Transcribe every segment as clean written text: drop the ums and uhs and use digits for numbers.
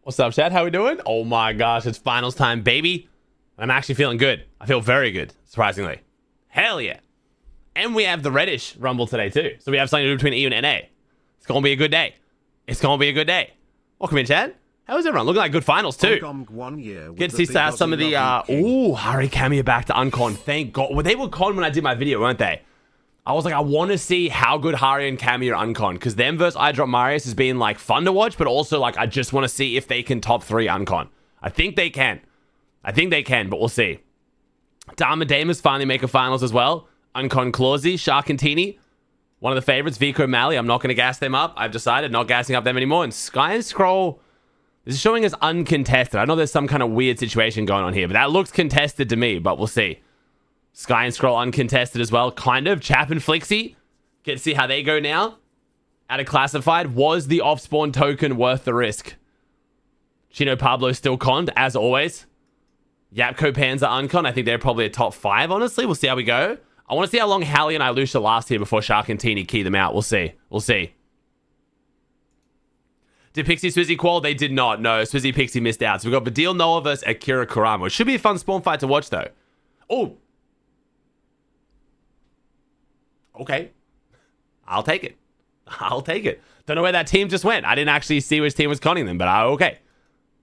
What's up, chat? How we doing? Oh my gosh, it's finals time, baby. I'm actually feeling good. I feel very good, surprisingly. Hell yeah. And we have the Reddish Rumble today, too. So we have something to do between EU and NA. It's going to be a good day. It's going to be a good day. Welcome in, chat. How is everyone? Looking like good finals, too. Get to see some of the... Ooh, Hari Cameo back to Uncon. Thank God. Well, they were con when I did my video, weren't they? I was like, I want to see how good Hari and Cameo are Uncon. Because them versus iDrop Marius has been, like, fun to watch. But also, like, I just want to see if they can top 3 Uncon. I think they can. But we'll see. Dam and Damas finally make a finals as well. Uncon Clausey, Sharkantini, one of the favorites. Vico Mali, I'm not going to gas them up. I've decided not gassing up them anymore. And Sky and Scroll, this is showing as uncontested. I know there's some kind of weird situation going on here, but that looks contested to me, but we'll see. Sky and Scroll uncontested as well, kind of. Chap and Flixie, get to see how they go now. Out of classified, was the off-spawn token worth the risk? Chino Pablo still conned, as always. Yapko Panza uncon, I think they're probably a top 5, honestly. We'll see how we go. I want to see how long Hallie and Ilusha last here before Shark and Teeny key them out. We'll see. Did Pixie Swizzy qual? They did not. No, Swizzy Pixie missed out. So we've got Badil Noah versus Akira Kurama. It should be a fun spawn fight to watch, though. Oh. Okay. I'll take it. Don't know where that team just went. I didn't actually see which team was conning them, but okay.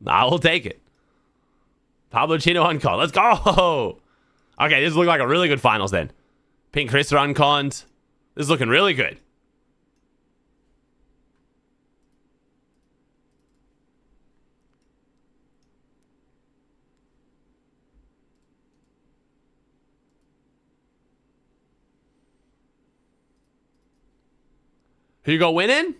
I will take it. Pablo Chino uncon. Let's go. Okay, this looks like a really good finals then. Pink Chris are unconned. This is looking really good. Who you got winning?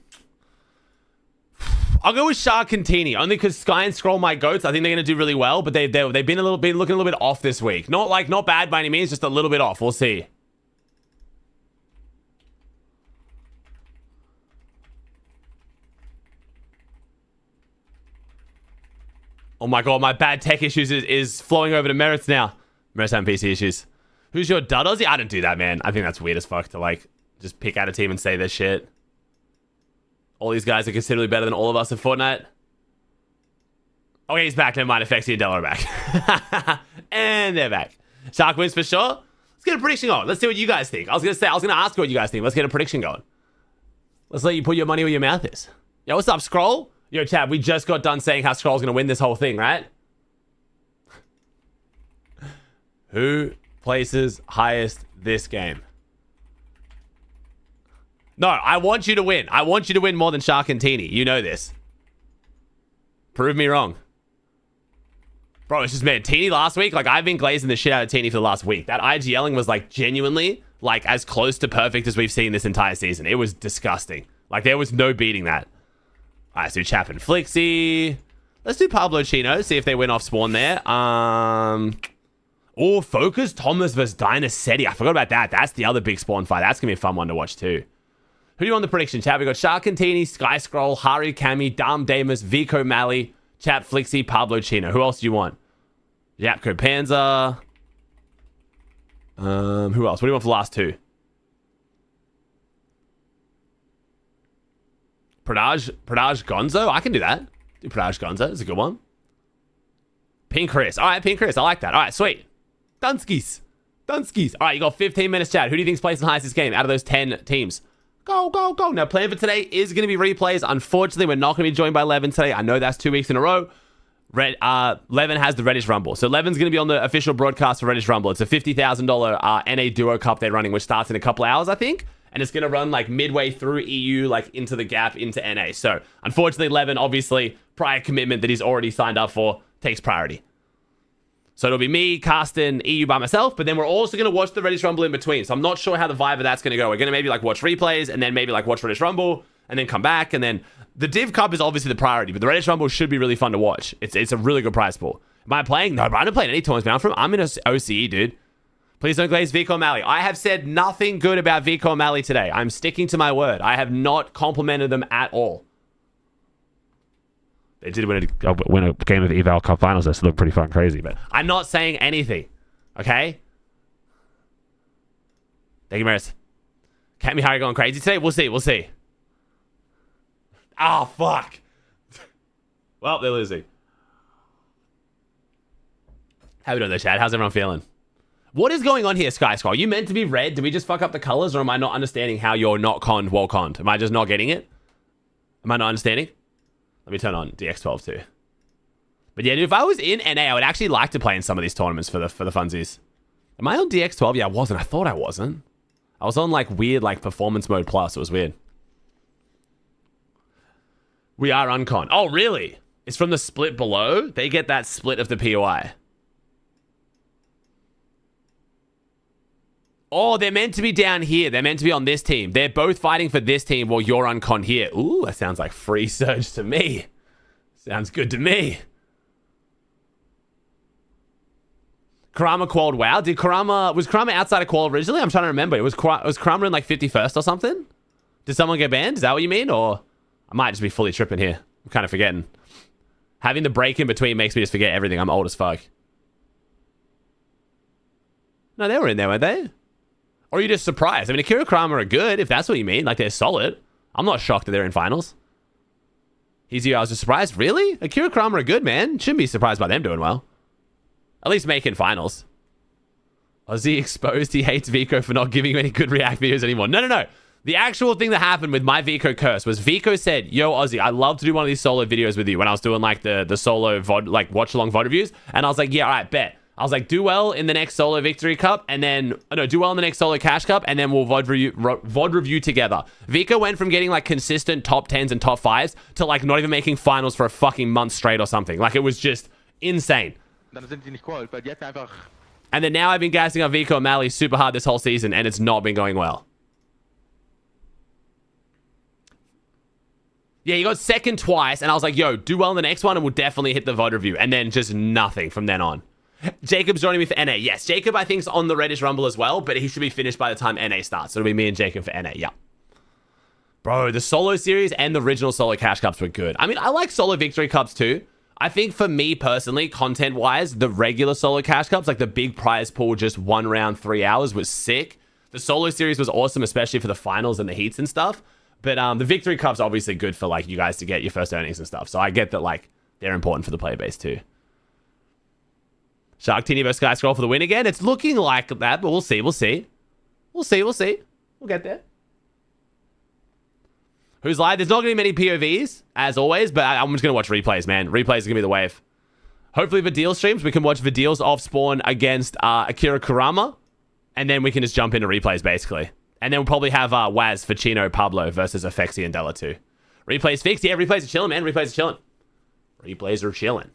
I'll go with Sharkantini, only because Sky and Scroll my goats. I think they're going to do really well, but they've been looking a little bit off this week. Not bad by any means, just a little bit off. We'll see. Oh my god, my bad tech issues is flowing over to Merits now. Merits having PC issues. Who's your dud Aussie? I don't do that, man. I think that's weird as fuck to like just pick out a team and say this shit. All these guys are considerably better than all of us in Fortnite. Okay, he's back. Never mind. Effexy and Della are back. And they're back. Shark wins for sure. Let's get a prediction going. Let's see what you guys think. I was going to ask what you guys think. Let's get a prediction going. Let's let you put your money where your mouth is. Yo, what's up, Scroll? Yo, chat, we just got done saying how Scroll's going to win this whole thing, right? Who places highest this game? No, I want you to win. I want you to win more than Shark and Teeny. You know this. Prove me wrong. Bro, it's just, man, Teeny last week, like, I've been glazing the shit out of Teeny for the last week. That IGLing was, like, genuinely, like, as close to perfect as we've seen this entire season. It was disgusting. Like, there was no beating that. All right, so Chap and Flixie. Let's do Pablo Chino, see if they win off spawn there. Oh, Focus Thomas versus Dynasetti. I forgot about that. That's the other big spawn fight. That's going to be a fun one to watch, too. Who do you want the prediction, chat? We got Sharkantini, Sky Scroll, Hari Kami, Dam Damas, Vico Mali, Chat Flixie, Pablo Chino. Who else do you want? Yapko Panza. Who else? What do you want for the last two? Pradaj Gonzo? I can do that. Do Pradaj Gonzo. That's a good one. Pink Chris. All right, Pink Chris. I like that. All right, sweet. Dunskies. All right, you got 15 minutes, chat. Who do you think's placing highest this game out of those 10 teams? Go. Now, plan for today is going to be replays. Unfortunately, we're not going to be joined by Levin today. I know that's 2 weeks in a row. Levin has the Reddish Rumble. So Levin's going to be on the official broadcast for Reddish Rumble. It's a $50,000 NA Duo Cup they're running, which starts in a couple hours, I think. And it's going to run like midway through EU, like into the gap into NA. So unfortunately, Levin, obviously, prior commitment that he's already signed up for takes priority. So it'll be me, Carsten, EU by myself, but then we're also going to watch the Reddish Rumble in between. So I'm not sure how the vibe of that's going to go. We're going to maybe like watch replays and then maybe like watch Reddish Rumble and then come back. And then the Div Cup is obviously the priority, but the Reddish Rumble should be really fun to watch. It's a really good prize pool. Am I playing? No, but I don't play any tournaments. I'm in OCE, dude. Please don't glaze Vico Mali. I have said nothing good about Vico Mali today. I'm sticking to my word. I have not complimented them at all. They did win a game of the Eval Cup Finals. That looked pretty fucking crazy, but I'm not saying anything. Okay? Thank you, Maris. Cammy Harry going crazy today? We'll see. Oh, fuck. Well, they're losing. How we doing though, Chad? How's everyone feeling? What is going on here, Sky Scroll? You meant to be red? Did we just fuck up the colors, or am I not understanding how you're not conned, well conned? Am I just not getting it? Am I not understanding? Let me turn on DX12 too. But yeah, dude, if I was in NA, I would actually like to play in some of these tournaments for the funsies. Am I on DX12? Yeah, I wasn't. I thought I wasn't. I was on like weird like performance mode plus. It was weird. We are uncon. Oh, really? It's from the split below? They get that split of the POI. Oh, they're meant to be down here. They're meant to be on this team. They're both fighting for this team while you're uncon here. Ooh, that sounds like free surge to me. Sounds good to me. Karama qualified. Wow. Was Karama outside of qual originally? I'm trying to remember. Was Karama in like 51st or something? Did someone get banned? Is that what you mean? Or I might just be fully tripping here. I'm kind of forgetting. Having the break in between makes me just forget everything. I'm old as fuck. No, they were in there, weren't they? Or are you just surprised? I mean, Akira Karama are good, if that's what you mean. Like, they're solid. I'm not shocked that they're in finals. I was just surprised. Really? Akira Karama are good, man. Shouldn't be surprised by them doing well. At least making finals. Aussie exposed he hates Vico for not giving him any good React videos anymore. No. The actual thing that happened with my Vico curse was Vico said, yo, Aussie, I'd love to do one of these solo videos with you when I was doing, like, the solo VOD, like, watch-along VOD reviews. And I was like, yeah, all right, bet. I was like, do well in the next solo victory cup, and then do well in the next solo cash cup, and then we'll VOD review together. Vico went from getting like consistent top 10s and top 5s to like not even making finals for a fucking month straight or something. Like, it was just insane. And then now I've been gassing up Vico and Mally super hard this whole season, and it's not been going well. Yeah, he got second twice, and I was like, yo, do well in the next one, and we'll definitely hit the VOD review. And then just nothing from then on. Jacob's joining me for NA. Yes, Jacob, I think, is on the Reddish Rumble as well, but he should be finished by the time NA starts. So it'll be me and Jacob for NA, yeah. Bro, the solo series and the original solo cash cups were good. I mean, I like solo victory cups too. I think for me personally, content-wise, the regular solo cash cups, like the big prize pool, just 1 round, 3 hours, was sick. The solo series was awesome, especially for the finals and the heats and stuff. But the victory cup's obviously good for like you guys to get your first earnings and stuff. So I get that like they're important for the player base too. Shark Teeny vs Sky Scroll for the win again. It's looking like that, but we'll see. We'll get there. Who's live? There's not going to be many POVs, as always, but I'm just going to watch replays, man. Replays are going to be the wave. Hopefully Vidil streams. We can watch Vidil's off spawn against Akira Karama, and then we can just jump into replays, basically. And then we'll probably have Waz, Ficino, Pablo versus Afexi and Della too. Replays fixed. Yeah, replays are chilling, man. Replays are chilling.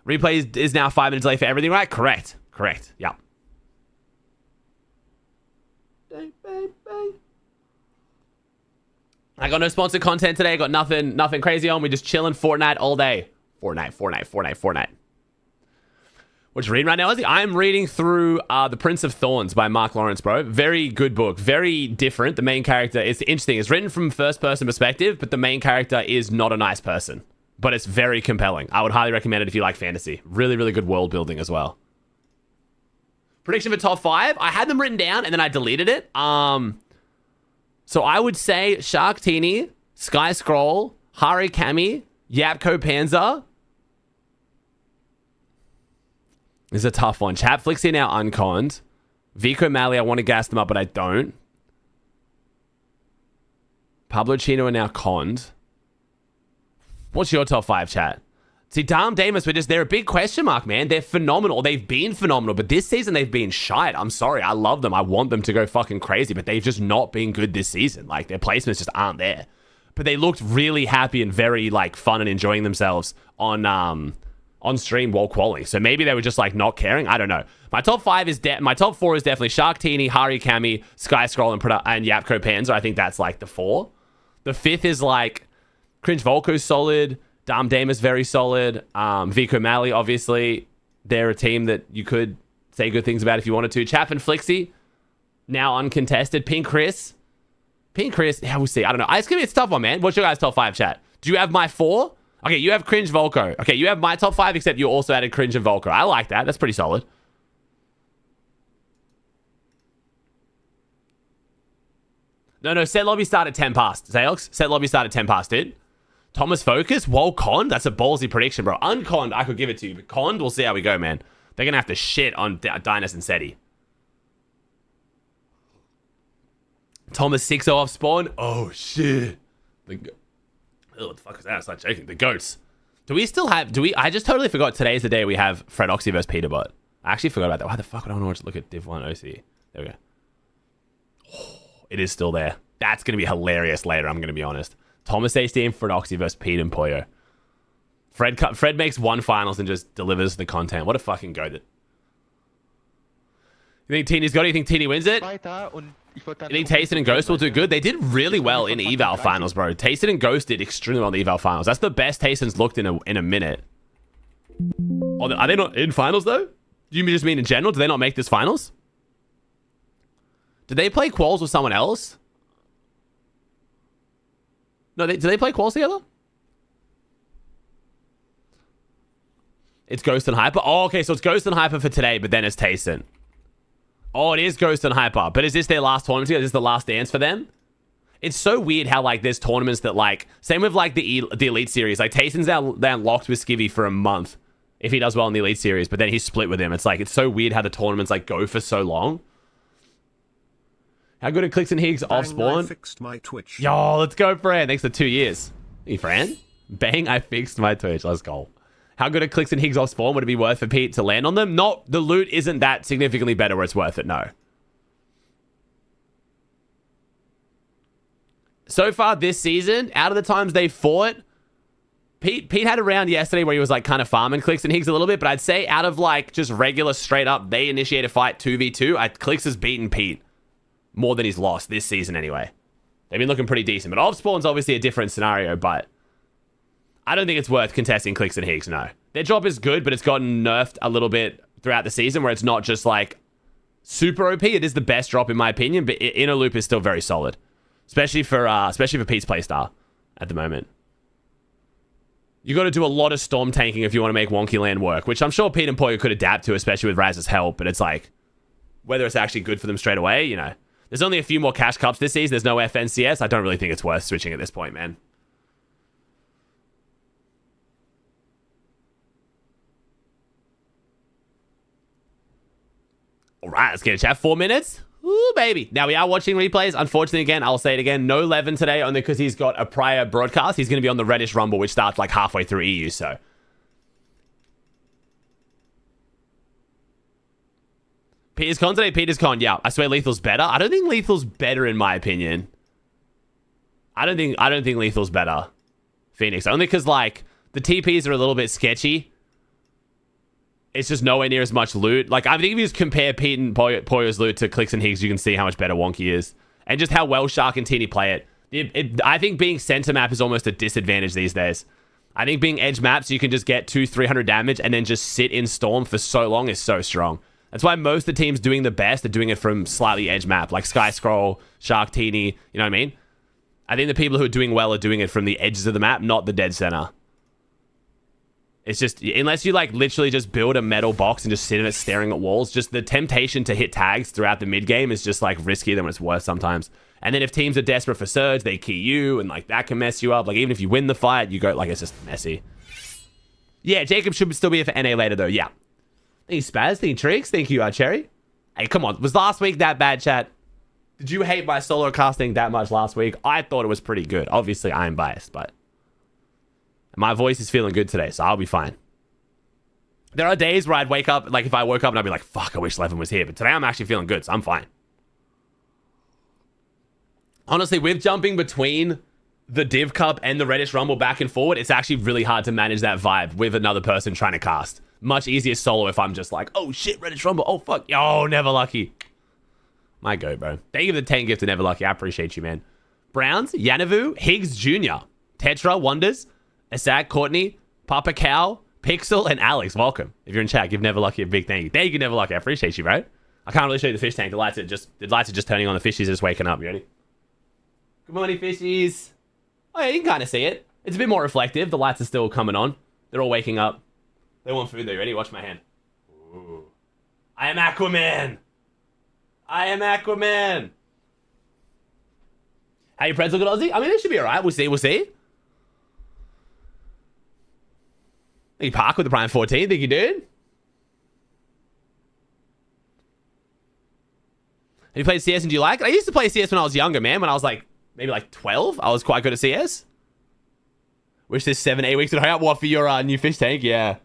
Replay is now 5 minutes late for everything, right? Correct. Yeah. I got no sponsored content today. I got nothing crazy on. We're just chilling Fortnite all day. Fortnite. What you reading right now, Ozzy? I'm reading through The Prince of Thorns by Mark Lawrence, bro. Very good book. Very different. The main character is interesting. It's written from first-person perspective, but the main character is not a nice person. But it's very compelling. I would highly recommend it if you like fantasy. Really, really good world building as well. Prediction for top 5. I had them written down and then I deleted it. So I would say Shark Teeny, Sky Scroll, Hari Kami, Yapko Panzer. This is a tough one. Chap Flixie now unconned. Vico Mally, I want to gas them up, but I don't. Pablo Chino are now conned. What's your top 5, chat? See, Dom Damus, they're a big question mark, man. They're phenomenal. They've been phenomenal, but this season they've been shite. I'm sorry. I love them. I want them to go fucking crazy, but they've just not been good this season. Like, their placements just aren't there. But they looked really happy and very, like, fun and enjoying themselves on stream while qualling. So maybe they were just, like, not caring. I don't know. My top 4 is definitely Shark Teeny, Hari Kami, Sky Scroll, and Yapko Panzer. I think that's, like, the 4. The 5th is, like, Cringe Volko's solid. Dom Damus very solid. Vico Mally, obviously. They're a team that you could say good things about if you wanted to. Chap and Flixie, now uncontested. Pink Chris, yeah, we'll see. I don't know. It's a tough one, man. What's your guys' top 5, chat? Do you have my 4? Okay, you have Cringe Volko. Okay, you have my top 5, except you also added Cringe and Volko. I like that. That's pretty solid. No, set lobby start at 10 past. Zayox, set lobby start at 10 past, dude. Thomas Focus, whoa, conned? That's a ballsy prediction, bro. Unconned, I could give it to you, but conned, we'll see how we go, man. They're going to have to shit on Dynas and SETI. Thomas 6-0 off spawn. Oh, shit. Oh, what the fuck is that? It's not joking. The goats. Do we still have... I just totally forgot today's the day we have Fred Oxy versus Peterbot. I actually forgot about that. Why the fuck would I want to look at Div 1 OC? There we go. Oh, it is still there. That's going to be hilarious later, I'm going to be honest. Thomas HD and Fred Oxy versus Pete and Poyo. Fred makes one finals and just delivers the content. What a fucking goat. You think Teeny's got it? You think Teeny wins it? You think Tasted and Ghost will do good? They did really well in eval finals, bro. Tasted and Ghost did extremely well in the eval finals. That's the best Tasted's looked in a minute. Oh, are they not in finals, though? Do you just mean in general? Do they not make this finals? Did they play quals with someone else? No, do they play quals together? It's Ghost and Hyper. Oh, okay, so it's Ghost and Hyper for today, but then it's Tasted. Oh, it is Ghost and Hyper. But is this their last tournament together? Is this the last dance for them? It's so weird how, like, there's tournaments that, like... Same with, like, the Elite Series. Like, Tayson's now locked with Skivvy for a month if he does well in the Elite Series, but then he's split with him. It's, like, it's so weird how the tournaments, like, go for so long. How good are CLIX and Higgs off spawn? I fixed my Twitch. Yo, let's go, Fran. Thanks for 2 years. Hey, Fran? Bang, I fixed my Twitch. Let's go. How good are CLIX and Higgs off spawn? Would it be worth for Pete to land on them? No, the loot isn't that significantly better where it's worth it, no. So far this season, out of the times they fought, Pete had a round yesterday where he was like kind of farming CLIX and Higgs a little bit, but I'd say out of like just regular straight up, they initiate a fight 2v2, CLIX has beaten Pete more than he's lost this season anyway. They've been looking pretty decent, but off spawn's obviously a different scenario, but I don't think it's worth contesting CLIX and Higgs, no. Their drop is good, but it's gotten nerfed a little bit throughout the season where it's not just like super OP. It is the best drop in my opinion, but Inner Loop is still very solid. Especially for Pete's playstyle at the moment. You got to do a lot of storm tanking if you want to make Wonky Land work, which I'm sure Pete and Poyo could adapt to, especially with Raz's help, but it's like, whether it's actually good for them straight away, you know. There's only a few more cash cups this season. There's no FNCS. I don't really think it's worth switching at this point, man. All right, let's get a chat. 4 minutes. Ooh, baby. Now, we are watching replays. Unfortunately, again, I'll say it again. No Levin today, only because he's got a prior broadcast. He's going to be on the Reddish Rumble, which starts like halfway through EU, so. Peter's con today? Peter's con, yeah. I swear Lethal's better. I don't think Lethal's better, in my opinion. I don't think Lethal's better. Phoenix. Only because, like, the TPs are a little bit sketchy. It's just nowhere near as much loot. Like, I think if you just compare Pete and Poyo's loot to CLIX and Higgs, you can see how much better Wonky is. And just how well Shark and Teeny play it. I think being center map is almost a disadvantage these days. I think being edge map so you can just get 200-300 damage and then just sit in Storm for so long is so strong. That's why most of the teams doing the best are doing it from slightly edge map, like Sky Scroll, Shark, Teeny, you know what I mean? I think the people who are doing well are doing it from the edges of the map, not the dead center. It's just, unless you like literally just build a metal box and just sit in it staring at walls, just the temptation to hit tags throughout the mid game is just like riskier than what it's worth sometimes. And then if teams are desperate for surge, they key you and like that can mess you up. Like even if you win the fight, you go like, it's just messy. Yeah, Jacob should still be here for NA later though. Yeah. Thank you, Spaz. Thank you, Tricks. Thank you, Cherry. Hey, come on. Was last week that bad, chat? Did you hate my solo casting that much last week? I thought it was pretty good. Obviously, I'm biased, but my voice is feeling good today, so I'll be fine. There are days where I'd wake up, like if I woke up and I'd be like, fuck, I wish Levin was here. But today I'm actually feeling good, so I'm fine. Honestly, with jumping between the Div Cup and the Reddish Rumble back and forward, it's actually really hard to manage that vibe with another person trying to cast. Much easier solo if I'm just like, oh shit, Reddish Rumble, oh fuck, oh, Never Lucky. My go, bro. Thank you for the 10 gift to Never Lucky. I appreciate you, man. Browns, Yanavu, Higgs Jr., Tetra, Wonders, Asak, Courtney, Papa Cow, Pixel, and Alex. Welcome. If you're in chat, give Never Lucky a big thank you. Thank you, Never Lucky. I appreciate you, bro. I can't really show you the fish tank. The lights are just turning on. The fishies are just waking up. You ready? Good morning, fishies. Oh yeah, you can kind of see it. It's a bit more reflective. The lights are still coming on. They're all waking up. They want food though. You ready? Watch my hand. Ooh. I am Aquaman. I am Aquaman. How your Preds look at Aussie? I mean, it should be alright. We'll see. We'll see. You park with the Prime 14. Think you did? Have you played CS and do you like it? I used to play CS when I was younger, man. When I was like, maybe like 12. I was quite good at CS. Wish this 7-8 weeks would hurry up. What, for your new fish tank? Yeah.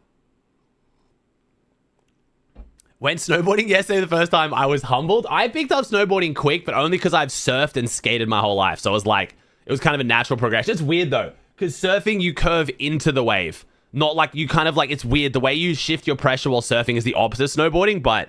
Went snowboarding yesterday the first time. I was humbled. I picked up snowboarding quick, but only because I've surfed and skated my whole life. So it was like, it was kind of a natural progression. It's weird though, because surfing, you curve into the wave. Not like you kind of like, it's weird. The way you shift your pressure while surfing is the opposite of snowboarding, but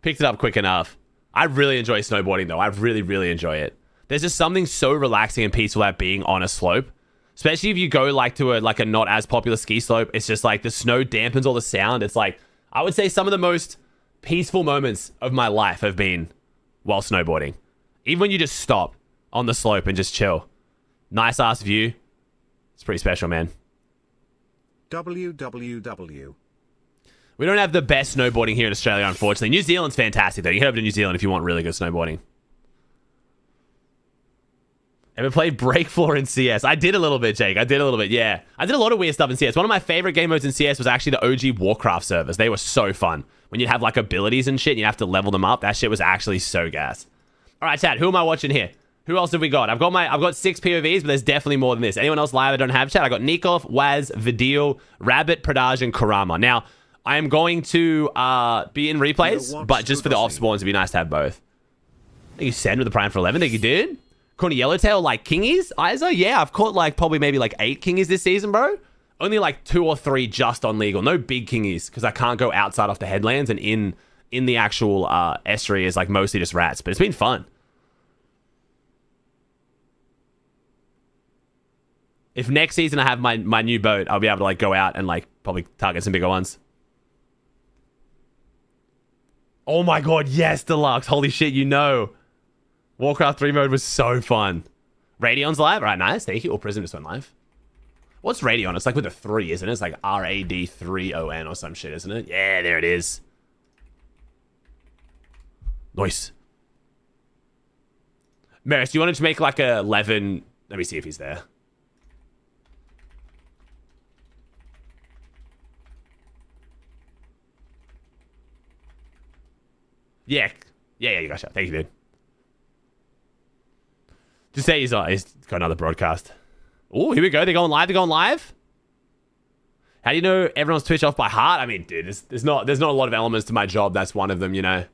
picked it up quick enough. I really enjoy snowboarding though. I really, really enjoy it. There's just something so relaxing and peaceful about being on a slope. Especially if you go like to a not as popular ski slope. It's just like the snow dampens all the sound. It's like, I would say some of the most peaceful moments of my life have been while snowboarding. Even when you just stop on the slope and just chill. Nice ass view. It's pretty special, man. www. We don't have the best snowboarding here in Australia, unfortunately. New Zealand's fantastic, though. You can head over to New Zealand if you want really good snowboarding. Ever played Break Floor in CS? I did a little bit, Jake. I did a little bit, yeah. I did a lot of weird stuff in CS. One of my favorite game modes in CS was actually the OG Warcraft servers. They were so fun. When you'd have like abilities and shit, and you have to level them up. That shit was actually so gas. All right, chat. Who am I watching here? Who else have we got? I've got 6 POVs, but there's definitely more than this. Anyone else live I don't have, chat? I got Nikov, Waz, Vidil, Rabbit, Pradaj, and Kurama. Now, I am going to be in replays, but just for the off spawns, it'd be nice to have both. I think you send with the Prime for 11. Think you did? Caught a yellowtail like kingies, Isa? Yeah, I've caught like probably maybe like 8 kingies this season, bro. Only like 2 or 3 just on legal. No big kingies because I can't go outside off the headlands, and in the actual estuary is like mostly just rats. But it's been fun. If next season I have my new boat, I'll be able to like go out and like probably target some bigger ones. Oh my god, yes, Deluxe. Holy shit, you know. Warcraft 3 mode was so fun. Radion's live? All right, nice. Thank you. Or Prism just went live. What's Radion? It's like with a 3, isn't it? It's like RAD3ON or some shit, isn't it? Yeah, there it is. Nice. Maris, you wanted to make like a 11... Let me see if he's there. Yeah, you gotcha. Thank you, dude. Just say he's got another broadcast. Oh, here we go. They're going live. How do you know everyone's Twitch off by heart? I mean, dude, there's not a lot of elements to my job. That's one of them, you know.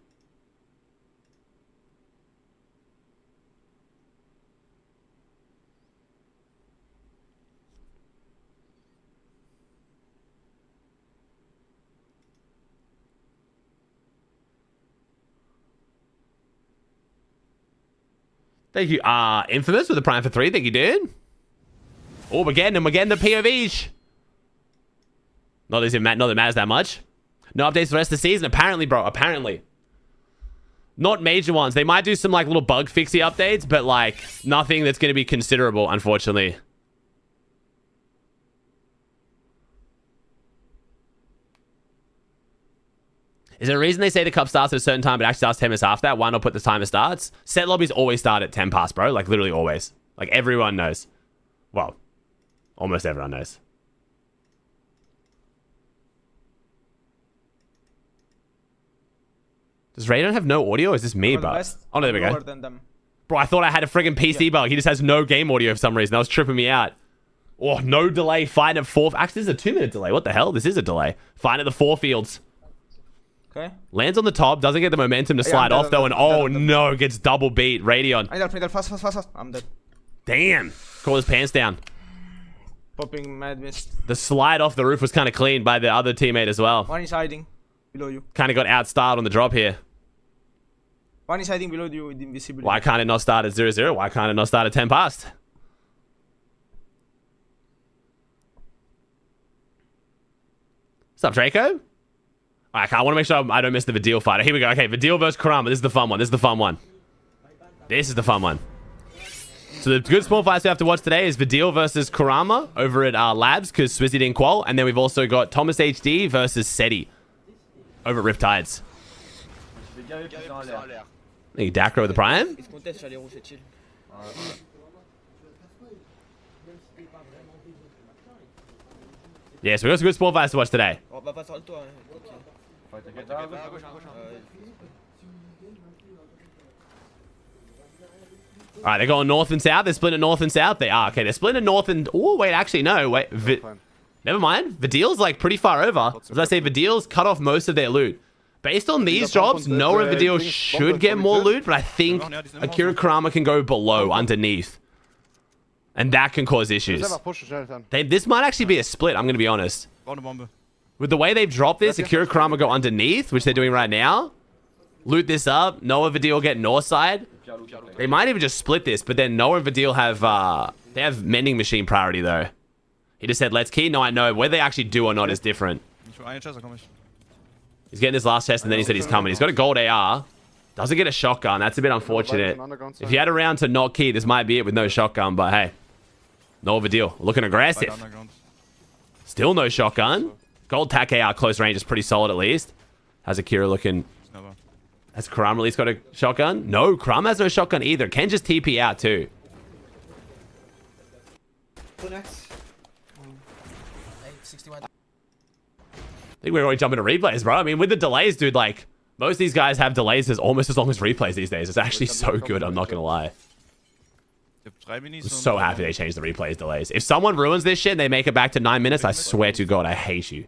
Thank you, Infamous with the Prime for 3. Thank you, dude. Oh, we're getting the POVs. Not that it matters that much. No updates for the rest of the season. Apparently, bro. Apparently. Not major ones. They might do some, like, little bug fixy updates, but, like, nothing that's going to be considerable, unfortunately. Is there a reason they say the cup starts at a certain time, but actually starts 10 minutes after that? Why not put the timer starts? Set lobbies always start at 10 past, bro. Like, literally always. Like, everyone knows. Well, almost everyone knows. Does Raiden have no audio? Or is this me, bro? Oh, no, there we go. Bro, I thought I had a friggin' PC bug. He just has no game audio for some reason. That was tripping me out. Oh, no delay. Fight at 4. Actually, this is a 2-minute delay. What the hell? This is a delay. Fight at the 4 fields. Okay. Lands on the top, doesn't get the momentum to slide off though, and oh no, gets double beat. Radion. Fast. I'm dead. Damn. Call his pants down. Popping mad mist. The slide off the roof was kind of clean by the other teammate as well. One is hiding below you. Kind of got outstarred on the drop here. One is hiding below you with invisibility. Why can't it not start at 0-0? Why can't it not start at 10 past? What's up, Draco? Alright, I want to make sure I don't miss the Vidil fight. Here we go. Okay, Vidil versus Kurama. This is the fun one. This is the fun one. So the good small fights we have to watch today is Vidil versus Kurama over at Labs because Swizzy didn't qual. And then we've also got Thomas HD versus Seti over at Riptides. Thank you, Dakro with the Prime. Yeah, so we got some good spawn fights to watch today. Oh, va pas sur le toit. All right, they're going north and south. They're splitting north and south. They are. Okay, they're splitting north and... Oh, wait, actually, no. Wait. Never mind. Vidil's like pretty far over. As I say, Vidil's cut off most of their loot. Based on these jobs, Noah and Vidil should get more loot, but I think Akira Kurama can go below, underneath. And that can cause issues. This might actually be a split, I'm going to be honest. With the way they've dropped this, Akira Kurama go underneath, which they're doing right now. Loot this up. Noah and Vidil get north side. They might even just split this, but then Noah and Vidil have they have mending machine priority though. He just said let's key. No, I know. Whether they actually do or not is different. He's getting his last chest and then he said he's coming. He's got a gold AR. Doesn't get a shotgun. That's a bit unfortunate. If he had a round to not key, this might be it with no shotgun, but hey. Noah Vidil looking aggressive. Still no shotgun. Gold tack AR close range is pretty solid at least. How's Akira looking? Has Kurama at least got a shotgun? No, Kurama has no shotgun either. Can just TP out too. I think we're already jumping to replays, bro. I mean, with the delays, dude, like, most of these guys have delays as almost as long as replays these days. It's actually so good, I'm not going to lie. I'm so happy they changed the replays delays. If someone ruins this shit and they make it back to 9 minutes, I swear to God, I hate you.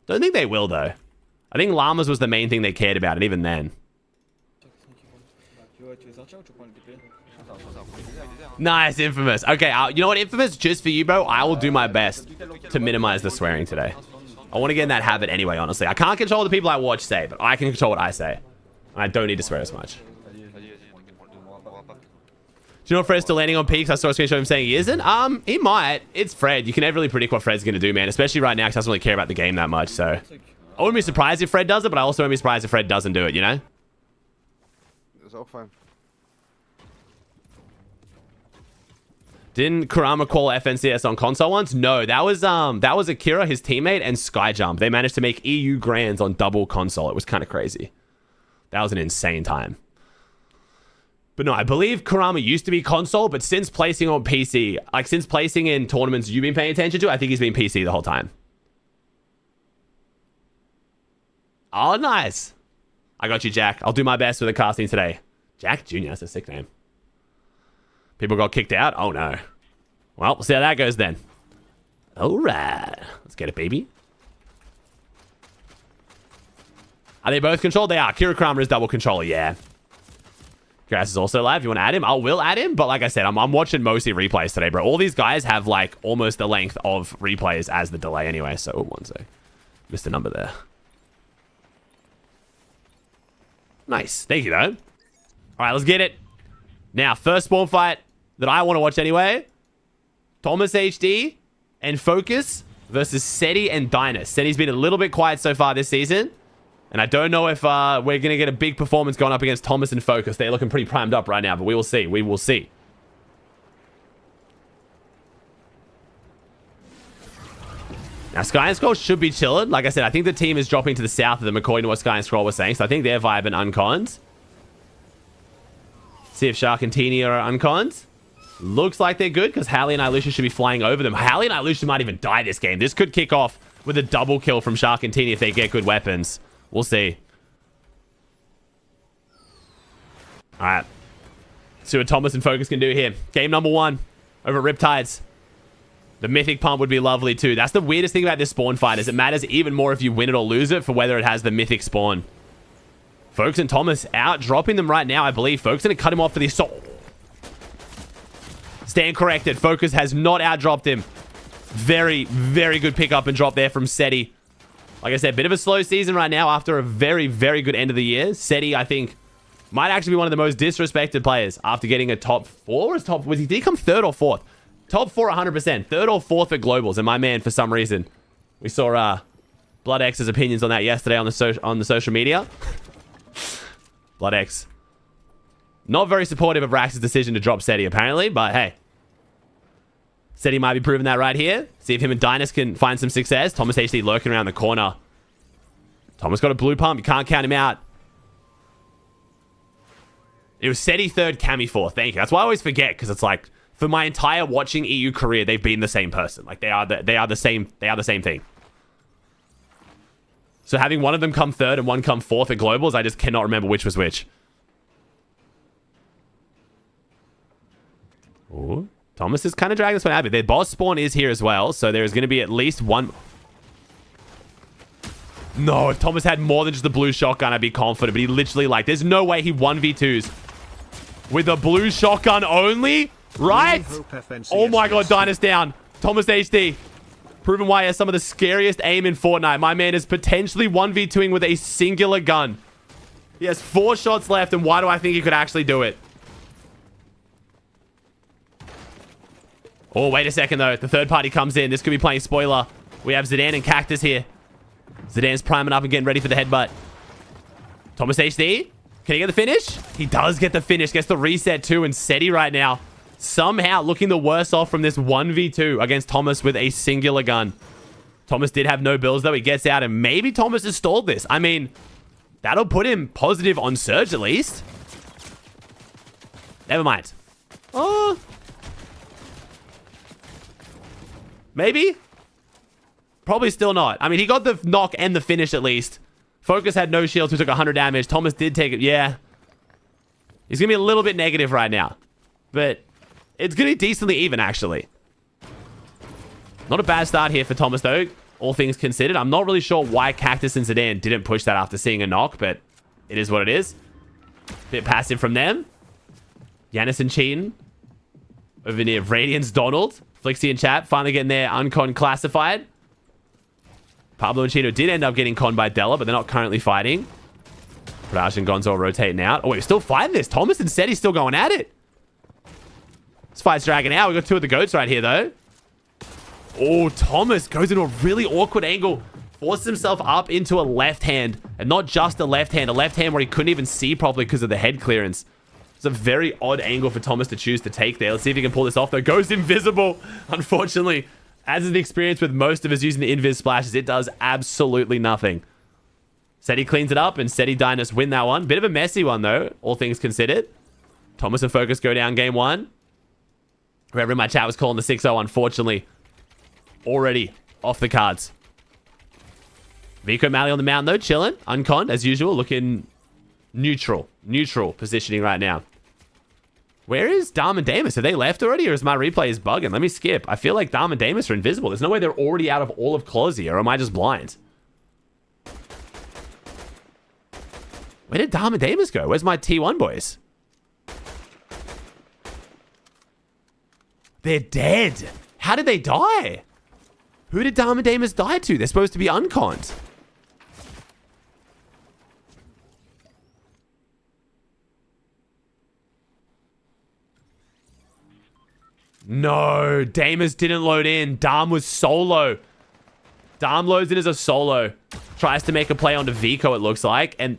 Don't think they will, though. I think llamas was the main thing they cared about, and even then. Nice, Infamous. Okay, you know what, Infamous? Just for you, bro, I will do my best to minimize the swearing today. I want to get in that habit anyway, honestly. I can't control the people I watch say, but I can control what I say. And I don't need to swear as much. Do you know if Fred's still landing on peaks? I saw a screenshot of him saying he isn't. He might. It's Fred. You can never really predict what Fred's going to do, man. Especially right now, because he doesn't really care about the game that much, so... I wouldn't be surprised if Fred does it, but I also wouldn't be surprised if Fred doesn't do it, you know? Is auch fine. Didn't Kurama call FNCS on console once? No, that was Akira, his teammate, and Skyjump. They managed to make EU grands on double console. It was kind of crazy. That was an insane time. But no, I believe Kurama used to be console, but since placing on PC, like since placing in tournaments you've been paying attention to, I think he's been PC the whole time. Oh, nice. I got you, Jack. I'll do my best with the casting today. Jack Jr., that's a sick name. People got kicked out? Oh, no. Well, we'll see how that goes then. All right. Let's get it, baby. Are they both controlled? They are. Kira Kurama is double controller, yeah. Grass is also live. You want to add him? I will add him, but like I said, I'm watching mostly replays today, bro. All these guys have, like, almost the length of replays as the delay anyway, so one sec. Missed a number there. Nice. Thank you, though. All right, let's get it. Now, first spawn fight that I want to watch anyway. Thomas HD and Focus versus Seti and Dynus. Seti's been a little bit quiet so far this season. And I don't know if we're going to get a big performance going up against Thomas and Focus. They're looking pretty primed up right now, but we will see. We will see. Now, Sky and Scroll should be chilling. Like I said, I think the team is dropping to the south of them according to what Sky and Scroll was saying. So I think they're vibing uncons. See if Shark and Teeny are uncons. Looks like they're good because Hallie and Ilusha should be flying over them. Hallie and Ilusha might even die this game. This could kick off with a double kill from Shark and Teeny if they get good weapons. We'll see. All right. See what Thomas and Focus can do here. Game number 1 over Riptides. The mythic pump would be lovely too. That's the weirdest thing about this spawn fight is it matters even more if you win it or lose it for whether it has the mythic spawn. Focus and Thomas out dropping them right now, I believe. Focus going to cut him off for the assault. Stand corrected. Focus has not outdropped him. Very, very good pickup and drop there from Seti. Like I said, bit of a slow season right now after a very, very good end of the year. Seti, I think, might actually be one of the most disrespected players after getting a top 4. Did he come 3rd or 4th? Top 4, 100%. 3rd or 4th at Globals. And my man, for some reason, we saw Blood X's opinions on that yesterday on the social media. Blood X. Not very supportive of Rax's decision to drop Seti, apparently. But hey. Seti might be proving that right here. See if him and Dynus can find some success. Thomas HD lurking around the corner. Thomas got a blue pump. You can't count him out. It was SETI third, Cammy fourth. Thank you. That's why I always forget, because it's like, for my entire watching EU career, they've been the same person. Like, they are the same thing. So having one of them come third and one come fourth at globals, I just cannot remember which was which. Ooh, Thomas is kind of dragging this one out, but their boss spawn is here as well, so there is going to be at least one. No, if Thomas had more than just the blue shotgun, I'd be confident, but he literally, like, there's no way he 1v2s with a blue shotgun only, right? Oh my god, Dynas down. Thomas HD, proving why he has some of the scariest aim in Fortnite. My man is potentially 1v2ing with a singular gun. He has 4 shots left, and why do I think he could actually do it? Oh, wait a second, though. The third party comes in. This could be playing spoiler. We have Zidane and Cactus here. Zidane's priming up and getting ready for the headbutt. Thomas HD. Can he get the finish? He does get the finish. Gets the reset, too. And SETI right now, somehow looking the worse off from this 1v2 against Thomas with a singular gun. Thomas did have no bills, though. He gets out, and maybe Thomas has stalled this. I mean, that'll put him positive on Surge, at least. Never mind. Oh... maybe? Probably still not. I mean, he got the knock and the finish at least. Focus had no shields, who took 100 damage. Thomas did take it. Yeah. He's going to be a little bit negative right now. But it's going to be decently even, actually. Not a bad start here for Thomas, though, all things considered. I'm not really sure why Cactus and Zidane didn't push that after seeing a knock, but it is what it is. Bit passive from them. Yanis and Cheaton over near Radiant's Donald. Flixie and chat finally getting their uncon classified. Pablo and Chino did end up getting conned by Della, but they're not currently fighting. Prash and Gonzo rotating out. Oh, wait, we're still fighting this. Thomas and SETI still going at it. This fight's dragging out. We've got 2 of the goats right here, though. Oh, Thomas goes into a really awkward angle. Forces himself up into a left hand. And not just a left hand where he couldn't even see properly because of the head clearance. It's a very odd angle for Thomas to choose to take there. Let's see if he can pull this off, though. Goes invisible. Unfortunately, as is the experience with most of us using the invis splashes, it does absolutely nothing. SETI cleans it up, and SETI Dynas win that one. Bit of a messy one, though, all things considered. Thomas and Focus go down game 1. Whoever in my chat was calling the 6-0, unfortunately, already off the cards. Vico Mally on the mound, though, chilling. Unconned, as usual, looking neutral. Neutral positioning right now. Where is Dom and Damus? Have they left already, or is my replay is bugging? Let me skip. I feel like Dom and Damus are invisible. There's no way they're already out of all of Closey, or am I just blind? Where did Dom and Damus go? Where's my T1 boys? They're dead. How did they die? Who did Dom and Damus die to? They're supposed to be unconned. No, Damus didn't load in. Dom was solo. Dom loads in as a solo. Tries to make a play onto Vico, it looks like. And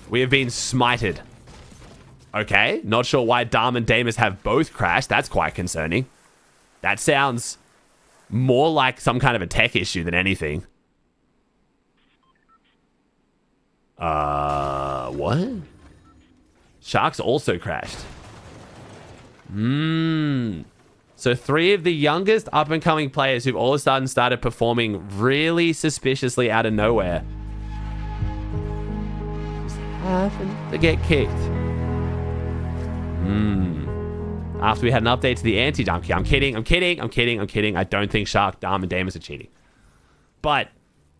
we have been smited. Okay, not sure why Dom and Damus have both crashed. That's quite concerning. That sounds more like some kind of a tech issue than anything. What? Sharks also crashed. So 3 of the youngest up-and-coming players who've all of a sudden started performing really suspiciously out of nowhere just happened to get kicked. After we had an update to the anti-dunk. I'm kidding. I don't think Shark, Dom, and Damus are cheating. But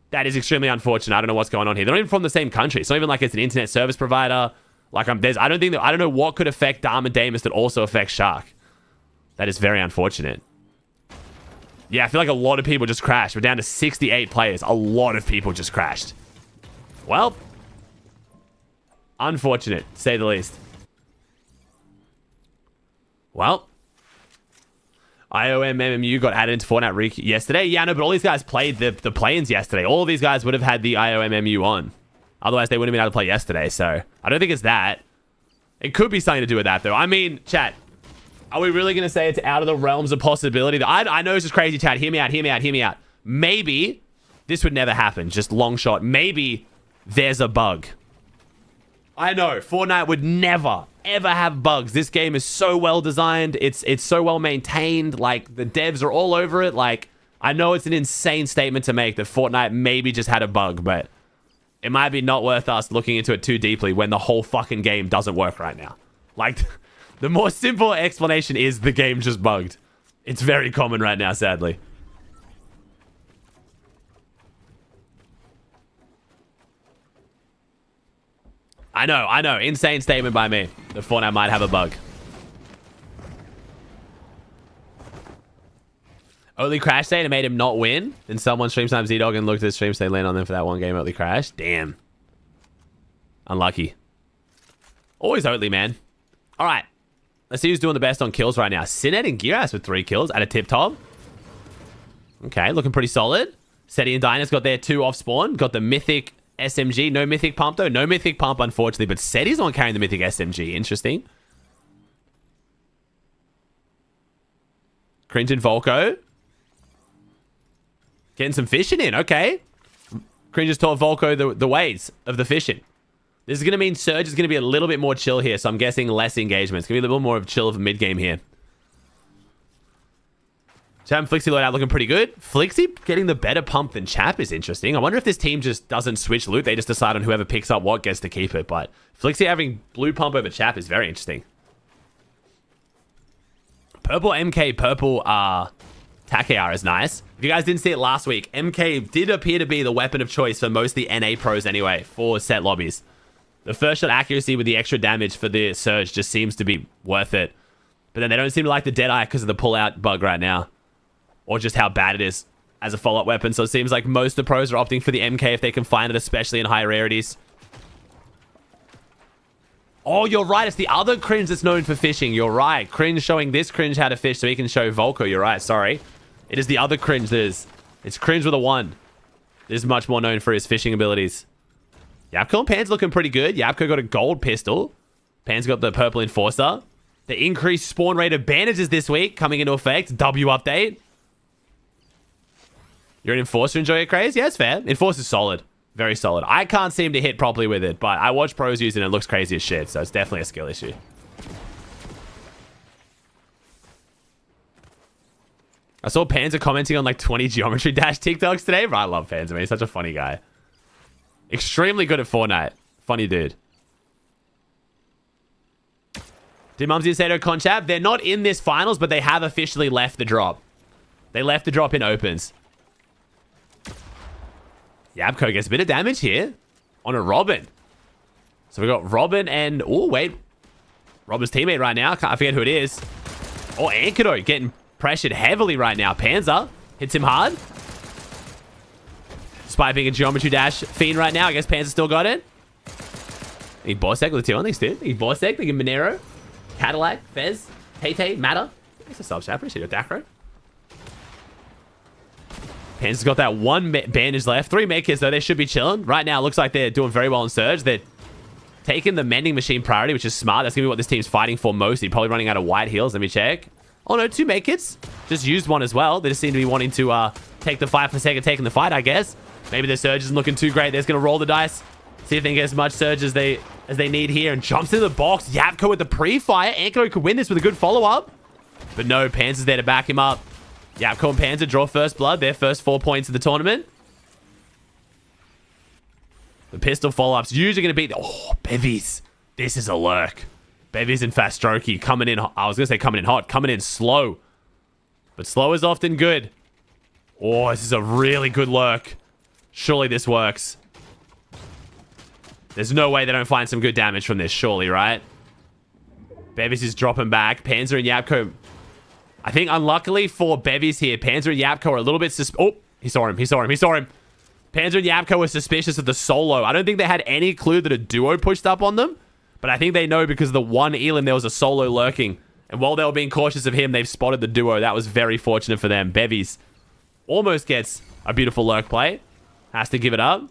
that is extremely unfortunate. I don't know what's going on here. They're not even from the same country. It's not even like it's an internet service provider. Like I don't know what could affect Dom and Damus that also affects Shark. That is very unfortunate. Yeah, I feel like a lot of people just crashed. We're down to 68 players. A lot of people just crashed. Well, unfortunate, to say the least. Well, IOM MMU got added into Fortnite yesterday. Yeah, no, but all these guys played the play-ins yesterday. All of these guys would have had the IOM MMU on. Otherwise, they wouldn't have been able to play yesterday. So, I don't think it's that. It could be something to do with that, though. I mean, chat, are we really going to say it's out of the realms of possibility? I know this is crazy, chat. Hear me out. Maybe This would never happen. Just long shot. Maybe there's a bug. I know. Fortnite would never, ever have bugs. This game is so well designed. It's so well maintained. Like, the devs are all over it. Like, I know it's an insane statement to make that Fortnite maybe just had a bug, but it might be not worth us looking into it too deeply when the whole fucking game doesn't work right now. Like, the more simple explanation is the game just bugged. It's very common right now, sadly. I know. Insane statement by me. The Fortnite might have a bug. Only crash state and made him not win. Then someone stream time Z-Dog and looked at the stream state land on them for that one game Oatly crash. Damn. Unlucky. Always Oatly, man. All right. Let's see who's doing the best on kills right now. Sinet and Gearass with 3 kills at a tip top. Okay, looking pretty solid. Seti and Dyna's got their 2 off spawn. Got the mythic SMG. No mythic pump, though. No mythic pump, unfortunately. But Seti's not carrying the mythic SMG. Interesting. Cringe and Volko. Getting some fishing in. Okay. Cringe has taught Volko the ways of the fishing. This is going to mean Surge is going to be a little bit more chill here. So I'm guessing less engagement. It's going to be a little more of chill of a mid-game here. Chap and Flixie loadout looking pretty good. Flixie getting the better pump than Chap is interesting. I wonder if this team just doesn't switch loot. They just decide on whoever picks up what gets to keep it. But Flixie having blue pump over Chap is very interesting. Purple MK, purple Takear is nice. If you guys didn't see it last week, MK did appear to be the weapon of choice for most of the NA pros anyway, for set lobbies. The first shot accuracy with the extra damage for the Surge just seems to be worth it. But then they don't seem to like the Deadeye because of the pull-out bug right now. Or just how bad it is as a follow-up weapon. So it seems like most of the pros are opting for the MK if they can find it, especially in high rarities. Oh, you're right. It's the other Cringe that's known for fishing. You're right. Cringe showing this Cringe how to fish so he can show Volko. You're right. Sorry. It is the other Cringe that is. It's Cringe with a 1. This is much more known for his fishing abilities. Yapko and Pan's looking pretty good. Yapko got a gold pistol. Pan's got the purple enforcer. The increased spawn rate of bandages this week coming into effect. W update. You're an enforcer, enjoy it, Craze? Yeah, it's fair. Enforcer's solid. Very solid. I can't seem to hit properly with it, but I watch pros using it and it looks crazy as shit, so it's definitely a skill issue. I saw Panzer commenting on like 20 Geometry Dash TikToks today, but I love Panzer, man. He's such a funny guy. Extremely good at Fortnite. Funny dude. Did Mumsy and Sato Conchap? They're not in this finals, but they have officially left the drop. They left the drop in opens. Yapko gets a bit of damage here on a Robin. So we got Robin and... Oh, wait. Robin's teammate right now. I forget who it is. Oh, Ankado getting pressured heavily right now. Panzer hits him hard. Despite being a Geometry Dash fiend right now, I guess Panzer still got it. Need Borsec with the 2 on these, dude. Need Borsec. They give Monero, Cadillac, Fez, Tay, Matter. Thanks for sub chat. Appreciate your Dacro. Panzer's got that 1 bandage left. 3 makers, though. They should be chilling. Right now, it looks like they're doing very well in Surge. They're taking the mending machine priority, which is smart. That's going to be what this team's fighting for mostly. Probably running out of white heals. Let me check. Oh, no. 2 makers. Just used 1 as well. They just seem to be wanting to take the fight for the sake of taking the fight, I guess. Maybe the Surge isn't looking too great. They're just going to roll the dice. See if they can get as much Surge as they need here. And jumps into the box. Yapko with the pre-fire. Anko could win this with a good follow-up. But no, Panzer's there to back him up. Yapko and Panzer draw first blood. Their first 4 points of the tournament. The pistol follow-up's usually going to be... Oh, Bevies. This is a lurk. Bevies and Fastrokey coming in... I was going to say coming in hot. Coming in slow. But slow is often good. Oh, this is a really good lurk. Surely this works. There's no way they don't find some good damage from this. Surely, right? Bevies is dropping back. Panzer and Yapko... I think unluckily for Bevies here, Panzer and Yapko are a little bit oh, he saw him. Panzer and Yapko were suspicious of the solo. I don't think they had any clue that a duo pushed up on them, but I think they know because of the one Elam there was a solo lurking. And while they were being cautious of him, they've spotted the duo. That was very fortunate for them. Bevies almost gets a beautiful lurk play. Has to give it up.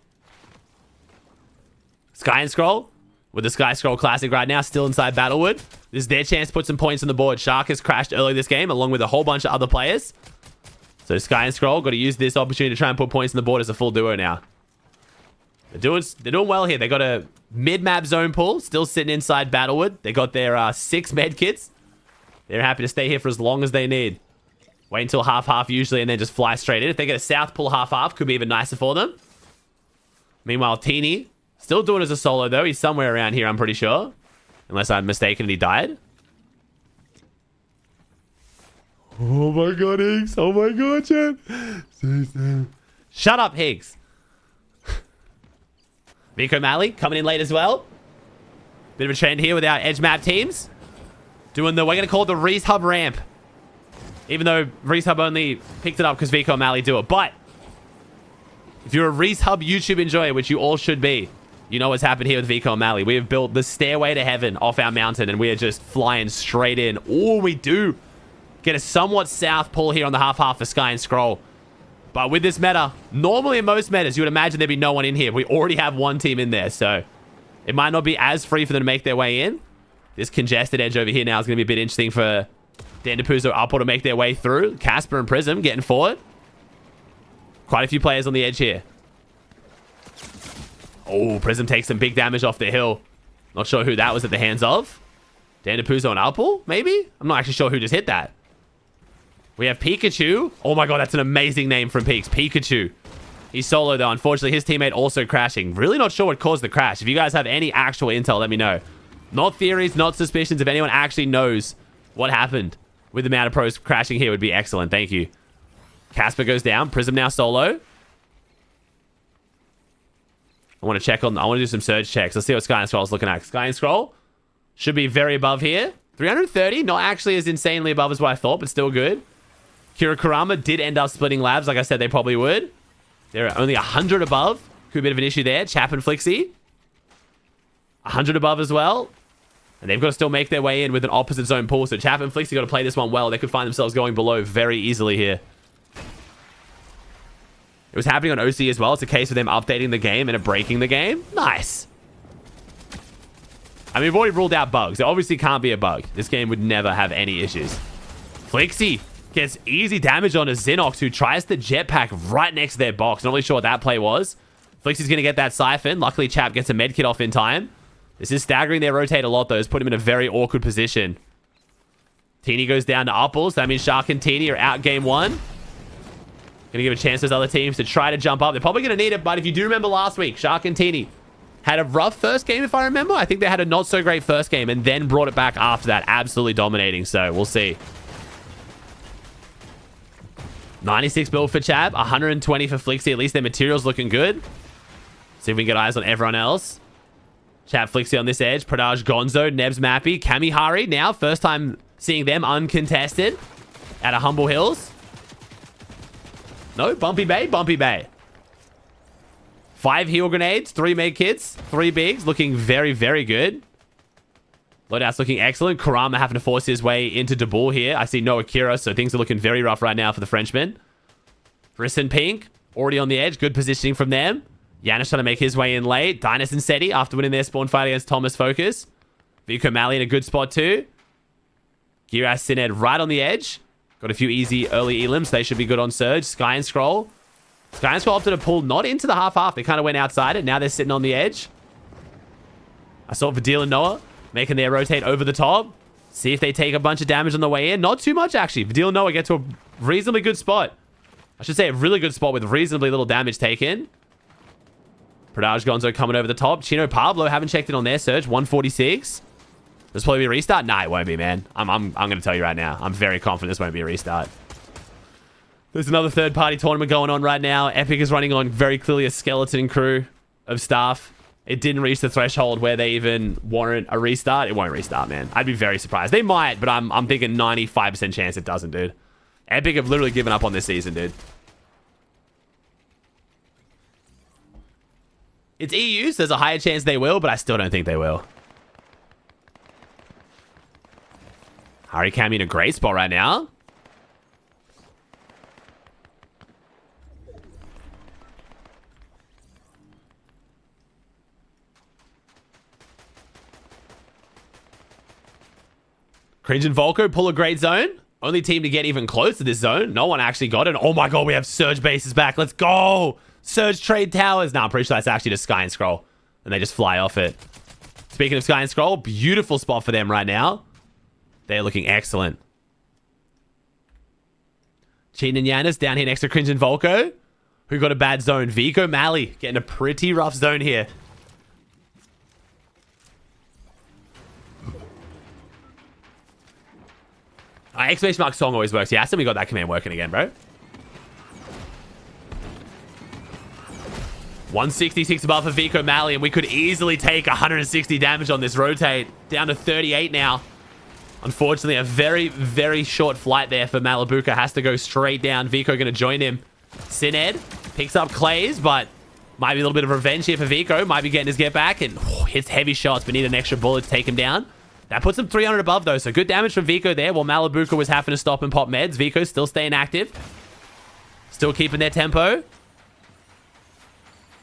Sky and Scroll with the Sky Scroll Classic right now, still inside Battlewood. This is their chance to put some points on the board. Shark has crashed early this game, along with a whole bunch of other players. So Sky and Scroll got to use this opportunity to try and put points on the board as a full duo now. They're doing well here. They got a mid-map zone pull, still sitting inside Battlewood. They got their 6 med kits. They're happy to stay here for as long as they need. Wait until half-half usually and then just fly straight in. If they get a south pull half-half, could be even nicer for them. Meanwhile, Teeny, still doing it as a solo though. He's somewhere around here, I'm pretty sure. Unless I'm mistaken and he died. Oh my god, Higgs. Oh my god, Chen. Shut up, Higgs. Vico Malley coming in late as well. Bit of a trend here with our edge map teams. Doing the, we're going to call it the Reese Hub ramp. Even though Reese Hub only picked it up because Vico Malley do it. But if you're a Reese Hub YouTube enjoyer, which you all should be, you know what's happened here with Vico Malley. We have built the stairway to heaven off our mountain and we are just flying straight in. All we do, get a somewhat south pull here on the half-half for Sky and Scroll. But with this meta, normally in most metas, you would imagine there'd be no one in here. We already have one team in there, so it might not be as free for them to make their way in. This congested edge over here now is going to be a bit interesting for Dandapuzo Upper to make their way through. Casper and Prism getting forward. Quite a few players on the edge here. Oh, Prism takes some big damage off the hill. Not sure who that was at the hands of. Dandapuzo and Upper, maybe? I'm not actually sure who just hit that. We have Pikachu. Oh my god, that's an amazing name from Peaks. Pikachu. He's solo though. Unfortunately, his teammate also crashing. Really not sure what caused the crash. If you guys have any actual intel, let me know. Not theories, not suspicions. If anyone actually knows what happened with the amount of pros crashing here would be excellent. Thank you. Casper goes down. Prism now solo. I want to do some surge checks. Let's see what Sky and Scroll is looking at. Sky and Scroll should be very above here. 330, not actually as insanely above as what I thought, but still good. Kira Kurama did end up splitting labs. Like I said, they probably would. They're only 100 above. Could be a bit of an issue there. Chap and Flixie. 100 above as well. And they've got to still make their way in with an opposite zone pull. So Chap and Flixie got to play this one well. They could find themselves going below very easily here. It was happening on OC as well. It's a case of them updating the game and it breaking the game. Nice. I mean, we've already ruled out bugs. It obviously can't be a bug. This game would never have any issues. Flixie gets easy damage on a Xenox who tries the jetpack right next to their box. Not really sure what that play was. Flixie's going to get that siphon. Luckily, Chap gets a medkit off in time. This is staggering their rotate a lot, though. It's put him in a very awkward position. Teeny goes down to Upples. That means Shark and Teeny are out game one. Going to give a chance to those other teams to try to jump up. They're probably going to need it, but if you do remember last week, Shark and Teeny had a rough first game, if I remember. I think they had a not-so-great first game and then brought it back after that, absolutely dominating. So, we'll see. 96 build for Chap, 120 for Flixie. At least their material's looking good. See if we can get eyes on everyone else. Chap, Flixie on this edge. Pradaj, Gonzo, Nebs, Mappy, Kamihari. Now, first time seeing them uncontested at a Humble Hills. No, Bumpy Bay, Bumpy Bay. 5 heal grenades, 3 med kits, 3 bigs. Looking very, very good. Loadout's looking excellent. Kurama having to force his way into Dabul here. I see no Akira, so things are looking very rough right now for the Frenchman. Briss and Pink, already on the edge. Good positioning from them. Yanis trying to make his way in late. Dynas and Seti after winning their spawn fight against Thomas Focus. Vico Malley in a good spot too. Giras Sined right on the edge. Got a few easy early elims. They should be good on Surge. Sky and Scroll. Sky and Scroll opted to pull not into the half-half. They kind of went outside it. Now they're sitting on the edge. I saw Vidil and Noah making their rotate over the top. See if they take a bunch of damage on the way in. Not too much, actually. Vidil and Noah get to a reasonably good spot. I should say a really good spot with reasonably little damage taken. Pradaj Gonzo coming over the top. Chino Pablo haven't checked in on their Surge. 146. This probably be a restart? Nah, it won't be, man. I'm going to tell you right now. I'm very confident this won't be a restart. There's another third-party tournament going on right now. Epic is running on very clearly a skeleton crew of staff. It didn't reach the threshold where they even warrant a restart. It won't restart, man. I'd be very surprised. They might, but I'm thinking 95% chance it doesn't, dude. Epic have literally given up on this season, dude. It's EU, so there's a higher chance they will, but I still don't think they will. Harikami in a great spot right now. Cringe and Volko pull a great zone. Only team to get even close to this zone. No one actually got it. Oh my god, we have Surge bases back. Let's go. Surge trade towers. Nah, I'm pretty sure that's actually just Sky and Scroll. And they just fly off it. Speaking of Sky and Scroll, beautiful spot for them right now. They're looking excellent. Cheatin' and Yanis down here next to Cringe and Volko. Who got a bad zone? Vico, Mally getting a pretty rough zone here. Exclamation mark song always works. Yeah, so we got that command working again, bro. 166 above for Vico Mally, and we could easily take 160 damage on this rotate. Down to 38 now. Unfortunately, a very, very short flight there for Malabuka. Has to go straight down. Vico going to join him. Sined picks up Clays, but might be a little bit of revenge here for Vico. Might be getting his get back and hits heavy shots, but need an extra bullet to take him down. That puts him 300 above, though, so good damage from Vico there, while Malabuka was having to stop and pop meds. Vico still staying active. Still keeping their tempo.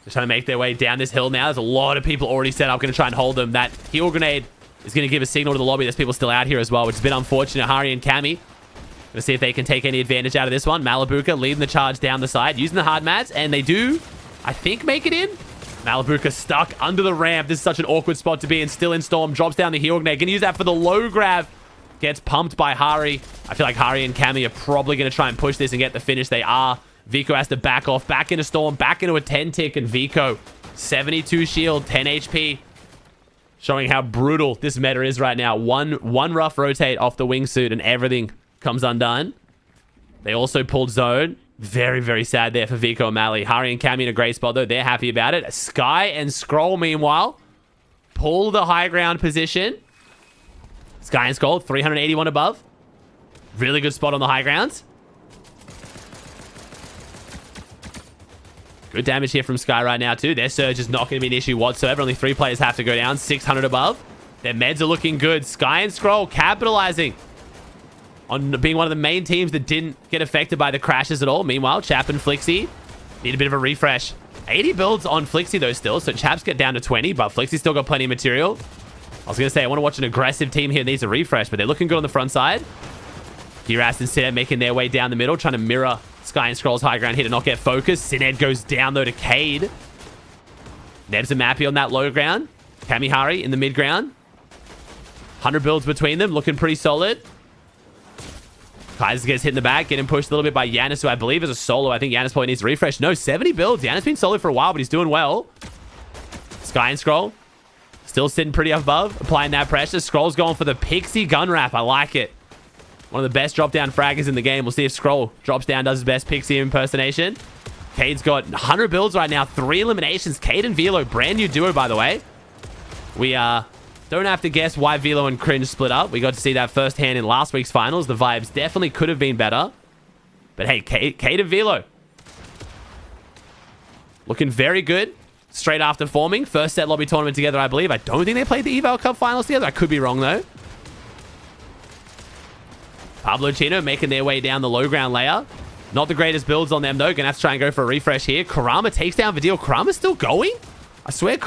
Just trying to make their way down this hill now. There's a lot of people already set up, going to try and hold them. That heal grenade is going to give a signal to the lobby. There's people still out here as well, which is a bit unfortunate. Hari and Cammy. Going to see if they can take any advantage out of this one. Malabuka leading the charge down the side, using the hard mats, and they do, I think, make it in. Malabuka stuck under the ramp. This is such an awkward spot to be in. Still in Storm. Drops down the heal grenade. Going to use that for the low grab. Gets pumped by Hari. I feel like Hari and Cammy are probably going to try and push this and get the finish. They are. Vico has to back off. Back into Storm. Back into a 10 tick. And Vico, 72 shield, 10 HP. Showing how brutal this meta is right now. One rough rotate off the wingsuit and everything comes undone. They also pulled zone. Very, very sad there for Vico and Mally. Hari and Cammy in a great spot, though. They're happy about it. Sky and Scroll, meanwhile, pull the high ground position. Sky and Scroll, 381 above. Really good spot on the high grounds. Good damage here from Sky right now, too. Their surge is not going to be an issue whatsoever. Only 3 players have to go down. 600 above. Their meds are looking good. Sky and Scroll capitalizing on being one of the main teams that didn't get affected by the crashes at all. Meanwhile, Chap and Flixie need a bit of a refresh. 80 builds on Flixie, though, still. So Chaps get down to 20, but Flixie's still got plenty of material. I was going to say, I want to watch an aggressive team here that needs a refresh, but they're looking good on the front side. Giras and Sined making their way down the middle, trying to mirror Sky and Scroll's high ground here to not get focused. Sined goes down, though, to Cade. Nebs and Mappy on that low ground. Kamihari in the mid ground. 100 builds between them, looking pretty solid. Kaiser gets hit in the back, getting pushed a little bit by Yanis, who I believe is a solo. I think Yanis probably needs a refresh. No, 70 builds. Yanis been solid for a while, but he's doing well. Sky and Scroll still sitting pretty up above, applying that pressure. Scroll's going for the Pixie gun wrap. I like it. One of the best drop-down fraggers in the game. We'll see if Scroll drops down, does his best Pixie impersonation. Cade's got 100 builds right now, 3 eliminations. Cade and Velo, brand new duo, by the way. We don't have to guess why Velo and Cringe split up. We got to see that firsthand in last week's finals. The vibes definitely could have been better. But hey, Cade and Velo looking very good. Straight after forming. First set lobby tournament together, I believe. I don't think they played the Eval Cup finals together. I could be wrong, though. Pablo Chino making their way down the low ground layer. Not the greatest builds on them, though. Gonna have to try and go for a refresh here. Karama takes down Vidil. Karama's still going? I swear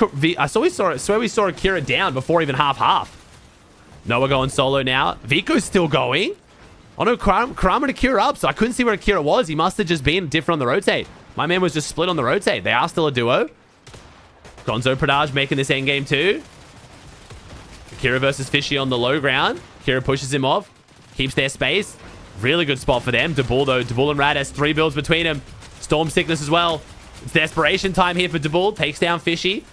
we saw Akira down before even half. Noah going solo now. Vico's still going. Oh no, Karama and Akira up, so I couldn't see where Akira was. He must have just been different on the rotate. My man was just split on the rotate. They are still a duo. Gonzo Pradaj making this endgame too. Akira versus Fishy on the low ground. Akira pushes him off. Keeps their space. Really good spot for them. Dabul, though. Dabul and Rad has 3 builds between them. Storm Sickness as well. It's desperation time here for Dabul. Takes down Fishy.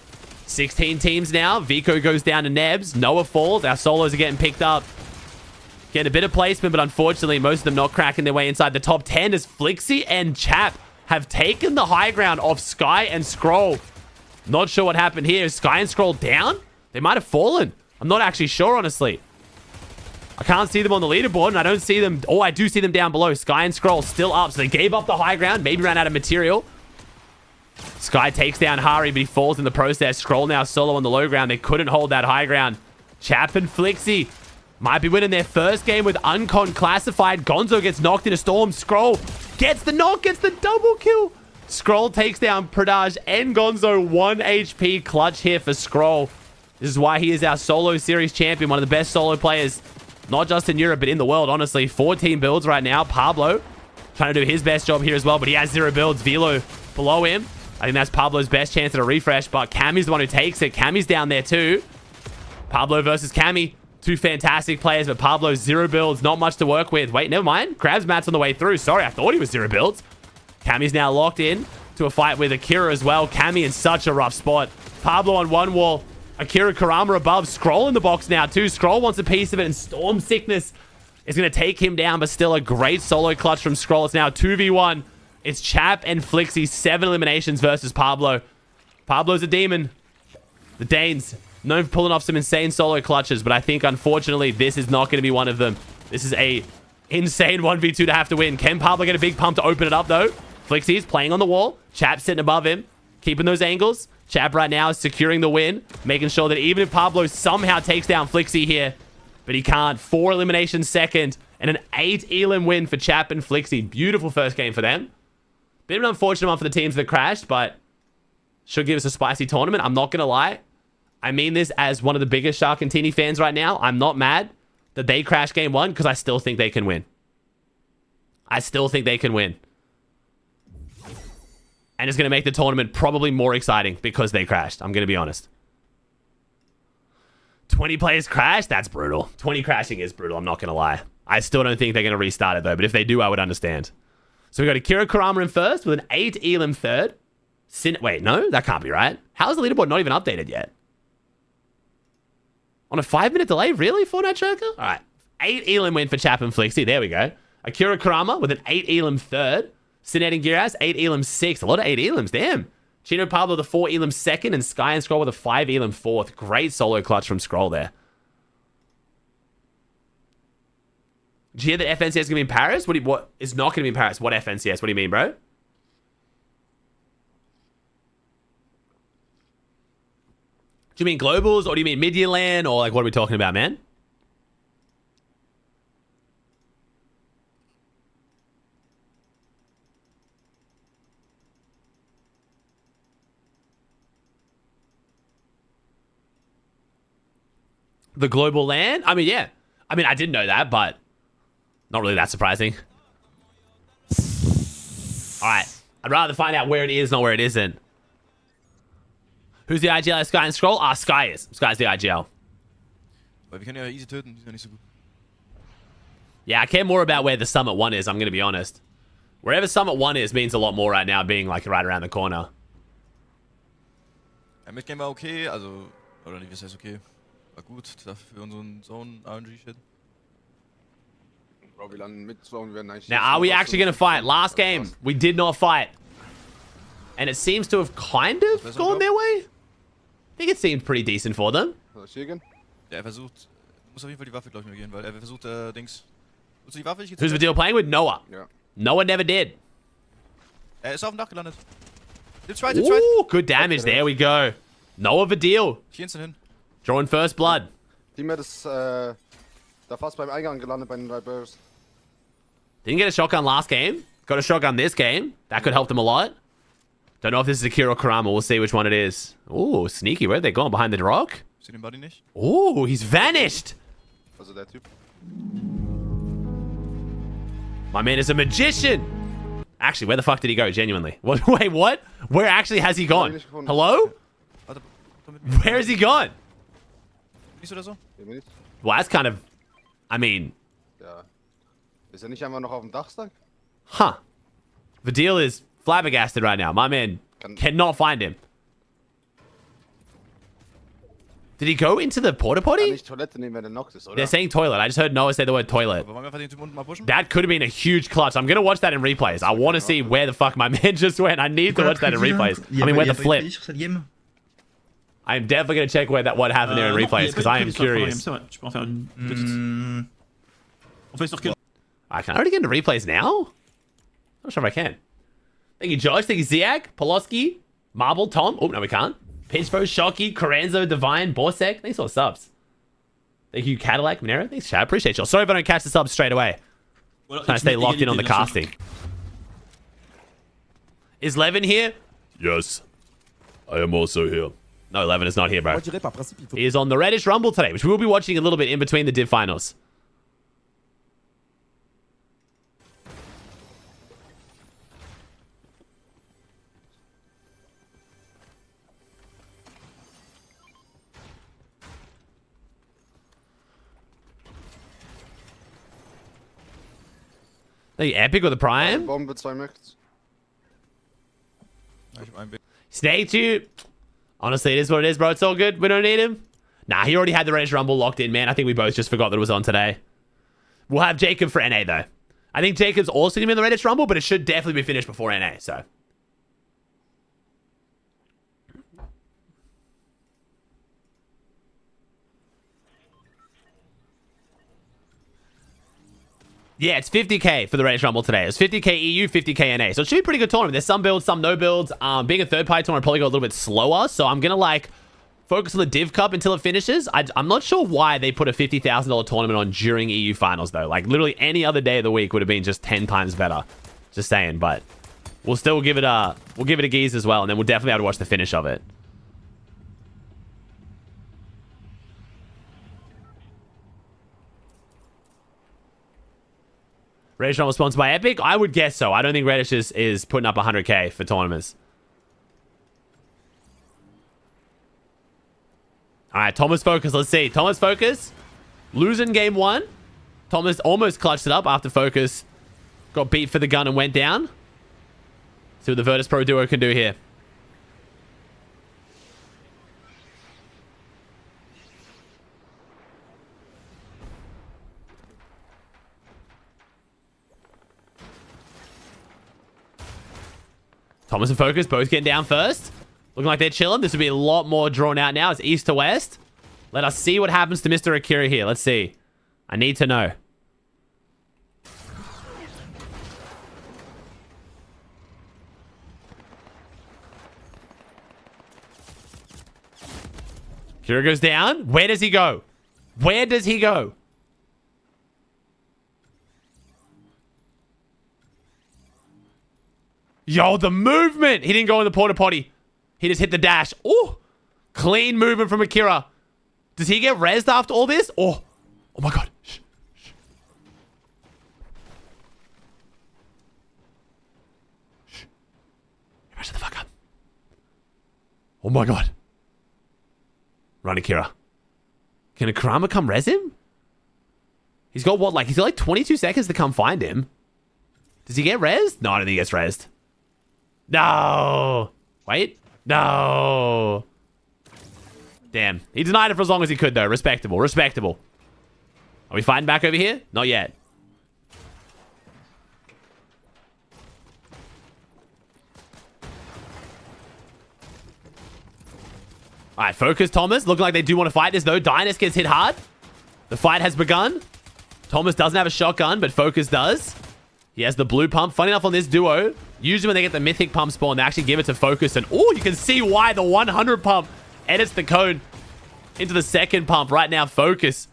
16 teams now. Vico goes down to Nebs. Noah falls. Our solos are getting picked up. Getting a bit of placement, but unfortunately, most of them not cracking their way inside the top 10 as Flixie and Chap have taken the high ground off Sky and Scroll. Not sure what happened here. Is Sky and Scroll down? They might have fallen. I'm not actually sure, honestly. I can't see them on the leaderboard, and I don't see them... Oh, I do see them down below. Sky and Scroll still up, so they gave up the high ground. Maybe ran out of material. Sky takes down Hari, but he falls in the process. Scroll now solo on the low ground. They couldn't hold that high ground. Chap and Flixie might be winning their first game with Uncon classified. Gonzo gets knocked into Storm. Scroll gets the knock, gets the double kill. Scroll takes down Pradaj and Gonzo. 1 HP clutch here for Scroll. This is why he is our solo series champion. One of the best solo players Not just in Europe, but in the world, honestly. 14 builds right now. Pablo trying to do his best job here as well, but he has 0 builds. Velo below him. I think that's Pablo's best chance at a refresh, but Cammy's the one who takes it. Cammy's down there too. Pablo versus Cammy. 2 fantastic players, but Pablo 0 builds. Not much to work with. Wait, never mind. Krabs Matt's on the way through. Sorry, I thought he was 0 builds. Cammy's now locked in to a fight with Akira as well. Cammy in such a rough spot. Pablo on one wall. Akira Karama above. Scroll in the box now too. Scroll wants a piece of it, and Storm Sickness is going to take him down, but still a great solo clutch from Scroll. It's now 2v1. It's Chap and Flixie. 7 eliminations versus Pablo. Pablo's a demon. The Danes known for pulling off some insane solo clutches, but I think, unfortunately, this is not going to be one of them. This is a insane 1v2 to have to win. Can Pablo get a big pump to open it up, though? Flixie's playing on the wall. Chap sitting above him, keeping those angles. Chap right now is securing the win, making sure that even if Pablo somehow takes down Flixie here, but he can't. 4 eliminations second, and an 8 elim win for Chap and Flixie. Beautiful first game for them. Bit of an unfortunate one for the teams that crashed, but should give us a spicy tournament. I'm not going to lie. I mean this as one of the biggest Sharkantini fans right now. I'm not mad that they crashed game 1 because I still think they can win. I still think they can win. And it's going to make the tournament probably more exciting because they crashed. I'm going to be honest. 20 players crashed? That's brutal. 20 crashing is brutal. I'm not going to lie. I still don't think they're going to restart it, though. But if they do, I would understand. So we got Akira Karama in first with an 8 elim third. Wait, no? That can't be right. How is the leaderboard not even updated yet? On a 5-minute delay? Really, Fortnite Choker? All right. 8 elim win for Chap and Flixie. There we go. Akira Karama with an 8 elim third. Sinet and Giras, 8 elim 6th. A lot of 8 elims, damn. Chino Pablo, the 4 elim 2nd, and Sky and Scroll with a 5 elim 4th. Great solo clutch from Scroll there. Did you hear that FNCS is going to be in Paris? What is not going to be in Paris? What FNCS? What do you mean, bro? Do you mean globals, or do you mean mid-year LAN, or like what are we talking about, man? The global LAN? I mean, yeah. I mean, I did know that, but not really that surprising. All right. I'd rather find out where it is, not where it isn't. Who's the IGL? Sky and Scroll? Ah, Sky is. Sky's the IGL. Weil wir können ja easy töten, die sind ja nicht so gut. Yeah, I care more about where the Summit 1 is, I'm going to be honest. Wherever Summit 1 is means a lot more right now, being like right around the corner. Ja, Midgame war okay, also, oder nicht, was heißt okay? War gut, dafür für unseren Zone-RNG-Shit. Bro, wir landen mit Zone, wir werden eigentlich... Now, are we actually going to fight? Last game, we did not fight. And it seems to have kind of gone their way. I think it seemed pretty decent for them. Soll ich hier gehen? Ja, versucht, muss auf jeden Fall die Waffe, glaube ich, mir gehen, weil versucht, Dings... Willst du die Waffe? Ich Who's the deal playing with? Noah. Ja. Noah never did. Ist auf dem Dach gelandet. Ooh, good damage. There we go. Noah Vidil. Hier instant hin. Drawing first blood. Teammate ist da fast beim Eingang gelandet bei den 3 Bears. Didn't get a shotgun last game. Got a shotgun this game. That could help them a lot. Don't know if this is Akira Karama. We'll see which one it is. Ooh, sneaky. Where are they going? Behind the rock? Sieh den Buddy nicht. Ooh, he's vanished. Also der Typ. My man is a magician. Actually, where the fuck did he go? Genuinely. What? Wait, what? Where actually has he gone? Hello? Warte, komm mit mir. Where has he gone? Nicht oder so? Hier bin ich. Well, that's kind of... I mean... Ja. Ist er nicht einfach noch auf dem Dachstack? Huh. The deal is flabbergasted right now. My man cannot find him. Did he go into the porta Kann potty? nicht Toilette nehmen, wenn der Nox ist, oder? They're saying toilet. I just heard Noah say the word toilet. Aber wollen wir einfach den Typen unten mal pushen? That could have been a huge clutch. I'm going to watch that in replays. I want to see where the fuck my man just went. I need to watch that in replays. I mean, where the flip. I'm definitely going to check where what happened there in replays because I am curious. I can already get into replays now? Not sure if I can. Thank you, Josh. Thank you, Ziak, Poloski, Marble, Tom. Oh, no, we can't. Pinchbo, Shocky, Coranzo, Divine, Borsek. Thanks for the subs. Thank you, Cadillac, Monero. Thanks, chat. Appreciate y'all. Sorry if I don't catch the subs straight away. Trying to stay locked in on the casting. Is Levin here? Yes. I am also here. No, Levin is not here, bro. He is on the Reddish Rumble today, which we will be watching a little bit in between the Div finals. Like Epic or the Prime? Bombe, 2 Max. Ja, ich hab einen B. Snake Tube. Honestly, it is what it is, bro. It's all good. We don't need him. Nah, he already had the Reddish Rumble locked in, man. I think we both just forgot that it was on today. We'll have Jacob for NA, though. I think Jacob's also going to be in the Reddish Rumble, but it should definitely be finished before NA, so. Yeah, it's 50k for the Reddish Rumble today. It's 50k EU, 50k NA. So it should be a pretty good tournament. There's some builds, some no builds. Being a third-party tournament, probably go a little bit slower. So I'm going to, like, focus on the Div Cup until it finishes. I'm not sure why they put a $50,000 tournament on during EU finals, though. Like, literally any other day of the week would have been just 10 times better. Just saying, but we'll still give it a geese as well, and then we'll definitely be able to watch the finish of it. Reddish Rumble sponsored by Epic? I would guess so. I don't think Reddish is putting up 100k for tournaments. All right, Thomas Focus. Let's see. Thomas Focus. Losing game 1. Thomas almost clutched it up after Focus got beat for the gun and went down. See what the Virtus Pro duo can do here. Thomas and Focus both getting down first. Looking like they're chilling. This will be a lot more drawn out now. It's east to west. Let us see what happens to Mr. Akira here. Let's see. I need to know. Akira goes down. Where does he go? Where does he go? Yo, the movement! He didn't go in the porta potty. He just hit the dash. Oh, clean movement from Akira. Does he get rezzed after all this? Oh my god. Shh. Shut the fuck up. Oh my god. Run, Akira. Can Akrama come res him? He's got what, like, he's got like 22 seconds to come find him. Does he get rezzed? No, I don't think he gets rezzed. No. Wait. No. Damn. He denied it for as long as he could, though. Respectable. Respectable. Are we fighting back over here? Not yet. All right, Focus, Thomas. Looking like they do want to fight this, though. Dynus gets hit hard. The fight has begun. Thomas doesn't have a shotgun, but Focus does. He has the blue pump. Funny enough, on this duo, usually when they get the mythic pump spawn, they actually give it to Focus. And, oh, you can see why the 100 pump edits the code into the second pump. Right now, Focus,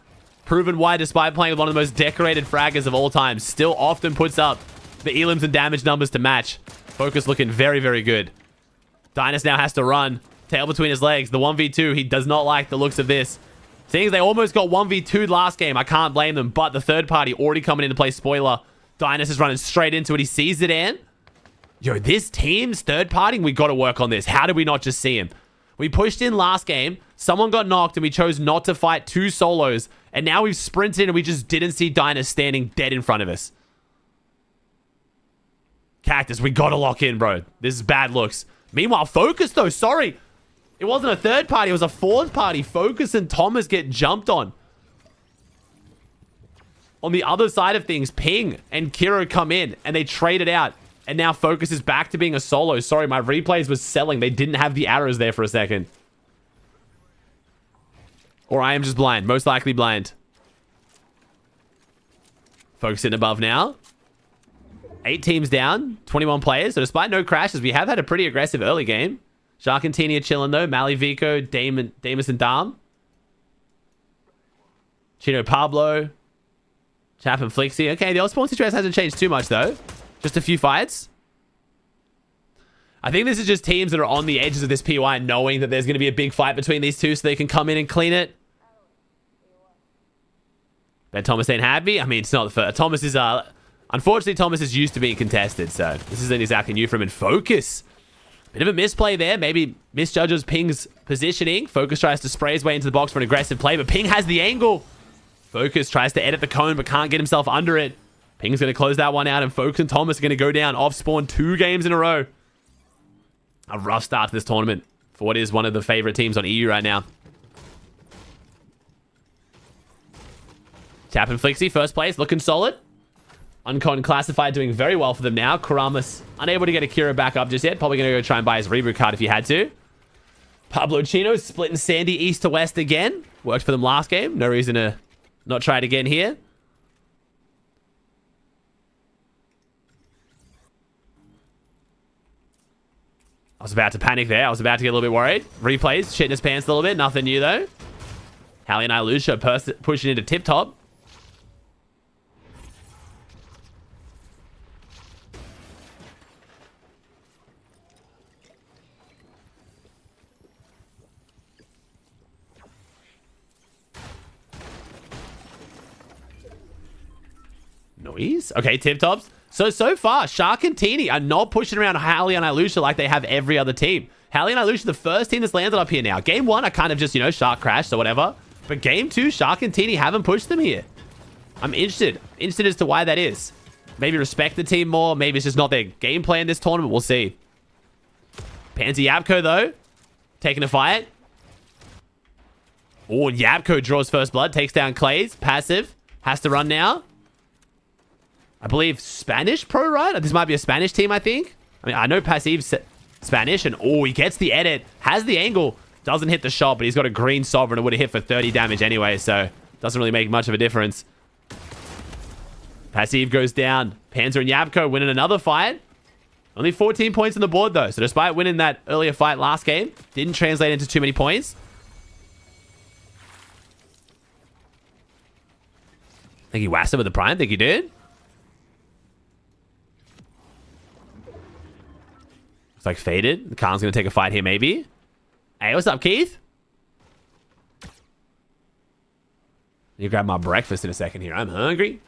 proven why, despite playing with one of the most decorated fraggers of all time, still often puts up the elims and damage numbers to match. Focus looking very, very good. Dynus now has to run. Tail between his legs. The 1v2, he does not like the looks of this. Seeing as they almost got 1v2'd last game, I can't blame them. But the third party already coming into play. Spoiler. Dynus is running straight into it. He sees it in. Yo, this team's third party, we got to work on this. How did we not just see him? We pushed in last game. Someone got knocked and we chose not to fight 2 solos. And now we've sprinted and we just didn't see Dynus standing dead in front of us. Cactus, we got to lock in, bro. This is bad looks. Meanwhile, Focus, though. Sorry. It wasn't a third party. It was a fourth party. Focus and Thomas get jumped on. On the other side of things, Ping and Kiro come in and they trade it out. And now Focus is back to being a solo. Sorry, my replays was selling. They didn't have the arrows there for a second. Or I am just blind. Most likely blind. Focus in above now. 8 teams down. 21 players. So despite no crashes, we have had a pretty aggressive early game. Shark and Teeny are chilling though. Mali, Vico, Damus and Dam. Chino Pablo. Chap and Flixie. Okay, the old spawn situation hasn't changed too much though. Just a few fights. I think this is just teams that are on the edges of this PY knowing that there's going to be a big fight between these two so they can come in and clean it. Bet Thomas ain't happy. I mean, it's not the first. Thomas is, unfortunately, Thomas is used to being contested, so this isn't exactly new from him. Focus. Bit of a misplay there. Maybe misjudges Ping's positioning. Focus tries to spray his way into the box for an aggressive play, but Ping has the angle. Focus tries to edit the cone, but can't get himself under it. Ping's going to close that one out, and Focus and Thomas are going to go down off spawn 2 games in a row. A rough start to this tournament for what is one of the favorite teams on EU right now. Tap and Flixie, first place, looking solid. Uncon Classified doing very well for them now. Karamas unable to get Akira back up just yet. Probably going to go try and buy his reboot card if he had to. Pablo Chino splitting Sandy east to west again. Worked for them last game. No reason to not try it again here. I was about to panic there. I was about to get a little bit worried. Replays, shitting his pants a little bit. Nothing new though. Hallie and Ilusha pushing into tip top. Noise. Okay, tip tops. So far, Shark and Teeny are not pushing around Hallie and Ilusha like they have every other team. Hallie and Ilusha, the first team that's landed up here now. Game 1, I kind of just, Shark crashed or whatever. But Game 2, Shark and Teeny haven't pushed them here. I'm interested as to why that is. Maybe respect the team more. Maybe it's just not their game plan this tournament. We'll see. Pansy Yapko, though, taking a fight. Oh, Yapko draws first blood, takes down Clays. Passive. Has to run now. I believe Spanish pro, right? This might be a Spanish team, I think. I mean, I know Passive's Spanish, and oh, he gets the edit. Has the angle. Doesn't hit the shot, but he's got a green Sovereign. It would have hit for 30 damage anyway, so doesn't really make much of a difference. Passive goes down. Panzer and Yapko winning another fight. Only 14 points on the board, though. So despite winning that earlier fight last game, didn't translate into too many points. I think he whacked him with the Prime. Think he did. It's like faded. Khan's going to take a fight here, maybe. Hey, what's up, Keith? You grab my breakfast in a second here. I'm hungry.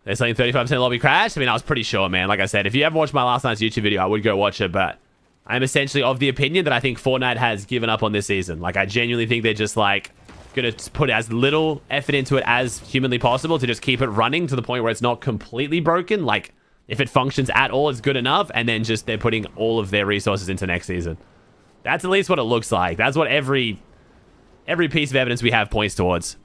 They're saying 35% lobby crash. I mean, I was pretty sure, man. Like I said, if you ever watched my last night's YouTube video, I would go watch it. But I'm essentially of the opinion that I think Fortnite has given up on this season. Like, I genuinely think they're just, like, going to put as little effort into it as humanly possible to just keep it running to the point where it's not completely broken. Like, if it functions at all, it's good enough. And then just they're putting all of their resources into next season. That's at least what it looks like. That's what every piece of evidence we have points towards.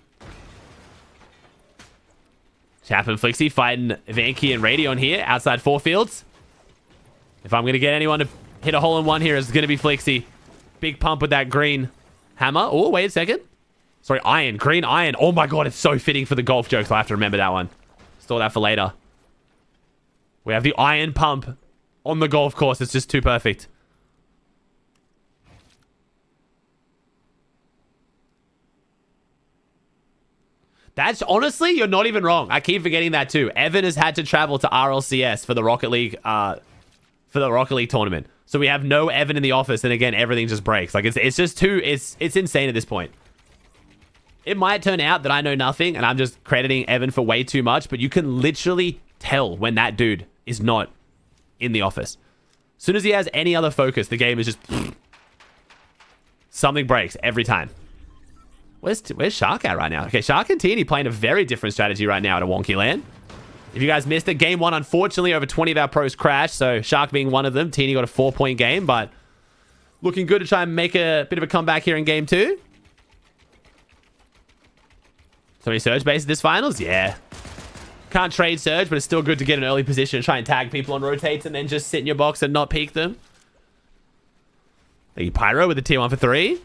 Chap and Flixie fighting Vanky and Radeon here outside 4 fields. If I'm going to get anyone to hit a hole-in-one here, it's going to be Flixie. Big pump with that green hammer. Oh, wait a second. Sorry, iron. Green iron. Oh my god, it's so fitting for the golf joke, so I have to remember that one. Store that for later. We have the iron pump on the golf course. It's just too perfect. That's honestly, you're not even wrong. I keep forgetting that too. Evan has had to travel to RLCS for the Rocket League tournament. So we have no Evan in the office, and again, everything just breaks. Like it's just too it's insane at this point. It might turn out that I know nothing and I'm just crediting Evan for way too much, but you can literally tell when that dude is not in the office. As soon as he has any other focus, the game is just something breaks every time. Where's Shark at right now? Okay, Shark and Teeny playing a very different strategy right now at a wonky land. If you guys missed it, game 1, unfortunately, over 20 of our pros crashed. So Shark being one of them. Teeny got a 4-point game, but looking good to try and make a bit of a comeback here in game 2. So many Surge bases this finals? Yeah. Can't trade Surge, but it's still good to get an early position and try and tag people on rotates and then just sit in your box and not peek them. Thank you, Pyro, with the tier 1 for 3.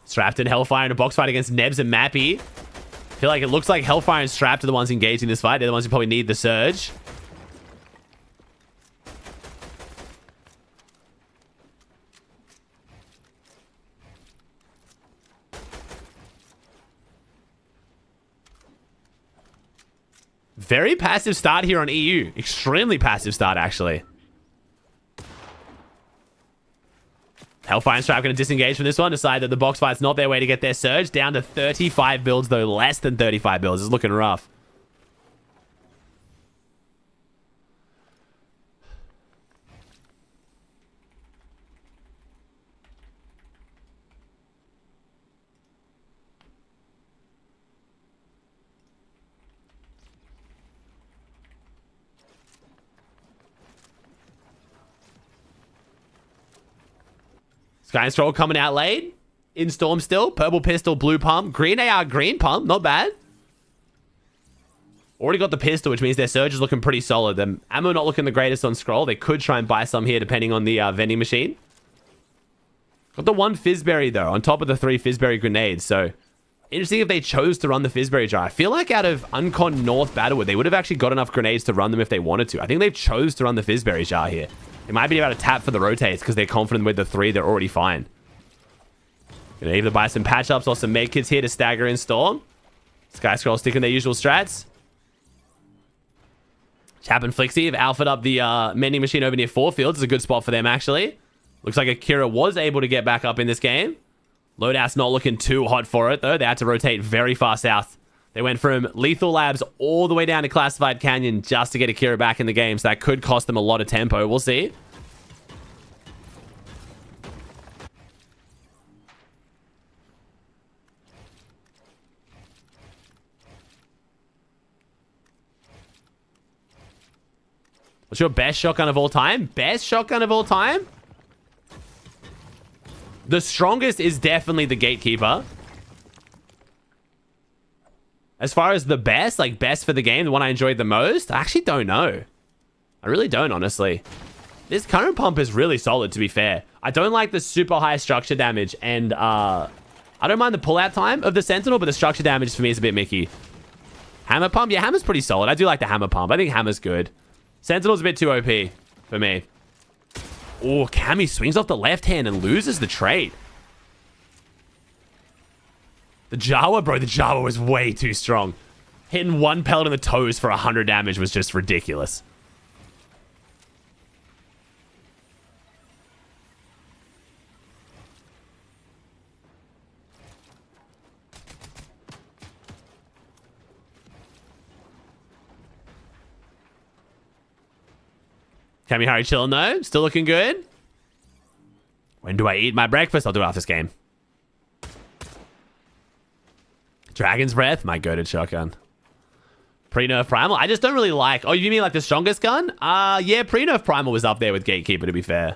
Strapped and Hellfire in a box fight against Nebs and Mappy. I feel like it looks like Hellfire and Strapped are the ones engaging this fight. They're the ones who probably need the Surge. Very passive start here on EU. Extremely passive start, actually. Hellfire and Strap going to disengage from this one. Decide that the box fight's not their way to get their Surge. Down to 35 builds, though. Less than 35 builds. It's looking rough. Sky and Stroll coming out late. In Storm still. Purple pistol, blue pump. Green AR, green pump. Not bad. Already got the pistol, which means their surge is looking pretty solid. The ammo not looking the greatest on Scroll. They could try and buy some here depending on the vending machine. Got the one Fizzberry, though, on top of the 3 Fizzberry grenades. So, interesting if they chose to run the Fizzberry jar. I feel like out of Uncon North Battlewood, they would have actually got enough grenades to run them if they wanted to. I think they've chose to run the Fizzberry jar here. They might be about to tap for the rotates because they're confident with the 3, they're already fine. Gonna either buy some patch-ups or some med kits here to stagger in Storm. Sky Scroll sticking their usual strats. Chap and Flixie have alphaed up the mending machine over near 4 fields. It's a good spot for them, actually. Looks like Akira was able to get back up in this game. Loadout's not looking too hot for it, though. They had to rotate very far south. They went from Lethal Labs all the way down to Classified Canyon just to get Akira back in the game, so that could cost them a lot of tempo. We'll see. What's your best shotgun of all time? Best shotgun of all time? The strongest is definitely the Gatekeeper. As far as the best, like best for the game, the one I enjoyed the most, I actually don't know. I really don't, honestly. This current pump is really solid, to be fair. I don't like the super high structure damage, and I don't mind the pullout time of the Sentinel, but the structure damage for me is a bit mickey. Hammer pump? Yeah, hammer's pretty solid. I do like the hammer pump. I think hammer's good. Sentinel's a bit too OP for me. Oh, Cammy swings off the left hand and loses the trade. The Jawa, bro, the Jawa was way too strong. Hitting one pellet in the toes for 100 damage was just ridiculous. Kamihari chilling though. Still looking good. When do I eat my breakfast? I'll do it after this game. Dragon's Breath, my goated shotgun. Pre-nerf Primal. I just don't really like... Oh, you mean like the strongest gun? Yeah, pre-nerf Primal was up there with Gatekeeper, to be fair.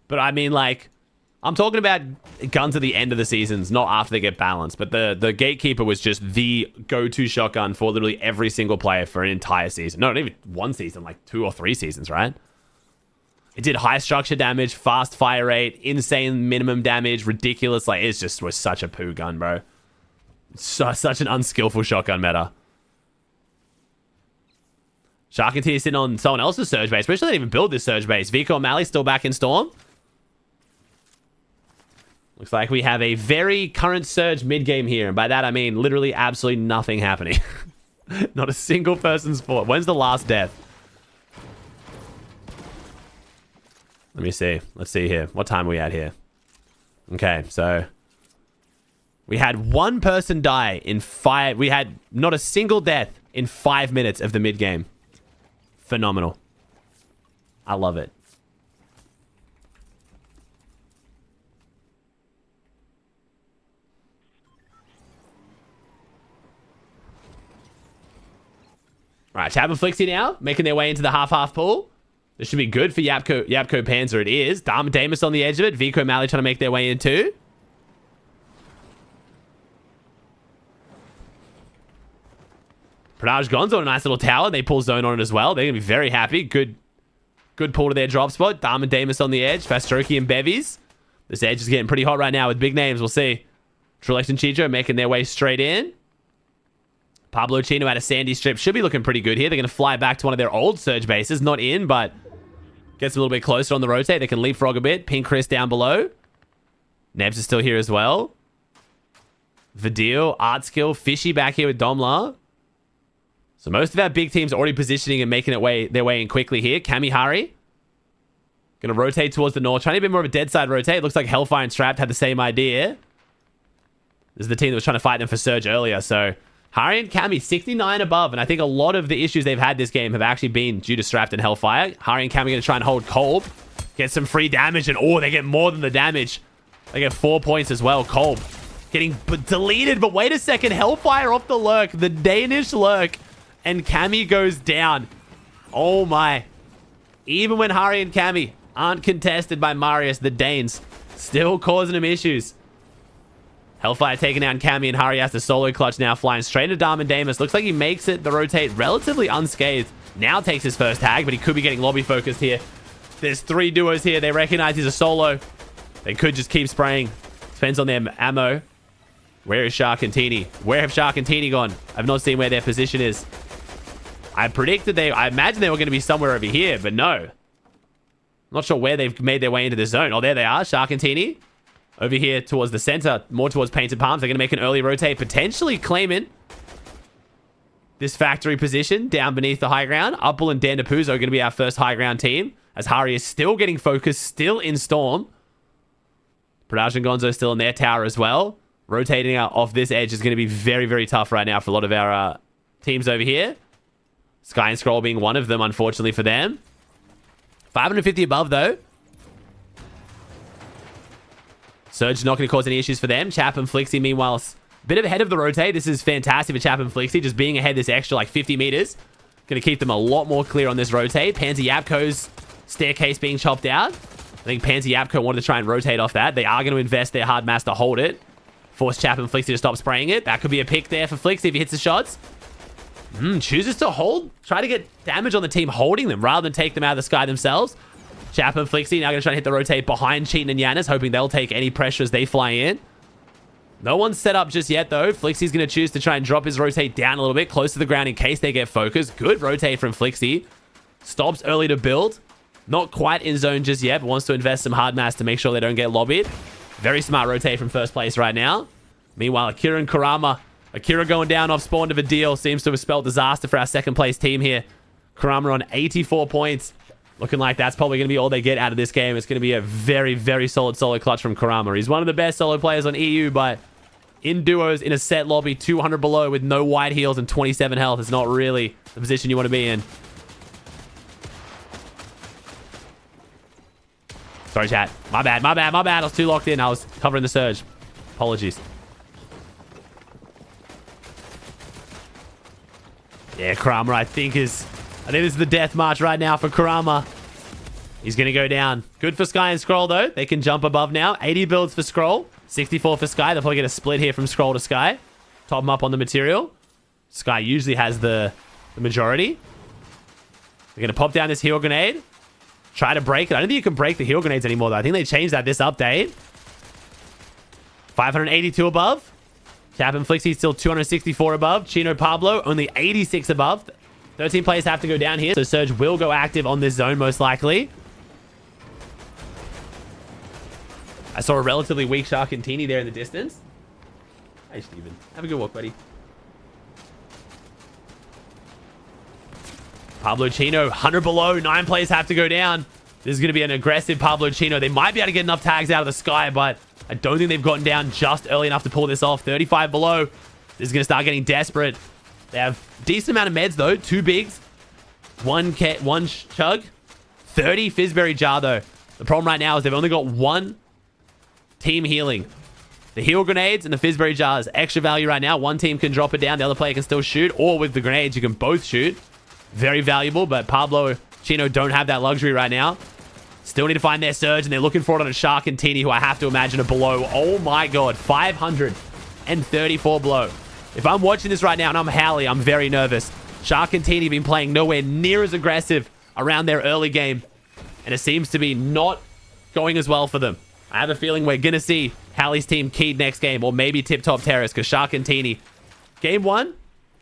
But I mean, like... I'm talking about guns at the end of the seasons, not after they get balanced. But the Gatekeeper was just the go-to shotgun for literally every single player for an entire season. No, not even one season, like 2 or 3 seasons, right? It did high structure damage, fast fire rate, insane minimum damage, ridiculous. Like, it just was such a poo gun, bro. Such an unskillful shotgun meta. Shark and T sitting on someone else's surge base. Wish they didn't even build this surge base. Vico and Mally still back in Storm. Looks like we have a very current surge mid-game here. And by that, I mean literally absolutely nothing happening. Not a single person's fought. When's the last death? Let me see. Let's see here. What time are we at here? Okay, so... We had one person die in 5... We had not a single death in 5 minutes of the mid-game. Phenomenal. I love it. Alright, Tab and Flixie now, making their way into the half-half pool. This should be good for Yapko Panzer. It is. Dharma Damus on the edge of it. Vico and Mally trying to make their way in too. Pranaj Gonzo on a nice little tower. They pull zone on it as well. They're going to be very happy. Good pull to their drop spot. Dharma Damus on the edge. Fastroki and Bevies. This edge is getting pretty hot right now with big names. We'll see. Trillex and Chicho making their way straight in. Pablo Chino at a sandy strip. Should be looking pretty good here. They're going to fly back to one of their old surge bases. Not in, but gets a little bit closer on the rotate. They can leapfrog a bit. Pink Chris down below. Nebs is still here as well. Vidil, Art Skill, Fishy back here with Domla. So most of our big teams are already positioning and making their way in quickly here. Kamihari. Going to rotate towards the north. Trying to be more of a dead side rotate. Looks like Hellfire and Strapped had the same idea. This is the team that was trying to fight them for Surge earlier. So Hari and Cammy 69 above. And I think a lot of the issues they've had this game have actually been due to Strapped and Hellfire. Hari and Cammy going to try and hold Kolb. Get some free damage. And oh, they get more than the damage. They get 4 points as well. Kolb getting deleted. But wait a second. Hellfire off the lurk. The Danish lurk. And Cammy goes down. Oh my. Even when Hari and Cammy aren't contested by Marius, the Danes Still causing him issues. Hellfire taking down Cammy, and Hari has the solo clutch now, flying straight into Damus. Looks like he makes it the rotate relatively unscathed. Now takes his first tag, but he could be getting lobby focused here. There's 3 duos here. They recognize he's a solo. They could just keep spraying. Depends on their ammo. Where is Shark and Teeny? Where have Shark and Teeny gone? I've not seen where their position is. I imagine they were going to be somewhere over here, but no. Not sure where they've made their way into the zone. Oh, there they are. Shark and Teeny. Over here towards the center, more towards Painted Palms. They're going to make an early rotate, potentially claiming this factory position down beneath the high ground. Uppel and Dandapuzo are going to be our first high ground team, as Hari is still getting focused, still in Storm. Production Gonzo still in their tower as well. Rotating out off this edge is going to be very, very tough right now for a lot of our teams over here. Sky and Scroll being one of them, unfortunately for them. 550 above, though. Surge not going to cause any issues for them. Chap and Flixie, meanwhile, a bit ahead of the rotate. This is fantastic for Chap and Flixie. Just being ahead this extra, like 50 meters. Going to keep them a lot more clear on this rotate. Pansy Yapko's staircase being chopped out. I think Pansy Yapko wanted to try and rotate off that. They are going to invest their hard mass to hold it. Force Chap and Flixie to stop spraying it. That could be a pick there for Flixie if he hits the shots. Chooses to hold. Try to get damage on the team holding them rather than take them out of the sky themselves. Chap and Flixie now going to try and hit the rotate behind Cheatin and Yanis, hoping they'll take any pressure as they fly in. No one's set up just yet, though. Flixie's going to choose to try and drop his rotate down a little bit, close to the ground in case they get focused. Good rotate from Flixie. Stops early to build. Not quite in zone just yet, but wants to invest some hard mass to make sure they don't get lobbied. Very smart rotate from first place right now. Meanwhile, Akira and Kurama. Akira going down off spawn of a deal. Seems to have spelled disaster for our second place team here. Kurama on 84 points. Looking like that's probably going to be all they get out of this game. It's going to be a very, very solid solo clutch from Kurama. He's one of the best solo players on EU, but in duos, in a set lobby, 200 below with no white heals and 27 health is not really the position you want to be in. Sorry, chat. My bad. I was too locked in. I was covering the surge. Apologies. Yeah, Kurama, I think this is the death march right now for Kurama. He's going to go down. Good for Sky and Scroll, though. They can jump above now. 80 builds for Scroll. 64 for Sky. They'll probably get a split here from Scroll to Sky. Top them up on the material. Sky usually has the majority. They're going to pop down this heal grenade. Try to break it. I don't think you can break the heal grenades anymore, though. I think they changed that this update. 582 above. Chap and Flixie still 264 above. Chino Pablo only 86 above. 13 players have to go down here, so Surge will go active on this zone most likely. I saw a relatively weak Shark and Teeny there in the distance. Hey, Steven. Have a good walk, buddy. Pablo Chino, 100 below. 9 players have to go down. This is going to be an aggressive Pablo Chino. They might be able to get enough tags out of the sky, but I don't think they've gotten down just early enough to pull this off. 35 below. This is going to start getting desperate. They have a decent amount of meds, though. 2 bigs. 1 chug. 30 Fizzberry jar, though. The problem right now is they've only got 1 team healing. The heal grenades and the Fizzberry jars. Extra value right now. One team can drop it down. The other player can still shoot. Or with the grenades, you can both shoot. Very valuable, but Pablo, Chino don't have that luxury right now. Still need to find their surge, and they're looking for it on a Shark and Teeny, who I have to imagine are below. Oh my god, 534 below. If I'm watching this right now and I'm Howley, I'm very nervous. Shark and Teeny have been playing nowhere near as aggressive around their early game, and it seems to be not going as well for them. I have a feeling we're going to see Howley's team keyed next game, or maybe Tip Top Terrace, because Shark and Teeny, game 1,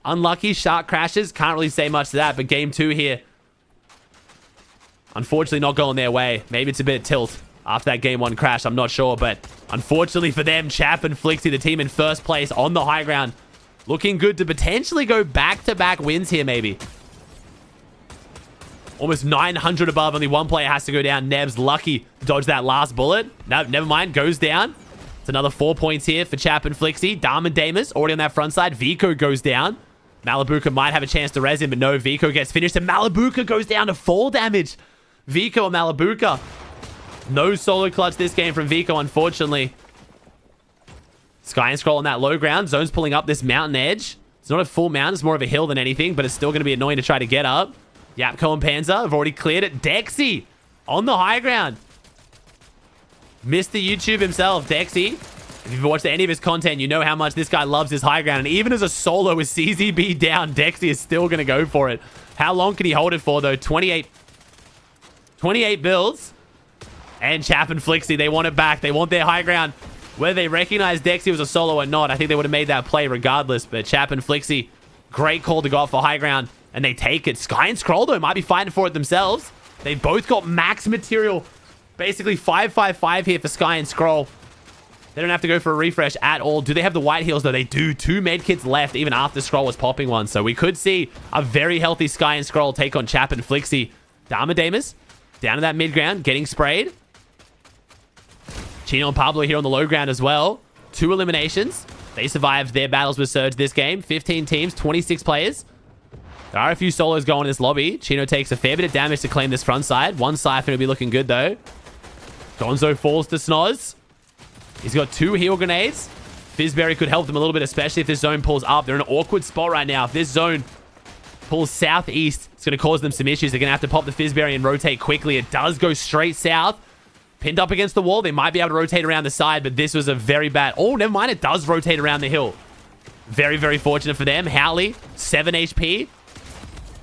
unlucky, Shark crashes. Can't really say much to that, but game 2 here, unfortunately not going their way. Maybe it's a bit of tilt after that game 1 crash. I'm not sure, but unfortunately for them, Chap and Flixie, the team in first place on the high ground, looking good to potentially go back-to-back wins here, maybe. Almost 900 above. Only 1 player has to go down. Neb's lucky to dodge that last bullet. No, never mind. Goes down. It's another 4 points here for Chap and Flixie. Darm and Damus already on that front side. Vico goes down. Malabuka might have a chance to res him, but no, Vico gets finished, and Malabuka goes down to 4 damage. Vico and Malabuka. No solo clutch this game from Vico, unfortunately. Sky and Scroll on that low ground. Zone's pulling up this mountain edge. It's not a full mountain. It's more of a hill than anything, but it's still going to be annoying to try to get up. Yapko and Panzer have already cleared it. Dexy on the high ground. Mr. YouTube himself, Dexy. If you've watched any of his content, you know how much this guy loves his high ground. And even as a solo with CZB down, Dexy is still going to go for it. How long can he hold it for, though? 28 builds. And Chap and Flixie, they want it back. They want their high ground. Whether they recognize Dexy was a solo or not, I think they would have made that play regardless. But Chap and Flixie, great call to go off for high ground. And they take it. Sky and Scroll, though, might be fighting for it themselves. They both got max material. Basically 5-5-5 here for Sky and Scroll. They don't have to go for a refresh at all. Do they have the white heals, though? They do. 2 medkits left, even after Scroll was popping one. So we could see a very healthy Sky and Scroll take on Chap and Flixie. Damas down to that mid ground, getting sprayed. Chino and Pablo here on the low ground as well. 2 eliminations. They survived their battles with Surge this game. 15 teams, 26 players. There are a few solos going in this lobby. Chino takes a fair bit of damage to claim this front side. One Siphon will be looking good, though. Gonzo falls to Snoz. He's got 2 heal grenades. Fizzberry could help them a little bit, especially if this zone pulls up. They're in an awkward spot right now. If this zone pulls southeast, it's going to cause them some issues. They're going to have to pop the Fizzberry and rotate quickly. It does go straight south. Pinned up against the wall. They might be able to rotate around the side, but this was a very bad... Oh, never mind. It does rotate around the hill. Very, very fortunate for them. Howley, 7 HP.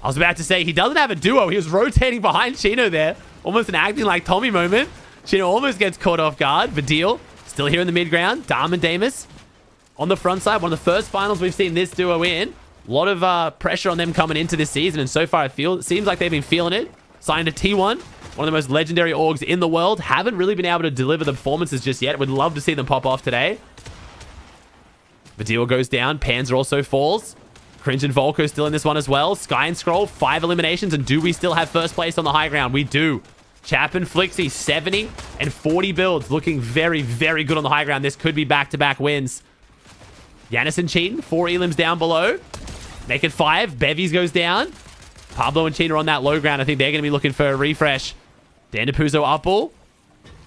I was about to say, he doesn't have a duo. He was rotating behind Chino there. Almost an acting like Tommy moment. Chino almost gets caught off guard. Vidil, still here in the mid ground. Darm and Damas on the front side. One of the first finals we've seen this duo in. A lot of pressure on them coming into this season. And so far, it seems like they've been feeling it. Signed a T1. One of the most legendary orgs in the world. Haven't really been able to deliver the performances just yet. Would love to see them pop off today. Vidil goes down. Panzer also falls. Cringe and Volko still in this one as well. Sky and Scroll, 5 eliminations. And do we still have first place on the high ground? We do. Chap and Flixie, 70 and 40 builds. Looking very, very good on the high ground. This could be back-to-back wins. Yanis and Cheaton, 4 elims down below. Make it 5. Bevies goes down. Pablo and Cheaton are on that low ground. I think they're going to be looking for a refresh. Dandapuzo Uppel.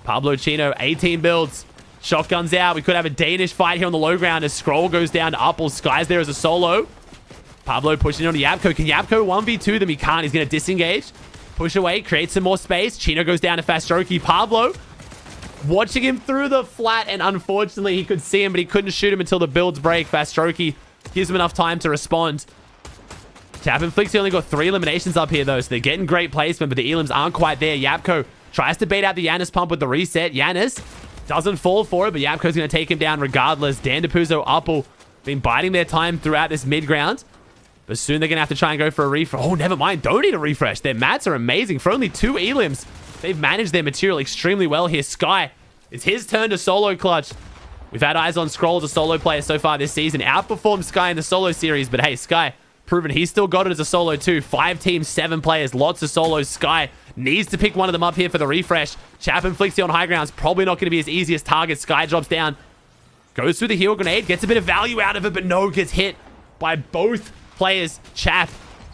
Pablo Chino, 18 builds. Shotguns out. We could have a Danish fight here on the low ground as Scroll goes down to Uppel. Sky's there as a solo. Pablo pushing on to Yapko. Can Yapko 1v2 them? He can't. He's going to disengage. Push away. Create some more space. Chino goes down to Fastroki. Pablo watching him through the flat, and unfortunately he could see him, but he couldn't shoot him until the builds break. Fastroki gives him enough time to respond. Chap and Flixie only got 3 eliminations up here, though, so they're getting great placement, but the elims aren't quite there. Yapko tries to bait out the Yanis pump with the reset. Yanis doesn't fall for it, but Yapko's going to take him down regardless. Dandapuzo, Uppel, been biding their time throughout this mid-ground. But soon they're going to have to try and go for a refresh. Oh, never mind. Don't need a refresh. Their mats are amazing. For only 2 elims, they've managed their material extremely well here. Sky, it's his turn to solo clutch. We've had eyes on Scroll as a solo player so far this season. Outperformed Sky in the solo series. But hey, Sky, proven he's still got it as a solo too. 5 teams, 7 players, lots of solos. Sky needs to pick one of them up here for the refresh. Chap and Flixie on high ground is probably not going to be his easiest target. Sky drops down. Goes through the heal grenade. Gets a bit of value out of it, but no, gets hit by both players. Chap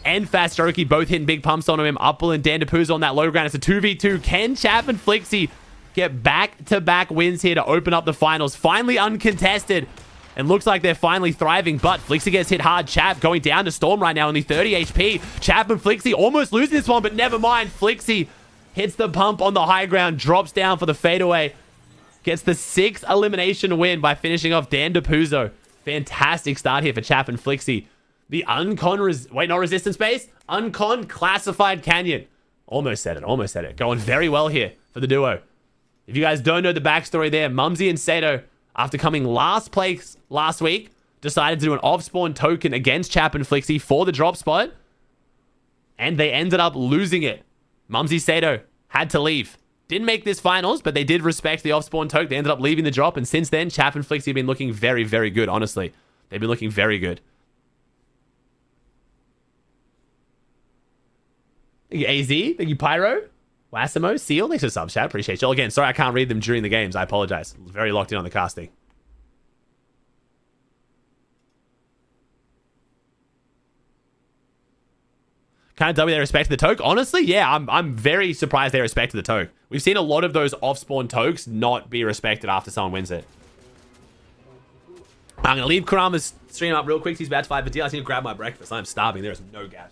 and Fastroki both hitting big pumps onto him. Uppel and Dandapuzo on that low ground. It's a 2v2. Can Chap and Flixie get back-to-back wins here to open up the finals? Finally uncontested. And looks like they're finally thriving, but Flixie gets hit hard. Chap going down to Storm right now, only 30 HP. Chap and Flixie almost losing this one, but never mind. Flixie hits the pump on the high ground, drops down for the fadeaway. Gets the 6th elimination win by finishing off Dandapuzo. Fantastic start here for Chap and Flixie. The not resistance base. Uncon classified canyon. Almost said it. Going very well here for the duo. If you guys don't know the backstory there, Mumsy and Sato, after coming last place last week, decided to do an off-spawn token against Chap and Flixie for the drop spot. And they ended up losing it. Mumsy Sato had to leave. Didn't make this finals, but they did respect the off-spawn token. They ended up leaving the drop. And since then, Chap and Flixie have been looking very, very good, honestly. They've been looking very good. Thank you, AZ. Thank you, Pyro. Wassimo, Seal. Thanks for sub chat. Appreciate you all. Again, sorry I can't read them during the games. I apologize. I was very locked in on the casting. Kind of W they respected the toke. Honestly, yeah, I'm very surprised they respected the toke. We've seen a lot of those off-spawn tokes not be respected after someone wins it. I'm going to leave Kurama's stream up real quick. He's about to fight the deal. I need to grab my breakfast. I'm starving. There's no gas.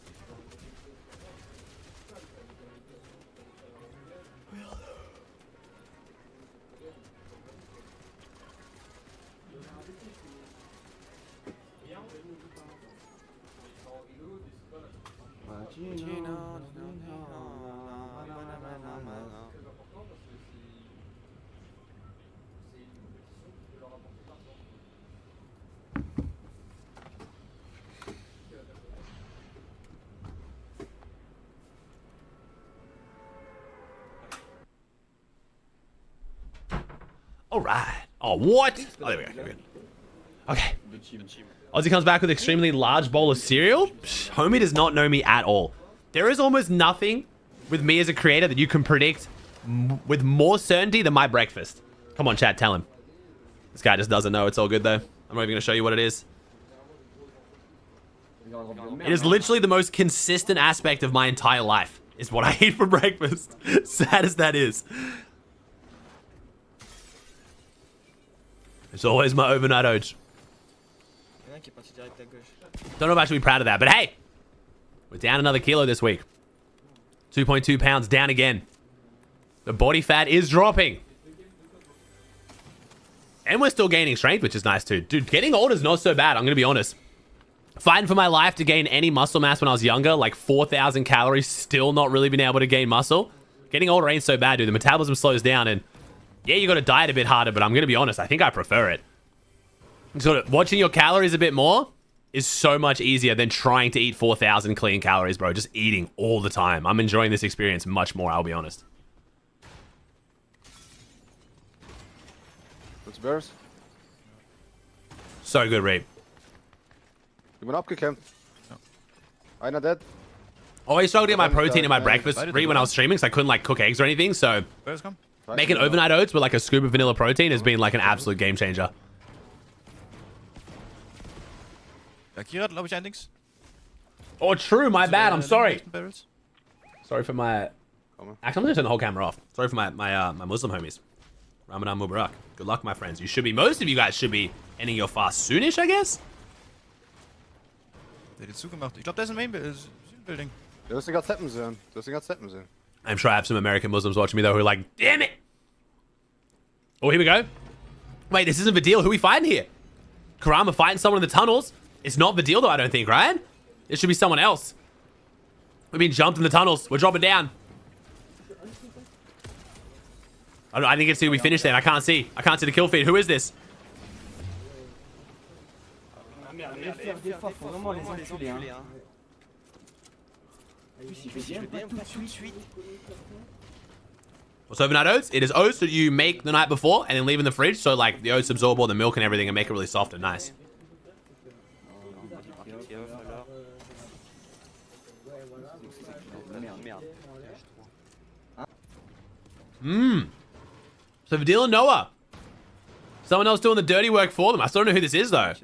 All right. Oh, what? Oh, there we go. Good. Okay. Aussie comes back with extremely large bowl of cereal. Psh, homie does not know me at all. There is almost nothing with me as a creator that you can predict with more certainty than my breakfast. Come on, chat, tell him. This guy just doesn't know. It's all good, though. I'm not even going to show you what it is. It is literally the most consistent aspect of my entire life, is what I eat for breakfast. Sad as that is. It's always my overnight oats. Don't know if I should be proud of that, but hey, we're down another kilo this week. 2.2 pounds down again. The body fat is dropping. And we're still gaining strength, which is nice too. Dude, getting old is not so bad, I'm going to be honest. Fighting for my life to gain any muscle mass when I was younger, like 4,000 calories, still not really been able to gain muscle. Getting older ain't so bad, dude. The metabolism slows down and yeah, you got to diet a bit harder, but I'm going to be honest, I think I prefer it. Sort of watching your calories a bit more is so much easier than trying to eat 4,000 clean calories, bro. Just eating all the time. I'm enjoying this experience much more, I'll be honest. What's Bears? So good, Reap. Ich bin abgekämpft. Einer dead. Always struggled to get my protein in my breakfast, Reap, when I was streaming, because I couldn't like cook eggs or anything, so Bears come. making overnight oats with like a scoop of vanilla protein has been like an absolute game changer. Ja, Kira hat, glaube ich, Antics. Oh, true, my bad, I'm sorry. Barrels. Sorry for my... Actually, I'm gonna turn the whole camera off. Sorry for my Muslim homies. Ramadan Mubarak. Good luck, my friends. You should be, most of you guys should be ending your fast soonish, I guess? Der hat die zugemacht. Ich glaube, der ist ein Main-Building. Du hast ihn gerade zappen sehen. I'm sure I have some American Muslims watching me though who are like, damn it! Oh, here we go. Wait, this isn't Vidil. Who are we fighting here? Karama fighting someone in the tunnels. It's not Vidil though, I don't think, right? It should be someone else. We've been jumped in the tunnels. We're dropping down. I didn't get to see who we finished then. I can't see. I can't see the kill feed. Who is this? What's overnight oats? It is oats that you make the night before and then leave in the fridge, so like the oats absorb all the milk and everything and make it really soft and nice. So Vidil and Noah. Someone else doing the dirty work for them. I still don't know who this is though.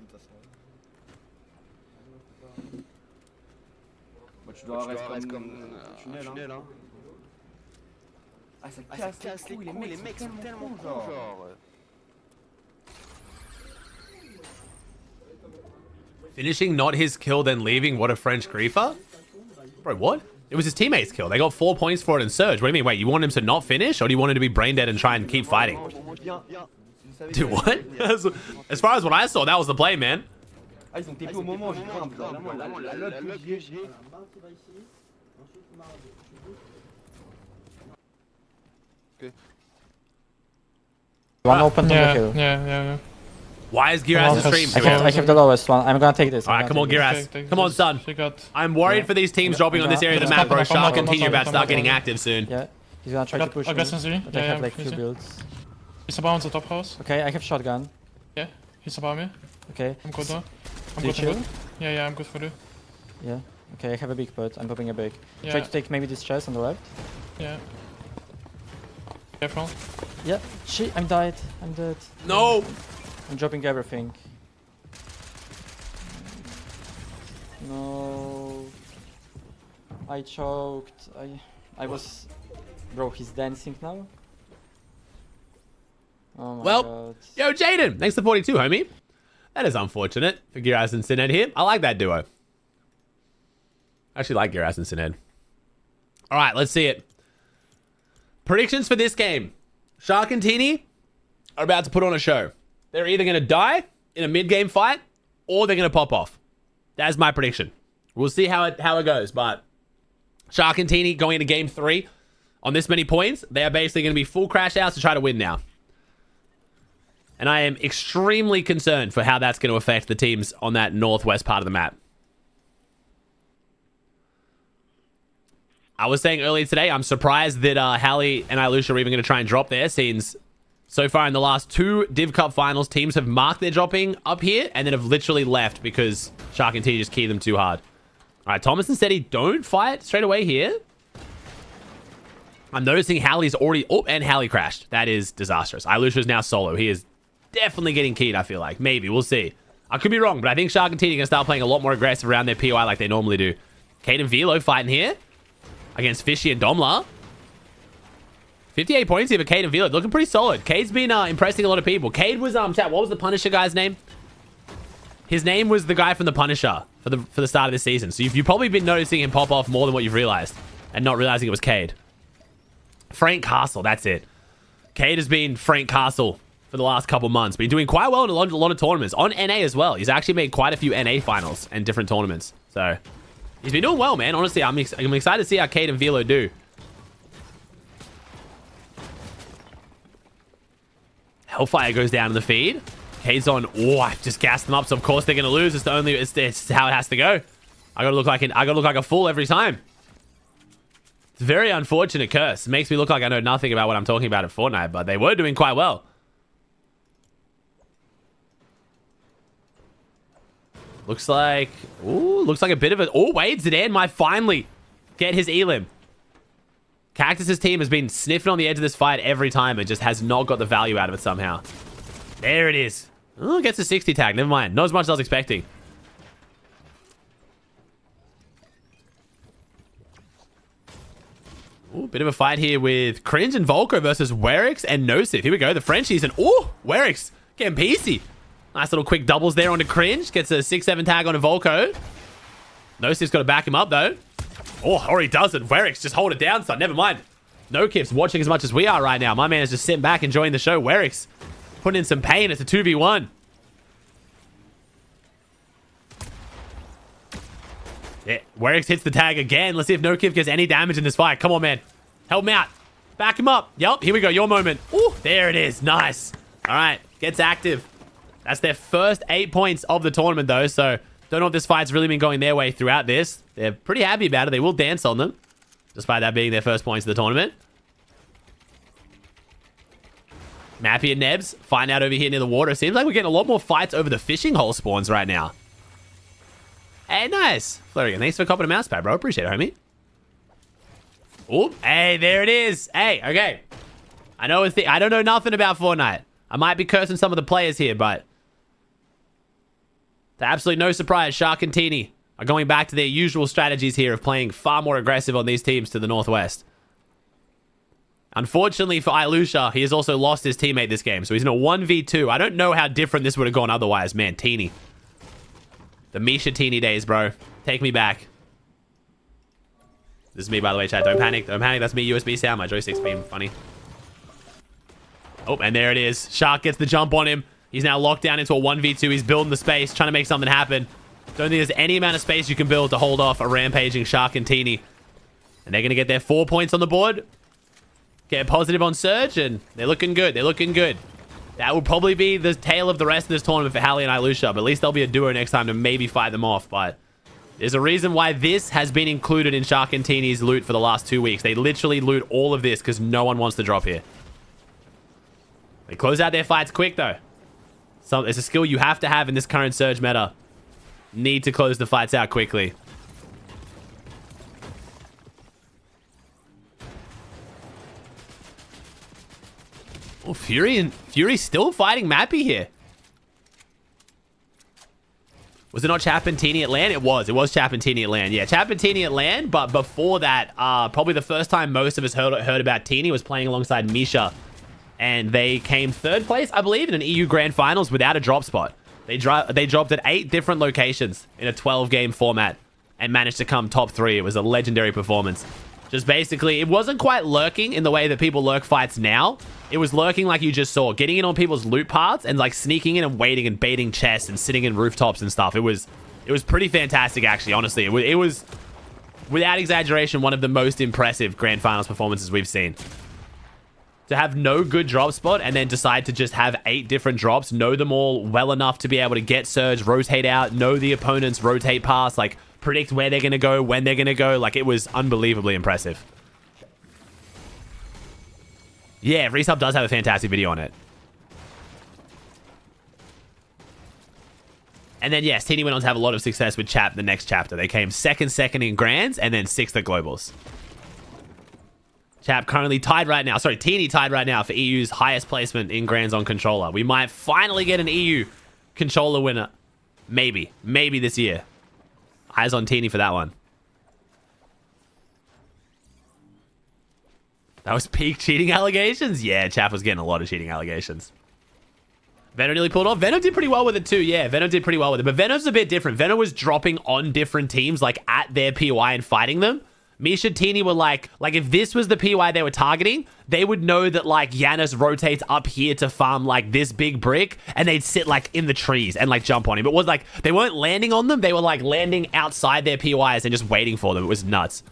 Finishing not his kill, then leaving. What a French griefer. Bro, what? It was his teammate's kill. They got 4 points for it and Surge. What do you mean? Wait, you want him to not finish? Or do you want him to be brain dead and try and keep fighting? Dude, what? As far as what I saw, that was the play, man. One open to the hill. Yeah. Why is Giras in stream? I have the lowest one. I'm gonna take this. Alright, come on, Giras. Come on, son. I'm worried for these teams dropping on this area of the map, bro. Shark and Continue about to start getting active soon. Yeah, he's gonna try to push me. But I have like few builds. He's above the top house. Okay, I have shotgun. Yeah, he's above me. Okay. I'm good though. I'm Did good. you? I'm good. Yeah, I'm good for you. Yeah. Okay, I have a big pot. I'm popping a big. Yeah. Try to take maybe this chest on the left. Yeah. Careful. Yeah. Shit, I'm died. I'm dead. No! I'm dropping everything. No. I choked. I was... Bro, he's dancing now? Oh my Well, god. yo, Jaden, thanks for 42, homie. That is unfortunate for Giras and Sined here. I like that duo. I actually like Giras and Sined. All right, let's see it. Predictions for this game. Shark and Teeny are about to put on a show. They're either going to die in a mid-game fight or they're going to pop off. That's my prediction. We'll see how it goes, but Shark and Teeny going into game 3 on this many points. They are basically going to be full crash outs to try to win now. And I am extremely concerned for how that's going to affect the teams on that northwest part of the map. I was saying earlier today, I'm surprised that Hallie and Ilusha are even going to try and drop there, since so far in the last 2 Div Cup finals, teams have marked their dropping up here and then have literally left because Shark and T just key them too hard. All right, Thomas said he don't fight straight away here. I'm noticing Hallie's already... Oh, and Hallie crashed. That is disastrous. Ilusha is now solo. He is definitely getting keyed, I feel like. Maybe. We'll see. I could be wrong, but I think Shark and T are going to start playing a lot more aggressive around their POI like they normally do. Cade and Velo fighting here against Fishy and Domla. 58 points here for Cade and Velo. Looking pretty solid. Cade's been impressing a lot of people. Cade was, chat, what was the Punisher guy's name? His name was the guy from the Punisher for the start of the season. So you've probably been noticing him pop off more than what you've realized and not realizing it was Cade. Frank Castle, that's it. Cade has been Frank Castle for the last couple months. Been doing quite well in a lot of tournaments. On NA as well. He's actually made quite a few NA finals and different tournaments. So he's been doing well, man. Honestly, I'm excited to see how Cade and Velo do. Hellfire goes down in the feed. Cade's on. Oh, I just gassed them up, so of course they're gonna lose. It's how it has to go. I gotta look like a fool every time. It's a very unfortunate curse. It makes me look like I know nothing about what I'm talking about at Fortnite, but they were doing quite well. Looks like a bit of a... Oh, Wade Zidane might finally get his elim. Cactus's team has been sniffing on the edge of this fight every time and just has not got the value out of it somehow. There it is. Oh, gets a 60 tag. Never mind. Not as much as I was expecting. Ooh, bit of a fight here with Cringe and Volko versus Werix and Nosif. Here we go. The Frenchies and... Oh, Werix getting PC. Nice little quick doubles there onto Cringe. Gets a 6-7 tag onto Volko. Nosif's got to back him up, though. Oh, or he doesn't. Werix, just hold it down, son. Never mind. No Kips watching as much as we are right now. My man is just sitting back enjoying the show. Werix putting in some pain. It's a 2v1. Yeah, Werix hits the tag again. Let's see if No Kip gets any damage in this fight. Come on, man. Help him out. Back him up. Yep, here we go. Your moment. Ooh, there it is. Nice. All right, gets active. That's their first 8 points of the tournament, though, so don't know if this fight's really been going their way throughout this. They're pretty happy about it. They will dance on them, despite that being their first points of the tournament. Mappy and Nebs find out over here near the water. Seems like we're getting a lot more fights over the fishing hole spawns right now. Hey, nice. Flurrigan, thanks for copping a mouse pad, bro. Appreciate it, homie. Oh, hey, there it is. Hey, okay. I don't know nothing about Fortnite. I might be cursing some of the players here, but to absolutely no surprise, Shark and Teeny are going back to their usual strategies here of playing far more aggressive on these teams to the northwest. Unfortunately for Ilusha, he has also lost his teammate this game, so he's in a 1v2. I don't know how different this would have gone otherwise. Man, Teeny. The Misha Teeny days, bro. Take me back. This is me, by the way, chat. Don't panic. Don't panic. That's me, USB sound. My joystick's being funny. Oh, and there it is. Shark gets the jump on him. He's now locked down into a 1v2. He's building the space, trying to make something happen. Don't think there's any amount of space you can build to hold off a rampaging Shark and Teeny. And they're going to get their 4 points on the board. Get a positive on Surge, and they're looking good. They're looking good. That will probably be the tail of the rest of this tournament for Hallie and Ilusha, but at least they'll be a duo next time to maybe fight them off. But there's a reason why this has been included in Shark and Teeny's loot for the last 2 weeks. They literally loot all of this because no one wants to drop here. They close out their fights quick, though. So it's a skill you have to have in this current Surge meta. Need to close the fights out quickly. Oh, Fury's still fighting Mappy here. Was it not Chap and Teeny at LAN? It was Chap and Teeny at LAN. Yeah, Chap and Teeny at LAN, but before that, probably the first time most of us heard about Teeny was playing alongside Misha. And they came 3rd place, I believe, in an EU Grand Finals without a drop spot. They dropped at 8 different locations in a 12-game format and managed to come top 3. It was a legendary performance. Just basically, it wasn't quite lurking in the way that people lurk fights now. It was lurking like you just saw, getting in on people's loot paths and like sneaking in and waiting and baiting chests and sitting in rooftops and stuff. It was pretty fantastic, actually, honestly. It was without exaggeration, one of the most impressive Grand Finals performances we've seen. To have no good drop spot and then decide to just have 8 different drops, know them all well enough to be able to get surge, rotate out, know the opponent's rotate pass, like predict where they're going to go, when they're going to go. Like, it was unbelievably impressive. Yeah, Resub does have a fantastic video on it. And then, yes, Teeny went on to have a lot of success with Chap the next chapter. They came second in Grands and then 6th at Globals. Chap currently tied right now. Sorry, Teeny tied right now for EU's highest placement in Grands on controller. We might finally get an EU controller winner. Maybe. Maybe this year. Eyes on Teeny for that one. That was peak cheating allegations? Yeah, Chap was getting a lot of cheating allegations. Venom nearly pulled off. Venom did pretty well with it too. Yeah, Venom did pretty well with it. But Venom's a bit different. Venom was dropping on different teams, like at their PY and fighting them. Misha, Teeny were like if this was the PY they were targeting, they would know that like Yanis rotates up here to farm like this big brick, and they'd sit like in the trees and like jump on him. It was like they weren't landing on them. They were like landing outside their PYs and just waiting for them. It was nuts.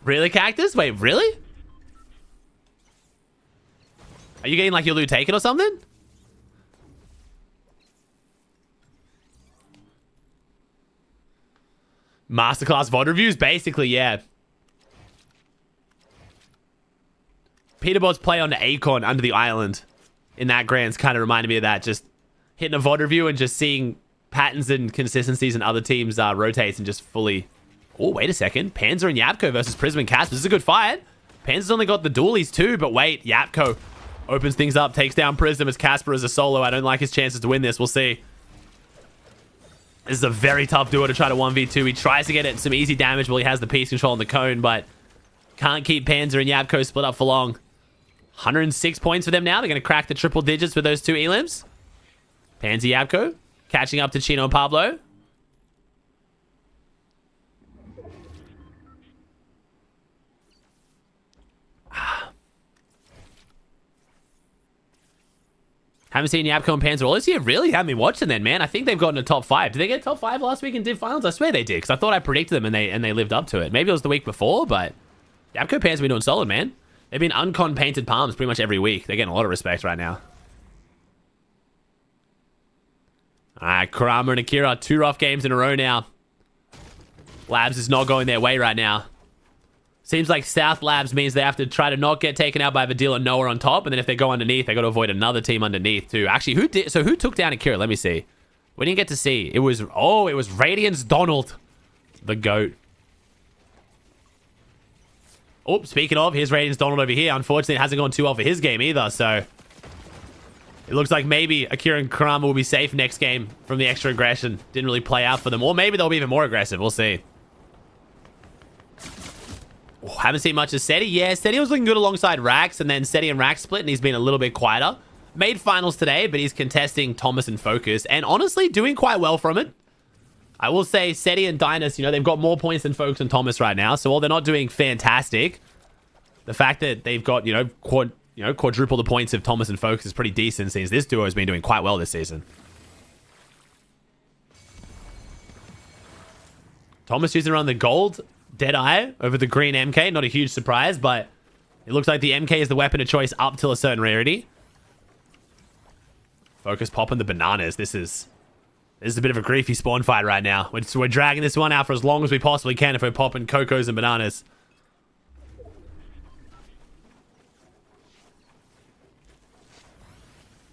Really, Cactus? Wait, really? Are you getting like your loot taken or something? Masterclass VOD reviews? Basically, yeah. Peterbot's play on the Acorn under the island in that Grands kind of reminded me of that. Just hitting a VOD review and just seeing patterns and consistencies in other teams' rotates and just fully... Oh, wait a second. Panzer and Yapko versus Prism and Casper. This is a good fight. Panzer's only got the dualies too, but wait, Yapko opens things up, takes down Prism as Casper as a solo. I don't like his chances to win this. We'll see. This is a very tough duo to try to 1v2. He tries to get it some easy damage while he has the piece control on the cone, but can't keep Panzer and Yapko split up for long. 106 points for them now. They're going to crack the triple digits with those two elims. Panzer, Yapko catching up to Chino and Pablo. Haven't seen Yapko and Panzer all this year? Really? Haven't been watching then, man. I think they've gotten a top 5. Did they get top 5 last week in Div Finals? I swear they did, because I thought I predicted them and they lived up to it. Maybe it was the week before, but Yapko Panzer have been doing solid, man. They've been uncon painted palms pretty much every week. They're getting a lot of respect right now. Alright, Kurama and Akira, 2 rough games in a row now. Labs is not going their way right now. Seems like South Labs means they have to try to not get taken out by Vadil and Noah on top, and then if they go underneath, they got to avoid another team underneath too. Actually, who took down Akira? Let me see. We didn't get to see. It was Radiance Donald, the GOAT. Oh, speaking of, here's Radiance Donald over here. Unfortunately, it hasn't gone too well for his game either, so it looks like maybe Akira and Kurama will be safe next game from the extra aggression. Didn't really play out for them, or maybe they'll be even more aggressive. We'll see. Oh, haven't seen much of Seti. Yeah, Seti was looking good alongside Rax, and then Seti and Rax split, and he's been a little bit quieter. Made finals today, but he's contesting Thomas and Focus, and honestly, doing quite well from it. I will say Seti and Dynus, they've got more points than Focus and Thomas right now, so while they're not doing fantastic, the fact that they've got, quadruple the points of Thomas and Focus is pretty decent, since this duo has been doing quite well this season. Thomas using around the gold Deadeye over the green MK. Not a huge surprise, but it looks like the MK is the weapon of choice up till a certain rarity. Focus popping the bananas. This is a bit of a griefy spawn fight right now. We're dragging this one out for as long as we possibly can if we're popping Cocos and bananas.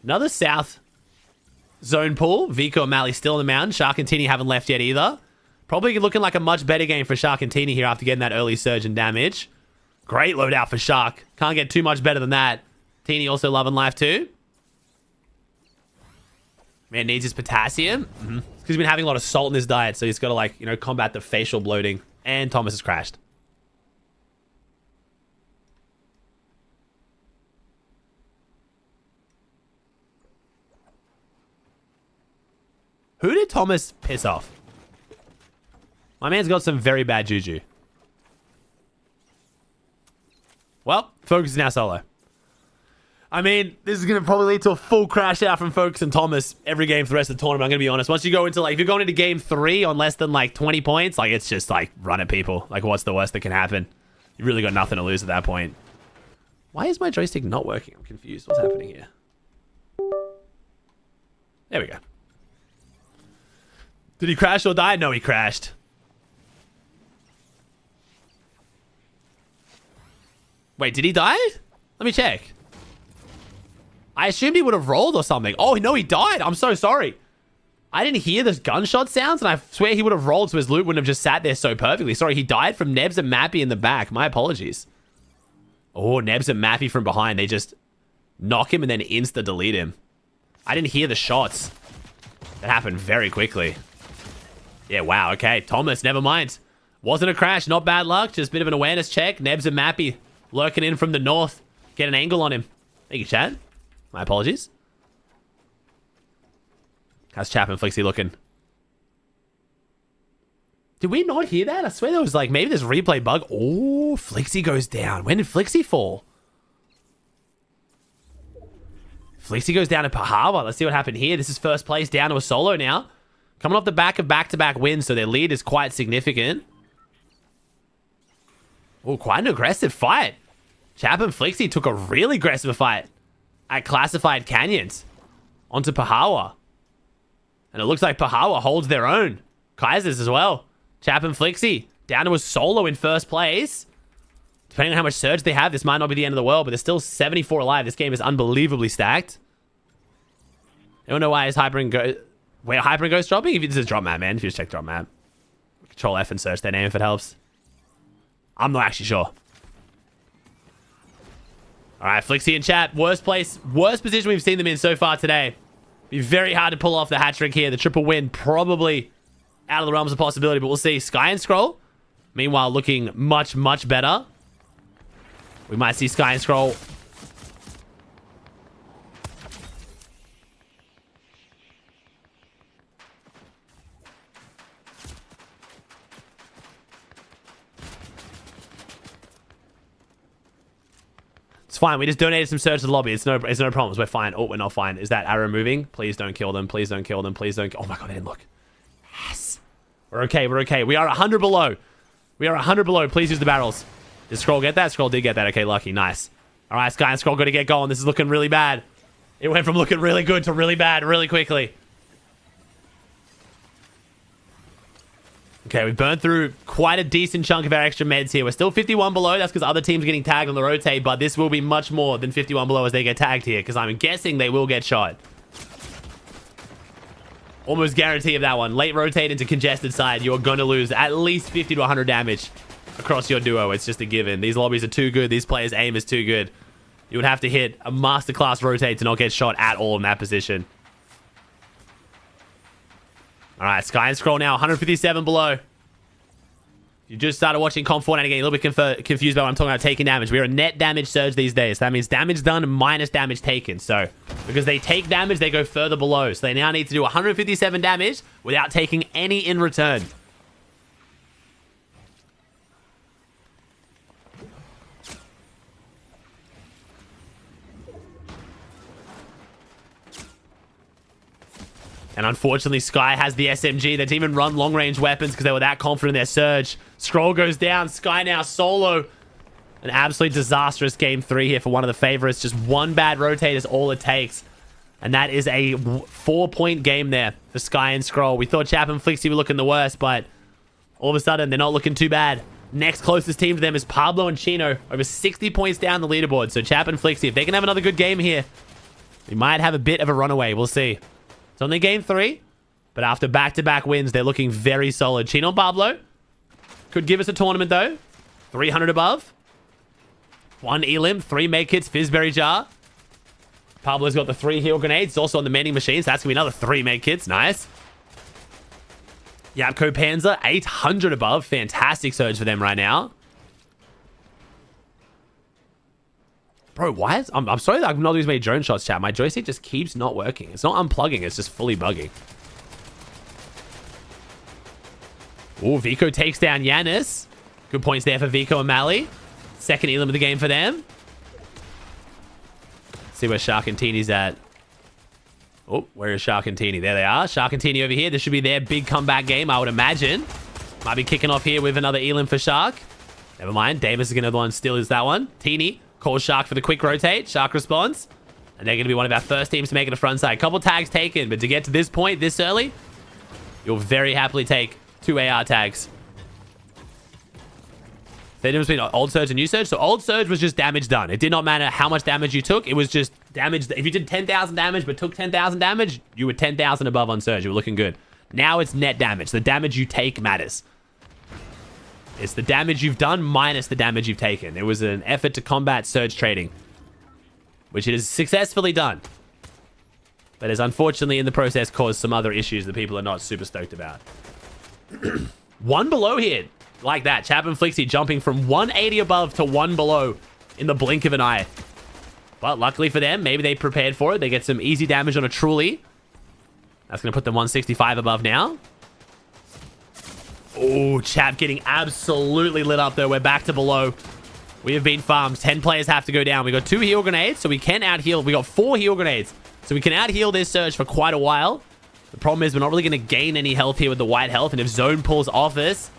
Another South zone pull. Vico and Mally still in the mountain. Shark and Tini haven't left yet either. Probably looking like a much better game for Shark and Tini here after getting that early surge and damage. Great loadout for Shark. Can't get too much better than that. Tini also loving life too. Man needs his potassium. Because he's been having a lot of salt in his diet, so he's got to combat the facial bloating. And Thomas has crashed. Who did Thomas piss off? My man's got some very bad juju. Well, Focus is now solo. I mean, this is going to probably lead to a full crash out from Focus and Thomas every game for the rest of the tournament. I'm going to be honest. Once you go into, like, if you're going into game 3 on less than, like, 20 points, like, it's just, like, run at people. Like, what's the worst that can happen? You really got nothing to lose at that point. Why is my joystick not working? I'm confused. What's happening here? There we go. Did he crash or die? No, he crashed. Wait, did he die? Let me check. I assumed he would have rolled or something. Oh, no, he died. I'm so sorry. I didn't hear those gunshot sounds, and I swear he would have rolled so his loot wouldn't have just sat there so perfectly. Sorry, he died from Nebs and Mappy in the back. My apologies. Oh, Nebs and Mappy from behind. They just knock him and then insta-delete him. I didn't hear the shots. That happened very quickly. Yeah, wow, okay. Thomas, never mind. Wasn't a crash, not bad luck. Just a bit of an awareness check. Nebs and Mappy lurking in from the north. Get an angle on him. Thank you, Chad. My apologies. How's Chap and Flixie looking? Did we not hear that? I swear there was like, maybe this replay bug. Oh, Flixie goes down. When did Flixie fall? Flixie goes down to Pahawa. Let's see what happened here. This is first place down to a solo now. Coming off the back of back-to-back wins, so their lead is quite significant. Oh, quite an aggressive fight. Chap and Flixie took a really aggressive fight at Classified Canyons onto Pahawa. And it looks like Pahawa holds their own. Kaisers as well. Chap and Flixie down to a solo in first place. Depending on how much surge they have, this might not be the end of the world, but there's still 74 alive. This game is unbelievably stacked. I don't know why is Hyper and Ghost... Wait, Hyper and Ghost dropping? If this is drop map, man. If you just check drop map. Control F and search their name if it helps. I'm not actually sure. Alright, Flixie and Chat. Worst place, worst position we've seen them in so far today. Be very hard to pull off the hat trick here. The triple win probably out of the realms of possibility, but we'll see. Sky and Scroll, meanwhile, looking much, much better. We might see Sky and Scroll. It's fine. We just donated some surge to the lobby. It's no problems. We're fine. Oh, we're not fine. Is that arrow moving? Please don't kill them. Please don't kill them. Please don't. Oh my god, they didn't look. Yes. We're okay. We're okay. We are 100 below. We are 100 below. Please use the barrels. Did Scroll get that? Scroll did get that. Okay, lucky. Nice. All right, Sky and Scroll got to get going. This is looking really bad. It went from looking really good to really bad really quickly. Okay, we burned through quite a decent chunk of our extra meds here. We're still 51 below. That's because other teams are getting tagged on the rotate, but this will be much more than 51 below as they get tagged here, because I'm guessing they will get shot. Almost guarantee of that one. Late rotate into congested side. You're going to lose at least 50 to 100 damage across your duo. It's just a given. These lobbies are too good. These players' aim is too good. You would have to hit a masterclass rotate to not get shot at all in that position. All right, Sky and Scroll now, 157 below. You just started watching Comp Fortnite again, a little bit confused by what I'm talking about taking damage. We are a net damage surge these days. That means damage done minus damage taken. So, because they take damage, they go further below. So they now need to do 157 damage without taking any in return. And unfortunately, Sky has the SMG. They didn't even run long-range weapons because they were that confident in their surge. Scroll goes down. Sky now solo. An absolutely disastrous game 3 here for one of the favorites. Just one bad rotate is all it takes. And that is a 4-point game there for Sky and Scroll. We thought Chap and Flixie were looking the worst, but all of a sudden, they're not looking too bad. Next closest team to them is Pablo and Chino. Over 60 points down the leaderboard. So Chap and Flixie, if they can have another good game here, we might have a bit of a runaway. We'll see. It's only game 3, but after back-to-back wins, they're looking very solid. Chino and Pablo could give us a tournament, though. 300 above. 1 elim, 3 med kits, Fizzberry jar. Pablo's got the 3 heal grenades. Also on the mending machines. That's going to be another 3 med kits. Nice. Yapko Panzer, 800 above. Fantastic surge for them right now. Bro, why is... I'm sorry that I've not used many drone shots, chat. My joystick just keeps not working. It's not unplugging. It's just fully bugging. Oh, Vico takes down Yanis. Good points there for Vico and Mally. Second elim of the game for them. See where Shark and Teeny's at. Oh, where is Shark and Teeny? There they are. Shark and Teeny over here. This should be their big comeback game, I would imagine. Might be kicking off here with another Elim for Shark. Never mind. Davis is going to the one still is that one. Teeny calls Shark for the quick rotate. Shark responds. And they're going to be one of our first teams to make it a front side. Couple tags taken, but to get to this point this early, you'll very happily take 2 AR tags. The difference between old surge and new surge. So old surge was just damage done. It did not matter how much damage you took. It was just damage. If you did 10,000 damage but took 10,000 damage, you were 10,000 above on surge. You were looking good. Now it's net damage. The damage you take matters. It's the damage you've done minus the damage you've taken. It was an effort to combat surge trading, which it has successfully done. But has unfortunately in the process caused some other issues that people are not super stoked about. One below here. Like that. Chap and Flixie jumping from 180 above to 1 below in the blink of an eye. But luckily for them, maybe they prepared for it. They get some easy damage on a Truly. That's going to put them 165 above now. Oh, Chap getting absolutely lit up though. We're back to below. We have been farmed. 10 players have to go down. We got 2 heal grenades, so we can out-heal. We got 4 heal grenades, so we can out-heal this surge for quite a while. The problem is we're not really going to gain any health here with the white health, and if zone pulls off us,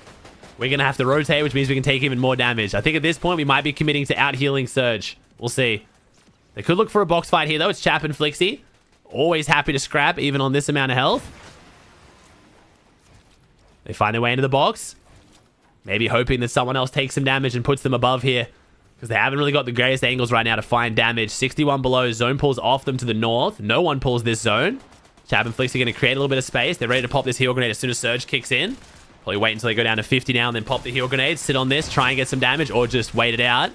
we're going to have to rotate, which means we can take even more damage. I think at this point, we might be committing to out-healing surge. We'll see. They could look for a box fight here, though. It's Chap and Flixie. Always happy to scrap, even on this amount of health. They find their way into the box. Maybe hoping that someone else takes some damage and puts them above here, because they haven't really got the greatest angles right now to find damage. 61 below. Zone pulls off them to the north. No one pulls this zone. Chap and Flixie are going to create a little bit of space. They're ready to pop this heal grenade as soon as surge kicks in. Probably wait until they go down to 50 now and then pop the heal grenade, sit on this, try and get some damage, or just wait it out.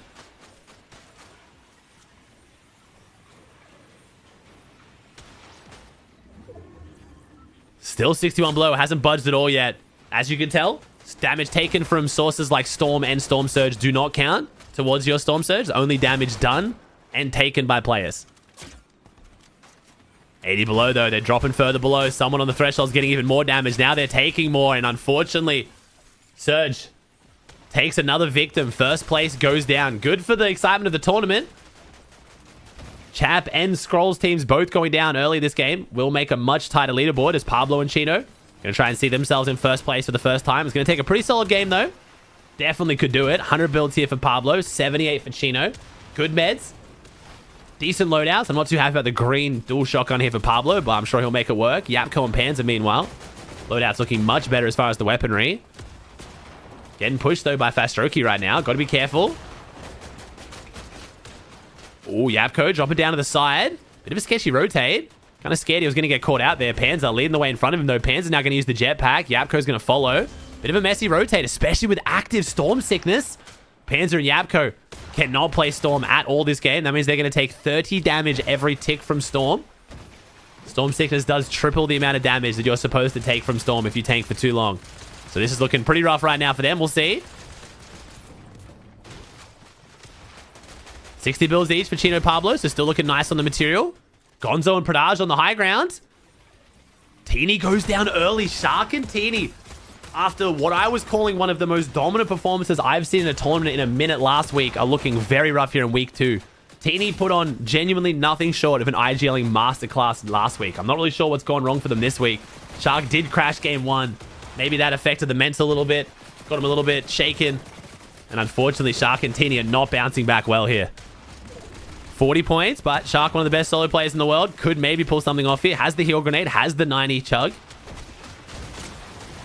Still 61 below, hasn't budged at all yet. As you can tell, damage taken from sources like Storm and Storm Surge do not count towards your Storm Surge. Only damage done and taken by players. 80 below, though. They're dropping further below. Someone on the threshold's getting even more damage. Now they're taking more, and unfortunately, Surge takes another victim. First place goes down. Good for the excitement of the tournament. Chap and Scrolls teams both going down early this game will make a much tighter leaderboard as Pablo and Chino going to try and see themselves in first place for the first time. It's going to take a pretty solid game, though. Definitely could do it. 100 builds here for Pablo. 78 for Chino. Good meds. Decent loadouts. I'm not too happy about the green dual shotgun here for Pablo, but I'm sure he'll make it work. Yapko and Panzer, meanwhile. Loadout's looking much better as far as the weaponry. Getting pushed, though, by Fastroki right now. Got to be careful. Oh, Yapko dropping down to the side. Bit of a sketchy rotate. Kind of scared he was going to get caught out there. Panzer leading the way in front of him, though. Panzer's now going to use the jetpack. Yapko's going to follow. Bit of a messy rotate, especially with active Storm sickness. Panzer and Yapko cannot play Storm at all this game. That means they're going to take 30 damage every tick from Storm. Storm sickness does triple the amount of damage that you're supposed to take from Storm if you tank for too long. So this is looking pretty rough right now for them. We'll see. 60 builds each for Chino Pablo, so still looking nice on the material. Gonzo and Pradage on the high ground. Teeny goes down early. Shark and Teeny, after what I was calling one of the most dominant performances I've seen in a tournament in a minute last week, are looking very rough here in week 2. Teeny put on genuinely nothing short of an IGLing masterclass last week. I'm not really sure what's gone wrong for them this week. Shark did crash game 1. Maybe that affected the mental a little bit. Got him a little bit shaken. And unfortunately, Shark and Teeny are not bouncing back well here. 40 points, but Shark, one of the best solo players in the world, could maybe pull something off here. Has the heal grenade, has the 90 chug.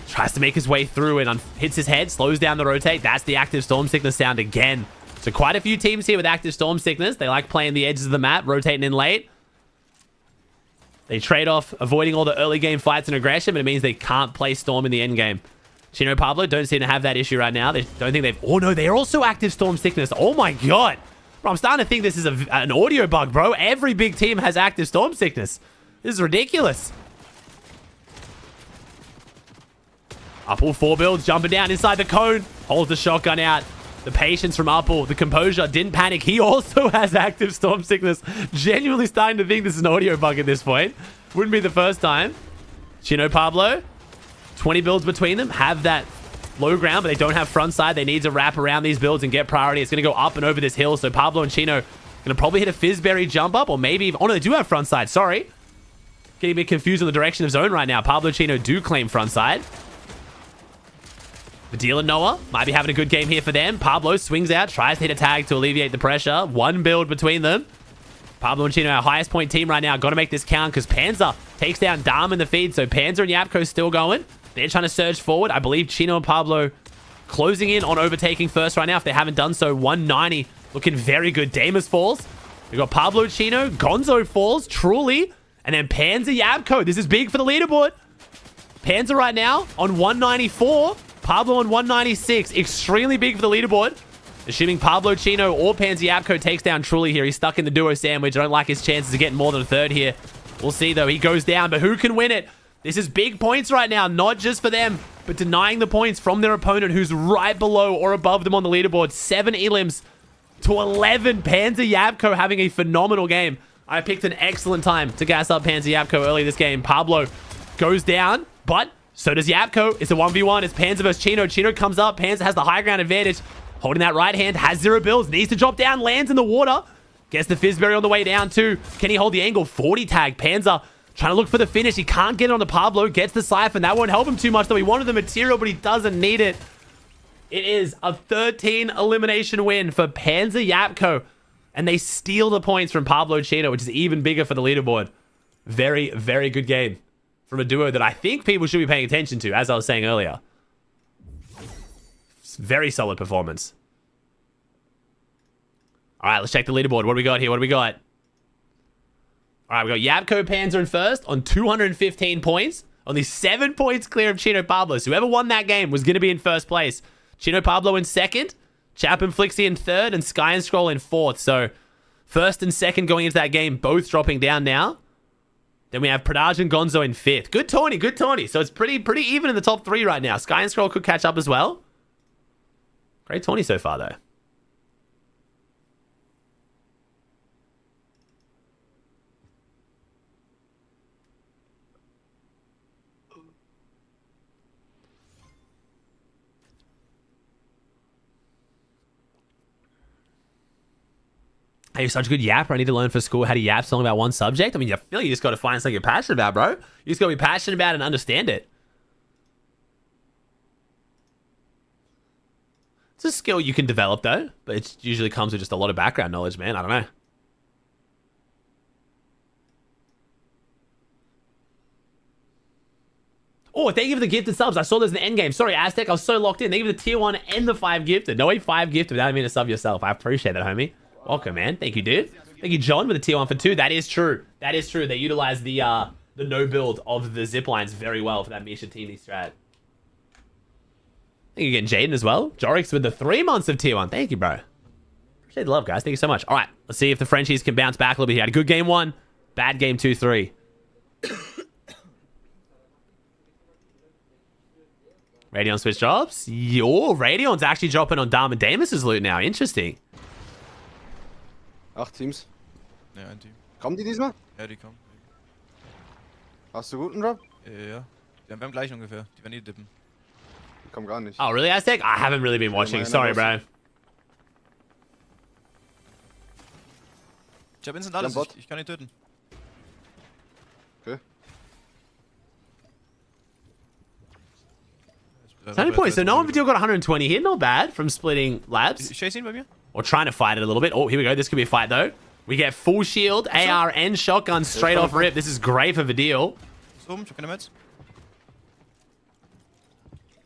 Tries to make his way through and hits his head, slows down the rotate. That's the active Storm Sickness sound again. So quite a few teams here with active Storm Sickness. They like playing the edges of the map, rotating in late. They trade off avoiding all the early game fights and aggression, but it means they can't play Storm in the end game. Chino Pablo don't seem to have that issue right now. They don't think they've... Oh no, they're also active Storm Sickness. Oh my god. Bro, I'm starting to think this is an audio bug, bro. Every big team has active Storm Sickness. This is ridiculous. Upple 4 builds, jumping down inside the cone. Holds the shotgun out. The patience from Upple, the composure, didn't panic. He also has active Storm Sickness. Genuinely starting to think this is an audio bug at this point. Wouldn't be the first time. Chino Pablo, 20 builds between them. Have that low ground, but they don't have front side. They need to wrap around these builds and get priority. It's going to go up and over this hill. So Pablo and Chino Gonna probably hit a Fizzberry jump up, or maybe even... Oh, no, they do have front side. Sorry. Getting a bit confused on the direction of zone right now. Pablo Chino do claim front side. The dealer Noah might be having a good game here for them. Pablo swings out, tries to hit a tag to alleviate the pressure. One build between them. Pablo and Chino, our highest point team right now. Got to make this count because Panzer takes down Dharm in the feed. So Panzer and Yapko still going. They're trying to surge forward. I believe Chino and Pablo closing in on overtaking first right now. If they haven't done so, 190 looking very good. Damas falls. We've got Pablo Chino. Gonzo falls. Truly. And then Panzer Yapko. This is big for the leaderboard. Panzer right now on 194. Pablo on 196. Extremely big for the leaderboard. Assuming Pablo Chino or Panzer Yapko takes down Truly here. He's stuck in the duo sandwich. I don't like his chances of getting more than a third here. We'll see, though. He goes down, but who can win it? This is big points right now. Not just for them, but denying the points from their opponent who's right below or above them on the leaderboard. 7 elims to 11. Panzer Yapko having a phenomenal game. I picked an excellent time to gas up Panzer Yapko early this game. Pablo goes down, but so does Yapko. It's a 1v1. It's Panzer versus Chino. Chino comes up. Panzer has the high ground advantage. Holding that right hand. Has 0 builds. Needs to drop down. Lands in the water. Gets the Fizzberry on the way down too. Can he hold the angle? 40 tag. Panzer trying to look for the finish. He can't get it on the Pablo. Gets the Siphon. That won't help him too much though. He wanted the material, but he doesn't need it. It is a 13 elimination win for Panzer Yapko. And they steal the points from Pablo Chino, which is even bigger for the leaderboard. Very, very good game from a duo that I think people should be paying attention to, as I was saying earlier. Very solid performance. All right, let's check the leaderboard. What do we got here? What do we got? All right, we got Yapko Panzer in first on 215 points. Only 7 points clear of Chino Pablo. So whoever won that game was going to be in first place. Chino Pablo in second. Chap and Flixie in third. And Sky and Scroll in fourth. So first and second going into that game, both dropping down now. Then we have Pradaj and Gonzo in fifth. Good tourney, good tourney. So it's pretty even in the top 3 right now. Sky and Scroll could catch up as well. Great tourney so far, though. Hey, you're such a good yapper. I need to learn for school how to yap something about one subject. I mean, I feel like you just got to find something you're passionate about, bro. You just got to be passionate about it and understand it. It's a skill you can develop, though, but it usually comes with just a lot of background knowledge, man. I don't know. Oh, thank you for the gifted subs. I saw there's an end game. Sorry, Aztec. I was so locked in. Thank you for the tier 1 and the 5 gifted. No way 5 gifted without me to sub yourself. I appreciate that, homie. Welcome, man. Thank you, dude. Thank you, John, with the tier 1 for 2. That is true. That is true. They utilize the no build of the zip lines very well for that Misha Teeny strat. Thank you again, Jaden, as well. Jorix with the 3 months of tier 1. Thank you, bro. Appreciate the love, guys. Thank you so much. All right, let's see if the Frenchies can bounce back a little bit here. Had a good game 1, bad game 2, 3. Radeon switch drops. Yo, Radeon's actually dropping on Dharm and Damas's loot now. Interesting. 8 Teams. Ja, ein Team. Kommen die diesmal? Ja, die kommen. Hast du guten Drop? Ja. Wir haben gleich ungefähr. Die werden dippen. Die kommen gar nicht. Oh, really, Aztec? I haven't really been watching. Sorry, bro. Ich hab instant alles. Ja, Bot. Ich kann ihn töten. Okay. How many points? So no one video got 120 here. Not bad from splitting labs. Chase ihn bei mir? Or trying to fight it a little bit. Oh, here we go. This could be a fight, though. We get full shield, AR, and shotgun straight off rip. This is great for Vidil. Ist oben, ich hab keine Mets.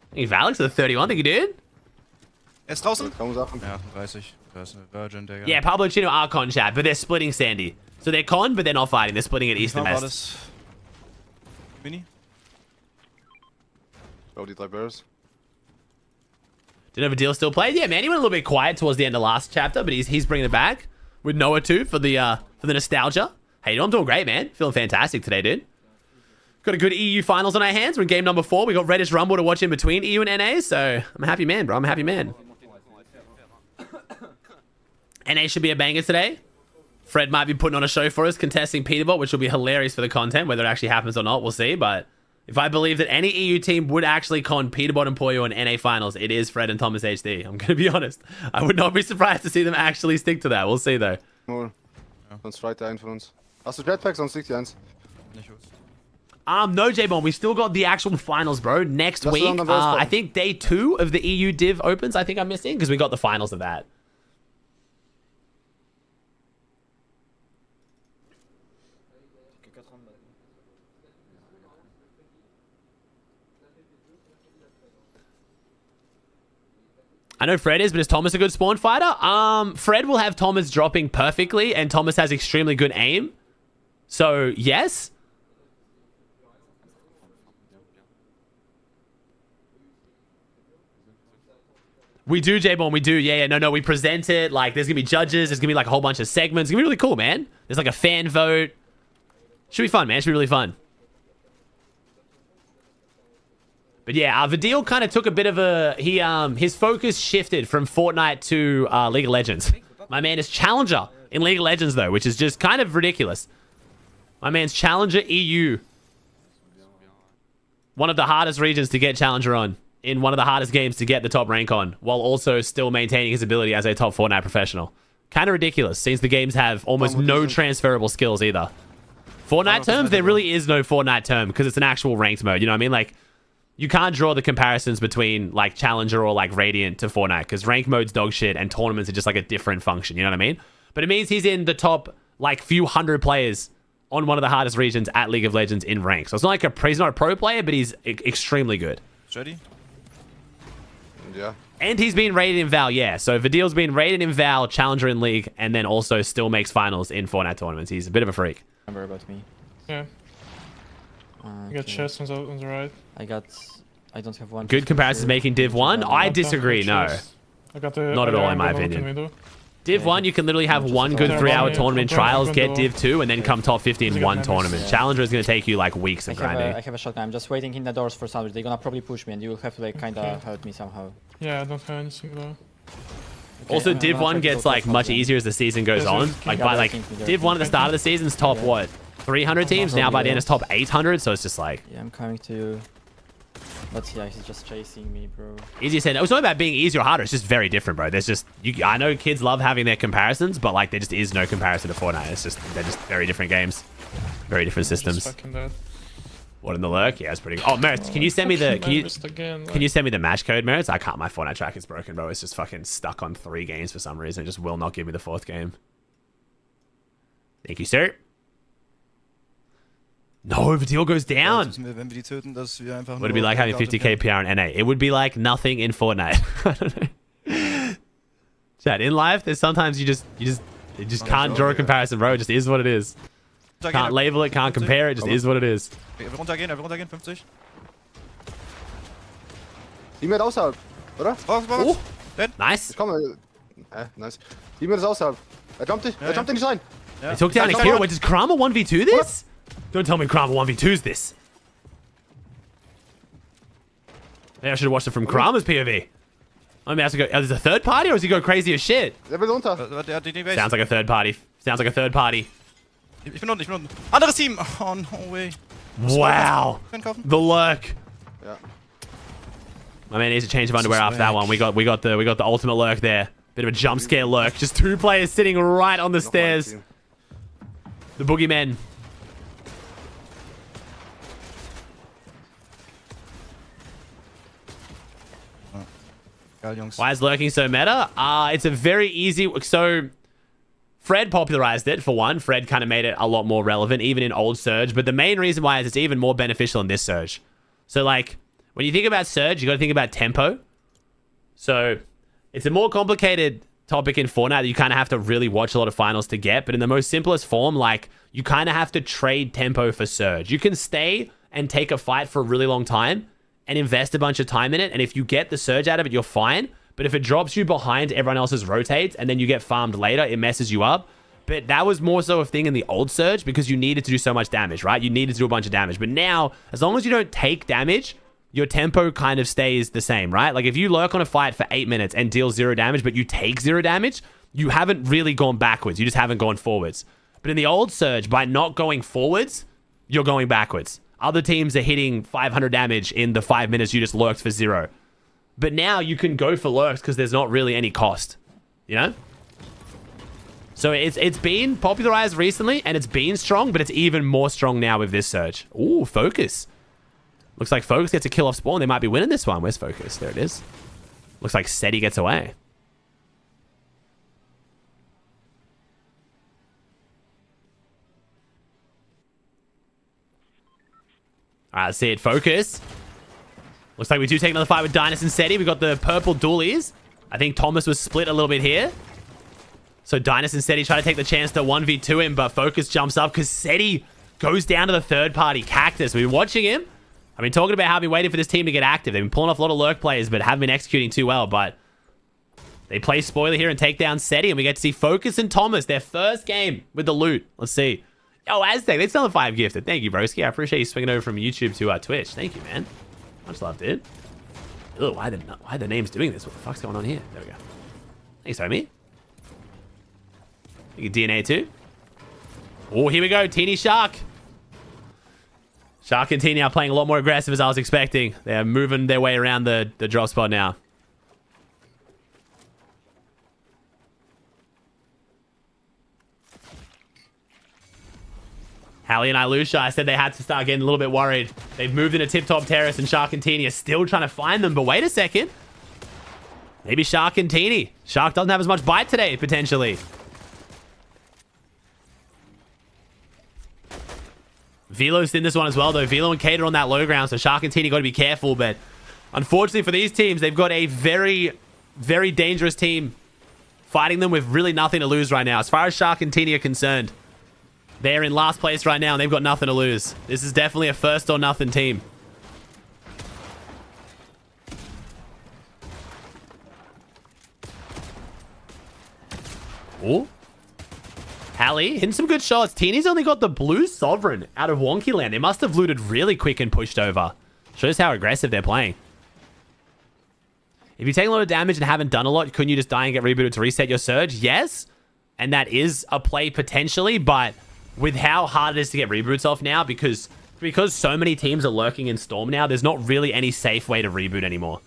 Thank you, Valix, for the 31. Thank you, dude. Ist draußen? Kaum Sachen. Ja, 38. Da ist eine Virgin, Digga. Yeah, Pablo Chino are con chat, but they're splitting Sandy. So they're con, but they're not fighting. They're splitting it east and west. Alles. Mini? Oh, die 3 Bears. Did Vidil still play? Yeah, man, he went a little bit quiet towards the end of last chapter, but he's bringing it back with Noah too for the nostalgia. Hey, you know, I'm doing great, man. Feeling fantastic today, dude. Got a good EU finals on our hands. We're in game number 4. We got Reddish Rumble to watch in between EU and NA, so I'm a happy man, bro. I'm a happy man. NA should be a banger today. Fred might be putting on a show for us, contesting Peterbot, which will be hilarious for the content. Whether it actually happens or not, we'll see. But if I believe that any EU team would actually con Peterbot and Poyo in NA finals, it is Fred and Thomas HD. I'm going to be honest. I would not be surprised to see them actually stick to that. We'll see, though. 0. Ja. Sonst fight der einen von uns. Hast du Jetpack, sonst liegt die 1. Nicht gut. No, J-Bone, we still got the actual finals, bro. Next That's week, on the first one. I think day 2 of the EU Div Opens, I think I'm missing, because we got the finals of that. I know Fred is, but is Thomas a good spawn fighter? Fred will have Thomas dropping perfectly, and Thomas has extremely good aim. So, yes. We do, J-Bone, we do. Yeah, no, we present it. Like, there's going to be judges. There's going to be, like, a whole bunch of segments. It's going to be really cool, man. There's, like, a fan vote. Should be fun, man. Should be really fun. But yeah, Vidil kind of took a bit of a... his focus shifted from Fortnite to League of Legends. My man is Challenger in League of Legends, though, which is just kind of ridiculous. My man's Challenger EU. One of the hardest regions to get Challenger on. In one of the hardest games to get the top rank on. While also still maintaining his ability as a top Fortnite professional. Kind of ridiculous, since the games have almost no transferable skills either. Fortnite terms, there really is no Fortnite term because it's an actual ranked mode. You know what I mean? Like... You can't draw the comparisons between, like, Challenger or, like, Radiant to Fortnite, because rank mode's dog shit and tournaments are just, like, a different function, you know what I mean? But it means he's in the top, like, few hundred players on one of the hardest regions at League of Legends in rank. So it's not like he's not a pro player, but he's extremely good. Ready? Yeah. And he's been rated in Val, yeah. So Vidil's been rated in Val, Challenger in League, and then also still makes finals in Fortnite tournaments. He's a bit of a freak. Remember about me. Yeah. You got chest on the right. I don't have one. Good comparisons making Div 1? I disagree, no. I got the, Not at all, in my opinion. Div 1, you can literally have one good 3-hour tournament trials, get Div 2, and then come top 50 in one tournament. Challenger is going to take you like weeks of grinding. I have a shotgun. I'm just waiting in the doors for somebody. They're gonna probably push me, and you will have to like kind of hurt me somehow. Yeah, I don't have anything though. Also, Div 1 gets like much easier as the season goes on. Like by like Div 1 at the start of the season is top what? 300 teams. Now by the end it's top 800. So it's just like. Yeah, I'm coming to you. But yeah, he's just chasing me, bro. Easier said. It's not about being easier or harder. It's just very different, bro. There's just I know kids love having their comparisons, but like there just is no comparison to Fortnite. It's just they're just very different games, very different systems. What in the lurk? Yeah, it's pretty. Oh, Meritz, can you send me the can you send me the match code, Meritz? I can't. My Fortnite track is broken, bro. It's just fucking stuck on 3 games for some reason. It just will not give me the 4th game. Thank you, sir. No, if the deal goes down. Would it be like having 50k PR in NA? It would be like nothing in Fortnite. I don't know. Chat, in life, there's sometimes you just can't draw a comparison, bro. It just is what it is. Can't label it, can't compare it, just is what it is. Even runtergehen, 50. Teammate außerhalb, oder? Oh, nice. Ich komme. Nice. Teammate ist außerhalb. Jumpt nicht rein. They took down Akira. Wait, does Krama 1v2 this? Don't tell me Krama 1v2's this. Maybe I should have watched it from Krama's POV. I mean, I have to go. There's a third party, or does he go crazy as shit? Der will unter. Sounds like a third party. Sounds like a third party. Ich bin unten. Anderes Team. Oh, no way. Wow. The lurk. Yeah. My man needs a change of underwear after that one. We got the ultimate lurk there. Bit of a jump scare lurk. Just 2 players sitting right on the stairs. The boogeymen. Why is lurking so meta? It's a very easy... So, Fred popularized it, for one. Fred kind of made it a lot more relevant, even in old Surge. But the main reason why is it's even more beneficial in this Surge. So, like, when you think about Surge, you got to think about tempo. So, it's a more complicated topic in Fortnite that you kind of have to really watch a lot of finals to get. But in the most simplest form, like, you kind of have to trade tempo for Surge. You can stay and take a fight for a really long time and invest a bunch of time in it. And if you get the Surge out of it, you're fine. But if it drops you behind everyone else's rotates and then you get farmed later, it messes you up. But that was more so a thing in the old Surge because you needed to do so much damage, right? You needed to do a bunch of damage. But now, as long as you don't take damage, your tempo kind of stays the same, right? Like if you lurk on a fight for 8 minutes and deal 0 damage, but you take 0 damage, you haven't really gone backwards. You just haven't gone forwards. But in the old Surge, by not going forwards, you're going backwards. Other teams are hitting 500 damage in the 5 minutes you just lurked for 0. But now you can go for lurks because there's not really any cost. You know? So it's been popularized recently, and it's been strong, but it's even more strong now with this surge. Ooh, Focus. Looks like Focus gets a kill off spawn. They might be winning this one. Where's Focus? There it is. Looks like SETI gets away. All right, let's see it. Focus. Looks like we do take another fight with Dynus and SETI. We got the purple dualies. I think Thomas was split a little bit here. So Dynus and SETI try to take the chance to 1v2 him, but Focus jumps up because SETI goes down to the third party Cactus. We've been watching him. I've been talking about how I've been waiting for this team to get active. They've been pulling off a lot of lurk plays, but haven't been executing too well. But they play spoiler here and take down SETI, and we get to see Focus and Thomas, their first game with the loot. Let's see. Yo, Aztec, that's another 5 gifted. Thank you, broski. I appreciate you swinging over from YouTube to Twitch. Thank you, man. Much love, dude. Ugh, why are the names doing this? What the fuck's going on here? There we go. Thanks, homie. You get DNA too. Oh, here we go. Teeny Shark. Shark and Teeny are playing a lot more aggressive as I was expecting. They're moving their way around the drop spot now. Hallie and Ilusha, I said they had to start getting a little bit worried. They've moved into Tip-Top Terrace, and Shark and Teeny are still trying to find them. But wait a second. Maybe Shark and Teeny. Shark doesn't have as much bite today, potentially. Velo's in this one as well, though. Velo and Kate are on that low ground, so Shark and Teeny got to be careful. But unfortunately for these teams, they've got a very, very dangerous team fighting them with really nothing to lose right now. As far as Shark and Teeny are concerned, they're in last place right now, and they've got nothing to lose. This is definitely a first or nothing team. Oh. Hallie hitting some good shots. Teeny's only got the blue Sovereign out of Wonky Land. They must have looted really quick and pushed over. Shows how aggressive they're playing. If you take a lot of damage and haven't done a lot, couldn't you just die and get rebooted to reset your surge? Yes. And that is a play potentially, but with how hard it is to get reboots off now, because so many teams are lurking in Storm now, there's not really any safe way to reboot anymore.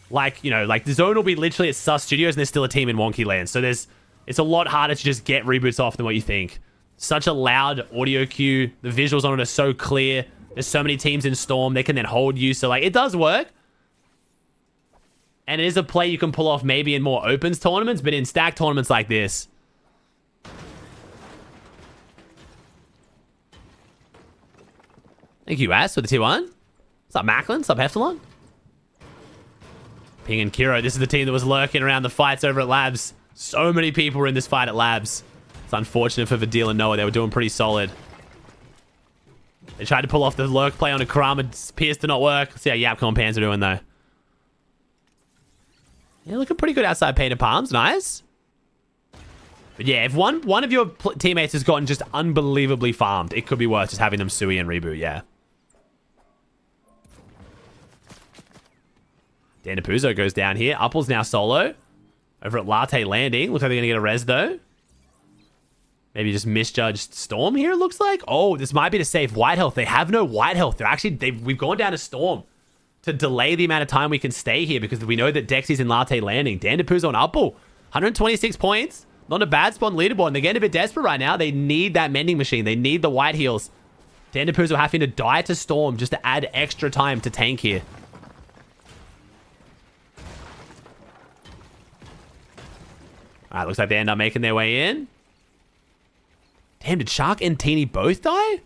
Like, you know, like the zone will be literally at Sus Studios and there's still a team in Wonky Land. So it's a lot harder to just get reboots off than what you think. Such a loud audio cue. The visuals on it are so clear. There's so many teams in Storm. They can then hold you. So, like, it does work. And it is a play you can pull off maybe in more opens tournaments, but in stack tournaments like this. Thank you, Ass, for the tier 1. What's up, Macklin? What's up, Heftalon? Ping and Kiro. This is the team that was lurking around the fights over at Labs. So many people were in this fight at Labs. It's unfortunate for Vidil and Noah. They were doing pretty solid. They tried to pull off the lurk play on a Karama. It appears to not work. Let's see how Yapcon and Pans are doing, though. Yeah, looking pretty good outside Painted Palms. Nice. But yeah, if one of your teammates has gotten just unbelievably farmed, it could be worth just having them Sui and reboot, yeah. Danapuzzo goes down here. Upple's now solo. Over at Latte Landing. Looks like they're going to get a res, though. Maybe just misjudged Storm here, it looks like. Oh, this might be to save white health. They have no white health. We've gone down to Storm to delay the amount of time we can stay here because we know that Dexy's in Latte Landing. Danapuzzo on Upple. 126 points. Not a bad spot on leaderboard. And they're getting a bit desperate right now. They need that mending machine. They need the white heals. Danapuzzo having to die to Storm just to add extra time to tank here. Alright, looks like they end up making their way in. Damn, did Shark and Teeny both die?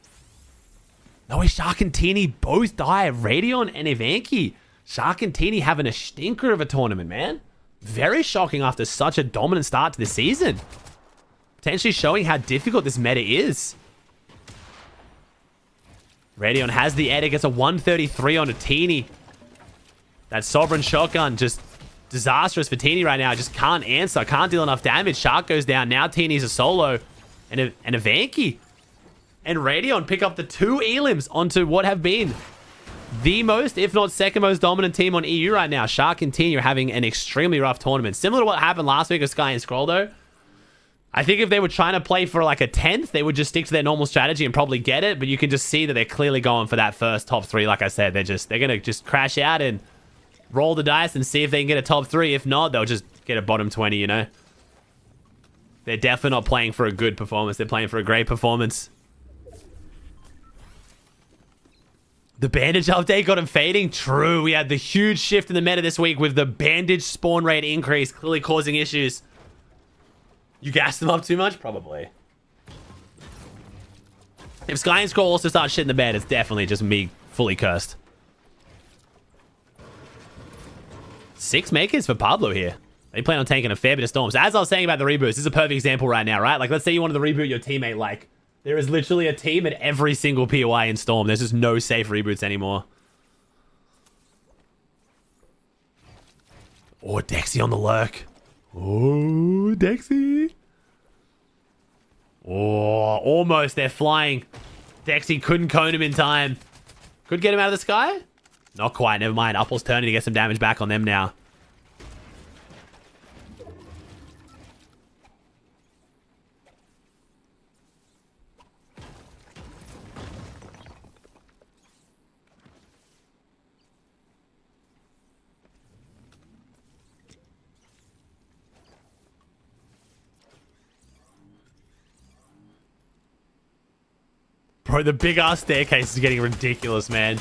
No way, Shark and Teeny both die. Radion and Ivanki. Shark and Teeny having a stinker of a tournament, man. Very shocking after such a dominant start to the season. Potentially showing how difficult this meta is. Radion has the edit, gets a 133 on a Teeny. That Sovereign Shotgun just disastrous for Teeny right now. Just can't answer, can't deal enough damage. Shark goes down. Now Teeny's a solo. And a Vanky. And Radion pick up the 2 elims onto what have been the most, if not second most dominant team on EU right now. Shark and Teeny are having an extremely rough tournament. Similar to what happened last week with Sky and Scroll, though. I think if they were trying to play for like a 10th, they would just stick to their normal strategy and probably get it. But you can just see that they're clearly going for that first top 3. Like I said, they're going to just crash out and roll the dice and see if they can get a top 3. If not, they'll just get a bottom 20, you know. They're definitely not playing for a good performance. They're playing for a great performance. The bandage update got him fading. True, we had the huge shift in the meta this week with the bandage spawn rate increase, clearly causing issues. You gassed them up too much? Probably. If Sky and Scroll also start shit in the bed, it's definitely just me fully cursed. 6 makers for Pablo here. They plan on taking a fair bit of storms. As I was saying about the reboots, this is a perfect example right now, right? Like, let's say you wanted to reboot your teammate. Like, there is literally a team at every single POI in Storm. There's just no safe reboots anymore. Oh, Dexy on the lurk. Oh, Dexy. Oh, almost. They're flying. Dexy couldn't cone him in time. Could get him out of the sky? Not quite. Never mind. Upple's turning to get some damage back on them now. Bro, the big ass staircase is getting ridiculous, man.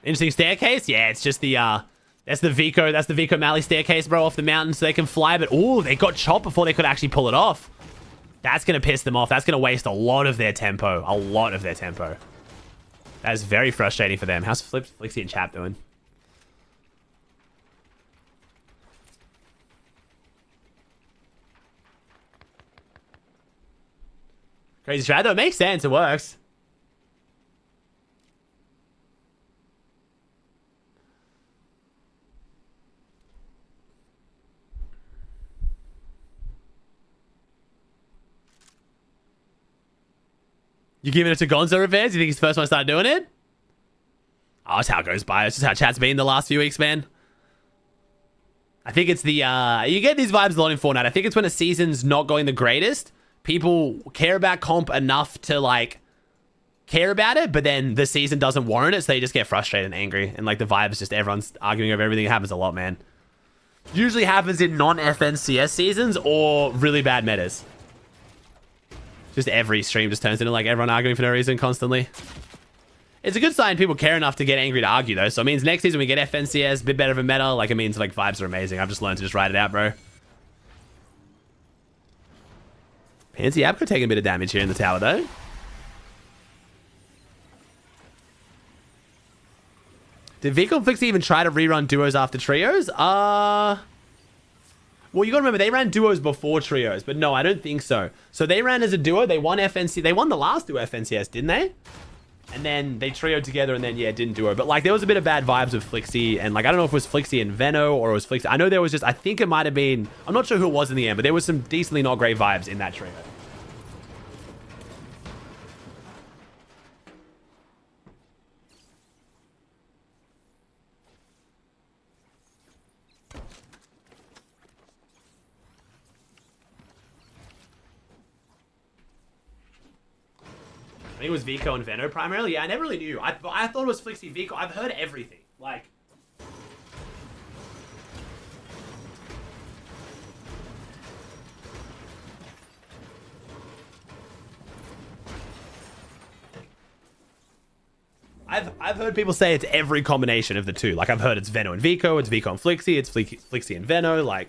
Interesting staircase? Yeah, it's just the that's the Vico Mally staircase, bro, off the mountain so they can fly, but oh, they got chopped before they could actually pull it off. That's gonna piss them off. That's gonna waste a lot of their tempo. A lot of their tempo. That is very frustrating for them. How's Flixie and Chap doing? Crazy strat, though. It makes sense. It works. You giving it to Gonzo Repairs? You think he's the first one to start doing it? Oh, that's how it goes by. It's just how chat's been the last few weeks, man. I think it's the... you get these vibes a lot in Fortnite. I think it's when a season's not going the greatest. People care about comp enough to, like, care about it, but then the season doesn't warrant it, so they just get frustrated and angry. And, like, the vibe is just everyone's arguing over everything. It happens a lot, man. Usually happens in non-FNCS seasons or really bad metas. Just every stream just turns into, like, everyone arguing for no reason constantly. It's a good sign people care enough to get angry to argue, though. So it means next season we get FNCS, a bit better of a meta. Like, it means, like, vibes are amazing. I've just learned to just ride it out, bro. Pansy Apco taking a bit of damage here in the tower, though. Did Vico and Flixie even try to rerun duos after trios? Well, you gotta remember, they ran duos before trios, but no, I don't think so. So they ran as a duo, they won FNC, they won the last duo FNCS, didn't they? And then they trioed together and then, yeah, didn't duo. But, like, there was a bit of bad vibes with Flixie, and, like, I don't know if it was Flixie and Veno, or it was Flixie. I know there was just, I think it might have been, I'm not sure who it was in the end, but there was some decently not great vibes in that trio. I think it was Vico and Veno primarily. Yeah, I never really knew. I thought it was Flixie Vico. I've heard everything. Like... I've heard people say it's every combination of the two. Like, I've heard it's Veno and Vico, it's Vico and Flixie, it's Flixie and Veno, like...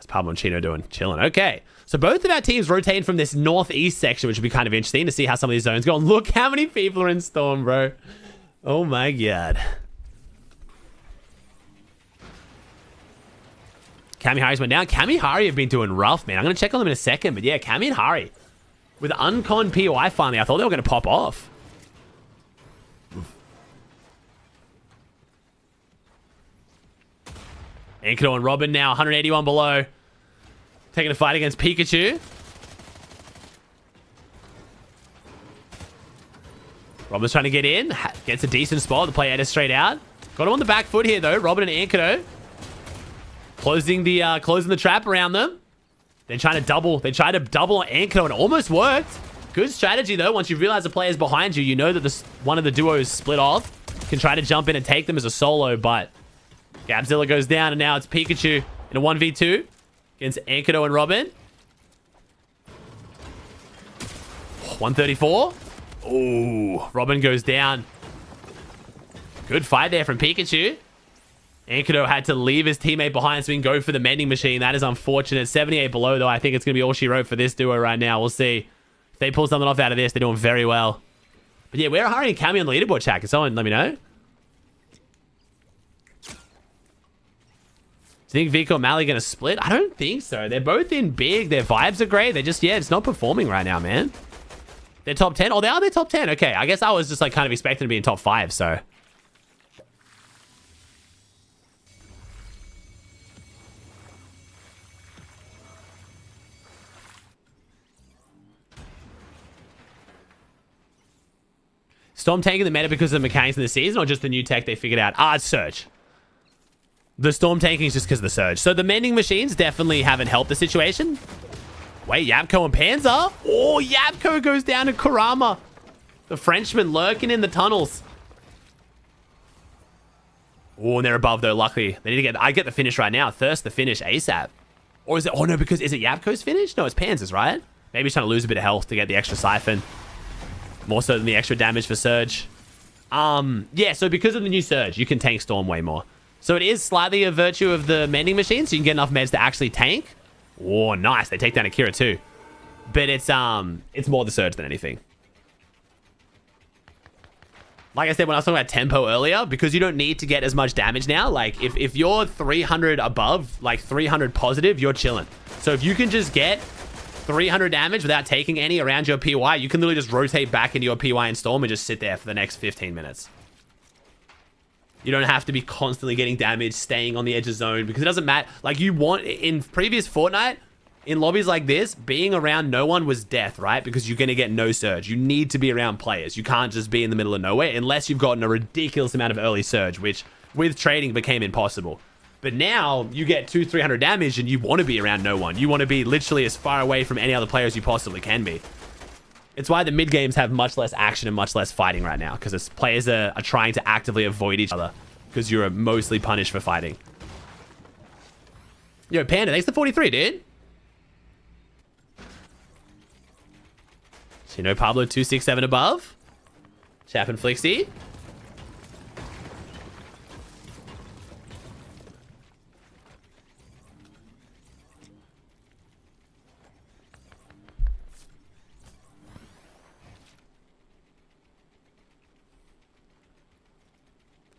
Pablo and Chino doing? Chilling. Okay. So both of our teams rotating from this northeast section, which would be kind of interesting to see how some of these zones go. And look how many people are in Storm, bro. Oh my god. Kami Hari's went down. Kami Hari have been doing rough, man. I'm going to check on them in a second. But yeah, Kami and Hari. With uncon POI finally, I thought they were going to pop off. Enkido and Robin now 181 below. Taking a fight against Pikachu. Robin's trying to get in. Gets a decent spot. The play Eda straight out. Got him on the back foot here, though. Robin and Enkido. Closing the trap around them. They're trying to double. They tried to double Anko and it almost worked. Good strategy, though. Once you realize the player's behind you, you know that one of the duos split off. You can try to jump in and take them as a solo, but Gabzilla goes down, and now it's Pikachu in a 1v2 against Anko and Robin. 134. Ooh, Robin goes down. Good fight there from Pikachu. Anko had to leave his teammate behind so he can go for the mending machine. That is unfortunate. 78 below, though. I think it's going to be all she wrote for this duo right now. We'll see. If they pull something off out of this, they're doing very well. But yeah, we're hiring Cammy on the leaderboard chat. Can someone let me know? Do you think Vico and Mally are going to split? I don't think so. They're both in big. Their vibes are great. They're just, yeah, it's not performing right now, man. They're top 10? Oh, they are? They're top 10. Okay, I guess I was just like kind of expecting to be in top 5, so. Storm tanking the meta because of the mechanics of the season or just the new tech they figured out? It's Surge. The Storm tanking is just because of the Surge. So the mending machines definitely haven't helped the situation. Wait, Yapko and Panzer? Oh, Yapko goes down to Kurama. The Frenchman lurking in the tunnels. Oh, and they're above though, luckily. They need to get... I get the finish right now. Thirst the finish ASAP. Or is it... Oh, no, because... Is it Yapko's finish? No, it's Panzer's, right? Maybe he's trying to lose a bit of health to get the extra siphon. More so than the extra damage for Surge. Yeah, so because of the new Surge, you can tank Storm way more. So it is slightly a virtue of the mending machine, so you can get enough meds to actually tank. Oh, nice. They take down Akira too. But it's more the Surge than anything. Like I said when I was talking about tempo earlier, because you don't need to get as much damage now. Like, if you're 300 above, like 300 positive, you're chilling. So if you can just get 300 damage without taking any around your PY, you can literally just rotate back into your PY and Storm and just sit there for the next 15 minutes. You don't have to be constantly getting damage, staying on the edge of zone, because it doesn't matter. Like, you want, in previous Fortnite, in lobbies like this, being around no one was death, right? Because you're going to get no Surge. You need to be around players. You can't just be in the middle of nowhere unless you've gotten a ridiculous amount of early Surge, which with trading became impossible. But now you get 200-300 damage and you want to be around no one. You want to be literally as far away from any other players you possibly can be. It's why the mid games have much less action and much less fighting right now, because players are trying to actively avoid each other because you're mostly punished for fighting. Yo, Panda, thanks for 43, dude. So you know Pablo 267 above. Chap and Flixie.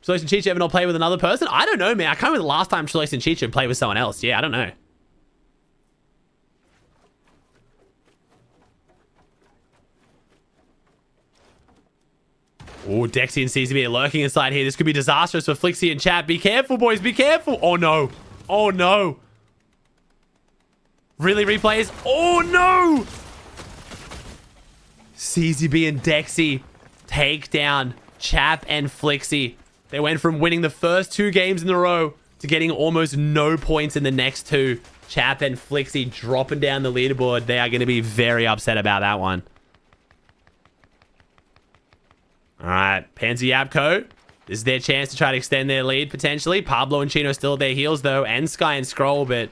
Trilox and Chicho ever not play with another person? I don't know, man. I can't remember the last time Trilox and Chicho played with someone else. Yeah, I don't know. Oh, Dexy and CZB are lurking inside here. This could be disastrous for Flixie and chat. Be careful, boys. Be careful. Oh, no. Oh, no. Really, replays? Oh, no. CZB and Dexy take down Chap and Flixie. They went from winning the first 2 games in a row to getting almost no points in the next 2. Chap and Flixie dropping down the leaderboard. They are going to be very upset about that one. All right, Pansy Yapko. This is their chance to try to extend their lead, potentially. Pablo and Chino still at their heels, though, and Sky and Scroll, but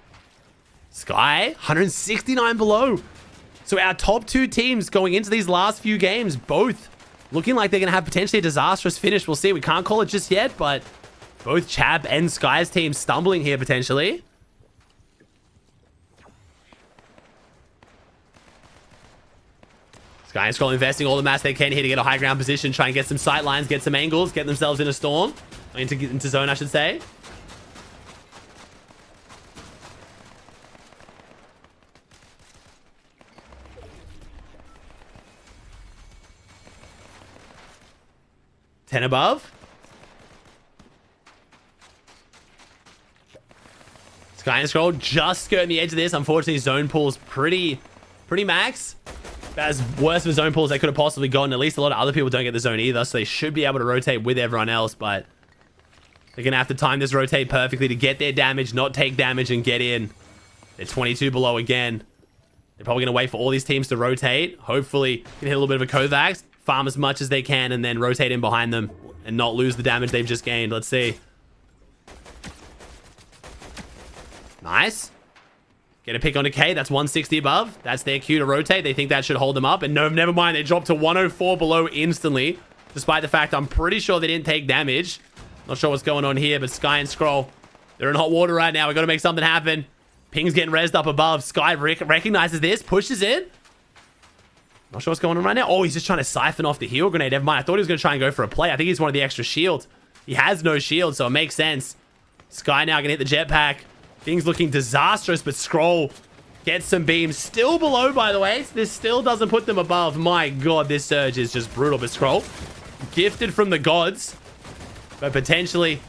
Sky, 169 below. So our top 2 teams going into these last few games, both looking like they're going to have potentially a disastrous finish. We'll see. We can't call it just yet, but both Chab and Sky's team stumbling here potentially. Sky and Scroll investing all the mass they can here to get a high ground position, try and get some sight lines, get some angles, get themselves in a storm. Into zone, I should say. Ten above. Sky and Scroll just skirting the edge of this. Unfortunately, zone pool's pretty max. As worse of a zone pool as they could have possibly gotten. At least a lot of other people don't get the zone either, so they should be able to rotate with everyone else, but they're going to have to time this rotate perfectly to get their damage, not take damage, and get in. They're 22 below again. They're probably going to wait for all these teams to rotate. Hopefully, can hit a little bit of a Kovacs, farm as much as they can, and then rotate in behind them and not lose the damage they've just gained. Let's see. Nice. Get a pick onto K. That's 160 above. That's their cue to rotate. They think that should hold them up. And no, never mind. They dropped to 104 below instantly. Despite the fact I'm pretty sure they didn't take damage. Not sure what's going on here, but Sky and Scroll, they're in hot water right now. We got to make something happen. Ping's getting rezzed up above. Sky recognizes this, pushes in. Not sure what's going on right now. Oh, he's just trying to siphon off the heal grenade. Never mind. I thought he was going to try and go for a play. I think he's one of the extra shields. He has no shield, so it makes sense. Sky now going to hit the jetpack. Things looking disastrous, but Scroll gets some beams. Still below, by the way. This still doesn't put them above. My God, this surge is just brutal. But Scroll, gifted from the gods. But potentially,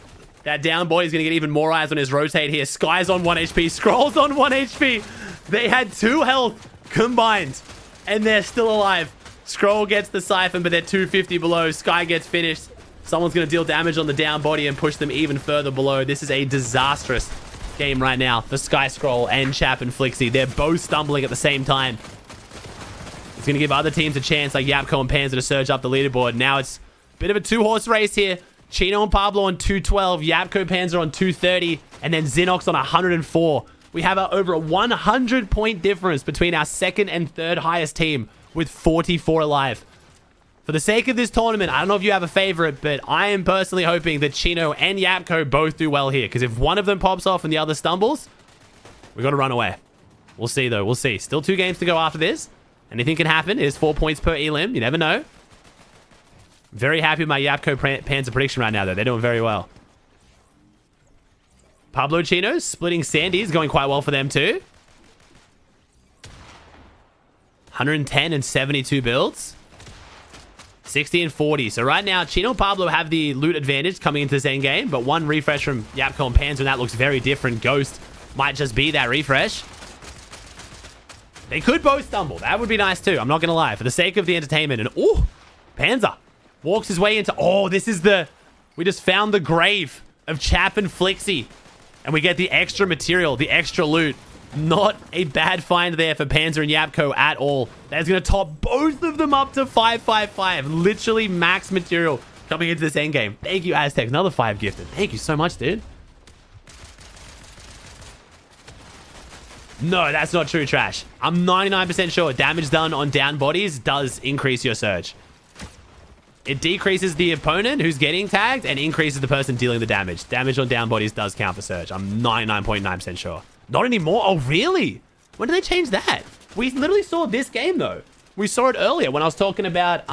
that down boy is going to get even more eyes on his rotate here. Sky's on 1 HP. Scroll's on 1 HP. They had 2 health combined, and they're still alive. Scroll gets the siphon, but they're 250 below. Sky gets finished. Someone's going to deal damage on the down body and push them even further below. This is a disastrous game right now for Sky, Scroll, and Chap and Flixie. They're both stumbling at the same time. It's going to give other teams a chance, like Yapko and Panzer, to surge up the leaderboard. Now it's a bit of a 2-horse race here. Chino and Pablo on 212, Yapko Panzer on 230, and then Xinox on 104. We have over a 100-point difference between our second and third highest team with 44 alive. For the sake of this tournament, I don't know if you have a favorite, but I am personally hoping that Chino and Yapko both do well here, because if one of them pops off and the other stumbles, we got to run away. We'll see, though. We'll see. Still 2 games to go after this. Anything can happen. It is 4 points per elim. You never know. Very happy with my Yapko Panzer prediction right now, though. They're doing very well. Pablo Chino splitting Sandy's going quite well for them, too. 110 and 72 builds. 60 and 40. So right now, Chino and Pablo have the loot advantage coming into this end game, but 1 refresh from Yapko and Panzer, and that looks very different. Ghost might just be that refresh. They could both stumble. That would be nice, too. I'm not going to lie. For the sake of the entertainment. And, oh, Panzer walks his way into... Oh, this is the... We just found the grave of Chap and Flixie. And we get the extra material, the extra loot. Not a bad find there for Panzer and Yapko at all. That's going to top both of them up to 555. Literally max material coming into this endgame. Thank you, Aztecs. Another 5 gifted. Thank you so much, dude. No, that's not true, Trash. I'm 99% sure damage done on down bodies does increase your surge. It decreases the opponent who's getting tagged and increases the person dealing the damage. Damage on down bodies does count for surge. I'm 99.9% sure. Not anymore? Oh, really? When did they change that? We literally saw this game, though. We saw it earlier when I was talking about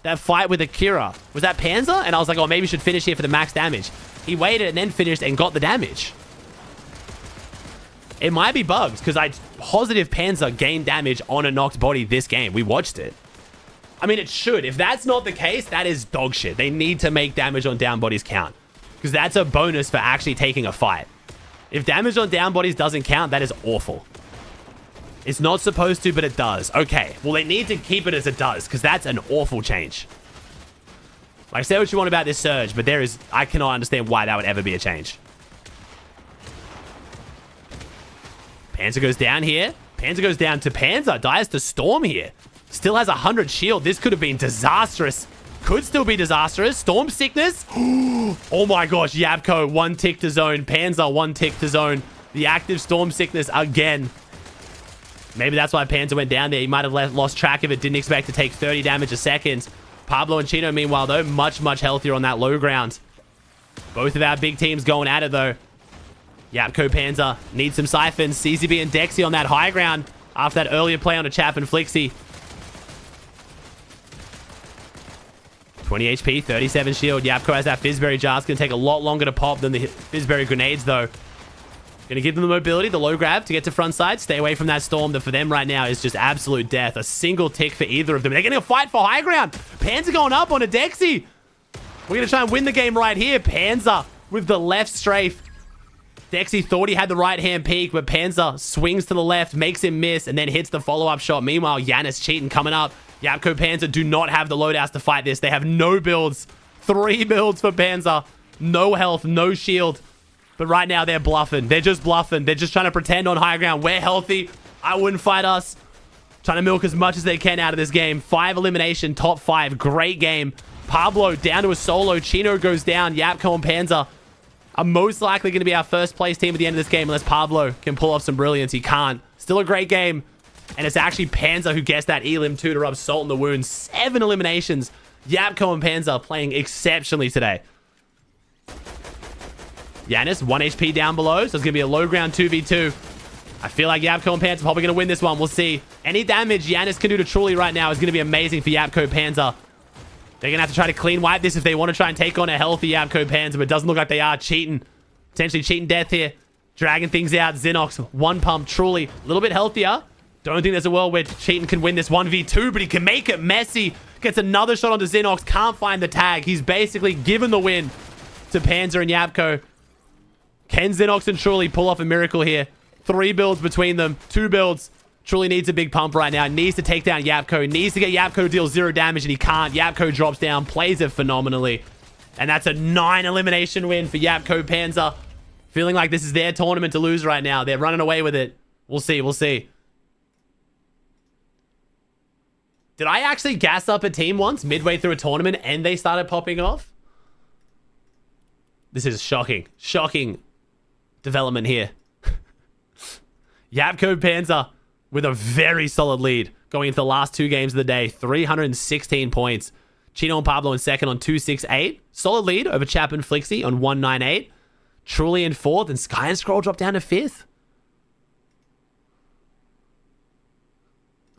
that fight with Akira. Was that Panzer? And I was like, oh, maybe we should finish here for the max damage. He waited and then finished and got the damage. It might be bugs, because I positive Panzer gained damage on a knocked body this game. We watched it. I mean, it should. If that's not the case, that is dog shit. They need to make damage on down bodies count, because that's a bonus for actually taking a fight. If damage on down bodies doesn't count, that is awful. It's not supposed to, but it does. Okay, well, they need to keep it as it does, because that's an awful change. Like, say what you want about this surge, but I cannot understand why that would ever be a change. Panzer goes down here. Panzer goes down to Panzer. Dies to Storm here. Still has 100 shield. This could have been disastrous. Could still be disastrous. Storm sickness. Oh my gosh. Yapko, 1 tick to zone. Panzer, 1 tick to zone. The active storm sickness again. Maybe that's why Panzer went down there. He might have lost track of it. Didn't expect to take 30 damage a second. Pablo and Chino, meanwhile, though, much, much healthier on that low ground. Both of our big teams going at it, though. Yapko Panzer needs some siphons. CZB and Dexy on that high ground after that earlier play on a Chap and Flixie. 20 HP, 37 shield. Yapko has that Fizzberry jar. It's going to take a lot longer to pop than the Fizzberry grenades, though. Going to give them the mobility, the low grab to get to front side. Stay away from that storm that for them right now is just absolute death. A single tick for either of them. They're getting a fight for high ground. Panzer going up on a Dexy. We're going to try and win the game right here. Panzer with the left strafe. Dexy thought he had the right-hand peek, but Panzer swings to the left, makes him miss, and then hits the follow-up shot. Meanwhile, Yanis cheating coming up. Yapko Panzer do not have the loadouts to fight this. They have no builds. 3 builds for Panzer. No health, no shield. But right now, they're bluffing. They're just bluffing. They're just trying to pretend on high ground. We're healthy. I wouldn't fight us. Trying to milk as much as they can out of this game. 5 elimination, top 5. Great game. Pablo down to a solo. Chino goes down. Yapko and Panzer are most likely going to be our first place team at the end of this game unless Pablo can pull off some brilliance. He can't. Still a great game. And it's actually Panzer who gets that elim 2 to rub salt in the wound. 7 eliminations. Yapko and Panzer playing exceptionally today. Yanis, 1 HP down below. So it's going to be a low ground 2v2. I feel like Yapko and Panzer are probably going to win this one. We'll see. Any damage Yanis can do to Truly right now is going to be amazing for Yapko Panzer. They're going to have to try to clean wipe this if they want to try and take on a healthy Yapko Panzer, but it doesn't look like they are cheating. Potentially cheating death here. Dragging things out. Xenox, 1 pump. Truly, a little bit healthier. Don't think there's a world where Cheatin can win this 1v2, but he can make it messy. Gets another shot onto Xenox. Can't find the tag. He's basically given the win to Panzer and Yapko. Can Xenox and Truly pull off a miracle here? 3 builds between them. 2 builds. Truly needs a big pump right now. Needs to take down Yapko. Needs to get Yapko to deal 0 damage, and he can't. Yapko drops down. Plays it phenomenally. And that's a 9 elimination win for Yapko Panzer. Feeling like this is their tournament to lose right now. They're running away with it. We'll see. We'll see. Did I actually gas up a team once midway through a tournament and they started popping off? This is shocking. Shocking development here. Yapko Panzer with a very solid lead going into the last 2 games of the day. 316 points. Chino and Pablo in second on 268. Solid lead over Chap and Flixie on 198. Truly in 4th, and Sky and Scroll drop down to 5th.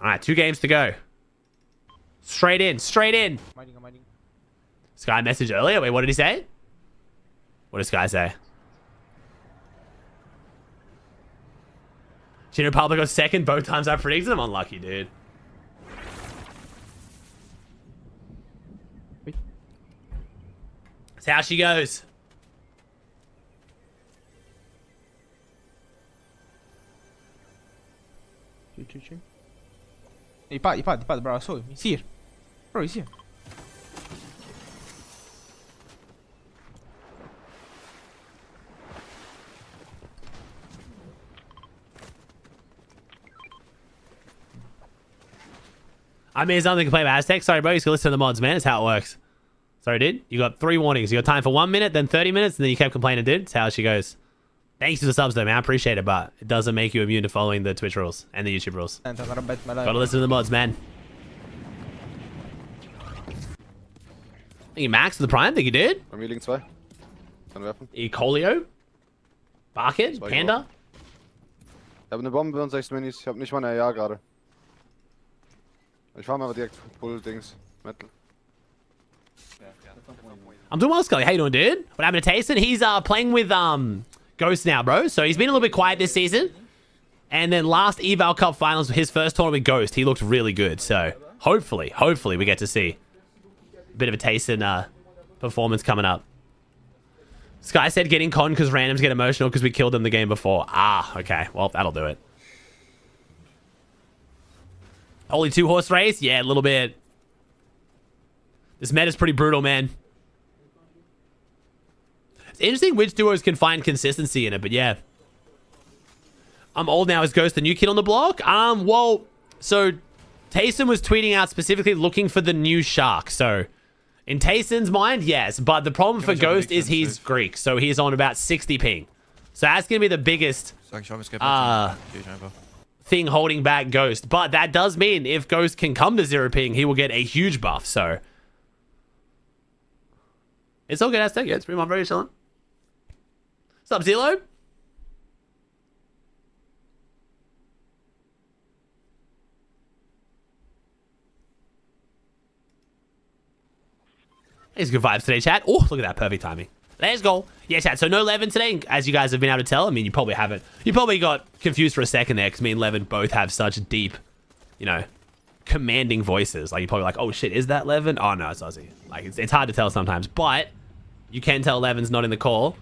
All right, 2 games to go. Straight in, straight in. I'm mining. Sky messaged earlier. Wait, what did he say? What did Sky say? Chino Pablo got second both times I predicted him. Unlucky, dude. That's how she goes. Chill. He pad, bro. I saw him. He's here. Bro, he's here. I mean, it's nothing to play with Aztec. Sorry, bro. You can listen to the mods, man. It's how it works. Sorry, dude. You got 3 warnings. You got time for 1 minute, then 30 minutes, and then you kept complaining, dude. It's how she goes. Thanks for the subs, though, man. I appreciate it, but it doesn't make you immune to following the Twitch rules and the YouTube rules. Gotta listen to the mods, man. Think you maxed the Prime? Think you did? Bei mir liegen 2. Kann werfen. Ecolio? Barkit? Panda? Ich habe eine Bombe und 6 Minis. Ich habe nicht mal eine AR gerade. Ich fahr mal aber direkt Bull-Dings. Metal. I'm doing well, Scully. How you doing, dude? What happened to Tayson? He's playing with Ghost now, bro. So he's been a little bit quiet this season. And then last Eval Cup Finals, his first tournament with Ghost, he looked really good. So hopefully we get to see a bit of a Tayson performance coming up. Sky said getting con because randoms get emotional because we killed them the game before. Ah, okay. Well, that'll do it. Only 2-horse race? Yeah, a little bit. This meta's pretty brutal, man. It's interesting which duos can find consistency in it, but yeah. I'm old now. Is Ghost the new kid on the block? Well, so Tayson was tweeting out specifically looking for the new shark. So in Tayson's mind, yes. But the problem for Ghost is he's Greek. So he's on about 60 ping. So that's going to be the biggest thing holding back Ghost. But that does mean if Ghost can come to 0 ping, he will get a huge buff. So it's all good, Aztec. Yeah, it's pretty much very chilling. What's up, Zilo? It's good vibes today, chat. Oh, look at that. Perfect timing. Let's go. Yeah, chat. So no Levin today, as you guys have been able to tell. I mean, you probably haven't. You probably got confused for a second there because me and Levin both have such deep, you know, commanding voices. Like, you're probably like, oh, shit, is that Levin? Oh, no, it's Aussie. Like, it's hard to tell sometimes. But you can tell Levin's not in the call.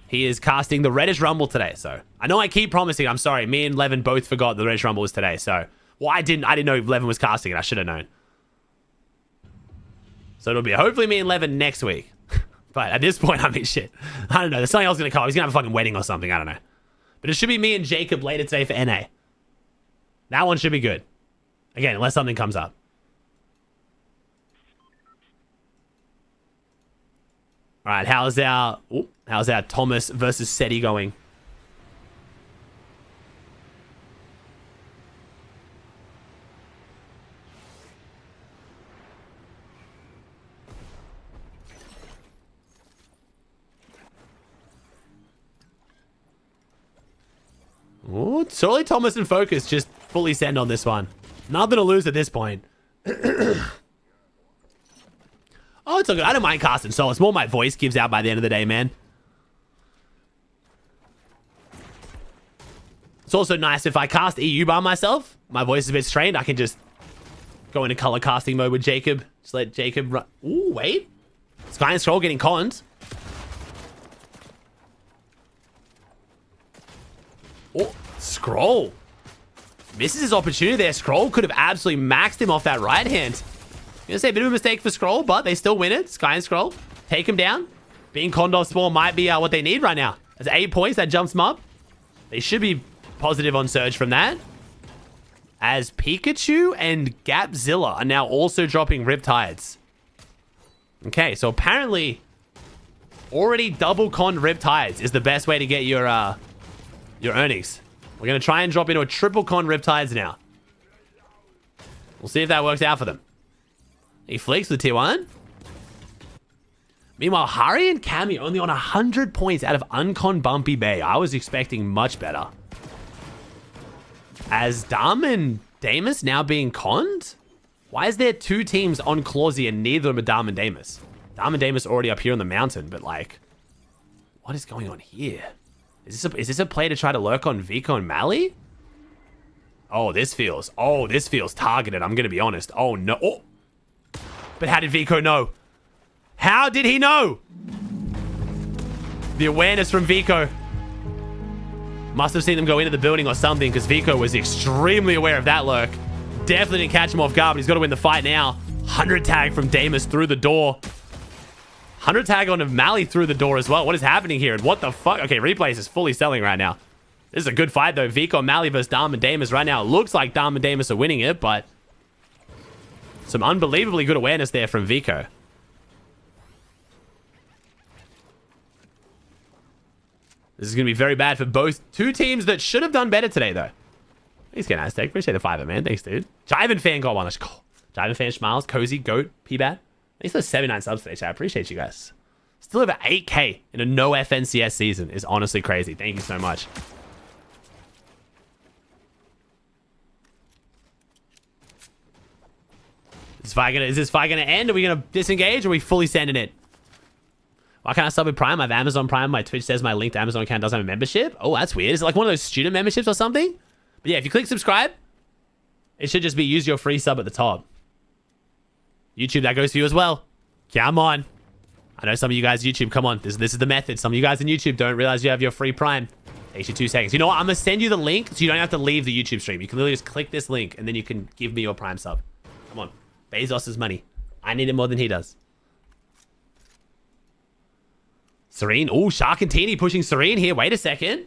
He is casting the Reddish Rumble today. So I know I keep promising. I'm sorry. Me and Levin both forgot the Reddish Rumble was today. So, well, I didn't know Levin was casting it. I should have known. So it'll be hopefully me and Levin next week. But at this point, I mean, shit. I don't know. There's something else going to come. He's going to have a fucking wedding or something. I don't know. But it should be me and Jacob later today for NA. That one should be good. Again, unless something comes up. All right, how's our Thomas versus SETI going? Ooh, surely Thomas and Focus just fully send on this one. Nothing to lose at this point. Oh, it's all good. I don't mind casting solo. It's more my voice gives out by the end of the day, man. It's also nice if I cast EU by myself. My voice is a bit strained. I can just go into color casting mode with Jacob. Just let Jacob run. Ooh, wait. Sky and Scroll getting conned. Oh, Scroll. Misses his opportunity there. Scroll could have absolutely maxed him off that right hand. I'm gonna say a bit of a mistake for Scroll, but they still win it. Sky and Scroll take him down. Being conned off spawn might be what they need right now. That's 8 points. That jumps them up. They should be positive on Surge from that. As Pikachu and Gapzilla are now also dropping Riptides. Okay, so apparently already double conned Riptides is the best way to get your earnings. We're gonna try and drop into a triple con Riptides now. We'll see if that works out for them. He flicks with tier 1. Meanwhile, Hari and Cammy only on 100 points out of uncon Bumpy Bay. I was expecting much better. As Dam and Damus now being conned? Why is there 2 teams on Clawsy and neither of them are Dam and Damus? Dam and Damus already up here on the mountain, but like, what is going on here? Is this a play to try to lurk on Vico and Mally? Oh, this feels targeted. I'm going to be honest. Oh, no. Oh. But how did Vico know? How did he know? The awareness from Vico. Must have seen them go into the building or something because Vico was extremely aware of that lurk. Definitely didn't catch him off guard, but he's got to win the fight now. 100 tag from Damus through the door. 100 tag on Mally through the door as well. What is happening here? And what the fuck? Okay, Replays is fully selling right now. This is a good fight, though. Vico, Mally versus Dam and Damus right now. It looks like Dam and Damus are winning it, but some unbelievably good awareness there from Vico. This is going to be very bad for both 2 teams that should have done better today, though. Thanks, Ken Aztec. Appreciate the 5, man. Thanks, dude. Jiven Fan got one. Jiven Fan, Smiles, Cozy, Goat, P-Bat. Thanks for 79 subs today, chat. I appreciate you guys. Still over 8K in a no FNCS season is honestly crazy. Thank you so much. Is this fight gonna end? Are we gonna disengage? Or are we fully sending it? Why can't I sub with Prime? I have Amazon Prime. My Twitch says my linked Amazon account doesn't have a membership. Oh, that's weird. Is it like one of those student memberships or something? But yeah, if you click subscribe, it should just be use your free sub at the top. YouTube, that goes for you as well. Come on. I know some of you guys YouTube, come on. This is the method. Some of you guys in YouTube don't realize you have your free Prime. Takes you 2 seconds. You know what? I'm gonna send you the link so you don't have to leave the YouTube stream. You can literally just click this link and then you can give me your Prime sub. Come on. Bezos' money. I need it more than he does. Serene. Oh, Sharkantini pushing Serene here. Wait a second.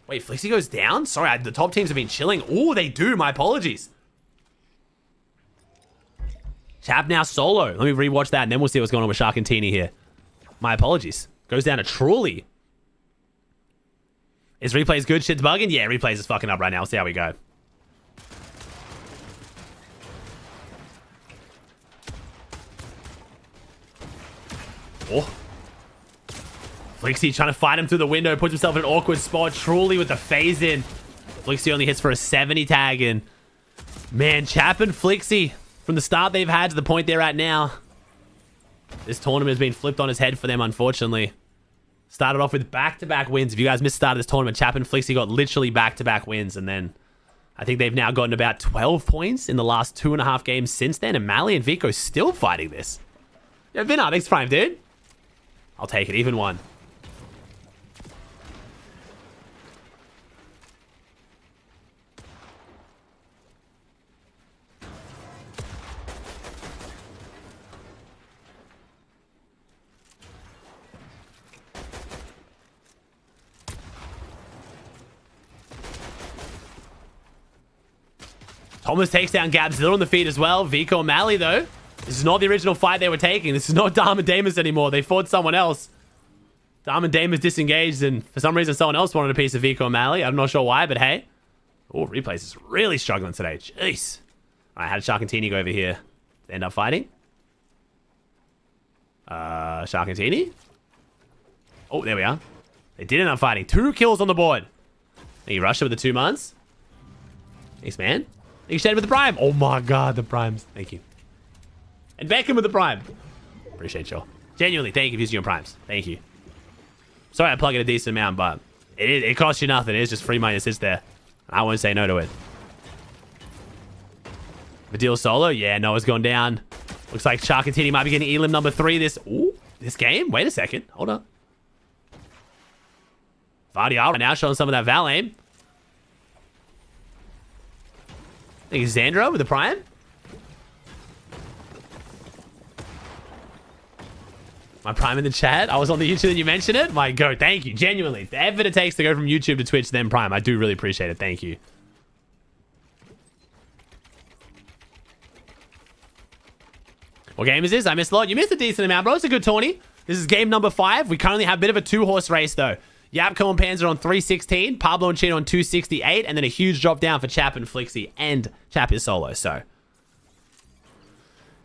Wait, Flixie goes down? Sorry, the top teams have been chilling. Oh, they do. My apologies. Chap now solo. Let me rewatch that and then we'll see what's going on with Sharkantini here. My apologies. Goes down to Truly. Is Replays good? Shit's bugging? Yeah, Replays is fucking up right now. We'll see how we go. Oh. Flixie trying to fight him through the window. Puts himself in an awkward spot. Truly with the phase in. Flixie only hits for a 70 tag in. Man, Chap and Flixie, from the start they've had to the point they're at now, this tournament has been flipped on its head for them, unfortunately. Started off with back-to-back wins. If you guys missed the start of this tournament, Chap and Flixie got literally back-to-back wins. And then I think they've now gotten about 12 points in the last 2.5 games since then. And Mally and Vico still fighting this. Yeah, Vinar, thanks Prime, dude. I'll take it. Even one. Thomas takes down Gabzilla on the feed as well. Vico and Mally, though. This is not the original fight they were taking. This is not Dharm and Damus anymore. They fought someone else. Dharm and Damus disengaged, and for some reason, someone else wanted a piece of Vico and Mally. I'm not sure why, but hey. Oh, Replays is really struggling today. Jeez. All right, how did Sharkantini go over here? They end up fighting? Sharkantini? Oh, there we are. They did end up fighting. 2 kills on the board. And you rushed it with the 2 months. Thanks, man. You shared with the Prime. Oh my god, the Primes. Thank you. And Beckham with the Prime. Appreciate y'all. Genuinely, thank you for using your Primes. Thank you. Sorry I plug in a decent amount, but it costs you nothing. It is just free money that sits there. I won't say no to it. Vidil solo? Yeah, Noah's gone down. Looks like Sharkantini might be getting Elim number 3 this game. Wait a second. Hold on. Vardyal right now showing some of that Val aim. I think Xandro with the Prime. My Prime in the chat. I was on the YouTube and you mentioned it. My go. Thank you. Genuinely. The effort it takes to go from YouTube to Twitch then Prime. I do really appreciate it. Thank you. What game is this? I missed a lot. You missed a decent amount, bro. It's a good tourney. This is game number 5. We currently have a bit of a 2-horse race, though. Yapko and Panzer on 316. Pablo and Chino on 268. And then a huge drop down for Chap and Flixie. And Chap is solo, so...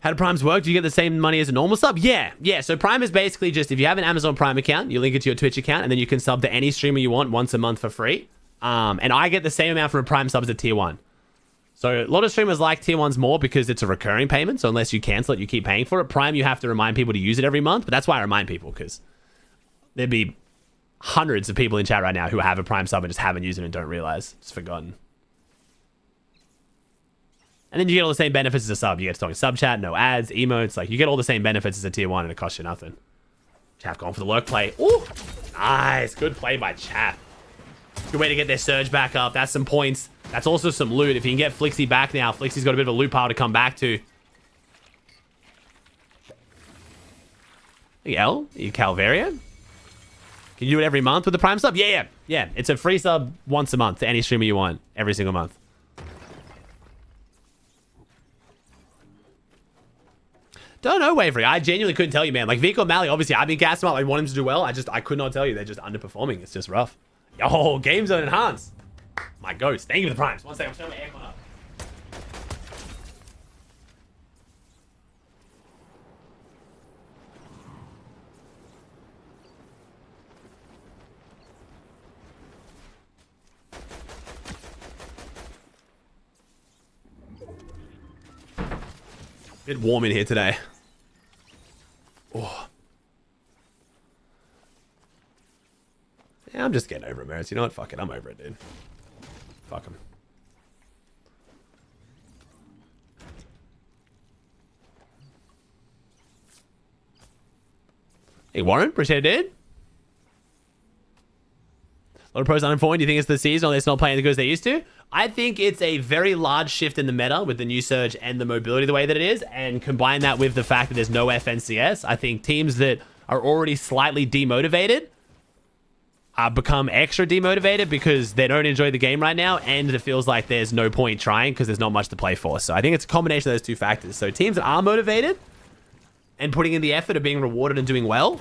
How do Primes work? Do you get the same money as a normal sub? Yeah. So Prime is basically just, if you have an Amazon Prime account, you link it to your Twitch account, and then you can sub to any streamer you want once a month for free. And I get the same amount from a Prime sub as a tier 1. So a lot of streamers like tier 1s more because it's a recurring payment. So unless you cancel it, you keep paying for it. Prime, you have to remind people to use it every month. But that's why I remind people, because there'd be hundreds of people in chat right now who have a Prime sub and just haven't used it and don't realize. It's forgotten. And then you get all the same benefits as a sub. You get to talk in sub chat, no ads, emotes. Like, you get all the same benefits as a tier 1 and it costs you nothing. Chap going for the lurk play. Ooh, nice. Good play by Chap. Good way to get their surge back up. That's some points. That's also some loot. If you can get Flixie back now, Flixie's got a bit of a loot pile to come back to. Hey, L, you Calvaria? Can you do it every month with the Prime sub? Yeah. It's a free sub once a month to any streamer you want, every single month. Don't know, Wavery. I genuinely couldn't tell you, man. Like, Vico and Mally, obviously, I've been gassing them up. I want him to do well. I could not tell you. They're just underperforming. It's just rough. Yo, Game Zone Enhanced. My ghost. Thank you for the Primes. One second. I'm turning my aircon up. Bit warm in here today. Oh. Yeah, I'm just getting over it, Merits. You know what? Fuck it. I'm over it, dude. Fuck him. Hey, Warren. Appreciate it, dude. A lot of pros uninformed. Do you think it's the season or they're not playing the good as they used to? I think it's a very large shift in the meta with the new surge and the mobility the way that it is, and combine that with the fact that there's no FNCS. I think teams that are already slightly demotivated become extra demotivated because they don't enjoy the game right now, and it feels like there's no point trying because there's not much to play for. So I think it's a combination of those two factors. So teams that are motivated and putting in the effort of being rewarded and doing well.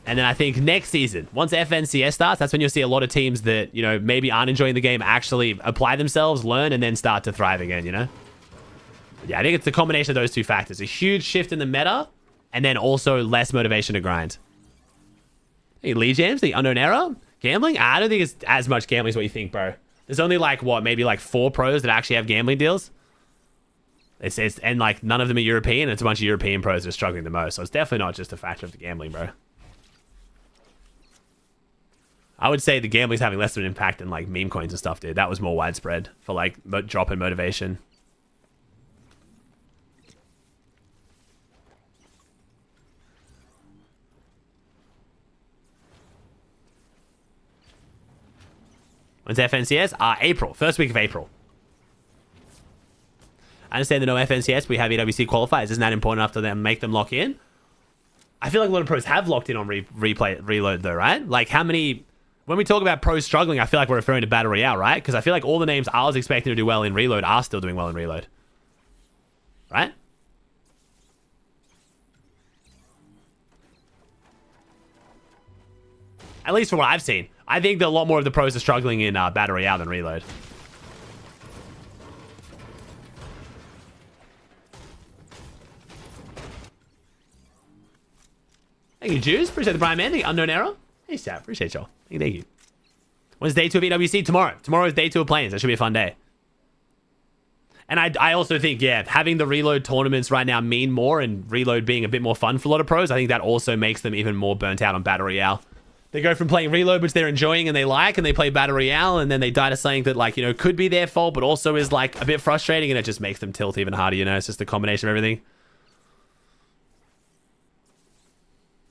And then I think next season, once FNCS starts, that's when you'll see a lot of teams that, you know, maybe aren't enjoying the game actually apply themselves, learn, and then start to thrive again, you know? But yeah, I think it's the combination of those two factors. A huge shift in the meta, and then also less motivation to grind. Hey, Lee Jams, the unknown era? Gambling? I don't think it's as much gambling as what you think, bro. There's only like, what, maybe like 4 pros that actually have gambling deals? And like none of them are European, and it's a bunch of European pros that are struggling the most. So it's definitely not just a factor of the gambling, bro. I would say the gambling's having less of an impact than like meme coins and stuff, dude. That was more widespread for like drop in motivation. When's FNCS? April. First week of April. I understand the no FNCS, we have EWC qualifiers. Isn't that important enough to them make them lock in? I feel like a lot of pros have locked in on reload though, right? Like how many... When we talk about pros struggling, I feel like we're referring to Battle Royale, right? Because I feel like all the names I was expecting to do well in Reload are still doing well in Reload. Right? At least from what I've seen. I think that a lot more of the pros are struggling in Battle Royale than Reload. Thank you, Juice. Appreciate the Prime Man. The Unknown Error. Hey, Sap. Appreciate y'all. Thank you. When's day 2 of EWC? Tomorrow. Tomorrow is day 2 of Planes. That should be a fun day. And I also think, yeah, having the Reload tournaments right now mean more, and Reload being a bit more fun for a lot of pros, I think that also makes them even more burnt out on Battle Royale. They go from playing Reload, which they're enjoying and they like, and they play Battle Royale, and then they die to something that, like, you know, could be their fault, but also is, like, a bit frustrating, and it just makes them tilt even harder, you know? It's just a combination of everything.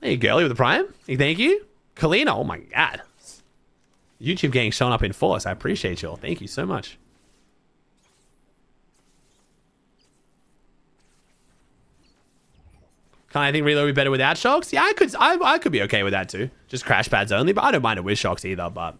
Hey, girlie with the Prime. Hey, thank you. Kalina, oh my god. YouTube gang showing up in force. I appreciate y'all. Thank you so much. Kind of think Reload would be better without shocks? Yeah, I could be okay with that too. Just crash pads only, but I don't mind it with shocks either, but...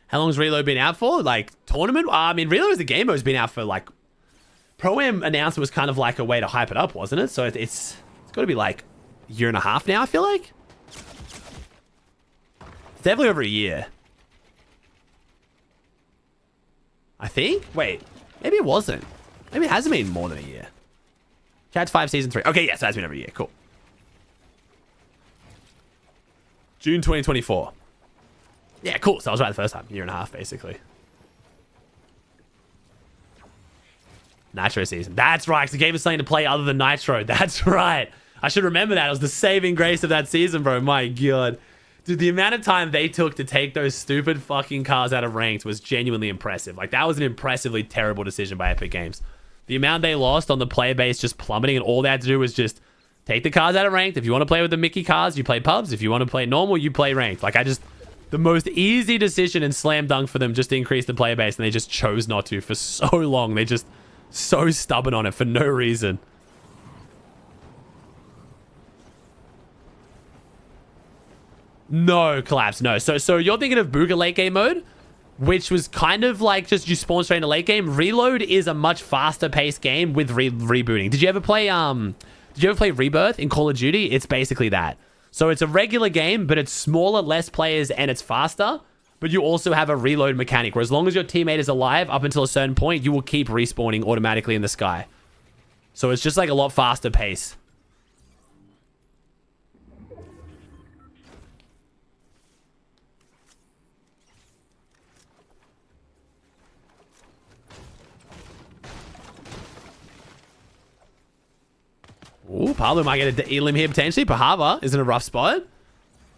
How long's Reload been out for? Like, tournament? I mean, Reload as a game mode's been out for, like... Pro-Am announcement was kind of like a way to hype it up, wasn't it? So it's got to be, like, a year and a half now, I feel like. It's definitely over a year. I think? Wait. Maybe it wasn't. Maybe it hasn't been more than a year. Catch 5 Season 3. Okay, yes, it has been over a year. Cool. June 2024. Yeah, cool. So I was right the first time. Year and a half, basically. Nitro season. That's right. 'Cause the game is something to play other than Nitro. That's right. I should remember that. It was the saving grace of that season, bro. My god. Dude, the amount of time they took to take those stupid fucking cars out of ranked was genuinely impressive. Like, that was an impressively terrible decision by Epic Games. The amount they lost on the player base just plummeting, and all they had to do was just take the cars out of ranked. If you want to play with the Mickey cars, you play pubs. If you want to play normal, you play ranked. Like, the most easy decision and slam dunk for them just to increase the player base, and they just chose not to for so long. They just so stubborn on it for no reason. No, Collapse, no. So you're thinking of Booga late game mode, which was kind of like just you spawn straight into late game. Reload is a much faster paced game with rebooting. Did you ever play Rebirth in Call of Duty? It's basically that. So it's a regular game, but it's smaller, less players, and it's faster. But you also have a reload mechanic, where as long as your teammate is alive up until a certain point, you will keep respawning automatically in the sky. So it's just like a lot faster pace. Ooh, Pablo might get a elim here potentially. Pahava is in a rough spot.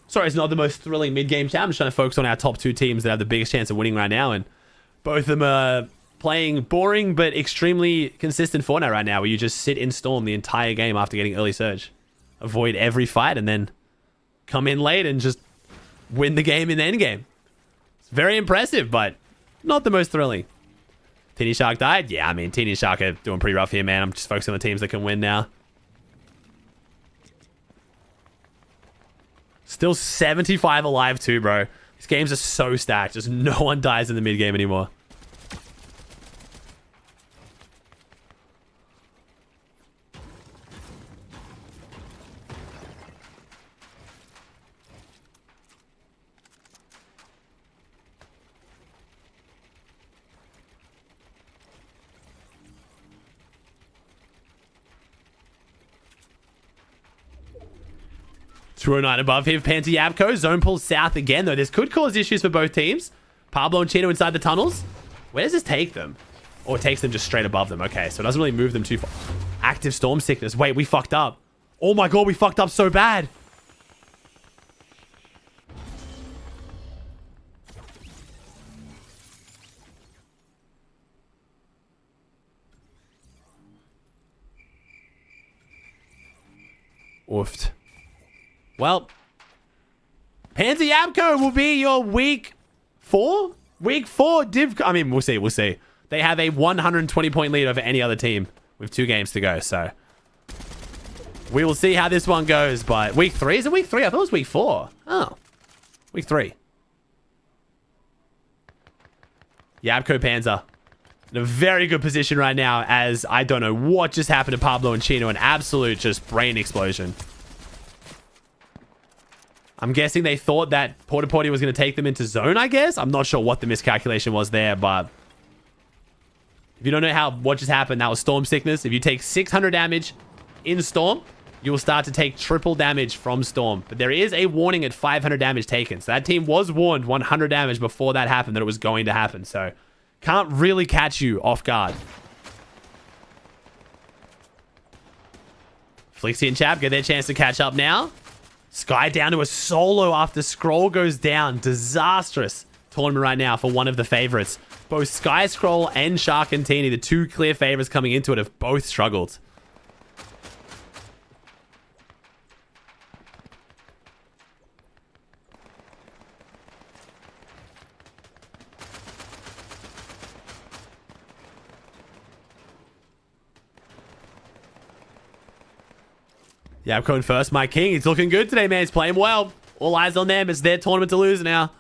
Sorry, it's not the most thrilling mid-game chat. I'm just trying to focus on our top 2 teams that have the biggest chance of winning right now. And both of them are playing boring but extremely consistent Fortnite right now, where you just sit in Storm the entire game after getting early surge. Avoid every fight and then come in late and just win the game in the end game. It's very impressive, but not the most thrilling. Teeny Shark died? Yeah, I mean, Teeny Shark are doing pretty rough here, man. I'm just focusing on the teams that can win now. Still 75 alive too, bro. These games are so stacked. Just no one dies in the mid game anymore. $209 above here, Panty Yabco. Zone pulls south again, though. This could cause issues for both teams. Pablo and Chino inside the tunnels. Where does this take them? Or it takes them just straight above them. Okay, so it doesn't really move them too far. Active storm sickness. Wait, we fucked up. Oh my god, we fucked up so bad. Oofed. Well, Panzer Yabco will be your week 4? Week 4 div... I mean, we'll see. We'll see. They have a 120-point lead over any other team with 2 games to go, so... we will see how this one goes, but... week 3? Is it week 3? I thought it was week 4. Oh. Week 3. Yabco Panzer. In a very good position right now, as I don't know what just happened to Pablo and Chino. An absolute just brain explosion. I'm guessing they thought that Porta Potty was going to take them into zone, I guess. I'm not sure what the miscalculation was there, but... if you don't know what just happened, that was Storm Sickness. If you take 600 damage in Storm, you will start to take triple damage from Storm. But there is a warning at 500 damage taken. So that team was warned 100 damage before that happened, that it was going to happen. So can't really catch you off guard. Flixie and Chap get their chance to catch up now. Sky down to a solo after Scroll goes down. Disastrous tournament right now for one of the favorites. Both Sky Scroll and Shark and Teeny, the 2 clear favorites coming into it, have both struggled. Yeah, I'm going first. My King, he's looking good today, man. He's playing well. All eyes on them. It's their tournament to lose now.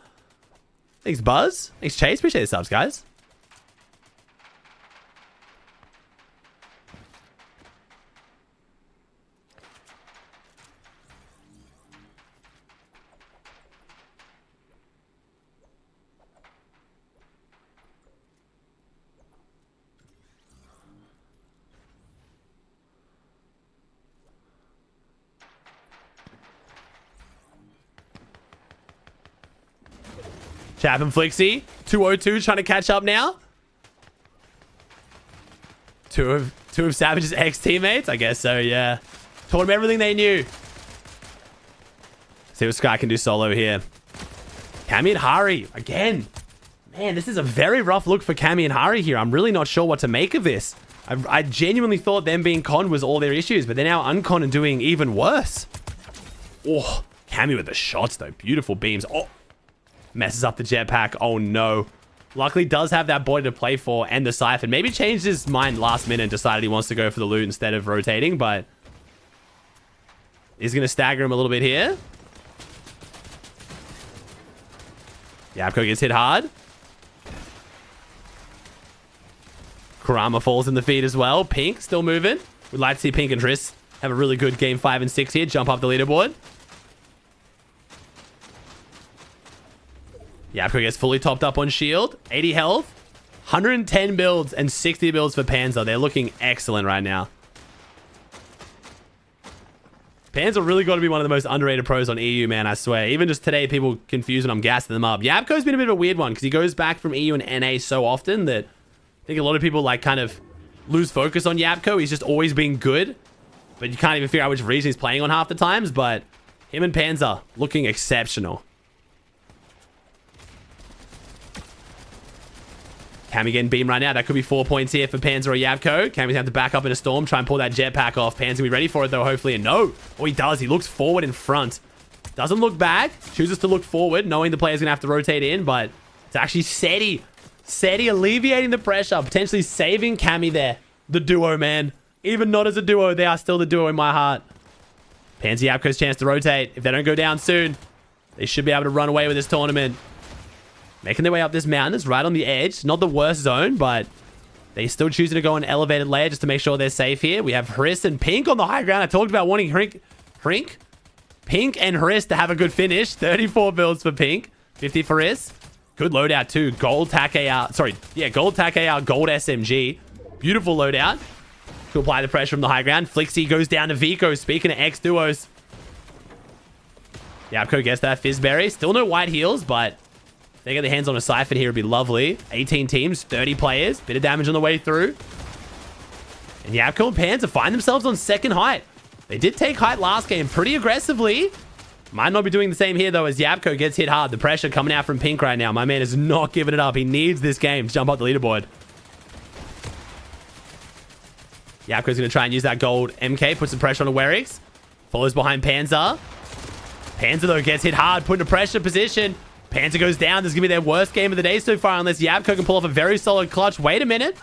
Thanks, Buzz. Thanks, Chase. Appreciate the subs, guys. Chap and Flixie. 202 trying to catch up now. Two of Savage's ex-teammates? I guess so, yeah. Taught them everything they knew. See what Sky can do solo here. Cammy and Hari, again. Man, this is a very rough look for Cammy and Hari here. I'm really not sure what to make of this. I genuinely thought them being conned was all their issues, but they're now unconned and doing even worse. Oh, Cammy with the shots, though. Beautiful beams. Oh. Messes up the jetpack. Oh, no. Luckily, does have that body to play for and the siphon. Maybe changed his mind last minute and decided he wants to go for the loot instead of rotating, but... he's going to stagger him a little bit here. Yapko gets hit hard. Kurama falls in the feed as well. Pink still moving. We'd like to see Pink and Triss have a really good game 5 and 6 here. Jump up the leaderboard. Yapko gets fully topped up on shield. 80 health. 110 builds and 60 builds for Panzer. They're looking excellent right now. Panzer really got to be one of the most underrated pros on EU, man, I swear. Even just today, people confuse when I'm gassing them up. Yapko's been a bit of a weird one because he goes back from EU and NA so often that I think a lot of people like kind of lose focus on Yapko. He's just always been good, but you can't even figure out which region he's playing on half the times. But him and Panzer looking exceptional. Cammy getting beamed right now. That could be 4 points here for Panzer or Yavko. Cammy's going to have to back up in a storm, try and pull that jetpack off. Panzer will be ready for it, though, hopefully. And no. Oh, he does. He looks forward in front. Doesn't look back. Chooses to look forward, knowing the player's going to have to rotate in. But it's actually Seti. Seti alleviating the pressure. Potentially saving Cammy there. The duo, man. Even not as a duo, they are still the duo in my heart. Panzer Yavko's chance to rotate. If they don't go down soon, they should be able to run away with this tournament. Making their way up this mountain. It's right on the edge. Not the worst zone, but they still choosing to go on an elevated layer just to make sure they're safe here. We have Hriss and Pink on the high ground. I talked about wanting Pink and Hriss to have a good finish. 34 builds for Pink. 50 for Hriss. Good loadout too. Gold TAC AR. Sorry. Yeah, gold TAC AR, gold SMG. Beautiful loadout. To apply the pressure from the high ground. Flixie goes down to Vico. Speaking of X-duos. Yapko gets that Fizzberry. Still no white heals, but... they get their hands on a siphon here, would be lovely. 18 teams, 30 players. Bit of damage on the way through. And Yapko and Panzer find themselves on second height. They did take height last game pretty aggressively. Might not be doing the same here, though, as Yapko gets hit hard. The pressure coming out from Pink right now. My man is not giving it up. He needs this game to jump up the leaderboard. Yapko's going to try and use that gold MK. Put some pressure on the Werix. Follows behind Panzer. Panzer, though, gets hit hard, put in a pressure position. Panzer goes down. This is going to be their worst game of the day so far, unless Yapko can pull off a very solid clutch. Wait a minute.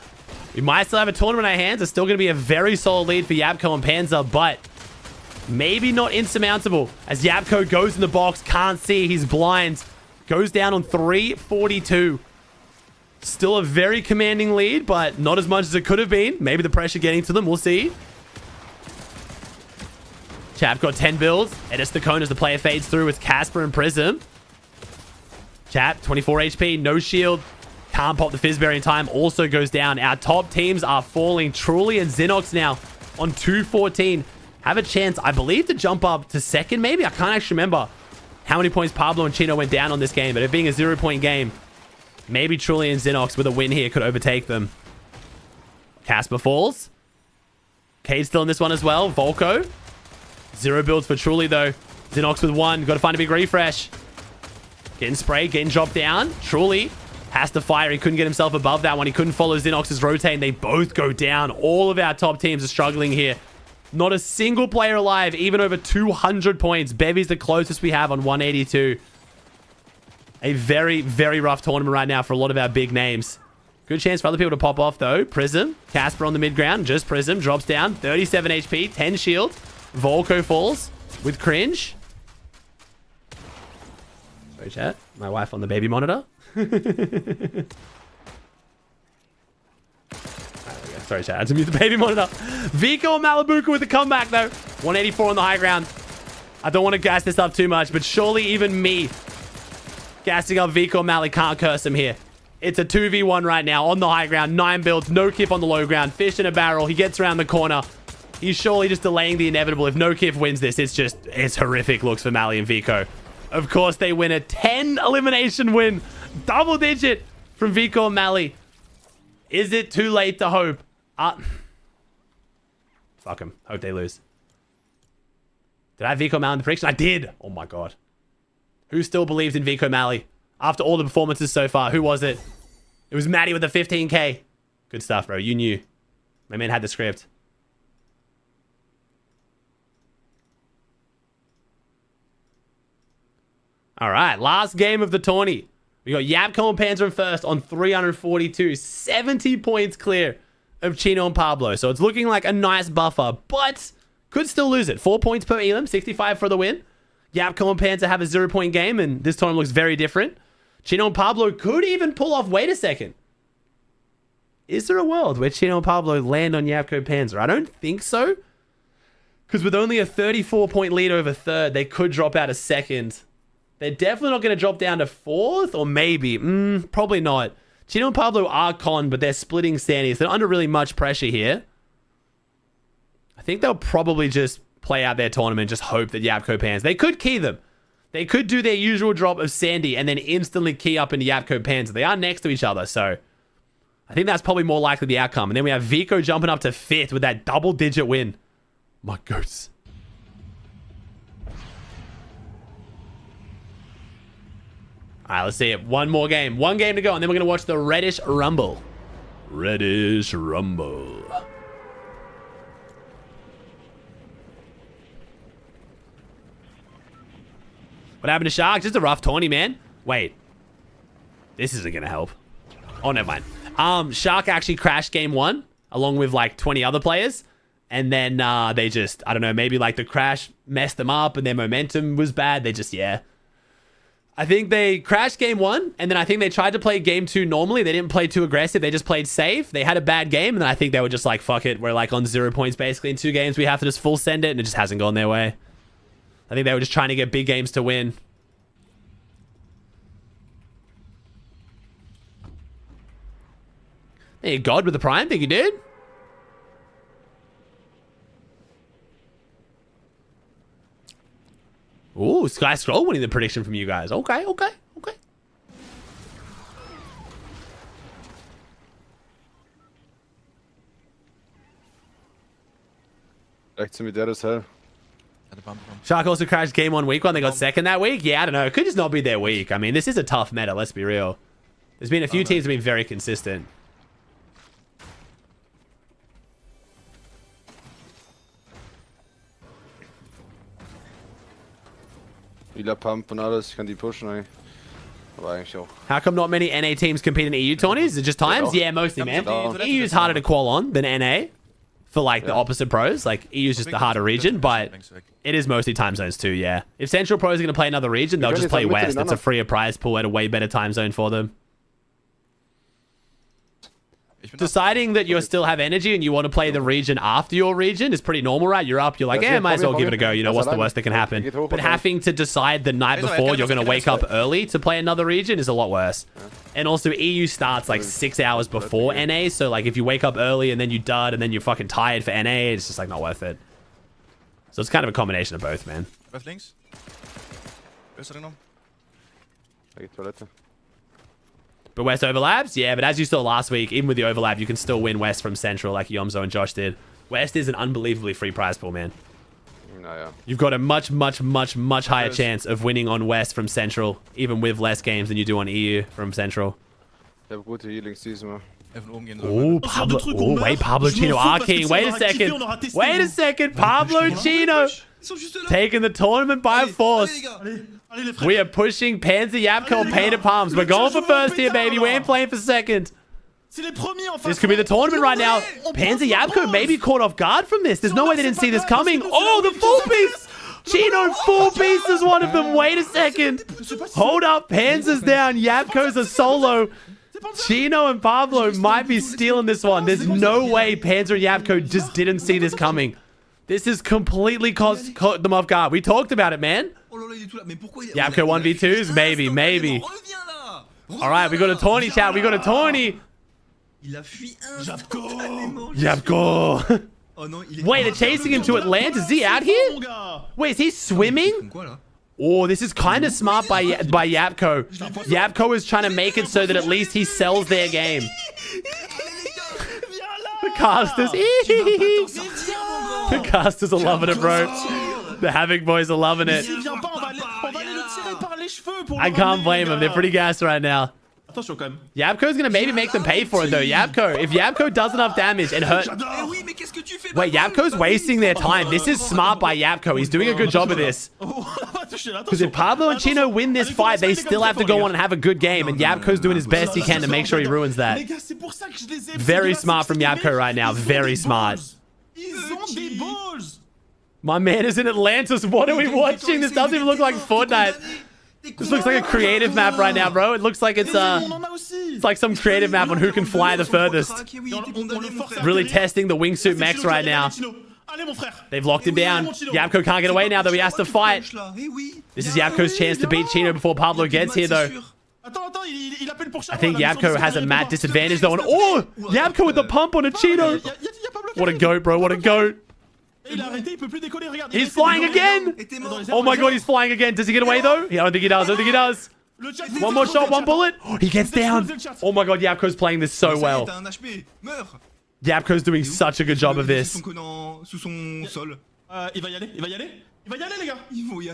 We might still have a tournament in our hands. It's still going to be a very solid lead for Yapko and Panzer, but maybe not insurmountable. As Yapko goes in the box, can't see. He's blind. Goes down on 342. Still a very commanding lead, but not as much as it could have been. Maybe the pressure getting to them. We'll see. Chap got 10 builds. Edis the cone as the player fades through with Casper and Prism. Chap, 24 HP, no shield. Can't pop the Fizzberry in time. Also goes down. Our top teams are falling. Truly and Xinox now on 214. Have a chance, I believe, to jump up to second, maybe? I can't actually remember how many points Pablo and Chino went down on this game, but it being a 0-point game, maybe Truly and Xinox with a win here could overtake them. Casper falls. Cade's still in this one as well. Volko. 0 builds for Truly, though. Xinox with 1. Got to find a big refresh. Getting sprayed, getting dropped down. Truly has to fire. He couldn't get himself above that one. He couldn't follow Xinox's rotate, and they both go down. All of our top teams are struggling here. Not a single player alive, even over 200 points. Bevy's the closest we have on 182. A very, very rough tournament right now for a lot of our big names. Good chance for other people to pop off, though. Prism. Casper on the mid ground. Just Prism. Drops down. 37 HP. 10 shield. Volko falls with cringe. Sorry, chat. My wife on the baby monitor. Sorry, chat. I had to mute the baby monitor. Vico and Malibuka with the comeback, though. 184 on the high ground. I don't want to gas this up too much, but surely even me gassing up Vico and Mali can't curse him here. It's a 2v1 right now on the high ground. 9 builds, no Kip on the low ground. Fish in a barrel. He gets around the corner. He's surely just delaying the inevitable. If no Kip wins this, it's horrific looks for Mali and Vico. Of course, they win a 10 elimination win. Double digit from Vico and Mali. Is it too late to hope? Fuck them. Hope they lose. Did I have Vico Mali in the prediction? I did. Oh my god. Who still believes in Vico Mali? After all the performances so far, who was it? It was Maddie with the 15k. Good stuff, bro. You knew. My man had the script. All right, last game of the tourney. We got Yapko and Panzer in first on 342. 70 points clear of Chino and Pablo. So it's looking like a nice buffer, but could still lose it. 4 points per elim, 65 for the win. Yapko and Panzer have a 0-point game, and this tournament looks very different. Chino and Pablo could even pull off. Wait a second. Is there a world where Chino and Pablo land on Yapko Panzer? I don't think so. Because with only a 34-point lead over third, they could drop out a second. They're definitely not going to drop down to fourth, or maybe. Probably not. Chino and Pablo are con, but they're splitting standings. They're under really much pressure here. I think they'll probably just play out their tournament, just hope that Yapko pans. They could key them. They could do their usual drop of Sandy and then instantly key up into Yapko pans. They are next to each other, so I think that's probably more likely the outcome. And then we have Vico jumping up to fifth with that double-digit win. My goats. All right, let's see it. One more game. One game to go, and then we're going to watch the Reddish Rumble. Reddish Rumble. What happened to Shark? Just a rough tourney, man. Wait. This isn't going to help. Oh, never mind. Shark actually crashed game 1, along with like 20 other players. And then they just, I don't know, maybe like the crash messed them up and their momentum was bad. They just, yeah. I think they crashed game 1, and then I think they tried to play game 2 normally. They didn't play too aggressive. They just played safe. They had a bad game, and then I think they were just like, fuck it. We're like on 0 points basically in 2 games. We have to just full send it, and it just hasn't gone their way. I think they were just trying to get big games to win. There you go, God with the prime. Think you did? Ooh, Sky Scroll winning the prediction from you guys. Okay. Echt sind wir der das hell. Shark also crashed game 1 week 1. They got second that week. Yeah, I don't know. It could just not be their week. I mean, this is a tough meta. Let's be real. There's been a few teams that have been very consistent. Healer Pump und alles, ich kann die pushen eigentlich. Aber eigentlich auch. How come not many NA teams compete in EU tourneys? Is it just times? Yeah, mostly, man. EU is harder to qual on than NA for like the opposite pros. Like EU is just the harder region, but it is mostly time zones too, yeah. If Central Pros are going to play another region, they'll just play West. It's a freer prize pool at a way better time zone for them. Deciding that you still have energy and you want to play the region after your region is pretty normal, right? You're up, you're like, might as well give it a go. You know, what's the worst that can happen? But having to decide the night before you're going to wake up early to play another region is a lot worse. And also, EU starts like 6 hours before NA, so like if you wake up early and then you dud and then you're fucking tired for NA, it's just like not worth it. So it's kind of a combination of both, man. Left links. Bist du drin noch? Da geht Toilette. But West overlaps? Yeah, but as you saw last week, even with the overlap, you can still win West from Central like Yomzo and Josh did. West is an unbelievably free prize pool, man. Naja. You've got a much higher chance of winning on West from Central, even with less games than you do on EU from Central. Ich habe gute Healings diesmal. Oh, Pablo. Oh, wait, Pablo Chino arcing. Wait a second. Wait a second. Pablo Chino taking the tournament by force. We are pushing Panzer Yapko and Painted Palms. We're going for first here, baby. We ain't playing for second. This could be the tournament right now. Panzer Yapko maybe caught off guard from this. There's no way they didn't see this coming. Oh, the full piece. Chino full piece is one of them. Wait a second. Hold up. Panzer's down. Yapko's a solo. Chino and Pablo might be stealing this one. There's no way Panzer and Yapko just didn't see this coming. This has completely caught them off guard. We talked about it, man. Yapko 1v2s? Maybe. Alright, we got a tourney, chat. We got a tourney. Yapko. Wait, they're chasing him to Atlanta. Is he out here? Wait, is he swimming? Oh, this is kind of smart by Yapko. Yapko is trying to make it so that at least he sells their game. The casters. The casters are loving it, bro. The Havoc boys are loving it. I can't blame them. They're pretty gassed right now. Yapko's gonna maybe make them pay for it though. If Yapko does enough damage and hurt... Wait, Yapko's wasting their time. This is smart by Yapko. He's doing a good job of this. Because if Pablo and Chino win this fight, they still have to go on and have a good game. And Yapko's doing his best he can to make sure he ruins that. Very smart from Yapko right now. Very smart. My man is in Atlantis. What are we watching? This doesn't even look like Fortnite. This looks like a creative map right now, bro. It looks like it's like some creative map on who can fly the furthest. Really testing the wingsuit mechs right now. They've locked him down. Yapko can't get away now, though. He has to fight. This is Yapko's chance to beat Chino before Pablo gets here, though. I think Yapko has a mad disadvantage, though. And oh, Yapko with the pump on a Chino. What a goat, bro. What a goat. He's flying again! Oh my god, he's flying again. Does he get away though? I don't think he does. One more shot, one bullet. Oh, he gets down. Oh my god, Yapko's playing this so well. Yapko's doing such a good job of this.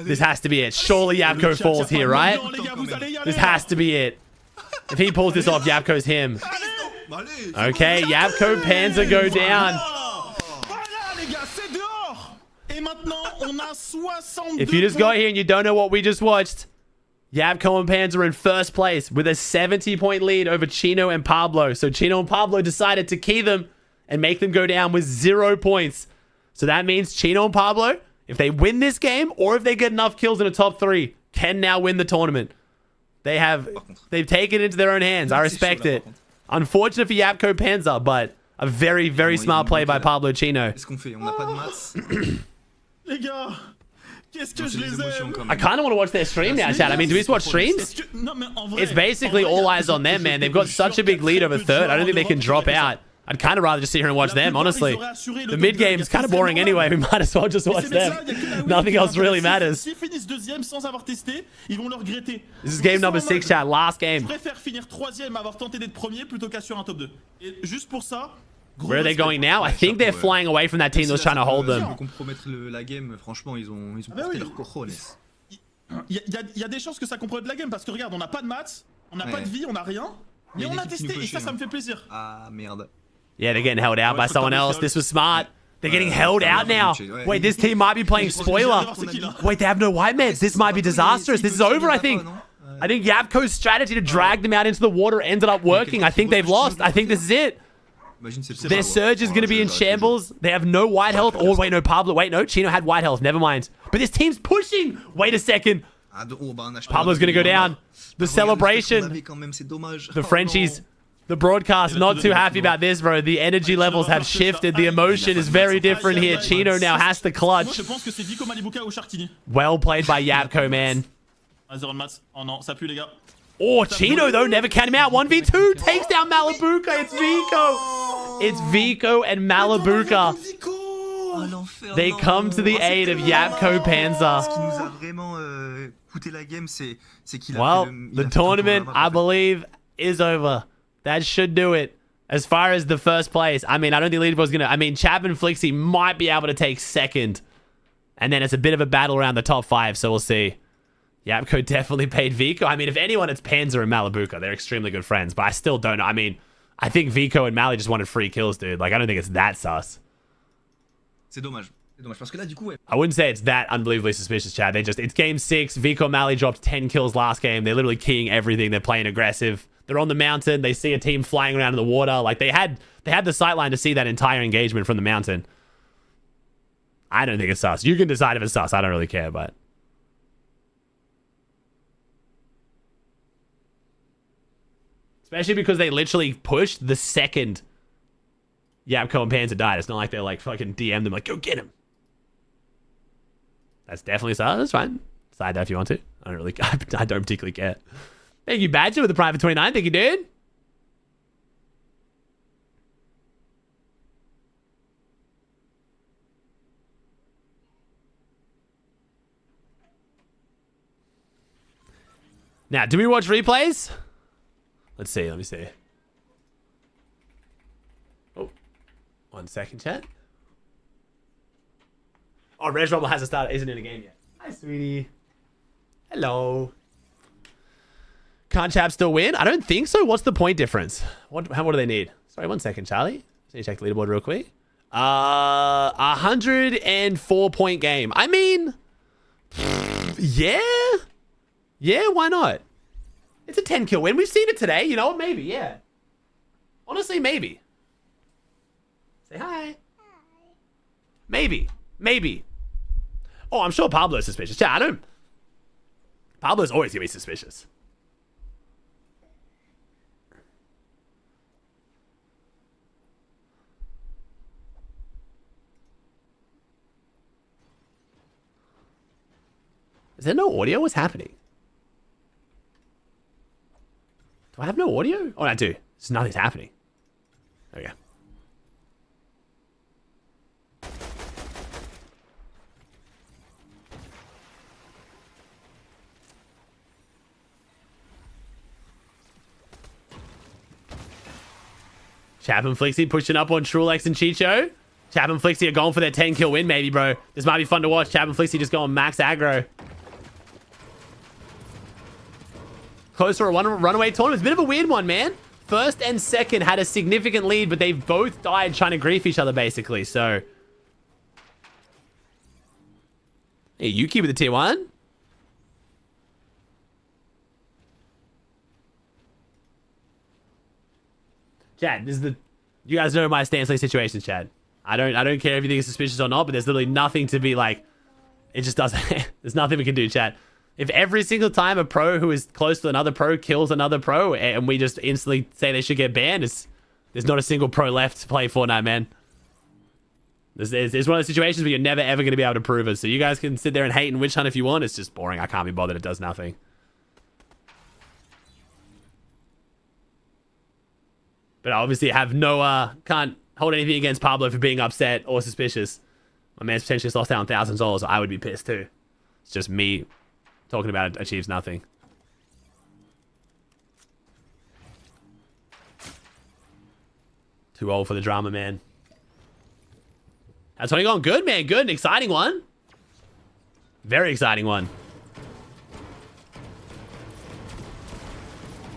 This has to be it. Surely Yapko falls here, right? This has to be it. If he pulls this off, Yapko's him. Okay, Yapko Panzer go down. If you just got here and you don't know what we just watched, Yapko and Panzer are in first place with a 70-point lead over Chino and Pablo. So Chino and Pablo decided to key them and make them go down with 0 points. So that means Chino and Pablo, if they win this game or if they get enough kills in a top 3, can now win the tournament. They've taken it into their own hands. I respect it. Unfortunate for Yapko Panzer, but a very, very smart play by Pablo Chino. I kind of want to watch their stream now, chat. I mean, do we just watch streams? It's basically all eyes on them, man. They've got such a big lead over third. I don't think they can drop out. I'd kind of rather just sit here and watch them, honestly. The mid game is kind of boring anyway. We might as well just watch them. Nothing else really matters. This is game number 6, chat. Last game. Where are they going now? I think they're flying away from that team that was trying to hold them. Il y a des chances que ça compromette la game parce que regarde, on n'a pas de maths, on n'a pas de vie, on n'a rien, mais on a testé et ça me fait plaisir. Ah merde. Yeah, they're getting held out by someone else. This was smart. They're getting held out now. Wait, this team might be playing spoiler. Wait, they have no white meds. This might be disastrous. This is over, I think. I think Yapko's strategy to drag them out into the water ended up working. I think they've lost. I think this is it. Their surge is going to be in shambles. They have no white health. Oh, wait, no, Pablo. Wait, no, Chino had white health. Never mind. But this team's pushing. Wait a second. Pablo's going to go down. The celebration. The Frenchies. The broadcast not too happy about this, bro. The energy levels have shifted. The emotion is very different here. Chino now has to clutch. Well played by Yapko, man. Oh, Chino, though, never count him out. 1v2 takes down Malabuka. It's Vico. It's Vico and Malabuka. They come to the aid of Yapko Panzer. Well, the tournament, I believe, is over. That should do it. As far as the first place, I mean, I don't think leaderboard's going to... I mean, Chap and Flixie might be able to take second. And then it's a bit of a battle around the top 5, so we'll see. Yapko definitely paid Vico. I mean, if anyone, it's Panzer and Malabuka. They're extremely good friends, but I still don't know. I mean, I think Vico and Mali just wanted free kills, dude. Like, I don't think it's that sus. I wouldn't say it's that unbelievably suspicious, Chad. It's game 6. Vico and Mali dropped 10 kills last game. They're literally keying everything. They're playing aggressive. They're on the mountain. They see a team flying around in the water. Like, they had the sightline to see that entire engagement from the mountain. I don't think it's sus. You can decide if it's sus. I don't really care, but... Especially because they literally pushed the second Yapko and Panzer died. It's not like they're like fucking DM them like, go get him. That's definitely sus. That's fine. Side that if you want to. I don't particularly care. Thank you, Badger, with the private 29. Thank you, dude. Now, do we watch replays? Let's see. Let me see. Oh, 1 second, chat. Oh, Res Rumble hasn't started. Isn't in a game yet. Hi, sweetie. Hello. Can't Chap still win? I don't think so. What's the point difference? What do they need? Sorry, 1 second, Charlie. Let me check the leaderboard real quick. 104 point game. I mean, yeah. Yeah, why not? It's a 10 kill win. We've seen it today. You know what? Maybe, yeah. Honestly, maybe. Say hi. Maybe. Maybe. Oh, I'm sure Pablo's suspicious. Yeah, I don't... Pablo's always going to be suspicious. Is there no audio? What's happening? Do I have no audio? Oh, I do. So nothing's happening. There we go. Chap and Flixie pushing up on Trulex and Chicho. Chap and Flixie are going for their 10 kill win, maybe, bro. This might be fun to watch. Chap and Flixie just going max aggro. Close to a runaway tournament. It's a bit of a weird one, man. First and second had a significant lead, but they've both died trying to grief each other, basically. So, hey, Yuki with the tier 1. Chad, this is the... You guys know my Stanley situation, Chad. I don't care if you think it's suspicious or not, but there's literally nothing to be like... It just doesn't... There's nothing we can do, Chad. If every single time a pro who is close to another pro kills another pro and we just instantly say they should get banned, there's not a single pro left to play Fortnite, man. It's one of those situations where you're never ever going to be able to prove it. So you guys can sit there and hate and witch hunt if you want. It's just boring. I can't be bothered. It does nothing. But I obviously have no... can't hold anything against Pablo for being upset or suspicious. My man's potentially lost out on thousands of dollars, so I would be pissed too. It's just me... Talking about it achieves nothing. Too old for the drama, man. That's only going good, man. Good. An exciting one. Very exciting one.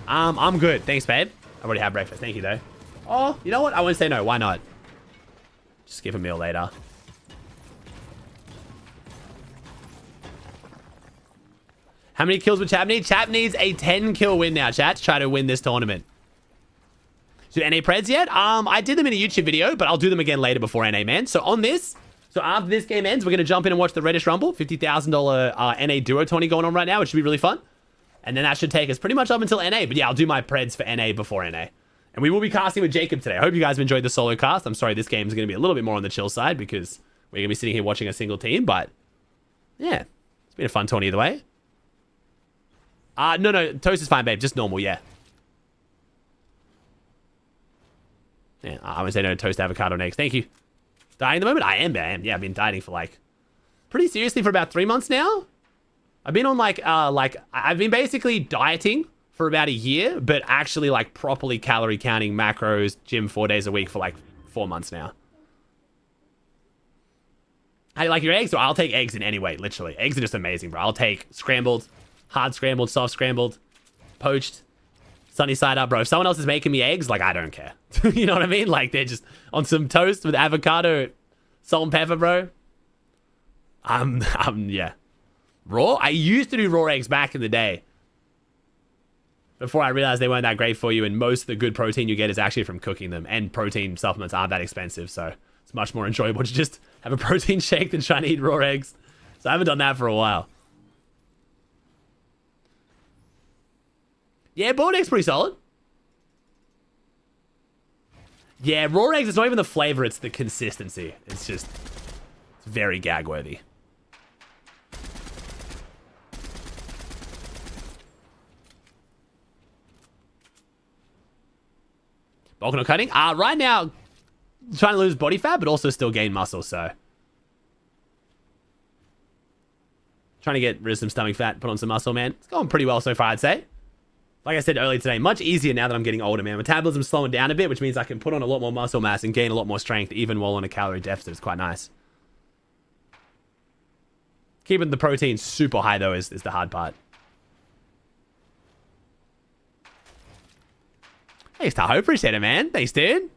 I'm good. Thanks, babe. I already had breakfast. Thank you, though. Oh, you know what? I won't say no. Why not? skip a meal later. How many kills would Chap need? Chap needs a 10 kill win now, chat, to try to win this tournament. Do NA Preds yet? I did them in a YouTube video, but I'll do them again later before NA, man. So on this, so after this game ends, we're going to jump in and watch the Reddish Rumble. $50,000 NA Duo tourney going on right now, which should be really fun. And then that should take us pretty much up until NA. But yeah, I'll do my Preds for NA before NA. And we will be casting with Jacob today. I hope you guys have enjoyed the solo cast. I'm sorry this game is going to be a little bit more on the chill side because we're going to be sitting here watching a single team. But yeah, it's been a fun tourney either way. No, toast is fine, babe. Just normal, yeah. Yeah, I'm gonna say no toast, avocado, and eggs. Thank you. Dieting at the moment? I am. Yeah, I've been dieting for like pretty seriously for about 3 months now. I've been on like I've been basically dieting for about a year, but actually like properly calorie counting, macros, gym 4 days a week for like 4 months now. How do you like your eggs? So I'll take eggs in any way, literally. Eggs are just amazing, bro. I'll take scrambled, hard scrambled, soft scrambled, poached, sunny side up, bro. If someone else is making me eggs, like, I don't care. You know what I mean? Like, they're just on some toast with avocado, salt and pepper, bro. Yeah. Raw? I used to do raw eggs back in the day. Before I realized they weren't that great for you, and most of the good protein you get is actually from cooking them. And protein supplements aren't that expensive, so it's much more enjoyable to just have a protein shake than trying to eat raw eggs. So I haven't done that for a while. Yeah, boiled eggs pretty solid. Yeah, raw eggs, it's not even the flavor, it's the consistency. It's just, it's very gag worthy. Bulking or cutting? Right now, trying to lose body fat, but also still gain muscle, so. Trying to get rid of some stomach fat, put on some muscle, man. It's going pretty well so far, I'd say. Like I said earlier today, much easier now that I'm getting older, man. Metabolism's slowing down a bit, which means I can put on a lot more muscle mass and gain a lot more strength, even while on a calorie deficit. It's quite nice. Keeping the protein super high, though, is the hard part. Thanks, Tahoe. Appreciate it, man. Thanks, dude.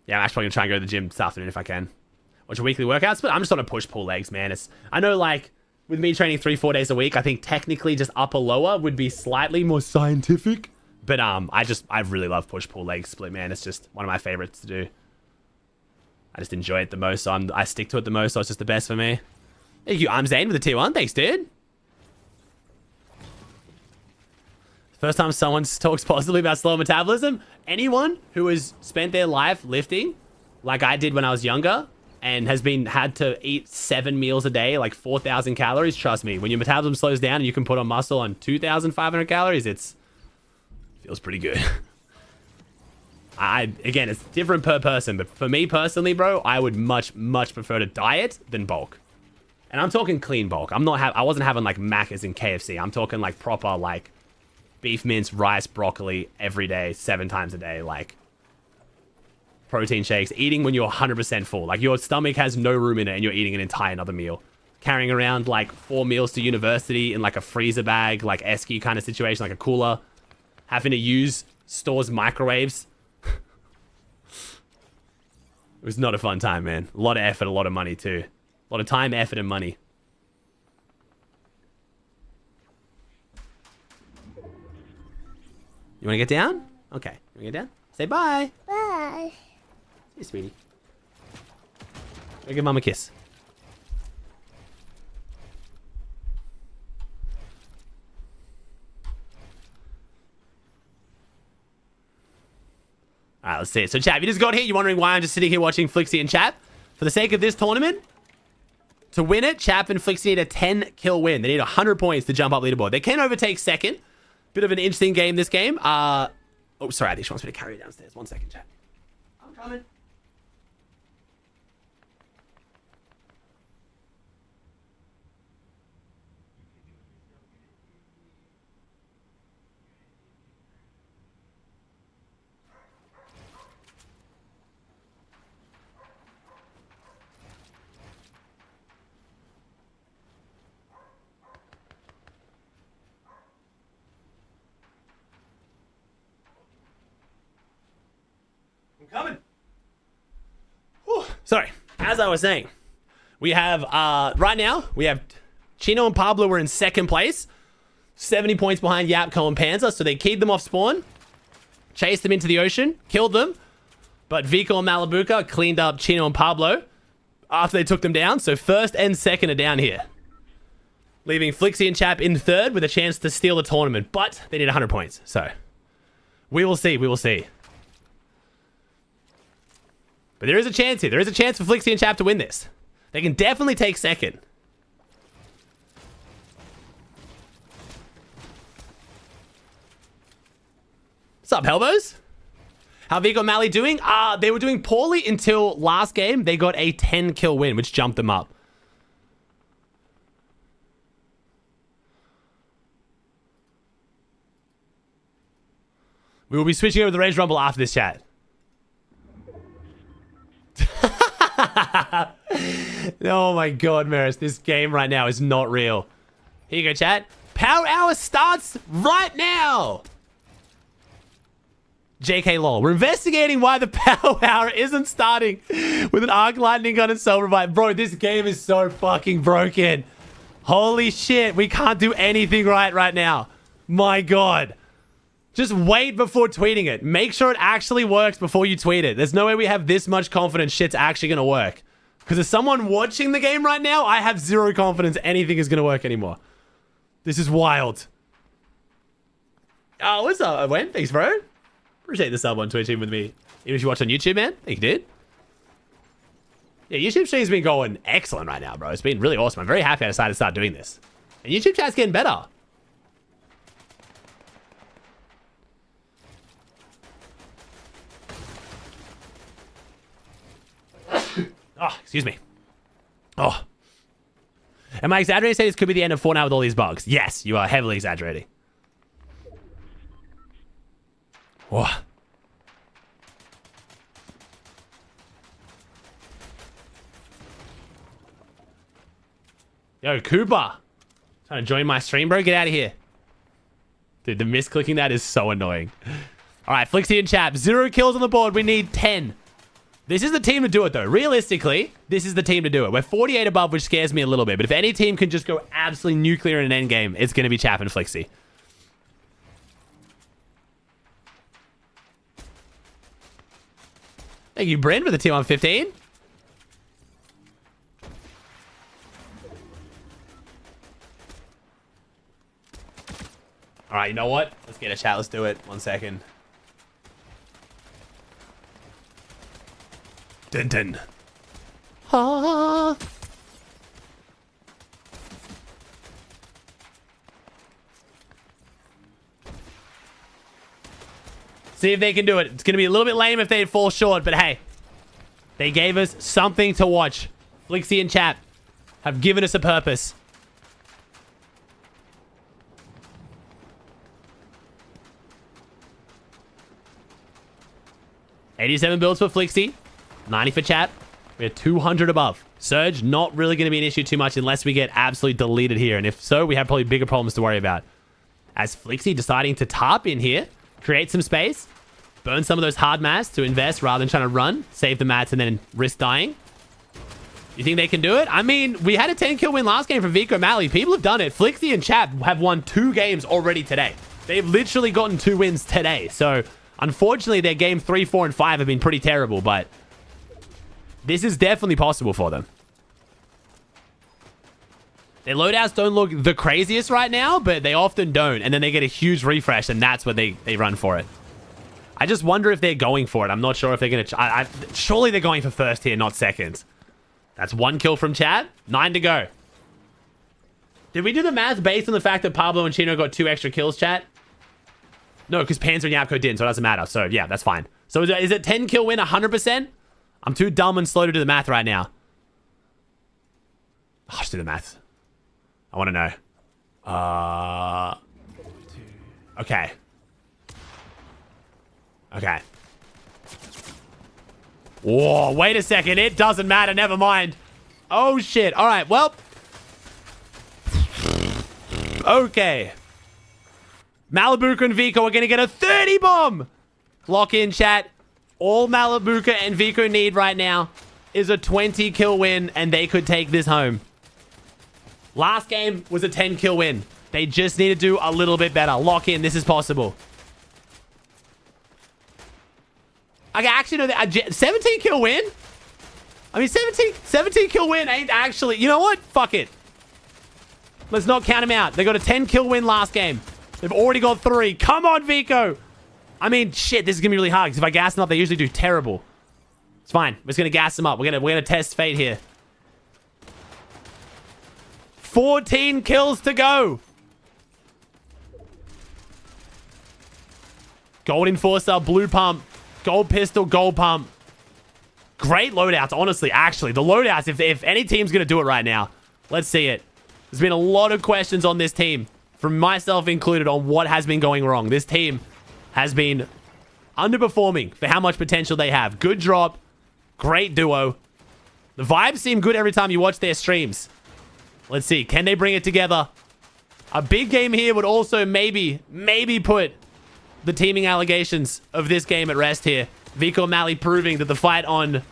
Yeah, I'm actually going to try and go to the gym this afternoon if I can. Watch your weekly workouts, but I'm just on a push-pull legs, man. I know, like, with me training 3-4 days a week, I think technically just upper-lower would be slightly more scientific. But I really love push-pull leg split, man. It's just one of my favorites to do. I just enjoy it the most, so I stick to it the most, so it's just the best for me. Thank you, I'm Zane with a tier 1. Thanks, dude. First time someone talks positively about slow metabolism. Anyone who has spent their life lifting, like I did when I was younger, and has had to eat 7 meals a day, like 4,000 calories, trust me, when your metabolism slows down and you can put on muscle on 2,500 calories, it feels pretty good. Again, it's different per person, but for me personally, bro, I would much prefer to diet than bulk. And I'm talking clean bulk. I wasn't having like Macca's and KFC. I'm talking like proper like beef mince, rice, broccoli every day, 7 times a day, like protein shakes, eating when you're 100% full. Like your stomach has no room in it and you're eating an entire another meal. Carrying around like 4 meals to university in like a freezer bag, like esky kind of situation, like a cooler. Having to use stores microwaves. It was not a fun time, man. A lot of effort, a lot of money too. A lot of time, effort, and money. You want to get down? Okay. You want to get down? Say bye. Bye. Hey, sweetie. Go give mom a kiss. All right, let's see it. So, chat, if you just got here, you're wondering why I'm just sitting here watching Flixie and Chap. For the sake of this tournament, to win it, Chap and Flixie need a 10-kill win. They need 100 points to jump up leaderboard. They can overtake second. Bit of an interesting game, this game. Oh, sorry, Adi. She wants me to carry her downstairs. 1 second, chat. I'm coming. So, as I was saying, we have, right now, we have Chino and Pablo were in second place. 70 points behind Yapko and Panzer. So they keyed them off spawn, chased them into the ocean, killed them. But Vico and Malabuka cleaned up Chino and Pablo after they took them down. So first and second are down here. Leaving Flixie and Chap in third with a chance to steal the tournament. But they need 100 points. So we will see. We will see. But there is a chance here. There is a chance for Flixie and Chap to win this. They can definitely take second. What's up, Helbos? How Vico and Mally doing? They were doing poorly until last game. They got a 10 kill win, which jumped them up. We will be switching over to the Rage Rumble after this chat. Oh my god, Maris. This game right now is not real. Here you go, chat. Power Hour starts right now. JK lol. We're investigating why the Power Hour isn't starting with an Arc Lightning Gun and Soul Revive. Bro, this game is so fucking broken. Holy shit. We can't do anything right now. My god. Just wait before tweeting it. Make sure it actually works before you tweet it. There's no way we have this much confidence shit's actually going to work. Because as someone watching the game right now, I have zero confidence anything is going to work anymore. This is wild. Oh, what's up, Wen? Thanks, bro. Appreciate the sub on Twitch even with me. Even if you watch on YouTube, man. I think you did. Yeah, YouTube stream's been going excellent right now, bro. It's been really awesome. I'm very happy I decided to start doing this. And YouTube chat's getting better. Oh, excuse me. Oh. Am I exaggerating to say this could be the end of Fortnite with all these bugs? Yes, you are heavily exaggerating. Whoa. Yo, Cooper. Trying to join my stream, bro? Get out of here. Dude, the misclicking that is so annoying. All right, Flixie and Chap. 0 kills on the board. We need 10. This is the team to do it, though. Realistically, this is the team to do it. We're 48 above, which scares me a little bit. But if any team can just go absolutely nuclear in an endgame, it's going to be Chap and Flixie. Thank you, Bryn, for the T1 15. All right, you know what? Let's get a chat. Let's do it. 1 second. Dun dun. Ah. See if they can do it. It's going to be a little bit lame if they fall short, but hey. They gave us something to watch. Flixie and Chap have given us a purpose. $87 builds for Flixie. 90 for Chap. We're 200 above. Surge, not really going to be an issue too much unless we get absolutely deleted here. And if so, we have probably bigger problems to worry about. As Flixie deciding to tarp in here. Create some space. Burn some of those hard mats to invest rather than trying to run. Save the mats and then risk dying. You think they can do it? I mean, we had a 10 kill win last game from Vico Mally. People have done it. Flixie and Chap have won 2 games already today. They've literally gotten 2 wins today. So, unfortunately, their game 3, 4, and 5 have been pretty terrible. But this is definitely possible for them. Their loadouts don't look the craziest right now, but they often don't. And then they get a huge refresh, and that's when they run for it. I just wonder if they're going for it. I'm not sure if they're going to... surely they're going for first here, not second. That's 1 kill from Chad. 9 to go. Did we do the math based on the fact that Pablo and Chino got 2 extra kills, chat? No, because Panzer and Yapko didn't, so it doesn't matter. So, yeah, that's fine. So, is it 10 kill win 100%? I'm too dumb and slow to do the math right now. I'll just do the math. I want to know. Okay. Okay. Whoa, wait a second. It doesn't matter. Never mind. Oh, shit. All right, well. Okay. Malabuka and Vico are going to get a 30 bomb. Lock in, chat. All Malabuka and Vico need right now is a 20 kill win and they could take this home. Last game was a 10 kill win. They just need to do a little bit better. Lock in. This is possible. Okay, actually, no, 17 kill win? I mean, 17 kill win ain't actually... You know what? Fuck it. Let's not count them out. They got a 10 kill win last game. They've already got 3. Come on, Vico. I mean, shit, this is going to be really hard because if I gas them up, they usually do terrible. It's fine. We're just going to gas them up. We're gonna test fate here. 14 kills to go. Gold Enforcer, blue pump, gold pistol, gold pump. Great loadouts, honestly. Actually, the loadouts, if any team's going to do it right now, let's see it. There's been a lot of questions on this team, from myself included, on what has been going wrong. This team has been underperforming for how much potential they have. Good drop, great duo. The vibes seem good every time you watch their streams. Let's see, can they bring it together? A big game here would also maybe put the teaming allegations of this game at rest here. Vico Mali proving that the fight on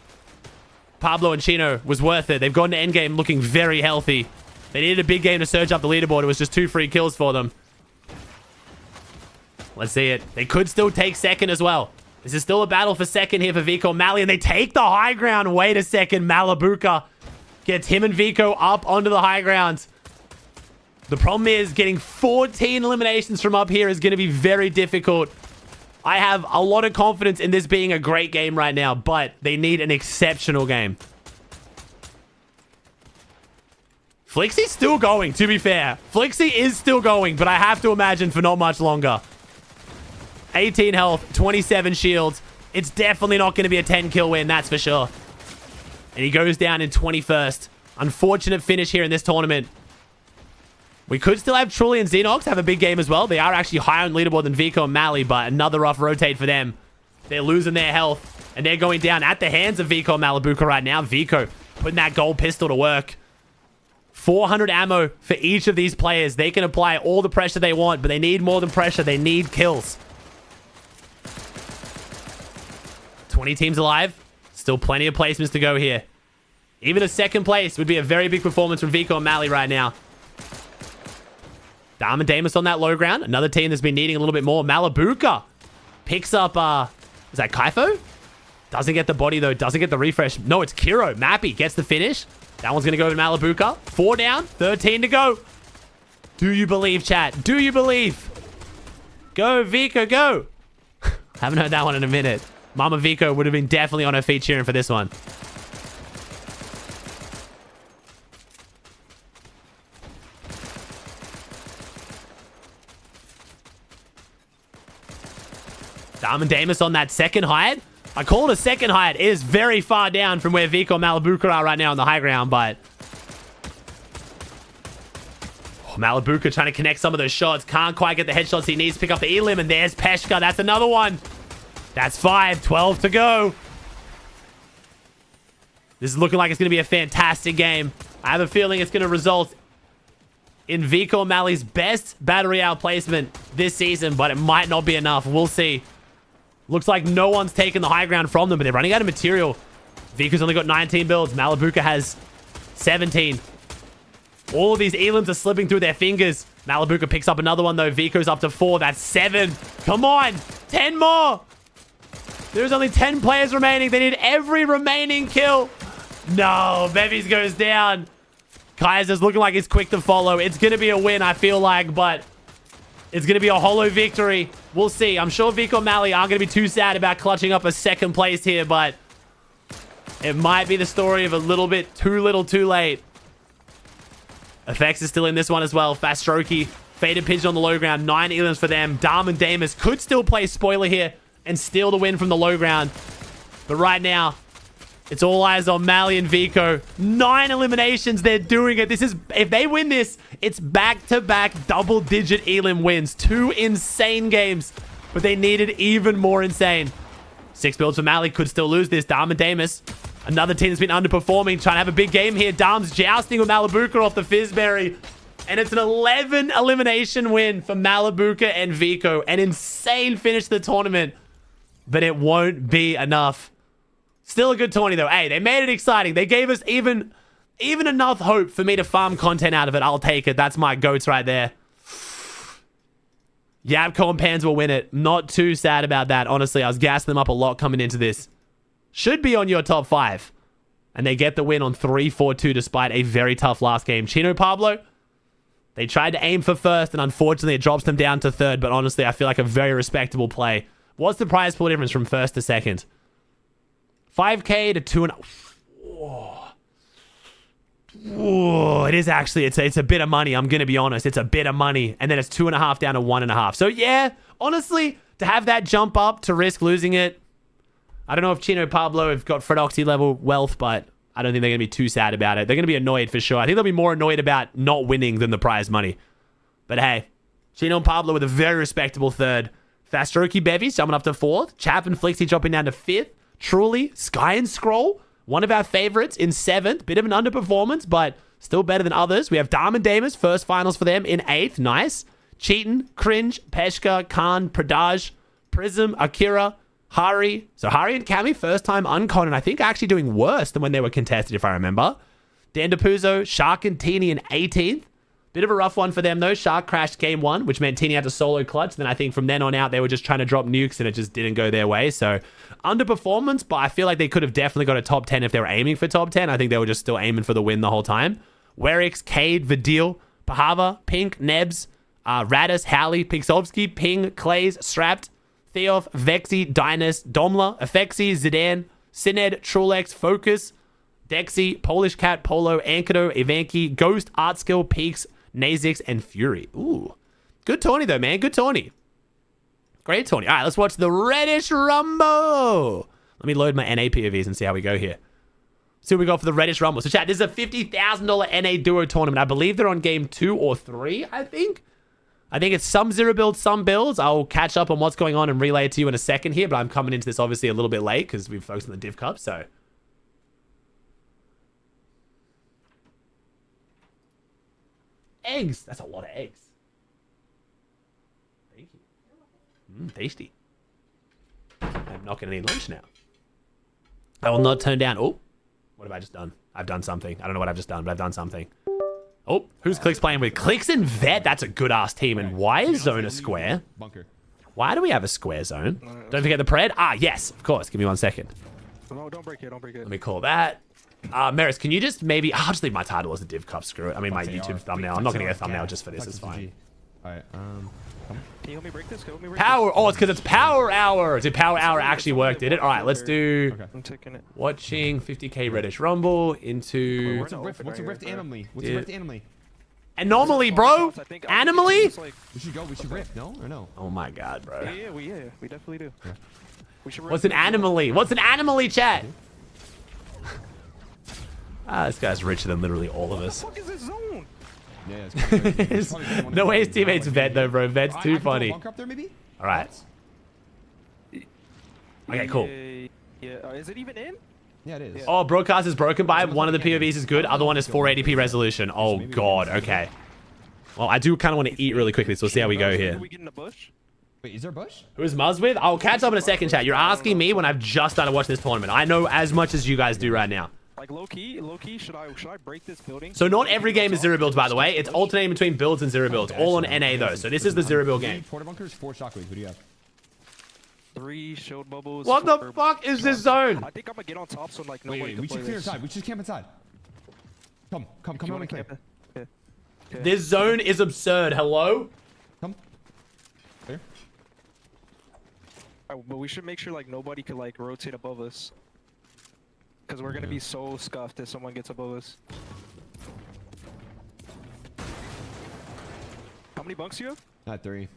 Pablo and Chino was worth it. They've gone to endgame looking very healthy. They needed a big game to surge up the leaderboard. It was just 2 free kills for them. Let's see it. They could still take second as well. This is still a battle for second here for Vico Mali, and they take the high ground. Wait a second. Malabuka gets him and Vico up onto the high ground. The problem is getting 14 eliminations from up here is going to be very difficult. I have a lot of confidence in this being a great game right now, but they need an exceptional game. Flixie's still going, to be fair. Flixie is still going, but I have to imagine for not much longer. 18 health, 27 shields. It's definitely not going to be a 10 kill win, that's for sure. And he goes down in 21st. Unfortunate finish here in this tournament. We could still have Trulli and Xenox have a big game as well. They are actually higher on leaderboard than Vico and Mali, but another rough rotate for them. They're losing their health, and they're going down at the hands of Vico and Malabuka right now. Vico putting that gold pistol to work. 400 ammo for each of these players. They can apply all the pressure they want, but they need more than pressure. They need kills. 20 teams alive. Still plenty of placements to go here. Even a second place would be a very big performance from Vico and Mali right now. Dam and Damus on that low ground. Another team that's been needing a little bit more. Malabuka picks up, is that Kaifo? Doesn't get the body, though. Doesn't get the refresh. No, it's Kiro. Mappy gets the finish. That one's going to go to Malabuka. 4 down. 13 to go. Do you believe, chat? Do you believe? Go, Vico, go. Haven't heard that one in a minute. Mama Vico would have been definitely on her feet cheering for this one. Dam and Damus on that second hide. I call it a second hide. It is very far down from where Vico and Malabuka are right now on the high ground, but... Oh, Malabuka trying to connect some of those shots. Can't quite get the headshots he needs to pick up the Elim, and there's Peshka. That's another one. That's 5. 12 to go. This is looking like it's going to be a fantastic game. I have a feeling it's going to result in Vico and Mali's best Battle Royale placement this season, but it might not be enough. We'll see. Looks like no one's taken the high ground from them, but they're running out of material. Vico's only got 19 builds. Malabuka has 17. All of these Elims are slipping through their fingers. Malabuka picks up another one, though. Vico's up to 4. That's 7. Come on. 10 more. There's only 10 players remaining. They need every remaining kill. No. Bevies goes down. Kaiser's looking like he's quick to follow. It's going to be a win, I feel like, but... it's going to be a hollow victory. We'll see. I'm sure Vico and Mali aren't going to be too sad about clutching up a second place here, but it might be the story of a little bit too little too late. Effects is still in this one as well. Fast Strokey. Faded Pigeon on the low ground. 9 elims for them. Dam and Damus could still play spoiler here and steal the win from the low ground. But right now, it's all eyes on Mali and Vico. 9 eliminations. They're doing it. This is, if they win this, it's back-to-back double-digit elim wins. 2 insane games, but they needed even more insane. 6 builds for Mali. Could still lose this. Dam and Damus. Another team that's been underperforming. Trying to have a big game here. Dam's jousting with Malabuka off the Fizzberry. And it's an 11 elimination win for Malabuka and Vico. An insane finish to the tournament, but it won't be enough. Still a good tourney though. Hey, they made it exciting. They gave us even enough hope for me to farm content out of it. I'll take it. That's my goats right there. Yabco and Pans will win it. Not too sad about that. Honestly, I was gassing them up a lot coming into this. Should be on your top 5. And they get the win on 3-4-2 despite a very tough last game. Chino Pablo, they tried to aim for first, and unfortunately it drops them down to third. But honestly, I feel like a very respectable play. What's the prize pool difference from first to second? 5K to 2 and... Whoa, it is actually, it's a bit of money. I'm going to be honest. It's a bit of money. And then it's 2.5 down to 1.5. So yeah, honestly, to have that jump up to risk losing it, I don't know if Chino Pablo have got Fredoxy level wealth, but I don't think they're going to be too sad about it. They're going to be annoyed for sure. I think they'll be more annoyed about not winning than the prize money. But hey, Chino and Pablo with a very respectable third. Fastroki Bevies jumping up to 4th. Chap and Flixie dropping down to 5th. Truly, Sky and Scroll, one of our favorites, in 7th. Bit of an underperformance, but still better than others. We have Dam and Damas, first finals for them, in 8th. Nice. Cheatin, Cringe, Peshka, Khan, Pradaj, Prism, Akira, Hari. So Hari and Kami, first time uncon, and I think actually doing worse than when they were contested, if I remember. Dan DePuzo, Shark and Teeny in 18th. Bit of a rough one for them, though. Shark crashed game 1, which meant Teeny had to solo clutch. Then I think from then on out, they were just trying to drop nukes, and it just didn't go their way. So underperformance, but I feel like they could have definitely got a top 10 if they were aiming for top 10. I think they were just still aiming for the win the whole time. Werix, Cade, Vidil, Pahava, Pink, Nebs, Radis, Howley, Pixovsky, Ping, Clays, Strapped, Theof, Vexy, Dynus, Domla, Effexy, Zidane, Sined, Trulex, Focus, Dexy, Polish Cat, Polo, Ankido, Ivanki, Ghost, Artskill, Peaks, Nazix, and Fury. Ooh. Good tourney, though, man. Good tourney. Great tourney. All right, let's watch the Reddish Rumble. Let me load my NA POVs and see how we go here. See what we got for the Reddish Rumble. So, chat, this is a $50,000 NA duo tournament. I believe they're on game 2 or 3, I think. I think it's some zero builds, some builds. I'll catch up on what's going on and relay it to you in a second here, but I'm coming into this obviously a little bit late because we've focused on the Div Cup, so... Eggs. That's a lot of eggs. Thank you. Tasty. I'm not going to need lunch now. I will not turn down. Oh, what have I just done? I've done something. I don't know what I've just done, but I've done something. Oh, who's CLIX playing with? CLIX and Vet. That's a good ass team. And why is Zone a square? Bunker. Why do we have a square zone? Don't forget the pred. Ah, yes, of course. Give me 1 second. No, don't break it. Don't break it. Let me call that. Maris, can you just maybe... I'll just leave my title as the Div Cup. Screw it. I mean, my YouTube thumbnail. I'm not going to get a thumbnail just for this. It's fine. Alright, Can you help me break this? Help me break Power. this? Oh, it's because it's Power Hour. Did Power Hour actually work? Did it? All right, let's do... I'm taking it. Watching 50k Reddish Rumble into... What's a rift? What's a rift anomaly? What's a rift anomaly? Anomaly, bro? Anomaly? We should go. We should rift, no? Or no? Oh my god, bro. Yeah, we definitely do. Yeah. We should What's an anomaly? What's an anomaly, chat? This guy's richer than literally all of us. What the fuck is this zone? Yeah, it's no way his teammate's Vet though, bro. Vet's too funny. Bunker up there, maybe? All right. Okay, cool. Yeah. Is it even in? Yeah, it is. Oh, broadcast is broken by one of the POVs is good. Other one is 480p resolution. Oh god. Okay. Well, I do kind of want to eat really quickly, so we'll see how we go here. Are we getting a bush? Wait, is there a bush? Who's Muzz with? I'll catch up in a second, chat. You're asking me when I've just started watching this tournament. I know as much as you guys do right now. Like low key, should I break this building? So not every game is zero builds, by the way. It's alternating between builds and zero builds. All on NA though. So this is the zero build game. Porta bunkers, 4 shockwaves. What do you have? 3 shield bubbles. What the fuck is this zone? I think I'm gonna get on top so like nobody can we play should clear this. inside. We should camp inside. Come on, clear. Okay. This zone is absurd. Hello? Come. Clear. But we should make sure like nobody could like rotate above us. Because we're gonna be so scuffed if someone gets above us. How many bunks do you have? Not 3.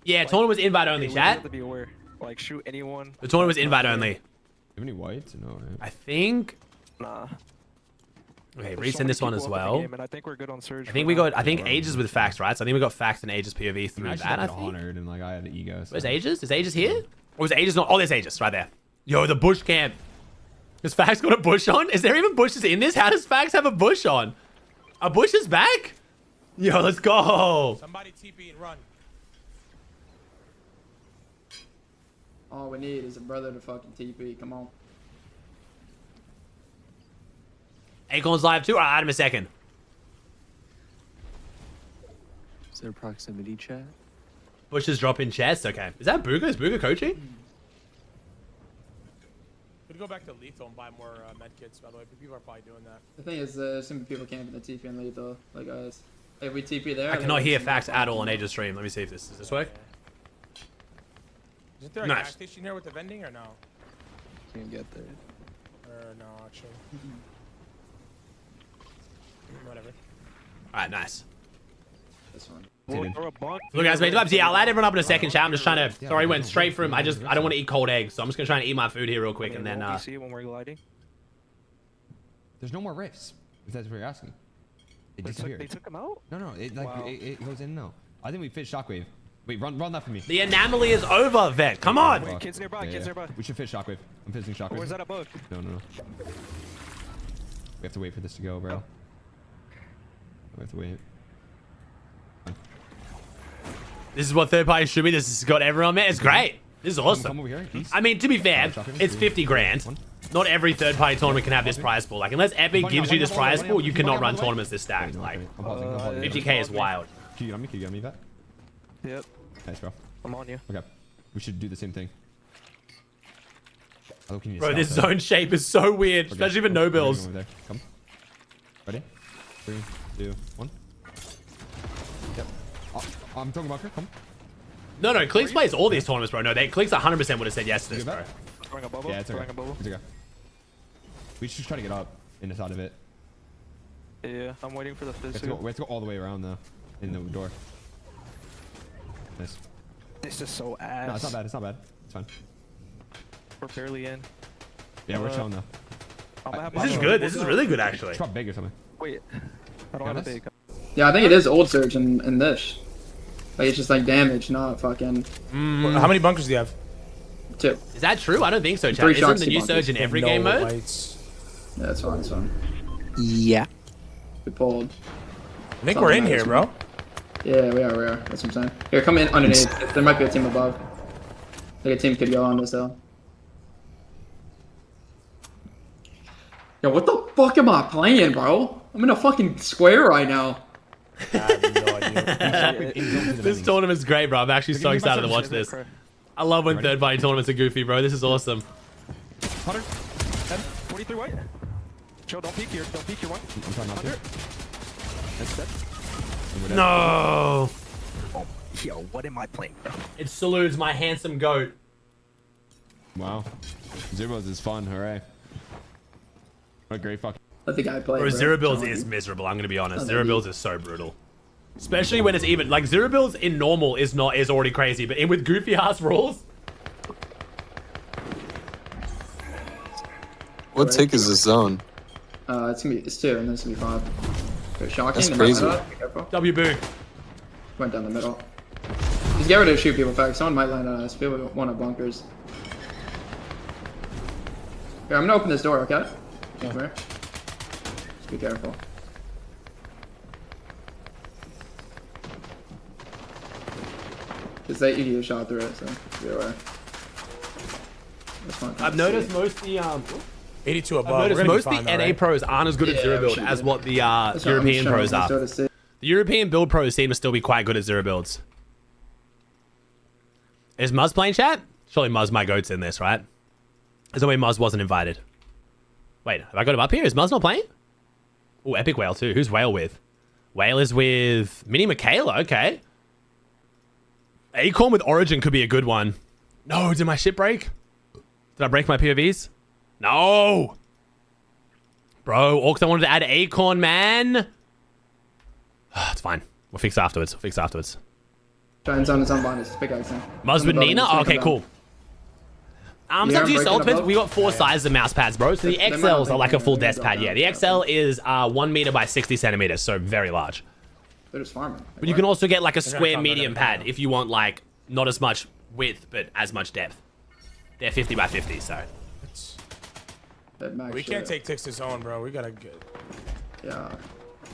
Yeah, tournament was invite only, We chat. have to be aware. Like shoot anyone. The tournament was invite only. You have any whites? No, right? I think. Nah. Okay, There's so resend many this one people as up in the well. game, and I think we're good on Surge. I think we got. I think Ages with Facts, right? So I think we got Facts and Ages POV through that. I think. Honored and like I had the ego. So. Where's Ages? Is Ages here? Or is Ages not? Oh, there's Ages right there. Yo, the bush camp. Has Fax got a bush on? Is there even bushes in this? How does Fax have a bush on? A bush is back? Yo, let's go. Somebody TP and run. All we need is a brother to fucking TP. Come on. Acorn's live too? Alright, add him a second. Is there proximity chat? Bushes drop in chest. Okay. Is that Booga? Is Booga coaching? Could go back to lethal and buy more med kits, by the way, but people are probably doing that. The thing is, some people camping the TP and lethal. Like us. If we TP there. I cannot hear facts at all on Age's stream. Let me see if this does this work. Isn't there a Nice. gas station here with the vending or no? Can't get there. Or no, actually. Whatever. Alright, nice. This one. Look, guys, mate, yeah, I'll add everyone up in a second, chat. I'm just trying to. Sorry, went straight from. I don't want to eat cold eggs, so I'm just gonna try and eat my food here real quick, and then. See it when we're gliding. There's no more rifts. If that's what you're asking. It They disappeared. took him out? No, it like Wow. it goes in and out. I think we fit shockwave. Wait, run that for me. The anomaly is over, Vet. Come on. Wait, kids nearby, kids nearby. We should fit shockwave. I'm fizzing shockwave. Or is that a bug? No. We have to wait for this to go, bro. We have to wait. This is what third party should be. This has got everyone, man. It's great. This is awesome. Come over here, please. I mean, to be fair, it's 50 grand. Not every third party tournament can have this prize pool. Like, unless Epic gives you this prize pool, you cannot run tournaments this stacked. Like, I'm pausing. 50k is wild. Can you get on me, Vet? Yep, Nice, bro. I'm on you. Okay. We should do the same thing. Oh, can you Bro, stop this that? zone shape is so weird, Okay. especially for no bills. Over there. Come. Ready? 3, 2, 1. Yep. I'm talking about her. Come. No, CLIX plays all these tournaments, bro. No, CLIX 100% would have said yes to this, bro. Throwing a bubble. Yeah, it's okay. Throwing a bubble. It's okay. We should just try to get up in the side of it. Yeah, I'm waiting for the We fizz. have to go all the way around though, in the door. Nice. This is so ass. No, it's not bad. It's not bad. It's fine. We're barely in. Yeah, we're chilling though. I'm gonna have This my is own good. bubble This is now. really good, actually. It's probably big or something. Wait, I don't have a big. Yeah, I think it is old surge in this. Like it's just like damage, not fucking How many bunkers do you have? 2. Is that true? I don't think so, chat. 3 Isn't shots, the 2 new bunkers. surge in every No game mode? lights. Yeah, that's fine, it's fine. Yeah. We pulled. I think we're in here, bro. Yeah, we are. That's what I'm saying. Here, come in underneath. There might be a team above. Like a team could go on this hill. Yo, what the fuck am I playing, bro? I'm in a fucking square right now. I have no idea. This tournament's great, bro. I'm actually so excited to watch this. I love when third party tournaments are goofy, bro. This is awesome. 100, 10, 43 white. Joe, don't peek here. Don't peek your one. I'm trying not to. 100. That's dead. No. Oh, yo, what am I playing, bro? It salutes my handsome goat. Wow. Zeros is fun. Hooray. What a great fucking. Let the guy play. Bro, bro. zero builds Telling is you. miserable. I'm gonna be honest. Oh, Zero maybe. builds is so brutal. Especially when it's even. Like, zero builds in normal is already crazy, but with goofy ass rules. What tick is this zone? It's 2, and then it's gonna be 5. They're shocking. That's they might crazy. let up. Be careful. W boo. Went down the middle. Just get ready to shoot people back. Someone might land on us. People want up bunkers. Here, I'm gonna open this door, okay? Come here. Just be careful. Cause you get shot through it, so be aware. That's fine. I've noticed most the 82 above. I've noticed We're gonna be most fine, the though, NA right? pros aren't as good at Yeah, zero we build should as be. what the That's why I'm European showing pros this are. door to see. The European build pros seem to still be quite good at zero builds. Is Muzz playing chat? Surely Muzz my goat's in this, right? There's no way Muzz wasn't invited. Wait, have I got him up here? Is Muzz not playing? Oh, Epic Whale too. Who's Whale with? Whale is with Mini Michaela. Okay. Acorn with Origin could be a good one. No, did my shit break? Did I break my POVs? No. Bro, Orcs, I wanted to add Acorn, man. It's fine. We'll fix it afterwards. Giant's on his own behind us. Big guys now. Muzz with Nina? Oh, okay, cool. Yeah, Some two breaking soul pens. above? We got 4 sizes of mouse pads, bro. So the They might not XLs are like a think full they're desk gonna pad. go Yeah, down. the XL is 1 meter by 60 centimeters, so very large. They're just farming. But you can also get like a gonna square come, medium they're gonna pad if you want like not as much width but as much depth. They're 50 by 50, so. We can't take ticks to zone, bro. We gotta get. Yeah.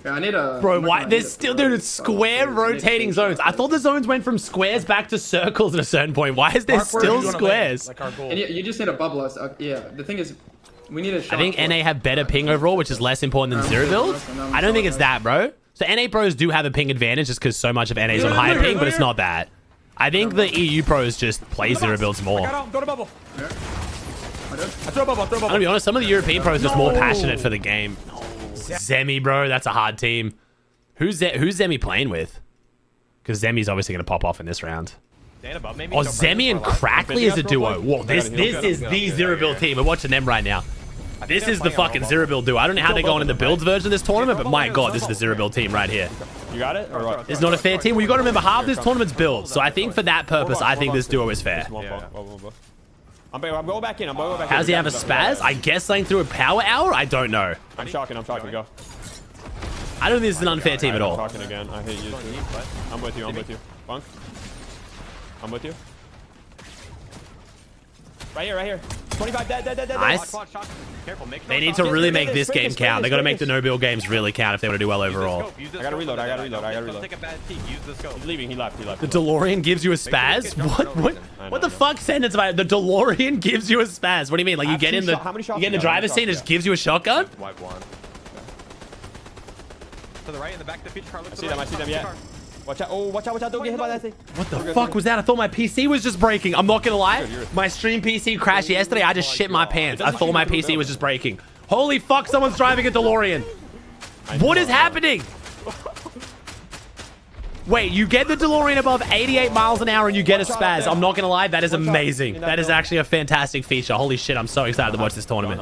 Yeah, I need a. Bro, I'm not why? gonna There's need a still third there's spot, square please. I need rotating 2 zones. I shots. thought the zones went from squares back to circles at a certain point. Why is there Mark, where still you wanna land? squares? Like our goal. And you just need a bubble us. Yeah, the thing is, We need a shot. I think NA have better ping overall, which is less important than zero builds. I don't think it's that, bro. So NA pros do have a ping advantage just because so much of NA is on higher ping, but it's not that. I think the EU pros just play zero builds more. Go to bubble. I'm gonna be honest, some of the European pros are just more passionate for the game. Zemi, bro, that's a hard team. Who's Zemi playing with? Because Zemi's obviously gonna pop off in this round. Oh, Zemi and Crackley is a duo. Whoa, this is the zero build team. We're watching them right now. This is the fucking zero build duo. I don't know how they're going in the builds version of this tournament, but my god, this is the zero build team right here. You got it? Or what? It's not a fair team. Well, you got to remember, half this tournament's builds. So I think for that purpose, I think this duo is fair. I'm going back in. How's he have a spaz? I guess something through a power hour? I don't know. I'm shocking. Go. I don't think this is an unfair team at all. I'm shocking again. I hate you too. I'm with you. Bunk. I'm with you. Right here. 25 dead. Nice. They need to really make this game count. They got to make the no-build games really count if they want to do well overall. I gotta reload. He's leaving. He left. The DeLorean gives you a spaz? What the fuck sentence about it? The DeLorean gives you a spaz? What do you mean? Like you get in the driver's seat and it just gives you a shotgun? Wipe one. To the right in the back of the future car. I see them, yeah. Watch out. Oh, watch out. Don't get hit by that thing. What the fuck was that? I thought my PC was just breaking. I'm not gonna lie. My stream PC crashed yesterday. I just shit my pants. I thought my PC was just breaking. Holy fuck, someone's driving a DeLorean. What is happening? Wait, you get the DeLorean above 88 miles an hour and you get a spaz. I'm not gonna lie, that is amazing. That is actually a fantastic feature. Holy shit, I'm so excited to watch this tournament.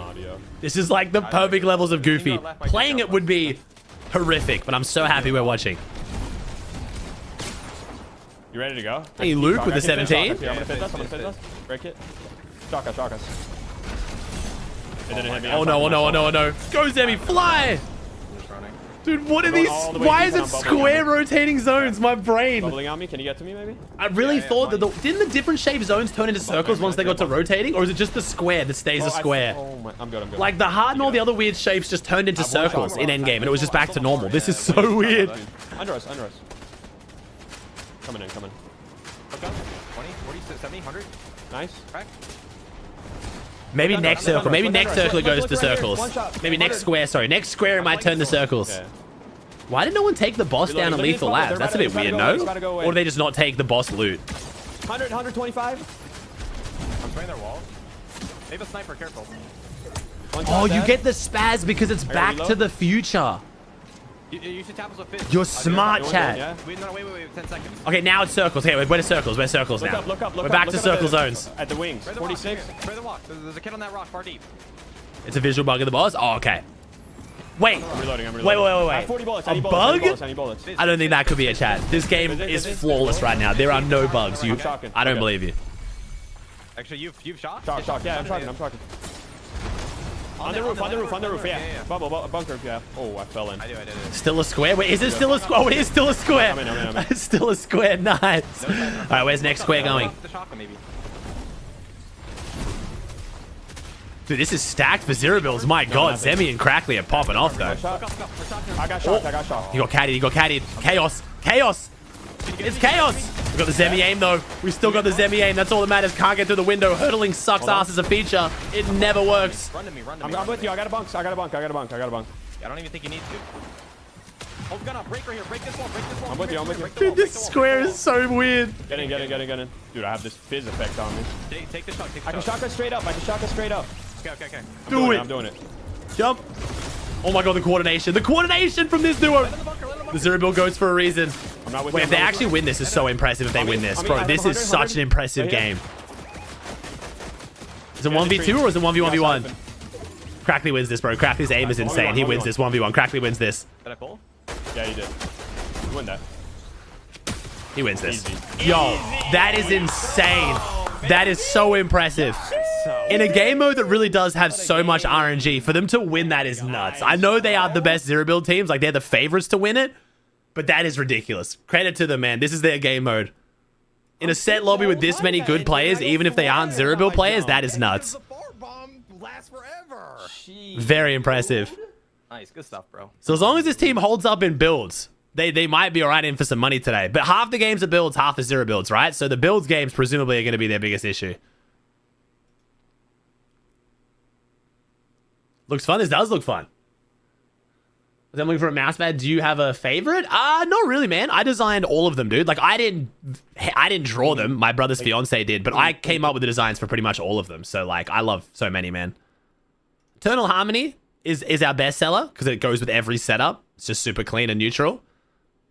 This is like the perfect levels of goofy. Playing it would be horrific, but I'm so happy we're watching. You ready to go? Hey, Luke with the 17. I'm gonna fit this. Break it. Shock us. It didn't hit me. Oh no. Go, Zemi, fly! Dude, what are these? Why is it square rotating zones? My brain. Bubbling on me. Can you get to me, maybe? I really thought that didn't the different shape zones turn into circles once they got to rotating? Or is it just the square that stays a square? Oh my, I'm good. Like the heart and all the other weird shapes just turned into circles in endgame and it was just back to normal. This is so weird. Under us. Coming in. Okay. 20, 40, 70, 100. Nice. Crack. Maybe next circle. Maybe next circle it goes to circles. Maybe next square. Sorry, next square it might turn to circles. Why did no one take the boss down in Lethal Labs? That's a bit weird, no? Or do they just not take the boss loot? 100, 125. I'm spraying their wall. They have a sniper. Careful. Oh, you get the spaz because it's back to the future. You should tap us with fist. You're smart, chat. Wait, 10 seconds. Okay, now it's circles. Okay, we're to circles. We're circles now. We're back to circle zones. At the wings. 46. Spray the rock. There's a kid on that rock far deep. It's a visual bug of the boss? Oh, okay. Wait. I'm reloading. Wait. I have 40 bullets. A bug? I don't think that could be a chat. This game is flawless right now. There are no bugs. I don't believe you. Actually, you've shot? Shock. Yeah, I'm shocking. On the roof, yeah. Bubble, bunker, yeah. Oh, I fell in. I did. Still a square? Wait, is it still a square? Oh, it is still a square. I'm in. It's still a square. Nice. All right, where's next square going? Dude, this is stacked for zero builds. My god, Zemi and Crackley are popping off, though. I got shot. You got caddied. Chaos. It's chaos. We got the Zemi aim, though. We still got the Zemi aim. That's all that matters. Can't get through the window. Hurdling sucks ass as a feature. It never works. Run to me. I'm with you. I got a bunk. I don't even think you need to. Hold the gun up. Break right here. Break this wall. I'm with you. Dude, this square is so weird. Get in. Dude, I have this fizz effect on me. Take the shot. I can shotgun straight up. Okay. I'm doing it. Jump. Oh my god, the coordination. The coordination from this duo. The zero build goes for a reason. Wait, if they actually win this, is so impressive if they win this. Bro, this is such an impressive game. Is it 1v2 or is it 1v1v1? Crackley wins this, bro. Crackley's aim is insane. He wins this 1v1. Crackley wins this. Did I pull? Yeah, you did. You win that. He wins this. Yo, that is insane. That is so impressive. In a game mode that really does have so much RNG, for them to win that is nuts. I know they are the best zero build teams, like they're the favorites to win it, but that is ridiculous. Credit to them, man. This is their game mode. In a set lobby with this many good players, even if they aren't zero build players, that is nuts. Very impressive. Nice, good stuff, bro. So as long as this team holds up in builds, they might be all right in for some money today. But half the games are builds, half are zero builds, right? So the builds games presumably are going to be their biggest issue. Looks fun. This does look fun. I'm looking for a mouse pad. Do you have a favorite? Not really, man. I designed all of them, dude. Like, I didn't draw them. My brother's fiance did, but I came up with the designs for pretty much all of them. So, like, I love so many, man. Eternal Harmony is our best seller because it goes with every setup. It's just super clean and neutral.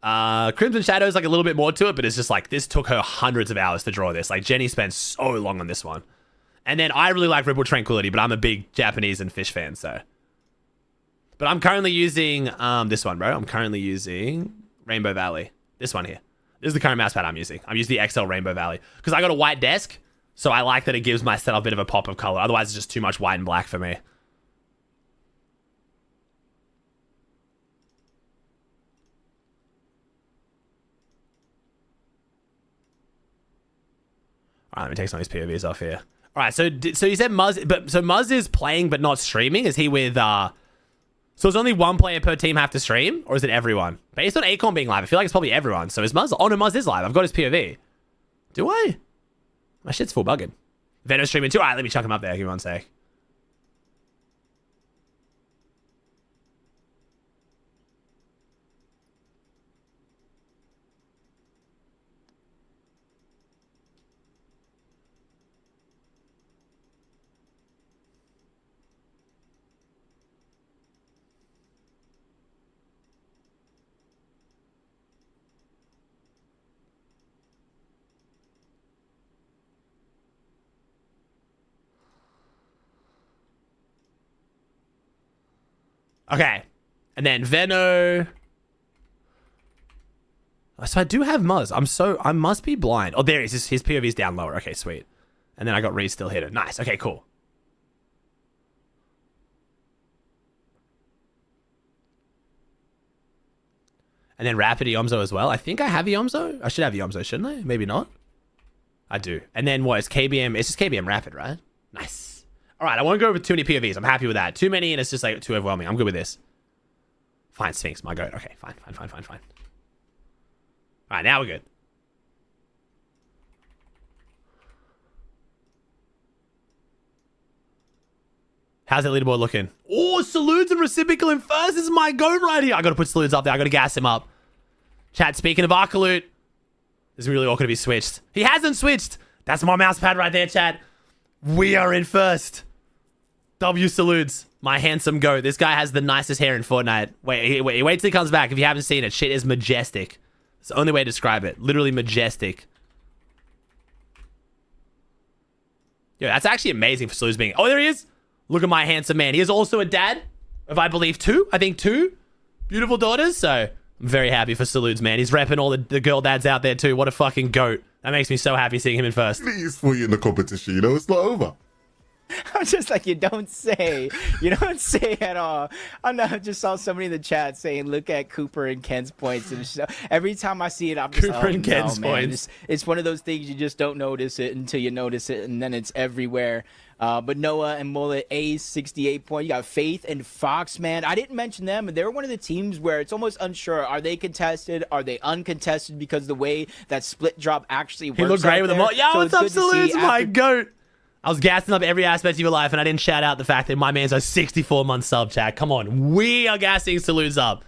Crimson Shadow is like a little bit more to it, but it's just like, this took her hundreds of hours to draw this. Like, Jenny spent so long on this one. And then I really like Ripple Tranquility, but I'm a big Japanese and fish fan, so. But I'm currently using this one, bro. I'm currently using Rainbow Valley. This one here. This is the current mouse pad I'm using. I'm using the XL Rainbow Valley because I got a white desk, so I like that it gives my setup a bit of a pop of color. Otherwise, it's just too much white and black for me. All right, let me take some of these POVs off here. All right, so you said Muzz, so Muzz is playing but not streaming. Is he with So is only one player per team have to stream, or is it everyone? Based on Acorn being live, I feel like it's probably everyone. So is Muzz? Oh no, Muzz is live. I've got his POV. Do I? My shit's full bugging. Venom streaming too. All right, let me chuck him up there. Give me one sec. Okay. And then Veno. So I do have Muzz. I must be blind. Oh, there he is. His POV is down lower. Okay, sweet. And then I got Reed still hidden. Nice. Okay, cool. And then Rapid Yomzo as well. I think I have Yomzo. I should have Yomzo, shouldn't I? Maybe not. I do. And then what is KBM? It's just KBM Rapid, right? Nice. All right, I won't go over too many POVs. I'm happy with that. Too many, and it's just like too overwhelming. I'm good with this. Fine, Sphinx, my goat. Okay, fine. All right, now we're good. How's that leaderboard looking? Oh, Salutes and Reciprocal in first. This is my goat right here. I got to put Salutes up there. I got to gas him up. Chat, speaking of Arcaloot, this is really awkward to be switched. He hasn't switched. That's my mouse pad right there, chat. We are in first. W Salutes, my handsome goat. This guy has the nicest hair in Fortnite. Wait till he comes back. If you haven't seen it, shit is majestic. It's the only way to describe it. Literally majestic. Yeah, that's actually amazing for Salutes being... Oh, there he is. Look at my handsome man. He is also a dad of, I believe, two beautiful daughters. So I'm very happy for Salutes, man. He's repping all the girl dads out there too. What a fucking goat. That makes me so happy seeing him in first. Please for you in the competition, you know, it's not over. I'm just like, you don't say at all. I just saw somebody in the chat saying, look at Cooper and Ken's points. And every time I see it, I'm just Cooper and Ken's points. It's one of those things you just don't notice it until you notice it, and then it's everywhere. But Noah and Mullet, Ace, 68 points. You got Faith and Fox, man. I didn't mention them, but they're one of the teams where it's almost unsure. Are they contested? Are they uncontested? Because the way that split drop actually works. He looked great with them all. Yo, so what's up, Salutes? My goat. I was gassing up every aspect of your life, and I didn't shout out the fact that my man's a 64-month sub, chat. Come on. We are gassing Salutes up.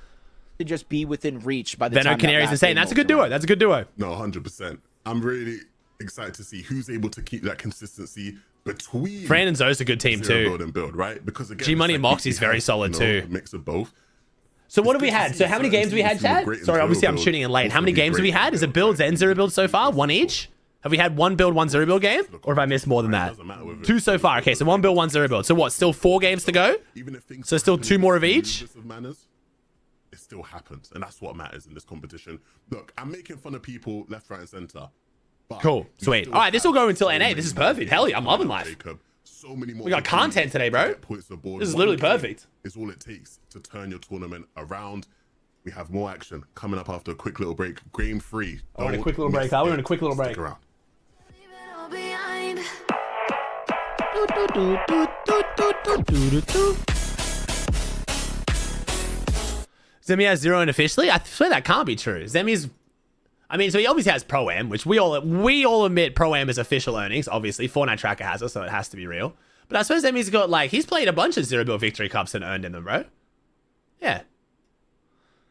To just be within reach by the time Canary's insane. That's a good duo. That's a good duo. No, 100%. I'm really excited to see who's able to keep that consistency between... Fran and Zoe's a good team, too. Build and build, right? Because again, G-Money and Moxie's very solid, too. A mix of both. So what have we had? So how many games have we had, Chad? Sorry, obviously I'm shooting in late. How many games have we had? Is it builds and zero builds so far? One each? Have we had one build, one zero build game? Or have I missed more than that? Two so far. Okay, so one build, one zero build. So what, still 4 games to go? So still 2 more of each? It still happens. And that's what matters in this competition. Look, I'm making fun of people left, right, and center. Cool. Sweet. All right, this will go until NA. This is perfect. Hell yeah, I'm loving life. We got content today, bro. This is literally perfect. It's all it takes to turn your tournament around. We have more action coming up after a quick little break. Game 3. Oh, in a quick little break. We're in a quick little break. Stick around. Zemi has 0 unofficially? I swear that can't be true. Zemi's... I mean, so he obviously has Pro-Am, which we all admit Pro-Am is official earnings. Obviously, Fortnite Tracker has it, so it has to be real. But I suppose Emmy's got, like, he's played a bunch of Zero Build Victory Cups and earned in them, bro. Yeah.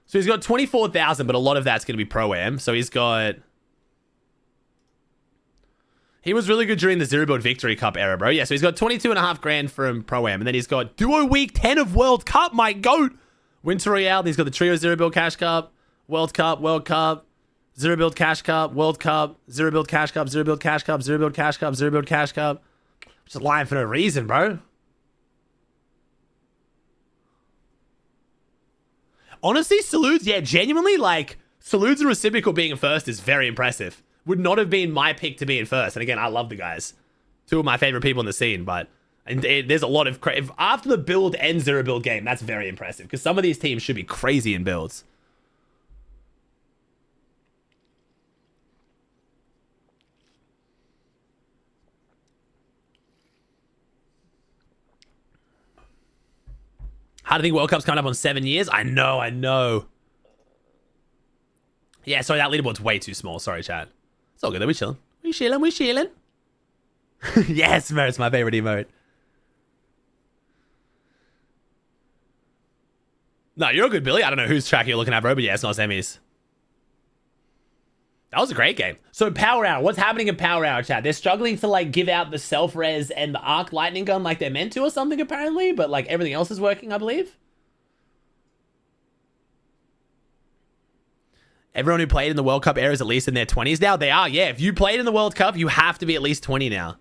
So he's got 24,000, but a lot of that's going to be Pro-Am. So he's got... He was really good during the Zero Build Victory Cup era, bro. Yeah, so he's got 22.5 grand from Pro-Am. And then he's got Duo Week 10 of World Cup, my GOAT. Winter Royale. He's got the Trio Zero Build Cash Cup, World Cup, Zero Build Cash Cup, World Cup, Zero Build Cash Cup, Zero Build Cash Cup, Zero Build Cash Cup, Zero Build Cash Cup. Just lying for no reason, bro. Honestly, salutes, yeah, genuinely, like, salutes and reciprocal being in first is very impressive. Would not have been my pick to be in first. And again, I love the guys. Two of my favorite people in the scene, but there's a lot of... After the build and Zero Build game, that's very impressive. Because some of these teams should be crazy in builds. How do you think World Cup's coming up on 7 years? I know. Yeah, sorry, that leaderboard's way too small. Sorry, chat. It's all good though. We chilling. We chilling. Yes, Merritt's my favorite emote. No, you're a good Billy. I don't know whose track you're looking at, bro, but yeah, it's not semis. That was a great game. So Power Hour, what's happening in Power Hour, chat? They're struggling to like give out the self-res and the arc lightning gun like they're meant to or something apparently, but like everything else is working, I believe. Everyone who played in the World Cup era is at least in their 20s now. They are, yeah. If you played in the World Cup, you have to be at least 20 now.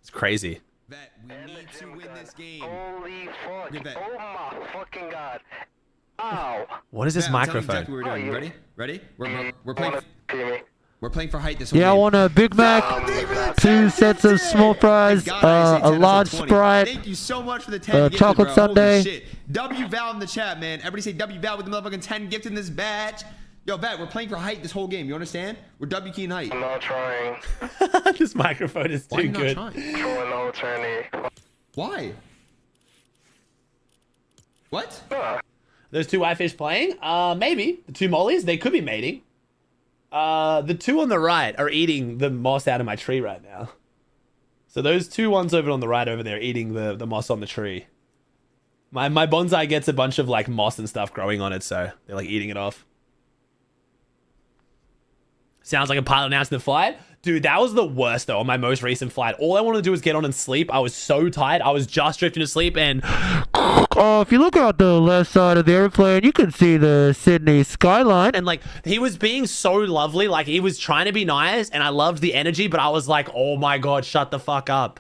It's crazy. We need to win this game. Holy fuck. Oh my fucking god. Ow. What is this microphone? Exactly what we're doing. Ready? We're playing for height this whole Yeah, I game. want a Big Mac, 2 sets of small fries, a large Sprite, Thank you so much for the 10 gifted, chocolate bro. sundae. Holy shit. W Val in the chat, man. Everybody say W Val with the motherfucking 10 gifted in this batch. Yo, Vat, we're playing for height this whole game. You understand? We're W keying height. I'm not trying. This microphone is too good. Why? What? Those two whitefish playing? Maybe. The two mollies, they could be mating. The two on the right are eating the moss out of my tree right now. So those two ones over on the right over there eating the moss on the tree. My bonsai gets a bunch of like moss and stuff growing on it, so they're like eating it off. Sounds like a pilot announcing the flight. Dude, that was the worst though on my most recent flight. All I wanted to do was get on and sleep. I was so tired. I was just drifting to sleep and... if you look out the left side of the airplane, you can see the Sydney skyline. And like, he was being so lovely. Like, he was trying to be nice and I loved the energy, but I was like, oh my God, shut the fuck up.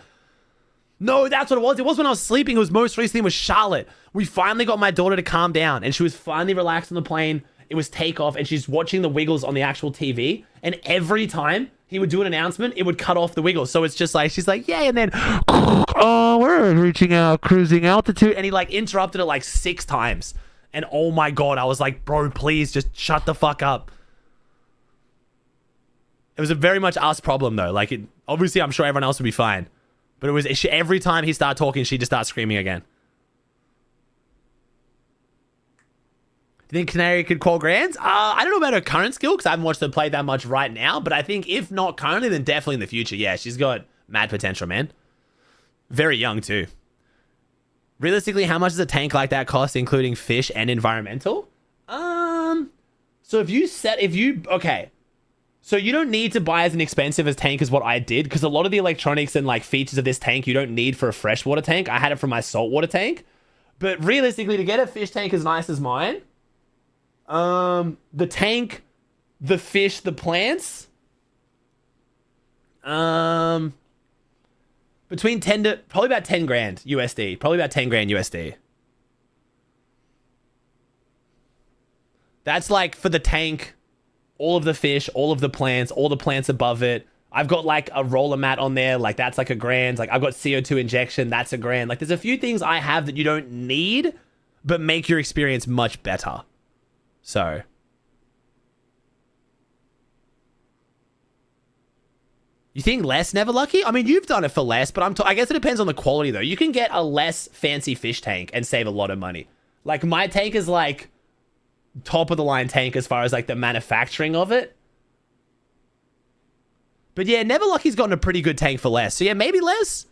No, that's what it was. It was when I was sleeping. It was most recently with Charlotte. We finally got my daughter to calm down and she was finally relaxed on the plane. It was takeoff and she's watching the Wiggles on the actual TV. And every time he would do an announcement, it would cut off the Wiggles. So it's just like, she's like, yay. And then, we're reaching out cruising altitude. And he like interrupted it like 6 times. And oh my God, I was like, bro, please just shut the fuck up. It was a very much us problem though. Like, obviously I'm sure everyone else would be fine. But it was every time he started talking, she'd just start screaming again. Do you think Canary could call grands? I don't know about her current skill because I haven't watched her play that much right now. But I think if not currently, then definitely in the future. Yeah, she's got mad potential, man. Very young too. Realistically, how much does a tank like that cost, including fish and environmental? So okay. So you don't need to buy as an expensive as tank as what I did because a lot of the electronics and like features of this tank you don't need for a freshwater tank. I had it for my saltwater tank. But realistically, to get a fish tank as nice as mine, the tank, the fish, the plants, between 10 to probably about 10 grand USD, probably about 10 grand USD. That's like for the tank, all of the fish, all of the plants, all the plants above it. I've got like a roller mat on there. Like that's like $1,000. Like I've got CO2 injection. That's $1,000. Like there's a few things I have that you don't need, but make your experience much better. So. You think less Never Lucky? I mean, you've done it for less, but I guess it depends on the quality though. You can get a less fancy fish tank and save a lot of money. Like my tank is like top of the line tank as far as like the manufacturing of it. But yeah, Never Lucky's gotten a pretty good tank for less. So yeah, maybe less.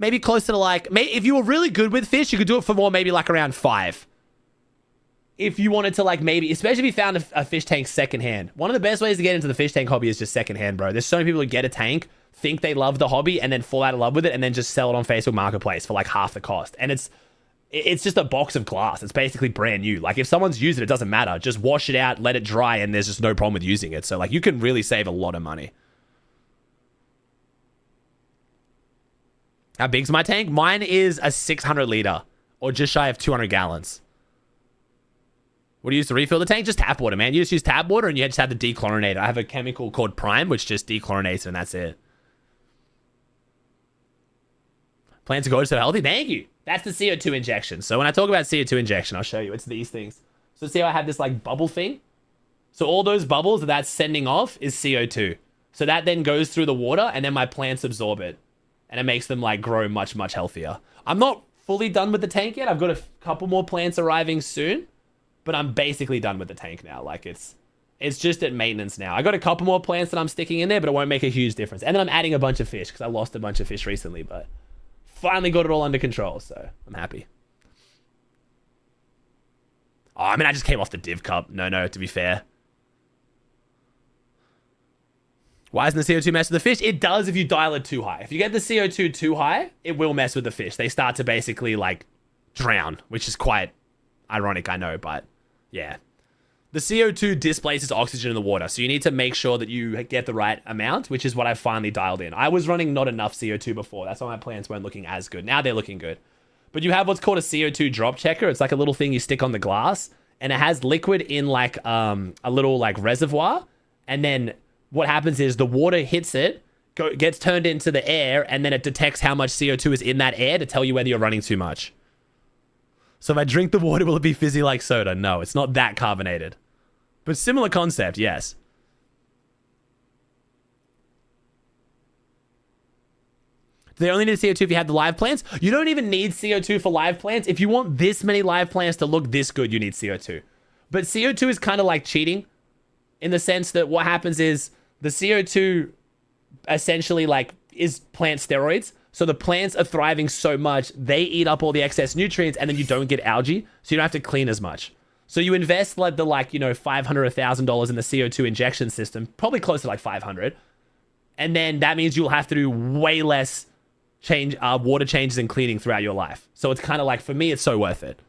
maybe closer to like, if you were really good with fish, you could do it for more, maybe like around 5. If you wanted to like maybe, especially if you found a fish tank secondhand. One of the best ways to get into the fish tank hobby is just secondhand, bro. There's so many people who get a tank, think they love the hobby, and then fall out of love with it, and then just sell it on Facebook Marketplace for like half the cost. And it's just a box of glass. It's basically brand new. Like if someone's used it, it doesn't matter. Just wash it out, let it dry, and there's just no problem with using it. So like you can really save a lot of money. How big's my tank? Mine is a 600 liter or just shy of 200 gallons. What do you use to refill the tank? Just tap water, man. You just use tap water and you just have the dechlorinator. I have a chemical called Prime, which just dechlorinates it, and that's it. Plants are so healthy. Thank you. That's the CO2 injection. So when I talk about CO2 injection, I'll show you. It's these things. So see how I have this like bubble thing? So all those bubbles that that's sending off is CO2. So that then goes through the water and then my plants absorb it. And it makes them like grow much, much healthier. I'm not fully done with the tank yet. I've got a couple more plants arriving soon. But I'm basically done with the tank now. Like it's just at maintenance now. I got a couple more plants that I'm sticking in there, but it won't make a huge difference. And then I'm adding a bunch of fish because I lost a bunch of fish recently, but finally got it all under control. So I'm happy. Oh, I mean, I just came off the div cup. No, to be fair. Why isn't the CO2 mess with the fish? It does if you dial it too high. If you get the CO2 too high, it will mess with the fish. They start to basically like drown, which is quite ironic, I know, but yeah. The CO2 displaces oxygen in the water, so you need to make sure that you get the right amount, which is what I finally dialed in. I was running not enough CO2 before. That's why my plants weren't looking as good. Now they're looking good. But you have what's called a CO2 drop checker. It's like a little thing you stick on the glass, and it has liquid in like a little like reservoir, and then what happens is the water hits it, gets turned into the air, and then it detects how much CO2 is in that air to tell you whether you're running too much. So if I drink the water, will it be fizzy like soda? No, it's not that carbonated. But similar concept, yes. Do they only need CO2 if you have the live plants? You don't even need CO2 for live plants. If you want this many live plants to look this good, you need CO2. But CO2 is kind of like cheating in the sense that what happens is the CO2 essentially like is plant steroids. So the plants are thriving so much, they eat up all the excess nutrients and then you don't get algae. So you don't have to clean as much. So you invest like the $500 or $1,000 in the CO2 injection system, probably close to like 500. And then that means you'll have to do way less water changes and cleaning throughout your life. So it's kind of like, for me, it's so worth it.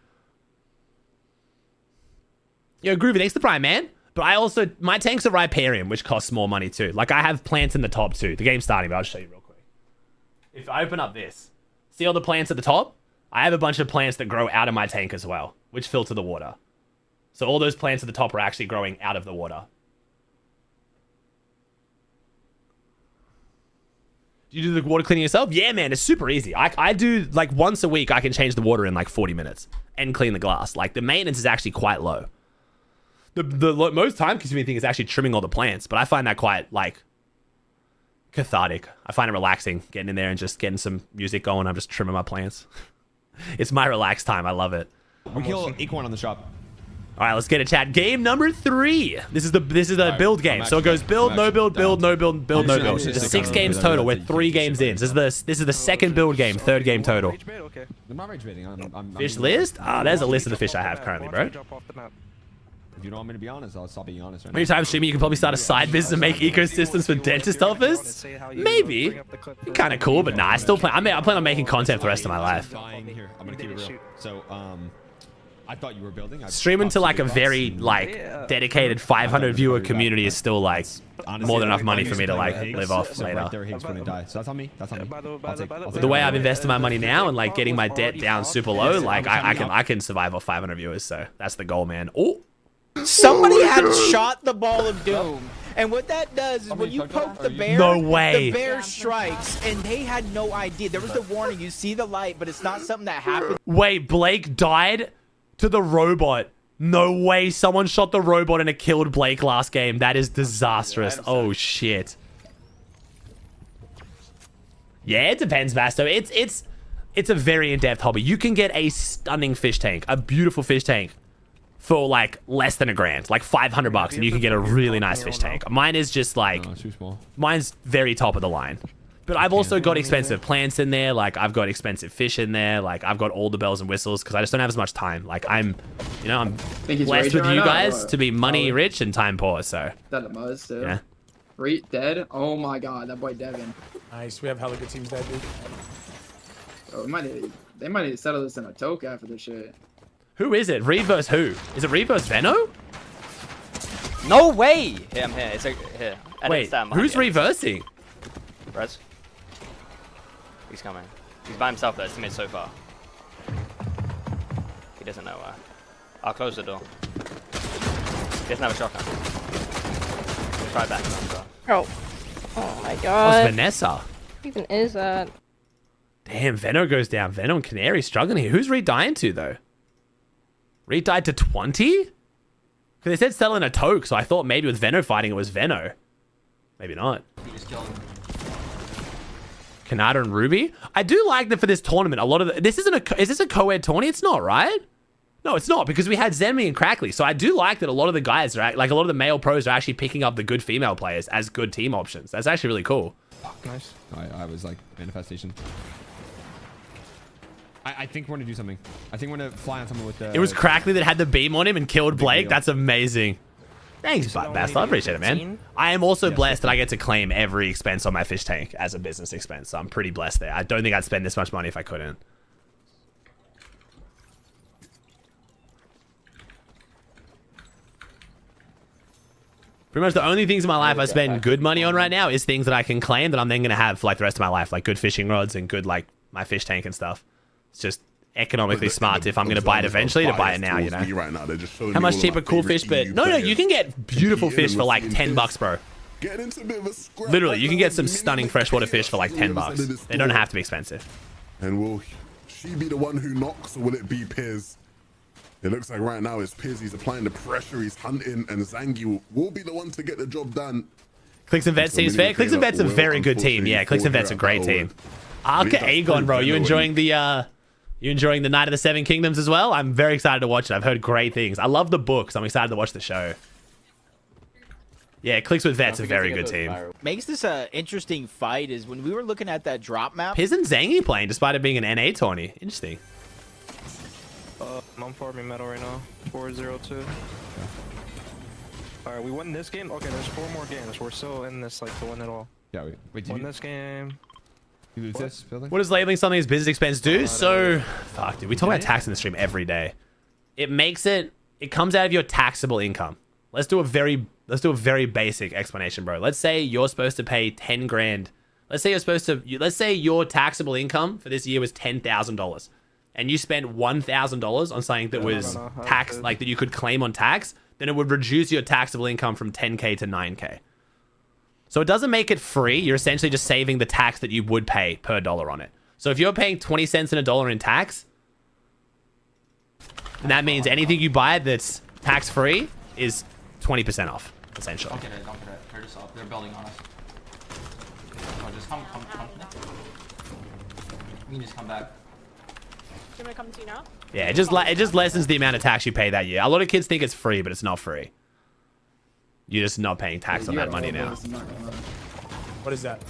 Yo, Groovy, thanks for the Prime, man. But I also, my tanks are riparian, which costs more money too. Like I have plants in the top too. The game's starting, but I'll show you real quick. If I open up this, see all the plants at the top? I have a bunch of plants that grow out of my tank as well, which filter the water. So all those plants at the top are actually growing out of the water. Do you do the water cleaning yourself? Yeah, man, it's super easy. I do like once a week, I can change the water in like 40 minutes and clean the glass. Like the maintenance is actually quite low. The most time consuming thing is actually trimming all the plants, but I find that quite like cathartic. I find it relaxing getting in there and just getting some music going. I'm just trimming my plants. It's my relaxed time. I love it. We kill Acorn on the shop. All right, let's get it, chat. Game number 3. This is the build game. So it goes build, no build, build, no build, build, no build. There's 6 games total. We're 3 games in. This is the second build game, 3rd game total. I'm not rage baiting. Fish list? There's a list of the fish I have currently, bro. If you don't want me to be honest, I'll stop being honest. Right Many times streaming, you can probably start a side business and make ecosystems for dentist office. Maybe. Kind of cool, but nah. I still plan. I plan on making content for the rest of my life. Here, I'm gonna keep it real. So, I thought you were building. Streaming to like a very like dedicated 500 viewer community is still like more than enough money for me to like live off later. Right there, Higgs gonna die. So that's on me. That's on me. I'll take the way I've invested my money now and like getting my debt down super low, like I can survive off 500 viewers. So that's the goal, man. Oh. Somebody had shot the ball of doom, and what that does is when you poke the bear, no way. The bear strikes, and they had no idea. There was the warning. You see the light, but it's not something that happened. Wait, Blake died to the robot. No way. Someone shot the robot and it killed Blake last game. That is disastrous. Oh shit. Yeah, it depends, Vasto. It's a very in-depth hobby. You can get a stunning fish tank, a beautiful fish tank, for like less than $1,000, like $500, and you can get a really nice fish tank. Mine is just like, too small. Mine's very top of the line. But I've also got expensive plants in there. Like, I've got expensive fish in there. Like, I've got all the bells and whistles because I just don't have as much time. Like, I'm blessed with you guys to be money rich and time poor. So That it was too. yeah. Reed dead. Oh my god, that boy Devin. Nice. We have hella good teams that dude. Oh, they might need to settle this in a toke after this shit. Who is it? Reed versus who? Is it Reed versus Veno? No way! Here, I'm here. It's like, here. Wait, who's reversing? Res? He's coming. He's by himself though. His teammate's so far. He doesn't know where. I'll close the door. He doesn't have a shotgun. He'll try back. Oh. Oh my Oh, god. it's Vanessa. Who even is that? Damn, Veno goes down. Veno and Canary struggling here. Who's Reed dying to, though? Reed died to 20? Because they said settle in a toke, so I thought maybe with Veno fighting it was Veno. Maybe not. Kanata and Ruby. I do like that for this tournament. A lot of is this a co-ed tourney? It's not, right? No, it's not, because we had Zemi and Crackley. So I do like that a lot of the guys are like a lot of the male pros are actually picking up the good female players as good team options. That's actually really cool. Nice. I was like manifestation. I think we're gonna do something. I think we're gonna fly on someone with the. It was Crackley that had the beam on him and killed Blake. That's amazing. Thanks, Bastard. I appreciate it, man. I am also blessed that I get to claim every expense on my fish tank as a business expense. So I'm pretty blessed there. I don't think I'd spend this much money if I couldn't. Pretty much the only things in my life I spend good money on right now is things that I can claim that I'm then going to have for like the rest of my life. Like good fishing rods and good like my fish tank and stuff. It's just economically smart if I'm going to buy it eventually to buy it now, you know. Right now, they're just showing How me much all of cheaper my cool favorite fish, but EU no, you players. can get beautiful fish for like 10 bucks, bro. Getting into a bit of a scrap Literally, right you can now. get some stunning freshwater fish for like 10 bucks. They don't have to be expensive. And will she be the one who knocks, or will it be Piers? It looks like right now it's Piers. He's applying the pressure. He's hunting, and Zangi will be the one to get the job done. CLIX and Vets seems fair. CLIX and Vets a very good team. Yeah, CLIX and Vets a great team. Arca Aegon, bro. You enjoying the Night of the Seven Kingdoms as well? I'm very excited to watch it. I've heard great things. I love the books. I'm excited to watch the show. Yeah, CLIX with Vets a very good team. Makes this a interesting fight is when we were looking at that drop map. Piz and Zangi playing despite it being an NA tourney. Interesting. I'm farming metal right now. 4-0-2. Alright, we won this game. Okay, there's 4 more games. We're still in this like to win it all. Yeah, wait, win this game. You lose this building? What does labeling something as business expense do? So, fuck, dude. We talk about tax in the stream every day. It comes out of your taxable income. Let's do a very basic explanation, bro. Let's say you're supposed to pay 10 grand. Let's say your taxable income for this year was $10,000. And you spent $1,000 on something that was taxed, like that you could claim on tax, then it would reduce your taxable income from 10K to 9K. So it doesn't make it free. You're essentially just saving the tax that you would pay per dollar on it. So if you're paying 20 cents in a dollar in tax, then that means anything you buy that's tax-free is 20% off, essentially. Don't get it. Turn this off. They're building on us. Oh, just come. You can just come back. Do you want me to come to you now? Yeah, it just lessens the amount of tax you pay that year. A lot of kids think it's free, but it's not free. You're just not paying tax on that money now. What is that?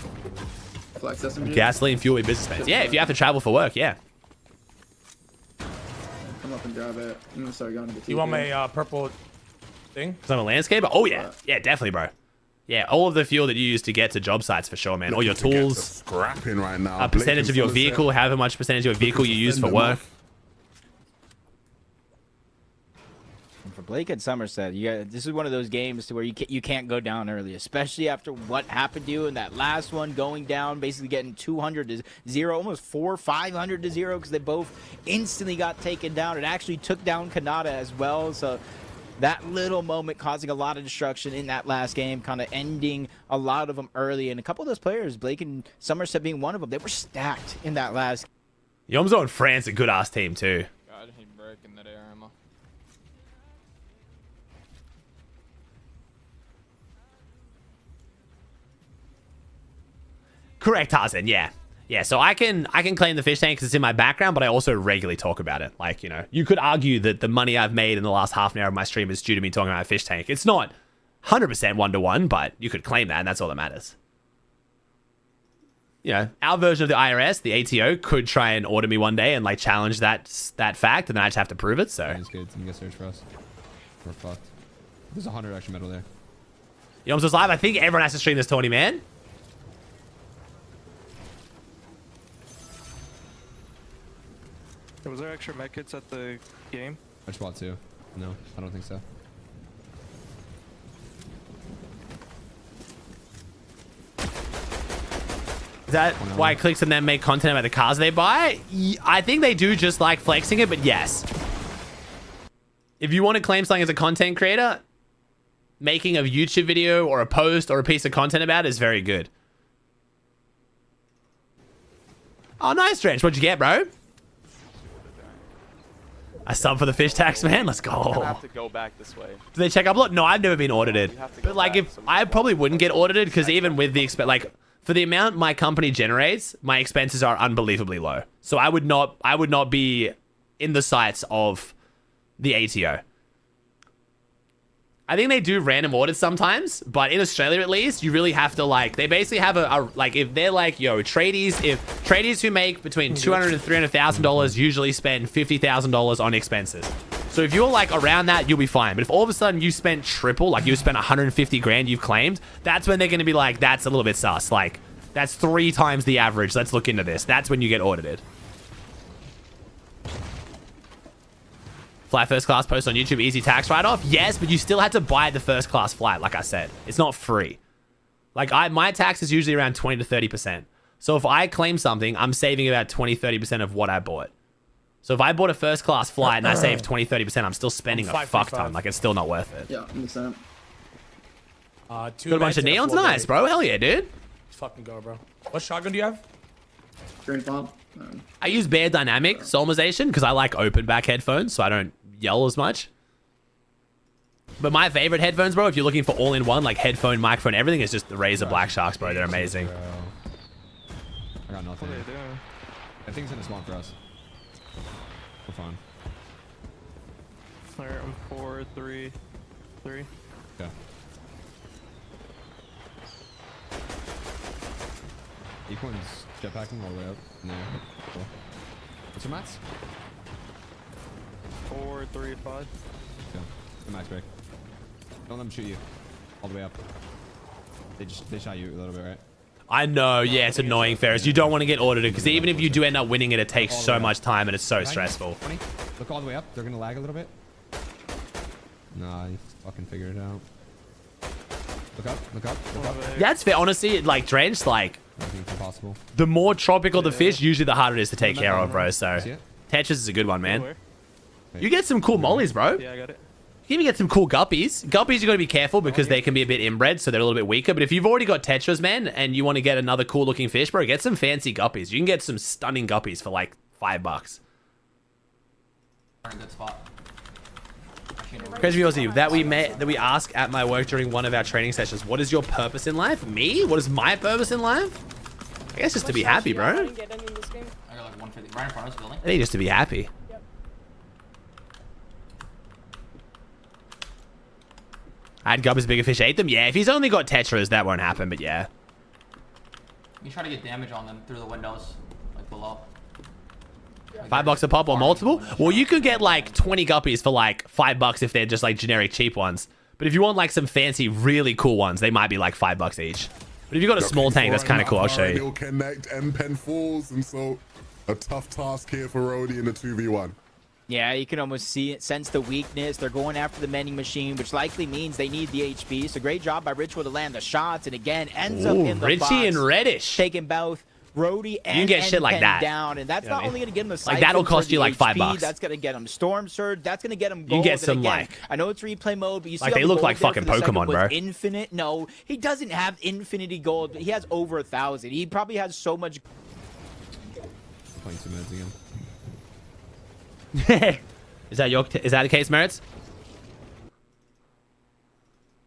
Flex SMG? Gasoline, fuel, business expense. Yeah, if you have to travel for work, yeah. Come up and grab it. I'm gonna start going to the You want my purple thing? Because I'm a landscaper? Oh, yeah. Yeah, definitely, bro. Yeah, all of the fuel that you use to get to job sites for sure, man. All your tools. Scrapping right now. A percentage of your vehicle, however much percentage of your vehicle you use for work. For Blake at Somerset, this is one of those games to where you can't go down early, especially after what happened to you in that last one, going down, basically getting 200 to 0, almost 500 to 0, because they both instantly got taken down. It actually took down Kanata as well, so that little moment causing a lot of destruction in that last game, kind of ending a lot of them early. And a couple of those players, Blake and Somerset being one of them, they were stacked in that last game. Yomzo and France, a good ass team too. God, he breaking that air ammo. Correct, Tarzan, yeah. Yeah, so I can claim the fish tank because it's in my background, but I also regularly talk about it. Like, you know, you could argue that the money I've made in the last half an hour of my stream is due to me talking about a fish tank. It's not 100% one-to-one, but you could claim that, and that's all that matters. you know, our version of the IRS, the ATO, could try and order me one day and like challenge that fact, and then I just have to prove it. So That's good. You can get search for us. We're fucked. There's 100 extra metal there. Yo, I'm so live. I think everyone has to stream this 20, man. Was there extra medkits at the game? I just bought 2. No, I don't think so. Is that why CLIX and them make content about the cars they buy? I think they do just like flexing it, but yes. If you want to claim something as a content creator, making a YouTube video or a post or a piece of content about it is very good. Oh, nice, Drench. What'd you get, bro? A sub for the fish tax, man. Let's go. I have to go back this way. Do they check upload? No, I've never been audited. But like, if I probably wouldn't get audited because even with the like for the amount my company generates, my expenses are unbelievably low. So I would not be in the sights of the ATO. I think they do random audits sometimes, but in Australia at least, you really have to like, they basically have a like, if they're like, yo, tradies who make between $200,000 and $300,000 usually spend $50,000 on expenses. So if you're like around that, you'll be fine. But if all of a sudden you spent triple, like you spent 150 grand you've claimed, that's when they're going to be like, that's a little bit sus. Like that's 3 times the average. Let's look into this. That's when you get audited. Fly first class post on YouTube, easy tax write-off. Yes, but you still had to buy the first class flight, like I said. It's not free. Like my tax is usually around 20 to 30%. So if I claim something, I'm saving about 20, 30% of what I bought. So if I bought a first class flight and I saved 20, 30%, I'm still spending a fuck ton. Like it's still not worth it. Yeah, understand. Got a bunch of neons? Nice, bro. Hell yeah, dude. Let's fucking go, bro. What shotgun do you have? Green palm. I use bare dynamic solmization because I like open back headphones, so I don't yell as much. But my favorite headphones, bro, if you're looking for all-in-one, like headphone, microphone, everything, is just the Razer Black Sharks, bro. They're amazing. I got nothing. I think it's in a spawn for us. We're fine. Alright, I'm 4, 3, 3. Okay. Equin's jetpacking all the way up. No. Cool. What's your mats? 4, 3, 5. Okay. The max break. Don't let them shoot you. All the way up. They shot you a little bit, right? I know, yeah, it's annoying, Ferris. You don't want to get audited because even if you do end up winning it, it takes so much time and it's so stressful. 20. Look all the way up. They're going to lag a little bit. Nah, you fucking figured it out. Look up, look up, look up. That's fair. Honestly, like, Drenched, like, it's impossible. The more tropical the fish, usually the harder it is to take care of, bro. So, Tetris is a good one, man. You get some cool mollies, bro. Yeah, I got it. You even get some cool guppies. Guppies, you got to be careful because they can be a bit inbred, so they're a little bit weaker. But if you've already got Tetras, man, and you want to get another cool looking fish, bro, get some fancy guppies. You can get some stunning guppies for like $5. Good spot. Crazy Aussie, that we ask at my work during one of our training sessions. What is your purpose in life? Me? What is my purpose in life? I guess just to be happy, bro. I got like 150 right in front of us building. I think just to be happy. I'd guppies, bigger fish, ate them. Yeah, if he's only got Tetras, that won't happen. But yeah. You try to get damage on them through the windows, like below. $5 a pop or multiple? Well, you could get like 20 guppies for like $5 if they're just like generic cheap ones. But if you want like some fancy, really cool ones, they might be like $5 each. But if you've got a small tank, that's kind of cool. I'll show you. He'll connect M-Pen falls, and so a tough task here for Rody in the 2v1. Yeah, you can almost see it, sense the weakness. They're going after the mending machine, which likely means they need the HP. So great job by Ritual to land the shots, and again ends up in the Richie box, and Reddish taking both Rody and you can get shit like N-Pen that down, and that's not only going to get him the like that'll cost you like $5. That's going to get him Storm Surge. That's going to get him gold. You get some again, like I know it's replay mode, but you see like how they the look gold like there fucking for the second Pokemon, was bro. Infinite? No, he doesn't have infinity gold. But he has over 1,000. He probably has so much. Playing 2 minutes again. Is that the case, Merits?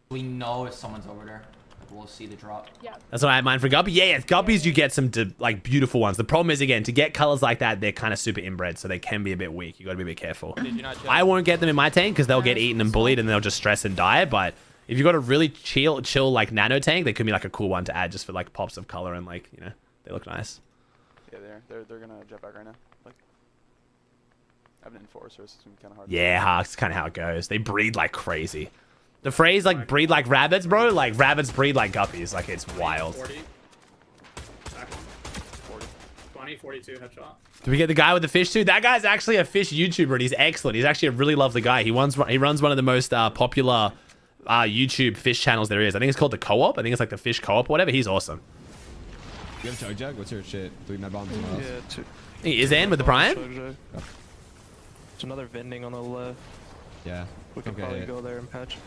We know if someone's over there. We'll see the drop. Yeah. That's what I have mine for Guppy. Yeah, Guppies, you get some like beautiful ones. The problem is, again, to get colors like that, they're kind of super inbred, so they can be a bit weak. You got to be a bit careful. I won't get them in my tank because they'll get eaten and bullied and they'll just stress and die. But if you've got a really chill like nano tank, they could be like a cool one to add just for like pops of color and like, you know, They look nice. Yeah, they're gonna jet back right now. Like, I have an enforcer, so it's gonna be kind of hard. Yeah, Hawks, kind of how it goes. They breed like crazy. The phrase like breed like rabbits, bro. Like rabbits breed like guppies. Like it's wild. 40. 20, 42 headshot. Do we get the guy with the fish too? That guy's actually a fish YouTuber and he's excellent. He's actually a really lovely guy. He runs one of the most popular YouTube fish channels there is. I think it's called the Co-op. I think it's like the Fish Co-op or whatever. He's awesome. You have chug jug? What's your shit? 3 med bombs. Yeah, 2. He is in with the prime. There's another vending on the left. Yeah. We could probably go there and patch.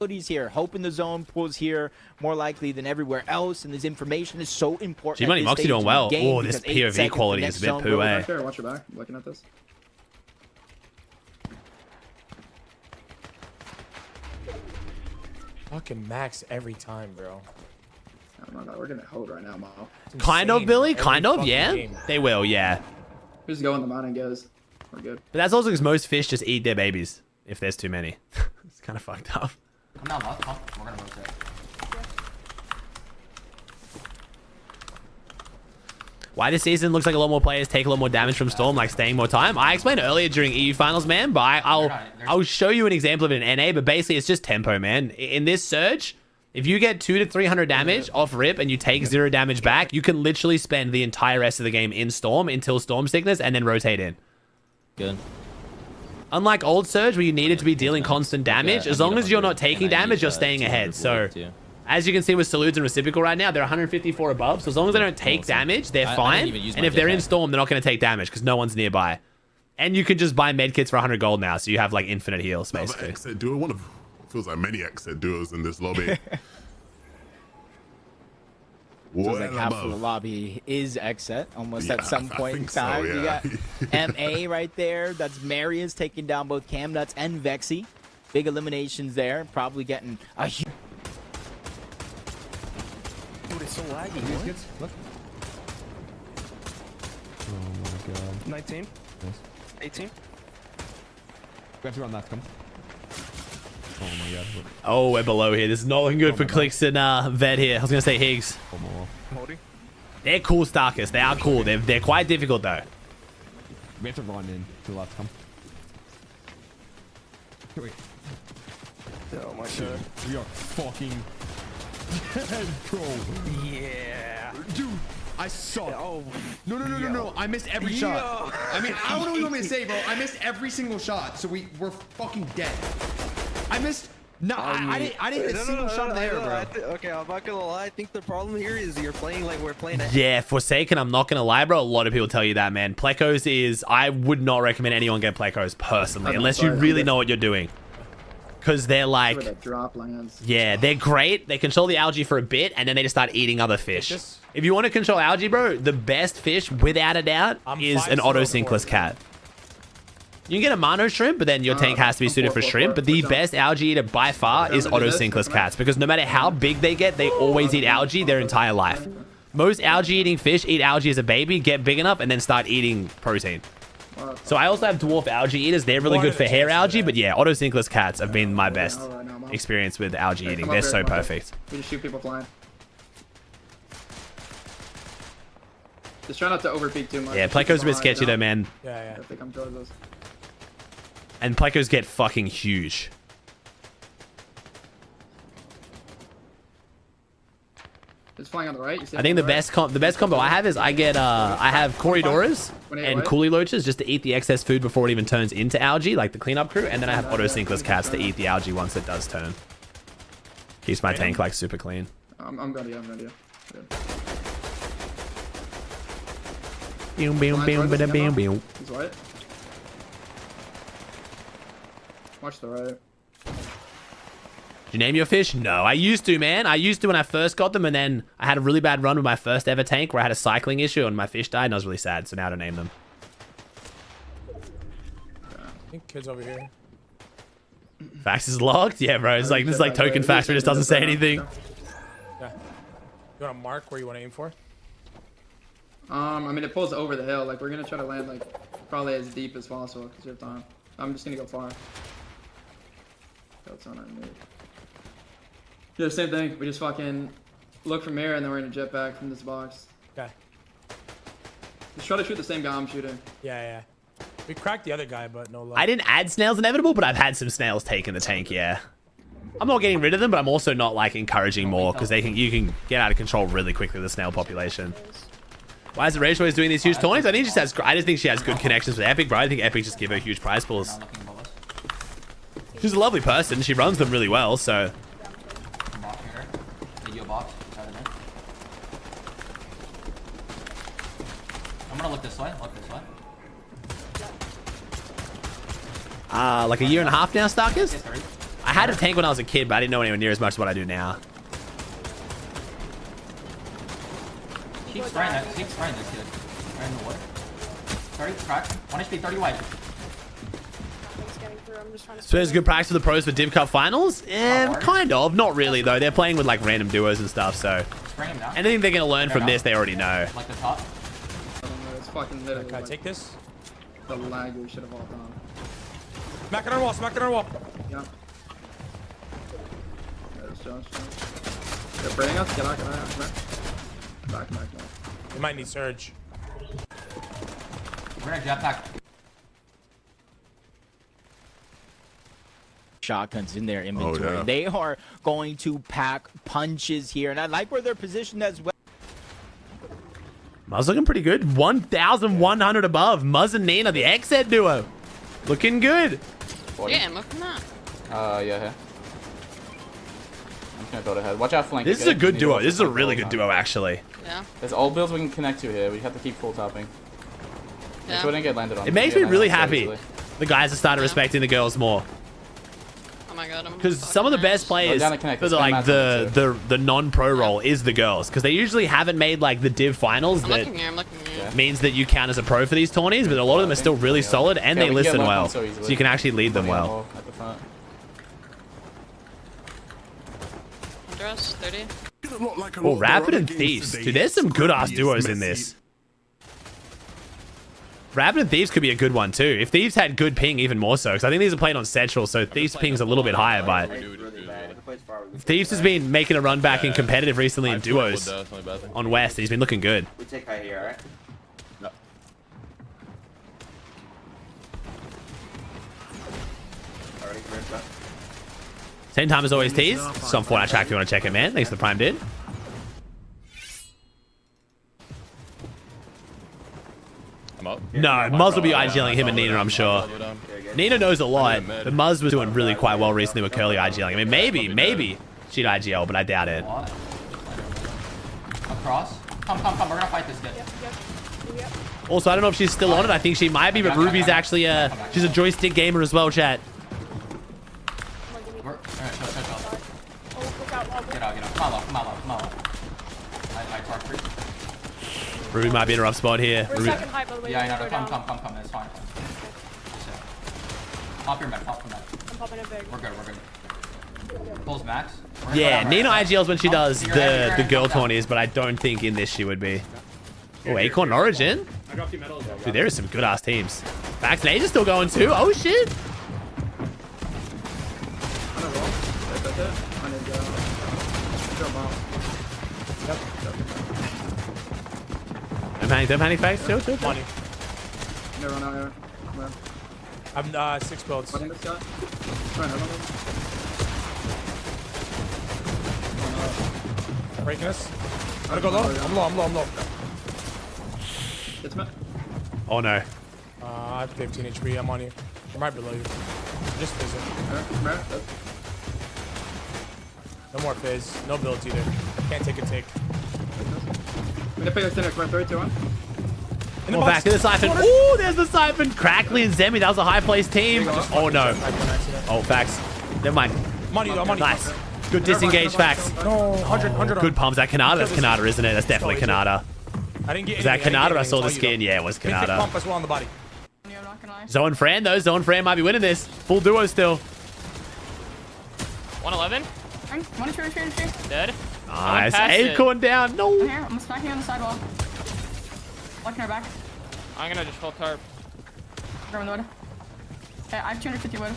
Here, hope in the zone pools here more likely than everywhere else, and this information is so important. G-Money Moxie doing well. Oh, this POV quality is a bit poo, eh? Watch your back. I'm looking at this. Fucking max every time, bro. We're gonna hold right now, Mo. Kind of, Billy. Kind of, yeah. They will, yeah. Just go in the mountain, guys. We're good. But that's also because most fish just eat their babies if there's too many. It's kind of fucked up. Come down left, huh? We're gonna rotate. Why this season looks like a lot more players take a lot more damage from Storm, like staying more time. I explained earlier during EU finals, man, but I'll show you an example of it in NA, but basically it's just tempo, man. In this surge, if you get 200 to 300 damage off rip and you take 0 damage back, you can literally spend the entire rest of the game in Storm until Storm sickness and then rotate in. Good. Unlike old Surge, where you needed to be dealing constant damage, as long as you're not taking damage, you're staying ahead. So, as you can see with Salutes and Reciprocal right now, they're 154 above. So as long as they don't take damage, they're fine. And if they're in Storm, they're not going to take damage because no one's nearby. And you can just buy medkits for 100 gold now, so you have like infinite heals, basically. Exit duo, one of feels like many exit duos in this lobby. Feels like half of the lobby is exit almost at some point in time. You got MA right there. That's Marius taking down both Cam Nuts and Vexy. Big eliminations there. Probably getting a huge. Dude, it's so laggy. Look. Oh my god. 19. Nice. 18. We have to run that. Come. Oh my god. Oh, we're below here. This is not looking good for CLIX and Ved here. I was going to say Higgs. They're cool Starkers. They are cool. They're quite difficult though. We have to run in to the left. Come. Wait. Oh my god. We are fucking dead, bro. Yeah. Dude, I suck. Oh. No. I missed every shot. I mean, I don't know what you want me to say, bro. I missed every single shot, so we're fucking dead. I missed. No, I didn't hit a single shot in the air, bro. Okay, I'm not gonna lie. I think the problem here is you're playing like we're playing. Yeah, Forsaken, I'm not going to lie, bro. A lot of people tell you that, man. Plecos is... I would not recommend anyone get Plecos personally, unless you really know what you're doing. Because they're like... Yeah, they're great. They control the algae for a bit, and then they just start eating other fish. If you want to control algae, bro, the best fish, without a doubt, is an auto-sinkless cat. You can get a mono shrimp, but then your tank has to be suited for shrimp. But the best algae eater by far is auto-sinkless cats, because no matter how big they get, they always eat algae their entire life. Most algae-eating fish eat algae as a baby, get big enough, and then start eating protein. So I also have dwarf algae eaters. They're really good for hair algae, but yeah, auto-sinkless cats have been my best experience with algae eating. They're so perfect. We just shoot people flying. Just try not to overpeak too much. Yeah, Pleco's a bit sketchy though, man. Yeah. I think I'm towards us. And Plecos get fucking huge. Just flying on the right. I think the best combo I have is I have Corridoras and Coolie Loaches just to eat the excess food before it even turns into algae, like the cleanup crew, and then I have auto-sinkless cats to eat the algae once it does turn. Keeps my tank like super clean. I'm ready. Good. He's white. Watch the right. Did you name your fish? No, I used to, man. I used to when I first got them, and then I had a really bad run with my first ever tank where I had a cycling issue and my fish died, and I was really sad, so now I don't name them. I think kids over here. Fax is locked? Yeah, bro. It's like, this is like token fax where it just doesn't say anything. Yeah. You want to mark where you want to aim for? I mean, it pulls over the hill. Like, we're going to try to land, like, probably as deep as possible because we have time. I'm just going to go far. That's on our move. Yeah, same thing. We just fucking look from here, and then we're going to jet back from this box. Okay. Just try to shoot the same guy I'm shooting. Yeah. We cracked the other guy, but no luck. I didn't add snails inevitable, but I've had some snails taken the tank, yeah. I'm not getting rid of them, but I'm also not like encouraging more because you can get out of control really quickly with the snail population. Why is the Rage always doing these huge tourneys? I just think she has good connections with Epic, bro. I think Epic just give her huge prize pools. She's a lovely person. She runs them really well, so. I'm gonna look this way. Like a year and a half now, Starkers? I had a tank when I was a kid, but I didn't know anywhere near as much as what I do now. Keep spraying this kid. Spraying the wood. 30, crack. 1 HP, 30 white. So there's good practice for the pros for Div Cup finals? Kind of. Not really, though. They're playing with like random duos and stuff, so. Anything they're going to learn from this, they already know. Like the top. It's fucking literally. Can I take this? The laggy shit of all time. Smack it on the wall. Yeah. There's Josh. They're bringing us. Get out. Back. We might need Surge. We're gonna jetpack. Shotguns in their inventory. They are going to pack punches here, and I like where they're positioned as well. Muzz looking pretty good. 1,100 above. Muzz and Nina, the X-Head duo. Looking good. Yeah, I'm looking at. Yeah, here. I'm just gonna build ahead. Watch out flank. This is a good duo. This is a really good duo, actually. Yeah. There's all builds we can connect to here. We have to keep full tapping. Yeah. So we didn't get landed on. It makes me really happy. The guys have started respecting the girls more. Oh my god, Because some of the best players for the, like the non-pro role is the girls, because they usually haven't made like the Div finals. I'm looking here. Means that you count as a pro for these tourneys, but a lot of them are still really solid and they listen well, so you can actually lead them well. Dress 30. Oh, Rapid and Thieves, dude. There's some good ass duos in this. Rapid and Thieves could be a good one too. If Thieves had good ping, even more so, because I think these are played on Central, so Thieves ping's a little bit higher. But Thieves has been making a run back in competitive recently in duos on West. He's been looking good. We take high here, alright? No. Already, great. Same time as always, Tees. Some Fortnite track if you want to check it, man. Thanks for the Prime, dude. No, Muzz will be IGLing him and Nina, I'm sure. Nina knows a lot, but Muzz was doing really quite well recently with Curly IGLing. I mean, maybe she'd IGL, but I doubt it. Across. Come. We're gonna fight this kid. Also, I don't know if she's still on it. I think she might be, but Ruby's actually she's a joystick gamer as well, chat. Get out. Come on. I talk free. Ruby might be in a rough spot here. We're Ruby. second high, by the way. Yeah, I know. Come. It's fine. Pop your med. I'm popping it big. We're good. Pulls max. Yeah, Nina IGLs when she does the girl tourneys, but I don't think in this she would be. Oh, Acorn Origin? Dude, there is some good ass teams. Max and Age is still going too. Oh shit. Don't panic, face. Chill. Money. Never run out here. I'm 6 builds. Breaking us. Gotta go low. I'm low. It's me. Oh no. I have 15 HP. I'm on you. I'm right below you. Just fizzing. No more fizz. No builds either. Can't take a tick. I'm gonna pick a center. Come on, 3, 2, 1. Well, back to the Siphon. Ooh, there's the Siphon. Crackly and Zemi. That was a high placed team. Oh no. Oh, facts. Never mind. Money. Nice. Good disengage, facts. No, 100. Good palms. That Kanata? That's Kanata, isn't it? That's definitely Kanata. I didn't get Is that anything, Kanata? I saw the skin. Yeah, it was Kanata. Pump as well on the body. Zoe and Fran, though. Zoe and Fran might be winning this. Full duo still. 111. One, two. Dead. Nice. Acorn down. No. I'm here. I'm smacking on the sidewall. Locking her back. I'm gonna just full tarp. Grabbing the wood. Okay, I have 250 wood.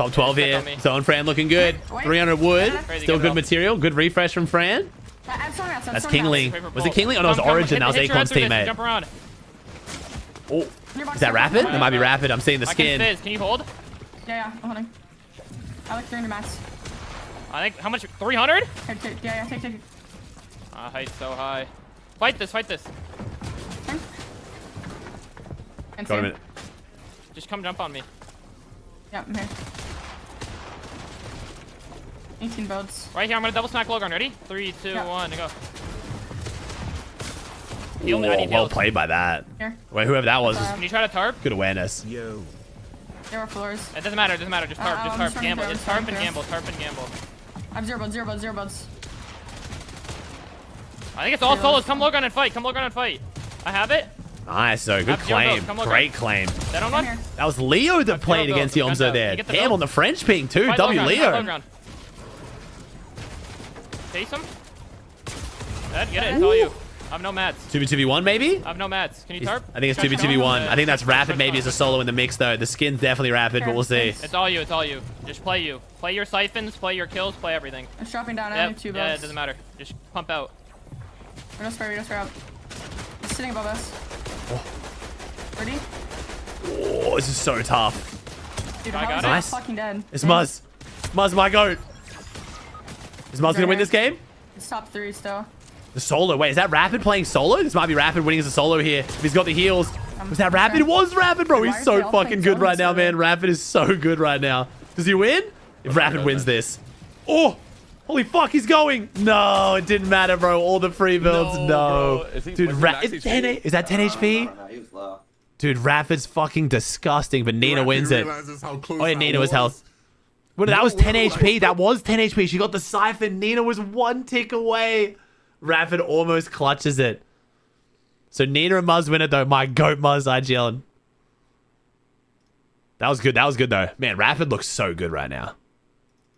Top 12 here. Zone Fran looking good. 300 wood. Still good material. Good refresh from Fran. That's Kingling. Was it Kingling? Oh, no, it was Origin. That was Acorn's teammate. Jump around. Oh, is that Rapid? That might be Rapid. I'm seeing the skin. Can you hold? Yeah, I'm holding. I like 300 mats. I think, how much? 300? Yeah, take. Height's so high. Fight this. And Got a minute. Just come jump on me. Yeah, I'm here. 18 builds. Right here, I'm gonna double smack low ground. Ready? 3, 2, 1, go. Heal me, I need Well heals. played by that. Here. Wait, whoever that was. Can you try to tarp? Good awareness. There are floors. It doesn't matter, just tarp, I'm just gamble. running It's through, tarp and I'm gamble, tarp and gamble. I have 0 builds. I think it's all solos. Come low ground and fight, I have it. Nice, so good Have zero claim. builds, come low Great ground. claim. That on one? That was Leo that played zero against builds, Yomzo there. You get the Damn, build? on the French ping too. Fight low W ground, Leo. fight low ground. Chase him. Dead, get it, it's all you. I have no mats. 2v2v1 maybe? I have no mats. Can you tarp? I think it's 2v2v1. I think that's Rapid maybe as a solo in the mix though. The skin's definitely Rapid, but we'll see. It's all you. Just play you. Play your siphons, play your kills, play everything. I'm dropping down. I have 2 builds. Yeah, it doesn't matter. Just pump out. We don't spray up. He's sitting above us. Ready? Oh, this is so tough. Dude, how is Nice. that fucking dead? It's Muzz. Muzz, my goat. Is Muzz gonna win this game? It's top 3 still. The solo. Wait, is that Rapid playing solo? This might be Rapid winning as a solo here. If he's got the heals. Was that Rapid? It was Rapid, bro. He's so fucking good right now, man. Rapid is so good right now. Does he win? If Rapid wins this. Oh! Holy fuck, he's going. No, it didn't matter, bro. All the free builds, no. Dude, it's 10 is that 10 HP? Dude, Rapid's fucking disgusting, but Nina wins it. Oh, yeah, Nina was health. Well, that was 10 HP. That was 10 HP. She got the siphon. Nina was 1 tick away. Rapid almost clutches it. So Nina and Muzz win it, though. My goat Muzz, IGL. That was good. That was good, though. Man, Rapid looks so good right now.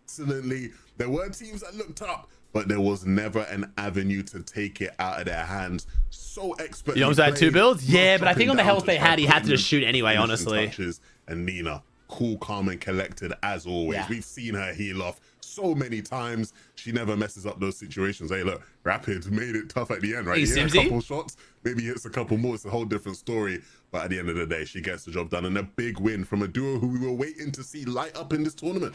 Excellently. There were teams that looked up, but there was never an avenue to take it out of their hands. So expertly. You almost had 2 builds? Yeah, but I think on the health they had, he had to putting just shoot anyway, honestly. touches. And Nina, cool, calm, and collected as always. Yeah. We've seen her heal off so many times. She never messes up those situations. Hey, look, Rapid made it tough at the end, right? Hey, He hit a Simsy? couple shots, maybe he hits a couple more. It's a whole different story. But at the end of the day, she gets the job done. And a big win from a duo who we were waiting to see light up in this tournament.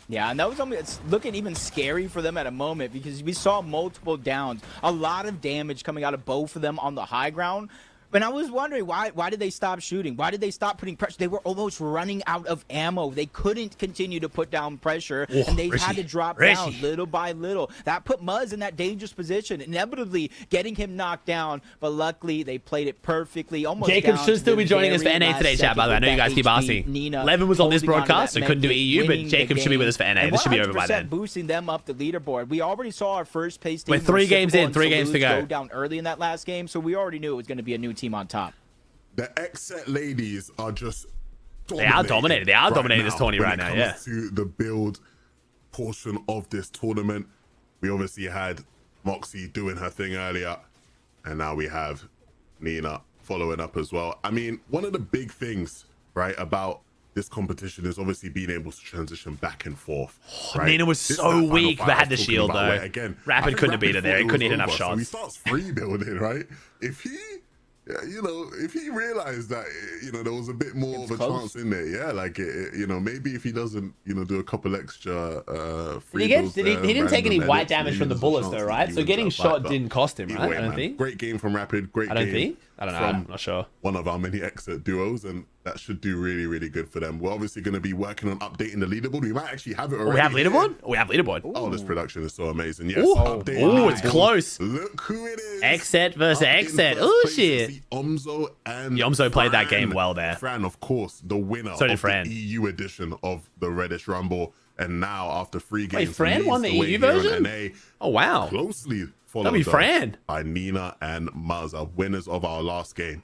Yeah, and that was it's looking even scary for them at a moment because we saw multiple downs, a lot of damage coming out of both of them on the high ground. And I was wondering why did they stop shooting? Why did they stop putting pressure? They were almost running out of ammo. They couldn't continue to put down pressure, and they had to drop down little by little. That put Muzz in that dangerous position, inevitably getting him knocked down. But luckily, they played it perfectly. Almost Jacob down should to still the be joining us for very NA last today, chat, by the way. I know you guys keep asking. Nina Levin was on this holding to broadcast, that so couldn't do medkit, EU, but winning Jacob the should be with game, us for NA. and This should be over by 100% then. boosting them up the leaderboard. We already saw our first place team. With 3 games in, 3 games to go. Down early in that last game, so we already knew it was going to be a new team on top. The X-Set ladies are just They are dominating. They are dominating this tourney right now, when it yeah. comes to the build portion of this tournament. We obviously had Moxie doing her thing earlier, and now we have Nina following up as well. I mean, one of the big things, right, about this competition is obviously being able to transition back and forth. Right? Nina was This is so that final weak, fight but I had was the talking shield, about, though. where, again, Rapid I think couldn't have beat her there. He thought couldn't it hit was enough over. So shots. he starts free building, right? If he... Yeah, you know, if he realized that, you know, there was a bit more of a chance in there, yeah, like, you know, maybe if he doesn't, you know, do a couple extra free builds He there, didn't take any random white edits, damage maybe from the there's a bullets, chance though, that right? he So wins getting that shot fight, but didn't cost him, either right? way, I don't man, think. Great game from Rapid, great I don't game. think. I don't know. I'm not sure. One of our many exit duos, and that should do really, really good for them. We're obviously going to be working on updating the leaderboard. We might actually have it already. We have leaderboard? Oh, we have leaderboard. Oh, this production is so amazing. Yes. Ooh, updating it's leaderboard. close. Look who it is. X-Set versus Up in X-Set. first Oh, place is shit. the Omzo and Yomzo played that game Fran. well there. Fran, of course, the winner So did of Fran. the EU edition of the Reddish Rumble. And now, after 3 games, Wait, Fran leads won the way EU here on version? NA, Oh, wow. closely followed That'd be up Fran. by Nina and Muzz, are winners of our last game.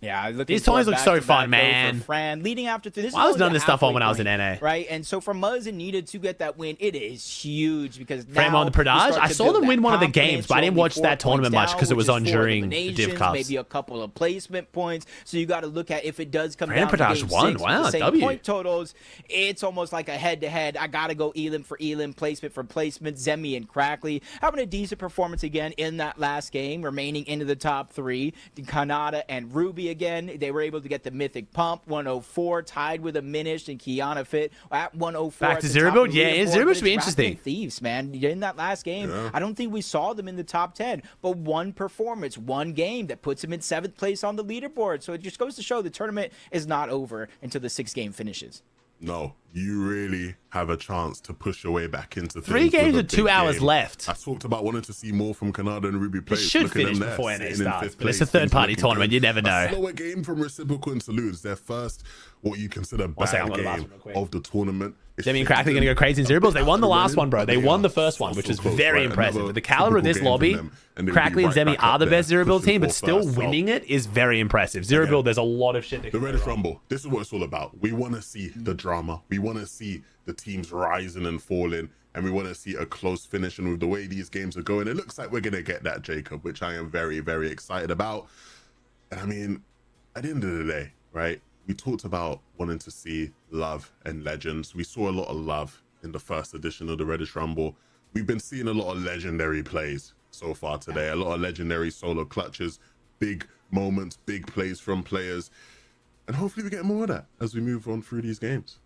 Yeah, these toys look so fun, man. Fran leading after three. I was none of this stuff on when I was in NA. Right, and so for Muzz and Nita to get that win, it is huge because Fran now on the Pradage. I saw them win one of the games, but I didn't watch that tournament much because it was on during the Div Cups. Maybe a couple of placement points. So you got to look at if it does come Fran down to Pradage game won. 6 Wow, with the same W. point totals. It's almost like a head-to-head. I got to go Elim for Elim, placement for placement. Zemi and Crackley having a decent performance again in that last game, remaining into the top 3. Kanata and Ruby again. They were able to get the Mythic Pump, 104, tied with a Minish and Kiana Fit at 104. Back to Zero Build? Yeah, Zero Build should be interesting. Thieves, man. In that last game, I don't think we saw them in the top 10, but one performance, one game that puts them in 7th place on the leaderboard. So it just goes to show the tournament is not over until the 6th game finishes. No, you really have a chance to push your way back into 3 games with 2 hours left. I talked about wanting to see more from Canada and Ruby play. It should finish before NA starts, but it's a third-party tournament. You never know. A slower game from Reciprocal and Salutes. Their first, what you consider bad game of the tournament. Demi and Crackley going to go crazy in Zero Builds. They won the last one, bro. They won the first one, which was very impressive. With the caliber of this lobby, Crackley and Zemi are the best Zero Build team, but still winning it is very impressive. Zero Build, there's a lot of shit that can go wrong. The Reddish Rumble, this is what it's all about. We want to see the drama. We want to see the teams rising and falling, and we want to see a close finish. And with the way these games are going, it looks like we're going to get that, Jacob, which I am very, very excited about. And I mean, at the end of the day, right? We talked about wanting to see love and legends. We saw a lot of love in the first edition of the Reddish Rumble. We've been seeing a lot of legendary plays so far today, a lot of legendary solo clutches, big moments, big plays from players. And hopefully we get more of that as we move on through these games.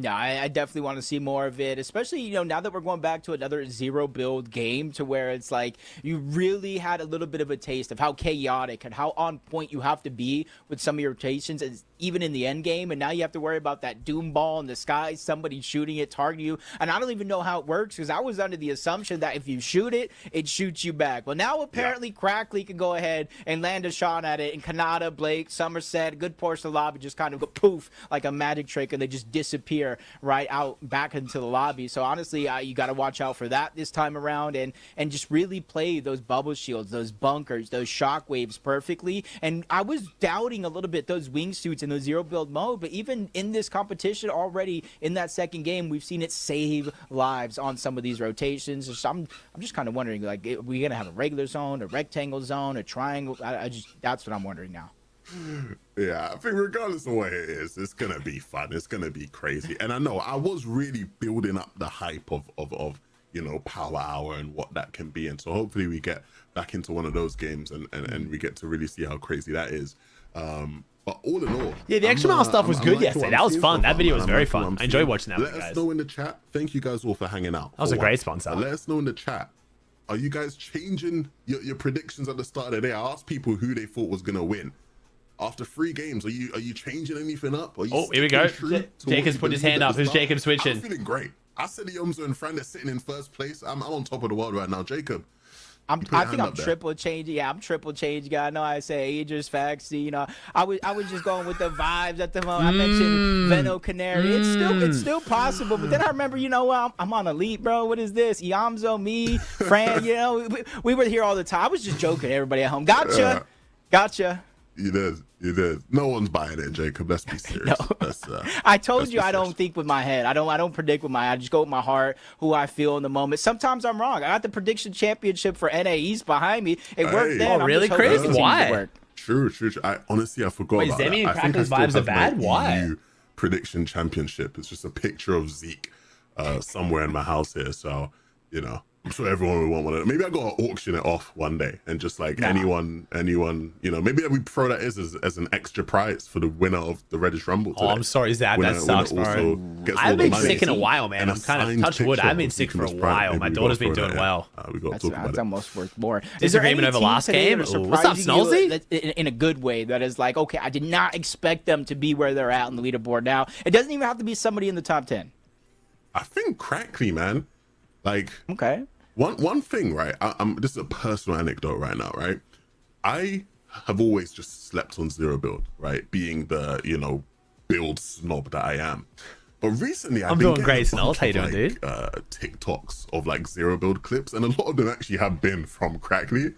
Yeah, I definitely want to see more of it, especially, you know, now that we're going back to another Zero Build game to where it's like you really had a little bit of a taste of how chaotic and how on point you have to be with some of your rotations, even in the end game. And now you have to worry about that doom ball in the sky, somebody shooting it, targeting you. And I don't even know how it works because I was under the assumption that if you shoot it, it shoots you back. Well, now apparently Crackley can go ahead and land a shot at it. And Kanata, Blake, Somerset, good portion of the lobby just kind of go poof like a magic trick and they just disappear right out back into the lobby. So honestly, you got to watch out for that this time around and just really play those bubble shields, those bunkers, those shockwaves perfectly. And I was doubting a little bit those wingsuits in the Zero Build mode, but even in this competition already in that second game, we've seen it save lives on some of these rotations. So I'm just kind of wondering, like, are we gonna have a regular zone, a rectangle zone, a triangle? That's what I'm wondering now. Yeah, I think regardless of what it is, it's gonna be fun. It's gonna be crazy. And I know I was really building up the hype of you know, Power Hour and what that can be. And so hopefully we get back into one of those games and we get to really see how crazy that is. But all in all, yeah, the extra mile stuff was good yesterday. That was fun. That video was very fun. I enjoyed watching that. Let us know in the chat. Thank you guys all for hanging out. That was a great sponsor. Let us know in the chat. Are you guys changing your predictions at the start of the day? I asked people who they thought was gonna win. After 3 games, are you changing anything up? Are you here we go. Jacob's put his hand up. Who's Jacob switching? I'm feeling great. I said the Yomzo and Fran, they're sitting in first place. I'm on top of the world right now. Jacob, I think I'm triple changing. Yeah, I'm triple changing. I know I say Idris Faxi. You know, I was just going with the vibes at the moment. I mentioned Veno Canary. It's still possible. But then I remember, you know, I'm on Elite, bro. What is this? Yamzo, me, Fran. You know, we were here all the time. I was just joking. Everybody at home. Gotcha. You did. No one's buying it, Jacob. Let's be serious. No. I told you I don't think with my head. I don't predict with my head. I just go with my heart, who I feel in the moment. Sometimes I'm wrong. I got the prediction championship for NA East behind me. It worked then. Oh, really, Chris? Why? True. I honestly forgot about that. Zemi and Cracker's vibes are bad? Why? Prediction championship. It's just a picture of Zeke somewhere in my house here. So, you know, I'm sure everyone would want one of them. Maybe I gotta auction it off one day and just like anyone, you know, maybe we throw that as an extra prize for the winner of the Reddish Rumble today. Oh, I'm sorry, Zab, that sucks, bro. I've been sick in a while, man. I'm kind of, touch wood, I've been sick for a while. My daughter's been doing well. That's almost worth more. Disagreement over last game? What's up, Snolzy? In a good way, that is like, okay, I did not expect them to be where they're at on the leaderboard now. It doesn't even have to be somebody in the top 10. I think Crackley, man. Like, okay, one thing, right? This is a personal anecdote right now, right? I have always just slept on Zero Build, right? Being the, you know, build snob that I am. But recently, I've been doing great, Snob. How you doing, dude? TikToks of like Zero Build clips, and a lot of them actually have been from Crackley.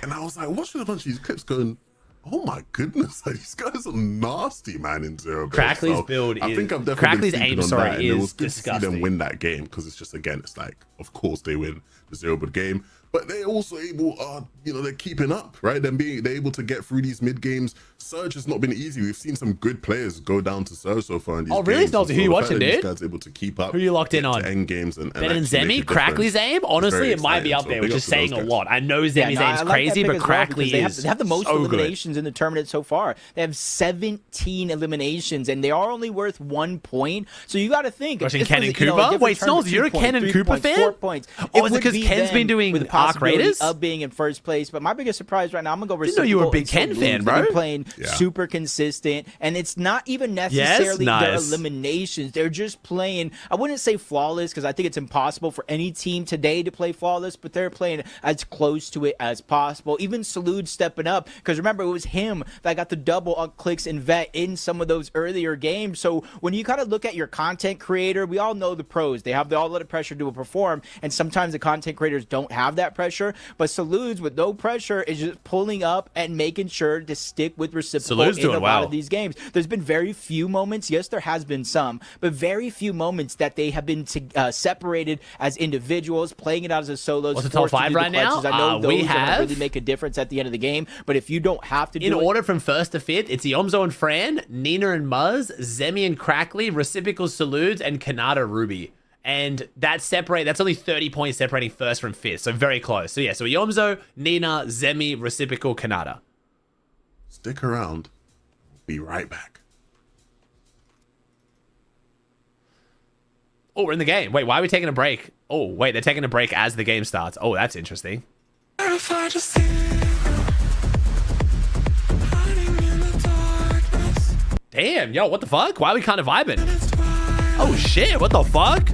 And I was like watching a bunch of these clips, going, Oh my goodness, these guys are nasty, man, in zero build. Crackley's build I is... think I've definitely Crackley's aim, on sorry, that, and it was is good to see them disgusting. win that game, because it's just, again, it's like, of course they win the zero build game, but they're also able, you know, they're keeping up, right? They're able to get through these mid games. Surge has not been easy. We've seen some good players go down to Surge so far in these games. Oh, really, Snolzy? Who you watching, dude? These guys able to keep up. Who you locked in on? End games and Better than actually make Zemi? a difference. Crackley's aim? Honestly, it might be up there, which is saying a lot. I know Zemi's aim's crazy, but Crackley they is have the most so eliminations in the tournament so far. They have 17 eliminations, and they are only worth 1 point. So you got to think. Watching Ken and Cooper? Wait, Snolzy, you're a Ken and Cooper fan? 4 points. Oh, is it because Ken's been doing with the Arc possibility Raiders? of being in first place? But my biggest surprise right now, I'm gonna go Didn't know you were a big Reciprocal Ken and fan, Salute. bro. They're playing super consistent, and it's not even necessarily their nice. eliminations. They're just playing. I wouldn't say flawless because I think it's impossible for any team today to play flawless, but they're playing as close to it as possible. Even Salute stepping up, because remember, it was him that got the double on CLIX and Vet in some of those earlier games. So when you kind of look at your content creator, we all know the pros. They have all the pressure to perform, and sometimes the content creators don't have that pressure. But Salute's with no pressure is just pulling up and making sure to stick with Reciprocal Salute's in doing a lot well. of these games. There's been very few moments. Yes, there has been some, but very few moments that they have been separated as individuals, playing it out as a solos. What's the top forced to 5 do the right now? clutches. I know We those have- really make a difference at the end of the game, but if you don't have to do In it, order from 1st to 5th, it's Yomzo and Fran, Nina and Muzz, Zemi and Crackley, Reciprocal Salutes, and Kanata Ruby. And that's only 30 points separating 1st from 5th, so very close. So yeah, so Yomzo, Nina, Zemi, Reciprocal, Kanata. Stick around. Be right back. Oh, we're in the game. Wait, why are we taking a break? Oh, wait, they're taking a break as the game starts. Oh, that's interesting. Damn, yo, what the fuck? Why are we kind of vibing? Oh shit, what the fuck?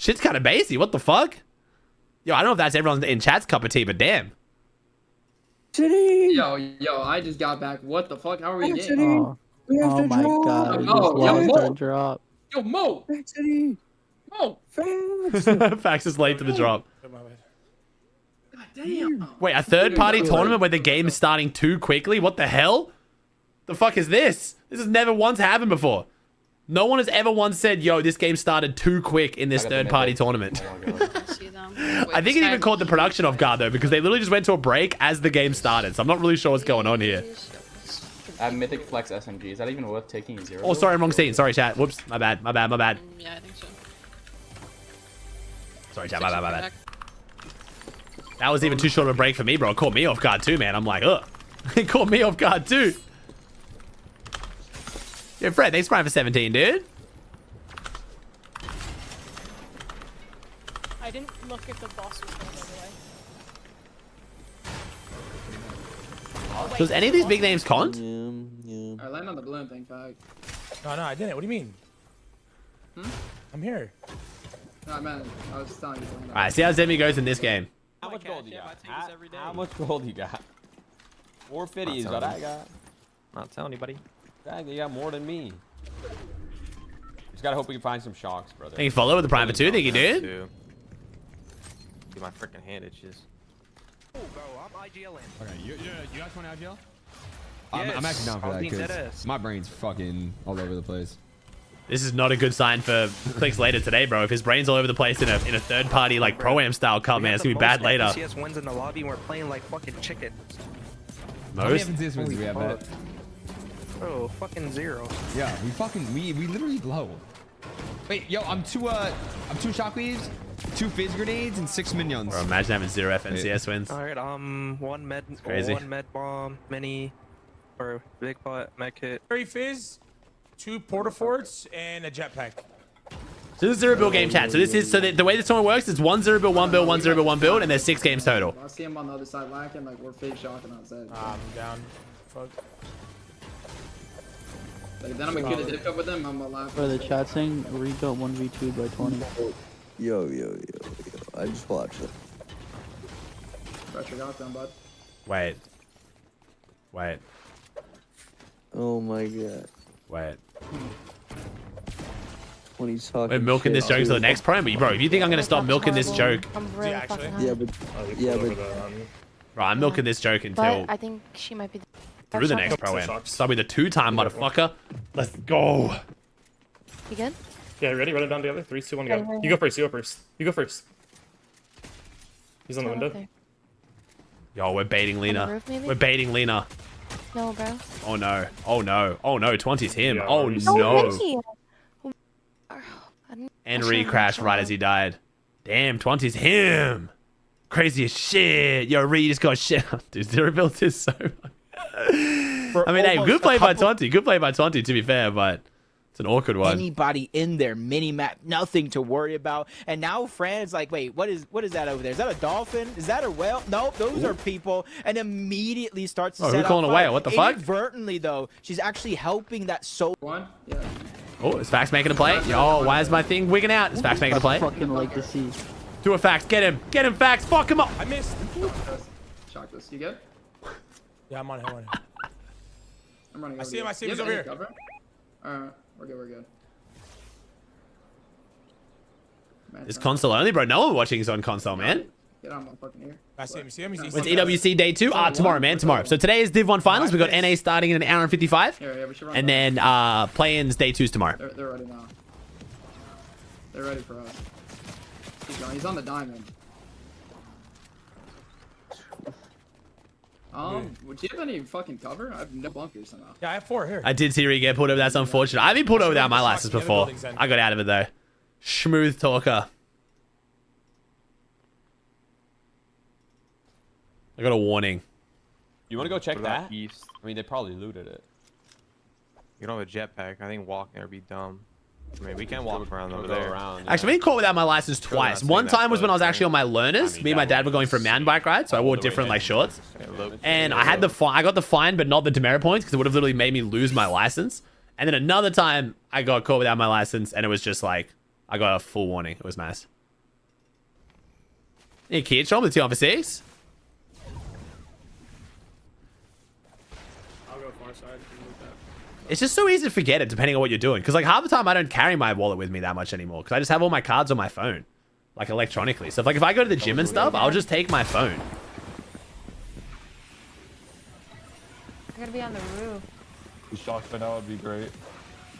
Shit's kind of bassy, what the fuck? Yo, I don't know if that's everyone in chat's cup of tea, but damn. Yo, I just got back. What the fuck? How are we getting? Oh my god. Drop. Yo, Mo. Mo. Fax is late to the drop. Damn. Wait, a third-party tournament where the game is starting too quickly? What the hell? The fuck is this? This has never once happened before. No one has ever once said, yo, this game started too quick in this third-party tournament. I think it even caught the production off guard, though, because they literally just went to a break as the game started. So I'm not really sure what's going on here. I have Mythic Flex SMG. Is that even worth taking a 0? Oh, sorry, I'm wrong scene. Sorry, chat. Whoops. My bad. Yeah, I think so. Sorry, chat. My bad. That was even too short of a break for me, bro. It caught me off guard, too, man. I'm like, ugh. It caught me off guard, too. Yo, Fred, thanks for 17, dude. I didn't look if the boss was going the other way. Does any of these big names count? I land on the balloon thing, fag. No, I didn't. What do you mean? I'm here. No, man, I was telling you. All right, see how Zemi goes in this game. How much gold you got? How much gold you got? 450 is what I got. Not telling anybody. Dang, you got more than me. Just gotta hope we can find some shocks, brother. Thank you, follow with the private too. Thank you, dude. Dude, my freaking hand itches. Oh, bro, I'm IGLing. Okay, you guys want to IGL? Yes, I'm actually down for I'll that beat that because ass. my brain's fucking all over the place. This is not a good sign for CLIX later today, bro. If his brain's all over the place in a third party like pro-am style cup, man, it's gonna be bad later. CS wins in the lobby and we're playing like fucking chickens. How many Most? FNCS wins do we have, Fuck. bet? Bro, fucking 0. Yeah, we literally blow. Wait, yo, I'm two shockwaves, 2 fizz grenades, and 6 minions. Bro, imagine having 0 FNCS wins. Alright, one crazy. med bomb, mini, or big pot, med kit. 3 fizz, 2 porta forts, and a jetpack. So this is 0 build game chat. So this is the way this tournament works is 1 0 build, 1 build, 1 0 build, 1 build, and there's 6 games total. I see him on the other side lacking, like we're fake shocking outside. I'm down. Fuck. Like then I'm gonna get a dip up with them. I'm gonna laugh. For the chat saying Rico 1v2 by 20. Yo. I just watched it. Pressure got them, bud. Wait. Oh my god. Wait. when he's talking. We're milking this joke to the next pro, but bro, if you think I'm gonna stop milking this joke, I'm really fucking high. Yeah, but bro, I'm milking this joke until But I think she might be through the next pro am. So I'll be the 2-time motherfucker. Let's go. You good? Yeah, ready? Run it down together. 3, 2, 1, Ready, go. ready. You go first. You go first. You go first. He's on the window. Yo, we're baiting Lena. roof, maybe? We're baiting Lena. No, bro. Oh no. Oh no. Oh no. 20's him. Yeah, Oh he's- no. Hey. Henry crashed right as he died. Damn, 20's him. Crazy as shit. Yo, Ree just got shit. Dude, zero built is so I mean, hey, good play by 20. Good play by 20, to be fair, but it's an awkward one. Anybody in their mini map, nothing to worry about. And now Fran's like, wait, what is that over there? Is that a dolphin? Is that a whale? Nope, those are people. And immediately starts to Oh, set who up calling a fire. whale? What the fuck? Inadvertently though, she's actually helping that soul. One? Yeah. Oh, is Fax making a play? Yo, why is my thing wigging out? Is Fax making a play? fucking like to see. Do a Fax. Get him. Get him, Fax. Fuck him up. I missed. Shock this. You good? Yeah, I'm on him. I'm on him. I'm running. I over see him. you. I see him. You He's have over any here. cover? Alright, we're good. We're good. It's console only, bro. No one watching is on console, man. Get on my fucking ear. I see him. You see him? He's When's EWC day 2? Tomorrow, man. Tomorrow. So today is Div 1 finals. We got NA starting in an hour and 55. Yeah, we should run And that. then play-ins day 2's tomorrow. They're ready now. They're ready for us. He's going. He's on the diamond. Would you have any fucking cover? I have no bunkers somehow. Yeah, I have 4 here. I did see Ree get pulled over. That's unfortunate. I've been pulled over without my license before. I got out of it though. Smooth talker. I got a warning. You want to go check that? East. I mean, they probably looted it. You don't have a jetpack. I think walking there would be dumb. I mean, we can walk around over Go there. around, Actually, I've been caught without my license twice. One time was when I was actually on my learners. Me and my dad were going for a mountain bike ride, so I wore different like shorts. And I had the fine. I got the fine, but not the demerit points because it would have literally made me lose my license. And then another time, I got caught without my license, and it was just like I got a full warning. It was nice. Hey, kid, show me the 2 for 6. I'll go far side. It's just so easy to forget it depending on what you're doing. Because like half the time I don't carry my wallet with me that much anymore. Because I just have all my cards on my phone. Like electronically. So if I go to the gym and stuff, I'll just take my phone. I gotta be on the roof. The shock by now would be great.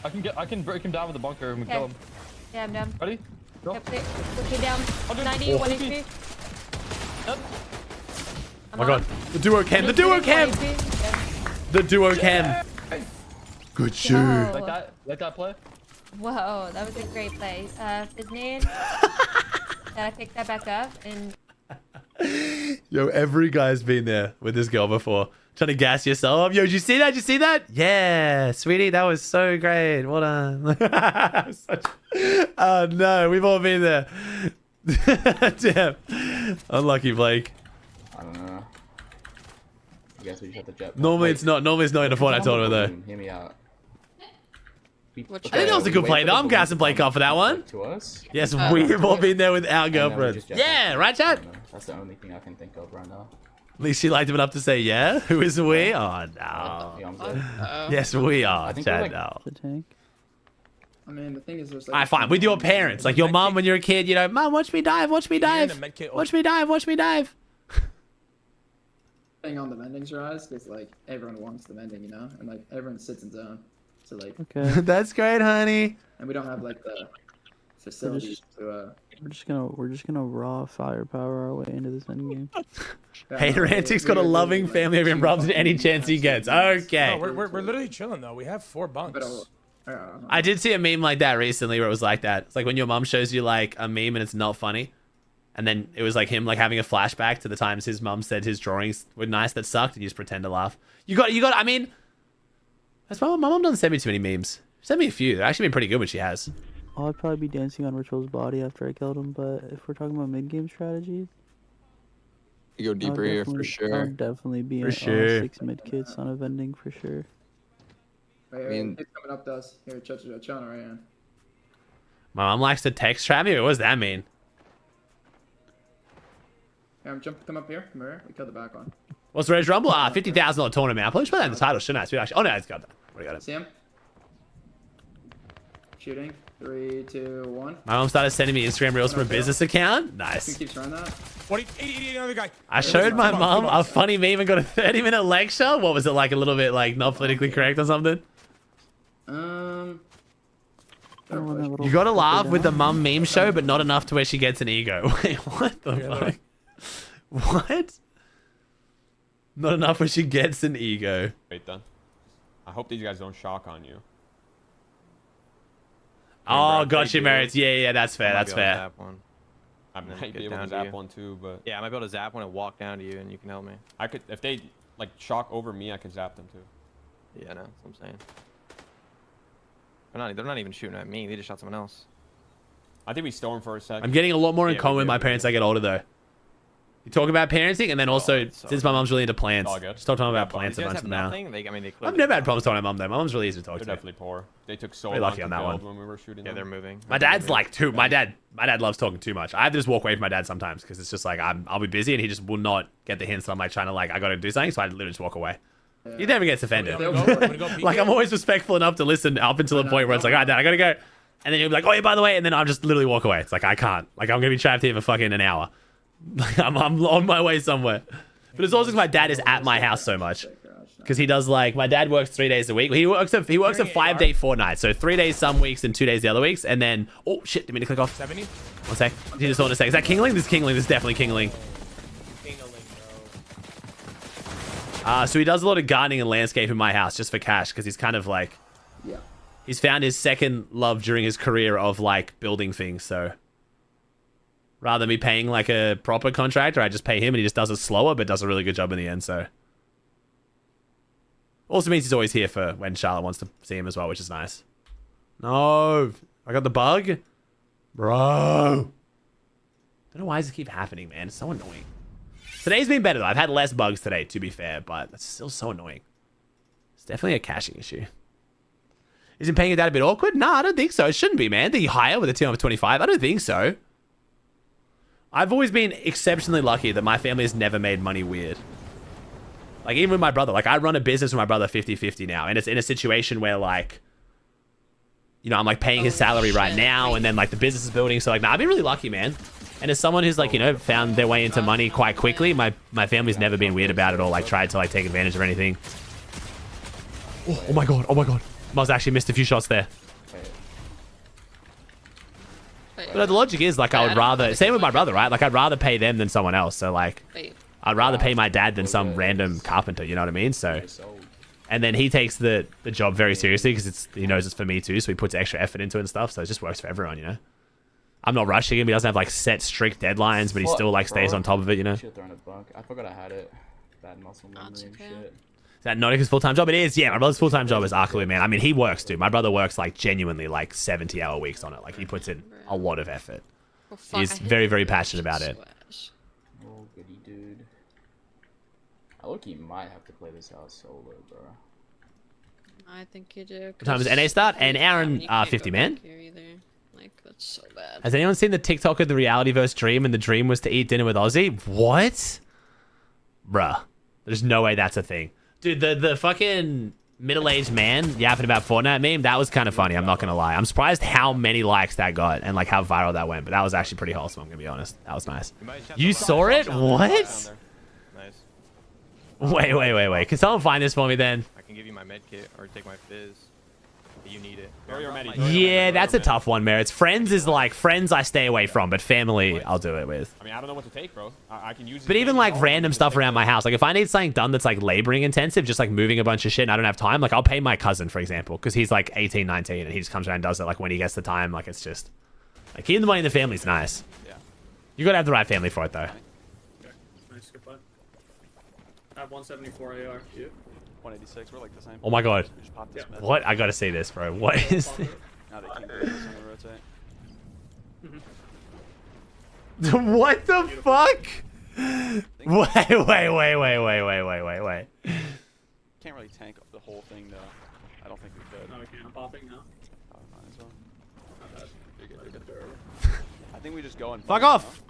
I can break him down with the bunker and we kill him. Yeah, I'm down. Ready? Go. Yep, okay, down. 90, 1 HP. Yep. Oh my god. The duo cam. The duo cam. The duo cam. Good shoot. Yo. Like that play? Whoa, that was a great play. Fiznade. I picked that back up and Yo, every guy's been there with this girl before. Trying to gas yourself up. Yo, did you see that? Did you see that? Yeah, sweetie, that was so great. Well done. Oh no, we've all been there. Damn. Unlucky, Blake. I don't know. I guess we just have to jet. Normally it's not in a Fortnite tournament though. Hear me out. I think that was a good play though. I'm gassing Blake up for that one. To us? Yes, we've all been there with our And then we girlfriends. just jet Yeah, back. right, chat? That's the only thing I can think of right now. At least she liked him enough to say yeah. Who is we? Oh no. Yes, we are, Chad. No. I mean, the thing is, there's like. Alright, fine. With your parents, like your mom when you're a kid, you know, Mom, watch me dive, watch me dive, watch me dive, watch me dive. Thing on the mending's rise because like everyone wants the mending, you know, and like everyone sits in zone, so like. Okay. That's great, honey. And we don't have like the facilities to. We're just gonna raw firepower our way into this endgame. Hater Antics got a loving family of improbs any chance he gets. Okay. No, we're literally chilling though. We have 4 bunks. I did see a meme like that recently where it was like that. It's like when your mom shows you like a meme and it's not funny. And then it was like him like having a flashback to the times his mom said his drawings were nice that sucked and you just pretend to laugh. You got, I mean, that's my mom doesn't send me too many memes. She sent me a few. They're actually been pretty good when she has. Oh, I'd probably be dancing on Ritual's body after I killed him, but if we're talking about mid-game strategy... You go deeper here for sure. I'll definitely be For on sure. 6 mid-kits on a vending for sure. Wait, it's coming up to us. Here, Chana right here. My mom likes to text trap me. What does that mean? Here, come up here. Come here. We cut the back one. What's the Rage Rumble? $50,000 tournament. I probably should put that in the title, shouldn't I? Actually, oh no, it's got that. What do you got? See him? Shooting. 3, 2, 1. My mom started sending me Instagram reels from a business account. Who Nice. keeps running that? 80, another guy. I showed my mom a funny meme and got a 30-minute lecture. What was it like? A little bit like not politically correct or something? You gotta laugh with the mum meme show, but not enough to where she gets an ego. Wait, what the fuck? What? Not enough where she gets an ego. Wait, done. I hope these guys don't shock on you. Oh, got you, Merits. Yeah, that's fair. That's fair. I might be able to zap one too, but yeah, I might be able to zap one and walk down to you, and you can help me. I could, if they like shock over me, I could zap them too. Yeah, no, that's what I'm saying. They're not even shooting at me. They just shot someone else. I think we stormed for a second. I'm getting a lot more in common with my parents as I get older, though. You talk about parenting, and then also, since my mom's really into plants, just talk to them about plants a bunch now. I've never had problems talking to my mom, though. My mom's really easy to talk to. They're definitely poor. They took so Really long lucky to on that build one. when we were shooting Yeah, them. they're moving. My dad's like too. My dad loves talking too much. I have to just walk away from my dad sometimes because it's just like I'll be busy and he just will not get the hints that I'm like trying to I gotta do something, so I literally just walk away. He never gets offended. Like I'm always respectful enough to listen up until the point where it's like, alright, Dad, I gotta go, and then he'll be like, oh yeah, by the way, and then I'll just literally walk away. It's like I can't. Like I'm gonna be trapped here for fucking an hour. Like I'm on my way somewhere. But it's also because my dad is at my house so much. Because he does my dad works 3 days a week. He works a 5-day fortnight. So 3 days some weeks and 2 days the other weeks. And then, oh shit, didn't mean to click off. 70? 1 sec. He just wanted to say, is that Kingling? This is Kingling. This is definitely Kingling. So he does a lot of gardening and landscape in my house just for cash. Because he's kind of he's found his second love during his career of building things. So rather than me paying a proper contractor, I just pay him and he just does it slower, but does a really good job in the end. So also means he's always here for when Charlotte wants to see him as well, which is nice. No, I got the bug, bro. Don't know why does it keep happening, man. It's so annoying. Today's been better though. I've had less bugs today, to be fair, but that's still so annoying. It's definitely a caching issue. Isn't paying your dad a bit awkward? Nah, I don't think so. It shouldn't be, man. The higher with a team of 25, I don't think so. I've always been exceptionally lucky that my family has never made money weird. Even with my brother, I run a business with my brother 50-50 now. And it's in a situation where I'm paying his salary right now. And then the business is building. So nah, I've been really lucky, man. And as someone who's found their way into money quite quickly, my family's never been weird about it or tried to take advantage of anything. Oh my God. Oh my God. Must actually missed a few shots there. But the logic is I would rather, same with my brother, right? I'd rather pay them than someone else. So I'd rather pay my dad than some random carpenter, you know what I mean? So, and then he takes the job very seriously because he knows it's for me too. So he puts extra effort into it and stuff. So it just works for everyone, you know? I'm not rushing him. He doesn't have set strict deadlines, but he still stays on top of it, you know? I forgot I had it. Bad muscle memory and shit. Is that Nautica's full-time job? It is, yeah. My brother's full-time job is Arcaloo, man. I mean, he works, dude. My brother works, genuinely, 70-hour weeks on it. He puts in a lot of effort. He's very, very passionate about it. Oh, goody, dude. I look, you might have to play this out solo, bro. I think you do. What time does NA start? An hour and 50, man. That's so bad. Has anyone seen the TikTok of the reality versus dream, and the dream was to eat dinner with Aussie? What? Bruh. There's no way that's a thing. Dude, the fucking middle-aged man yapping about Fortnite meme, that was kind of funny, I'm not going to lie. I'm surprised how many likes that got and how viral that went, but that was actually pretty wholesome, I'm going to be honest. That was nice. You saw it? What? Nice. Wait. Can someone find this for me then? I can give you my med kit or take my fizz. You need it. Yeah, that's a tough one, Merits. Friends is friends I stay away from, but family I'll do it with. I mean, I don't know what to take, bro. I can use it. But even random stuff around my house, if I need something done that's laboring intensive, just moving a bunch of shit and I don't have time, I'll pay my cousin, for example, because he's 18, 19 and he just comes around and does it when he gets the time. It's just keeping the money in the family is nice. Yeah. You gotta have the right family for it though. Okay. Nice, good play. I have 174 AR. You? 186. We're the same. Oh my God. We just popped this mid. What? I gotta see this, bro. What is this? Now they keep doing this on the rotate. What the fuck? Wait. Can't really tank the whole thing though. I don't think we could. No, we can't. I'm popping now. Oh, might as well. Not bad. You're good. I think we just go and Fuck off.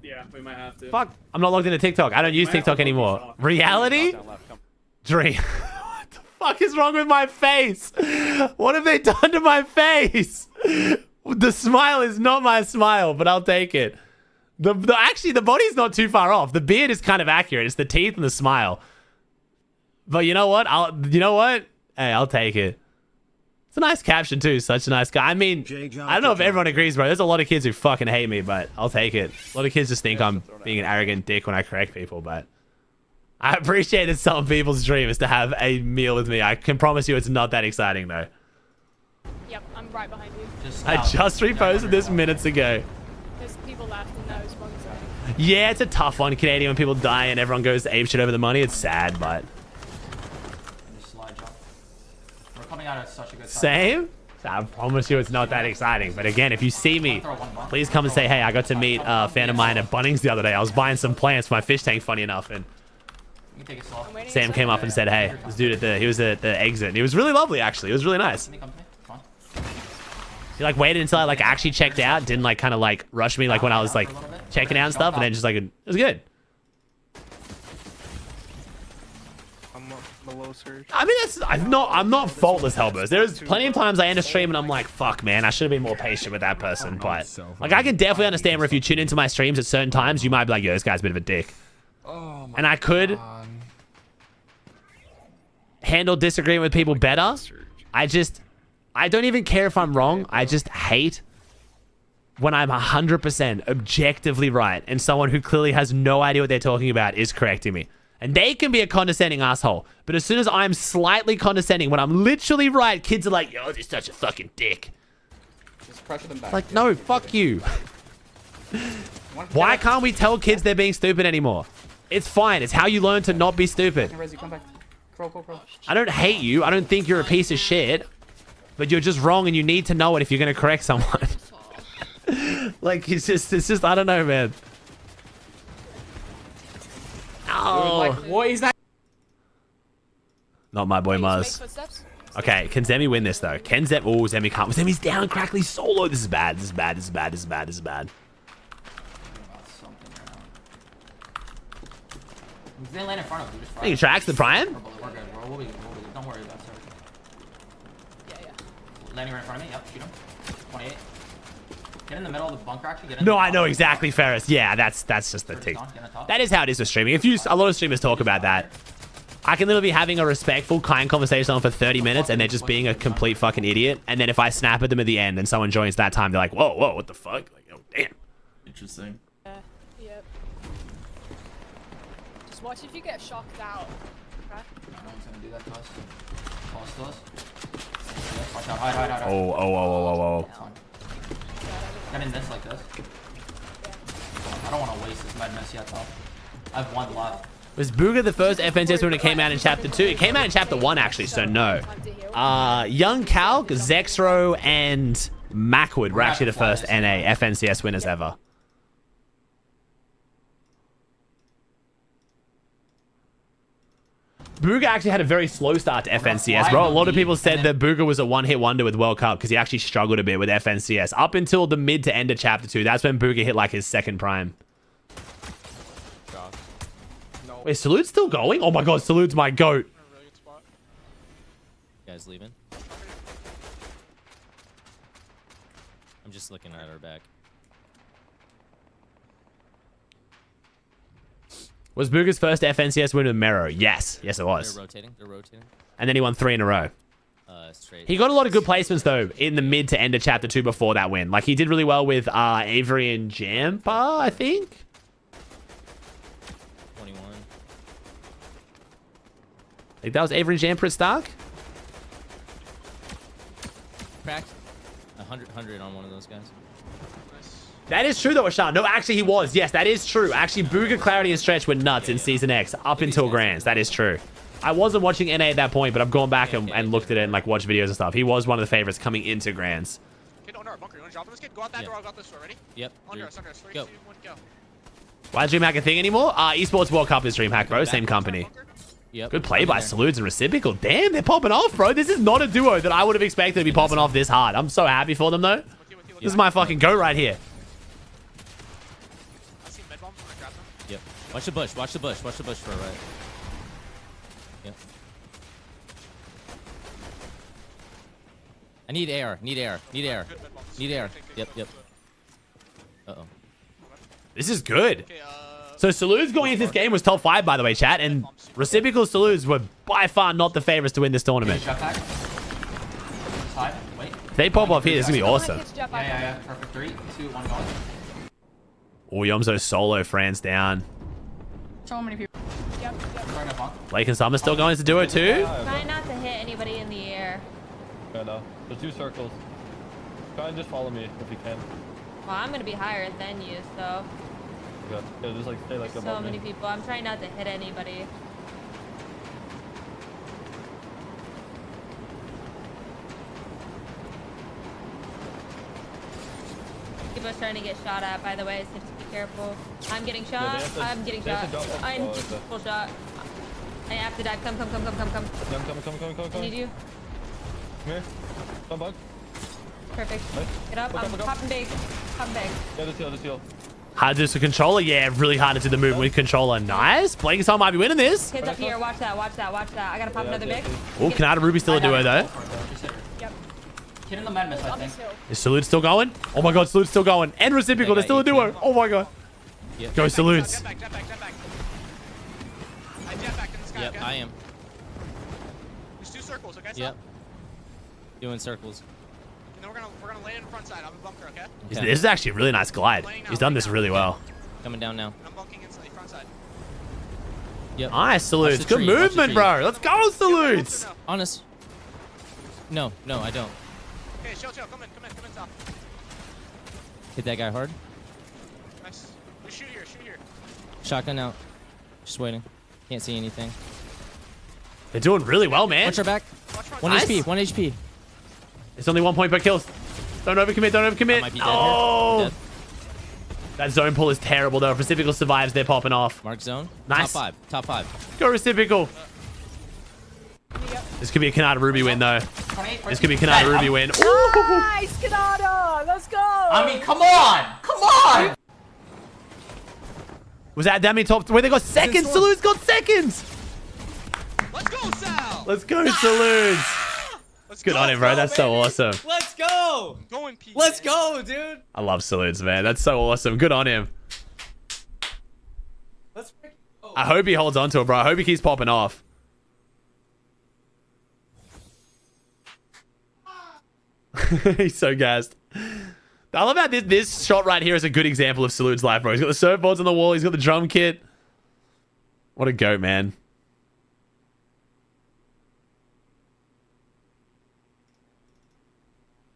Yeah, we might have to. Fuck. I'm not logged into TikTok. I don't use TikTok anymore. Reality? Dream. What the fuck is wrong with my face? What have they done to my face? The smile is not my smile, but I'll take it. Actually, the body's not too far off. The beard is kind of accurate. It's the teeth and the smile. But you know what? Hey, I'll take it. It's a nice caption too. Such a nice guy. I mean, I don't know if everyone agrees, bro. There's a lot of kids who fucking hate me, but I'll take it. A lot of kids just think I'm being an arrogant dick when I correct people, but I appreciate that some people's dream is to have a meal with me. I can promise you it's not that exciting though. Yep, I'm right behind you. I just reposted this minutes ago. There's people left in those ones. Yeah, it's a tough one, Canadian, when people die and everyone goes apeshit over the money. It's sad, but... We're coming out at such a good time. Same? I promise you it's not that exciting. But again, if you see me, please come and say, hey, I got to meet a fan of mine at Bunnings the other day. I was buying some plants for my fish tank, funny enough, and Sam came up and said, hey, this dude he was at the exit. And he was really lovely, actually. It was really nice. He like waited until I like actually checked out, didn't like kind of like rush me like when I was like checking out and stuff, and then just like it was good. I'm below surge. I mean, I'm not faultless, Hellburst. There's plenty of times I end a stream and I'm like, fuck, man, I should have been more patient with that person. But like, I can definitely understand where if you tune into my streams at certain times, you might be like, yo, this guy's a bit of a dick. And I could handle disagreeing with people better. I don't even care if I'm wrong. I just hate when I'm 100% objectively right and someone who clearly has no idea what they're talking about is correcting me. And they can be a condescending asshole. But as soon as I'm slightly condescending, when I'm literally right, kids are like, yo, this is such a fucking dick. Just pressure them back. Like, no, fuck you. Why can't we tell kids they're being stupid anymore? It's fine. It's how you learn to not be stupid. Come back. Crawl. I don't hate you. I don't think you're a piece of shit. But you're just wrong and you need to know it if you're going to correct someone. Like, it's just, I don't know, man. Oh. What is that? Not my boy Muzz. Okay, can Zemi win this, though? Can Zemi... Oh, Zemi can't. Zemi's down, Crackly solo. This is bad. This is bad. This is bad. This is bad. This is bad. They land in front of you. Just He tracks the Prime? We're good. We'll be good. Don't worry about it. Yeah. Landing right in front of me. Yep, shoot him. 28. Get in the middle of the bunker, actually. Get in No, I know exactly, Ferris. Yeah, that's just the thing. That is how it is with streaming. A lot of streamers talk about that. I can literally be having a respectful, kind conversation on for 30 minutes and they're just being a complete fucking idiot. And then if I snap at them at the end and someone joins that time, they're like, whoa, what the fuck? Like, oh, damn. Interesting. Yep. Just watch if you get shocked out. Okay? No one's gonna do that to us. Close to us. Watch out. Hide. Oh. Get in this like this. I don't want to waste this madness yet, though. I have one left. Was Booga the first FNCS when it came out in Chapter 2? It came out in Chapter 1, actually, so no. Young Calc, Zexro, and Macwood were actually the first NA FNCS winners ever. Booga actually had a very slow start to FNCS, bro. A lot of people said that Booga was a one-hit wonder with World Cup because he actually struggled a bit with FNCS. Up until the mid to end of Chapter 2, that's when Booga hit like his second prime. Wait, Salute's still going? Oh my god, Salute's my goat. You guys leaving? I'm just looking at her back. Was Booga's first FNCS win with Mero? Yes, it was. They're rotating. And then he won 3 in a row. Straight. He got a lot of good placements, though, in the mid to end of Chapter 2 before that win. Like, he did really well with Avery and Jampa, I think. 21. I think that was Avery and Jampa at Stark. Cracked. 100 on one of those guys. That is true, though, Ashan. No, actually, he was. Yes, that is true. Actually, Booga, Clarity, and Stretch were nuts in Season X up until Grands. That is true. I wasn't watching NA at that point, but I've gone back and looked at it and like watched videos and stuff. He was one of the favorites coming into Grands. Kid under our bunker. You want to drop this kid? Go out that door. I'll go out this door. Ready? Yep. Under us. 3, go. 2, 1, go. Why is DreamHack a thing anymore? Esports World Cup is DreamHack, bro. Same company. Yep. Good play by Salutes and Reciprocal. Damn, they're popping off, bro. This is not a duo that I would have expected to be popping off this hard. I'm so happy for them, though. This is my fucking go right here. Yep. Watch the bush. Watch the bush for right. Yep. I need air. Need air. Need air. Need air. Yep. Yep. Uh-oh. This is good. So Salutes going into this game was top 5, by the way, chat, and Reciprocal Salutes were by far not the favorites to win this tournament. If they pop off here, this is gonna be awesome. Yeah. Perfect. 3, 2, 1, going. Oh, Yomzo solo Fran's down. So many people. Blake and Summer still going to duo too. Try not to hit anybody in the air. Yeah, no. There's 2 circles. Try and just follow me if you can. Well, I'm gonna be higher than you, so. Yeah, just like stay like There's above so many me. people. I'm trying not to hit anybody. People are starting to get shot at, by the way, so just be careful. I'm getting shot. I'm getting shot. I'm just full shot. I have to dive. Come. Come. I need you. Come here. Come, bug. Perfect. Nice. Get up. I'm popping big. Popping big. Yeah, this heal. Hard to do with controller. Yeah, really hard to do the movement with controller. Nice. Blake and Summer might be winning this. Kids up here. Watch that. I gotta pop another big. Oh, Canada Ruby still a duo though. Yep. Hit in the madness, I think. Is Salute still going? Oh my god, Salute's still going. And Reciprocal, they're still a duo. Oh my god. Yep. Go Salutes. Jet back. I jet back in the sky, Yep, okay? I am. There's 2 circles, okay? Yep. Doing circles. And then we're gonna land in front side. I'm a bunker, okay? This is actually a really nice glide. He's done this really well. Coming down now. I'm bunking inside front side. Yep. Nice, Salutes. Watch the Good tree, watch the movement, tree. bro. Let's go, Salutes. Honest. No, I don't. Okay, chill. Come in top. Hit that guy hard. Nice. We shoot here. Shotgun out. Just waiting. Can't see anything. They're doing really well, man. Watch our back. One Nice. HP. 1 HP. It's only 1 point per kill. Don't overcommit. I might be dead Oh. here. Dead. That zone pull is terrible, though. If Reciprocal survives, they're popping off. Mark zone. Nice. Top 5. Go Reciprocal. This could be a Canada Ruby win, though. This could be a Canada Ruby win. Ooh. Nice, Canada! Let's go! I mean, come on! Was that Demi top? Wait, they got seconds. Salute's got seconds. Let's go, Sal! Let's go, Salute. Good on him, bro. That's so awesome. Let's go. Going Pete. Let's go, dude. I love Salutes, man. That's so awesome. Good on him. I hope he holds on to it, bro. I hope he keeps popping off. He's so gassed. I love how this shot right here is a good example of Salute's life, bro. He's got the surfboards on the wall. He's got the drum kit. What a goat, man.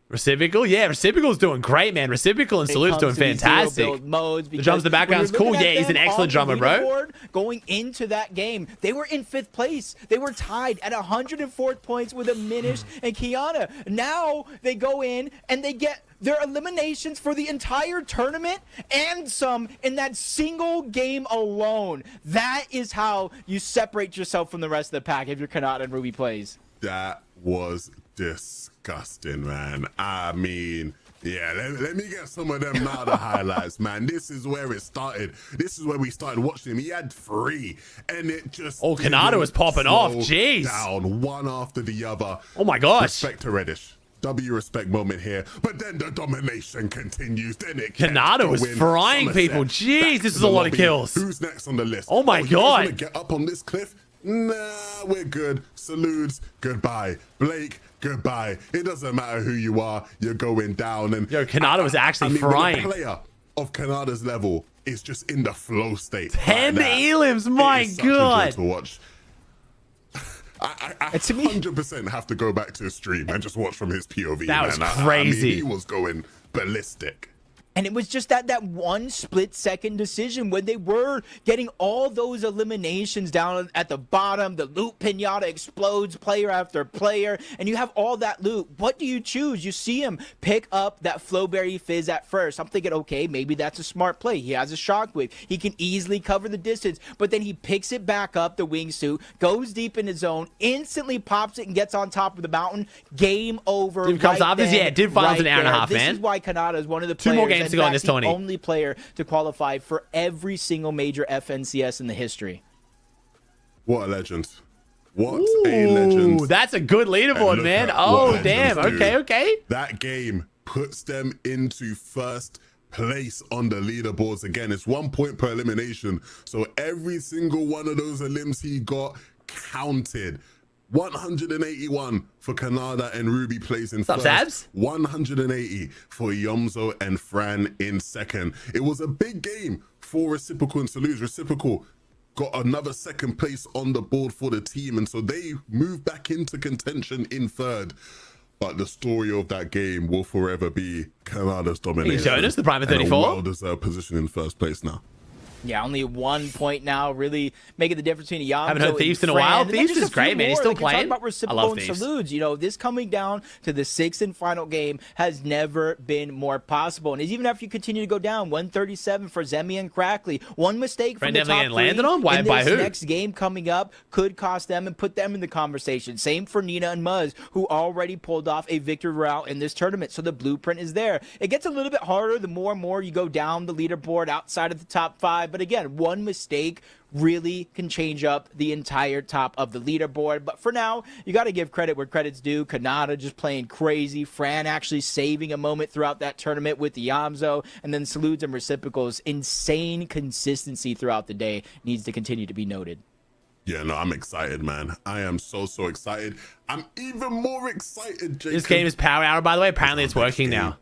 Reciprocal? Yeah, Reciprocal's doing great, man. Reciprocal and Salute's doing fantastic. The drums in the background's cool. Yeah, he's an excellent drummer, bro. Going into that game, they were in 5th place. They were tied at 104 points with Aminish and Kiana. Now they go in and they get their eliminations for the entire tournament and some in that single game alone. That is how you separate yourself from the rest of the pack if you're Kanata and Ruby plays. That was disgusting, man. I mean, yeah, let me get some of them now, the highlights, man. This is where it started. This is where we started watching him. He had 3, and it just... Oh, Kanata was popping off. Jeez. Down, one after the other. Oh, my gosh. Respect to Reddish. W respect moment here, but then the domination continues. Then it Kanata was frying people. Jeez, this is a lot of kills. Who's next on the list? Oh my you guys god. wanna get up on this cliff? Nah, we're good. Salutes, goodbye. Blake, goodbye. It doesn't matter who you are, you're going down. And yo, Kanata was actually frying. When a player of Kanada's level is just in the flow state. 10 elims, my god. To watch. I 100% have to go back to his stream and just watch from his POV. That was man. crazy. I mean, he was going ballistic. And it was just that 1 split-second decision when they were getting all those eliminations down at the bottom. The loot pinata explodes player after player, and you have all that loot. What do you choose? You see him pick up that Flowberry Fizz at first. I'm thinking, okay, maybe that's a smart play. He has a shockwave. He can easily cover the distance, but then he picks it back up, the wingsuit, goes deep in his zone, instantly pops it and gets on top of the mountain. Game over. Div comes off this, yeah, Div finals an hour and a half, man. This is why Kanata is one of the 2 players. more games to go in this tourney. The only player to qualify for every single major FNCS in the history. What a legend. What a legend. That's a good leaderboard, man. Oh, damn. Okay, okay. That game puts them into first place on the leaderboards again. It's 1 point per elimination. So every single one of those elims he got counted. 181 for Canada and Ruby plays in first. Sabs? 180 for Yomzo and Fran in second. It was a big game for Reciprocal and Salute. Reciprocal got another second place on the board for the team, and so they moved back into contention in third. But the story of that game will forever be Canada's domination. Jonas, the Prime of 34. And a well-deserved position in first place now. Yeah, only 1 point now, really making the difference between Yamzo. Haven't heard Thieves in a while. Thieves is great, man. He's still playing. About Reciprocal I love and Thieves. Salutes. You know, this coming down to the sixth and final game has never been more possible. And even after you continue to go down, 137 for Zemi and Crackley. One mistake from the top three landed on? Why, in by this who? next game coming up could cost them and put them in the conversation. Same for Nina and Muzz, who already pulled off a victory route in this tournament. So the blueprint is there. It gets a little bit harder the more and more you go down the leaderboard outside of the top 5. But again, one mistake really can change up the entire top of the leaderboard. But for now, you got to give credit where credit's due. Kanata just playing crazy. Fran actually saving a moment throughout that tournament with the Yamzo. And then Salutes and Reciprocals. Insane consistency throughout the day needs to continue to be noted. Yeah, no, I'm excited, man. I am so excited. I'm even more excited, Jacob. This game is Power Hour, by the way. Apparently it's working now.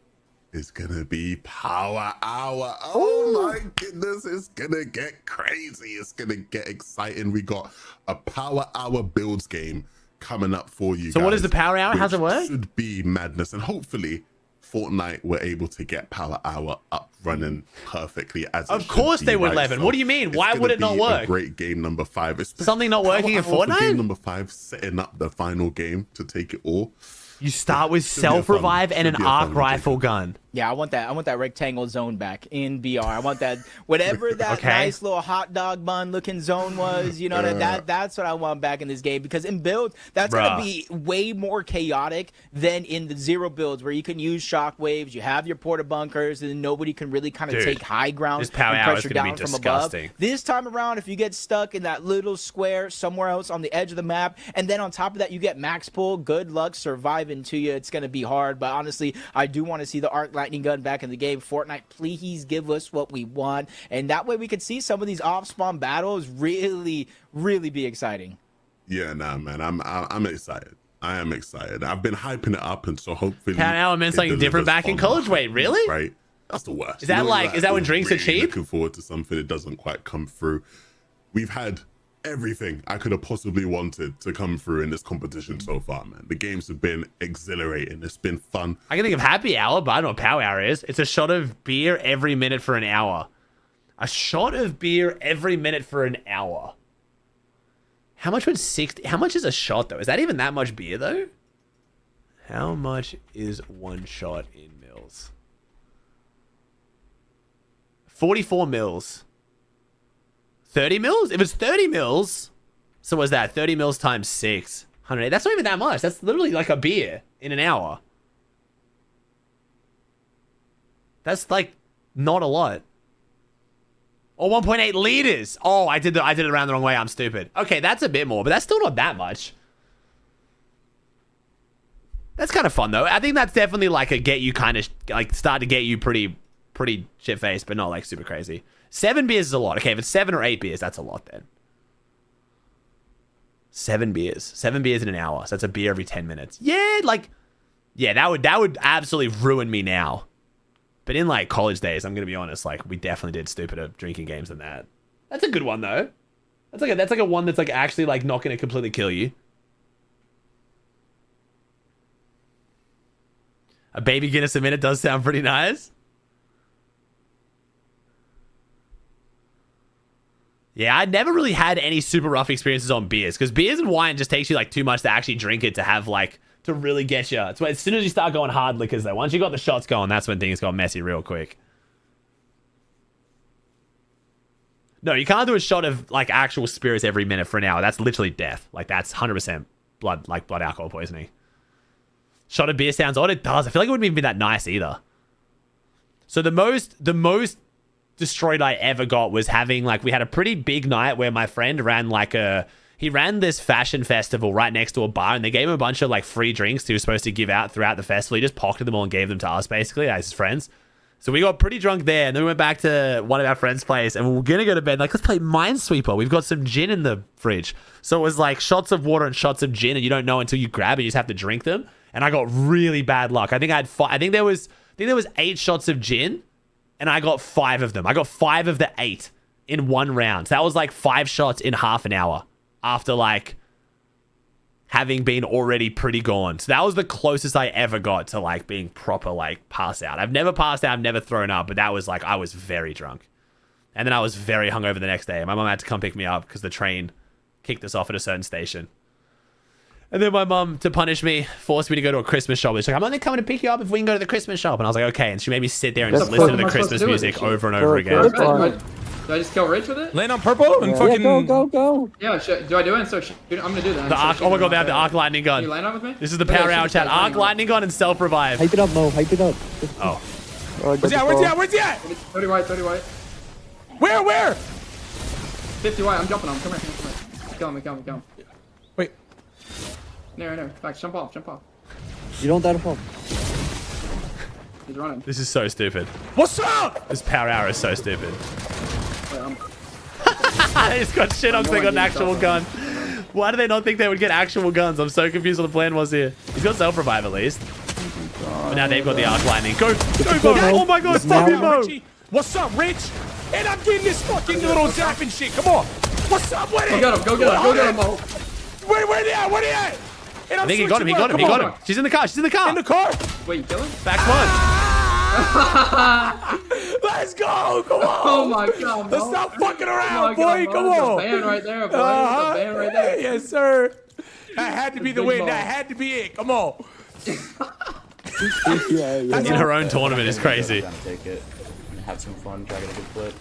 It's gonna be Power Hour. Oh my goodness, it's gonna get crazy. It's gonna get exciting. We got a Power Hour builds game coming up for you. So guys, what is the Power Hour? How's it work? Should be madness, and hopefully Fortnite were able to get Power Hour up running perfectly as Of course they would, Levin. What do you mean? Why would it not work? A great game number 5. It's something not working in Power Hour for Fortnite? game number 5, setting up the final game to take it all. You start with self-revive and an arc rifle gun. Yeah, I want that rectangle zone back in BR. I want that whatever that nice little hot dog bun looking zone was, you know, that's what I want back in this game, because in build that's gonna be way more chaotic than in the zero builds where you can use shockwaves, you have your porta bunkers, and nobody can really kind of take high ground and pressure down from above. This time around, if you get stuck in that little square somewhere else on the edge of the map, and then on top of that you get max pull, good luck surviving to you. It's gonna be hard, but honestly, I do want to see the arc lightning gun back in the game. Fortnite, please give us what we want, and that way we could see some of these off-spawn battles really be exciting. Yeah, nah, man, I'm excited. I am excited. I've been hyping it up, and so hopefully Power Hour meant something different back in college. Wait, really? Right, that's the worst. Is that is that when drinks are cheap? Looking forward to something that doesn't quite come through. We've had everything I could have possibly wanted to come through in this competition so far, man. The games have been exhilarating. It's been fun. I can think of Happy Hour, but I don't know what Power Hour is. It's a shot of beer every minute for an hour. A shot of beer every minute for an hour. How much would 60? How much is a shot though? Is that even that much beer though? How much is one shot in mils? 44 mils. 30 mils? If it's 30 mils, so was that 30 mils times 6? 108. That's not even that much. That's literally like a beer in an hour. That's like not a lot. Or 1.8 liters. Oh, I did it around the wrong way. I'm stupid. Okay, that's a bit more, but that's still not that much. That's kind of fun though. I think that's definitely like a get you kind of like start to get you pretty shit faced, but not like super crazy. 7 beers is a lot. Okay, if it's 7 or 8 beers, that's a lot then. 7 beers. 7 beers in an hour. So that's a beer every 10 minutes. Yeah, like, yeah, that would absolutely ruin me now. But in like college days, I'm gonna be honest, like we definitely did stupider drinking games than that. That's a good one though. That's like a one that's like actually like not gonna completely kill you. A baby Guinness a minute does sound pretty nice. Yeah, I never really had any super rough experiences on beers because beers and wine just takes you like too much to actually drink it to have like to really get you. It's as soon as you start going hard liquors though, once you got the shots going, that's when things got messy real quick. No, you can't do a shot of like actual spirits every minute for an hour. That's literally death. Like that's 100% blood alcohol poisoning. Shot of beer sounds odd. It does. I feel like it wouldn't even be that nice either. So the most destroyed I ever got was having like we had a pretty big night where my friend ran like he ran this fashion festival right next to a bar, and they gave him a bunch of like free drinks he was supposed to give out throughout the festival. He just pocketed them all and gave them to us, basically, as his friends. So we got pretty drunk there, and then we went back to one of our friends' place, and we were gonna go to bed. Like, let's play Minesweeper. We've got some gin in the fridge. So it was like shots of water and shots of gin, and you don't know until you grab it. You just have to drink them. And I got really bad luck. I think I had I think there was 8 shots of gin, and I got 5 of them. I got 5 of the 8 in one round. So that was like 5 shots in half an hour after like having been already pretty gone. So that was the closest I ever got to like being proper like pass out. I've never passed out, I've never thrown up, but that was like I was very drunk. And then I was very hungover the next day. My mom had to come pick me up because the train kicked us off at a certain station. And then my mom, to punish me, forced me to go to a Christmas shop. She's like, I'm only coming to pick you up if we can go to the Christmas shop. And I was like, okay. And she made me sit there and just listen to the Christmas music over and over again. Do I just kill Rich with it? Land on purple and fucking... Go. Yeah, do I do it? So I'm gonna do that. The arc, oh my god, they have the arc lightning gun. Can you land on with me? This is the power hour chat. Arc lightning gun and self-revive. Hype it up, Mo. Hype it up. Oh. Where's he at? Where's he at? Where's he at? 30 white, 30 white. Where? 50 white, I'm jumping on him. Come here. Kill him. Wait. No. Back, jump off. You don't die to fall. He's running. This is so stupid. What's up? This power hour is so stupid. Wait, He's got shit on because they got an actual gun. Why do they not think they would get actual guns? I'm so confused what the plan was here. He's got self-revive at least. But now they've got the arc lightning. Go, Mo. Oh my god, fucking Mo. What's up, Rich? And I'm getting this fucking little zapping shit. Come on. What's up with it? Go get him, Mo. Where they at? And I think he got him. She's in the car. In the car? Wait, you kill him? Back one. Let's go. Come on. Oh my god, Let's Mo. stop fucking around, God, boy. Come on. There's a band right there, boy. There's a band right there. Yes, sir. That had to be the win. That had to be it. Come on. In her own tournament is crazy. Gonna take it and have some fun. Try to get a good flip.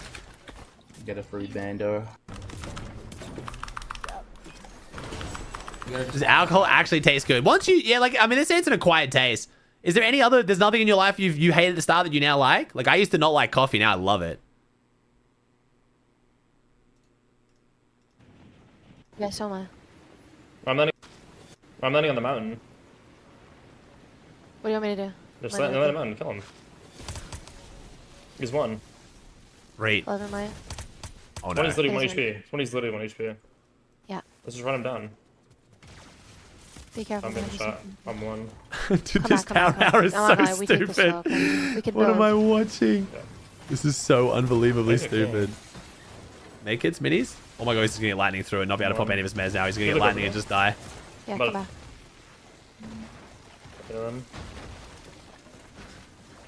Get a free bando. Does alcohol actually taste good? Once you, I mean, this ain't an acquired taste. Is there any other, there's nothing in your life you hated at the start that you now like? Like, I used to not like coffee, now I love it. Yeah, so am I. I'm landing on the mountain. What do you want me to do? Just land on the mountain, kill him. He's one. Great. 11 Maya. Oh no. One is literally 1 HP. One is literally 1 HP. Yeah. Let's just run him down. Be careful. I'm getting shot. I'm one. Dude, this power hour is so stupid. What am I watching? Yeah. This is so unbelievably stupid. Nakeds, minis? Oh my god, he's gonna get lightning through and not be able to pop any of his meds now. He's gonna get lightning and just die. Yeah, come back.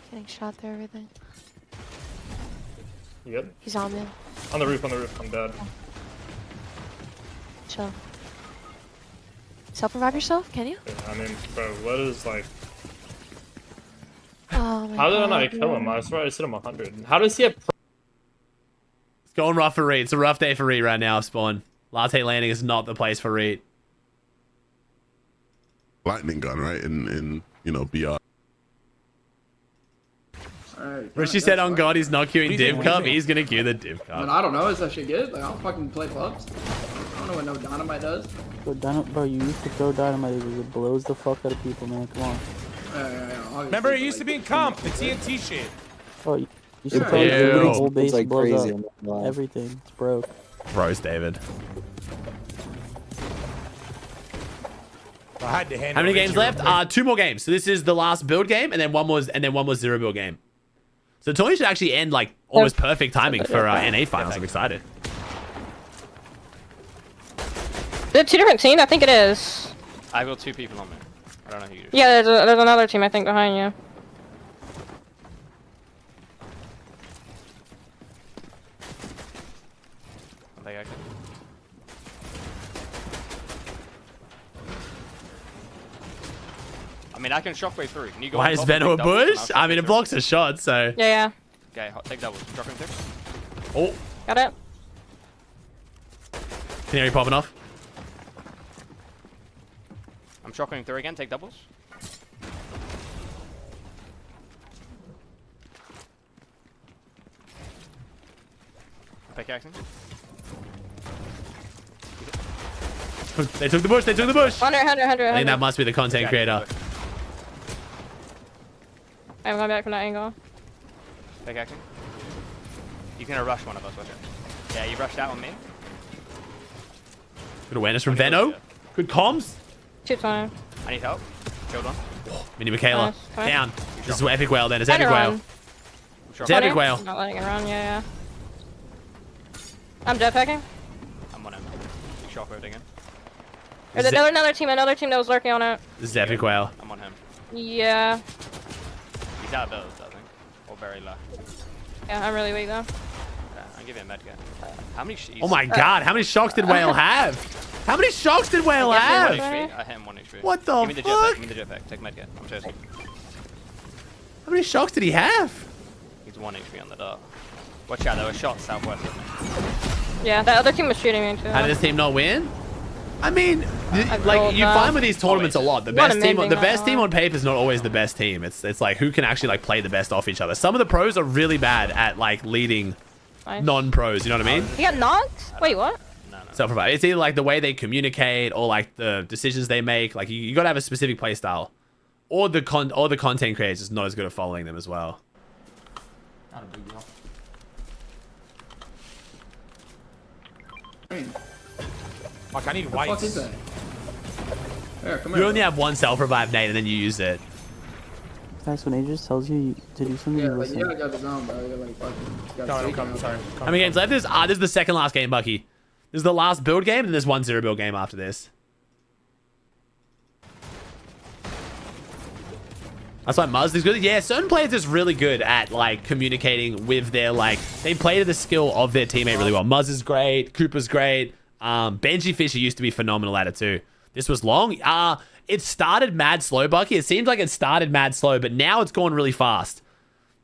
Getting shot through everything. You good? He's on me. On the roof. I'm dead. Chill. Self-revive yourself? Can you? Yeah, I mean, bro, what is like... Oh my How did I god, not kill him? I swear I just hit him 100. How does he have... It's going rough for Reed. It's a rough day for Reed right now, Spawn. Latte Landing is not the place for Reed. Lightning gun, right? In you know, BR. Alright. Richie said on God he's not queuing Div Cup. He's gonna queue the Div Cup. I don't know. Is that shit good? Like, I'll fucking play pubs. I don't know what no dynamite does. Bro, you used to throw dynamite because it blows the fuck out of people, man. Come on. Yeah. Remember, it used to be in comp, the TNT shit. Oh, you used to throw the whole base like blows up. Everything. It's broke. Bros, David. I had to handle How many games left? 2 more games. So this is the last build game, and then one was 0 build game. So the tournament should actually end like almost perfect timing for NA finals. I'm excited. Is it 2 different teams? I think it is. I've got 2 people on me. I don't know who you. Yeah, there's another team I think behind you. I think I can. I mean, I can shockwave through. Can you go? Why is Veno a bush? I mean, it blocks a shot, so. Yeah. Okay, take doubles. Shockwave through. Oh. Got it. Canary popping off. I'm shockwave through again. Take doubles. Pickaxing. They took the bush. They took the bush. 100. I think that must be the content creator. I'm going back from that angle. Take action. He's gonna rush one of us, watch it. Yeah, you rushed that on me. Good awareness from Veno. Good comms. Shit's on him. I need help. Killed one. Mini Michaela. Nice. Down. This is epic whale then. It's Trying to epic whale. run. It's epic whale. Not letting it run, yeah. I'm jetpacking. I'm on him. Shockwave again. There's another team that was lurking on it. This is epic whale. I'm on him. Yeah. He's out of builds, I think. Or very low. Yeah, I'm really weak though. Yeah, I'll give you a medkit. How many Oh my god, how many shocks did Whale have? How many shocks did Whale have? I hit him 1 HP. What the Give me the fuck? jetpack. Give me the jetpack. Take medkit. I'm chasing. How many shocks did he have? He's 1 HP on the dot. Watch out, there were shots southwest of me. Yeah, that other team was shooting me too. How did this team not win? I mean, rolled like you up. find with these tournaments a lot. The What best team, amazing the best that team on paper is not always the best team. It's like who can actually like play the best off each other. Some of the pros are really bad at like leading Nice. non-pros. You know what I mean? He got knocked? Wait, what? Self-provide. It's either like the way they communicate or like the decisions they make. Like you got to have a specific play style, or the content creators is not as good at following them as well. Not a big deal. Fuck, I need What the fuck is whites. that? Here, come You here. only have one self-revive, Nate, and then you use it. Guys, when Aegis tells you to do something, Yeah, you like, listen. you gotta get the zone, bro. You're like, fucking. You No, gotta no, take come, it. sorry. How many games left? This is the second last game, Bucky. This is the last build game, and there's 1-0 build game after this. That's why Muzz is good. Yeah, certain players is really good at like communicating with their like they play to the skill of their teammate really well. Muzz is great, Cooper's great. Benji Fisher used to be phenomenal at it too. This was long. It started mad slow, Bucky. It seems like it started mad slow, but now it's gone really fast.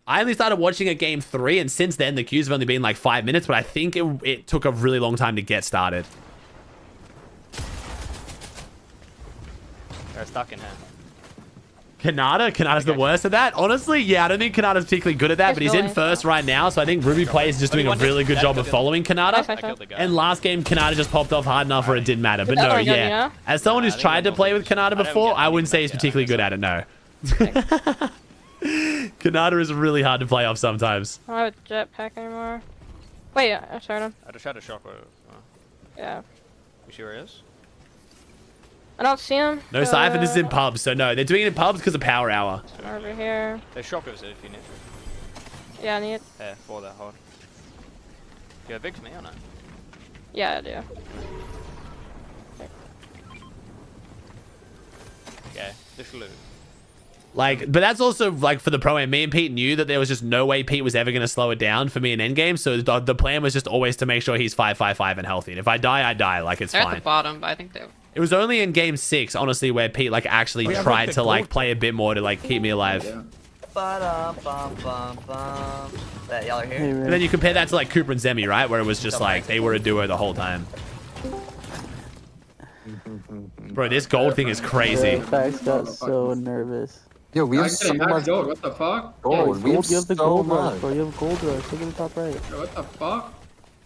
I only started watching at game 3, and since then the queues have only been like 5 minutes, but I think it took a really long time to get started. They're stuck in here. Kanada's the worst at that. Honestly, yeah, I don't think Kanada's particularly good at that, but he's in first right now, so I think Ruby Play is just doing a really good job of following Kanada. And last game, Kanada just popped off hard enough where it didn't matter. But no, yeah. As someone who's tried to play with Kanada before, I wouldn't say he's particularly good at it, no. Kanada is really hard to play off sometimes. I don't have a jetpack anymore. Wait, I started him. I just had a shockwave. Yeah. You sure he is? I don't see him. No Cypher, this is in pubs, so no. They're doing it in pubs because of Power Hour. Over here. There's shockwaves if you need. Yeah, I need it. Yeah, for that hold. You have big for me or not? Yeah, I do. Yeah, just loot. Like, but that's also like for the pro am. Me and Pete knew that there was just no way Pete was ever going to slow it down for me in endgame. So the plan was just always to make sure he's 5-5-5 and healthy. And if I die, I die. Like, it's They're fine. at the bottom, but I think they're... It was only in game 6, honestly, where Pete like actually tried to like play a bit more to like keep me alive. Y'all are here. And then you compare that to like Cooper and Zemi, right? Where it was just like they were a duo the whole time. Bro, this gold thing is crazy. Yeah, Fax got so nervous. Yo, we have so much gold. What the fuck? gold. We have You have the so gold rush, much. bro. You have gold rush. Look at the top right. Yo, what the fuck?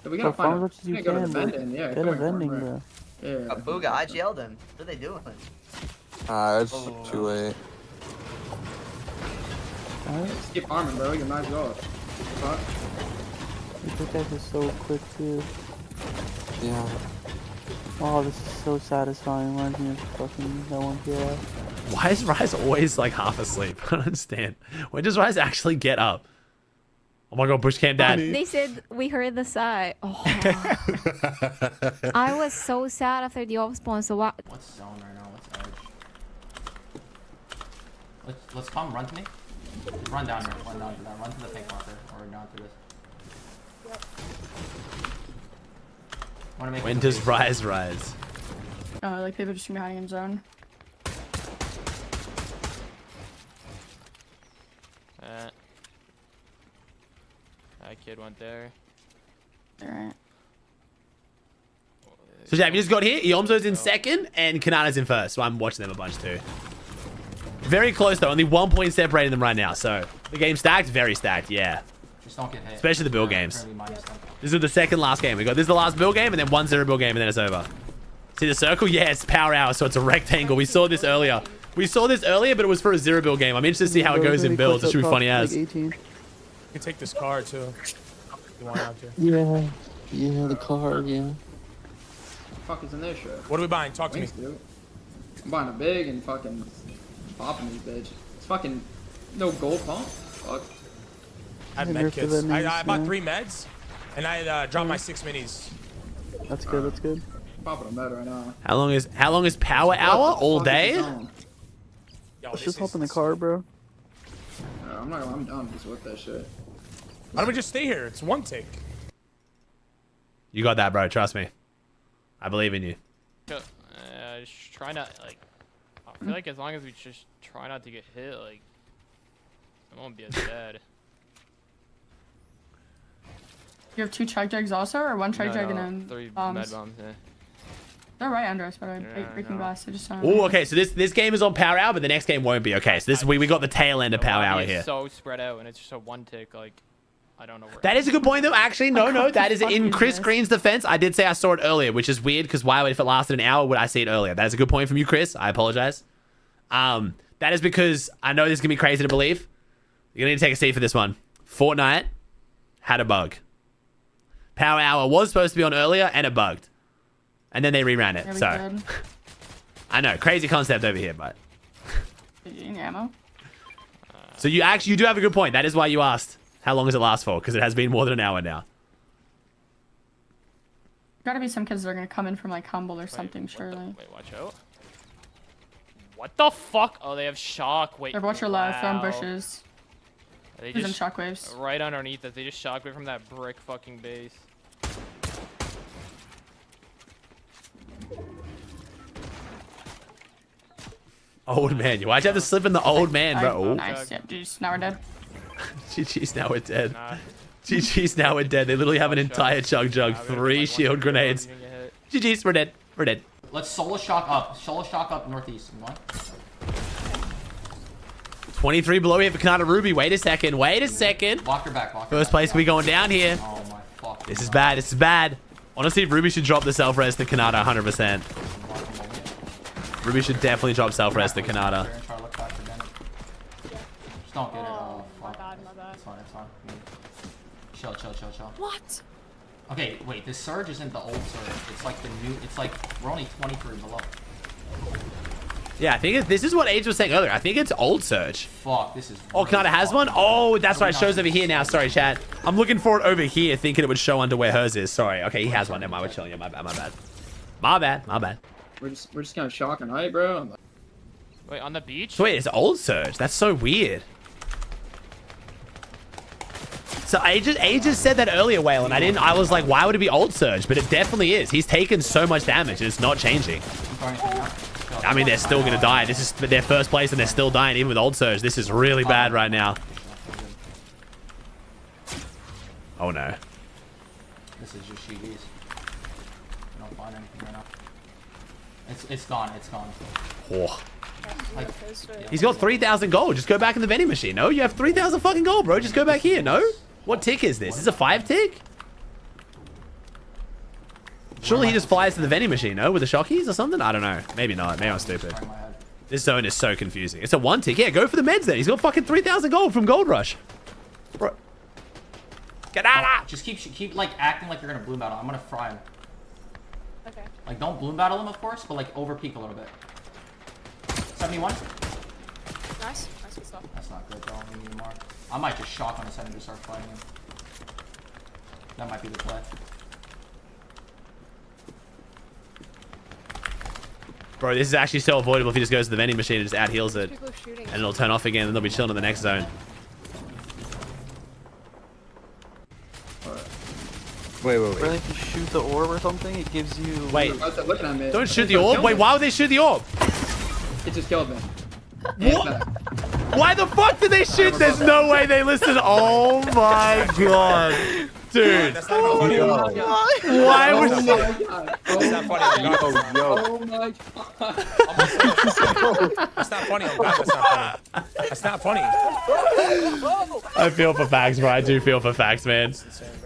Yo, we Bro, gotta farm find as much as you we gotta go to can, bro. vending. Yeah, Get come a on, vending, farm, bro. Yeah. Booga, I GL'd him. What are they doing? It's too late. Just keep farming, bro. You're nice gold. Fuck. You pickaxe is so quick, too. Yeah. Oh, this is so satisfying. Reminds me of fucking that one PL. Why is Rise always like half asleep? I don't understand. When does Rise actually get up? Oh my god, bush camp dad. They said we heard the sigh. Oh. I was so sad after the off spawn. So what? What's zone right now? What's edge? Let's come. Run to me. Run down here. Run down to that. Run to the pink marker or down to this. When does Rise rise? Like people just behind in zone. That kid went there. Alright. So yeah, we just got here. Iomzo's in second and Kanada's in first. So I'm watching them a bunch too. Very close though. Only 1 point separating them right now. So the game stacked, very stacked. Yeah. Just don't get hit. Especially the build games. This is the second last game. This is the last build game and then 1-0 build game and then it's over. See the circle? Yeah, it's power hour, so it's a rectangle. We saw this earlier. We saw this earlier, but it was for a 0 build game. I'm interested to see how it goes in builds. It should be funny as. You can take this car too. You want out there? Yeah. Yeah, the car, yeah. What the fuck is in this shit? What are we buying? Talk to me. Dude. I'm buying a big and fucking popping this bitch. It's fucking no gold pump. Fuck. I have med kits. I bought 3 meds, and I dropped my 6 minis. That's good. That's good. Popping a med right now. How long is power hour? All day? Let's just hop in the car, bro. I'm done just with that shit. Why don't we just stay here? It's 1 tick. You got that, bro. Trust me. I believe in you. Just try not, like, I feel like as long as we just try not to get hit, like, it won't be as bad. You have 2 chug jugs also, or 1 chug jug and then 3 bombs? med bombs, yeah. They're right under us, but I breaking glass. I just don't. Oh, okay. So this game is on power hour, but the next game won't be. Okay, so this we got the tail end of power hour here. It's so spread out, and it's just a 1 tick, like, I don't know where. That is a good point, though. Actually, no. That is in Chris Green's defense. I did say I saw it earlier, which is weird because why, if it lasted an hour, would I see it earlier? That is a good point from you, Chris. I apologize. That is because I know this is going to be crazy to believe. You're going to need to take a seat for this one. Fortnite had a bug. Power hour was supposed to be on earlier, and it bugged. And then they reran it. So, I know. Crazy concept over here, but. Ammo? So you do have a good point. That is why you asked. How long does it last for? Because it has been more than an hour now. Gotta be some kids that are gonna come in from like Humble or something, surely. Wait, watch out. What the fuck? Oh, they have shock. Wait. They're watch your left, they're on bushes. They There's just some shockwaves. right underneath us. They just shockwave from that brick fucking base. Old man. Why'd you have to slip in the old man, bro? Nice. Yeah, jeez, now we're dead. GG's, now we're dead. GG's, now we're dead. They literally have an entire chug jug, 3 shield grenades. GG's, we're dead. We're dead. Let's solo shock up. Solo shock up northeast. 23 below here for Kanata Ruby. Wait a second. Wait a second. Walk her back. Walk her First place we going down here. Oh my fuck. This is bad. This is bad. Honestly, Ruby should drop the self-res to Kanata 100%. Ruby should definitely drop self-res to Kanata. Just don't get it. Oh, my bad. It's fine. Chill. What? Okay, wait. This surge isn't the old surge. It's like the new. It's like we're only 23 below. Yeah, I think this is what Age was saying earlier. I think it's old surge. Fuck, this is. Oh, Kanata has one? Oh, that's right. It shows over here now. Sorry, chat. I'm looking for it over here, thinking it would show under where hers is. Sorry. Okay, he has one. Never mind. We're chilling. Yeah, my bad. My bad. We're just gonna shock and hype, bro. Wait, on the beach? So wait, it's old surge. That's so weird. So Aegis said that earlier, Whale, and I was like, why would it be old surge? But it definitely is. He's taken so much damage and it's not changing. I mean, they're still gonna die. This is their first place and they're still dying even with old surge. This is really bad right now. Oh no. This is just GG's. I don't find anything right now. It's gone. Oh. He's got 3,000 gold. Just go back in the vending machine. No, you have 3,000 fucking gold, bro. Just go back here. No? What tick is this? Is this a 5 tick? Surely he just flies to the vending machine, no? With the shockies or something? I don't know. Maybe not. Maybe I'm stupid. This zone is so confusing. It's a 1 tick. Yeah, go for the meds then. He's got fucking 3,000 gold from Gold Rush. Bro. Get out of Just keep like acting like you're gonna bloom battle. I'm gonna fry him. Okay. Like don't bloom battle him, of course, but like over peak a little bit. 71. Nice good stuff. That's not good though. We need more. I might just shock on his head and just start fighting him. That might be the play. Bro, this is actually so avoidable if he just goes to the vending machine and just out heals it. And it'll turn off again and they'll be chilling in the next zone. Wait. Really, if you shoot the orb or something, it gives you... Wait, don't shoot the orb? Wait, why would they shoot the orb? It just killed me. What? Why the fuck did they shoot? There's no way they listened. Oh my god. Dude. Why was That's not funny. Oh my god. That's not funny. That's not funny. I feel for facts, bro. I do feel for facts, man.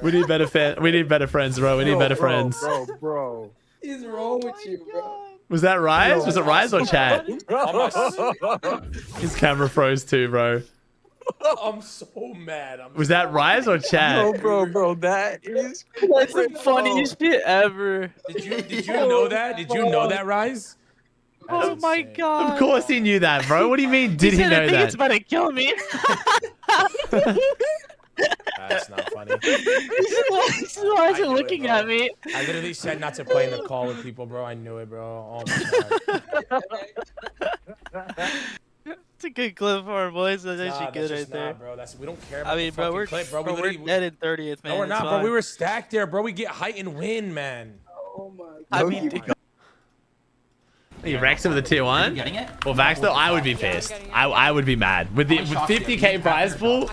We need better friends, bro. We need better friends. Bro. is wrong with you, bro? Was that Rise? Was it Rise or chat? Oh His camera froze too, bro. I'm so mad. Was that Rise or chat? Bro, that is. That's the funniest shit ever. Did you know that? Did you know that, Rise? Oh my god. Of course he knew that, bro. What do you mean? Did he said, know I think that? it's about to kill me. That's not funny. This is why he's looking at me. I literally said not to play in the call with people, bro. I knew it, bro. Oh my god. It's a good clip for our boys. That's actually good right there. Bro. We don't care about I mean, the bro, fucking we're clip, bro. we're dead in 30th, man. No, we're It's not, bro. fine. We were stacked there, bro. We get height and win, man. Oh my god. I mean, You Rex him with the tier 1? Getting it? Well, Vax though, I would be pissed. I would be mad. With 50k prize pool,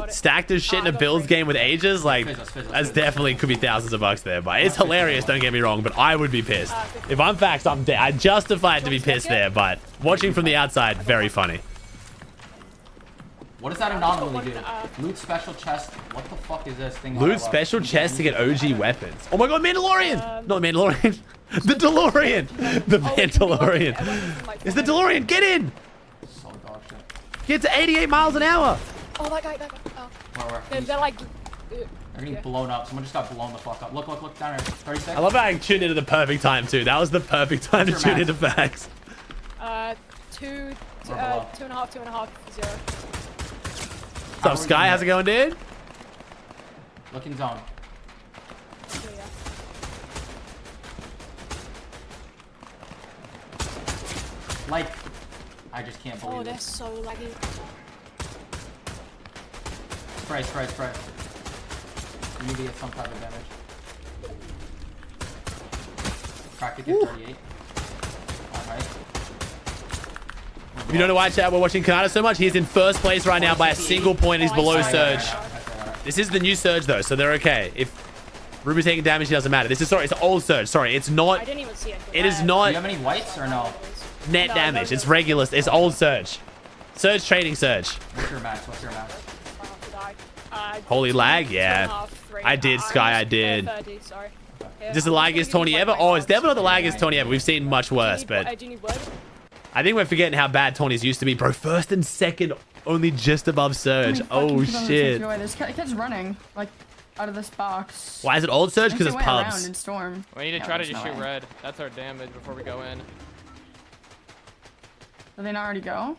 stacked as shit in a builds game with ages, like, that's definitely could be thousands of bucks there. But it's hilarious, don't get me wrong, but I would be pissed. If I'm Vax, I'm dead. I justify it to be pissed there, but watching from the outside, very funny. What does that anomaly do? Loot special chest. What the fuck is this thing? Loot special chest to get OG weapons. Oh my god, Mandalorian! Not Mandalorian. The DeLorean! The Mandalorian. It's the DeLorean! Get in! So dog shit. Get to 88 miles an hour! Oh, that guy. Where? They're like... They're getting blown up. Someone just got blown the fuck up. Look down here. 36. I love how I tuned into the perfect time too. That was the perfect time to tune into Vax. 2.5, 0. What's up, Sky? How's it going, dude? Looking zone. Like, I just can't believe Oh, it. they're so laggy. Spray. You need to get some type of damage. Cracked it, get 38. Alright. You don't know why, chat, we're watching Kanata so much? He's in first place right now by a single point. He's below Surge. This is the new Surge, though, so they're okay. If Ruby's taking damage, it doesn't matter. This is, sorry, it's old Surge. Sorry, it's not... I didn't even see it. It is not... Do you have any whites or no? Net damage. It's regular. It's old Surge. Surge trading Surge. What's your max? Holy lag? Yeah. I did, Sky. I did. 30, sorry. Does the laggiest Tony ever? Oh, it's definitely not the laggiest Tony ever. We've seen much worse, but Do you need wood? I think we're forgetting how bad Tony's used to be, bro. First and second, only just above Surge. Oh, shit. There's kids running, like, out of this box. Why is it old Surge? Because it's pubs. In Storm. We need to try to just shoot red. That's our damage before we go in. Did they not already go?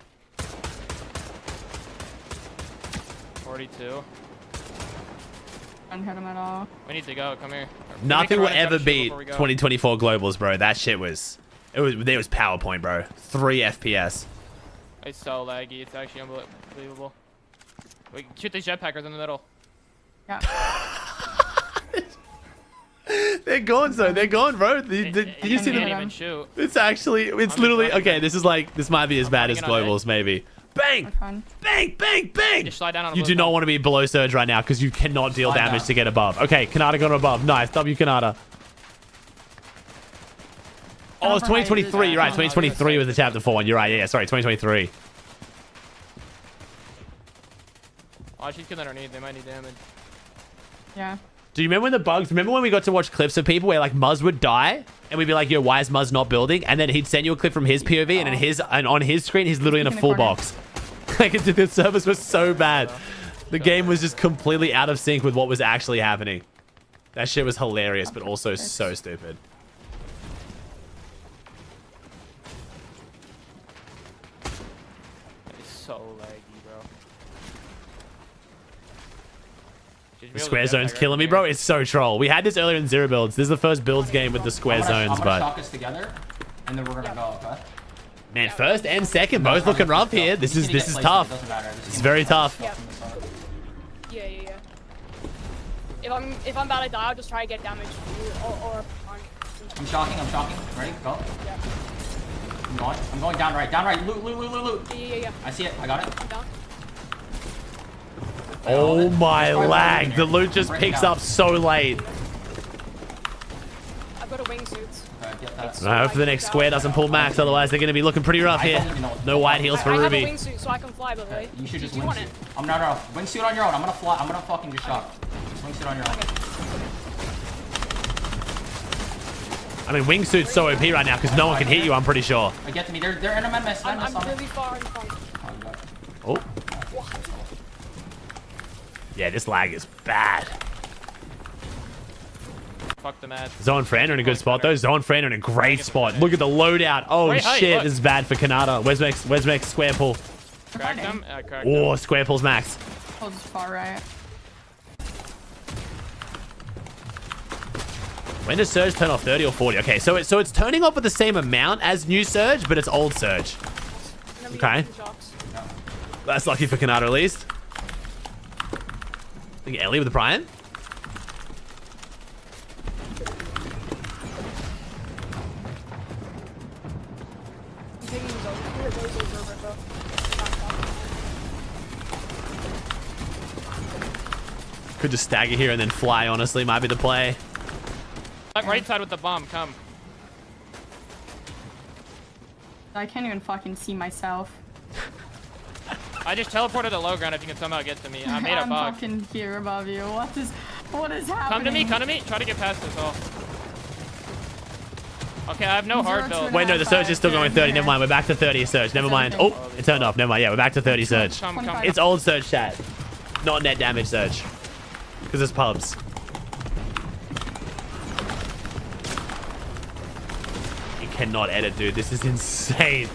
42. I didn't hit them at all. We need to go. Come here. Nothing will ever beat 2024 globals, bro. That shit was... It was PowerPoint, bro. 3 FPS. It's so laggy. It's actually unbelievable. We can shoot these jetpackers in the middle. Yeah. They're gone, so they're gone, bro. Did you see them? Even shoot. It's actually, it's literally, okay, this is like, this might be as bad as globals, maybe. Bang! Bang! Bang! Bang! Just slide down on You do not want to be below Surge right now because you cannot deal damage to get above. Okay, Kanata got above. Nice. W Kanata. Oh, it's 2023. You're right. 2023 was the chapter 4 one. You're right. Yeah, sorry. 2023. Oh, she's killing underneath. They might need damage. Yeah. Do you remember when the bugs? Remember when we got to watch clips of people where like Muzz would die and we'd be like, "Yo, why is Muzz not building?" And then he'd send you a clip from his POV and on his screen he's literally in a full box. Like the service was so bad. The game was just completely out of sync with what was actually happening. That shit was hilarious, but also so stupid. It's so laggy, bro. The square zone's killing me, bro. It's so troll. We had this earlier in Zero Builds. This is the first builds game with the square zones, I'm gonna but shock us together, and then we're gonna go. Okay. man, first and second both looking rough here. This is tough. It's very tough. Yeah. If I'm about to die, I'll just try to get damage or I'm shocking. Ready? Go. Yeah. I'm going down right. Loot. Yeah. I see it. I got it. I'm down. Oh my lag. The loot just picks up so late. I've got a wingsuit. I hope the next square doesn't pull max, otherwise they're going to be looking pretty rough here. No white heals for Ruby. I have a wingsuit so I can fly, by the way. You should just want wingsuit. it? No. Wingsuit on your own. I'm gonna fly. I'm gonna fucking just shock. Just wingsuit on your own. I mean, wingsuit's so OP right now because no one can hit you, I'm pretty sure. Get to me. They're in a man mess. I'm really far in front. Oh. Yeah, this lag is bad. Fuck the match. Zone Fran are in a good spot though. Zone Fran are in a great spot. Look at the loadout. Oh Wait, hey, shit, look. this is bad for Kanata. Where's Max square pull? Cracked him. I cracked Oh, him. square pulls max. Pulls far right. When does Surge turn off 30 or 40? Okay, so it's turning off with the same amount as new Surge, but it's old Surge. Okay. That's lucky for Kanata at least. I think Ellie with the Brian. Could just stagger here and then fly, honestly, might be the play. Right side with the bomb, come. I can't even fucking see myself. I just teleported to low ground if you can somehow get to me. I made a I'm bug. fucking here above you. What is happening? Come to me, come to me. Try to get past this all. Okay, I have no hard build. Wait, no, the Surge is still going 30. Never mind, we're back to 30 Surge. Never mind. Oh, it turned off. Never mind. Yeah, we're back to 30 Surge. Come. It's old Surge chat, not net damage Surge. Because it's pubs. You cannot edit, dude. This is insane.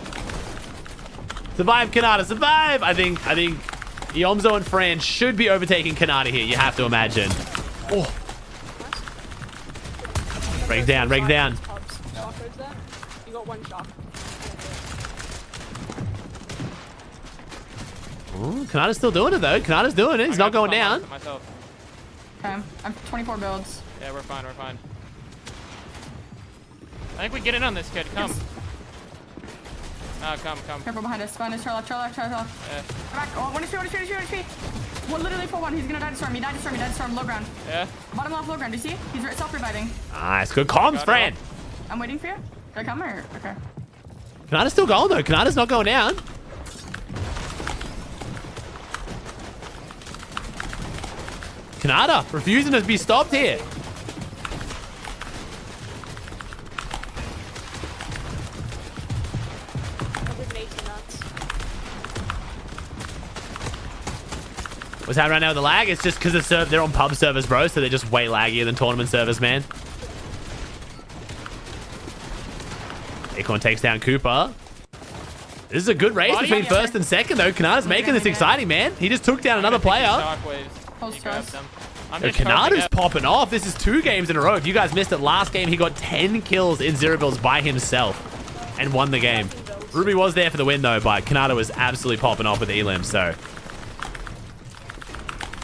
Survive, Kanata, survive! I think Yomzo and Fran should be overtaking Kanata here. You have to imagine. Oh. Break down, break down. You got one shot. Ooh, Kanata's still doing it though. Kanata's doing it. He's not going down. Okay, I'm 24 builds. Yeah, we're fine, we're fine. I think we get in on this kid. Come. Come. Careful behind us. Behind us. Turn left. Yeah. Back. Oh, 1 HP. One literally for one. He's gonna die to storm. He died to storm. Low ground. Yeah. Bottom left, low ground. Do you see? He's self-reviving. Nice. Good comms, Fran. I'm waiting for you. Did I come or? Okay. Kanata's still going though. Kanata's not going down. Kanata refusing to be stopped here. What's happening right now with the lag? It's just because they're on pub servers, bro, so they're just way laggier than tournament servers, man. Acorn takes down Cooper. This is a good race between first and second, though. Kanata's making this exciting, man. He just took down another player. Kanata's popping off. This is 2 games in a row. If you guys missed it last game, he got 10 kills in 0 builds by himself and won the game. Ruby was there for the win, though, but Kanata was absolutely popping off with Elim, so...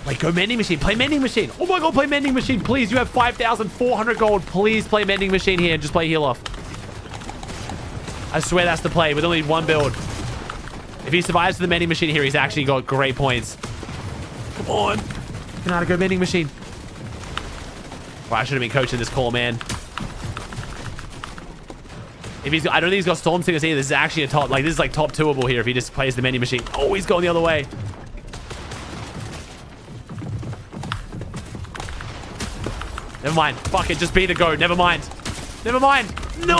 Wait, go Mending Machine. Play Mending Machine. Oh my god, play Mending Machine. Please, you have 5,400 gold. Please play Mending Machine here and just play heal off. I swear that's the play with only 1 build. If he survives to the Mending Machine here, he's actually got great points. Come on. Kanata, go Mending Machine. Well, I should have been coaching this call, man. If he's, I don't think he's got Storm Singers either. This is actually a top, like, this is like top 2-able here if he just plays the Mending Machine. Oh, he's going the other way. Never mind. Fuck it. Just be the go. Never mind. Never mind. No.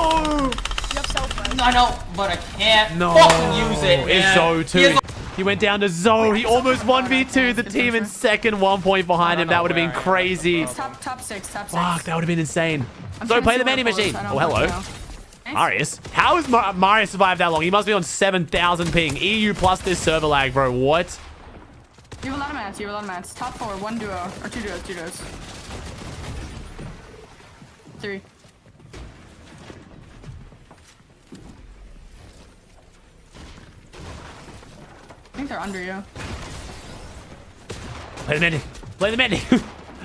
I know, but I can't fucking use it, man. It's Zoe too. He went down to Zoe. He almost 1v2 the team in second. 1 point behind him. That would have been crazy. Top six. Fuck, that would have been insane. Zoe, play the Mending Machine. Oh, hello. Marius. How has Marius survived that long? He must be on 7,000 ping. EU plus this server lag, bro. What? You have a lot of mats. Top 4, 1 duo. Or 2 duos. 3. I think they're under you. Play the Mending. Play the Mending.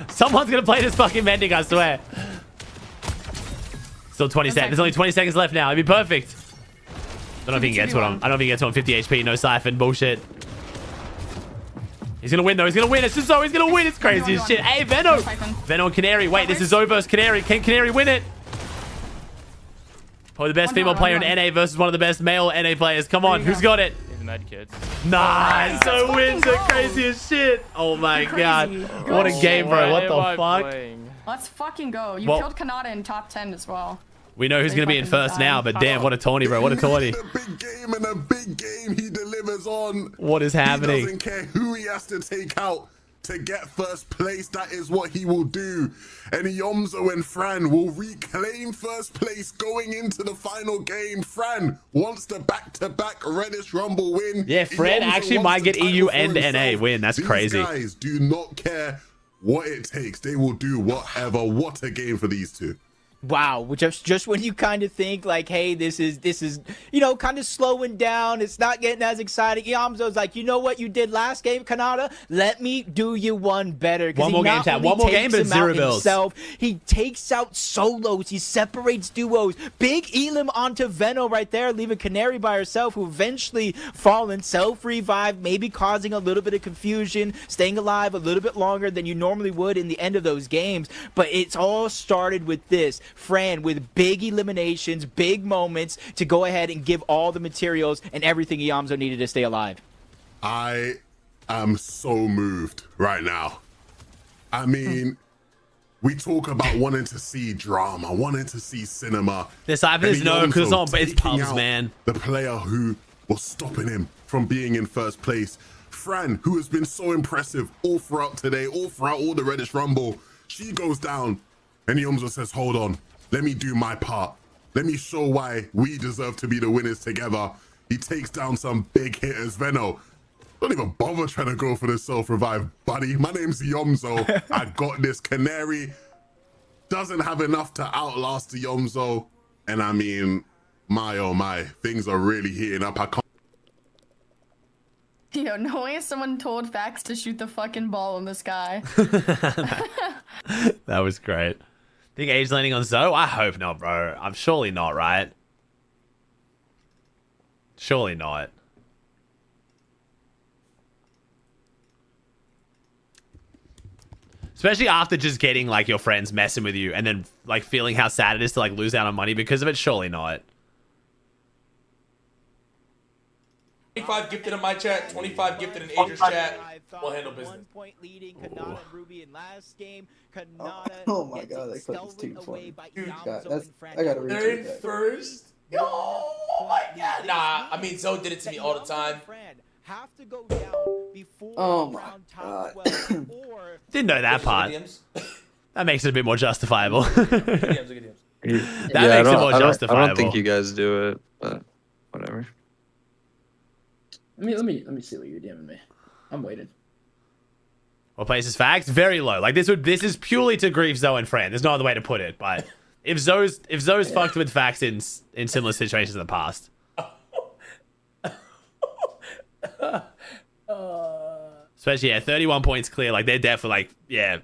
Someone's going to play this fucking Mending, I swear. Still 20 seconds. There's only 20 seconds left now. It'd be perfect. I don't know if he can get to him. I don't know if he can get to him. 50 HP. No siphon. Bullshit. He's going to win, though. He's going to win. It's just so he's going to win. It's crazy as shit. Hey, Veno. Veno and Canary. Wait, this is Zoe versus Canary. Can Canary win it? Probably the best female player in NA versus one of the best male NA players. Come on. Who's got it? Med kids. Nice. So wins are crazy as shit. Oh my god. What a game, bro. What the fuck? Let's fucking go. You killed Kanata in top 10 as well. We know who's going to be in first now, but damn, what a tourney, bro. What a tourney. A big game and a big game he delivers on. What is happening? He doesn't care who he has to take out to get first place. That is what he will do. And Yomzo and Fran will reclaim first place going into the final game. Fran wants the back-to-back Reddish Rumble win. Yeah, Fran Yomzo actually wants might the get EU title for and NA himself. win. That's These crazy. guys do not care what it takes. They will do whatever. What a game for these two. Wow, which is just when you kind of think like, hey, this is you know, kind of slowing down. It's not getting as exciting. Yamzo's like, you know what you did last game, Kanata? Let me do you one better. One more game, chat. One more game, but 0 builds. Himself, he takes out solos. He separates duos. Big Elim onto Veno right there, leaving Canary by herself, who eventually fallen, self-revive, maybe causing a little bit of confusion, staying alive a little bit longer than you normally would in the end of those games. But it's all started with this. Fran with big eliminations, big moments to go ahead and give all the materials and everything Yamzo needed to stay alive. I am so moved right now. I mean, we talk about wanting to see drama, wanting to see cinema. This is no, because it's pubs, man. The player who was stopping him from being in first place. Fran, who has been so impressive all throughout today, all throughout all the Reddish Rumble. She goes down. And Yomzo says, hold on, let me do my part. Let me show why we deserve to be the winners together. He takes down some big hitters. Veno, don't even bother trying to go for the self-revive, buddy. My name's Yomzo. I got this. Canary doesn't have enough to outlast the Yomzo. And I mean, my oh my, things are really heating up. I can't. Yo, no way someone told Fax to shoot the fucking ball in the sky. That was great. Think Age landing on Zoe? I hope not, bro. I'm surely not, right? Surely not. Especially after just getting like your friends messing with you and then like feeling how sad it is to like lose out on money because of it. Surely not. 25 gifted in my chat, 25 gifted in Adrian's chat. We'll handle business. 1 point leading Kanata and Ruby in last game. Kanata Oh my god, that clip is too funny. I gotta read They're in first. Oh my god. Nah, I mean, Zoe did it to me all the time. Have to go down before Oh my god. Didn't know that part. That makes it a bit more justifiable. That makes it more justifiable. I don't think you guys do it, but whatever. Let me see what you're DMing me. I'm waiting. What place is Fact? Very low. Like this is purely to grief Zoe and Fran. There's no other way to put it. But if Zoe's fucked with Facts in similar situations in the past. Especially, yeah, 31 points clear. Like, they're definitely, like, yeah.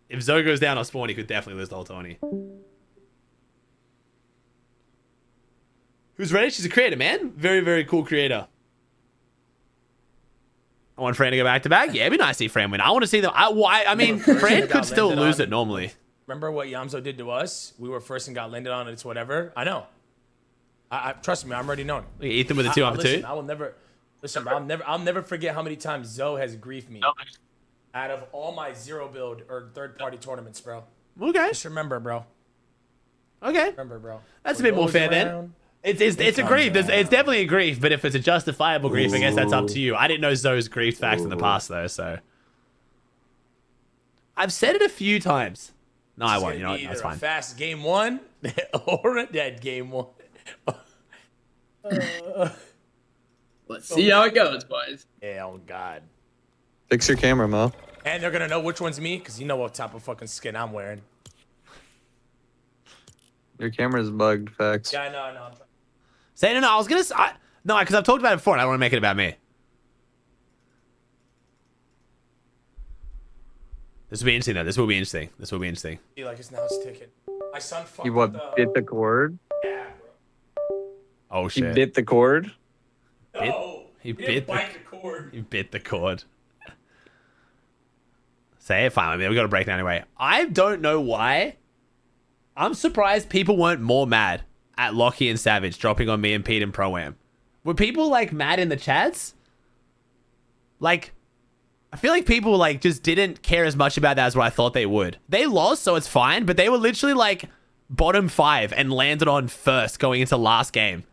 If Zoe goes down or Spawn, he could definitely lose the whole tourney. Who's Reddish? She's a creator, man. Very, very cool creator. I want Fran to go back-to-back. Yeah, it'd be nice to see Fran win. I want to see them. I mean, Fran could still lose it normally. Remember what Yamzo did to us? We were first and got landed on, and it's whatever. I know. I trust me. I'm already known. Ethan with a 2-on-2. I will never. Listen, bro, I'll never forget how many times Zoe has griefed me out of all my 0 build or third-party tournaments, bro. Okay. Just remember, bro. Okay. Remember, bro. That's a bit more fair then. It's a grief. It's definitely a grief, but if it's a justifiable grief, I guess that's up to you. I didn't know Zoe's grief facts in the past though, so I've said it a few times. No, I won't. You know what? That's fine. Fast game 1 or a dead game 1. Let's see how it goes, boys. Yeah, oh god. Fix your camera, Mo. And they're gonna know which one's me, because you know what type of fucking skin I'm wearing. Your camera's bugged, Facts. Yeah, I know. Say no. I was gonna say no, because I've talked about it before, and I don't want to make it about me. This will be interesting, though. This will be interesting. See, like, now it's ticking. My son fucked You what? Bit the cord? Yeah, bro. Oh shit. He bit the cord? No. He bit the cord. He bit the cord. Say it, fine. I mean, we got to break down anyway. I don't know why. I'm surprised people weren't more mad at Lockie and Savage dropping on me and Pete and Pro-Am. Were people, like, mad in the chats? Like, I feel like people, like, just didn't care as much about that as what I thought they would. They lost, so it's fine, but they were literally, like, bottom 5 and landed on first going into last game.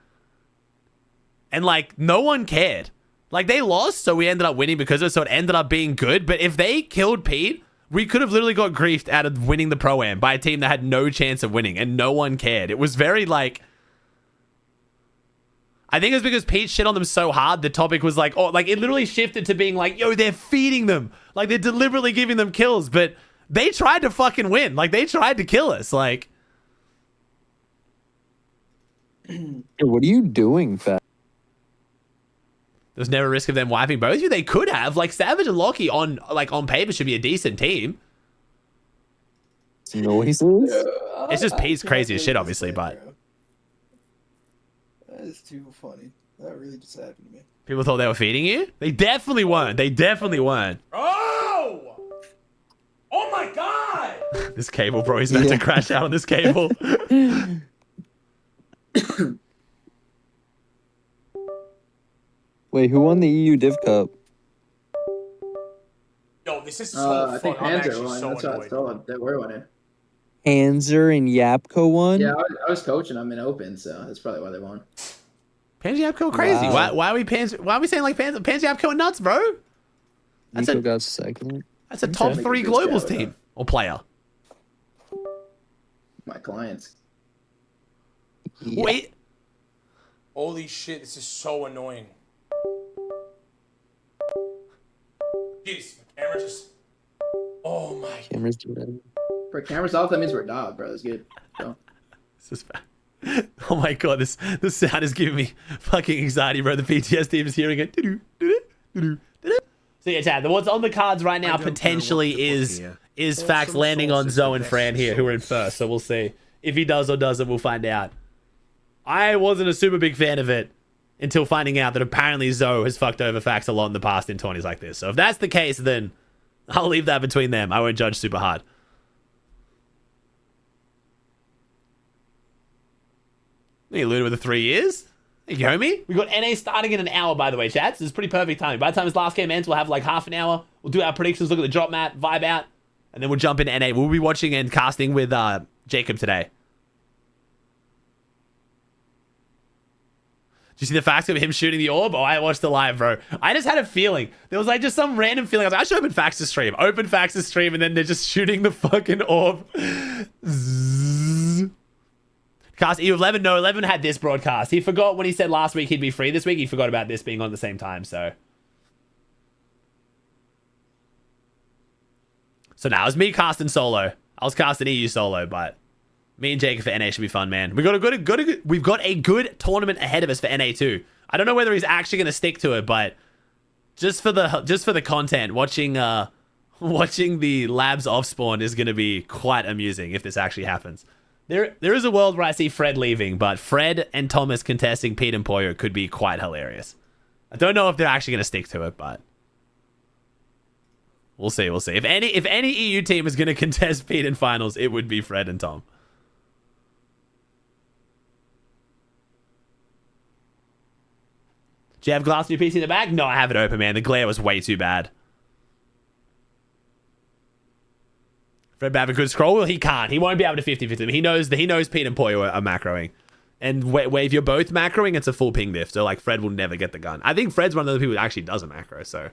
And like, no one cared. Like, they lost, so we ended up winning because of it, so it ended up being good. But if they killed Pete, we could have literally got griefed out of winning the Pro-Am by a team that had no chance of winning, and no one cared. It was very, like... I think it was because Pete shit on them so hard, the topic was like, oh, like, it literally shifted to being like, yo, they're feeding them. Like, they're deliberately giving them kills, but they tried to fucking win. Like, they tried to kill us, like... What are you doing, Fat? There's never a risk of them wiping both of you. They could have. Like, Savage and Lockie on paper should be a decent team. Noises? It's just Pete's crazy as shit, obviously, but... That is too funny. That really just happened to me. People thought they were feeding you? They definitely weren't. They definitely weren't. Oh! Oh my god! This cable, bro. He's about to crash out on this cable. Wait, who won the EU Div Cup? Yo, this is so I think fun. I'm Panzer actually won. so That's what I annoyed. thought. They were winning. Panzer and Yapko won? Yeah, I was coaching them in open, so that's probably why they won. Pansy Yapko crazy. Wow. Why are we saying like Pansy Yapko nuts, bro? Nico got second. That's a top 3 globals team or player. My clients. Yeah. Wait. Holy shit, this is so annoying. Jeez, my camera just... Oh my... Cameras dead. For cameras off, that means we're dog, bro. That's good. So. This is bad. Oh my god, this sound is giving me fucking anxiety, bro. The PTS team is hearing it. So yeah, Chad, what's on the cards right now potentially is Fax landing on Zoe and Fran here, who are in first. So we'll see. If he does or doesn't, we'll find out. I wasn't a super big fan of it until finding out that apparently Zoe has fucked over Fax a lot in the past in tourneys like this. So if that's the case, then I'll leave that between them. I won't judge super hard. You alluded with the 3 years. Thank you, homie. We got NA starting in an hour, by the way, chats. This is pretty perfect timing. By the time this last game ends, we'll have like half an hour. We'll do our predictions, look at the drop map, vibe out, and then we'll jump into NA. We'll be watching and casting with Jacob today. Did you see the facts of him shooting the orb? Oh, I watched the live, bro. I just had a feeling. There was like just some random feeling. I was like, I should open Fax's stream. Open Fax's stream, and then they're just shooting the fucking orb. Zzz. Cast EU11. No, 11 had this broadcast. He forgot when he said last week he'd be free this week. He forgot about this being on at the same time, so. So now it's me casting solo. I was casting EU solo, but me and Jacob for NA should be fun, man. We've got a good tournament ahead of us for NA too. I don't know whether he's actually going to stick to it, but just for the content, watching the labs off spawn is going to be quite amusing if this actually happens. There is a world where I see Fred leaving, but Fred and Thomas contesting Pete and Poyo could be quite hilarious. I don't know if they're actually going to stick to it, but we'll see. We'll see. If any EU team is going to contest Pete in finals, it would be Fred and Tom. Do you have glass in your PC in the back? No, I have it open, man. The glare was way too bad. Fred Babbitt could scroll. Well, he can't. He won't be able to 50-50 them. He knows Pete and Poyo are macroing. And where if you're both macroing, it's a full ping diff. So, like, Fred will never get the gun. I think Fred's one of the people who actually doesn't macro. So,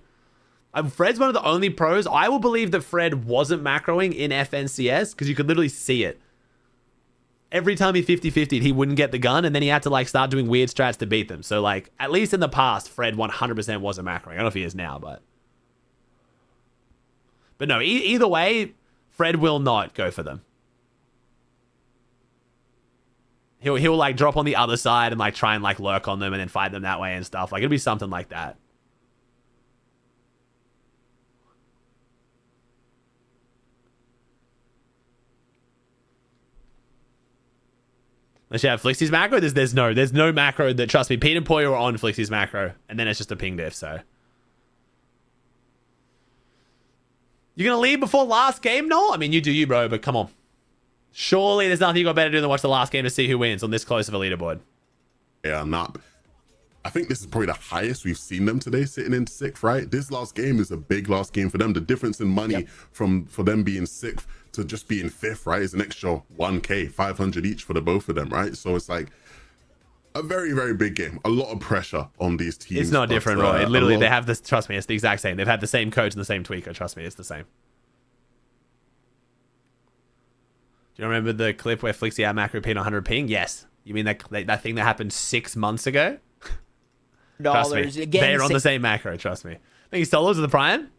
Fred's one of the only pros. I will believe that Fred wasn't macroing in FNCS because you could literally see it. Every time he 50-50'd, he wouldn't get the gun. And then he had to, like, start doing weird strats to beat them. So, like, at least in the past, Fred 100% wasn't macroing. I don't know if he is now, but no, either way, Fred will not go for them. He'll like drop on the other side and like try and like lurk on them and then fight them that way and stuff. Like it'll be something like that. Unless you have Flixie's macro, there's no macro that, trust me, Pete and Poyo are on Flixie's macro, and then it's just a ping diff, so. You're gonna leave before last game? No? I mean, you do you, bro, but come on. Surely there's nothing you got better to do than watch the last game to see who wins on this close of a leaderboard. Yeah, I'm not. I think this is probably the highest we've seen them today, sitting in 6th, right? This last game is a big last game for them. The difference in money for them being 6th to just being 5th, right, is an extra 1K, 500 each for the both of them, right? So it's like a very, very big game. A lot of pressure on these teams. It's not different, Roy. Literally, they have this. Trust me, it's the exact same. They've had the same coach and the same tweaker. Trust me, it's the same. Do you remember the clip where Flixie had macro ping 100 ping? Yes. You mean that thing that happened 6 months ago? Trust me, again, they're on the same macro. Trust me. I think he's solos of the Prime.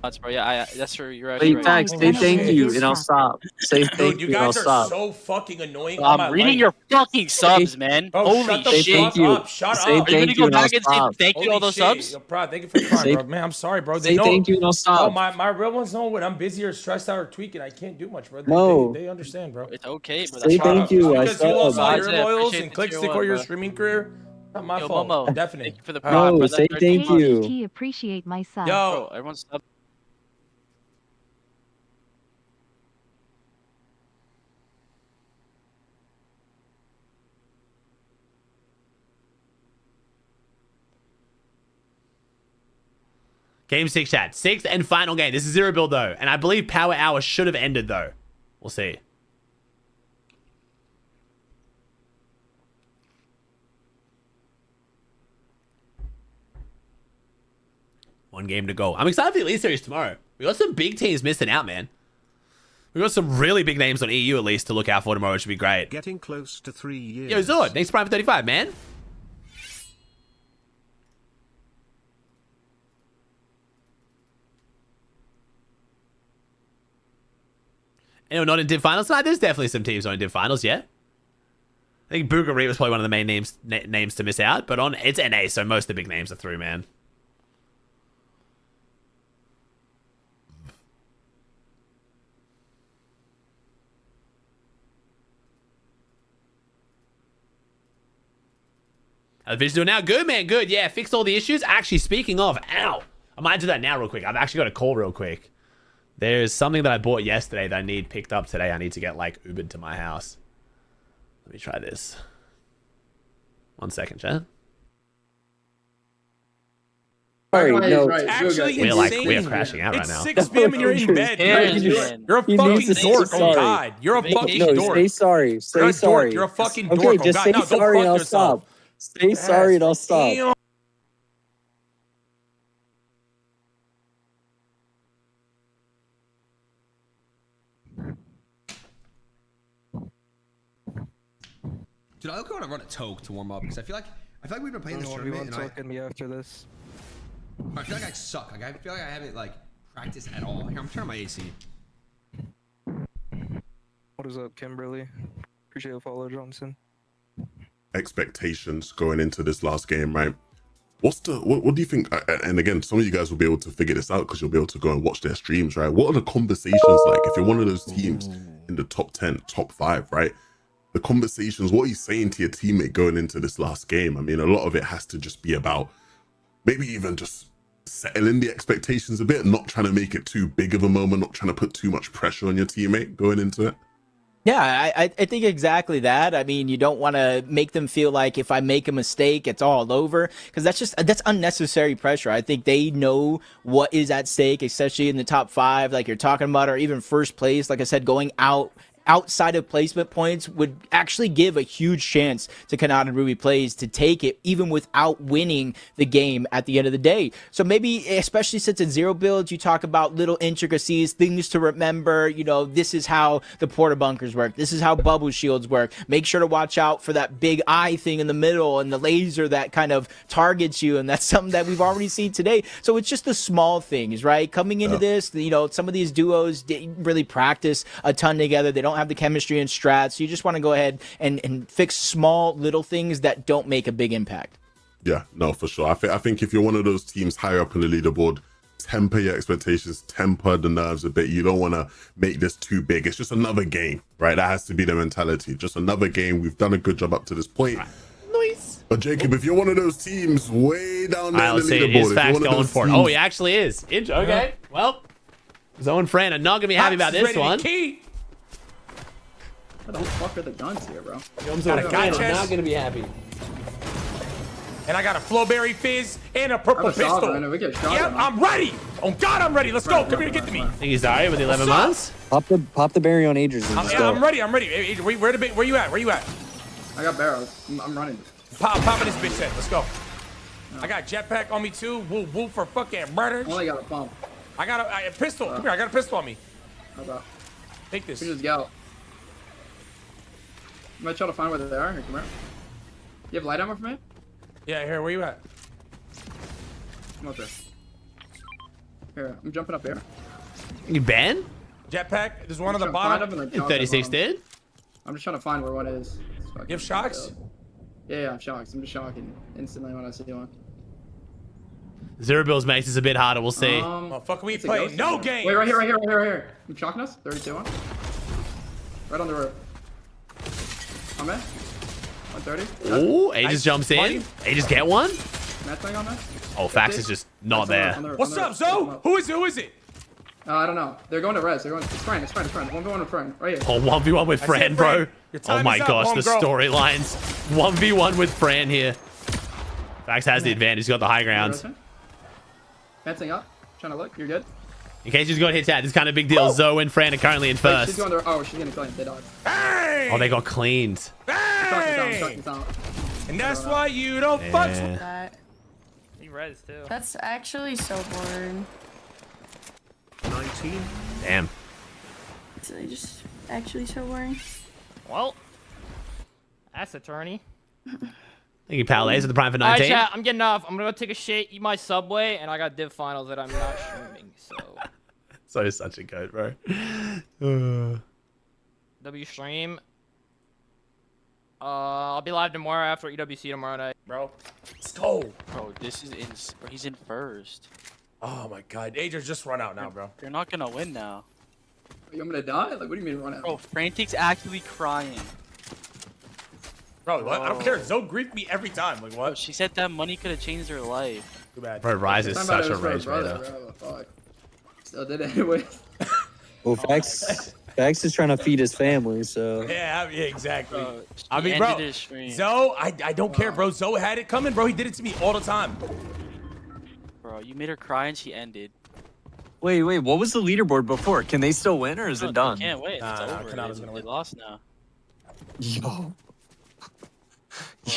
That's bro. Yeah, that's for you're Wait, right. Max, say thank you and I'll stop. Say thank Dude, you and I'll guys are stop. so fucking annoying. I'm reading your fucking subs, man. Bro, Holy shut the shit. fuck up. Shut Say up. Are you thank gonna you go and I'll back and say stop. thank you to all those subs? Yo, bro, thank you for the prime, Say- bro. Man, I'm sorry, bro. Say thank you and I'll stop. No, my real ones know when I'm busy or stressed out or tweaking, I can't do much, bro. No. They understand, bro. It's okay, bro. Say thank you. I Because you lost all saw. your loyals and CLIX stick or your streaming career. Not my Yo, fault. Momo, Definitely. thank you for the prime, No, bro. say That's thank much. you. Appreciate myself. Yo, Bro, everyone's sub. Game 6 chat. 6th and final game. This is 0 build though. And I believe Power Hour should have ended though. We'll see. One game to go. I'm excited for the Elite Series tomorrow. We got some big teams missing out, man. We got some really big names on EU at least to look out for tomorrow, which should be great. Getting close to 3 years. Yo, Zord, thanks for Prime for 35, man. Anyone not in Div Finals tonight? There's definitely some teams not in Div Finals, yeah. I think Boogaree was probably one of the main names to miss out, but it's NA, so most of the big names are through, man. How's the Vision doing now? Good, man, good. Yeah, fixed all the issues. Actually, speaking of, ow. I might do that now real quick. I've actually got a call real quick. There's something that I bought yesterday that I need picked up today. I need to get, like, Ubered to my house. Let me try this. 1 second, chat. Sorry, no. Actually, we are crashing out right now. It's 6 p.m. and you're in bed. You're a fucking dork. Oh, God. You're a fucking dork. No, say sorry. Say You're a sorry. dork. You're a fucking dork. Okay, Oh, just God. say No, go sorry fuck and I'll yourself. stop. Say sorry and I'll stop. Damn. Dude, I want to run a toke to warm up because I feel like we've been playing this tournament and me after this. I feel like I suck. Like I feel like I haven't like practiced at all. Here, I'm turning my AC. What is up, Kimberly? Appreciate the follow, Johnson. Expectations going into this last game, right? What do you think? And again, some of you guys will be able to figure this out because you'll be able to go and watch their streams, right? What are the conversations like if you're one of those teams in the top 10, top 5, right? The conversations, what are you saying to your teammate going into this last game? I mean, a lot of it has to just be about maybe even just settling the expectations a bit, not trying to make it too big of a moment, not trying to put too much pressure on your teammate going into it. Yeah, I think exactly that. I mean, you don't want to make them feel like if I make a mistake, it's all over, because that's unnecessary pressure. I think they know what is at stake, especially in the top 5, like you're talking about, or even first place. Like I said, going outside of placement points would actually give a huge chance to Kanata and Ruby Plays to take it even without winning the game at the end of the day. So maybe, especially since it's 0 builds, you talk about little intricacies, things to remember. You know, this is how the porta bunkers work. This is how bubble shields work. Make sure to watch out for that big eye thing in the middle and the laser that kind of targets you. And that's something that we've already seen today. So it's just the small things, right? Coming into this, you know, some of these duos didn't really practice a ton together. They don't have the chemistry and strats. So you just want to go ahead and fix small little things that don't make a big impact. Yeah, no, for sure. I think if you're one of those teams higher up in the leaderboard, temper your expectations, temper the nerves a bit. You don't want to make this too big. It's just another game, right? That has to be the mentality. Just another game. We've done a good job up to this point. Nice. But Jacob, if you're one of those teams way down there in the It leaderboard, is Fax going for it. Oh, he actually is. Okay, well, Zoe and Fran are not going to be happy about this one. Where the fuck are the guns here, bro? I'm not gonna be happy. And I got a Flowberry Fizz and a purple pistol. Yep, I'm ready. Oh God, I'm ready. Let's go. Come here to get to me. I think he's alright with the 11 months. Pop the berry on Agers and just go. I'm ready. I'm ready. Hey, where you at? Where you at? I got barrels. I'm running. Popping this bitch in. Let's go. I got jetpack on me too. Woo for fucking murder. I only got a pump. I got a pistol. Come here. I got a pistol on me. Okay. Take this. We just go. I'm gonna try to find where they are. Here, come here. You have light ammo for me? Yeah, here. Where you at? Come up there. Here, I'm jumping up here. You Ben? Jetpack. There's one on the bottom. 36 did? I'm just trying to find where one is. You have shocks? Yeah, I'm shocked. I'm just shocking instantly when I see one. Zero bills makes this a bit harder. We'll see. Oh, fuck, we play no game. Wait, right here. You shocking us? 32 one. Right on the roof. I'm in. 130. Ooh, Aegis jumps in. Aegis get one. Match thing on that? Oh, Fax is just not there. What's up, Zoe? Who is it? I don't know. They're going to res. It's Fran. 1v1 with Fran. Right here. Oh, 1v1 with Fran, bro. Oh my gosh, the storylines. 1v1 with Fran here. Fax has the advantage. He's got the high ground. Fencing up. Trying to look. You're good. In case you got hit at, this kind of big deal. Zoe and Fran are currently in first. She's going to, she's getting cleaned. They dodged. Hey! Oh, they got cleaned. Hey! And that's why you don't fuck with that. He res too. That's actually so boring. 19. Damn. It's really just actually so boring. Well, that's attorney. Thank you, Palace, at the prime for 19. Alright, chat, I'm getting off. I'm gonna go take a shit, eat my Subway, and I got div finals that I'm not streaming, so. So such a goat, bro. W stream. I'll be live tomorrow after EWC tomorrow night. Bro, let's go. Bro, this is he's in first. Oh my God, Adrian just run out now, bro. You're not gonna win now. You want me to die? Like, what do you mean run out? Bro, Frantic's actually crying. Bro, what? I don't care. Zoe griefed me every time. Like, what? She said that money could have changed her life. Too bad. Bro, Rise is such a rage baiter. Still did it anyway. Well, Fax is trying to feed his family, so. Yeah, exactly. I mean, bro, Zoe, I don't care, bro. Zoe had it coming, bro. He did it to me all the time. Bro, you made her cry and she ended. Wait, what was the leaderboard before? Can they still win or is it done? Can't wait. It's over. Kanada's gonna They lost now. Yo.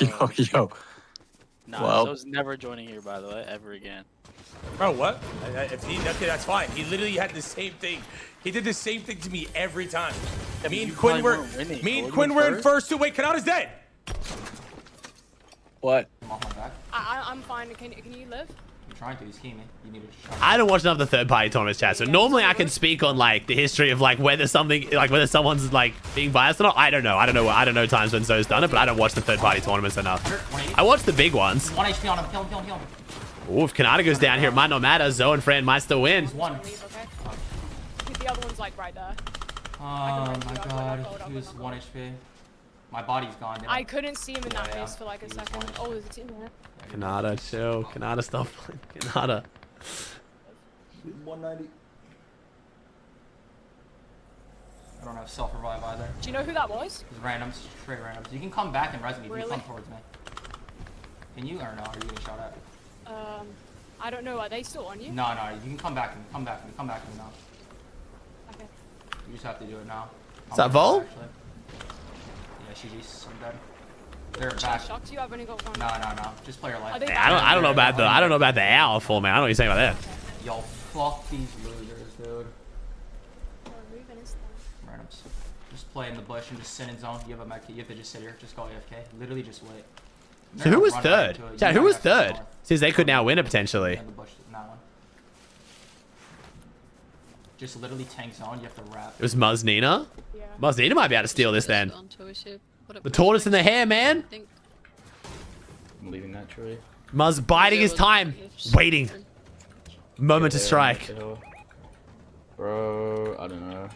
Bro. Yo. Nah, Well. Zoe's never joining here, by the way, ever again. Bro, what? Okay, that's fine. He literally had the same thing. He did the same thing to me every time. Me and Quinn were in first too. Wait, Kanada's dead. What? I'm off my back. I'm fine. Can you live? I'm trying to. He's scheming. You need to. I don't watch enough of the third-party tournaments, chat. So normally I can speak on like the history of like whether someone's like being biased or not. I don't know times when Zoe's done it, but I don't watch the third-party tournaments enough. I watch the big ones. 1 HP on him. Kill him. Ooh, if Kanada goes down here, it might not matter. Zoe and Fran might still win. One. The other one's like right there. Oh my God. He was 1 HP. My body's gone. I couldn't see him in that face for like a second. Oh, there's a team there. Kanada, chill. Kanada, stop. Kanada. 190. I don't have self-revive either. Do you know who that was? It's randoms, straight randoms. You can come back and res me if you come towards me. Can you or no? Are you getting shot at? I don't know. Are they still on you? No, you can come back and come back to me now. Okay. You just have to do it now. Is that Vol? Yeah, she's dead. They're back. Shocked you? I've only got one. No. Just play your life. I don't know about the owl full man. I don't know what you're saying about that. Yo, fuck these losers, dude. Randoms. Just play in the bush and just sit in zone. You have a mech. You have to just sit here. Just go AFK. Literally just wait. So who was third? Yeah, who was third? Since they could now win it potentially. Just literally tank zone. You have to wrap. It was Muznina. Yeah. Muznina might be able to steal this then. The tortoise in the hair, man. I'm leaving that tree. Muzz biding his time, waiting. Moment to strike. Bro, I don't know.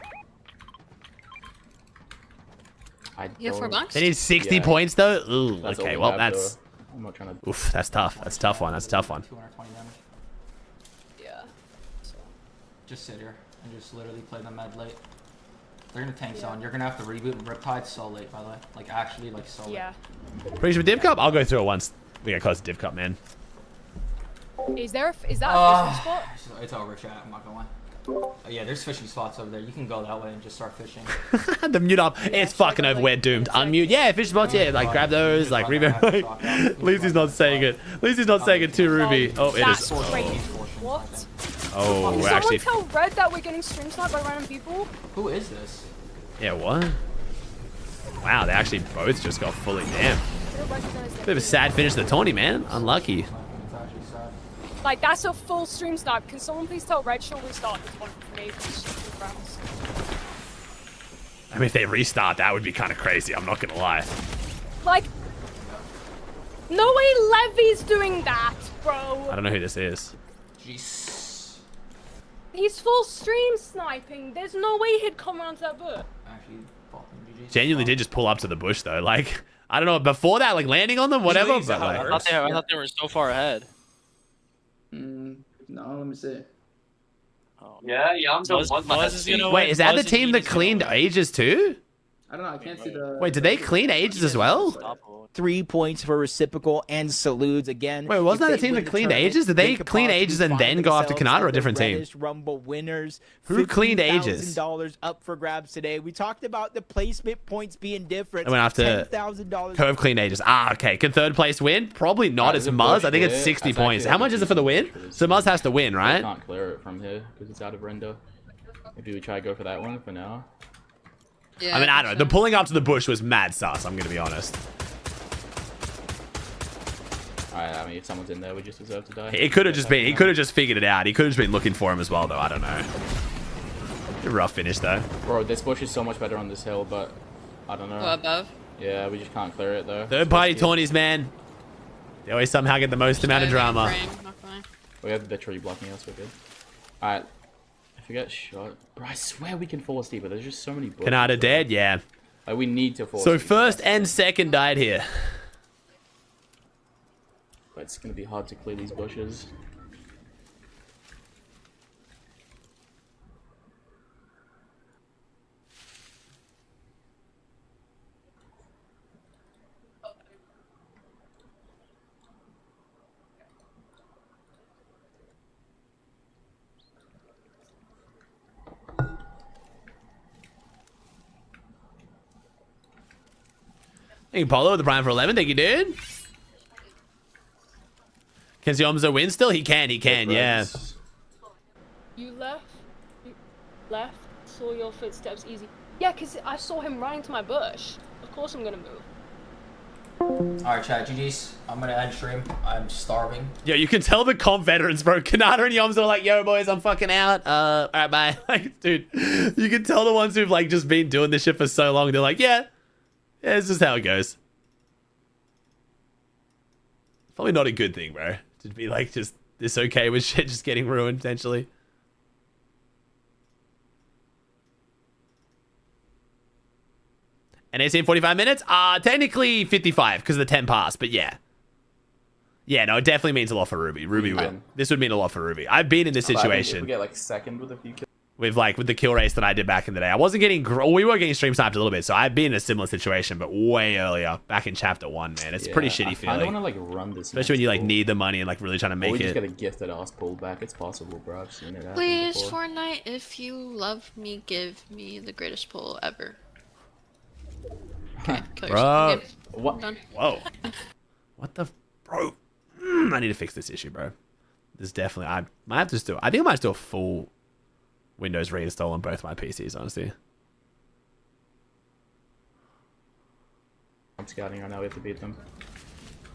They need 60 points though. Ooh, That's okay, all we well have, that's. though. I'm not trying to. Oof, that's tough. That's a tough one. That's a tough one. 220 damage. Yeah. Just sit here and just literally play the med late. They're gonna tank zone. You're gonna have to reboot Riptide so late, by the way. Like, actually, like, so late. Yeah. Pretty sure Div Cup? I'll go through it once we get close to Div Cup, man. Is that a fishing spot? It's over, chat. I'm not gonna lie. Yeah, there's fishing spots over there. You can go that way and just start fishing. The mute up. It's fucking over. We're doomed. Unmute. Yeah, fish spots. Yeah, like grab those. Like reboot. At least he's not saying it. At least he's not saying it too, Ruby. Oh, it is. What? Oh, Can we're someone actually. tell Red that we're getting stream sniped by random people? Who is this? Yeah, what? Wow, they actually both just got fully damn. Bit of a sad finish to the tourney, man. Unlucky. Like, that's a full stream snipe. Can someone please tell Red she'll restart this one for me? I mean, if they restart, that would be kind of crazy. I'm not gonna lie. Like, no way Levy's doing that, bro. I don't know who this is. Jeez. He's full stream sniping. There's no way he'd come around to that book. Genuinely did just pull up to the bush though. Like, I don't know. Before that, like landing on them, whatever. But like, I thought they were so far ahead. No, let me see. Yeah, wait, is that the team that cleaned ages too? I don't know. I can't see the. Wait, did they clean ages as well? 3 points for reciprocal and salutes again. Wait, wasn't that a team that cleaned ages? Did they clean ages and then go after Canada or a different team? Reddish Rumble winners. Who cleaned ages? $50,000 up for grabs today. We talked about the placement points being different. I went after $10,000. Cove cleaned ages. Ah, okay. Can third place win? Probably not as Muzz. I think it's 60 points. How much is it for the win? So Muzz has to win, right? I can't clear it from here because it's out of render. Maybe we try to go for that one for now. Yeah, I mean, I don't know. The pulling up to the bush was mad sus, I'm going to be honest. I mean, if someone's in there, we just deserve to die. It could have just been, he could have just figured it out. He could have just been looking for him as well, though. I don't know. A rough finish, though. Bro, this bush is so much better on this hill, but I don't know. Go above? Yeah, we just can't clear it, though. Third party tourneys, man. They always somehow get the most amount of drama. We have the tree blocking us, we're good. Alright. If we get shot... Bro, I swear we can force deeper. There's just so many bushes. Canada dead? Yeah. Like, we need to force So deeper. first and second died here. But it's gonna be hard to clear these bushes. Thank you, Polo, with the prime for 11. Thank you, dude. Can Ziomzo win still? He can, yeah. You left, saw your footsteps easy. Yeah, because I saw him running to my bush. Of course I'm going to move. Alright, chat. GG's. I'm gonna end stream. I'm starving. Yo, you can tell the comp veterans, bro. Kanata and Yomzo are like, yo, boys, I'm fucking out. Alright, bye. Like, dude, you can tell the ones who've, like, just been doing this shit for so long. They're like, yeah, it's just how it goes. Probably not a good thing, bro. To be, like, just this okay with shit just getting ruined, potentially. And 18, 45 minutes? Technically 55 because of the 10 pass, but yeah. Yeah, no, it definitely means a lot for Ruby. This would mean a lot for Ruby. I've been in this situation. If we get like second with a few kills. With the kill race that I did back in the day. I wasn't getting, we were getting stream sniped a little bit, so I've been in a similar situation, but way earlier, back in chapter 1, man. It's a pretty shitty feeling. I don't want to like run this. Especially when you like need the money and like really trying to make we it. just get a gifted ass pullback. It's possible, bro. I've seen it happen Please, before. Fortnite, if you love me, give me the greatest pull ever. Okay, kill Bro. yourself. What? Done. Whoa. What the? Bro. I need to fix this issue, bro. There's definitely, I might have to still, I think I might do a full Windows reinstall on both my PCs, honestly. I'm scouting right now, we have to beat them.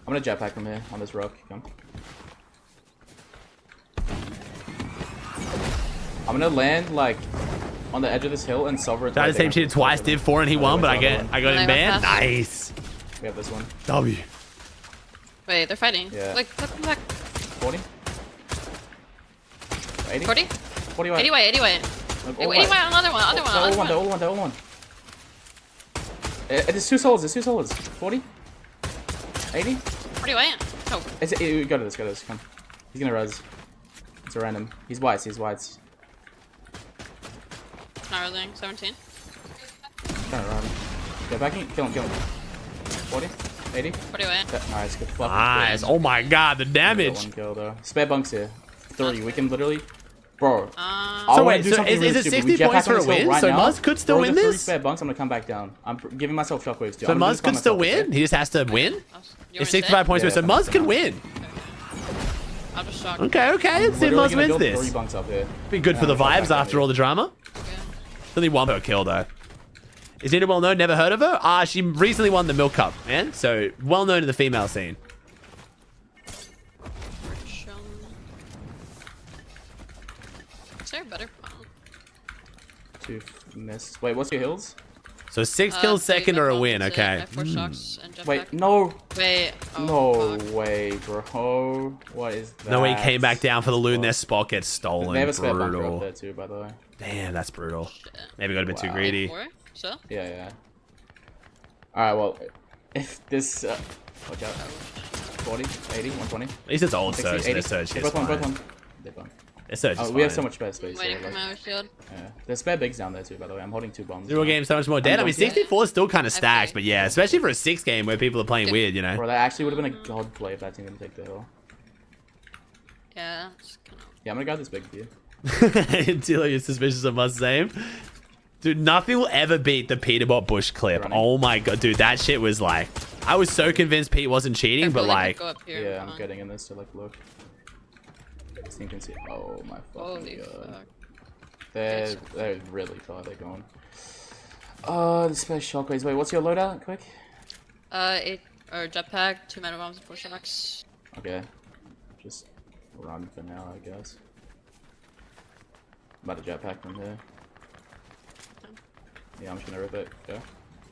I'm gonna jetpack from here on this rock. Come. I'm gonna land like on the edge of this hill and solve it. I just team cheated twice, did 4 and he won, but I got him banned. Nice. We have this one. W. Wait, they're fighting. Yeah. Like, come back. 40? 80? 40? 40 white. 80 white, 80 white. Like, 80 all white, white. another one, other one, The other old one, the old one. There's 2 souls, there's 2 souls. 40? 80? 40 white? Oh. Go to this, come. He's gonna res. It's a random. He's whites. Not really. 17. Trying to run. Get back in. Kill him. 40, 80. What away? Nice, good fluff. Nice. Oh my god, the damage. One kill though. Spare bunks here. 3. We can literally. Bro. So wait, so is it 60 points for a win? So Muzz could still win this? 3 spare bunks, I'm gonna come back down. I'm giving myself shockwaves too. So Muzz could still win? He just has to win? It's 65 points, so Muzz can win. I'll just shock. Okay, let's see if Muzz wins 3 this. bunks up here. Be good for the vibes after all the drama. Only one per kill though. Is Nina well known? Never heard of her? She recently won the Milk Cup, man. So well known in the female scene. Is there a better one? 2 miss. Wait, what's your hills? So 6 kills second or a win, okay. Wait, no. Wait. No way, bro. What is that? No way he came back down for the loot and their spot gets stolen. They have a spare bunker Brutal. up there too, by the way. Damn, that's brutal. Maybe got a bit too greedy. So? Yeah. Alright, well, if this... watch out. 40, 80, 120. At least it's old 60, Surge, 80. their Surge is Both fine. one. They're fine. Their Surge is We have fine. so much spare space. Waiting so, for my shield. Yeah. There's spare bigs down there too, by the way. I'm holding 2 bombs. Zero games, so much more dead. I mean, 64 is still kind of stacked, but yeah, especially for a 6 game where people are playing weird, you know? Bro, that actually would have been a god play if that team didn't take the hill. Yeah, that's kind of... Yeah, I'm gonna grab this big for you. Until you're suspicious of Muzz same. Dude, nothing will ever beat the Peterbot Bush clip. Oh my god, dude, that shit was like... I was so convinced Pete wasn't cheating, but like... Yeah, I'm getting in this to like look. This thing can see... Oh my fucking god. They're really far, they're going. The spare shockwaves. Wait, what's your loadout, quick? 8 or jetpack, 2 mana bombs and 4 shocks. Okay. Just run for now, I guess. About a jetpack from here. Yeah, I'm just gonna rip it. Go.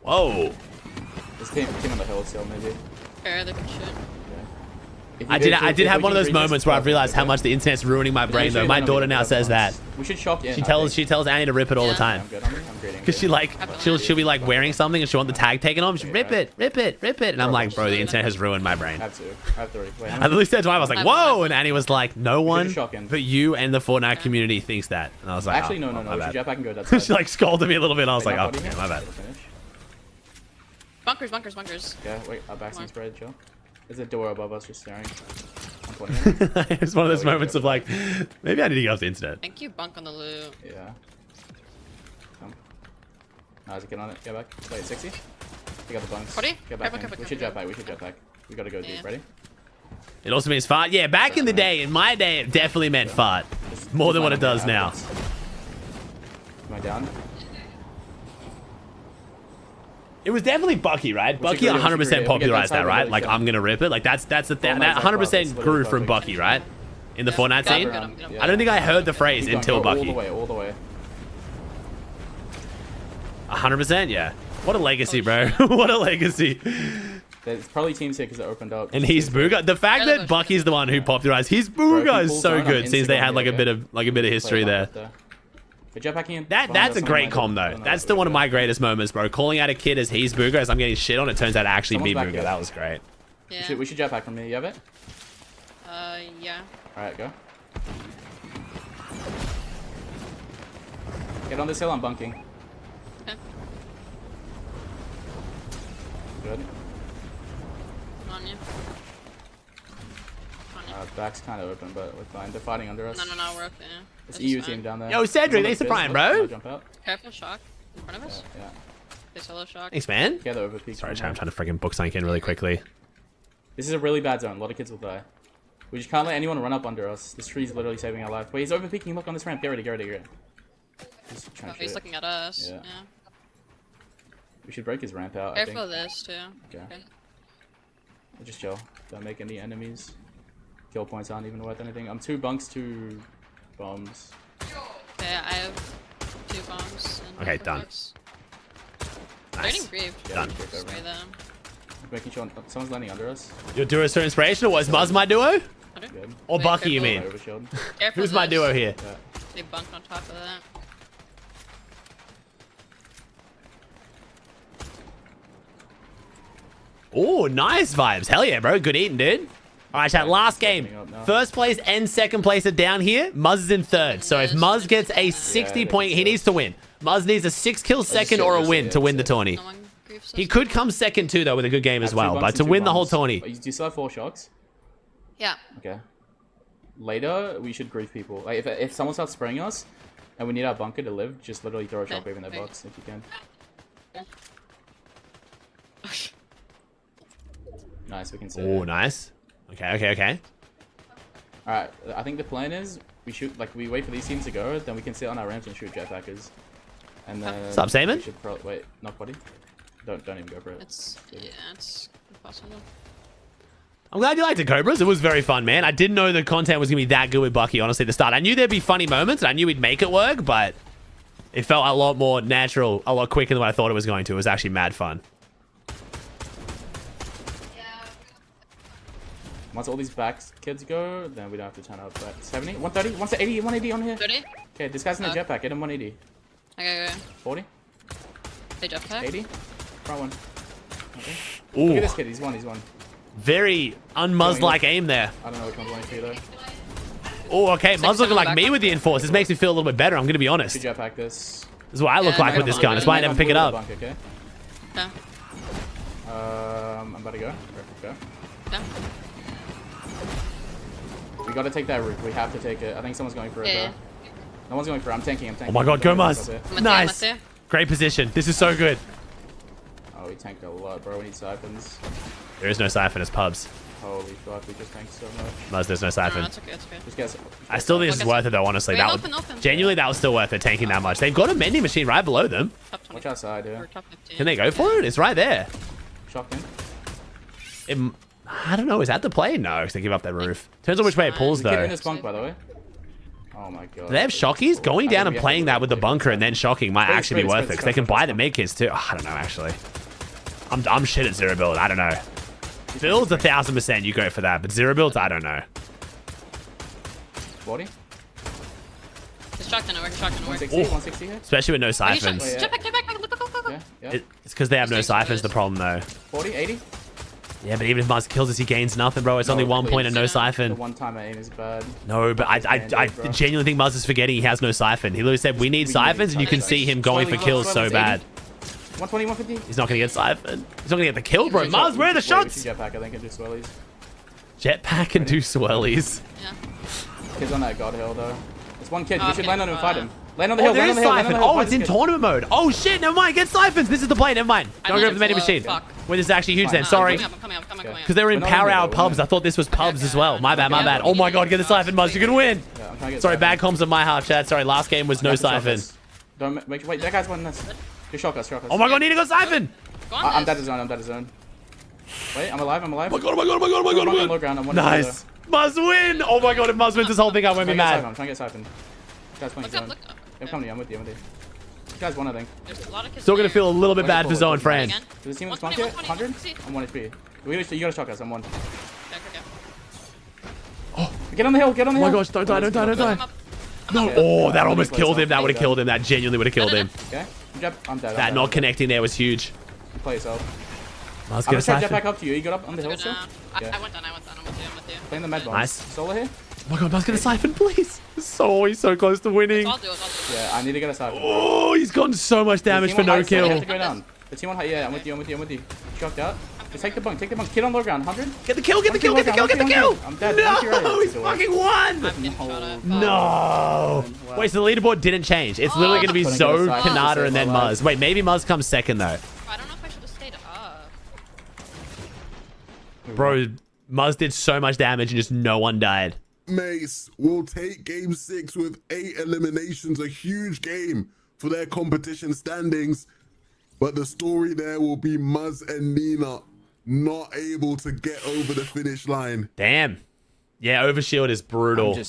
Whoa. This team on the hill still, maybe. Fair, they can shoot. I did have one of those moments where I've realized how much the internet's ruining my brain though. My daughter now says that. We should shock in. She tells Annie to rip it all the time. Because she'll be like wearing something and she'll want the tag taken off. She'll rip it. And I'm like, bro, the internet has ruined my brain. I have 2. I have 3. Wait, I literally said to her, I was like, whoa, and Annie was like, no one but you and the Fortnite community thinks that. And I was like, actually, no. My We bad. should jetpack and go that side. She like scolded me a little bit. I was like, oh, yeah, my bad. Bunkers. Okay, wait, our back's in spread, chill. There's a door above us just staring. It's one of those moments of like, maybe I need to get off the internet. Thank you, bunk on the loot. Yeah. Come. Isaac, get on it. Get back. Wait, 60? We got the bunks. 40? Get back in. We should jetpack. We gotta go deep. Ready? It also means fart. Yeah, back in the day, in my day, it definitely meant fart. More than what it does now. Am I down? It was definitely Bucky, right? Bucky 100% popularized that, right? Like, I'm gonna rip it. Like, that's the thing. That 100% grew from Bucky, right? In the Fortnite scene. I don't think I heard the phrase until Bucky. All the way. 100%, yeah. What a legacy, bro. What a legacy. There's probably teams here because it opened up. And he's Booga. The fact that Bucky's the one who popularized his Booga is so good. Since they had like a bit of history there. That's a great com though. That's still one of my greatest moments, bro. Calling out a kid as he's Booga as I'm getting shit on. It turns out to actually be Booga. That was great. Yeah. We should jetpack from here. You have it? Yeah. All right, go. Get on this hill. I'm bunking. Okay. Good. On you. Back's kind of open, but we're fine. They're fighting under us. No, we're okay. It's EU team down there. Yo, Cedric, thanks for Prime, bro. Jump out. Careful, shock in front of us. Yeah. They solo shock. Thanks, man. Together over peak. Sorry, I'm trying to freaking book something in really quickly. This is a really bad zone. A lot of kids will die. We just can't let anyone run up under us. This tree's literally saving our life. Wait, he's over peaking. Look on this ramp. Get ready. He's trying to He's looking at us. Yeah. We should break his ramp out. Careful of this too. Okay. Just chill. Don't make any enemies. Kill points aren't even worth anything. I'm 2 bunks, 2 bombs. Okay, I have 2 bombs. And okay, done. Nice. They're getting grieved. Done. Spray them. Making sure someone's landing under us. Your duo is so inspirational. Was Muzz my duo? Good. Or Bucky, you mean? Who's my duo here? Yeah. They bunked on top of that. Oh, nice vibes. Hell yeah, bro. Good eating, dude. All right, chat. Last game. First place and second place are down here. Muzz is in third. So if Muzz gets a 60-point, he needs to win. Muzz needs a 6-kill second or a win to win the tourney. He could come second too, though, with a good game as well. But to win the whole tourney. Do you still have 4 shocks? Yeah. Okay. Later, we should grief people. Like, if someone starts spraying us, and we need our bunker to live, just literally throw a shockwave in their box if you can. Nice, we can see. Oh, nice. Okay. Alright, I think the plan is we shoot, like, we wait for these teams to go, then we can sit on our ramps and shoot jetpackers. And then. What's up, Simon? Wait, not body. Don't even go for it. It's impossible. I'm glad you liked the Cobras. It was very fun, man. I didn't know the content was going to be that good with Bucky, honestly, at the start. I knew there'd be funny moments, and I knew we'd make it work, but it felt a lot more natural, a lot quicker than what I thought it was going to. It was actually mad fun. Once all these back kids go, then we don't have to turn up. But 70, 130, 180, 180 on here. 30? Okay, this guy's in the jetpack. Get him 180. Okay. 40. Hey, jetpack. 80. Front one. Okay. Ooh. Look at this kid. He's one. Very un-Muzz-like aim there. I don't know which one's going for you, though. Oh, okay. Muzz looking like me with the Enforce. This makes me feel a little bit better. I'm going to be honest. Should jetpack this. This is what I look like with this gun. That's why I never pick it up. Bunker, okay? Yeah. I'm about to go. Go. Yeah. We gotta take that route. We have to take it. I think someone's going for it, though. No one's going for it. I'm tanking. Oh my god, go Muzz. Nice. Great position. This is so good. Oh, we tanked a lot, bro. We need siphons. There is no siphon. It's pubs. Holy fuck, we just tanked so much. Muzz, there's no siphon. No, it's okay. Just guess. I still think this is worth it, though, honestly. Wait, That open. genuinely, that was still worth it, tanking that much. They've got a mending machine right below them. Watch outside, yeah. Can they go for it? It's right there. Shotgun. I don't know. Is that the play? No, because they give up their roof. Turns on which way it pulls, though. In this bunk, by the way. Oh my god. Do they have shockies? Going down and playing that with the bunker and then shocking might actually be worth it, because they can buy the mid kits too. Oh, I don't know, actually. I'm shit at zero build. I don't know. Builds 1000%. You go for that, but zero builds, I don't know. 40. It's shocked in a work. 160 here. Especially with no siphons. Jetpack. Yeah. It's because they have no siphons. The problem, though. 40, 80. Yeah, but even if Muzz kills us, he gains nothing, bro. It's only 1 point and no siphon. The one-time aim is bad. No, but I genuinely think Muzz is forgetting he has no siphon. He literally said, we need siphons, and you can see him going for kills so bad. 120, 150. He's not going to get siphon. He's not going to get the kill, bro. Muzz, where are the shots? Jetpack, I think, and do swirlies. Jetpack and do swirlies. Yeah. Kid's on that god hill, though. There's one kid. We should land on him and fight him. Land on the hill, there land on is the hill, land on siphon. the hill. Oh, it's in tournament mode. Oh, shit. Never mind. Get siphons. This is the play. Never mind. Don't go for the vending machine. When this is actually huge then. Sorry. I'm coming up. Because they were in power hour pubs. I thought this was pubs as well. My bad. Oh my god. Get the siphon, Muzz. You're going to win. Sorry, bad comms on my half, chat. Sorry, last game was no siphon. Don't make. Wait, that guy's winning this. Just shock us. Oh my god, need to go siphon. I'm dead to zone. Wait, I'm alive. Oh my god. Low ground. Nice. Muzz win. Oh my god, if Muzz wins this whole thing, I won't be mad. I'm trying to get siphon. This guy's playing zone. I'm coming to you. I'm with you. This guy's one, I think. Still gonna feel a little bit bad for zone friend. Does this team spawn yet? 100? I'm 1 HP. You gotta shock us. I'm 1. Oh, get on the hill. Oh my gosh, don't die. No. Oh, that almost killed him. That would have killed him. That genuinely would have killed him. Okay. I'm dead. That not connecting there was huge. You play yourself. I'm gonna try to jetpack up to you. You got up on the hill still? Yeah. I went down. I'm with you. Playing the med bomb. Nice. Solo here? Oh my god, Muzz, get a siphon, please. He's so close to winning. I'll do it. Yeah, I need to get a siphon. Oh, he's gotten so much damage for no kill. You have to go down. The team on high. Yeah, I'm with you. Shocked out. Just take the bunk. Kid on low ground. 100. Get the kill. I'm dead. No, he's fucking won. No. Wait, so the leaderboard didn't change. It's literally going to be Zoe, Kanata, and then Muzz. Wait, maybe Muzz comes second, though. I don't know if I should have stayed up. Bro, Muzz did so much damage and just no one died. Mace will take game 6 with 8 eliminations, a huge game for their competition standings. But the story there will be Muzz and Nina not able to get over the finish line. Damn. Yeah, overshield is brutal.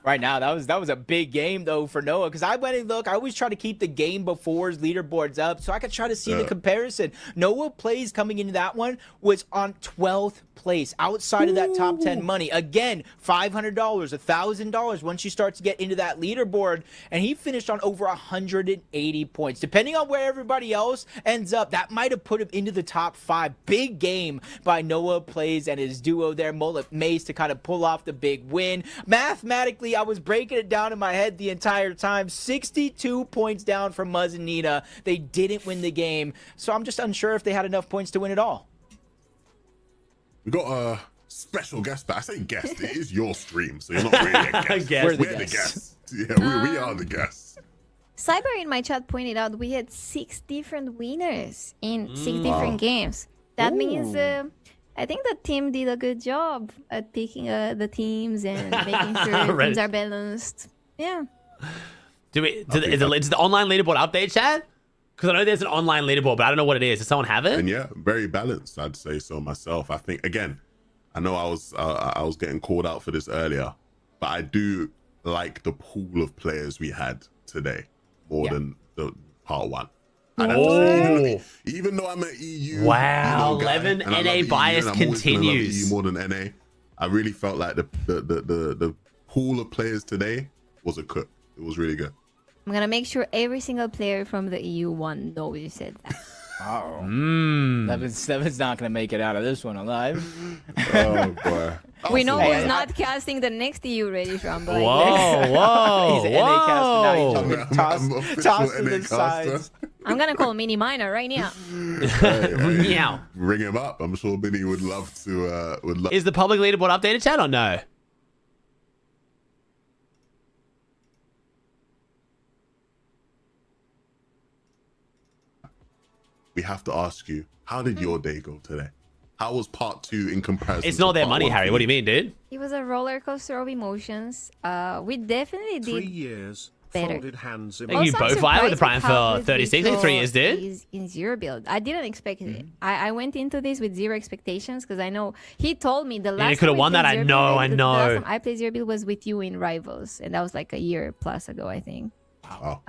right now. That was a big game though for Noah, because I went and look. I always try to keep the game before's leaderboards up so I could try to see the comparison. Noah plays coming into that one was on 12th place outside of that top 10 money. Again, $500, $1,000 once you start to get into that leaderboard, and he finished on over 180 points. Depending on where everybody else ends up, that might have put him into the top 5. Big game by Noah Plays and his duo there, Mullet Mace, to kind of pull off the big win. Mathematically, I was breaking it down in my head the entire time. 62 points down from Muzz and Nina. They didn't win the game, so I'm just unsure if they had enough points to win it all. We got a special guest, but I say guest, it is your stream, so you're not really a guest. We're the guests. Yeah, we are the guests. Cyber in my chat pointed out we had 6 different winners in 6 different games. That means I think the team did a good job at picking the teams and making sure teams are balanced. Yeah. Is the online leaderboard update, Chad? Because I know there's an online leaderboard, but I don't know what it is. Does someone have it? And yeah, very balanced, I'd say so myself. I think, again, I know I was getting called out for this earlier, but I do like the pool of players we had today more than the part 1. Even though I'm an EU, wow, guy, 11 NA bias continues. EU more than NA. I really felt like the pool of players today was a cook. It was really good. I'm gonna make sure every single player from the EU won. No, you said that. Seven's not gonna make it out of this one alive. Oh boy. We know who's not casting the next EU ready Rumble. Whoa. He's an NA caster now. He's tossed to the sides. I'm gonna call Mini Miner right now. Meow. Ring him up. I'm sure Mini would love to. Is the public leaderboard updated, Chad, or no? We have to ask you, how did your day go today? How was part 2 in comparison? It's not their money, Harry. What do you mean, dude? It was a roller coaster of emotions. We definitely did 3 years. better. Folded hands in You both fired with the Prime for 36. 3 years, dude. In 0 build. I didn't expect it. I went into this with 0 expectations because I know he told me the last. you could have won that. I know. The last time I played 0 build was with you in Rivals, and that was like a year plus ago, I think. Wow.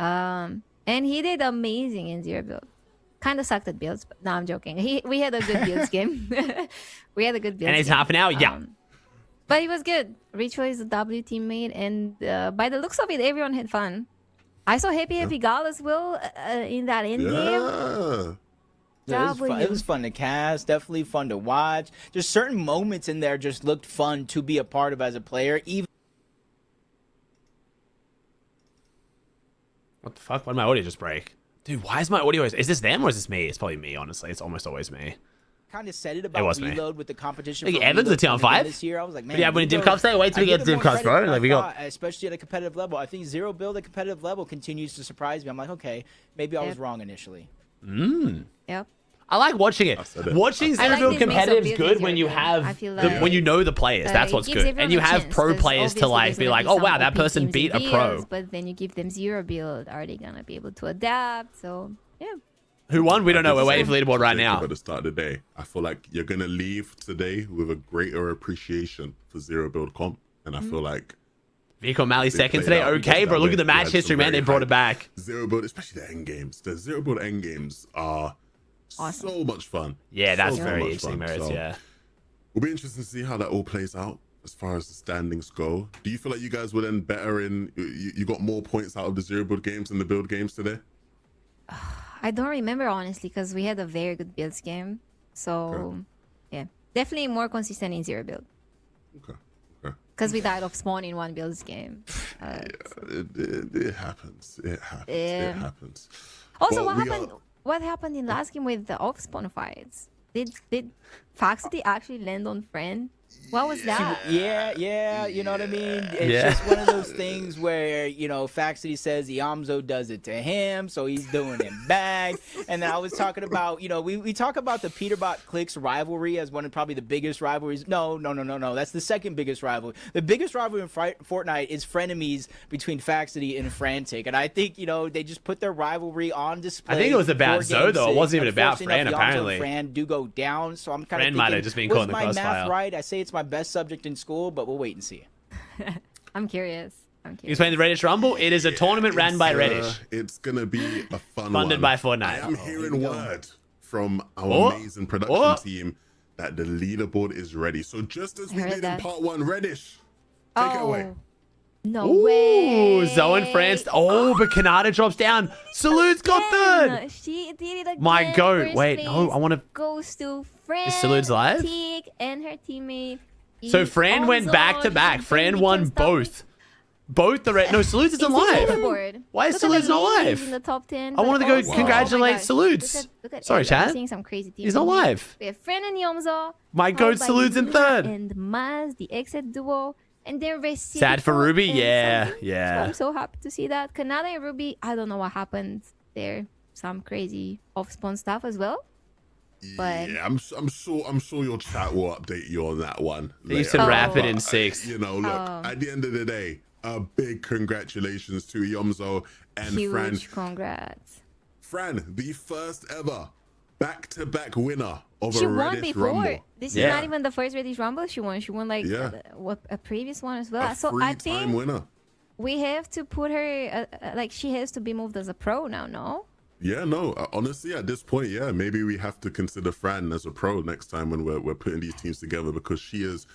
And he did amazing in 0 build. Kind of sucked at builds, but no, I'm joking. We had a good builds game. We had a good builds And it's game. half an hour, yeah. But it was good. Ritual is a W teammate, and by the looks of it, everyone had fun. I saw Happy Gal as well in that end game. It was fun to cast, definitely fun to watch. There's certain moments in there just looked fun to be a part of as a player. Even What the fuck? Why did my audio just break? Dude, why is my audio... Is this them or is this me? It's probably me, honestly. It's almost always me. kind of said it about Reload with the competition. Like, Evans a 2 on 5 this year. I was like, man, yeah, when Div Cups day, wait till we get Div Cups, bro. Like we got, especially at a competitive level. I think 0 build at competitive level continues to surprise me. I'm like, okay, maybe I was wrong initially. Yep. I like watching it. Watching 0 build competitive is good when you have when you know the players. That's what's good, and you have pro players to like be like, oh wow, that person beat a pro. But then you give them 0 build, are they gonna be able to adapt? So yeah. Who won? We don't know. We're waiting for leaderboard right now. At the start of the day, I feel like you're gonna leave today with a greater appreciation for 0 build comp, and I feel like Vico Malley second today. Okay, bro. Look at the match history, man. They brought it back. 0 build, especially the end games. The 0 build end games are so much fun. Yeah, that's very interesting, Merits. Yeah, we'll be interested to see how that all plays out as far as the standings go. Do you feel like you guys were then better in? You got more points out of the 0 build games than the build games today? I don't remember honestly because we had a very good builds game. So yeah, definitely more consistent in 0 build. Okay. Because we died of spawn in 1 builds game. Yeah, it happens. It happens. It happens. Also, what happened in last game with the off spawn fights? Did Foxity actually land on friend? What was that? Yeah, you know what I mean? It's just one of those things where, you know, Faxity says Iamzo does it to him, so he's doing it back. And then I was talking about, you know, we talk about the Peterbot CLIX rivalry as one of probably the biggest rivalries. No. That's the second biggest rivalry. The biggest rivalry in Fortnite is frenemies between Faxity and Frantic. And I think, you know, they just put their rivalry on display. I think it was about Zoe, though. It wasn't even about Fran, apparently. Fran do go down, so I'm kind of thinking, might have just been caught in the crossfire. Math right? I say it's my best subject in school, but we'll wait and see. I'm curious. He's playing the Reddish Rumble. It is a tournament ran by Reddish. It's gonna be a fun Funded one. by Fortnite. I am hearing word from our amazing production team that the leaderboard is ready. So just as we did in part 1, Reddish, take it away. No way. Ooh, Zoe and France. Oh, but Kanata drops down. Salute's got third. She did it again. My goat. First Wait, place no, I want to. goes to Fran. Is Salute's live? Tig and her teammate. So Fran went back to back. Fran won both. Both the red. No, Salutes isn't live. Why is Salutes not live? In the top 10, I wanted to go congratulate oh Salutes. Sorry, Sorry, Chad. Seeing some crazy teams. He's not live. We have Fran and Yomzo. My goat Salutes in third. And Maz, the exit duo. And then Reciprocal. Sad for Ruby? and Yeah, something. yeah. So I'm so happy to see that. Kanata and Ruby, I don't know what happened there. Some crazy off-spawn stuff as well. But yeah, I'm sure your chat will update you on that one. They used to wrap it in But, 6. You know, look, at the end of the day, a big congratulations to Yomzo and huge Fran. congrats. Fran, the first ever back-to-back winner of She a won Reddish before. Rumble. This is not even the first Reddish Rumble she won. She won like a previous one as well. A So I three-time think winner. we have to put her like she has to be moved as a pro now. No. Yeah, no, honestly, at this point, yeah, maybe we have to consider Fran as a pro next time when we're putting these teams together, because she has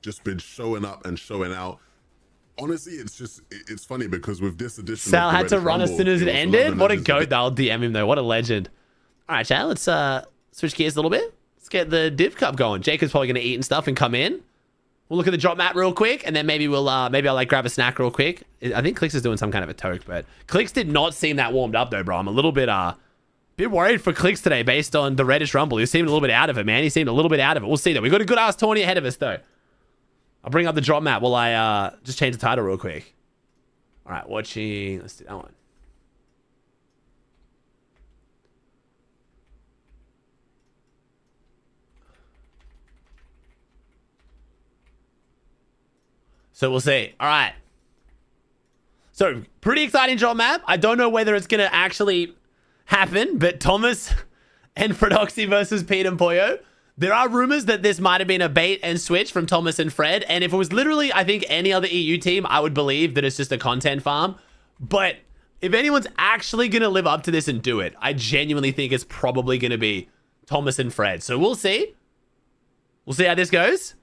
just been showing up and showing out. Honestly, it's funny because with this edition, Sal had to run as soon as it ended. What a goat. They'll DM him though. What a legend. All right, Chad, let's switch gears a little bit. Let's get the Div Cup going. Jacob's probably going to eat and stuff and come in. We'll look at the drop map real quick, and then maybe I'll like grab a snack real quick. I think CLIX is doing some kind of a toke, but CLIX did not seem that warmed up though, bro. I'm a little bit worried for CLIX today based on the Reddish Rumble. He seemed a little bit out of it, man. He seemed a little bit out of it. We'll see though. We got a good ass tourney ahead of us though. I'll bring up the drop map while I just change the title real quick. All right, watching. Let's do that one. So we'll see. All right. So pretty exciting drop map. I don't know whether it's going to actually happen, but Thomas and Fredoxy versus Pete and Pollo. There are rumors that this might have been a bait and switch from Thomas and Fred. And if it was literally, I think, any other EU team, I would believe that it's just a content farm. But if anyone's actually going to live up to this and do it, I genuinely think it's probably going to be Thomas and Fred. So we'll see. We'll see how this goes.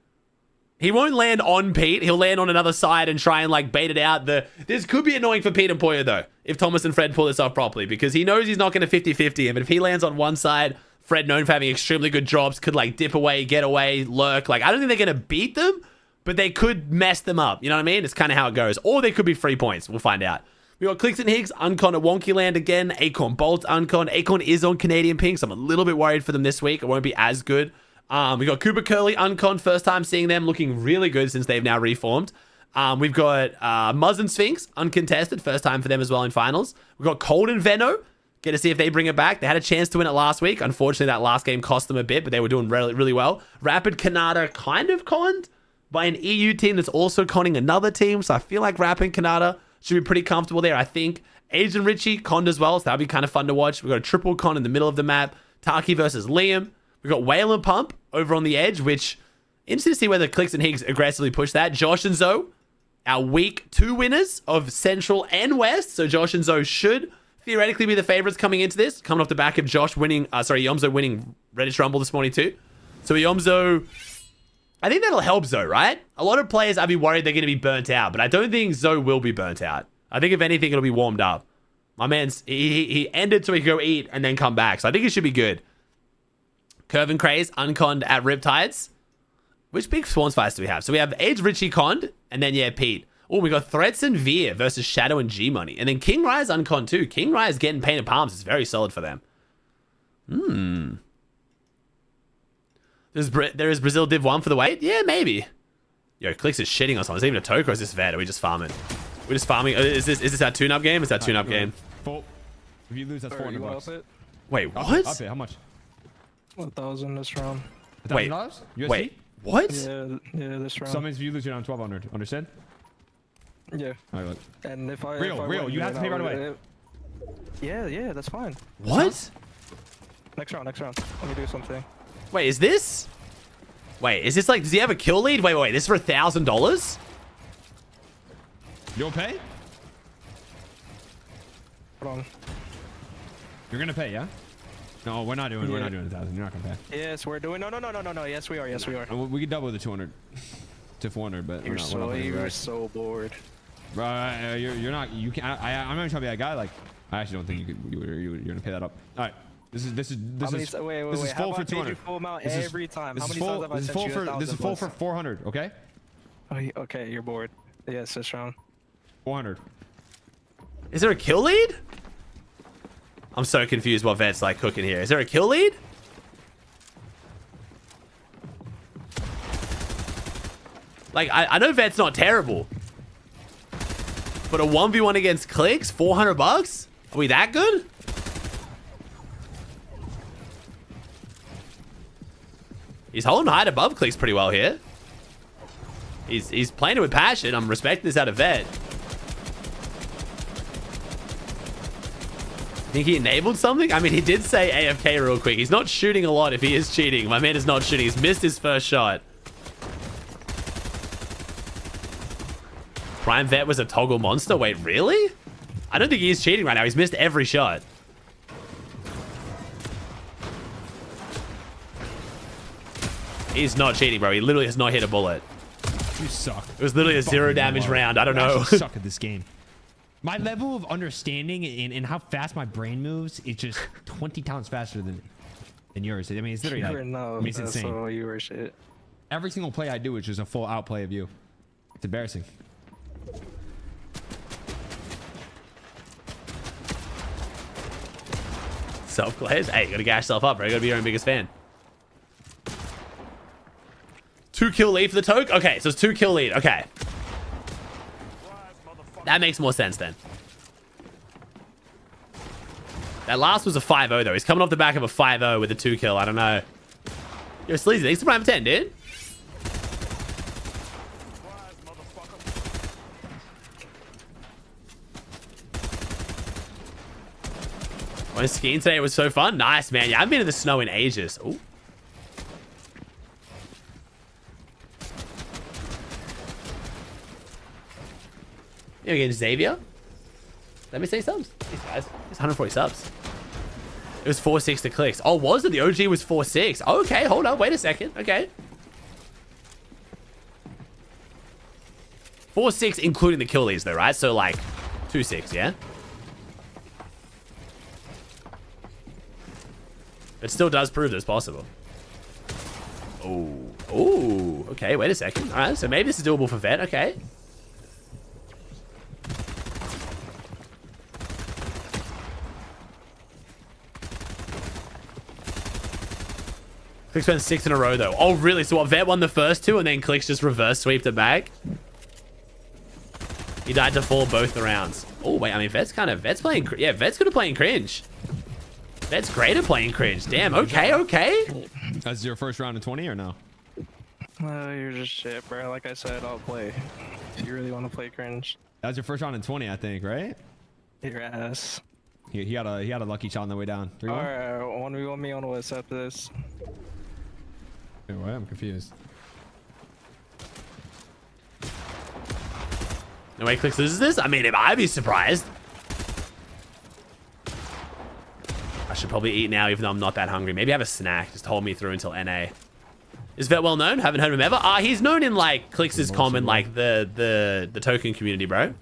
He won't land on Pete. He'll land on another side and try and like bait it out. This could be annoying for Pete and Pollo though, if Thomas and Fred pull this off properly, because he knows he's not going to 50-50 him. And if he lands on one side, Fred, known for having extremely good drops, could like dip away, get away, lurk. Like, I don't think they're going to beat them, but they could mess them up. You know what I mean? It's kind of how it goes. Or they could be 3 points. We'll find out. We got CLIX and Higgs, Uncon at Wonky Land again. Acorn Bolt, Uncon. Acorn is on Canadian Pinks. I'm a little bit worried for them this week. It won't be as good. We got Cooper Curly, Uncon. First time seeing them, looking really good since they've now reformed. We've got Muzz and Sphinx, uncontested. First time for them as well in finals. We've got Cold and Veno. Get to see if they bring it back. They had a chance to win it last week. Unfortunately, that last game cost them a bit, but they were doing really, really well. Rapid Kanata kind of conned by an EU team that's also conning another team. So I feel like Rapid Kanata should be pretty comfortable there, I think. Asian Richie conned as well, so that'll be kind of fun to watch. We've got a triple con in the middle of the map. Taki versus Liam. We've got Whale and Pump over on the edge, which interesting to see whether CLIX and Higgs aggressively push that. Josh and Zoe, our week 2 winners of Central and West. So Josh and Zoe should theoretically be the favorites coming into this, coming off the back of Yomzo winning Reddish Rumble this morning too. So Yomzo, I think that'll help Zoe, right? A lot of players, I'd be worried they're going to be burnt out, but I don't think Zoe will be burnt out. I think if anything, it'll be warmed up. My man's, he ended so he could go eat and then come back. So I think it should be good. Curve and Craze, unconned at Riptides. Which big spawns fights do we have? So we have Age Richie conned, and then, yeah, Pete. Oh, we got Threats and Veer versus Shadow and G-Money. And then King Rise unconned too. King Rise getting painted palms is very solid for them. There is Brazil Div 1 for the wait? Yeah, maybe. Yo, CLIX is shitting us on. Is there even a toke or is this vet? Are we just farming? We're just farming. Is this our tune-up game? Is that tune-up game? If you lose, that's $400. Wait, what? Up it. How much? 1,000 this round. Wait, USD? wait, what? Yeah, this round. So that means if you lose, you're down 1,200. Understand? Yeah. All right, look. And if I real, you have to pay right away. Yeah, that's fine. What? Next round. Let me do something. Wait, is this? Wait, is this like, does he have a kill lead? Wait, this is for $1,000? You'll pay? Hold on. You're gonna pay, yeah? No, we're not doing. We're not doing 1,000. You're not gonna pay. Yes, we're doing. No. Yes, we are. Yes, we are. We could double the 200 to 400, but You're we're so bored. Bro, you're not. You can. I'm not trying to be that guy. Like, I actually don't think you're gonna pay that up. All right. This is full for 200. Full amount every time. How many times have I sent you 1,000? This is full for 400. Okay. Oh, okay, you're bored. Yes, that's wrong. 400. Is there a kill lead? I'm so confused what Vet's like cooking here. Is there a kill lead? Like, I know Vet's not terrible. But a 1v1 against CLIX? 400 bucks? Are we that good? He's holding height above CLIX pretty well here. He's playing it with passion. I'm respecting this out of Vet. Think he enabled something? I mean, he did say AFK real quick. He's not shooting a lot if he is cheating. My man is not shooting. He's missed his first shot. Prime Vet was a toggle monster. Wait, really? I don't think he is cheating right now. He's missed every shot. He's not cheating, bro. He literally has not hit a bullet. You suck. It was literally a 0 damage round. I don't know. I suck at this game. My level of understanding and how fast my brain moves is just 20 times faster than yours. I mean, it's literally like, it's insane. So you were shit. Every single play I do is just a full outplay of you. It's embarrassing. Self-glaze? Hey, you gotta gas yourself up, bro. You gotta be your own biggest fan. 2 kill lead for the toke? Okay, so it's 2 kill lead. Okay. That makes more sense then. That last was a 5-0 though. He's coming off the back of a 5-0 with a 2 kill. I don't know. Yo, Sleazy, thanks for Prime 10, dude. Went skiing today. It was so fun. Nice, man. Yeah, I haven't been in the snow in ages. Ooh. You again, Xavier? Let me say subs. These guys. It's 140 subs. It was 4-6 to CLIX. Oh, was it? The OG was 4-6. Okay, hold on. Wait a second. Okay. 4-6 including the kill leads though, right? So like 2-6, yeah? It still does prove that it's possible. Oh. Oh. Okay, wait a second. All right, so maybe this is doable for Vet. Okay. CLIX went 6 in a row though. Oh really? So what, Vet won the first 2 and then CLIX just reverse sweeped it back? He died to fall both the rounds. Oh wait, I mean Vet's playing, yeah, Vet's good at playing cringe. Vet's great at playing cringe. Damn, okay. That's your first round in 20 or no? You're just shit, bro. Like I said, I'll play. If you really want to play cringe. That was your first round in 20, I think, right? Your ass. He had a lucky shot on the way down. 3-1? Alright, 1v1 me on what's after this. Wait, what? I'm confused. No way CLIX loses this? I mean, I'd be surprised. I should probably eat now, even though I'm not that hungry. Maybe have a snack. Just hold me through until NA. Is Vet well known? Haven't heard of him ever. He's known in like CLIX's common, like the token community, bro.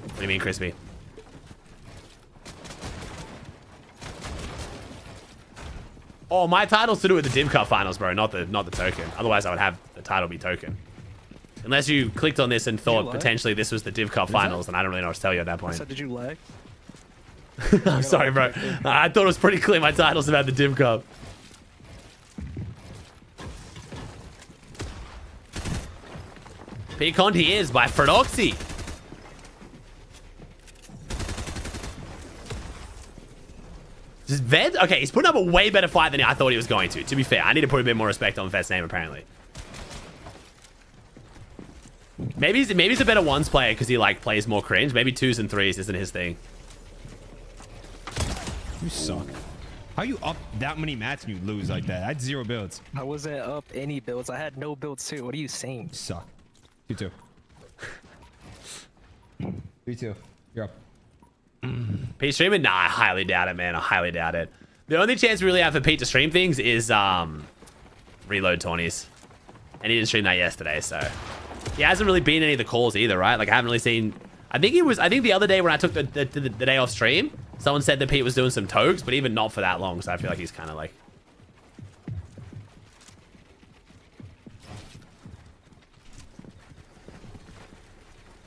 What do you mean, Crispy? Oh, my title's to do with the Div Cup finals, bro, not the token. Otherwise, I would have the title be token. Unless you clicked on this and thought potentially this was the Div Cup finals, and I don't really know what to tell you at that point. So did you lag? I'm sorry, bro. I thought it was pretty clear my title's about the Div Cup. Pecan he is by Fredoxy. Just Ved? Okay, he's putting up a way better fight than I thought he was going to. To be fair, I need to put a bit more respect on Ved's name, apparently. Maybe he's a better ones player because he like plays more cringe. Maybe 2s and 3s isn't his thing. You suck. How are you up that many mats and you lose like that? I had 0 builds. I wasn't up any builds. I had no builds too. What are you saying? You suck. You too. You too. You're up. Pete streaming? Nah, I highly doubt it, man. I highly doubt it. The only chance we really have for Pete to stream things is reload tourneys. And he didn't stream that yesterday, so he hasn't really been any of the calls either, right? Like I haven't really seen. I think the other day when I took the day off stream, someone said that Pete was doing some togs, but even not for that long, so I feel like he's kind of like.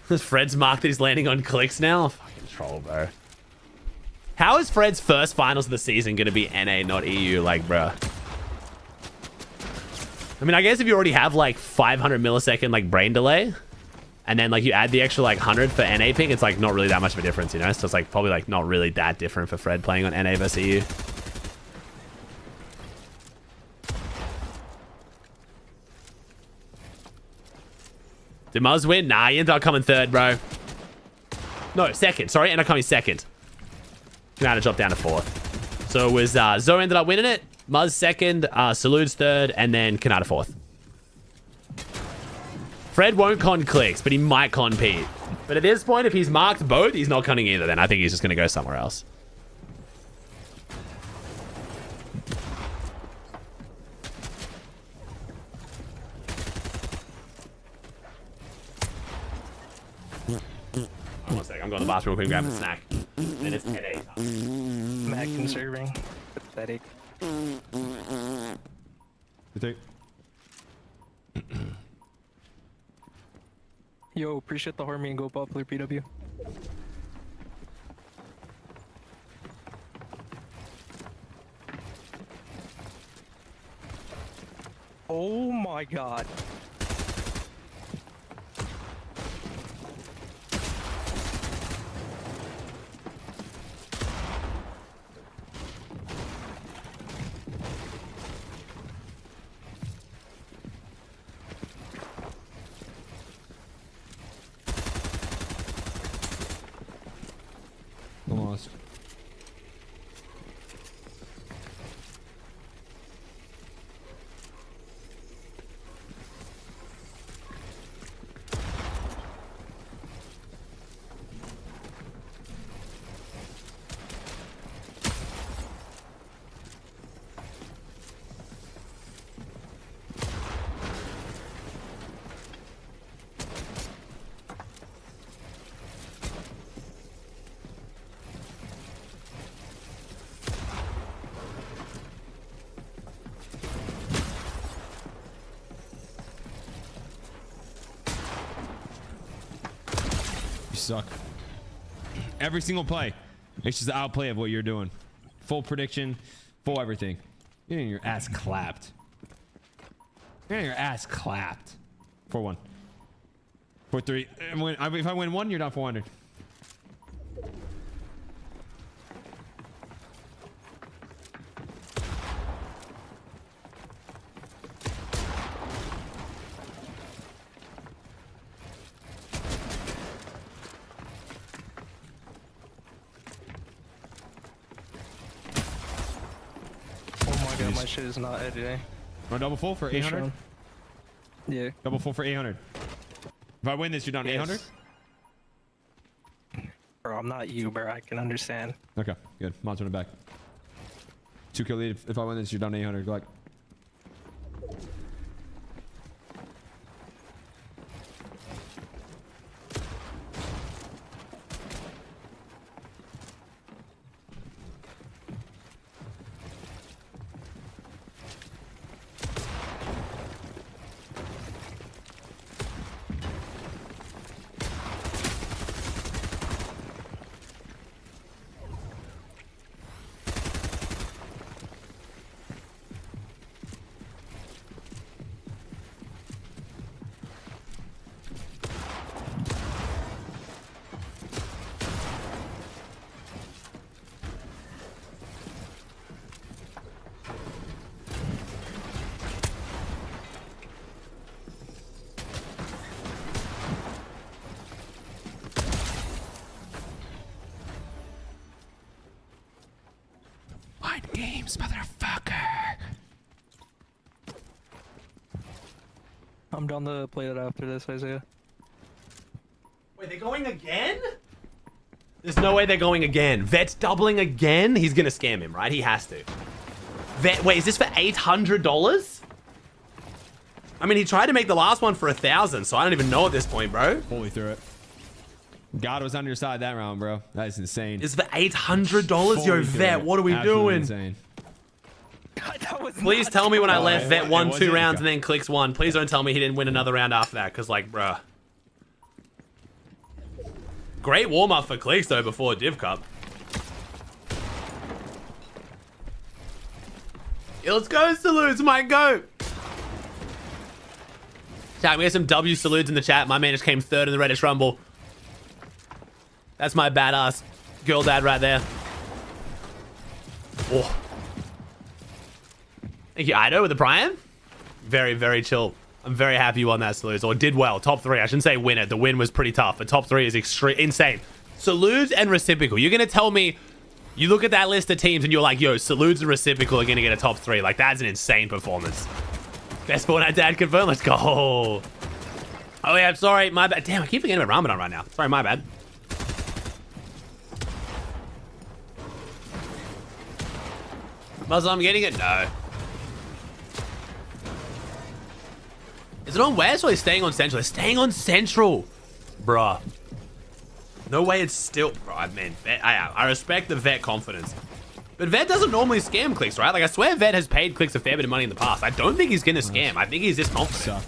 Fred's marked that he's landing on CLIX now. Fucking troll, bro. How is Fred's first finals of the season gonna be NA, not EU? Like, bro. I mean, I guess if you already have like 500 millisecond like brain delay, and then like you add the extra like 100 for NA ping, it's like not really that much of a difference, you know? So it's like probably like not really that different for Fred playing on NA versus EU. Did Muzz win? Nah, he ended up coming third, bro. No, second. Sorry, ended up coming second. Kanata dropped down to fourth. So it was Zoe ended up winning it, Muzz second, Salud's third, and then Kanata fourth. Fred won't con CLIX, but he might con Pete. But at this point, if he's marked both, he's not conning either. Then I think he's just going to go somewhere else. One sec, I'm going to the bathroom real quick and grab a snack. Then it's 10 8. Mad conserving. Pathetic. Yo, appreciate the harmony and go popular PW. Oh my god. Almost. Suck. Every single play. It's just the outplay of what you're doing. Full prediction, full everything. You're getting your ass clapped. You're getting your ass clapped. 4-1. 4-3. If I win one, you're down 400. My shit is not editing. Want double full for 800? Yeah. Double full for 800. If I win this, you're down 800? Bro, I'm not you, bro. I can understand. Okay, good. Monster in the back. 2 kill lead. If I win this, you're down 800. Good luck. games, motherfucker. I'm down to play it after this, Isaiah. Wait, they're going again? There's no way they're going again. Vet's doubling again? He's gonna scam him, right? He has to. Vet, wait, is this for $800? I mean, he tried to make the last one for 1,000, so I don't even know at this point, bro. Holy through it. God was on your side that round, bro. That is insane. It's for $800? Yo, Vet, what are we doing? Insane. God, Please tell me when I left, Vet won 2 rounds and then CLIX 1. Please don't tell me he didn't win another round after that, because, like, bruh. Great warm-up for CLIX, though, before Div Cup. Yeah, let's go, salutes, my goat. Chat, we have some W salutes in the chat. My man just came 3rd in the Reddish Rumble. That's my badass girl dad right there. Oh. Thank you, Ido, with the Prime. Very, very chill. I'm very happy you won that, Salutes. Or did well. Top 3. I shouldn't say winner. The win was pretty tough. But top 3 is insane. Salutes and Reciprocal. You're going to tell me, you look at that list of teams and you're like, yo, Salutes and Reciprocal are going to get a top 3. Like, that's an insane performance. Best Fortnite dad confirmed. Let's go. Oh, yeah, sorry. My bad. Damn, I keep forgetting about Ramadan right now. Sorry, my bad. Muslim, I'm getting it? No. Is it on West or is it staying on Central? It's staying on Central. Bruh. No way it's still... Bro, man, I respect the Vet confidence. But Vet doesn't normally scam CLIX, right? Like, I swear Vet has paid CLIX a fair bit of money in the past. I don't think he's going to scam. I think he's just confident.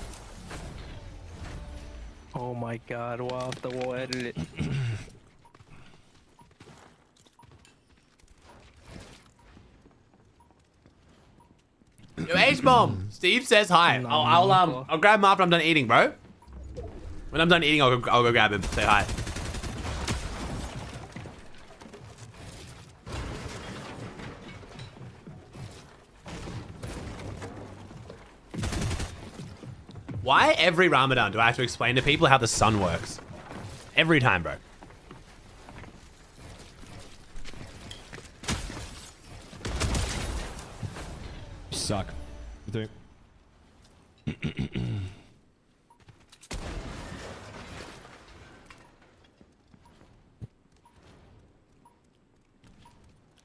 Oh my god, wow, the wall edit it. Yo, H-Bomb. Steve says hi. I'll grab him after I'm done eating, bro. When I'm done eating, I'll go grab him. Say hi. Why every Ramadan do I have to explain to people how the sun works? Every time, bro. Suck.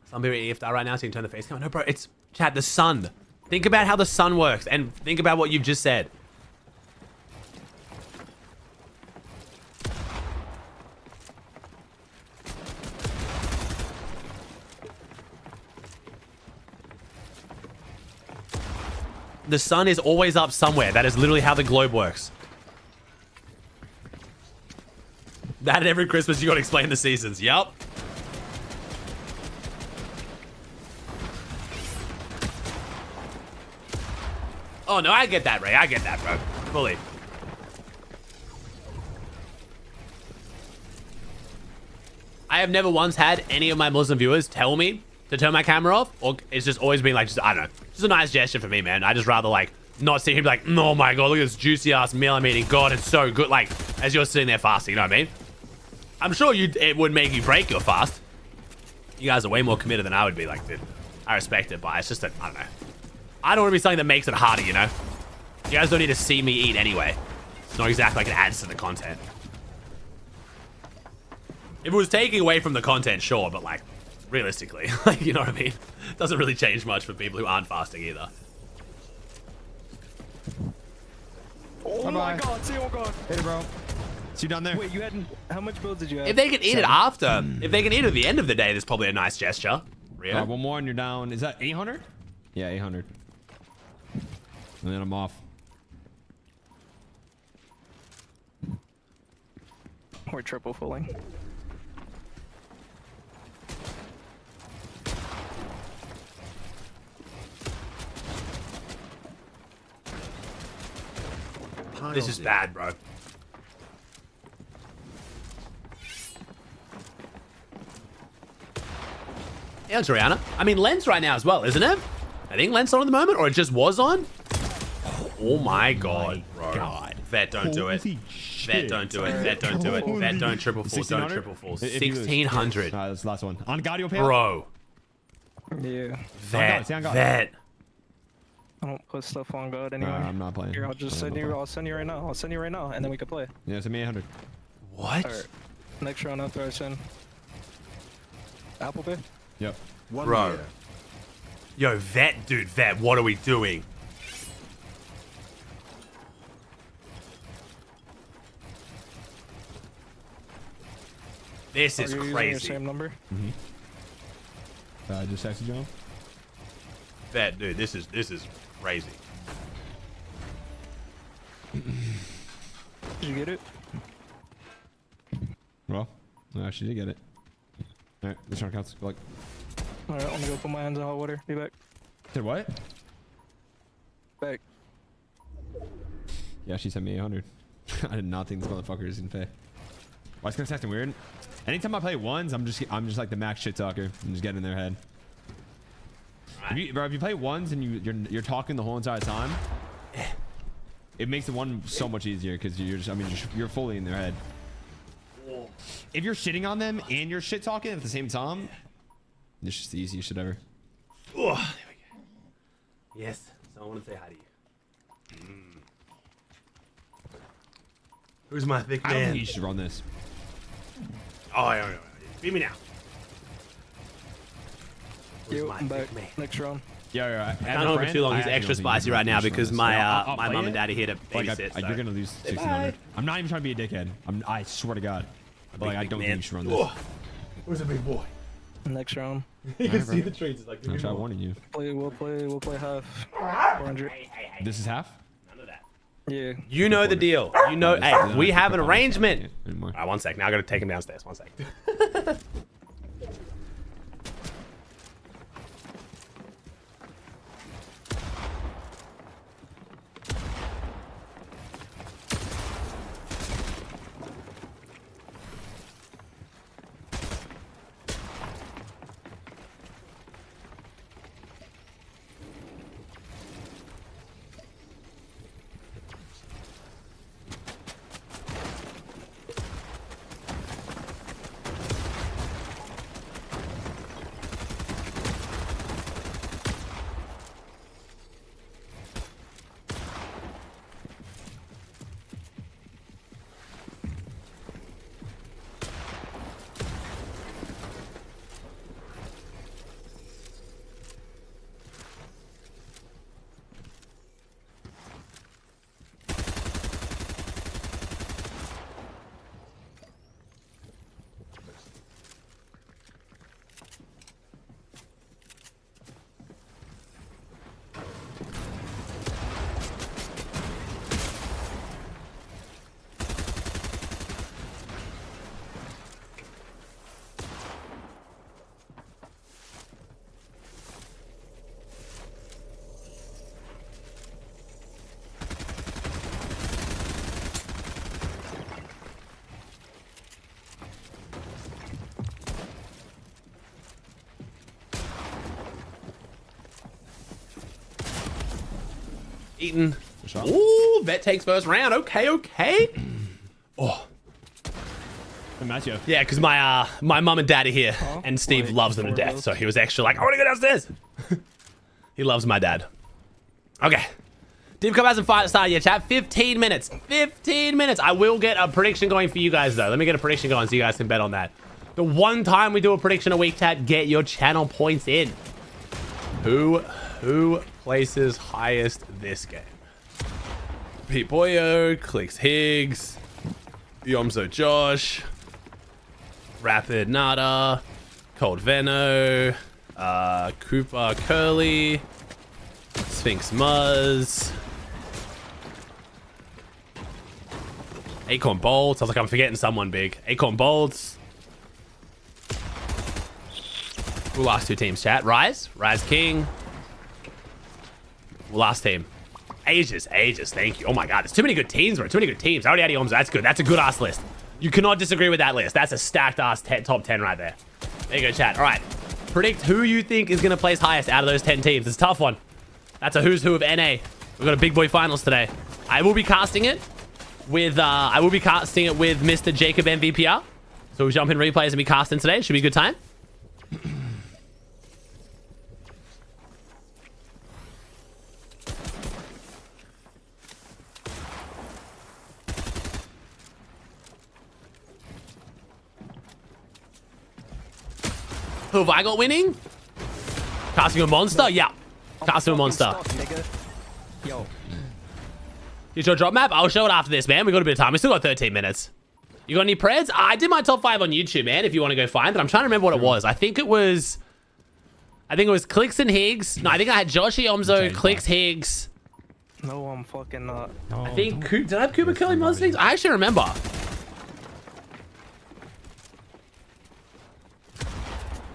Some people are EFR right now, so you can turn the face cam. No, bro, it's chat, the sun. Think about how the sun works and think about what you've just said. The sun is always up somewhere. That is literally how the globe works. That and every Christmas you gotta explain the seasons. Yup. Oh no, I get that, Ray. I get that, bro. Fully. I have never once had any of my Muslim viewers tell me to turn my camera off, or it's just always been like, just, I don't know, just a nice gesture for me, man. I just rather like not sit here and be like, oh my god, look at this juicy ass meal I'm eating. God, it's so good. Like, as you're sitting there fasting, you know what I mean? I'm sure it would make you break your fast. You guys are way more committed than I would be. Like, dude, I respect it, but it's just that, I don't know. I don't want to be something that makes it harder, you know? You guys don't need to see me eat anyway. It's not exactly like it adds to the content. If it was taking away from the content, sure, but like, realistically, like, you know what I mean? It doesn't really change much for people who aren't fasting either. Oh my god, see, oh god. Hey, bro. See you down there. Wait, you had how much builds did you have? If they can eat it after, if they can eat it at the end of the day, there's probably a nice gesture. Rio? One more and you're down. Is that 800? Yeah, 800. And then I'm off. We're triple fulling. This is bad, bro. Yeah, it's Rihanna. I mean, Lens right now as well, isn't it? I think Lens on at the moment, or it just was on. Oh my god, bro. Vet, don't do it. Vet, don't do it. Vet, don't do it. Vet, don't triple full. Don't triple full. 1600. That's the last one. On Guardio pay. Bro. Yeah. Vet. I don't put stuff on God anyway. I'm not playing. Here, I'll just send you. I'll send you right now. I'll send you right now, and then we can play. Yeah, send me 800. What? Alright. Next round after I send. Apple Pay? Yep. Bro. Yo, Vet, what are we doing? This is Are you using crazy. your same number? Just texted you. Vet, dude, this is crazy. Did you get it? Well, I actually did get it. All right, this round counts. Good luck. All right, I'm gonna go put my hands in hot water. Be back. Said what? Back. Yeah, she sent me 800. I did not think this motherfucker is gonna pay. Why is it gonna acting weird? Anytime I play ones, I'm just like the max shit talker. I'm just getting in their head. If you play ones and you're talking the whole entire time, it makes the one so much easier because you're fully in their head. If you're shitting on them and you're shit talking at the same time, it's just the easiest shit ever. Oh, there we go. Yes, so I want to say hi to you. Who's my thick man? I don't think you should run this. Oh, yeah. Beat me now. Yo, I'm back. Next round. Yeah. I can't hold it for too long. He's extra spicy right now because my my mom and daddy here to babysit. You're gonna lose 1600. I'm not even trying to be a dickhead. I swear to God. But like, I don't think you should run this. Where's a big boy? Next round. You can see the trees. It's like I'm trying warning you. We'll play half. 400. This is half. Yeah. You know the deal. You know. Hey, we have an arrangement. All right, 1 sec. Now I gotta take him downstairs. 1 sec. Eaton. Ooh, Vet takes first round. Okay. Oh. Yeah, because my mum and dad are here, and Steve loves them to death, so he was extra like, I want to go downstairs. He loves my dad. Okay. Div Cup hasn't started yet, chat. 15 minutes. 15 minutes. I will get a prediction going for you guys, though. Let me get a prediction going so you guys can bet on that. The one time we do a prediction a week, chat, get your channel points in. Who places highest this game? Pete Boyo, CLIX Higgs, Yomzo Josh, Rapid Nada, Cold Veno, Cooper Curly, Sphinx Muzz, Acorn Bolts. I was like, I'm forgetting someone big. Acorn Bolts. Who last two teams, chat? Rise King. Last team. Ages. Thank you. Oh my God, there's too many good teams, bro. Too many good teams. I already had Yomzo. That's good. That's a good ass list. You cannot disagree with that list. That's a stacked ass top 10 right there. There you go, chat. All right. Predict who you think is going to place highest out of those 10 teams. It's a tough one. That's a who's who of NA. We've got a big boy finals today. I will be casting it with Mr. Jacob MVPR. So we'll jump in replays and be casting today. Should be a good time. Who have I got winning? Casting a monster? Yeah. Casting a monster. Yo. You show a drop map? I'll show it after this, man. We got a bit of time. We still got 13 minutes. You got any preds? I did my top 5 on YouTube, man, if you want to go find it. I'm trying to remember what it was. I think it was CLIX and Higgs. No, I think I had Josh Yomzo, CLIX, Higgs. No, I'm fucking not. I think, did I have Cooper Kelly Mustangs? I actually remember.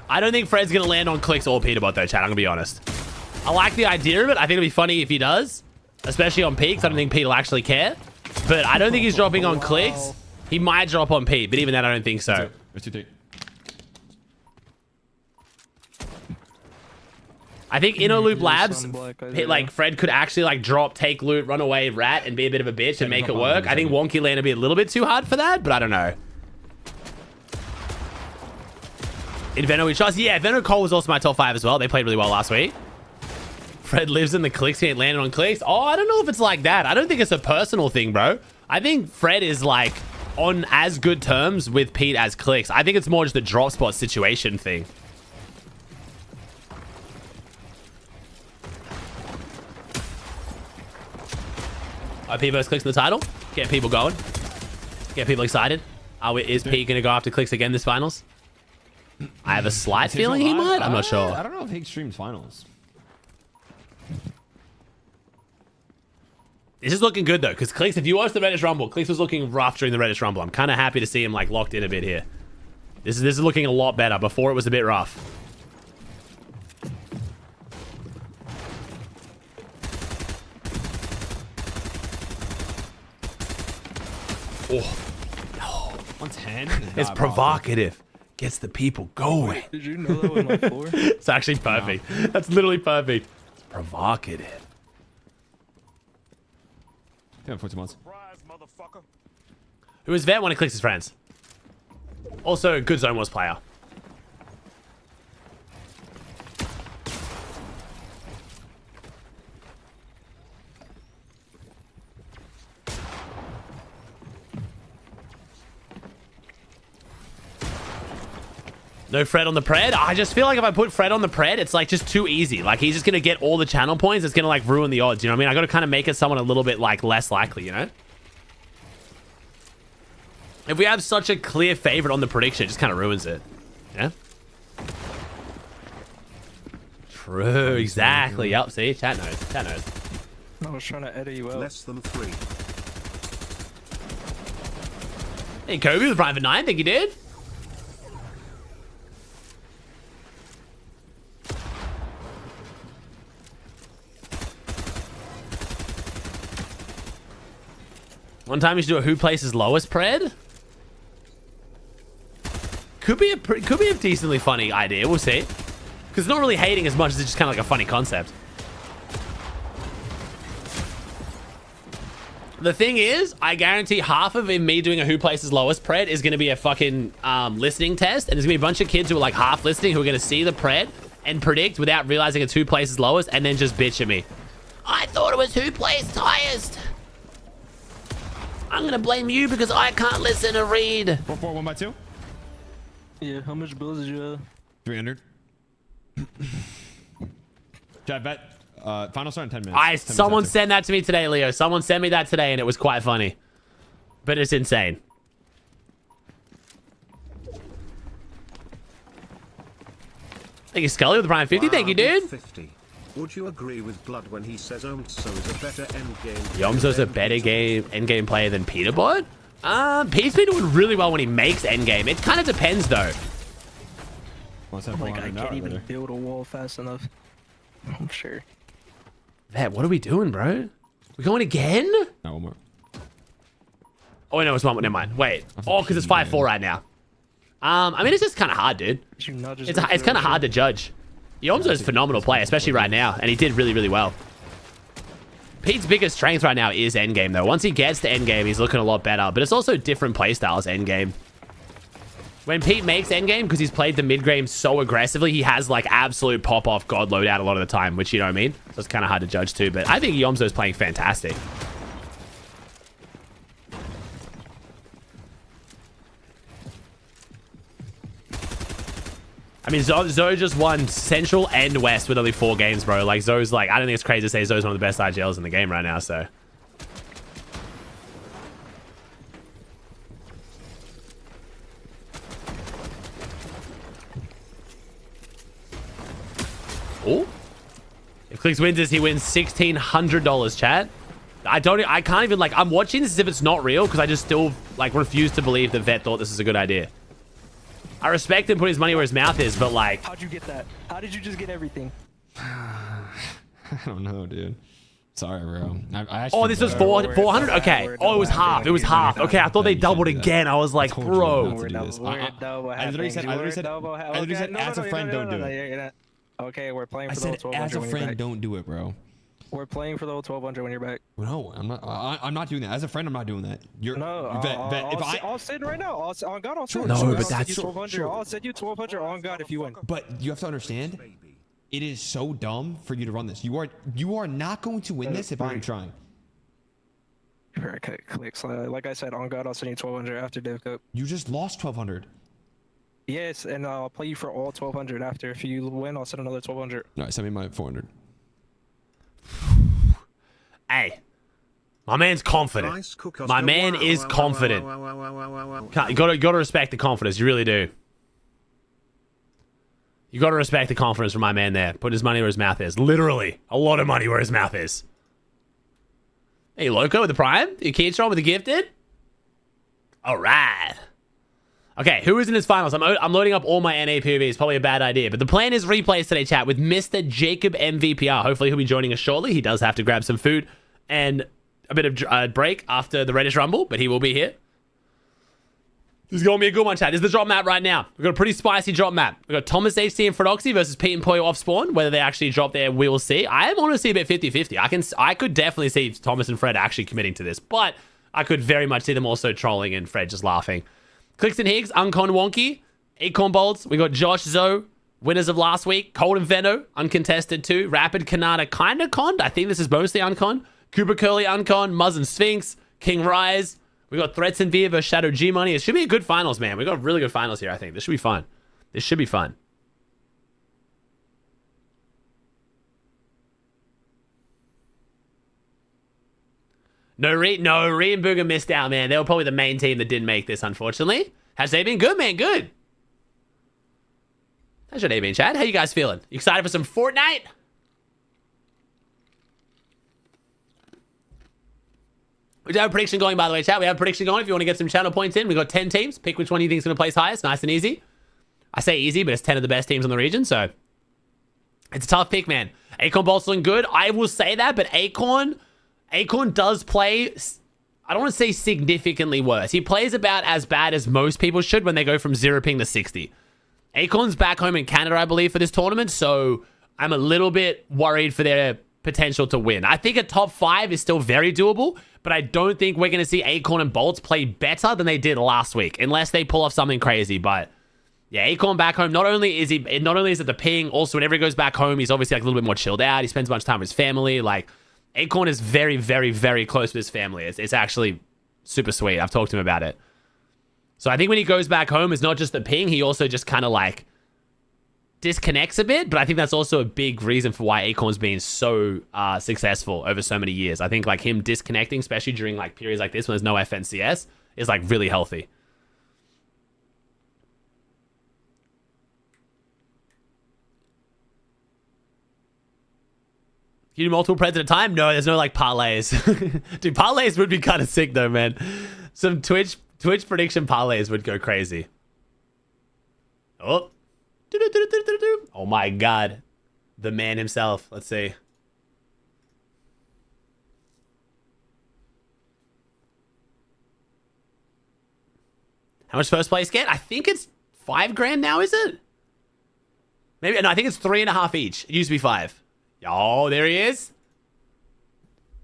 I don't think Fred's going to land on CLIX or Peterbot though, chat. I'm going to be honest. I like the idea of it. I think it'll be funny if he does, especially on Peaks. I don't think Pete will actually care. But I don't think he's dropping on CLIX. He might drop on Pete, but even then, I don't think so. I think Inner Loop Labs, like Fred could actually like drop, take loot, run away, rat, and be a bit of a bitch and make it work. I think Wonky Land would be a little bit too hard for that, but I don't know. Inveno we trust. Yeah, Inveno Cole was also my top 5 as well. They played really well last week. Fred lives in the CLIX. He ain't landed on CLIX. Oh, I don't know if it's like that. I don't think it's a personal thing, bro. I think Fred is like on as good terms with Pete as CLIX. I think it's more just a drop spot situation thing. Pete versus CLIX in the title. Get people going. Get people excited. Is Pete going to go after CLIX again this finals? I have a slight feeling he might. I'm not sure. I don't know if Higgs streams finals. This is looking good though, because CLIX, if you watch the Reddish Rumble, CLIX was looking rough during the Reddish Rumble. I'm kind of happy to see him like locked in a bit here. This is looking a lot better. Before it was a bit rough. Oh, no. 110. It's provocative. Gets the people going. Did you know that was my floor? It's actually perfect. No. That's literally perfect. It's provocative. Yeah, 14 months. Who is Vet? One of CLIX's friends. Also, good Zone Wars player. No Fred on the pred. I just feel like if I put Fred on the pred, it's like just too easy. Like he's just going to get all the channel points. It's going to like ruin the odds. You know what I mean? I got to kind of make it someone a little bit like less likely, you know? If we have such a clear favorite on the prediction, it just kind of ruins it. Yeah? True, exactly. Yep, see? Chat knows. Chat knows. I was trying to edit you out. Less than 3. Hey, Kobe with Prime for 9. Think you did? One time you should do a who places lowest pred. Could be a decently funny idea. We'll see. Because it's not really hating as much as it's just kind of like a funny concept. The thing is, I guarantee half of me doing a who places lowest pred is going to be a fucking listening test. And there's going to be a bunch of kids who are like half listening who are going to see the pred and predict without realizing it's who places lowest and then just bitch at me. I thought it was who placed highest. I'm gonna blame you because I can't listen or read. 4-4, 1x2. Yeah, how much bills did you have? 300. Chat bet. Final start in 10 minutes. Someone sent that to me today, Leo. Someone sent me that today, and it was quite funny. But it's insane. Thank you, Scully, with the Prime 50. Thank you, dude. 50. Would you agree with Blood when he says Omso is a better endgame? Yomzo's a better endgame player than Peterbot? Pete's been doing really well when he makes endgame. It kind of depends, though. Like, I can't even build a wall fast enough. I'm sure. Vet, what are we doing, bro? We going again? No, one more. Oh, no, it's one more. Never mind. Wait. Oh, because it's 5-4 right now. I mean, it's just kind of hard, dude. It's kind of hard to judge. Yomzo is a phenomenal player, especially right now, and he did really, really well. Pete's biggest strength right now is endgame, though. Once he gets to endgame, he's looking a lot better, but it's also different playstyles endgame. When Pete makes endgame, because he's played the mid-game so aggressively, he has, like, absolute pop-off god loadout a lot of the time, which, you know what I mean? So it's kind of hard to judge, too, but I think Yomzo's playing fantastic. I mean, Zoe just won Central and West with only 4 games, bro. Like, Zoe's like, I don't think it's crazy to say Zoe's one of the best IGLs in the game right now, so. Oh. If CLIX wins this, he wins $1,600, chat. I can't even, like, I'm watching this as if it's not real because I just still, like, refuse to believe that Vet thought this is a good idea. I respect him putting his money where his mouth is, but, like... How'd you get that? How did you just get everything? I don't know, dude. Sorry, bro. I oh, this was 400? Okay. Oh, it was half. It was half. Okay, I thought they doubled again. I was like, bro. I literally said, as a friend, don't do it. Okay, we're playing I for the said, as a friend, don't do it, bro. We're playing for the 1200 when you're back. No, I'm not. I'm not doing that. As a friend, I'm not doing that. You're no. I'll send right now. On God, I'll send. No, but that's 1200. I'll send you 1200 on God if you win. But you have to understand, it is so dumb for you to run this. You are not going to win this if I'm trying. Okay, CLIX. Like I said, on God, I'll send you 1200 after Div Cup. You just lost 1200. Yes, and I'll play you for all 1200 after. If you win, I'll send another 1200. No, send me my 400. Hey, my man's confident. My man is confident. You gotta respect the confidence. You really do. You gotta respect the confidence from my man there. Putting his money where his mouth is. Literally, a lot of money where his mouth is. Hey, Loco with the Prime? You Keystrom with the Gifted? All right. Okay, who is in his finals? I'm loading up all my NA POVs. Probably a bad idea. But the plan is replays today, chat, with Mr. Jacob MVPR. Hopefully he'll be joining us shortly. He does have to grab some food and a bit of break after the Reddish Rumble, but he will be here. This is going to be a good one, chat. This is the drop map right now. We've got a pretty spicy drop map. We've got Thomas HC and Fredoxy versus Pete and Poyo off spawn. Whether they actually drop there, we will see. I am honestly a bit 50-50. I could definitely see Thomas and Fred actually committing to this, but I could very much see them also trolling and Fred just laughing. CLIX and Higgs, Uncon Wonky, Acorn Bolts. We got Josh Zoe, winners of last week. Cold and Veno, uncontested too. Rapid Kanata, kind of conned. I think this is mostly uncon. Cooper Curly, uncon. Muzz and Sphinx, King Rise. We got Threats and Via versus Shadow G Money. It should be a good finals, man. We got really good finals here, I think. This should be fun. This should be fun. No, Ree and Booger missed out, man. They were probably the main team that didn't make this, unfortunately. How's they been? Good, man. Good. How's your day been, Chad? How you guys feeling? You excited for some Fortnite? We do have a prediction going, by the way, chat. We have a prediction going if you want to get some channel points in. We've got 10 teams. Pick which one you think is going to place highest. Nice and easy. I say easy, but it's 10 of the best teams in the region, so it's a tough pick, man. Acorn Bolt's looking good. I will say that, but Acorn does play, I don't want to say significantly worse. He plays about as bad as most people should when they go from 0 ping to 60. Acorn's back home in Canada, I believe, for this tournament, so I'm a little bit worried for their potential to win. I think a top 5 is still very doable, but I don't think we're going to see Acorn and Bolts play better than they did last week, unless they pull off something crazy. But yeah, Acorn back home, not only is it the ping, also whenever he goes back home, he's obviously like a little bit more chilled out. He spends much time with his family. Like, Acorn is very, very, very close with his family. It's actually super sweet. I've talked to him about it. So I think when he goes back home, it's not just the ping. He also just kind of like disconnects a bit. But I think that's also a big reason for why Acorn's been so successful over so many years. I think like him disconnecting, especially during like periods like this when there's no FNCS, is like really healthy. You do multiple preds at a time? No, there's no like parlays. Dude, parlays would be kind of sick though, man. Some Twitch prediction parlays would go crazy. Oh. Oh my god. The man himself. Let's see. How much first place get? I think it's $5,000 now, is it? Maybe, no, I think it's 3.5 each. It used to be 5. Oh, there he is.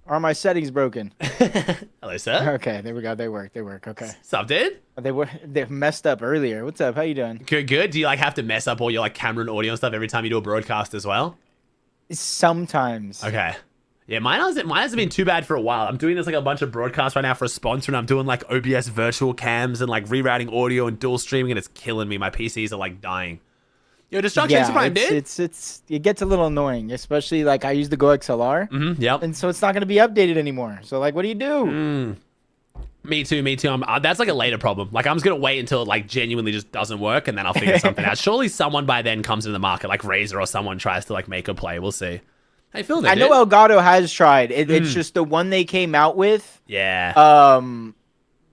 Are my settings broken? Hello, sir. Okay, there we go. They work. Okay. What's up, dude? They messed up earlier. What's up? How you doing? Good. Do you like have to mess up all your like camera and audio and stuff every time you do a broadcast as well? Sometimes. Okay. Yeah, mine hasn't been too bad for a while. I'm doing this like a bunch of broadcasts right now for a sponsor, and I'm doing like OBS virtual cams and like rerouting audio and dual streaming, and it's killing me. My PCs are like dying. Yo, Destruction Prime, dude. It gets a little annoying, especially like I use the Go XLR. Yep. And so it's not going to be updated anymore. So like, what do you do? Me too. That's like a later problem. Like I'm just gonna wait until it like genuinely just doesn't work, and then I'll figure something out. Surely someone by then comes into the market, like Razer or someone tries to like make a play. We'll see. How you feeling? I know Elgato has tried. It's just the one they came out with. Yeah.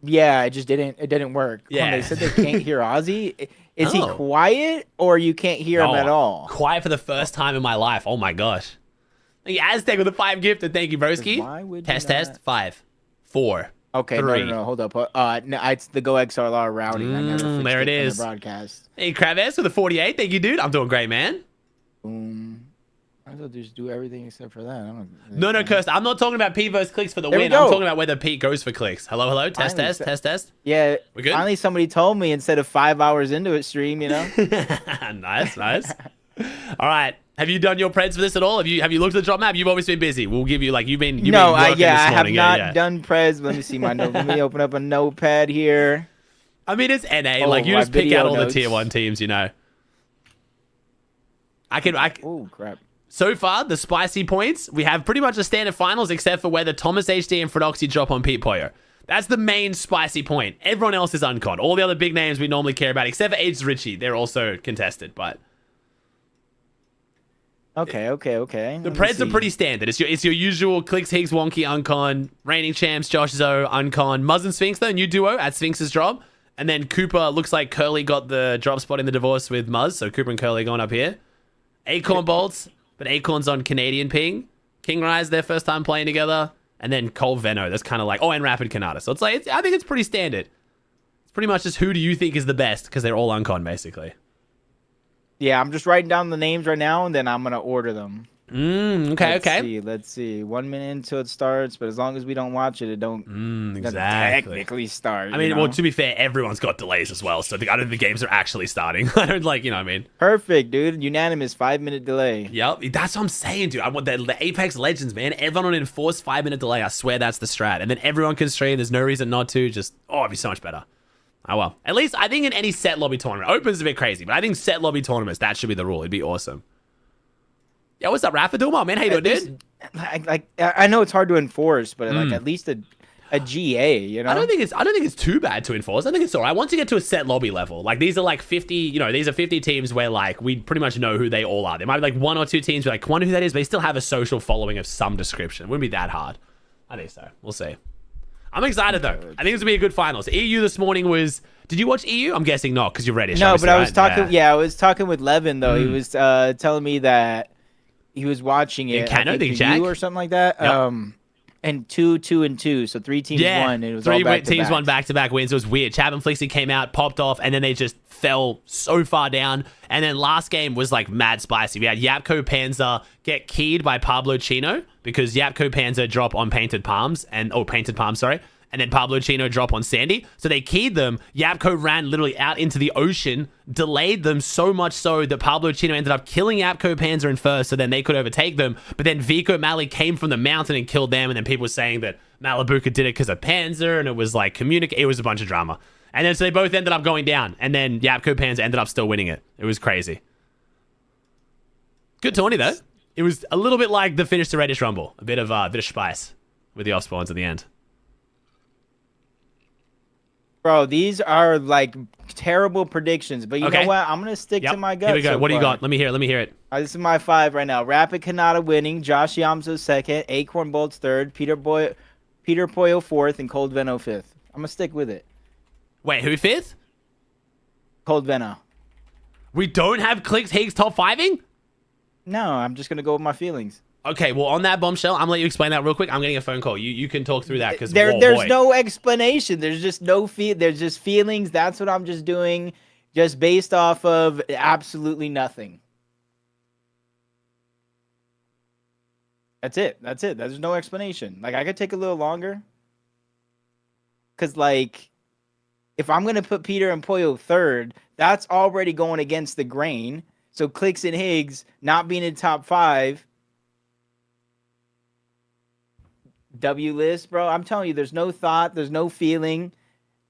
Yeah, it didn't work. Yeah. They said they can't hear Aussie. Is he quiet or you can't hear him at all? Quiet for the first time in my life. Oh my gosh. Thank you, Aztec with a 5 gifted. Thank you, broski. Test. 5, 4. Okay, 3. no, hold up. No, it's the Go XLR routing. I never fixed there it from is. The broadcast. Hey, Kravis with a 48. Thank you, dude. I'm doing great, man. I thought just do everything except for that. I don't. No, Kirst. I'm not talking about Pete versus CLIX for the There we win. I'm go. talking about whether Pete goes for CLIX. Hello. Test. Yeah. We good? Finally, somebody told me instead of 5 hours into it stream. You know. Nice. All right. Have you done your preds for this at all? Have you looked at the drop map? You've always been busy. We'll give you like you've been. I have not done preds. Let me see my note. Let me open up a notepad here. I mean, it's NA. Oh, like you my just pick video out all notes. the tier 1 teams. You know. Oh crap. So far, the spicy points, we have pretty much a standard finals except for where the Thomas HD and Frodoxy drop on Pete Poyo. That's the main spicy point. Everyone else is uncon. All the other big names we normally care about, except for Ages Richie. They're also contested, but... Okay. The preds are pretty standard. It's your usual CLIX, Higgs, Wonky, uncon, reigning champs, Josh Zoe, uncon, Muzz and Sphinx, though, new duo at Sphinx's drop. And then Cooper, looks like Curly got the drop spot in the divorce with Muzz, so Cooper and Curly going up here. Acorn Bolts, but Acorn's on Canadian ping. King Rise, their first time playing together. And then Cole Veno, that's kind of like... Oh, and Rapid Kanata. So it's like, I think it's pretty standard. It's pretty much just who do you think is the best, because they're all uncon, basically. Yeah, I'm just writing down the names right now, and then I'm going to order them. Okay. Let's see. 1 minute until it starts, but as long as we don't watch it, it doesn't technically start. I mean, well, to be fair, everyone's got delays as well, so I don't think the games are actually starting. I don't like, you know what I mean? Perfect, dude. Unanimous 5-minute delay. Yep, that's what I'm saying, dude. I want the Apex Legends, man. Everyone on enforced 5-minute delay. I swear that's the strat. And then everyone can stream. There's no reason not to. Just, it'd be so much better. Oh, well. At least, I think in any set lobby tournament. Open's a bit crazy, but I think set lobby tournaments, that should be the rule. It'd be awesome. Yo, what's up, Rafa? Doing well, man. How you doing, dude? I know it's hard to enforce, but like at least a GA, you know? I don't think it's too bad to enforce. I think it's all right. Once you get to a set lobby level, like these are like 50, you know, these are 50 teams where like we pretty much know who they all are. There might be like 1 or 2 teams where like wonder who that is, but they still have a social following of some description. It wouldn't be that hard. I think so. We'll see. I'm excited though. I think it's gonna be a good finals. EU this morning was. Did you watch EU? I'm guessing not because you're Reddish. No, but I was talking. Yeah, I was talking with Levin though. He was telling me that he was watching it. Canada, Jack or something like that. Yep. And 2, 2, and 2. So 3 teams won. And it was 3 all back teams won back-to-back wins. It was weird. Chapman Flixie came out, popped off, and then they just fell so far down. And then last game was like mad spicy. We had Yapko Panzer get keyed by Pablo Chino because Yapko Panzer drop on Painted Palms and then Pablo Chino drop on Sandy. So they keyed them. Yapko ran literally out into the ocean, delayed them so much so that Pablo Chino ended up killing Yapko Panzer in first, so then they could overtake them. But then Vico Mali came from the mountain and killed them, and then people were saying that Malibuca did it because of Panzer, and it was like it was a bunch of drama. And then so they both ended up going down, and then Yapko Panzer ended up still winning it. It was crazy. Good tourney though. It was a little bit like the finish to Reddish Rumble. A bit of spice with the off spawns at the end. Bro, these are like terrible predictions, but you know what? I'm gonna stick to my gut. Here we go. So what do you far. got? Let me hear it. This is my 5 right now. Rapid Kanata winning, Josh Yamso 2nd, Acorn Bolts 3rd, Peter Poyo 4th, and Cold Veno 5th. I'm gonna stick with it. Wait, who 5th? Cold Veno. We don't have CLIX Higgs top 5ing? No, I'm just gonna go with my feelings. Okay, well, on that bombshell, I'm gonna let you explain that real quick. I'm getting a phone call. You can talk through that because there's no explanation. There's just there's just feelings. That's what I'm just doing, just based off of absolutely nothing. That's it. There's no explanation. Like I could take a little longer, cause like if I'm gonna put Peter and Poyo 3rd, that's already going against the grain. So CLIX and Higgs not being in top 5. W list, bro. I'm telling you, there's no thought, there's no feeling.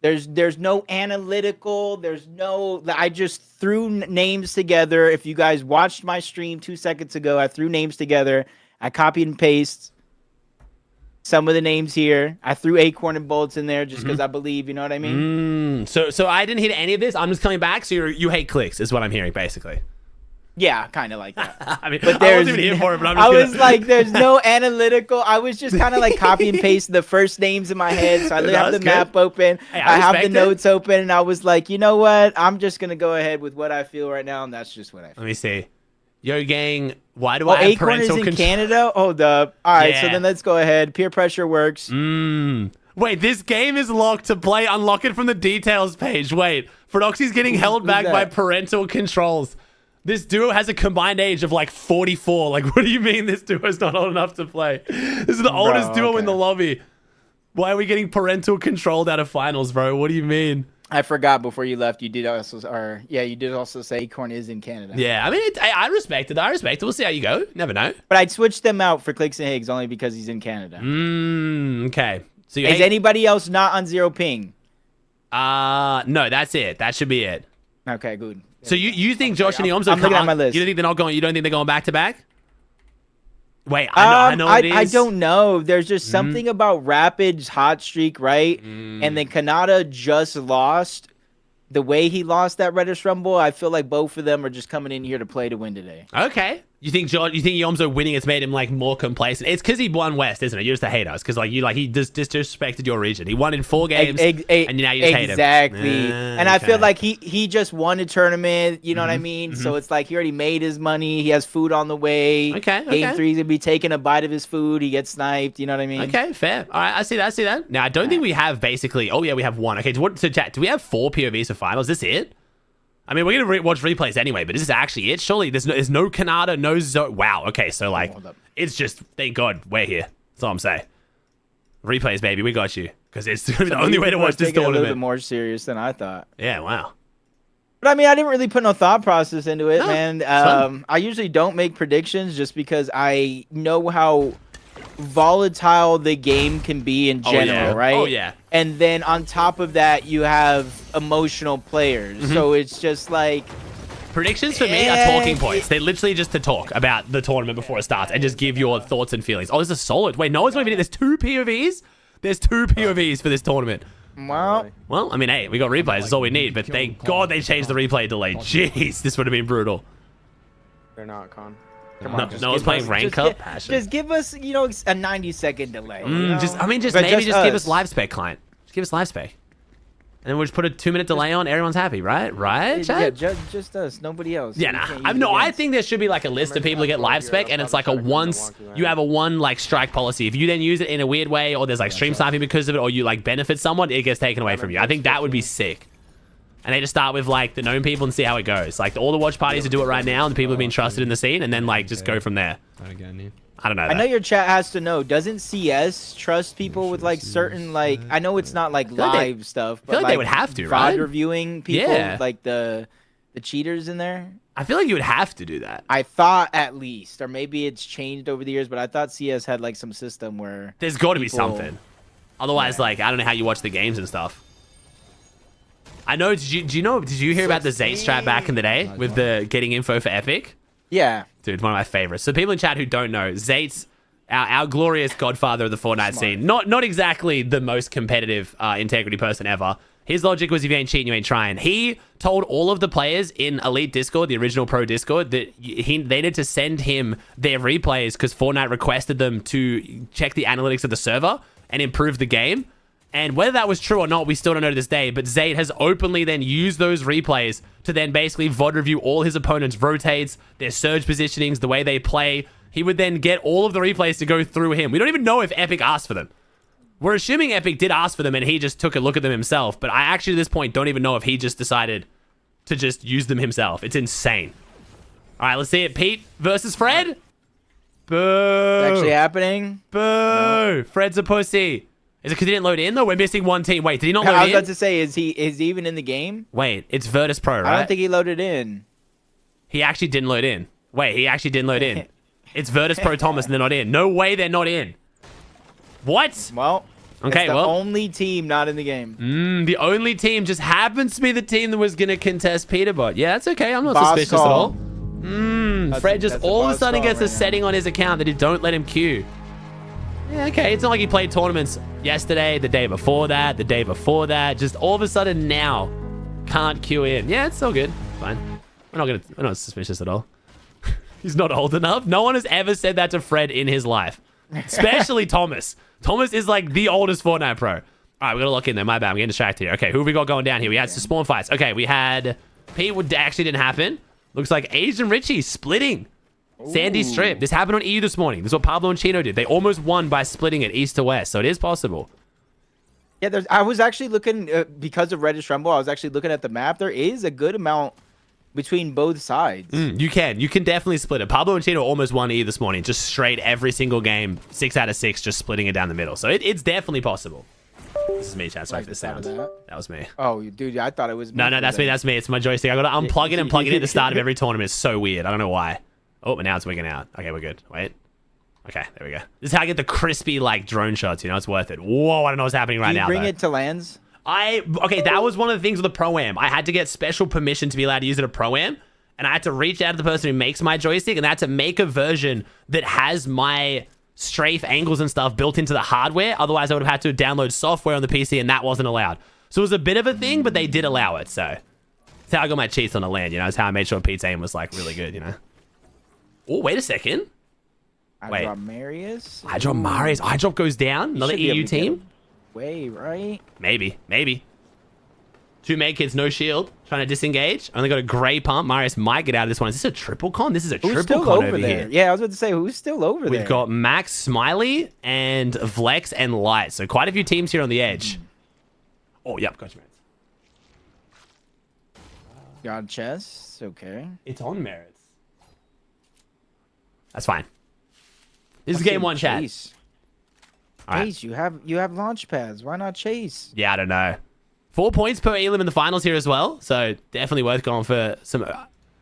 There's no analytical. There's no. I just threw names together. If you guys watched my stream 2 seconds ago, I threw names together. I copied and pasted some of the names here. I threw Acorn and Bolts in there just because I believe. You know what I mean? So I didn't hit any of this. I'm just coming back. So you hate CLIX is what I'm hearing, basically. Yeah, kind of like that. I mean, but I wasn't even here for it, but I'm just I gonna... was like, there's no analytical. I was just kind of like copy and paste the first names in my head. So I literally have the map open. Hey, I have the respect it. notes open. And I was like, you know what? I'm just going to go ahead with what I feel right now. And that's just what I feel. Let me see. Yo, gang, why do Oh, I have Acorn is parental in control? Canada? Hold up. All right, so Yeah. then let's go ahead. Peer pressure works. Wait, this game is locked to play. Unlock it from the details page. Wait, Frodoxy's getting held back that? by parental controls. This duo has a combined age of like 44. Like, what do you mean this duo is not old enough to play? This is the oldest duo in the lobby. Why are we getting parental controlled out of finals, bro? What do you mean? I forgot before you left. You did also, you did also say Acorn is in Canada. Yeah, I mean, I respect it. I respect it. We'll see how you go. Never know. But I'd switch them out for CLIX and Higgs only because he's in Canada. Okay. So is anybody else not on 0 ping? No, that's it. That should be it. Okay, good. So you think Josh and Eoms are I'm looking at my list. You don't think they're not going? You don't think they're going back to back? Wait, I know what it is. I don't know. There's just something about Rapid's hot streak, right? And then Kanata just lost. The way he lost that Reddish Rumble, I feel like both of them are just coming in here to play to win today. Okay. You think Yomzo winning has made him like more complacent? It's because he won West, isn't it? You're just a hater. Because he just disrespected your region. He won in 4 games, and now you just hate him. Exactly. And I feel like he just won a tournament. You know what I mean? So it's like he already made his money. He has food on the way. Okay. Game 3 he's gonna be taking a bite of his food. He gets sniped. You know what I mean? Okay, fair. All right, I see that. Now I don't think we have basically. Oh yeah, we have 1. Okay, so chat. Do we have 4 POVs for finals? Is this it? I mean, we're gonna watch replays anyway, but is this actually it? Surely there's no Kanata, no Wow. Okay, so like, it's just thank God we're here. That's all I'm saying. Replays, baby, we got you because it's gonna be the only way to watch this A little bit tournament. more serious than I thought. Yeah. Wow. But I mean, I didn't really put no thought process into it, No, man. it's fun. I usually don't make predictions just because I know how volatile the game can be in general, right? Oh yeah. And then on top of that, you have emotional players. So it's just like predictions for me are talking points. They're literally just to talk about the tournament before it starts and just give your thoughts and feelings. Oh, this is solid. Wait, no one's even. There's 2 POVs. There's 2 POVs for this tournament. Well, I mean, hey, we got replays. That's all we need. But thank God they changed the replay delay. Jeez, this would have been brutal. They're not, Con. No one's playing rank up. Just give us, a 90-second delay. Just give us live spec, client. Just give us live spec, and then we'll just put a 2-minute delay on. Everyone's happy, right? Right? Yeah, Chat? just us, nobody else. Yeah, nah. I think there should be like a list of people to get live spec, and it's like you have a one like strike policy. If you then use it in a weird way, or there's like stream sniping because of it, or you like benefit someone, it gets taken away from you. I think that would be sick. And they just start with like the known people and see how it goes. Like all the watch parties that do it right now, and the people who've been trusted in the scene, and then like just go from there. I don't know. I know your chat has to know. Doesn't CS trust people with like certain like? I know it's not like live stuff, but I feel like they would have to, fraud right? reviewing people, Yeah. like the cheaters in there. I feel like you would have to do that. I thought at least, or maybe it's changed over the years, but I thought CS had like some system where There's got to be something. Otherwise, like I don't know how you watch the games and stuff. I know. Did you hear about the Zate strat back in the day with the getting info for Epic? Yeah. Dude, one of my favorites. So people in chat who don't know, Zate's our glorious godfather of the Fortnite scene. Not exactly the most competitive integrity person ever. His logic was if you ain't cheating, you ain't trying. He told all of the players in Elite Discord, the original Pro Discord, that they needed to send him their replays because Fortnite requested them to check the analytics of the server and improve the game. And whether that was true or not, we still don't know to this day. But Zayt has openly then used those replays to then basically VOD review all his opponents' rotates, their surge positionings, the way they play. He would then get all of the replays to go through him. We don't even know if Epic asked for them. We're assuming Epic did ask for them and he just took a look at them himself. But I actually, at this point, don't even know if he just decided to just use them himself. It's insane. All right, let's see it. Pete versus Fred. Boo. It's actually happening. Boo. No. Fred's a pussy. Is it because he didn't load in, though? We're missing one team. Wait, did he not load in? I was about to say, is he even in the game? Wait, it's Virtus Pro, right? I don't think he loaded in. He actually didn't load in. Wait, he actually didn't load in. It's Virtus Pro Thomas and they're not in. No way they're not in. What? Well, Okay, the well, only team not in the game. The only team just happens to be the team that was gonna contest Peterbot. Yeah, that's okay. I'm not Boss suspicious at call. all. Fred just all of a sudden gets a setting on his account that he don't let him queue. Yeah, okay. It's not like he played tournaments yesterday, the day before that, the day before that. Just all of a sudden now can't queue in. Yeah, it's all good. Fine. We're not suspicious at all. He's not old enough. No one has ever said that to Fred in his life, especially Thomas. Thomas is like the oldest Fortnite pro. All right, we gotta lock in there. My bad. I'm getting distracted here. Okay, who have we got going down here? We had some spawn fights. Okay, we had Pete would actually didn't happen. Looks like Asian Richie splitting. Sandy Strip. This happened on EU this morning. This is what Pablo and Chino did. They almost won by splitting it east to west, so it is possible. Yeah, I was actually looking, because of Reddish Rumble, I was actually looking at the map. There is a good amount between both sides. You can definitely split it. Pablo and Chino almost won EU this morning. Just straight every single game, 6 out of 6, just splitting it down the middle. So it's definitely possible. This is me, chat. Sorry for the sound. That was me. Oh, dude, I thought it was me. No, that's me. That's me. It's my joystick. I gotta unplug it and plug it in at the start of every tournament. It's so weird. I don't know why. Oh, but now it's wigging out. Okay, we're good. Wait. Okay, there we go. This is how I get the crispy, like, drone shots. You know, it's worth it. Whoa, I don't know what's happening right now. Bring it to lands? Okay, that was one of the things with the Pro-Am. I had to get special permission to be allowed to use it at Pro-Am, and I had to reach out to the person who makes my joystick, and I had to make a version that has my strafe angles and stuff built into the hardware. Otherwise, I would have had to download software on the PC, and that wasn't allowed. So it was a bit of a thing, but they did allow it, so. That's how I got my cheats on the land, you know? That's how I made sure Pete's aim was, like, really good, you know? Oh, wait a second. I drop Marius. I drop Marius. I drop goes down. Another EU team. Way, right? Maybe. 2 med kids, no shield. Trying to disengage. Only got a gray pump. Marius might get out of this one. Is this a triple con? This is a triple con over there? here. Yeah, I was about to say, who's still over there? We've got Max, Smiley, and Vlex and Light. So quite a few teams here on the edge. Oh, yep. Gotcha, man. God chess. Okay. It's on merits. That's fine. This is game 1, chat. Chase, you have launch pads. Why not chase? Yeah, I don't know. 4 points per elim in the finals here as well. So definitely worth going for some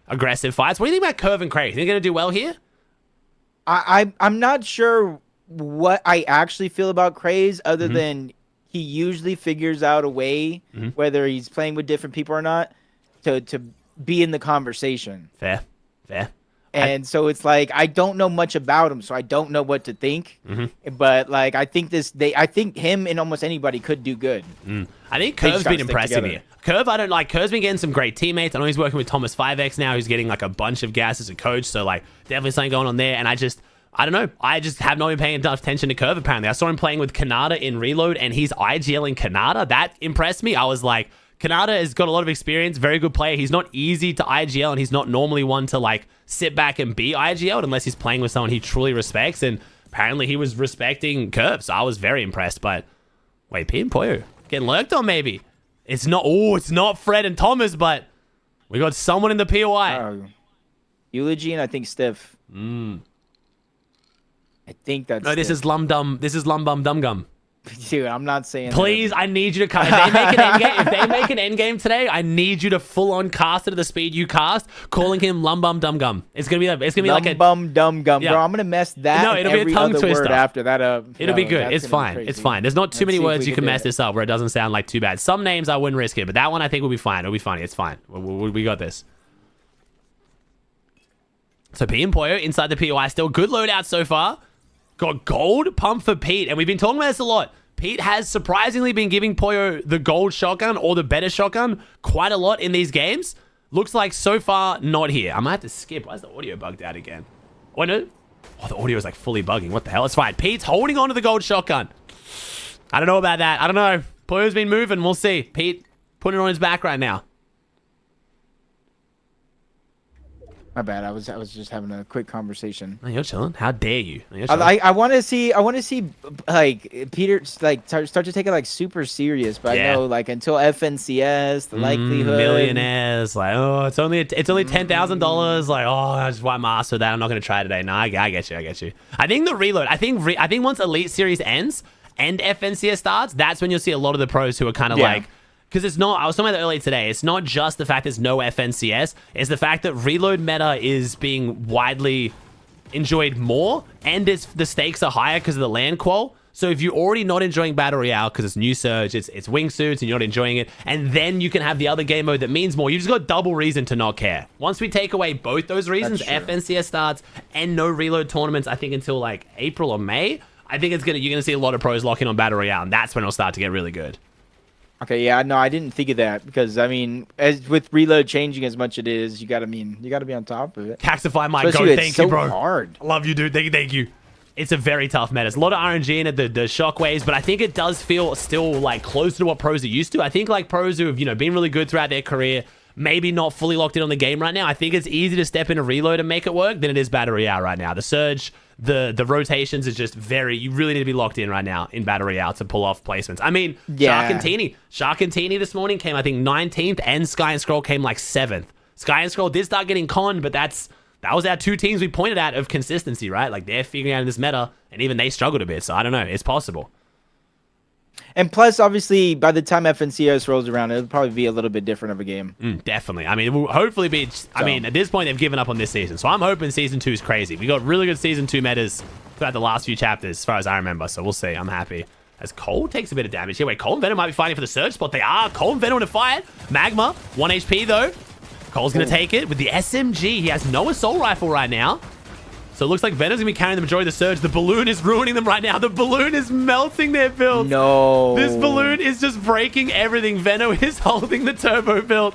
aggressive fights. What do you think about Curve and Craig? Think they're going to do well here? I'm not sure what I actually feel about Craze other than he usually figures out a way, whether he's playing with different people or not, to be in the conversation. Fair. And so it's like, I don't know much about him, so I don't know what to think. But like, I think him and almost anybody could do good. I think Curve's been impressive here. Curve, I don't like. Curve's been getting some great teammates. I know he's working with Thomas 5X now, who's getting like a bunch of gas as a coach. So like, definitely something going on there. And I don't know. I just have not been paying enough attention to Curve, apparently. I saw him playing with Kanata in Reload, and he's IGLing Kanata. That impressed me. I was like, Kanata has got a lot of experience, very good player. He's not easy to IGL, and he's not normally one to like sit back and be IGL'd unless he's playing with someone he truly respects. And apparently he was respecting Curve, so I was very impressed. But wait, P and Poyo getting lurked on maybe. It's not Fred and Thomas, but we got someone in the POI. Eulogy and I think Stiff. I think that's. No, this is Lum Dum. This is Lum Bum Dum Gum. Dude, I'm not saying. Please, I need you to cast. If they make an end game today, I need you to full on cast it at the speed you cast, calling him Lum Bum Dum Gum. It's gonna be like a Lum Bum Dum Gum, bro. I'm gonna mess that. No, it'll and be a tongue every other twister word after that up. It'll be good. It's fine. It's fine. There's not too many words you can mess this up where it doesn't sound like too bad. Some names I wouldn't risk it, but that one I think will be fine. It'll be funny. It's fine. We got this. So P and Poyo inside the POI still good loadout so far. Got gold pump for Pete, and we've been talking about this a lot. Pete has surprisingly been giving Poyo the gold shotgun or the better shotgun quite a lot in these games. Looks like so far not here. I might have to skip. Why is the audio bugged out again? Oh no. Oh, the audio is like fully bugging. What the hell? It's fine. Pete's holding on to the gold shotgun. I don't know about that. I don't know. Poyo's been moving. We'll see. Pete putting it on his back right now. My bad. I was just having a quick conversation. No, you're chilling. How dare you? No, I want to see like Peter like start to take it like super serious. But I know like until FNCS, the likelihood millionaires like it's only $10,000. Like I just wipe my ass with that. I'm not gonna try today. No, I get you. I think the reload. I think once Elite Series ends and FNCS starts, that's when you'll see a lot of the pros who are kind of like. Because it's not, I was talking about that earlier today, it's not just the fact there's no FNCS, it's the fact that reload meta is being widely enjoyed more, and the stakes are higher because of the land qual. So if you're already not enjoying Battle Royale because it's new Surge, it's wingsuits, and you're not enjoying it, and then you can have the other game mode that means more, you just got double reason to not care. Once we take away both those reasons, FNCS starts and no reload tournaments, I think until like April or May, I think you're gonna see a lot of pros lock in on Battle Royale, and that's when it'll start to get really good. Okay, yeah, no, I didn't think of that because I mean, as with reload changing as much it is, you gotta be on top of it. Caxify might go. Thank you, bro. Hard. I love you, dude. Thank you. It's a very tough meta. There's a lot of RNG in it, the shockwaves, but I think it does feel still like closer to what pros are used to. I think like pros who have been really good throughout their career, maybe not fully locked in on the game right now. I think it's easy to step into reload and make it work than it is Battle Royale right now. The Surge, the rotations is just you really need to be locked in right now in Battle Royale to pull off placements. I mean, Shark and Teeny this morning came, I think, 19th, and Sky and Scroll came like 7th. Sky and Scroll did start getting conned, but that was our two teams we pointed at of consistency, right? Like, they're figuring out this meta, and even they struggled a bit, so I don't know. It's possible. And plus, obviously, by the time FNCS rolls around, it'll probably be a little bit different of a game. Definitely. I mean, it will hopefully be... I mean, at this point, they've given up on this season. So I'm hoping Season 2 is crazy. We got really good Season 2 metas throughout the last few chapters, as far as I remember. So we'll see. I'm happy. As Cole takes a bit of damage here. Wait, Cole and Venom might be fighting for the Surge spot. They are. Cole and Venom in a fight. Magma, 1 HP, though. Cole's going to take it with the SMG. He has no assault rifle right now. So it looks like Venom's going to be carrying the majority of the Surge. The balloon is ruining them right now. The balloon is melting their build. No. This balloon is just breaking everything. Venom is holding the turbo build.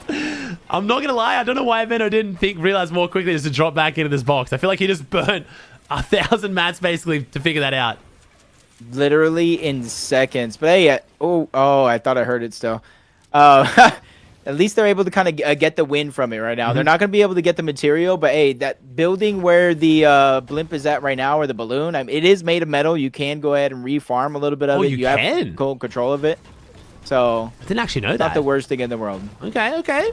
I'm not going to lie. I don't know why Venom didn't realize more quickly just to drop back into this box. I feel like he just burnt 1,000 mats basically to figure that out. Literally in seconds. But hey, oh, I thought I heard it still. At least they're able to kind of get the win from it right now. They're not going to be able to get the material, but hey, that building where the blimp is at right now, or the balloon, I mean, it is made of metal. You can go ahead and refarm a little bit of it. You have full control of it. So I didn't actually know that. Not the worst thing in the world. Okay.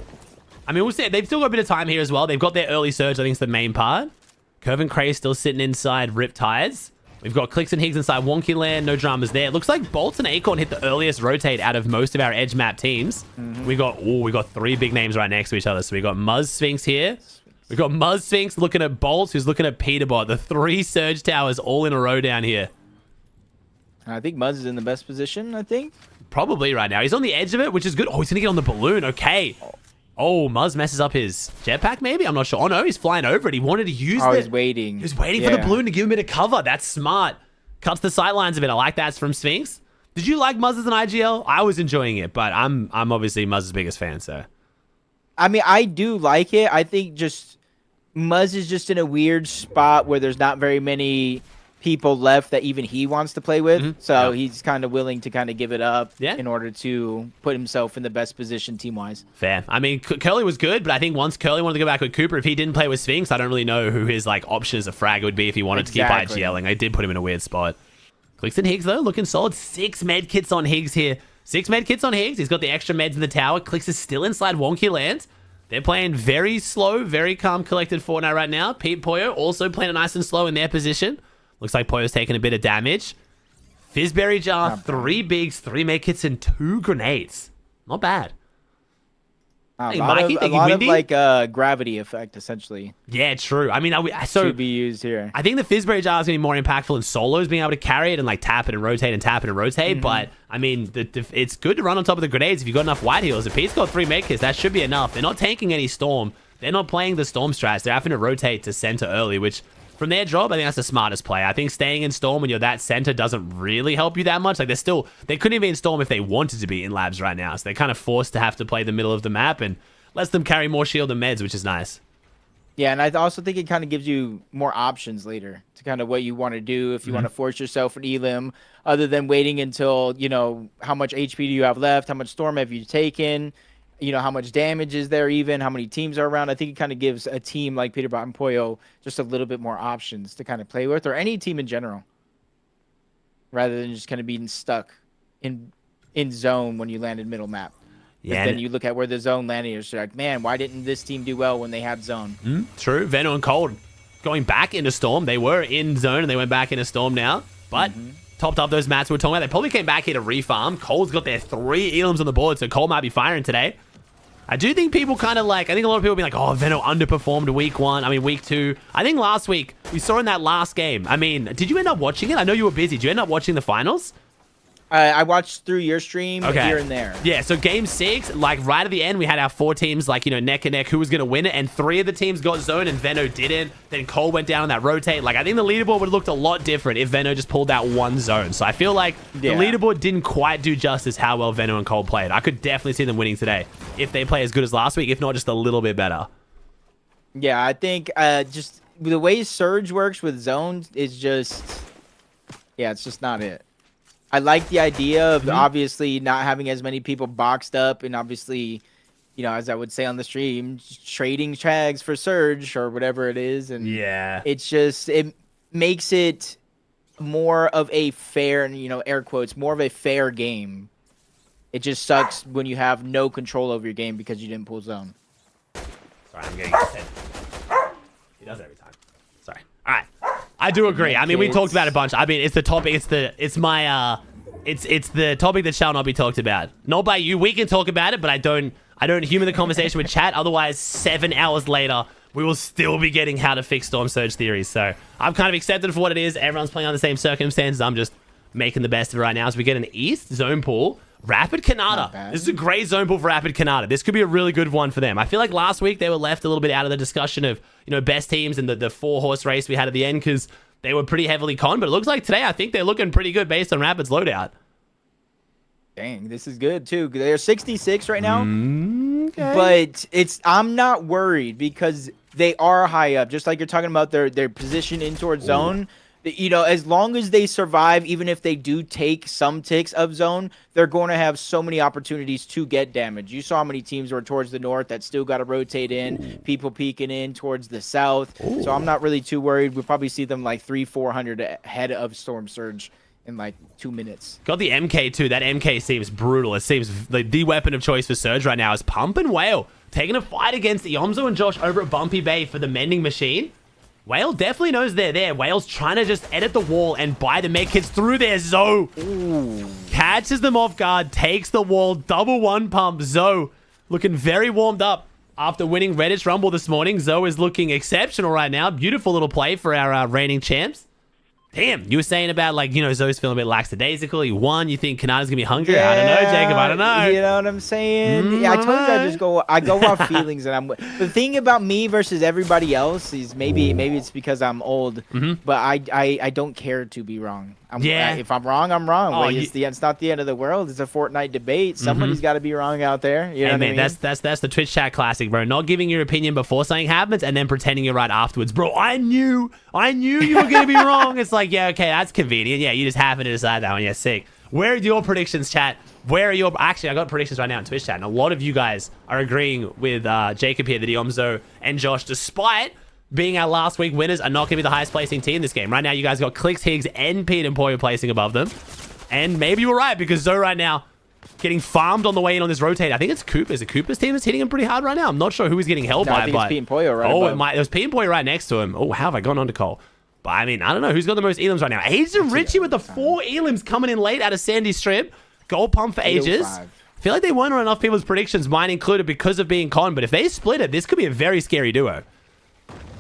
I mean, we'll see. They've still got a bit of time here as well. They've got their early Surge. I think it's the main part. Curve and Cray still sitting inside Riptides. We've got CLIX and Higgs inside Wonky Land. No dramas there. It looks like Bolts and Acorn hit the earliest rotate out of most of our edge map teams. We got 3 big names right next to each other. So we got Muzz Sphinx here. We got Muzz Sphinx looking at Bolts, who's looking at Peterbot. The 3 Surge towers all in a row down here. I think Muzz is in the best position, I think. Probably right now. He's on the edge of it, which is good. Oh, he's going to get on the balloon. Okay. Oh, Muzz messes up his jetpack, maybe? I'm not sure. Oh, no, he's flying over it. He wanted to use it. He's waiting. He's waiting for the balloon to give him a bit of cover. That's smart. Cuts the sightlines a bit. I like that. It's from Sphinx. Did you like Muzz as an IGL? I was enjoying it, but I'm obviously Muzz's biggest fan, so. I mean, I do like it. I think just Muzz is just in a weird spot where there's not very many people left that even he wants to play with. So he's kind of willing to kind of give it up in order to put himself in the best position team-wise. Fair. I mean, Curly was good, but I think once Curly wanted to go back with Cooper, if he didn't play with Sphinx, I don't really know who his option as a frag would be if he wanted to keep IGLing. I did put him in a weird spot. CLIX and Higgs, though, looking solid. 6 med kits on Higgs here. 6 med kits on Higgs. He's got the extra meds in the tower. CLIX is still inside Wonky Land. They're playing very slow, very calm, collected Fortnite right now. Pete Poyo also playing it nice and slow in their position. Looks like Poyo's taking a bit of damage. Fizzberry Jar, 3 bigs, 3 med kits, and 2 grenades. Not bad. A lot of gravity effect, essentially. Yeah, true. I mean, so should be used here. I think the Fizzberry Jar is going to be more impactful in solos, being able to carry it and tap it and rotate and tap it and rotate. But I mean, it's good to run on top of the grenades if you've got enough white heals. If Pete's got 3 medkits, that should be enough. They're not tanking any Storm. They're not playing the Storm strats. They're having to rotate to center early, which from their job, I think that's the smartest play. I think staying in Storm when you're that center doesn't really help you that much. They couldn't even be in Storm if they wanted to be in labs right now. So they're kind of forced to have to play the middle of the map and lets them carry more shield and meds, which is nice. Yeah, and I also think it kind of gives you more options later to kind of what you want to do if you want to force yourself an elim, other than waiting until, how much HP do you have left, how much Storm have you taken, how much damage is there even, how many teams are around. I think it kind of gives a team like Peterbot and Poyo just a little bit more options to kind of play with, or any team in general, rather than just kind of being stuck in zone when you landed middle map. Yeah, then you look at where the zone landed, you're like, man, why didn't this team do well when they had zone? True. Venom and Cold going back into Storm. They were in zone and they went back into Storm now. But topped up those mats we were talking about. They probably came back here to refarm. Cold's got their 3 elims on the board, so Cole might be firing today. I do think people kind of like, I think a lot of people be like, oh, Veno underperformed week 1. I mean, week 2. I think last week, we saw in that last game. I mean, did you end up watching it? I know you were busy. Did you end up watching the finals? I watched through your stream here and there. Yeah, so game 6, like right at the end, we had our 4 teams, like, you know, neck and neck, who was going to win it, and 3 of the teams got zone and Veno didn't. Then Cole went down on that rotate. Like, I think the leaderboard would have looked a lot different if Veno just pulled out 1 zone. So I feel like the leaderboard didn't quite do justice how well Veno and Cole played. I could definitely see them winning today if they play as good as last week, if not just a little bit better. Yeah, I think just the way Surge works with zones is just, yeah, it's just not it. I like the idea of obviously not having as many people boxed up and obviously, you know, as I would say on the stream, trading tags for Surge or whatever it is. And it's just, it makes it more of a fair, you know, air quotes, more of a fair game. It just sucks when you have no control over your game because you didn't pull zone. Sorry, I'm getting upset. He does it every time. Sorry. All right. I do agree. I mean, we talked about it a bunch. I mean, it's the topic. It's the topic that shall not be talked about. Not by you. We can talk about it, but I don't humor the conversation with chat. Otherwise, 7 hours later, we will still be getting how to fix Storm Surge theories. So I've kind of accepted it for what it is. Everyone's playing on the same circumstances. I'm just making the best of it right now. As we get an East zone pool. Rapid Canada. This is a great zone pool for Rapid Canada. This could be a really good one for them. I feel like last week they were left a little bit out of the discussion of, you know, best teams and the 4-horse race we had at the end because they were pretty heavily con. But it looks like today I think they're looking pretty good based on Rapid's loadout. Dang, this is good too. They're 66 right now. But I'm not worried because they are high up. Just like you're talking about their position in towards zone. You know, as long as they survive, even if they do take some ticks of zone, they're going to have so many opportunities to get damage. You saw how many teams were towards the north that still got to rotate in, people peeking in towards the south. So I'm not really too worried. We'll probably see them like 300-400 ahead of Storm Surge in like 2 minutes. Got the MK too. That MK seems brutal. It seems like the weapon of choice for Surge right now is Pump and Whale. Taking a fight against Yomzo and Josh over at Bumpy Bay for the mending machine. Whale definitely knows they're there. Whale's trying to just edit the wall and buy the med kits through there. Zoe catches them off guard, takes the wall, double 1 pump. Zoe looking very warmed up after winning Redditch Rumble this morning. Zoe is looking exceptional right now. Beautiful little play for our reigning champs. Damn, you were saying about, like, you know, Zoe's feeling a bit lackadaisical. He won. You think Kanada's going to be hungry? I don't know, Jacob. I don't know. You know what I'm saying? Yeah, I told you I go off feelings. And the thing about me versus everybody else is maybe it's because I'm old, but I don't care to be wrong. If I'm wrong, I'm wrong. Oh, It's not the end of the world. It's a Fortnite debate. Somebody's got to be wrong out there. You know what I mean? That's the Twitch chat classic, bro. Not giving your opinion before something happens and then pretending you're right afterwards. Bro, I knew you were going to be wrong. It's like, yeah, okay, that's convenient. Yeah, you just happen to decide that one. Yeah, sick. Where are your predictions, chat? Where are your... Actually, I got predictions right now in Twitch chat, and a lot of you guys are agreeing with Jacob here that Iomzo and Josh, despite being our last week winners, are not going to be the highest placing team this game. Right now, you guys got CLIX, Higgs, and Pete and Poyo placing above them. And maybe you were right, because Zoe right now getting farmed on the way in on this rotate. I think it's Cooper's. The Cooper's team is hitting him pretty hard right now. I'm not sure who he's getting held by. I think it's Pete and Poyo right above. There's Pete and Poyo right next to him. Oh, how have I gone on to Cole? But I mean, I don't know who's got the most elims right now. Ages and Richie with the 4 elims coming in late out of Sandy Strip. Gold pump for Ages. I feel like they weren't on enough people's predictions, mine included, because of being con. But if they split it, this could be a very scary duo.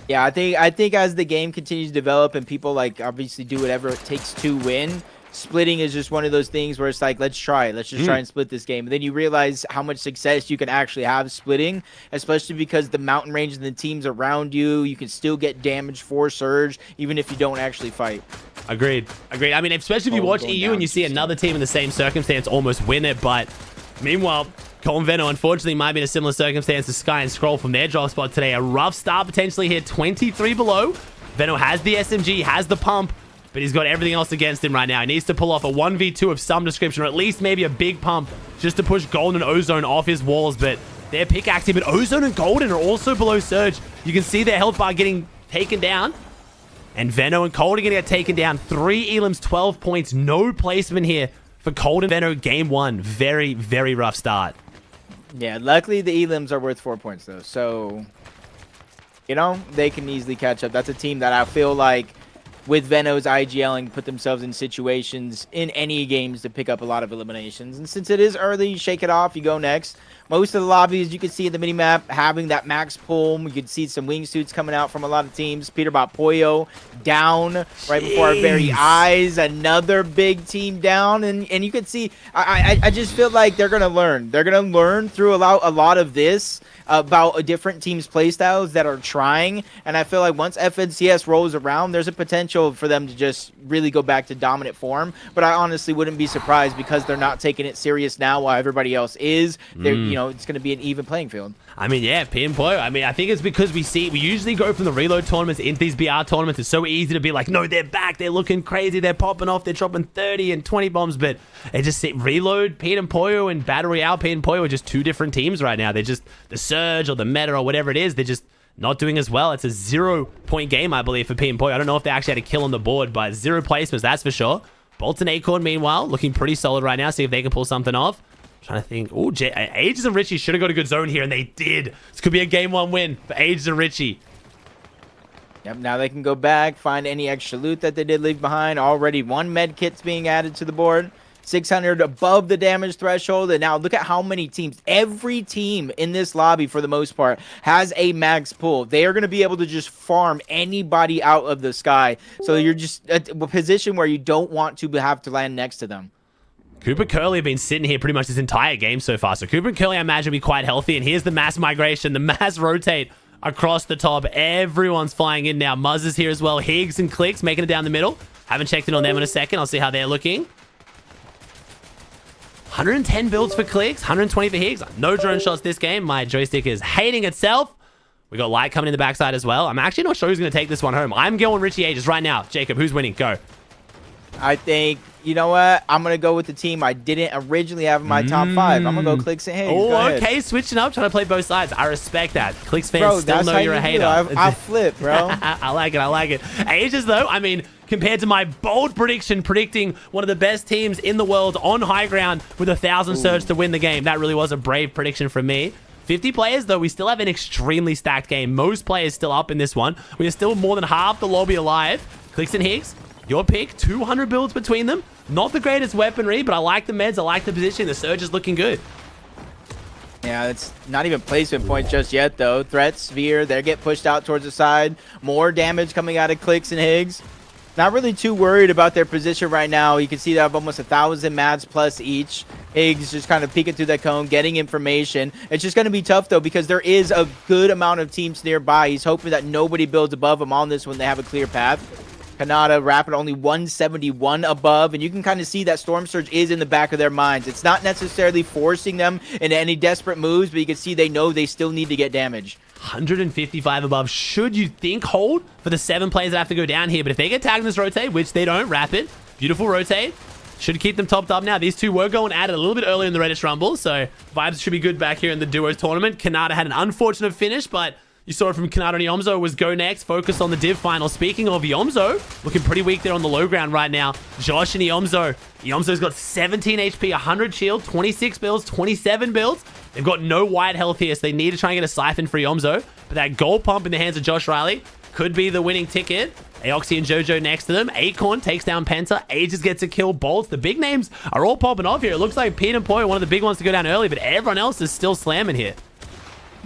Yeah, I think as the game continues to develop and people like obviously do whatever it takes to win, splitting is just one of those things where it's like, let's try it. Let's just try and split this game. And then you realize how much success you can actually have splitting, especially because the mountain range and the teams around you can still get damage for Surge, even if you don't actually fight. Agreed. I mean, especially if you watch EU and you see another team in the same circumstance almost win it, but meanwhile, Cole and Veno, unfortunately, might be in a similar circumstance to Sky and Scroll from their drop spot today. A rough start potentially here, 23 below. Veno has the SMG, has the pump, but he's got everything else against him right now. He needs to pull off a 1v2 of some description, or at least maybe a big pump just to push Golden and Ozone off his walls, but they're pickaxing. But Ozone and Golden are also below Surge. You can see their health bar getting taken down. And Veno and Cold are going to get taken down. 3 elims, 12 points. No placement here for Cold and Veno game 1. Very, very rough start. Yeah, luckily the elims are worth 4 points, though. So, you know, they can easily catch up. That's a team that I feel like with Veno's IGLing put themselves in situations in any games to pick up a lot of eliminations. And since it is early, you shake it off, you go next. Most of the lobbies you can see in the minimap having that max pull. You can see some wingsuits coming out from a lot of teams. Peter bought Pollo down right before our very eyes. Another big team down. And you can see, I just feel like they're going to learn. They're going to learn through a lot of this about a different team's playstyles that are trying. And I feel like once FNCS rolls around, there's a potential for them to just really go back to dominant form. But I honestly wouldn't be surprised because they're not taking it serious now while everybody else is. They're, it's going to be an even playing field. I mean, yeah, P and Pollo. I mean, I think it's because we usually go from the reload tournaments into these BR tournaments. It's so easy to be like, no, they're back. They're looking crazy. They're popping off. They're dropping 30 and 20 bombs. But it just reload, P and Pollo and Battle Royale, P and Pollo are just two different teams right now. They're just the Surge or the Meta or whatever it is. They're just not doing as well. It's a 0-point game, I believe, for P and Pollo. I don't know if they actually had a kill on the board, but 0 placements, that's for sure. Bolt and Acorn, meanwhile, looking pretty solid right now. See if they can pull something off. Trying to think. Oh, Ages and Richie should have got a good zone here, and they did. This could be a game 1 win for Ages and Richie. Yep, now they can go back, find any extra loot that they did leave behind. Already 1 med kit's being added to the board. 600 above the damage threshold. And now look at how many teams. Every team in this lobby, for the most part, has a max pull. They are going to be able to just farm anybody out of the sky. So you're just at a position where you don't want to have to land next to them. Cooper Curly have been sitting here pretty much this entire game so far. So Cooper and Curly, I imagine, will be quite healthy. And here's the mass migration, the mass rotate across the top. Everyone's flying in now. Muzz is here as well. Higgs and CLIX making it down the middle. Haven't checked in on them in a second. I'll see how they're looking. 110 builds for CLIX, 120 for Higgs. No drone shots this game. My joystick is hating itself. We got Light coming in the backside as well. I'm actually not sure who's going to take this one home. I'm going Richie Ages right now. Jacob, who's winning? Go. I think, you know what? I'm going to go with the team I didn't originally have in my top 5. I'm going to go CLIX and Higgs. Oh, okay. Switching up, trying to play both sides. I respect that. CLIX fans still know you're a hater. I flip, bro. I like it. I like it. Ages, though, I mean, compared to my bold prediction, predicting one of the best teams in the world on high ground with 1,000 surge to win the game, that really was a brave prediction from me. 50 players, though, we still have an extremely stacked game. Most players still up in this one. We are still more than half the lobby alive. CLIX and Higgs, your pick, 200 builds between them. Not the greatest weaponry, but I like the meds. I like the position. The surge is looking good. Yeah, it's not even placement points just yet, though. Threat, Sphere, they get pushed out towards the side. More damage coming out of CLIX and Higgs. Not really too worried about their position right now. You can see they have almost 1,000 mats plus each. Higgs just kind of peeking through that cone, getting information. It's just going to be tough, though, because there is a good amount of teams nearby. He's hoping that nobody builds above him on this when they have a clear path. Kanata, Rapid only 171 above, and you can kind of see that Storm Surge is in the back of their minds. It's not necessarily forcing them into any desperate moves, but you can see they know they still need to get damage. 155 above should you think hold for the 7 players that have to go down here, but if they get tagged in this rotate, which they don't, Rapid, beautiful rotate, should keep them topped up now. These two were going at it a little bit earlier in the Reddish Rumble, so vibes should be good back here in the duos tournament. Kanata had an unfortunate finish, but you saw it from Kanata and Yomzo was go next, focus on the div final. Speaking of Yomzo, looking pretty weak there on the low ground right now. Josh and Yomzo. Yomzo's got 17 HP, 100 shield, 26 builds, 27 builds. They've got no wide health here, so they need to try and get a siphon for Yomzo. But that gold pump in the hands of Josh Riley could be the winning ticket. Aoxy and Jojo next to them. Acorn takes down Penta. Ages gets a kill. Bolts. The big names are all popping off here. It looks like Pete and Poi are one of the big ones to go down early, but everyone else is still slamming here.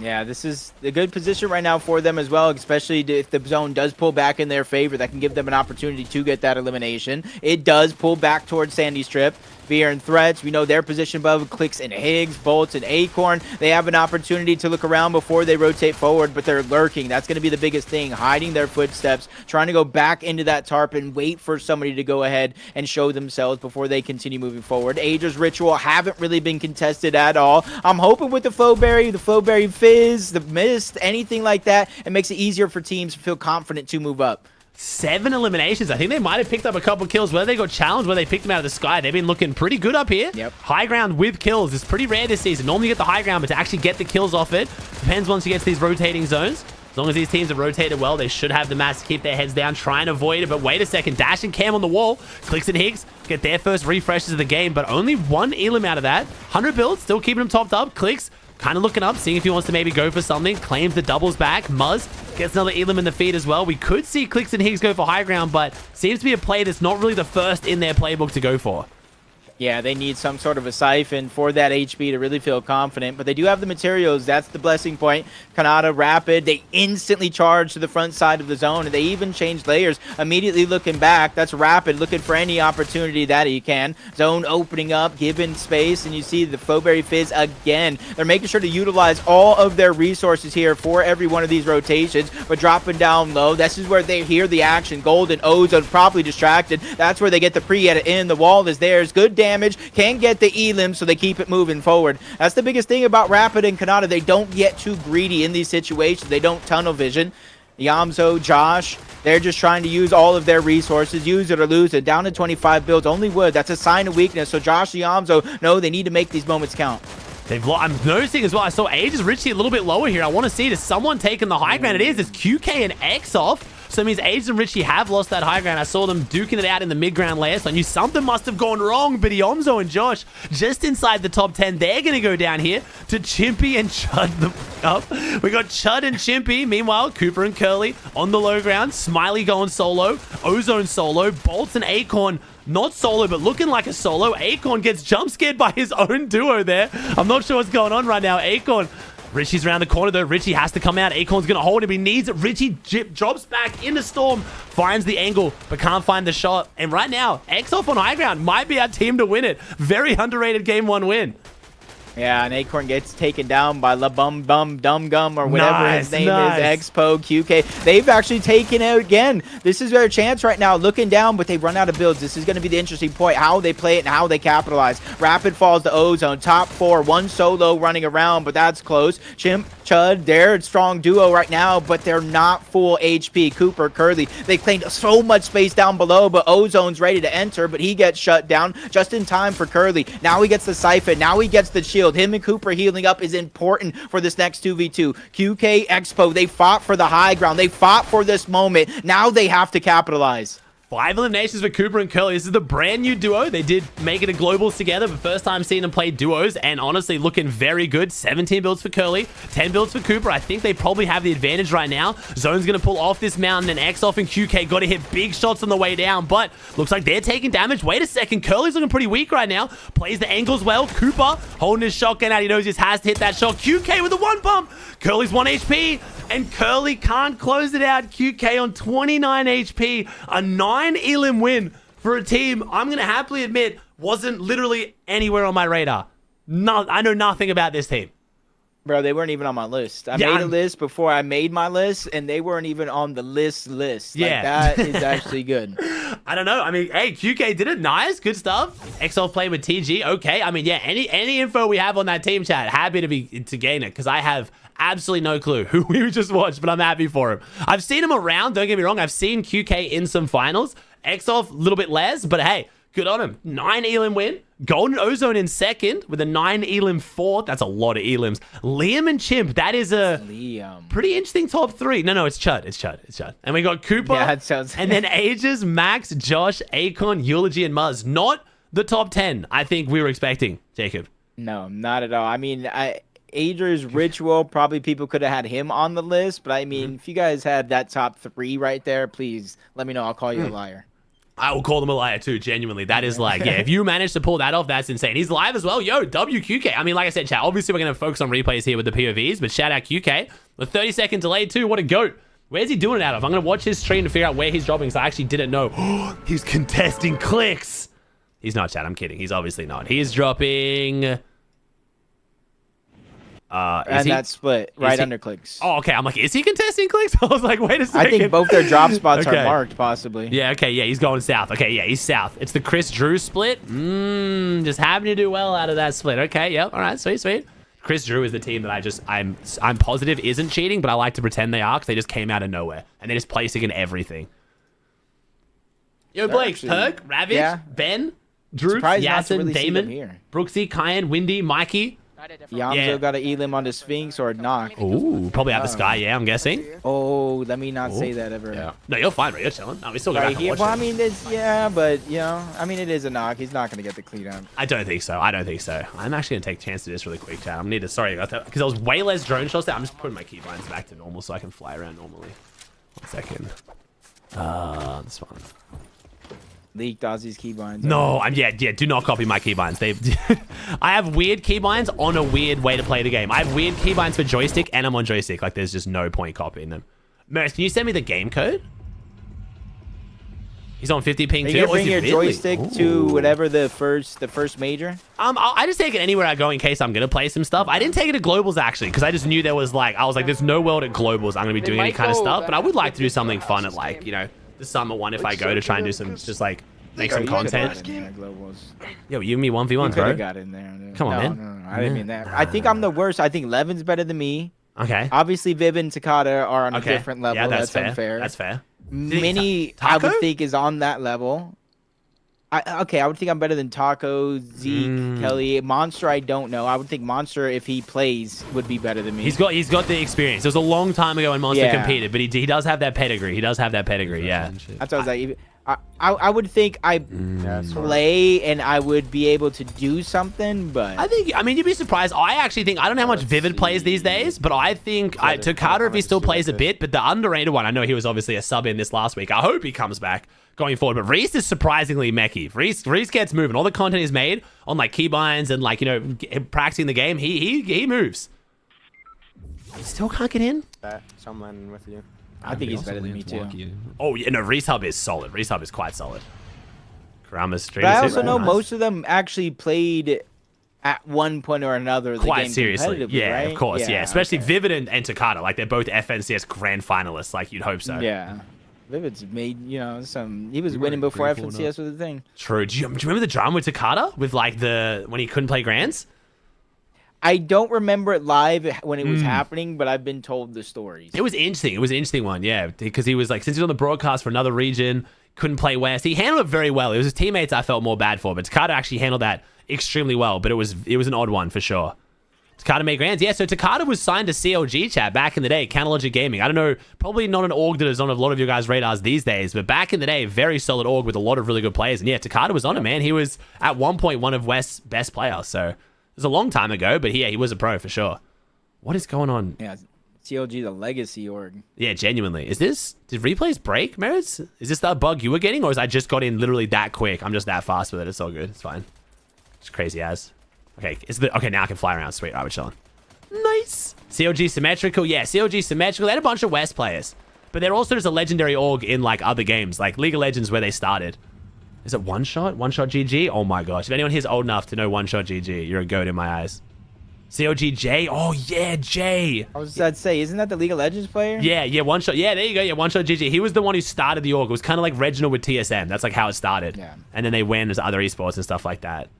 Yeah, this is a good position right now for them as well, especially if the zone does pull back in their favor. That can give them an opportunity to get that elimination. It does pull back towards Sandy Strip. Fear and Threats, we know their position above. CLIX and Higgs, Bolts and Acorn. They have an opportunity to look around before they rotate forward, but they're lurking. That's going to be the biggest thing, hiding their footsteps, trying to go back into that tarp and wait for somebody to go ahead and show themselves before they continue moving forward. Ager's Ritual haven't really been contested at all. I'm hoping with the Flowberry Fizz, the Mist, anything like that, it makes it easier for teams to feel confident to move up. 7 eliminations. I think they might have picked up a couple kills. Whether they got challenged, whether they picked them out of the sky, they've been looking pretty good up here. Yep. High ground with kills is pretty rare this season. Normally you get the high ground, but to actually get the kills off it depends once you get to these rotating zones. As long as these teams have rotated well, they should have the mass to keep their heads down, try and avoid it. But wait a second, Dash and Cam on the wall. CLIX and Higgs get their first refreshes of the game, but only 1 elim out of that. 100 builds, still keeping them topped up. CLIX kind of looking up, seeing if he wants to maybe go for something. Claims the doubles back. Muzz gets another elim in the feed as well. We could see CLIX and Higgs go for high ground, but seems to be a play that's not really the first in their playbook to go for. Yeah, they need some sort of a siphon for that HP to really feel confident, but they do have the materials. That's the blessing point. Kanata, Rapid, they instantly charge to the front side of the zone, and they even change layers. Immediately looking back, that's Rapid looking for any opportunity that he can. Zone opening up, giving space, and you see the Flowberry Fizz again. They're making sure to utilize all of their resources here for every one of these rotations, but dropping down low. This is where they hear the action. Golden, Ozone, probably distracted. That's where they get the pre-edit in. The wall is theirs. Good damage. Can't get the elim, so they keep it moving forward. That's the biggest thing about Rapid and Kanata. They don't get too greedy in these situations. They don't tunnel vision. Yamzo, Josh, they're just trying to use all of their resources, use it or lose it. Down to 25 builds, only wood. That's a sign of weakness. So Josh and Yamzo know they need to make these moments count. I'm noticing as well, I saw Aegis Richie a little bit lower here. I want to see, is someone taking the high ground? It is. It's QK and X off. So it means Aegis and Richie have lost that high ground. I saw them duking it out in the mid-ground layer, so I knew something must have gone wrong. But Yomzo and Josh, just inside the top 10, they're going to go down here to Chimpy and Chud up. We got Chud and Chimpy. Meanwhile, Cooper and Curly on the low ground. Smiley going solo. Ozone solo. Bolts and Acorn not solo, but looking like a solo. Acorn gets jump scared by his own duo there. I'm not sure what's going on right now. Acorn... Richie's around the corner, though. Richie has to come out. Acorn's going to hold him. He needs it. Richie drops back into Storm. Finds the angle, but can't find the shot. And right now, X off on high ground might be our team to win it. Very underrated game 1 win. Yeah, and Acorn gets taken down by La Bum Bum Dum Gum or whatever his name is, Expo, QK. They've actually taken it again. This is their chance right now, looking down, but they run out of builds. This is going to be the interesting point, how they play it and how they capitalize. Rapid falls to Ozone, top 4, 1 solo running around, but that's close. Chimp, Chud, they're a strong duo right now, but they're not full HP. Cooper, Curly, they claimed so much space down below, but Ozone's ready to enter, but he gets shut down just in time for Curly. Now he gets the siphon, now he gets the shield. Him and Cooper healing up is important for this next 2v2. QK, Expo, they fought for the high ground. They fought for this moment. Now they have to capitalize. 5 eliminations for Cooper and Curly. This is the brand new duo. They did make it a globals together, but first time seeing them play duos, and honestly looking very good. 17 builds for Curly, 10 builds for Cooper. I think they probably have the advantage right now. Zone's going to pull off this mountain, and X off and QK got to hit big shots on the way down, but looks like they're taking damage. Wait a second. Curly's looking pretty weak right now. Plays the angles well. Cooper holding his shotgun out. He knows he has to hit that shot. QK with a 1 bump. Curly's 1 HP, and Curly can't close it out. QK on 29 HP. A 9 elim win for a team I'm going to happily admit wasn't literally anywhere on my radar. No, I know nothing about this team. Bro, they weren't even on my list. I made a list before I made my list, and they weren't even on the list. Yeah. Like, that is actually good. I don't know. I mean, hey, QK did it. Nice. Good stuff. XL played with TG. Okay. I mean, yeah, any info we have on that team chat, happy to gain it, because I have absolutely no clue who we just watched, but I'm happy for him. I've seen him around. Don't get me wrong. I've seen QK in some finals. XOff, a little bit less, but hey, good on him. 9 elim win. Golden Ozone in second with a 9 elim fourth. That's a lot of elims. Liam and Chimp, that is a pretty interesting top 3. No, it's Chud. It's Chud. And we got Cooper. Yeah, that sounds... And then Aegis, Max, Josh, Acorn, Eulogy, and Muzz. Not the top 10 I think we were expecting, Jacob. No, not at all. I mean, Ager's Ritual, probably people could have had him on the list, but I mean, if you guys had that top 3 right there, please let me know. I'll call you a liar. I will call them a liar too, genuinely. That is like, yeah, if you manage to pull that off, that's insane. He's live as well. Yo, WQK. I mean, like I said, chat, obviously we're going to focus on replays here with the POVs, but shout out QK. With 30-second delay too, what a goat. Where's he doing it out of? I'm going to watch his stream to figure out where he's dropping, because I actually didn't know. He's contesting CLIX. He's not, chat. I'm kidding. He's obviously not. He is dropping... and that's split right under CLIX. Oh, okay. I'm like, is he contesting CLIX? I was like, wait a second. I think both their drop spots are marked, possibly. Yeah, okay. Yeah, he's going south. Okay, yeah, he's south. It's the Chris Drew split. Just happening to do well out of that split. Okay, yep. All right, sweet. Chris Drew is the team that I'm positive isn't cheating, but I like to pretend they are, because they just came out of nowhere and they're just placing in everything. Yo, Blake, Perk, Ravage, Ben, Drew, Yasin, really Damon, Brooksy, Kyan, Windy, Mikey. Yamzo got an elim on the Sphinx or a knock. Ooh, probably out the sky, yeah, I'm guessing. Oh, let me not say that ever. Yeah. No, you're fine, bro. You're chilling. No, we still got to watch Well, I mean, but, you know, I mean, it is a knock. He's not going to get the clean up. I don't think so. I'm actually going to take a chance to this really quick, chat. I'm sorry about that, because there was way less drone shots there. I'm just putting my keybinds back to normal so I can fly around normally. 1 second. This one. Leaked Aussie's keybinds. No, yeah, do not copy my keybinds. I have weird keybinds on a weird way to play the game. I have weird keybinds for joystick, and I'm on joystick. Like, there's just no point copying them. Merce, can you send me the game code? He's on 50 ping too. too. You bring your joystick to whatever the first major. I just take it anywhere I go in case I'm gonna play some stuff. I didn't take it to globals actually because I just knew there was like there's no world at globals I'm gonna be doing any kind of stuff. But I would like to do something fun at like the summer one if I go to try and do some just like make some content. Yo, you and me 1v1, bro. Got in there. Come on, man. No, I didn't mean that. I think I'm the worst. I think Levin's better than me. Okay. Obviously, Viv and Takata are on a different level. Yeah, that's fair. Unfair. That's fair. Mini, I would think, is on that level. I would think I'm better than Taco, Zeke, Kelly. Monster, I don't know. I would think Monster, if he plays, would be better than me. He's got the experience. It was a long time ago when Monster competed, but he does have that pedigree. He does have that pedigree, yeah. That's what I was like. I would think I play and I would be able to do something, but I mean, you'd be surprised. I actually think I don't know how much Vivid plays these days, but I think Takata, if he still plays a bit, but the underrated one, I know he was obviously a sub in this last week. I hope he comes back going forward. But Reese is surprisingly mechy. Reese gets moving. All the content he's made on like keybinds and like practicing the game, he moves. He still can't get in. Someone with you. I think he's better than me too. Oh yeah, no, Reese Hub is solid. Reese Hub is quite solid. Kurama's stream. But I also know most of them actually played at one point or another the quite game seriously. Yeah, right? of course. Yeah, especially Vivid and Takata. Like they're both FNCS grand finalists. Like you'd hope so. Yeah. Vivid's made, some. He was winning before FNCS was a thing. True. Do you remember the drama with Takata with like when he couldn't play grands? I don't remember it live when it was happening, but I've been told the stories. It was interesting. It was an interesting one, yeah, because he was like, since he was on the broadcast for another region, couldn't play West. He handled it very well. It was his teammates I felt more bad for, but Takata actually handled that extremely well. But it was an odd one for sure. Takata made grands. Yeah, so Takata was signed to CLG chat back in the day, Counterlogic Gaming. I don't know, probably not an org that is on a lot of your guys' radars these days, but back in the day, very solid org with a lot of really good players. And yeah, Takata was on it, man. He was at one point one of West's best players, so it was a long time ago, but yeah, he was a pro for sure. What is going on? Yeah, CLG, the legacy org. Yeah, genuinely. Did replays break, Merits? Is this that bug you were getting, or is I just got in literally that quick? I'm just that fast with it. It's all good. It's fine. It's crazy as. Okay, okay, now I can fly around. Sweet. All right, we're chilling. Nice. CLG Symmetrical. Yeah, CLG Symmetrical. They had a bunch of West players, but they're also just a legendary org in like other games, like League of Legends where they started. Is it One Shot? One Shot GG? Oh my gosh. If anyone here's old enough to know One Shot GG, you're a goat in my eyes. COG J? Oh yeah, J. I was about to say, isn't that the League of Legends player? Yeah, One Shot. Yeah, there you go. Yeah, One Shot GG. He was the one who started the org. It was kind of like Reginald with TSM. That's like how it started. Yeah. And then they went as other esports and stuff like that.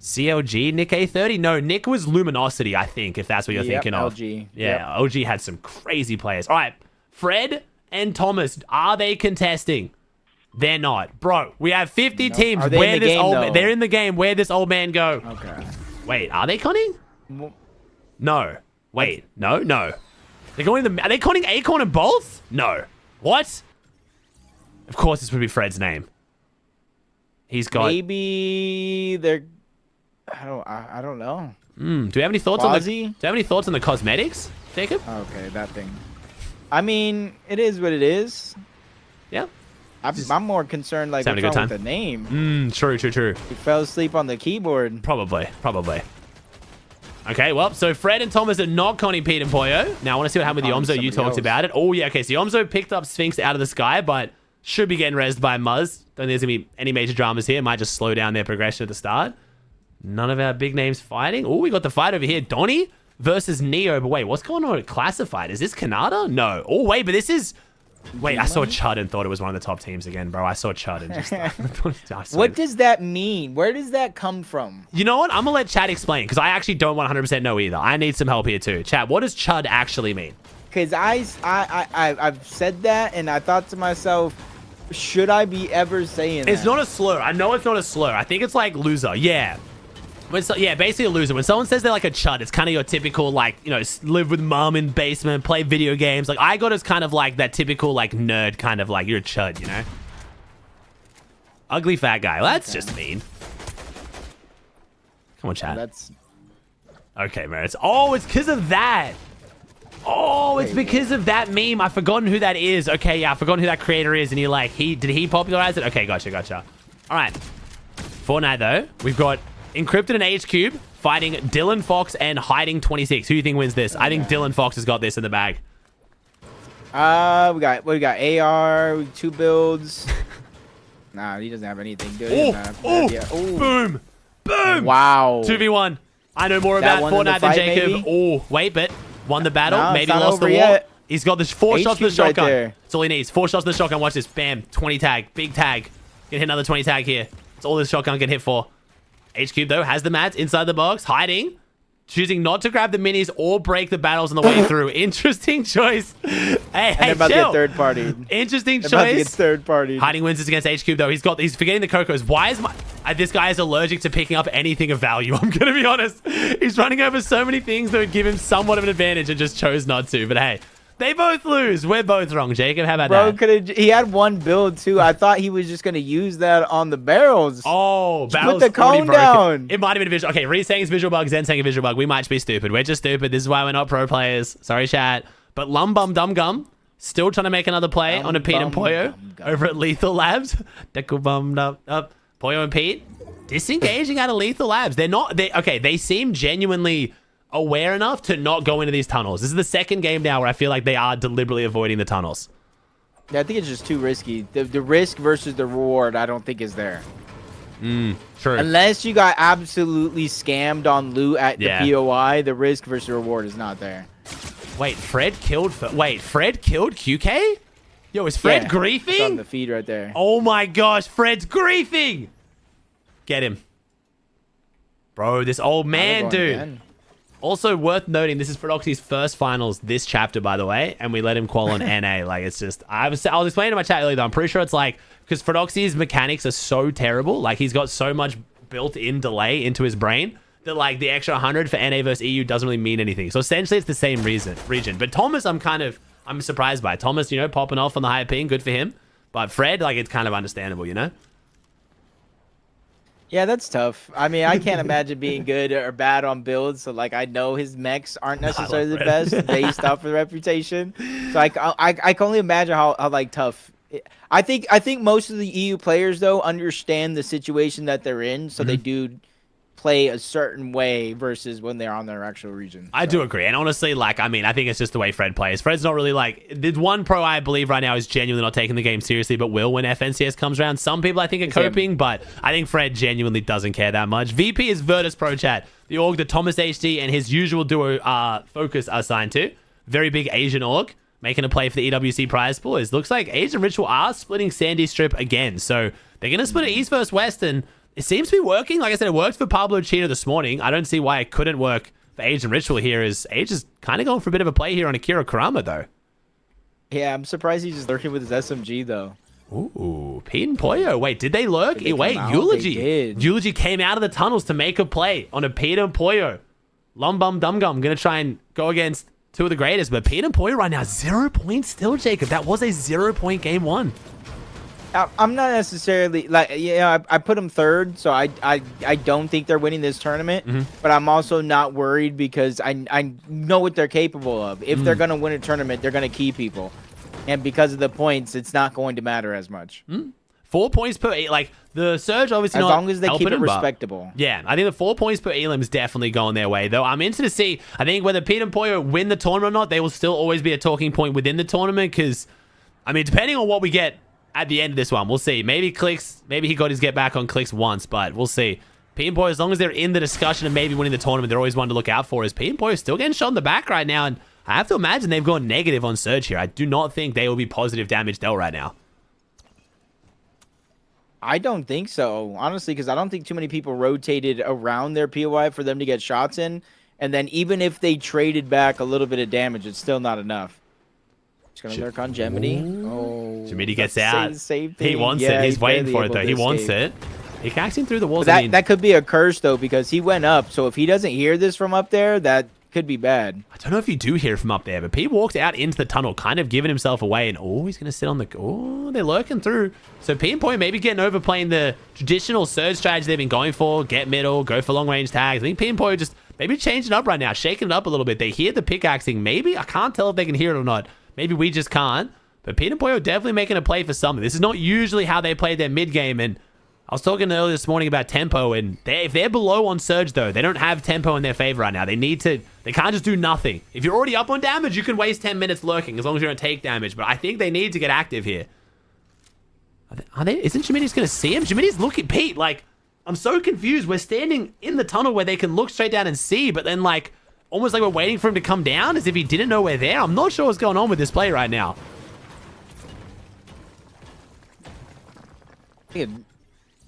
CLG, Nick A30? No, Nick was Luminosity, I think, if that's what you're thinking of. LG. Yeah, OG had some crazy players. All right, Fred and Thomas, are they contesting? They're not. Bro, we have 50 teams. Are they in the game, They're in the game. Where'd this old man go? Okay. Wait, are they conning? No. Wait, no. They're going are they conning Acorn and both? No. What? Of course this would be Fred's name. He's got... Maybe they're... I don't know. Do we have any thoughts on the cosmetics, Jacob? Okay, that thing. I mean, it is what it is. Yeah. I'm more concerned like what's wrong with the name. True. He fell asleep on the keyboard. Probably. Okay, well, so Fred and Thomas are not conning Pete and Poyo. Now I want to see what happened with Yomzo. You talked about it. Oh yeah, okay. So Yomzo picked up Sphinx out of the sky, but should be getting rezzed by Muzz. Don't think there's gonna be any major dramas here. Might just slow down their progression at the start. None of our big names fighting. Oh, we got the fight over here. Donnie versus Neo. But wait, what's going on at Classified? Is this Kanata? No. Oh, wait, but this is... Wait, I saw Chud and thought it was one of the top teams again, bro. I saw Chud and just... What does that mean? Where does that come from? You know what? I'm going to let Chad explain, because I actually don't 100% know either. I need some help here, too. Chad, what does Chud actually mean? Because I've said that, and I thought to myself... Should I be ever saying that? It's not a slur. I know it's not a slur. I think it's like loser. Yeah. Basically a loser. When someone says they're like a chud, it's kind of your typical, like, live with mom in basement, play video games. Like, I got as kind of like that typical, like, nerd kind of like, you're a chud, you know? Ugly fat guy. Well, that's just mean. Come on, chat. Okay, man. It's because of that. Oh, it's because of that meme. I've forgotten who that is. Okay, yeah, I've forgotten who that creator is. And you're like, did he popularize it? Okay, gotcha. All right. Fortnite, though, we've got Encrypted and H Cube fighting Dylan Fox and Hiding 26. Who do you think wins this? I think Dylan Fox has got this in the bag. We got AR, 2 builds. Nah, he doesn't have anything good. Boom. Boom. Wow. 2v1. I know more about Fortnite than Jacob. Oh, wait, but won the battle. No, maybe lost the war. Yet. He's got this 4 shots with the shotgun. Right, that's all he needs. 4 shots with the shotgun. Watch this. Bam. 20 tag. Big tag. Gonna hit another 20 tag here. That's all this shotgun can hit for. H-Cube, though, has the mats inside the box. Hiding. Choosing not to grab the minis or break the battles on the way through. Interesting choice. Hey, about chill. to get third party. Interesting choice. About to get third party. Hiding wins this against H-Cube, though. He's forgetting the Cocos. Why is this guy is allergic to picking up anything of value? I'm going to be honest. He's running over so many things that would give him somewhat of an advantage and just chose not to. But hey, they both lose. We're both wrong, Jacob. How about that? He had 1 build, too. I thought he was just going to use that on the barrels. Oh, barrels. Put the cone down. It might have been a visual. Okay, Reese saying it's visual bug, Zen saying a visual bug. We might just be stupid. We're just stupid. This is why we're not pro players. Sorry, chat. But Lum Bum Dum Gum still trying to make another play on a Pete and Poyo over at Lethal Labs. Deckle bummed up. Poyo and Pete disengaging out of Lethal Labs. They seem genuinely aware enough to not go into these tunnels. This is the second game now where I feel like they are deliberately avoiding the tunnels. Yeah, I think it's just too risky. The risk versus the reward, I don't think is there. True. Unless you got absolutely scammed on loot at the POI, the risk versus reward is not there. Wait, Fred killed QK? Yo, is Fred griefing? It's on the feed right there. Oh my gosh, Fred's griefing. Get him. Bro, this old man, dude. Again. Also worth noting, this is Prodoxy's first finals this chapter, by the way, and we let him qual on NA. Like, it's just, I was explaining to my chat earlier, though, I'm pretty sure it's like, because Prodoxy's mechanics are so terrible, like, he's got so much built-in delay into his brain that, like, the extra 100 for NA versus EU doesn't really mean anything. So, essentially, it's the same region. But Thomas, I'm surprised by. Thomas, popping off on the higher ping, good for him. But Fred, like, it's kind of understandable, Yeah, that's tough. I mean, I can't imagine being good or bad on builds. So, like, I know his mechs aren't necessarily the best based off of reputation. So, I can only imagine how like, tough. I think most of the EU players, though, understand the situation that they're in. So, they do play a certain way versus when they're on their actual region. I do agree. And honestly, like, I think it's just the way Fred plays. Fred's not really like, the one pro I believe right now is genuinely not taking the game seriously, but will when FNCS comes around. Some people I think are coping, but I think Fred genuinely doesn't care that much. VP is Virtus Pro Chat, the org that Thomas HD and his usual duo Focus are signed to. Very big Asian org, making a play for the EWC prize pool. It looks like Asian Ritual are splitting Sandy Strip again. So they're going to split it East versus West, and it seems to be working. Like I said, it worked for Pablo Chino this morning. I don't see why it couldn't work for Asian Ritual here, as Age is kind of going for a bit of a play here on Akira Kurama, though. Yeah, I'm surprised he's just lurking with his SMG, though. Ooh, Pete and Poyo. Wait, did they lurk? Wait, Eulogy. Eulogy came out of the tunnels to make a play on a Pete and Poyo. Lumbum Dum Gum going to try and go against two of the greatest, but Pete and Poyo right now, 0 points still, Jacob. That was a 0-point game one. I'm not necessarily like, I put them third, so I don't think they're winning this tournament. But I'm also not worried because I know what they're capable of. If they're gonna win a tournament, they're gonna keep people, and because of the points, it's not going to matter as much. 4 points per like the Surge obviously as not long as they keep it them, respectable. Yeah, I think the 4 points per elim is definitely going their way. Though I'm interested to see. I think whether Pete and Poyo win the tournament or not, they will still always be a talking point within the tournament. Because I mean, depending on what we get at the end of this one, we'll see. Maybe CLIX, maybe he got his get back on CLIX once, but we'll see. Pete and Poyo, as long as they're in the discussion of maybe winning the tournament, they're always one to look out for. Is Pete and Poyo still getting shot in the back right now? And I have to imagine they've gone negative on Surge here. I do not think they will be positive damage dealt right now. I don't think so, honestly, because I don't think too many people rotated around their POI for them to get shots in. And then even if they traded back a little bit of damage, it's still not enough. Just gonna lurk on Gemini. Oh, Gemini gets out. Same he wants it. He's waiting for it, though. He wants it. He cacks him through the walls. That could be a curse, though, because he went up. So if he doesn't hear this from up there, that could be bad. I don't know if you do hear from up there, but Pete walked out into the tunnel, kind of giving himself away, and he's going to sit on the... they're lurking through. So Pete and Poyo maybe getting over playing the traditional Surge strategy they've been going for, get middle, go for long-range tags. I think Pete and Poyo just maybe changing it up right now, shaking it up a little bit. They hear the pickaxing. Maybe, I can't tell if they can hear it or not. Maybe we just can't. But Pete and Poyo definitely making a play for something. This is not usually how they play their mid-game, and I was talking earlier this morning about tempo, and if they're below on Surge, though, they don't have tempo in their favor right now. They can't just do nothing. If you're already up on damage, you can waste 10 minutes lurking as long as you don't take damage. But I think they need to get active here. Isn't Jimini's going to see him? Jimini's looking, Pete, like, I'm so confused. We're standing in the tunnel where they can look straight down and see, but then, like, almost like we're waiting for him to come down as if he didn't know we're there. I'm not sure what's going on with this play right now.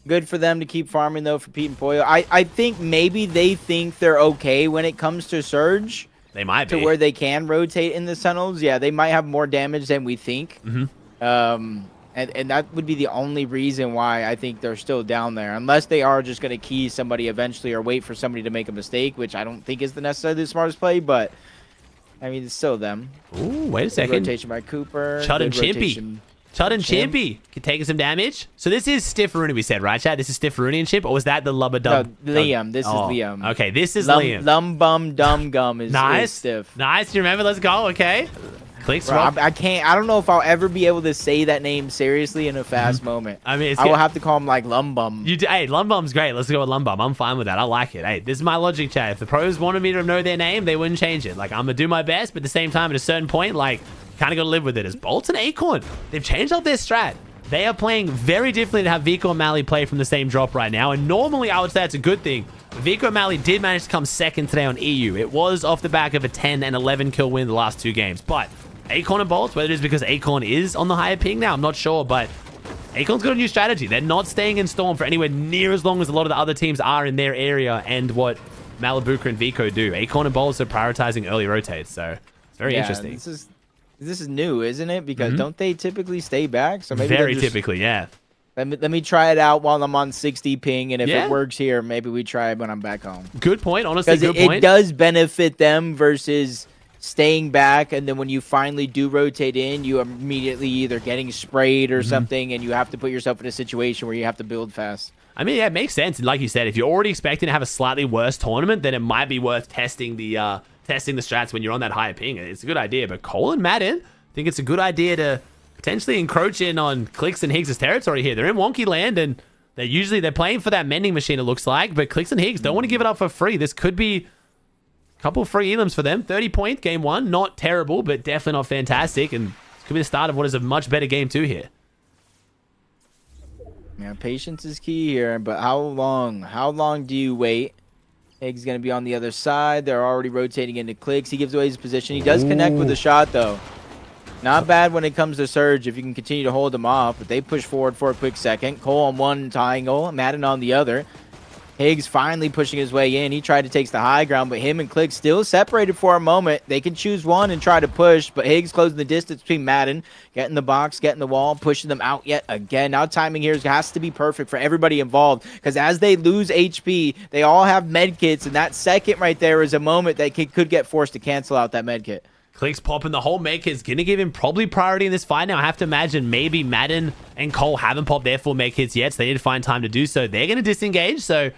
Good for them to keep farming, though, for Pete and Pollo. I think maybe they think they're okay when it comes to Surge. They might be. To where they can rotate in the tunnels. Yeah, they might have more damage than we think. And that would be the only reason why I think they're still down there. Unless they are just going to key somebody eventually or wait for somebody to make a mistake, which I don't think is necessarily the smartest play. But, I mean, it's still them. Ooh, wait a second. Good rotation by Cooper. Chud and Chimpy. Chud and Chimpy taking some damage. So this is Stifferoonie, we said, right, Chad? This is Stifferoonie and Chimp, or was that the Lubba Dub? No, Liam. This is Liam. Okay, this is Liam. Lumbum Dum Gum is Stiff. Nice. You remember? Let's go. Okay. CLIX. Bro, I can't. I don't know if I'll ever be able to say that name seriously in a fast moment. I mean, I will have to call him like Lumbum. Hey, Lumbum's great. Let's go with Lumbum. I'm fine with that. I like it. Hey, this is my logic, Chad. If the pros wanted me to know their name, they wouldn't change it. Like, I'm gonna do my best, but at the same time, at a certain point, like, kind of got to live with it. As Bolts and Acorn, they've changed up their strat. They are playing very differently to have Vico and Mally play from the same drop right now. And normally, I would say it's a good thing. Vico and Mally did manage to come second today on EU. It was off the back of a 10 and 11 kill win the last 2 games. But Acorn and Bolts, whether it is because Acorn is on the higher ping now, I'm not sure. But Acorn's got a new strategy. They're not staying in Storm for anywhere near as long as a lot of the other teams are in their area and what Malibuca and Vico do. Acorn and Bolts are prioritizing early rotates. So it's very interesting. This is new, isn't it? Because don't they typically stay back? So maybe very typically, yeah. Let me try it out while I'm on 60 ping, and if it works here, maybe we try it when I'm back home. Good point, honestly. Good point. It does benefit them versus staying back, and then when you finally do rotate in, you are immediately either getting sprayed or something, and you have to put yourself in a situation where you have to build fast. I mean, yeah, it makes sense. And like you said, if you're already expecting to have a slightly worse tournament, then it might be worth testing the strats when you're on that higher ping. It's a good idea. But Cole and Madden, I think it's a good idea to potentially encroach in on CLIX and Higgs' territory here. They're in wonky land, and they're playing for that mending machine, it looks like. But CLIX and Higgs don't want to give it up for free. This could be a couple of free elims for them. 30 point game 1. Not terrible, but definitely not fantastic. And this could be the start of what is a much better game 2 here. Yeah, patience is key here, but how long do you wait? Higgs going to be on the other side. They're already rotating into CLIX. He gives away his position. He does connect with a shot, though. Not bad when it comes to Surge if you can continue to hold them off, but they push forward for a quick second. Cole on one triangle, Madden on the other. Higgs finally pushing his way in. He tried to take the high ground, but him and CLIX still separated for a moment. They can choose one and try to push, but Higgs closing the distance between Madden, getting the box, getting the wall, pushing them out yet again. Now timing here has to be perfect for everybody involved, because as they lose HP, they all have med kits, and that second right there is a moment that could get forced to cancel out that med kit. CLIX popping the whole med kit's going to give him probably priority in this fight now. I have to imagine maybe Madden and Cole haven't popped their full med kits yet, so they need to find time to do so. They're going to disengage, so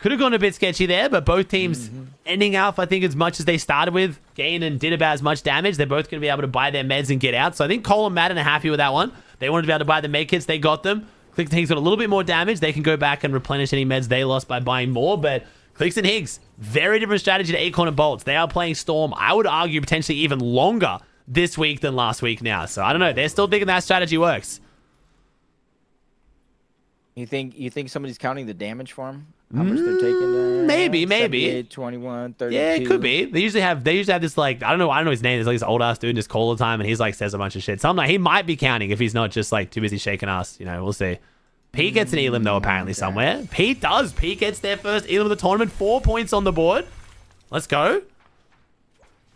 could have gone a bit sketchy there, but both teams ending out, I think, as much as they started with. Gain and did about as much damage. They're both going to be able to buy their meds and get out. So I think Cole and Madden are happy with that one. They wanted to be able to buy the med kits. They got them. CLIX and Higgs got a little bit more damage. They can go back and replenish any meds they lost by buying more, but CLIX and Higgs, very different strategy to Acorn and Bolts. They are playing Storm, I would argue, potentially even longer this week than last week now. So I don't know. They're still thinking that strategy works. You think somebody's counting the damage for him? How much they're taking? Maybe. 21, 32. Yeah, it could be. They usually have this, like, I don't know his name. There's like this old ass dude in his call all the time, and he's like says a bunch of shit. So I'm like, he might be counting if he's not just like too busy shaking ass. You know, we'll see. Pete gets an elim though, apparently somewhere. Pete does. Pete gets their first elim of the tournament. 4 points on the board. Let's go.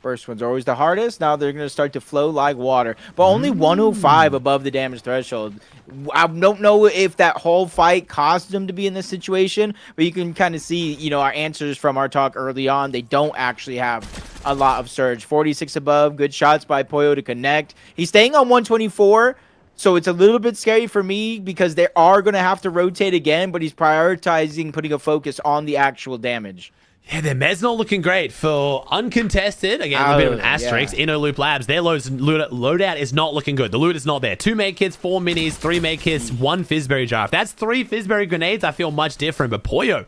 First one's always the hardest. Now they're going to start to flow like water. But only 105 above the damage threshold. I don't know if that whole fight caused them to be in this situation, but you can kind of see, you know, our answers from our talk early on. They don't actually have a lot of surge. 46 above. Good shots by Pollo to connect. He's staying on 124. So it's a little bit scary for me because they are going to have to rotate again, but he's prioritizing putting a focus on the actual damage. Yeah, their med's not looking great for uncontested. Again, a bit of an asterisk. Yeah. InnoLoop Labs, their loadout is not looking good. The loot is not there. 2 med kits, 4 minis, 3 med kits, 1 Fizzberry jar. If that's 3 Fizzberry grenades, I feel much different. But Pollo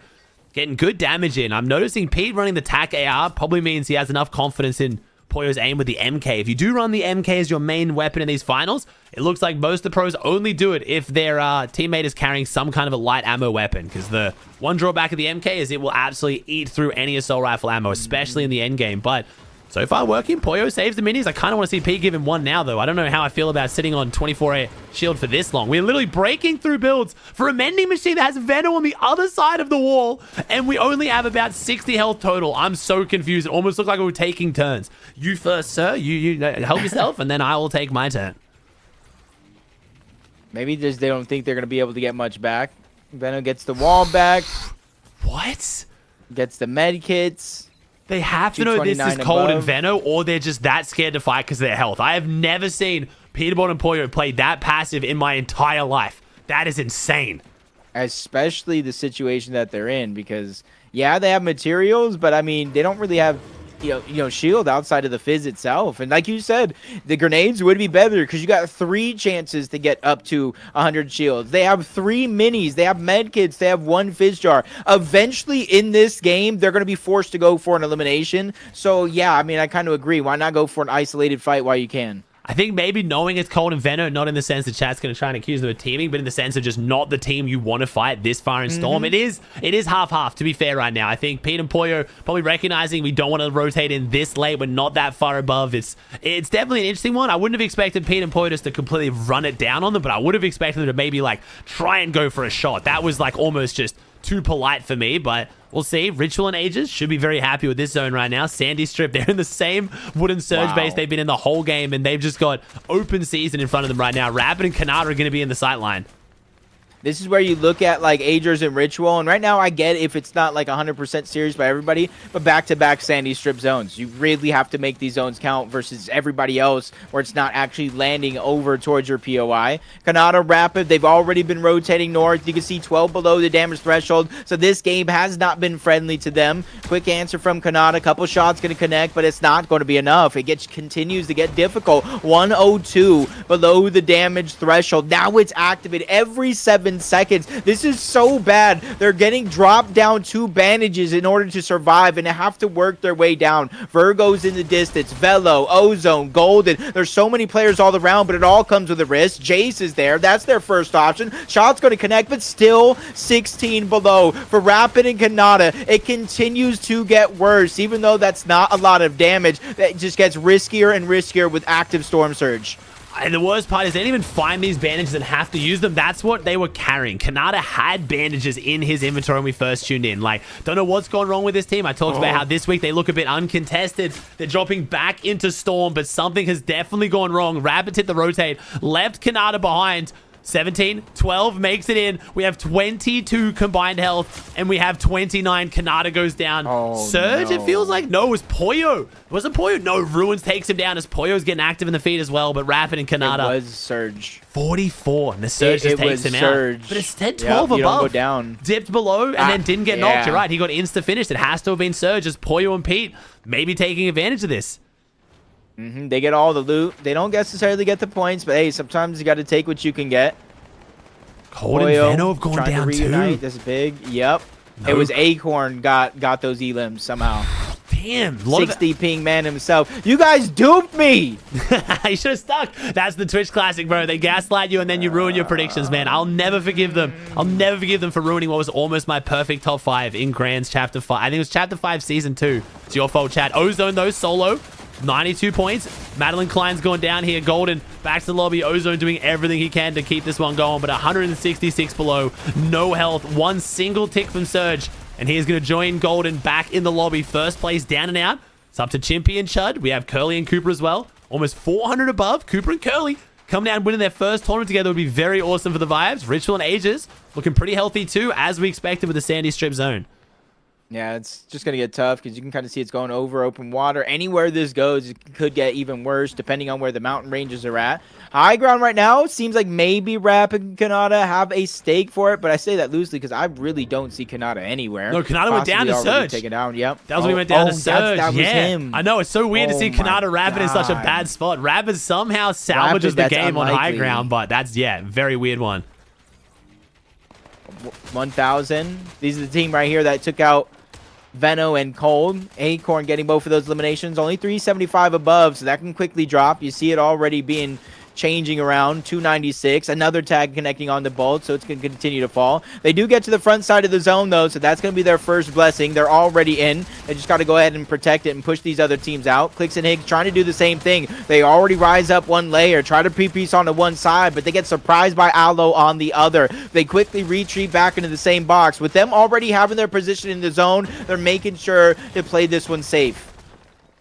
getting good damage in. I'm noticing Pete running the TAC AR probably means he has enough confidence in Pollo's aim with the MK. If you do run the MK as your main weapon in these finals, it looks like most of the pros only do it if their teammate is carrying some kind of a light ammo weapon, because the one drawback of the MK is it will absolutely eat through any assault rifle ammo, especially in the end game. But so far working. Pollo saves the minis. I kind of want to see Pete give him one now, though. I don't know how I feel about sitting on 24A shield for this long. We're literally breaking through builds for a mending machine that has Venom on the other side of the wall, and we only have about 60 health total. I'm so confused. It almost looked like we were taking turns. You first, sir. You help yourself, and then I will take my turn. Maybe just they don't think they're going to be able to get much back. Venom gets the wall back. What? Gets the med kits. They have to know this is cold and Veno, or they're just that scared to fight because of their health. I have never seen Peterbot and Pollo play that passive in my entire life. That is insane. Especially the situation that they're in, because, yeah, they have materials, but, I mean, they don't really have, you know, shield outside of the fizz itself. And like you said, the grenades would be better because you got 3 chances to get up to 100 shields. They have 3 minis. They have med kits. They have 1 fizz jar. Eventually in this game, they're going to be forced to go for an elimination. So yeah, I mean, I kind of agree. Why not go for an isolated fight while you can? I think maybe knowing it's cold and Venom, not in the sense that chat's going to try and accuse them of teaming, but in the sense of just not the team you want to fight this far in Storm. It is half-half, to be fair, right now. I think Pete and Pollo probably recognizing we don't want to rotate in this late. We're not that far above. It's definitely an interesting one. I wouldn't have expected Pete and Pollo just to completely run it down on them, but I would have expected them to maybe like try and go for a shot. That was like almost just too polite for me, but we'll see. Ritual and Aegis should be very happy with this zone right now. Sandy Strip, they're in the same wooden surge base they've been in the whole game, and they've just got open season in front of them right now. Rapid and Kanata are going to be in the sight line. This is where you look at like Aegis and Ritual, and right now I get if it's not like 100% serious by everybody, but back-to-back Sandy Strip zones. You really have to make these zones count versus everybody else where it's not actually landing over towards your POI. Kanata Rapid, they've already been rotating north. You can see 12 below the damage threshold, so this game has not been friendly to them. Quick answer from Kanata, couple shots going to connect, but it's not going to be enough. It continues to get difficult. 102 below the damage threshold. Now it's activated every 7 seconds. This is so bad. They're getting dropped down 2 bandages in order to survive, and they have to work their way down. Virgo's in the distance, Velo, Ozone, Golden. There's so many players all around, but it all comes with a risk. Jace is there. That's their first option. Shot's going to connect, but still 16 below. For Rapid and Kanata, it continues to get worse, even though that's not a lot of damage. That just gets riskier and riskier with active Storm Surge. And the worst part is they didn't even find these bandages and have to use them. That's what they were carrying. Kanata had bandages in his inventory when we first tuned in. Like, don't know what's gone wrong with this team. I talked about how this week they look a bit uncontested. They're dropping back into Storm, but something has definitely gone wrong. Rabbits hit the rotate, left Kanata behind. 17, 12 makes it in. We have 22 combined health, and we have 29. Kanata goes down. Surge, it feels like. No, it was Pollo. Was it Pollo? No, Ruins takes him down as Pollo's getting active in the feed as well, but Rapid and Kanata. It was Surge. 44, and the Surge just takes him Surge. out. But it's 10, 12 above. You don't go down. Dipped below, and then didn't get knocked. You're right, he got insta-finished. It has to have been Surge as Pollo and Pete maybe taking advantage of this. They get all the loot. They don't necessarily get the points, but hey, sometimes you got to take what you can get. Cold and Veno have gone down too. This big. Yep. It was Acorn got those elims somehow. Damn. 60 ping man himself. You guys duped me. You should have stuck. That's the Twitch classic, bro. They gaslight you and then you ruin your predictions, man. I'll never forgive them. I'll never forgive them for ruining what was almost my perfect top 5 in Grand's Chapter 5. I think it was Chapter 5 Season 2. It's your fault, chat. Ozone, though, solo. 92 points. Madeline Klein's going down here. Golden back to the lobby. Ozone doing everything he can to keep this one going, but 166 below. No health. 1 single tick from Surge. And he's going to join Golden back in the lobby. First place down and out. It's up to Chimpy and Chud. We have Curly and Cooper as well. Almost 400 above. Cooper and Curly coming down and winning their first tournament together would be very awesome for the vibes. Ritual and Aegis looking pretty healthy too, as we expected with the Sandy Strip zone. Yeah, it's just going to get tough because you can kind of see it's going over open water. Anywhere this goes, it could get even worse depending on where the mountain ranges are at. High ground right now, seems like maybe Rapid and Kanata have a stake for it, but I say that loosely because I really don't see Kanata anywhere. No, Kanata went down to Surge. Taken down. Yep. That was when he went down to Surge. That was yeah. him. I know, it's so weird to see Kanata Rapid in such a bad spot. Rapid somehow salvages the game on high ground, but that's, yeah, very weird one. 1,000. These are the team right here that took out Veno and Cold. Acorn getting both of those eliminations. Only 375 above, so that can quickly drop. You see it already being changing around. 296. Another tag connecting on the bolt, so it's going to continue to fall. They do get to the front side of the zone, though, so that's going to be their first blessing. They're already in. They just got to go ahead and protect it and push these other teams out. CLIX and Higgs trying to do the same thing. They already rise up one layer, try to pre-piece on the one side, but they get surprised by Aloe on the other. They quickly retreat back into the same box. With them already having their position in the zone, they're making sure to play this one safe.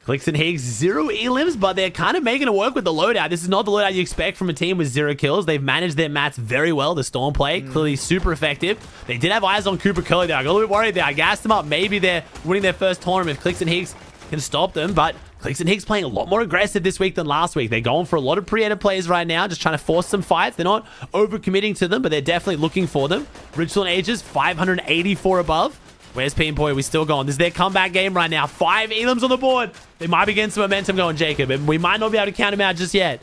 CLIX and Higgs, 0 elims, but they're kind of making it work with the loadout. This is not the loadout you expect from a team with 0 kills. They've managed their mats very well. The Storm play, clearly super effective. They did have eyes on Cooper Curly there. I got a little bit worried there. I gassed them up. Maybe they're winning their first tournament if CLIX and Higgs can stop them, but CLIX and Higgs playing a lot more aggressive this week than last week. They're going for a lot of pre-edit plays right now, just trying to force some fights. They're not over-committing to them, but they're definitely looking for them. Ritual and Ages, 584 above. Where's Pete and Poyo? We're still going. This is their comeback game right now. 5 elims on the board. They might be getting some momentum going, Jacob, and we might not be able to count him out just yet.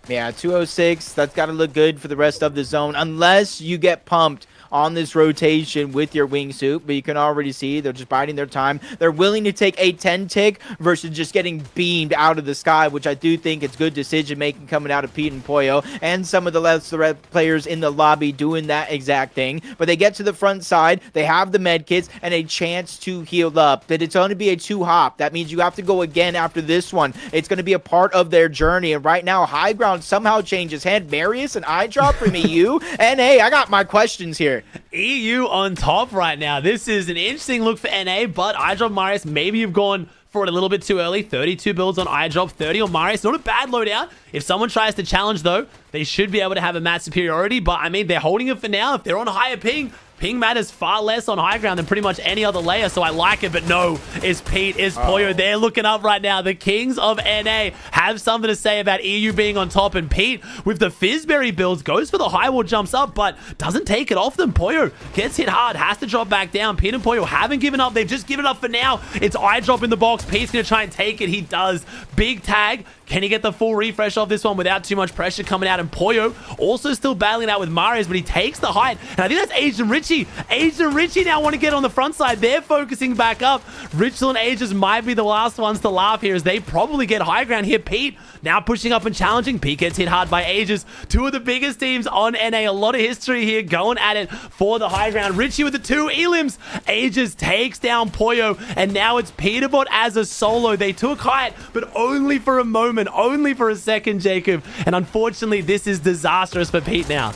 Yeah, 206. That's got to look good for the rest of the zone, unless you get pumped on this rotation with your wingsuit, but you can already see they're just biding their time. They're willing to take a 10 tick versus just getting beamed out of the sky, which I do think it's good decision making coming out of Pete and Poyo and some of the less players in the lobby doing that exact thing. But they get to the front side, they have the med kits and a chance to heal up. But it's going to be a 2-hop. That means you have to go again after this one. It's going to be a part of their journey. And right now, high ground somehow changes hand. Marius and I drop from EU. And hey, I got my questions here. EU on top right now. This is an interesting look for NA, but iDrop Marius, maybe you've gone for it a little bit too early. 32 builds on iDrop, 30 on Marius. Not a bad loadout. If someone tries to challenge, though, they should be able to have a mat superiority, but I mean, they're holding it for now. If they're on higher ping matters far less on high ground than pretty much any other layer, so I like it. But no, is Pete, is Poyo. They're looking up right now. The Kings of NA have something to say about EU being on top, and Pete, with the Fizzberry builds, goes for the high wall, jumps up, but doesn't take it off them. Poyo gets hit hard, has to drop back down. Pete and Poyo haven't given up. They've just given up for now. It's iDrop in the box. Pete's going to try and take it. He does. Big tag. Can he get the full refresh off this one without too much pressure coming out? And Poyo also still battling out with Marius, but he takes the height. And I think that's Aged and Richie. Aged and Richie now want to get on the front side. They're focusing back up. Ritual and Ages might be the last ones to laugh here as they probably get high ground here. Pete now pushing up and challenging. Pete gets hit hard by Ages. Two of the biggest teams on NA. A lot of history here going at it for the high ground. Richie with the 2 elims. Ages takes down Poyo, and now it's Peterbot as a solo. They took height, but only for a moment. Only for a second, Jacob. And unfortunately, this is disastrous for Pete now.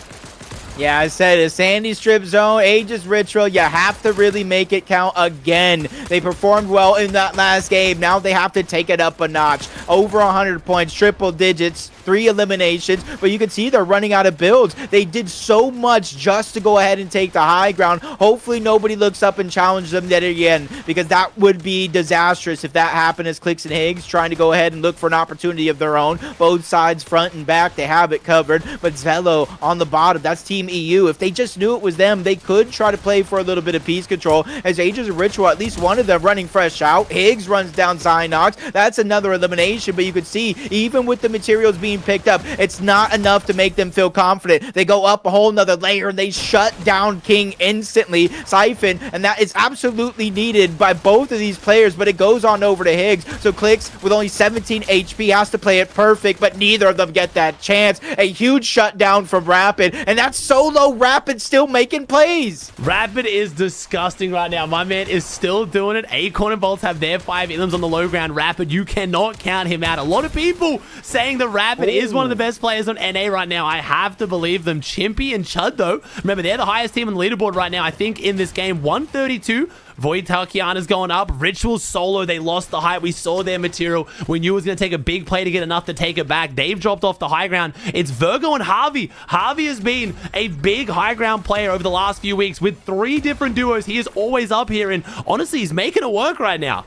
Yeah, I said a Sandy Strip Zone, Aegis Ritual, you have to really make it count again. They performed well in that last game. Now they have to take it up a notch. Over 100 points, triple digits, 3 eliminations, but you can see they're running out of builds. They did so much just to go ahead and take the high ground. Hopefully nobody looks up and challenges them yet again, because that would be disastrous if that happened as CLIX and Higgs trying to go ahead and look for an opportunity of their own. Both sides, front and back, they have it covered, but Zelo on the bottom, that's Team EU. If they just knew it was them, they could try to play for a little bit of piece control as Ages and Ritual, at least one of them running fresh out. Higgs runs down Zynox. That's another elimination, but you could see even with the materials being picked up, it's not enough to make them feel confident. They go up a whole nother layer and they shut down King instantly. Siphon, and that is absolutely needed by both of these players, but it goes on over to Higgs. So CLIX with only 17 HP has to play it perfect, but neither of them get that chance. A huge shutdown from Rapid, and that's solo Rapid still making plays. Rapid is disgusting right now. My man is still doing it. Acorn and Bolts have their 5 elims on the low ground. Rapid, you cannot count him out. A lot of people saying that Rapid is one of the best players on NA right now. I have to believe them. Chimpy and Chud, though, remember, they're the highest team on the leaderboard right now, I think, in this game. 132 Void Talkiana's going up. Ritual solo, they lost the height. We saw their material. We knew it was going to take a big play to get enough to take it back. They've dropped off the high ground. It's Virgo and Harvey. Harvey has been a big high ground player over the last few weeks with 3 different duos. He is always up here, and honestly, he's making it work right now.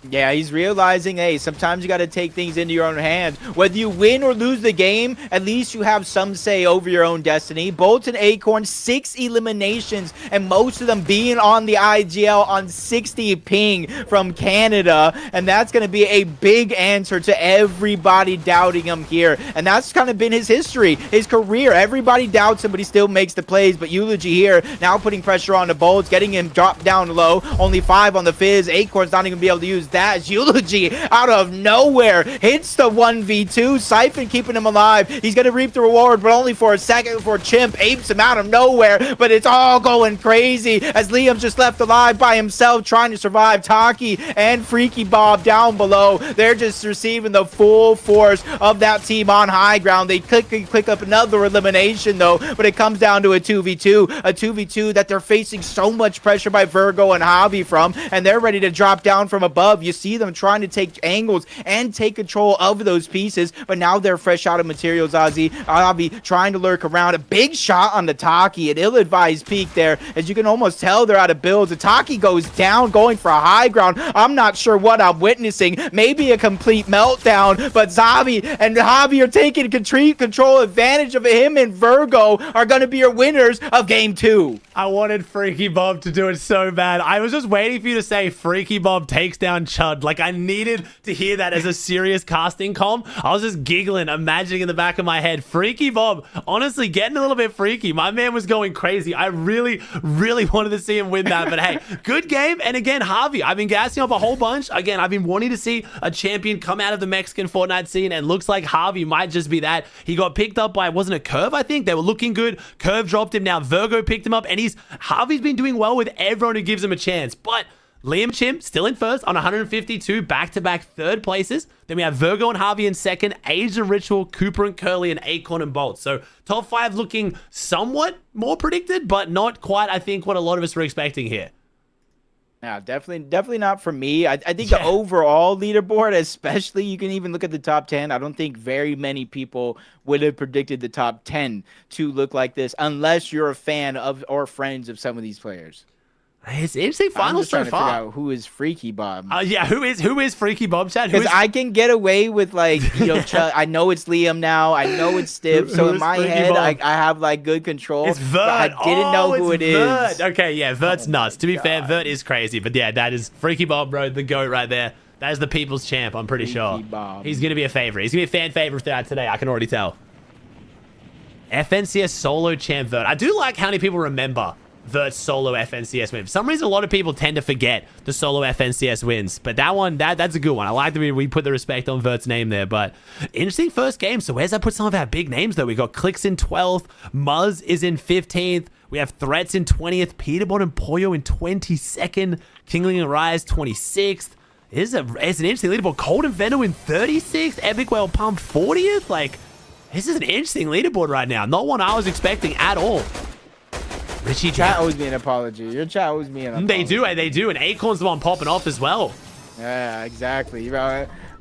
Yeah, he's realizing, hey, sometimes you got to take things into your own hands. Whether you win or lose the game, at least you have some say over your own destiny. Bolt and Acorn, 6 eliminations, and most of them being on the IGL on 60 ping from Canada. And that's going to be a big answer to everybody doubting him here. And that's kind of been his history, his career. Everybody doubts him, but he still makes the plays. But Eulogy here, now putting pressure on the Bolts, getting him dropped down low. Only 5 on the Fizz. Acorn's not even going to be able to use that. As Eulogy out of nowhere hits the 1v2. Siphon keeping him alive. He's gonna reap the reward, but only for a second before Chimp apes him out of nowhere. But it's all going crazy as Liam's just left alive by himself trying to survive. Taki and Freaky Bob down below, they're just receiving the full force of that team on high ground. They click up another elimination though, but it comes down to a 2v2 that they're facing so much pressure by Virgo and Javi from, and they're ready to drop down from above. You see them trying to take angles and take control of those pieces, but now they're fresh out of materials. Javi trying to lurk around. A big shot on the Taki, an ill-advised peek there, as you can almost tell they're out of builds. The Taki goes down, going for a high ground. I'm not sure what I'm witnessing. Maybe a complete meltdown, but Zavi and Javi are taking control advantage of him, and Virgo are going to be your winners of game 2. I wanted Freaky Bob to do it so bad. I was just waiting for you to say Freaky Bob takes down Chud. Like, I needed to hear that as a serious casting comm. I was just giggling, imagining in the back of my head. Freaky Bob, honestly, getting a little bit freaky. My man was going crazy. I really, really wanted to see him win that. But hey, good game. And again, Harvey, I've been gassing up a whole bunch. Again, I've been wanting to see a champion come out of the Mexican Fortnite scene, and looks like Harvey might just be that. He got picked up by, wasn't it Curve, I think? They were looking good. Curve dropped him. Now Virgo picked him up, and Harvey's been doing well with everyone who gives him a chance. But Liam Chim still in first on 152, back-to-back third places. Then we have Virgo and Harvey in second, Asian Ritual, Cooper and Curly, and Acorn and Bolt. So top 5 looking somewhat more predicted, but not quite, I think, what a lot of us were expecting here. Yeah, definitely not for me. I think the overall leaderboard, especially, you can even look at the top 10. I don't think very many people would have predicted the top 10 to look like this, unless you're a fan of or friends of some of these players. It's interesting finals so far. I'm just trying to figure out who is Freaky Bob. Yeah, who is Freaky Bob, Chad? Because I can get away with, like, you know, I know it's Liam now. I know it's Stiff. So in my head, I have, like, good control. It's Vert. I didn't know who it is. Okay, yeah, Vert's nuts. To be fair, Vert is crazy. But yeah, that is Freaky Bob, bro, the GOAT right there. That is the people's champ, I'm pretty sure. Bob. He's going to be a favorite. He's going to be a fan favorite throughout today. I can already tell. FNCS solo champ Vert. I do like how many people remember Vert's solo FNCS win. For some reason, a lot of people tend to forget the solo FNCS wins, but that one, that's a good one. I like that we put the respect on Vert's name there, but interesting first game. So where's that put some of our big names, though? We got CLIX in 12th, Muzz is in 15th, we have Threats in 20th, Peterbot and Poyo in 22nd, Kingling and Rise 26th. It's an interesting leaderboard. Cold and Venom in 36th, Epic Whale Pump 40th. Like, this is an interesting leaderboard right now. Not one I was expecting at all. Richie chat owes me an apology. Your chat owes me an apology. They do, and Acorn's the one popping off as well. Yeah, exactly.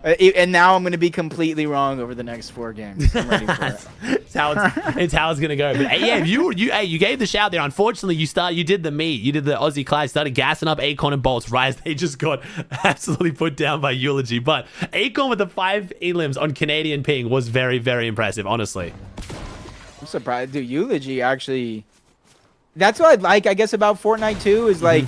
And now I'm going to be completely wrong over the next 4 games. I'm ready for it. it's how it's going to go. But yeah, you gave the shout there. Unfortunately, you did the Aussie CLIX, started gassing up Acorn and Bolts. Rise, they just got absolutely put down by Eulogy. But Acorn with the 5 elims on Canadian ping was very, very impressive, honestly. I'm surprised. Dude, Eulogy actually... That's what I like, I guess, about Fortnite too, is like,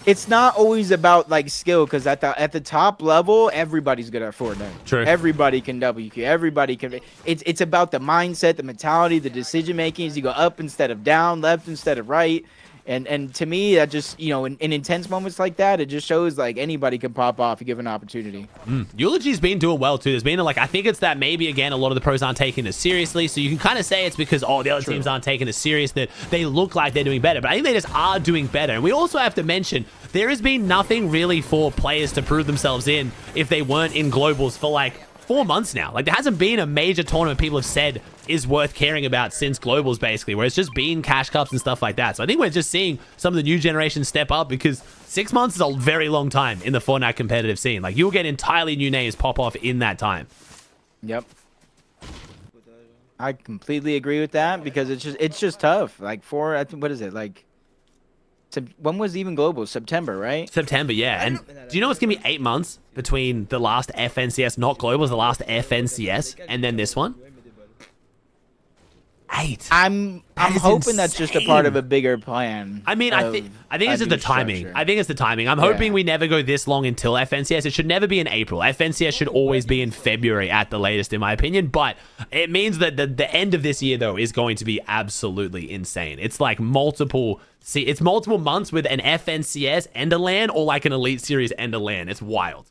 it's not always about like skill, because at the top level, everybody's good at Fortnite. True. Everybody can WQ. Everybody can. It's about the mindset, the mentality, the decision making. You go up instead of down, left instead of right. And to me, that just, you know, in intense moments like that, it just shows like anybody can pop off if given an opportunity. Eulogy's been doing well too. There's been I think it's that maybe again a lot of the pros aren't taking this seriously, so you can kind of say it's because the other teams aren't taking it serious that they look like they're doing better, but I think they just are doing better. And we also have to mention there has been nothing really for players to prove themselves in if they weren't in globals for like 4 months now. Like, there hasn't been a major tournament people have said is worth caring about since Globals, basically, where it's just been cash cups and stuff like that. So I think we're just seeing some of the new generation step up, because 6 months is a very long time in the Fortnite competitive scene. Like, you'll get entirely new names pop off in that time. Yep. I completely agree with that, because it's just tough. Like, what is it? Like, when was even global? September, right? September, yeah. And do you know it's gonna be 8 months between the last FNCS, not globals, the last FNCS, and then this one? 8. I'm hoping that's just a part of a bigger plan. I mean, I think it's just the timing. I think it's the timing. I'm hoping we never go this long until FNCS. It should never be in April. FNCS should always be in February at the latest, in my opinion. But it means that the end of this year, though, is going to be absolutely insane. It's like multiple months with an FNCS and a LAN, or like an Elite Series and a LAN. It's wild.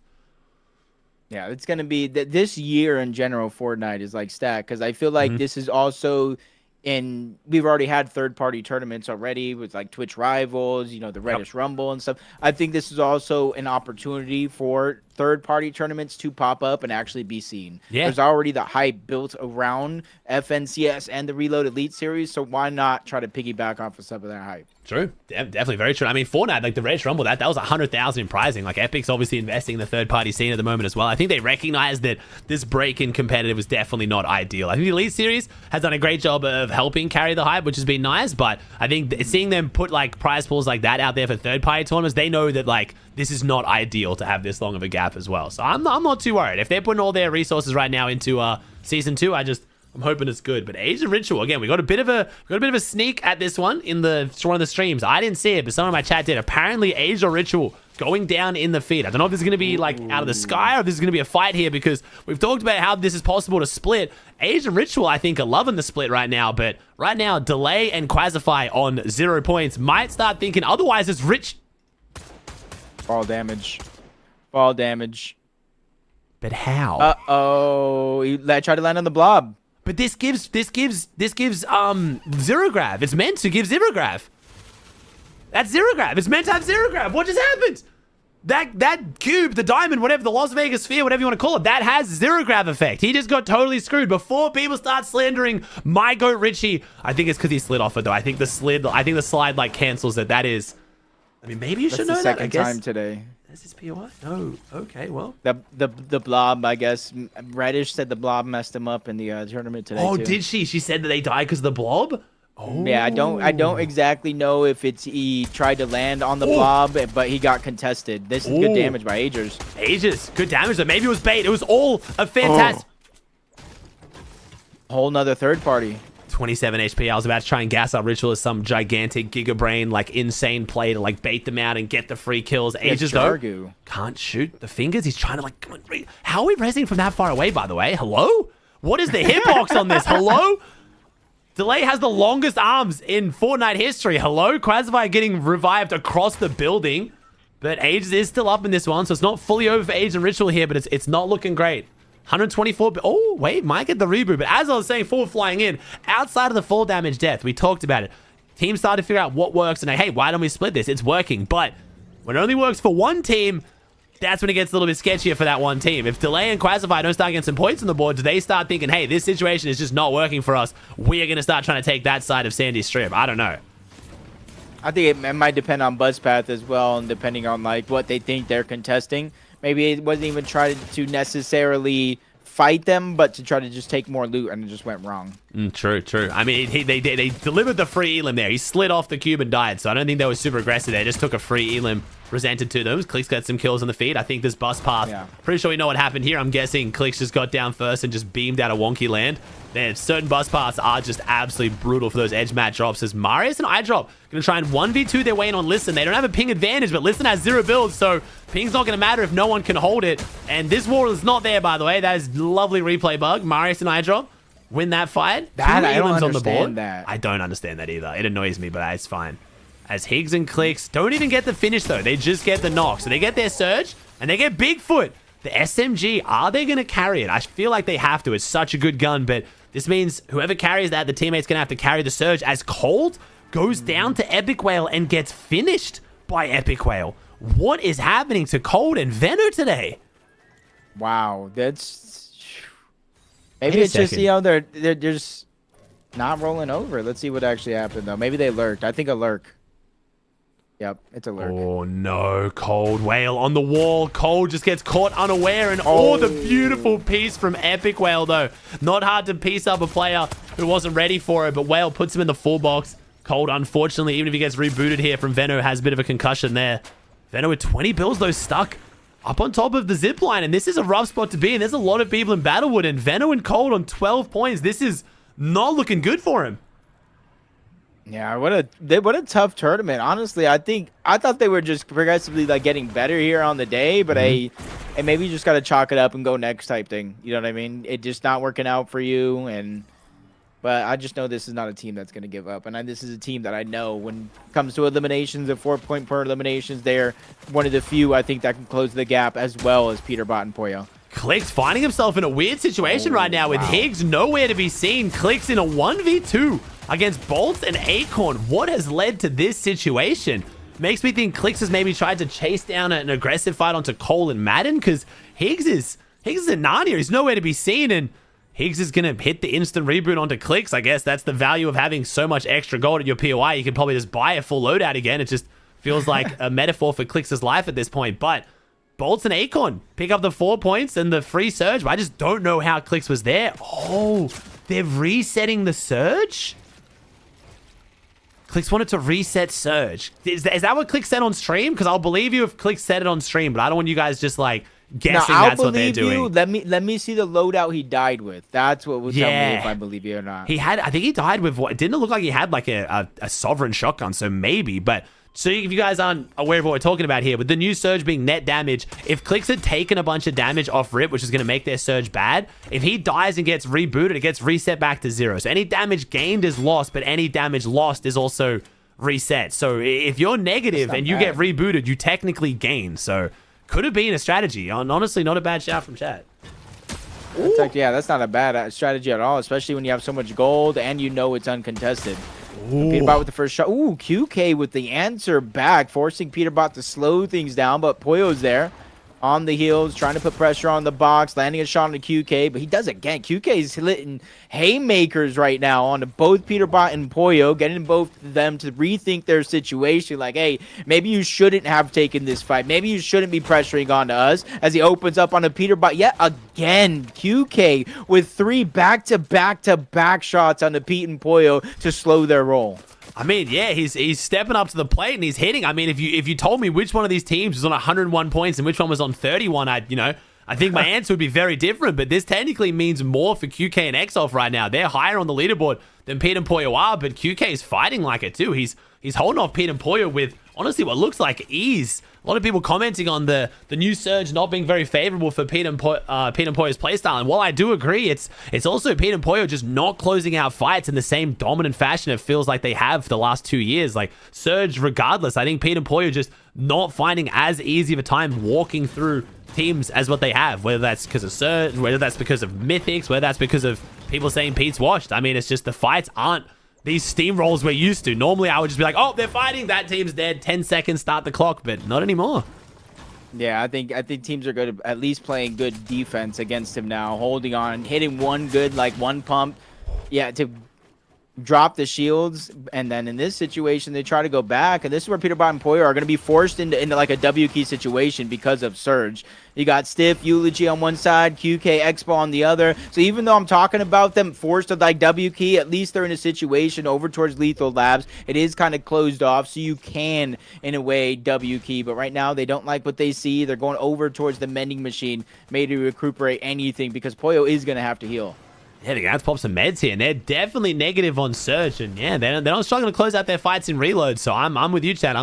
Yeah, it's going to be this year in general. Fortnite is like stacked, because I feel like this is also we've already had third-party tournaments already with like Twitch Rivals, the Reddish Rumble and stuff. I think this is also an opportunity for third-party tournaments to pop up and actually be seen. Yeah. There's already the hype built around FNCS and the Reload Elite Series, so why not try to piggyback off of some of that hype? True. Definitely very true. I mean, Fortnite, like the Reddish Rumble, that was 100,000 in prizing. Like, Epic's obviously investing in the third-party scene at the moment as well. I think they recognize that this break in competitive was definitely not ideal. I think the Elite Series has done a great job of helping carry the hype, which has been nice, but I think seeing them put like prize pools like that out there for third-party tournaments, they know that like this is not ideal to have this long of a gap as well. So I'm not too worried. If they're putting all their resources right now into Season 2, I'm hoping it's good. But Age and Ritual, again, we got a bit of a sneak at this one in one of the streams. I didn't see it, but someone in my chat did. Apparently, Age or Ritual going down in the feed. I don't know if this is going to be like out of the sky, or if this is going to be a fight here, because we've talked about how this is possible to split. Age and Ritual, I think, are loving the split right now. But right now, Delay and Quasify on 0 points might start thinking otherwise. It's Rich. Fall damage. Fall damage. But how? Uh-oh. He tried to land on the blob. But this gives zero grav. It's meant to give zero grav. That's zero grav. It's meant to have zero grav. What just happened? That cube, the diamond, whatever, the Las Vegas sphere, whatever you want to call it, that has zero grav effect. He just got totally screwed. Before people start slandering my goat Richie, I think it's because he slid off it though. I think the slide like cancels it. That is, I mean, maybe you should know that. I guess. Second time today. Is this POI? No. Okay, well. The blob, I guess. Reddish said the blob messed him up in the tournament today. Oh, too. Did she? She said that they died because of the blob? Oh. Yeah, I don't exactly know if he tried to land on the blob, but he got contested. This is good damage by Agers. Agers, good damage, but maybe it was bait. It was all a fantastic. Whole nother third party. 27 HP. I was about to try and gas up Ritual as some gigantic gigabrain, like insane play to like bait them out and get the free kills. Ages though can't shoot the fingers. He's trying to like, come on, how are we resing from that far away, by the way? Hello? What is the hitbox on this? Hello? Delay has the longest arms in Fortnite history. Hello? Quasify getting revived across the building. But Ages is still up in this one, so it's not fully over for Ages and Ritual here, but it's not looking great. 124. Oh, wait, might get the reboot. But as I was saying, forward flying in, outside of the fall damage death, we talked about it. Teams started to figure out what works and hey, why don't we split this? It's working. But when it only works for one team, that's when it gets a little bit sketchier for that one team. If Delay and Quasify don't start getting some points on the board, do they start thinking, hey, this situation is just not working for us? We are going to start trying to take that side of Sandy Strip. I don't know. I think it might depend on Buzzpath as well, and depending on like what they think they're contesting. Maybe it wasn't even trying to necessarily fight them, but to try to just take more loot, and it just went wrong. True. I mean, they delivered the free elim there. He slid off the cube and died, so I don't think they were super aggressive. They just took a free elim presented to them. CLIX got some kills on the feed. I think this bus path, pretty sure we know what happened here. I'm guessing CLIX just got down first and just beamed out of wonky land. Man, certain bus paths are just absolutely brutal for those edge mat drops. As Marius and iDrop going to try and 1v2 their way in on Listen. They don't have a ping advantage, but Listen has 0 builds, so ping's not going to matter if no one can hold it. And this wall is not there, by the way. That is lovely replay bug. Marius and iDrop win that fight. I don't understand that. I don't understand that either. It annoys me, but it's fine. As Higgs and CLIX don't even get the finish, though. They just get the knock. So they get their surge, and they get Bigfoot. The SMG, are they going to carry it? I feel like they have to. It's such a good gun, but this means whoever carries that, the teammate's going to have to carry the surge as Cold goes down to Epic Whale and gets finished by Epic Whale. What is happening to Cold and Veno today? Wow, that's Maybe Wait a it's just, second. you know, they're just not rolling over. Let's see what actually happened, though. Maybe they lurked. I think a lurk. Yep, it's a lurk. Oh, no. Cold Whale on the wall. Cold just gets caught unaware. And the beautiful piece from Epic Whale, though. Not hard to piece up a player who wasn't ready for it, but Whale puts him in the full box. Cold, unfortunately, even if he gets rebooted here from Venno, has a bit of a concussion there. Venno with 20 bills, though, stuck up on top of the zip line. And this is a rough spot to be in. There's a lot of people in Battlewood. And Venno and Cold on 12 points. This is not looking good for him. Yeah, what a tough tournament. Honestly, I thought they were just progressively like getting better here on the day, but and maybe you just got to chalk it up and go next type thing. You know what I mean? It just not working out for you, but I just know this is not a team that's going to give up, and this is a team that I know when it comes to eliminations and 4-point per eliminations, they're one of the few I think that can close the gap as well as Peterbot and Poyo. CLIX finding himself in a weird situation right now with Higgs nowhere to be seen. CLIX in a 1v2 against Bolt and Acorn. What has led to this situation? Makes me think CLIX has maybe tried to chase down an aggressive fight onto Cole and Madden, because Higgs is a Narnia. He's nowhere to be seen, and Higgs is going to hit the instant reboot onto CLIX. I guess that's the value of having so much extra gold at your POI. You can probably just buy a full loadout again. It just feels like a metaphor for CLIX's life at this point. But Bolts and Acorn pick up the 4 points and the free surge. But I just don't know how CLIX was there. Oh, they're resetting the surge? CLIX wanted to reset surge. Is that what CLIX said on stream? Because I'll believe you if CLIX said it on stream, but I don't want you guys just like guessing that's what they're doing. Let me see the loadout he died with. That's what will tell me if I believe you or not. I think he died with what? It didn't look like he had like a sovereign shotgun, so maybe. But so if you guys aren't aware of what we're talking about here, with the new surge being net damage, if CLIX had taken a bunch of damage off rip, which is going to make their surge bad, if he dies and gets rebooted, it gets reset back to 0. So any damage gained is lost, but any damage lost is also reset. So if you're negative and you get rebooted, you technically gain. So could have been a strategy. Honestly, not a bad shout from chat. That's not a bad strategy at all, especially when you have so much gold and you know it's uncontested. Peterbot with the first shot. Ooh, QK with the answer back, forcing Peterbot to slow things down, but Poyo's there on the heels, trying to put pressure on the box, landing a shot on the QK, but he does it again. QK is hitting haymakers right now on both Peterbot and Poyo, getting both of them to rethink their situation. Like, hey, maybe you shouldn't have taken this fight. Maybe you shouldn't be pressuring onto us, as he opens up on a Peterbot yet again. QK with 3 back-to-back shots on the Pete and Poyo to slow their roll. I mean, yeah, he's stepping up to the plate and he's hitting. I mean, if you told me which one of these teams was on 101 points and which one was on 31, I think my answer would be very different. But this technically means more for QK and Exoff right now. They're higher on the leaderboard than Pete and Poyo are, but QK is fighting like it too. He's holding off Pete and Poyo with honestly what looks like ease. A lot of people commenting on the new surge not being very favorable for Pete and Poyo's playstyle. And while I do agree, it's also Pete and Poyo just not closing out fights in the same dominant fashion it feels like they have for the last 2 years. Like surge, regardless, I think Pete and Poyo just not finding as easy of a time walking through teams as what they have, whether that's because of surge, whether that's because of mythics, whether that's because of people saying Pete's washed. I mean, it's just the fights aren't these steamrolls we're used to. Normally, I would just be like, oh, they're fighting. That team's dead. 10 seconds, start the clock. But not anymore. Yeah, I think teams are good at least playing good defense against him now. Holding on, hitting one good, like one pump. Yeah, to drop the shields. And then in this situation, they try to go back. And this is where Peterbot and Poyo are going to be forced into like a W key situation because of surge. You got Stiff, Eulogy on one side, QK, Expo on the other. So even though I'm talking about them forced to like W key, at least they're in a situation over towards Lethal Labs. It is kind of closed off, so you can, in a way, W key. But right now, they don't like what they see. They're going over towards the mending machine, maybe to recuperate anything, because Poyo is going to have to heal. Yeah, they're going to have to pop some meds here, and they're definitely negative on Surge. And yeah, they're not struggling to close out their fights in reload. So I'm with you, Chad.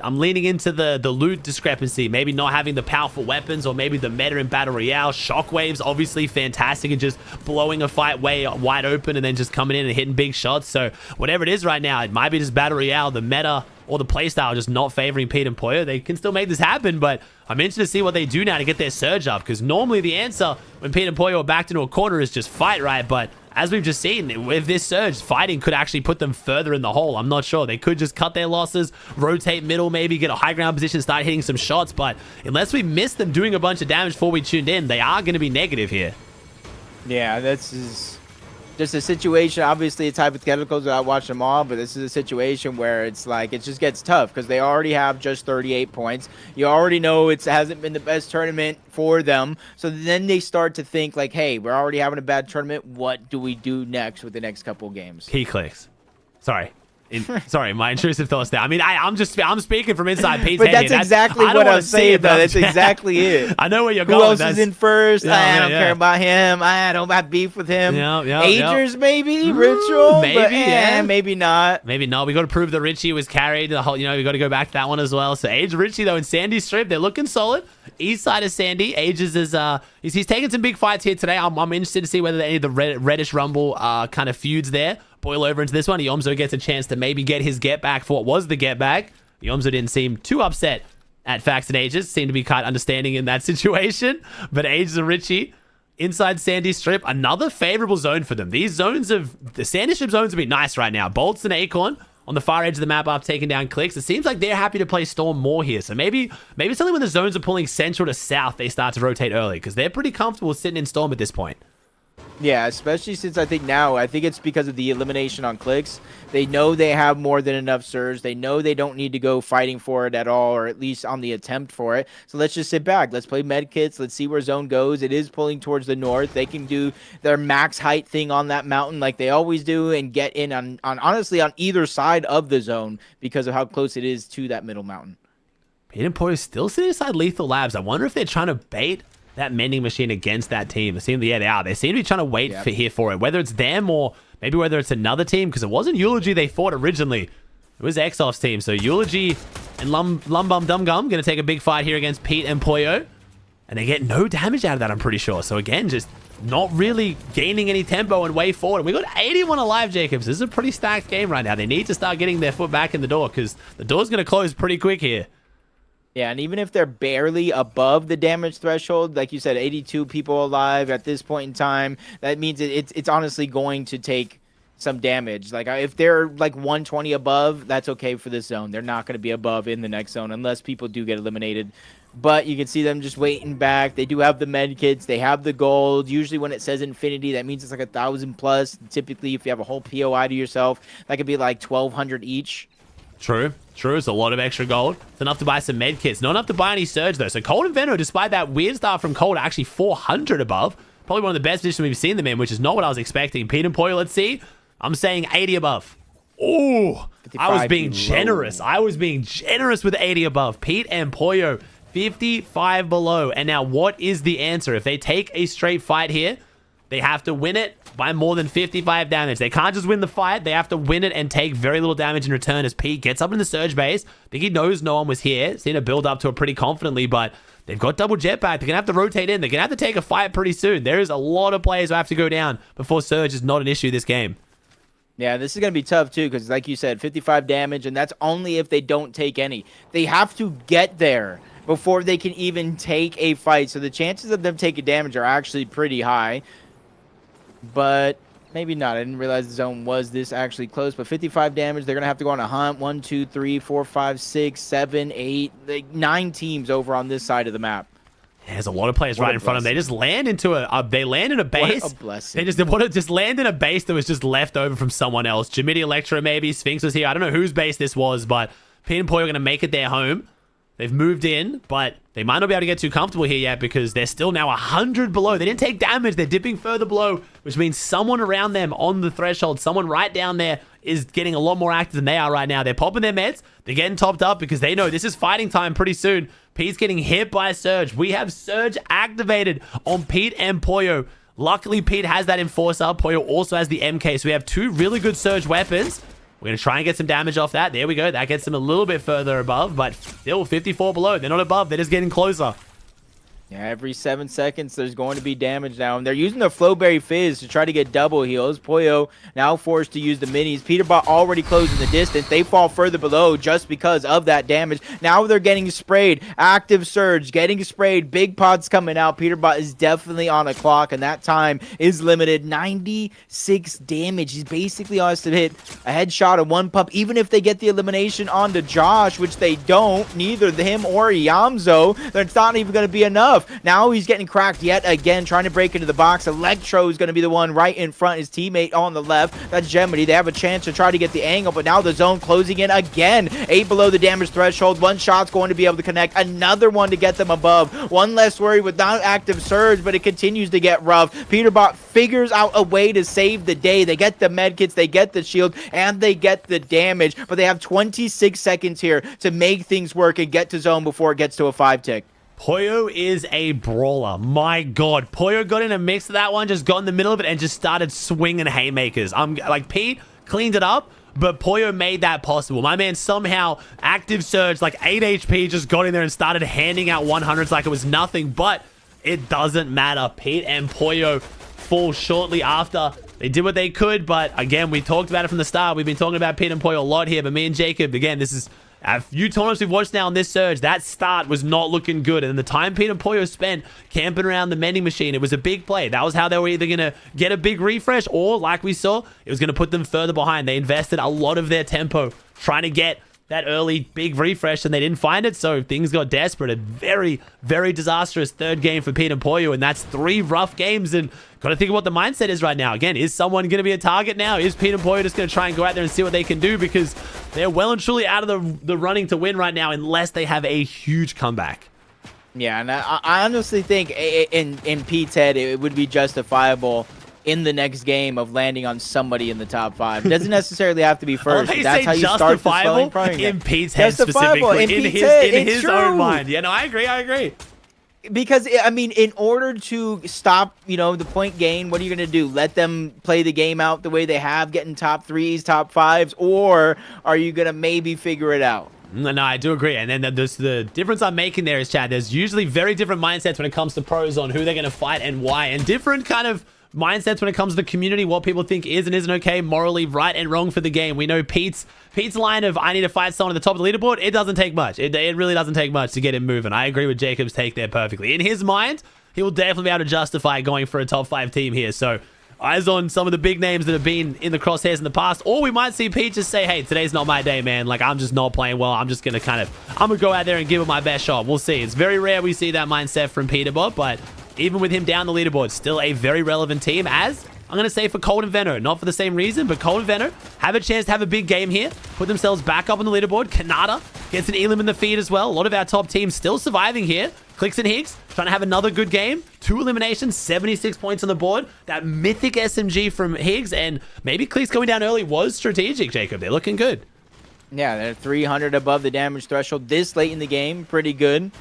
I'm leaning into the loot discrepancy, maybe not having the powerful weapons, or maybe the meta in Battle Royale. Shockwaves, obviously fantastic, and just blowing a fight way wide open and then just coming in and hitting big shots. So whatever it is right now, it might be just Battle Royale, the meta, or the playstyle just not favoring Pete and Poyo. They can still make this happen, but I'm interested to see what they do now to get their surge up, because normally the answer when Pete and Poyo are backed into a corner is just fight, right? But as we've just seen, with this surge, fighting could actually put them further in the hole. I'm not sure. They could just cut their losses, rotate middle, maybe get a high ground position, start hitting some shots. But unless we miss them doing a bunch of damage before we tuned in, they are going to be negative here. Yeah, this is just a situation. Obviously, it's hypotheticals without watching them all, but this is a situation where it's like it just gets tough because they already have just 38 points. You already know it hasn't been the best tournament for them. So then they start to think like, hey, we're already having a bad tournament. What do we do next with the next couple of games? CLIX. Sorry. Sorry, my intrusive thoughts there. I mean, I'm speaking from inside Pete's But head that's here. exactly what I'm saying, though. That's exactly it. I know where you're Who going. else is in first? I don't care about him. I don't have beef with him. Agers, maybe. Ritual, maybe, but, yeah. maybe not. Maybe not. We got to prove that Richie was carried. The whole, we got to go back to that one as well. So Age Richie though in Sandy Strip, they're looking solid. East side of Sandy, Ages is he's taking some big fights here today. I'm interested to see whether any of the Reddish Rumble kind of feuds there boil over into this one. Yomzo gets a chance to maybe get his get back for what was the get back. Yomzo didn't seem too upset at Fax and Ages. Seemed to be quite understanding in that situation. But Ages and Richie inside Sandy Strip, another favorable zone for them. These zones of the Sandy Strip zones have been nice right now. Bolts and Acorn on the far edge of the map after taking down CLIX. It seems like they're happy to play Storm more here. So maybe something when the zones are pulling central to south, they start to rotate early because they're pretty comfortable sitting in Storm at this point. Yeah, especially since I think it's because of the elimination on CLIX. They know they have more than enough Surge. They know they don't need to go fighting for it at all, or at least on the attempt for it. So let's just sit back. Let's play medkits. Let's see where zone goes. It is pulling towards the north. They can do their max height thing on that mountain like they always do and get in on honestly on either side of the zone because of how close it is to that middle mountain. Pete and Poy still sitting inside Lethal Labs. I wonder if they're trying to bait that mending machine against that team. They seem to be trying to wait for it, whether it's them or maybe whether it's another team, because it wasn't Eulogy they fought originally. It was Exof's team. So Eulogy and Lumbum Dum Gum going to take a big fight here against Pete and Poyo, and they get no damage out of that, I'm pretty sure. So again, just not really gaining any tempo and way forward. And we got 81 alive, Jacobs. This is a pretty stacked game right now. They need to start getting their foot back in the door because the door's going to close pretty quick here. Yeah, and even if they're barely above the damage threshold, like you said, 82 people alive at this point in time, that means it's honestly going to take some damage. Like if they're like 120 above, that's okay for this zone. They're not going to be above in the next zone unless people do get eliminated. But you can see them just waiting back. They do have the med kits. They have the gold. Usually when it says infinity, that means it's like 1,000 plus. Typically, if you have a whole POI to yourself, that could be like 1,200 each. True. It's a lot of extra gold. It's enough to buy some med kits. Not enough to buy any Surge, though. So Cold and Veno, despite that weird start from Cold, are actually 400 above. Probably one of the best positions we've seen them in, which is not what I was expecting. Pete and Poyo, let's see. I'm saying 80 above. Ooh, I was being generous. I was being generous with 80 above. Pete and Poyo, 55 below. And now what is the answer? If they take a straight fight here, they have to win it by more than 55 damage. They can't just win the fight. They have to win it and take very little damage in return as Pete gets up in the Surge base. I think he knows no one was here. Seen to build up to it pretty confidently, but they've got double jetpack. They're going to have to rotate in. They're going to have to take a fight pretty soon. There is a lot of players who have to go down before Surge is not an issue this game. Yeah, this is going to be tough, too, because like you said, 55 damage, and that's only if they don't take any. They have to get there before they can even take a fight. So the chances of them taking damage are actually pretty high. But maybe not. I didn't realize the zone was this actually close. But 55 damage, they're going to have to go on a hunt. 1, 2, 3, 4, 5, 6, 7, 8, like 9 teams over on this side of the map. Yeah, there's a lot of players right in front of them. They just land into they land in a base. What a blessing. They just land in a base that was just left over from someone else. Jamidi Electra maybe. Sphinx was here. I don't know whose base this was, but Pete and Poy are going to make it their home. They've moved in, but they might not be able to get too comfortable here yet because they're still now 100 below. They didn't take damage. They're dipping further below, which means someone around them on the threshold, someone right down there is getting a lot more active than they are right now. They're popping their meds. They're getting topped up because they know this is fighting time pretty soon. Pete's getting hit by Surge. We have Surge activated on Pete and Poyo. Luckily, Pete has that Enforcer. Poyo also has the MK, so we have 2 really good Surge weapons. We're going to try and get some damage off that. There we go. That gets them a little bit further above, but still 54 below. They're not above. They're just getting closer. Yeah, every 7 seconds, there's going to be damage now. And they're using the Flowberry Fizz to try to get double heals. Poyo now forced to use the minis. Peterbot already closing the distance. They fall further below just because of that damage. Now they're getting sprayed. Active Surge getting sprayed. Big pods coming out. Peterbot is definitely on a clock, and that time is limited. 96 damage. He's basically has to hit a headshot of 1 pup. Even if they get the elimination onto Josh, which they don't, neither him or Yamzo, that's not even going to be enough. rough. Now he's getting cracked yet again, trying to break into the box. Electro is going to be the one right in front, his teammate on the left. That's Gemini. They have a chance to try to get the angle, but now the zone closing in again. 8 below the damage threshold. One shot's going to be able to connect. Another one to get them above. One less worry with not active surge, but it continues to get rough. Peterbot figures out a way to save the day. They get the medkits, they get the shield, and they get the damage, but they have 26 seconds here to make things work and get to zone before it gets to a 5-tick. Poyo is a brawler. My God. Poyo got in a mix of that one, just got in the middle of it and just started swinging haymakers. Like, Pete cleaned it up, but Poyo made that possible. My man somehow active surge, like 8 HP, just got in there and started handing out 100s like it was nothing, but it doesn't matter. Pete and Poyo fall shortly after. They did what they could, but again, we talked about it from the start. We've been talking about Pete and Poyo a lot here, but me and Jacob, again, this is a few tournaments we've watched now on this surge. That start was not looking good, and the time Pete and Poyo spent camping around the mending machine, it was a big play. That was how they were either going to get a big refresh, or like we saw, it was going to put them further behind. They invested a lot of their tempo trying to get that early big refresh, and they didn't find it, so things got desperate. A very, very disastrous third game for Pete and Poyo, and that's 3 rough games, and got to think of what the mindset is right now. Again, is someone going to be a target now? Is Pete and Poyo just going to try and go out there and see what they can do, because they're well and truly out of the running to win right now unless they have a huge comeback. Yeah, and I honestly think in Pete's head, it would be justifiable in the next game of landing on somebody in the top 5. It doesn't necessarily have to be first. That's how you start the slowing progress. In Pete's head specifically, in his own mind. Yeah, no, I agree. Because, I mean, in order to stop, the point gain, what are you going to do? Let them play the game out the way they have, getting top 3s, top 5s, or are you going to maybe figure it out? No, I do agree. And then the difference I'm making there is, Chad, there's usually very different mindsets when it comes to pros on who they're going to fight and why, and different kind of mindsets when it comes to the community, what people think is and isn't okay, morally right and wrong for the game. We know Pete's line of, I need to fight someone at the top of the leaderboard, it doesn't take much. It really doesn't take much to get him moving. I agree with Jacob's take there perfectly. In his mind, he will definitely be able to justify going for a top 5 team here. So eyes on some of the big names that have been in the crosshairs in the past, or we might see Pete just say, hey, today's not my day, man. Like, I'm just not playing well. I'm just going to I'm going to go out there and give it my best shot. We'll see. It's very rare we see that mindset from Peterbot, but even with him down the leaderboard, still a very relevant team, as I'm going to say for Cold and Veno. Not for the same reason, but Cold and Veno have a chance to have a big game here, put themselves back up on the leaderboard. Kanata gets an Elim in the feed as well. A lot of our top teams still surviving here. CLIX and Higgs trying to have another good game. 2 eliminations, 76 points on the board. That mythic SMG from Higgs, and maybe CLIX going down early was strategic, Jacob. They're looking good. Yeah, they're 300 above the damage threshold this late in the game. Pretty good.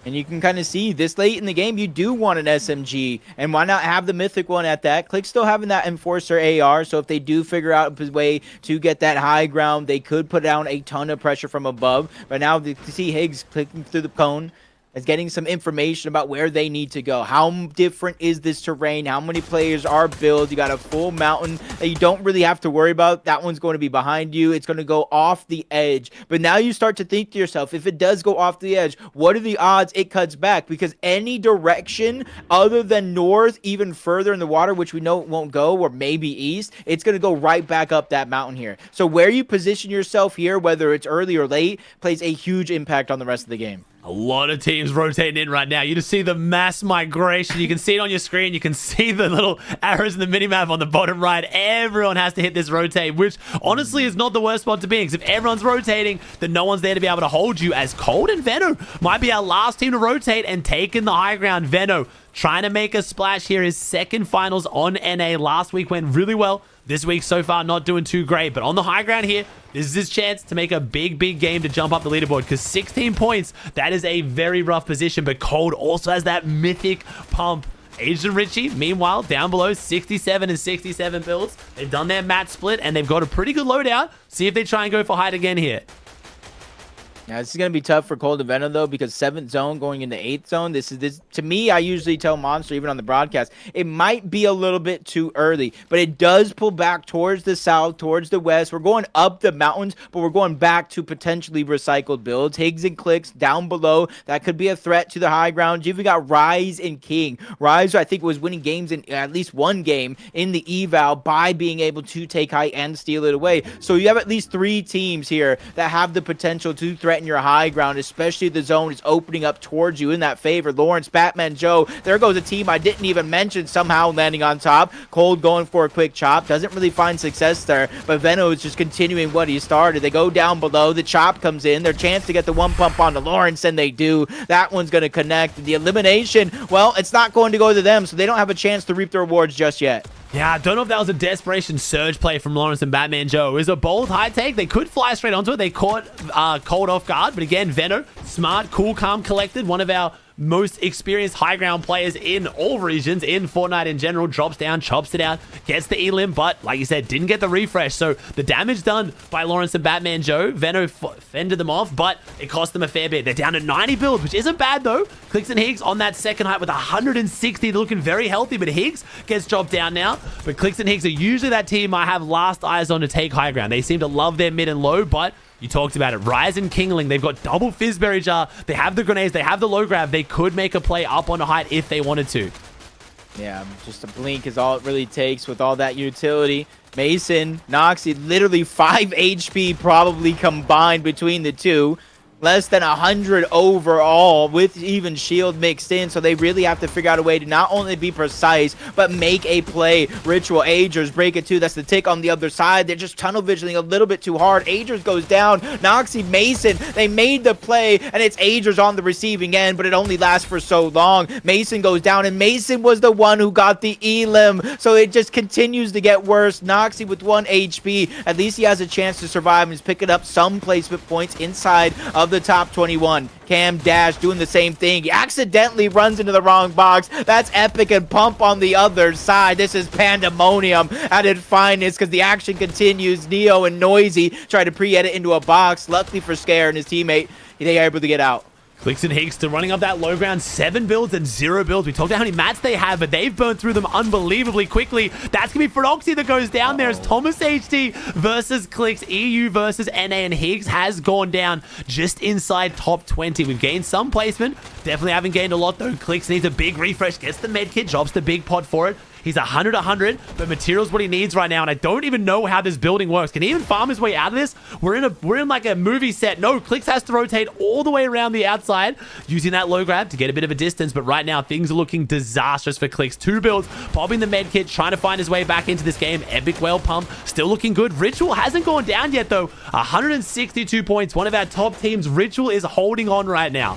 And you can kind of see this late in the game, you do want an SMG. And why not have the mythic one at that? CLIX still having that Enforcer AR. So if they do figure out a way to get that high ground, they could put down a ton of pressure from above. But now to see Higgs clicking through the cone, is getting some information about where they need to go. How different is this terrain? How many players are built? You got a full mountain that you don't really have to worry about. That one's going to be behind you. It's going to go off the edge. But now you start to think to yourself, if it does go off the edge, what are the odds it cuts back? Because any direction other than north, even further in the water, which we know it won't go, or maybe east, it's going to go right back up that mountain here. So where you position yourself here, whether it's early or late, plays a huge impact on the rest of the game. A lot of teams rotating in right now. You just see the mass migration. You can see it on your screen. You can see the little arrows in the minimap on the bottom right. Everyone has to hit this rotate, which honestly is not the worst spot to be in, because if everyone's rotating, then no one's there to be able to hold you, as Cold and Veno might be our last team to rotate and take in the high ground. Veno trying to make a splash here. His second finals on NA last week went really well. This week so far not doing too great, but on the high ground here, this is his chance to make a big game to jump up the leaderboard, because 16 points, that is a very rough position, but Cold also has that mythic pump. Agent Richie, meanwhile, down below, 67 and 67 builds. They've done their match split, and they've got a pretty good loadout. See if they try and go for height again here. Now, this is going to be tough for Cold and Venom, though, because 7th zone going into 8th zone. This to me, I usually tell Monster, even on the broadcast, it might be a little bit too early, but it does pull back towards the south, towards the west. We're going up the mountains, but we're going back to potentially recycled builds. Higgs and CLIX down below. That could be a threat to the high ground. You've got Rise and King. Rise, I think, was winning games in at least one game in the eval by being able to take height and steal it away. So you have at least 3 teams here that have the potential to threaten threaten your high ground, especially if the zone is opening up towards you in that favor. Lawrence, Batman, Joe, there goes a team I didn't even mention somehow landing on top. Cold going for a quick chop, doesn't really find success there, but Veno is just continuing what he started. They go down below, the chop comes in, their chance to get the one pump onto Lawrence, and they do. That one's going to connect. The elimination, well, it's not going to go to them, so they don't have a chance to reap the rewards just yet. Yeah, I don't know if that was a desperation surge play from Lawrence and Batman Joe. It was a bold high take. They could fly straight onto it. They caught Cold off guard. But again, Veno, smart, cool, calm, collected. One of our most experienced high ground players in all regions, in Fortnite in general, drops down, chops it out, gets the elim, but like you said, didn't get the refresh. So the damage done by Lawrence and Batman Joe, Veno fended them off, but it cost them a fair bit. They're down to 90 builds, which isn't bad though. CLIX and Higgs on that second height with 160. They're looking very healthy, but Higgs gets dropped down now. But CLIX and Higgs are usually that team I have last eyes on to take high ground. They seem to love their mid and low, but you talked about it. Rise and Kingling. They've got double Fizzberry Jar. They have the grenades. They have the low grab. They could make a play up on a height if they wanted to. Yeah, just a blink is all it really takes with all that utility. Mason, Noxie, literally 5 HP probably combined between the two. Less than 100 overall with even shield mixed in, so they really have to figure out a way to not only be precise but make a play. Ritual, Agers break it too. That's the tick on the other side. They're just tunnel visioning a little bit too hard. Agers goes down. Noxie, Mason, they made the play, and it's Agers on the receiving end, but it only lasts for so long. Mason goes down, and Mason was the one who got the elim, so it just continues to get worse. Noxie with 1 HP. At least he has a chance to survive and is picking up some placement points inside of the top 21. Cam Dash doing the same thing. He accidentally runs into the wrong box. That's Epic and Pump on the other side. This is pandemonium at its finest because the action continues. Neo and Noisy try to pre-edit into a box. Luckily for Scare and his teammate, they are able to get out. CLIX and Higgs still running up that low ground. 7 builds and 0 builds. We talked about how many mats they have, but they've burned through them unbelievably quickly. That's going to be Fronoxy that goes down there as Thomas HD versus CLIX. EU versus NA, and Higgs has gone down just inside top 20. We've gained some placement. Definitely haven't gained a lot, though. CLIX needs a big refresh. Gets the med kit, drops the big pod for it. He's 100, but material's what he needs right now, and I don't even know how this building works. Can he even farm his way out of this? We're in like a movie set. No, CLIX has to rotate all the way around the outside, using that low grab to get a bit of a distance, but right now things are looking disastrous for CLIX. 2 builds, popping the med kit, trying to find his way back into this game. Epic Whale Pump, still looking good. Ritual hasn't gone down yet, though. 162 points, one of our top teams. Ritual is holding on right now.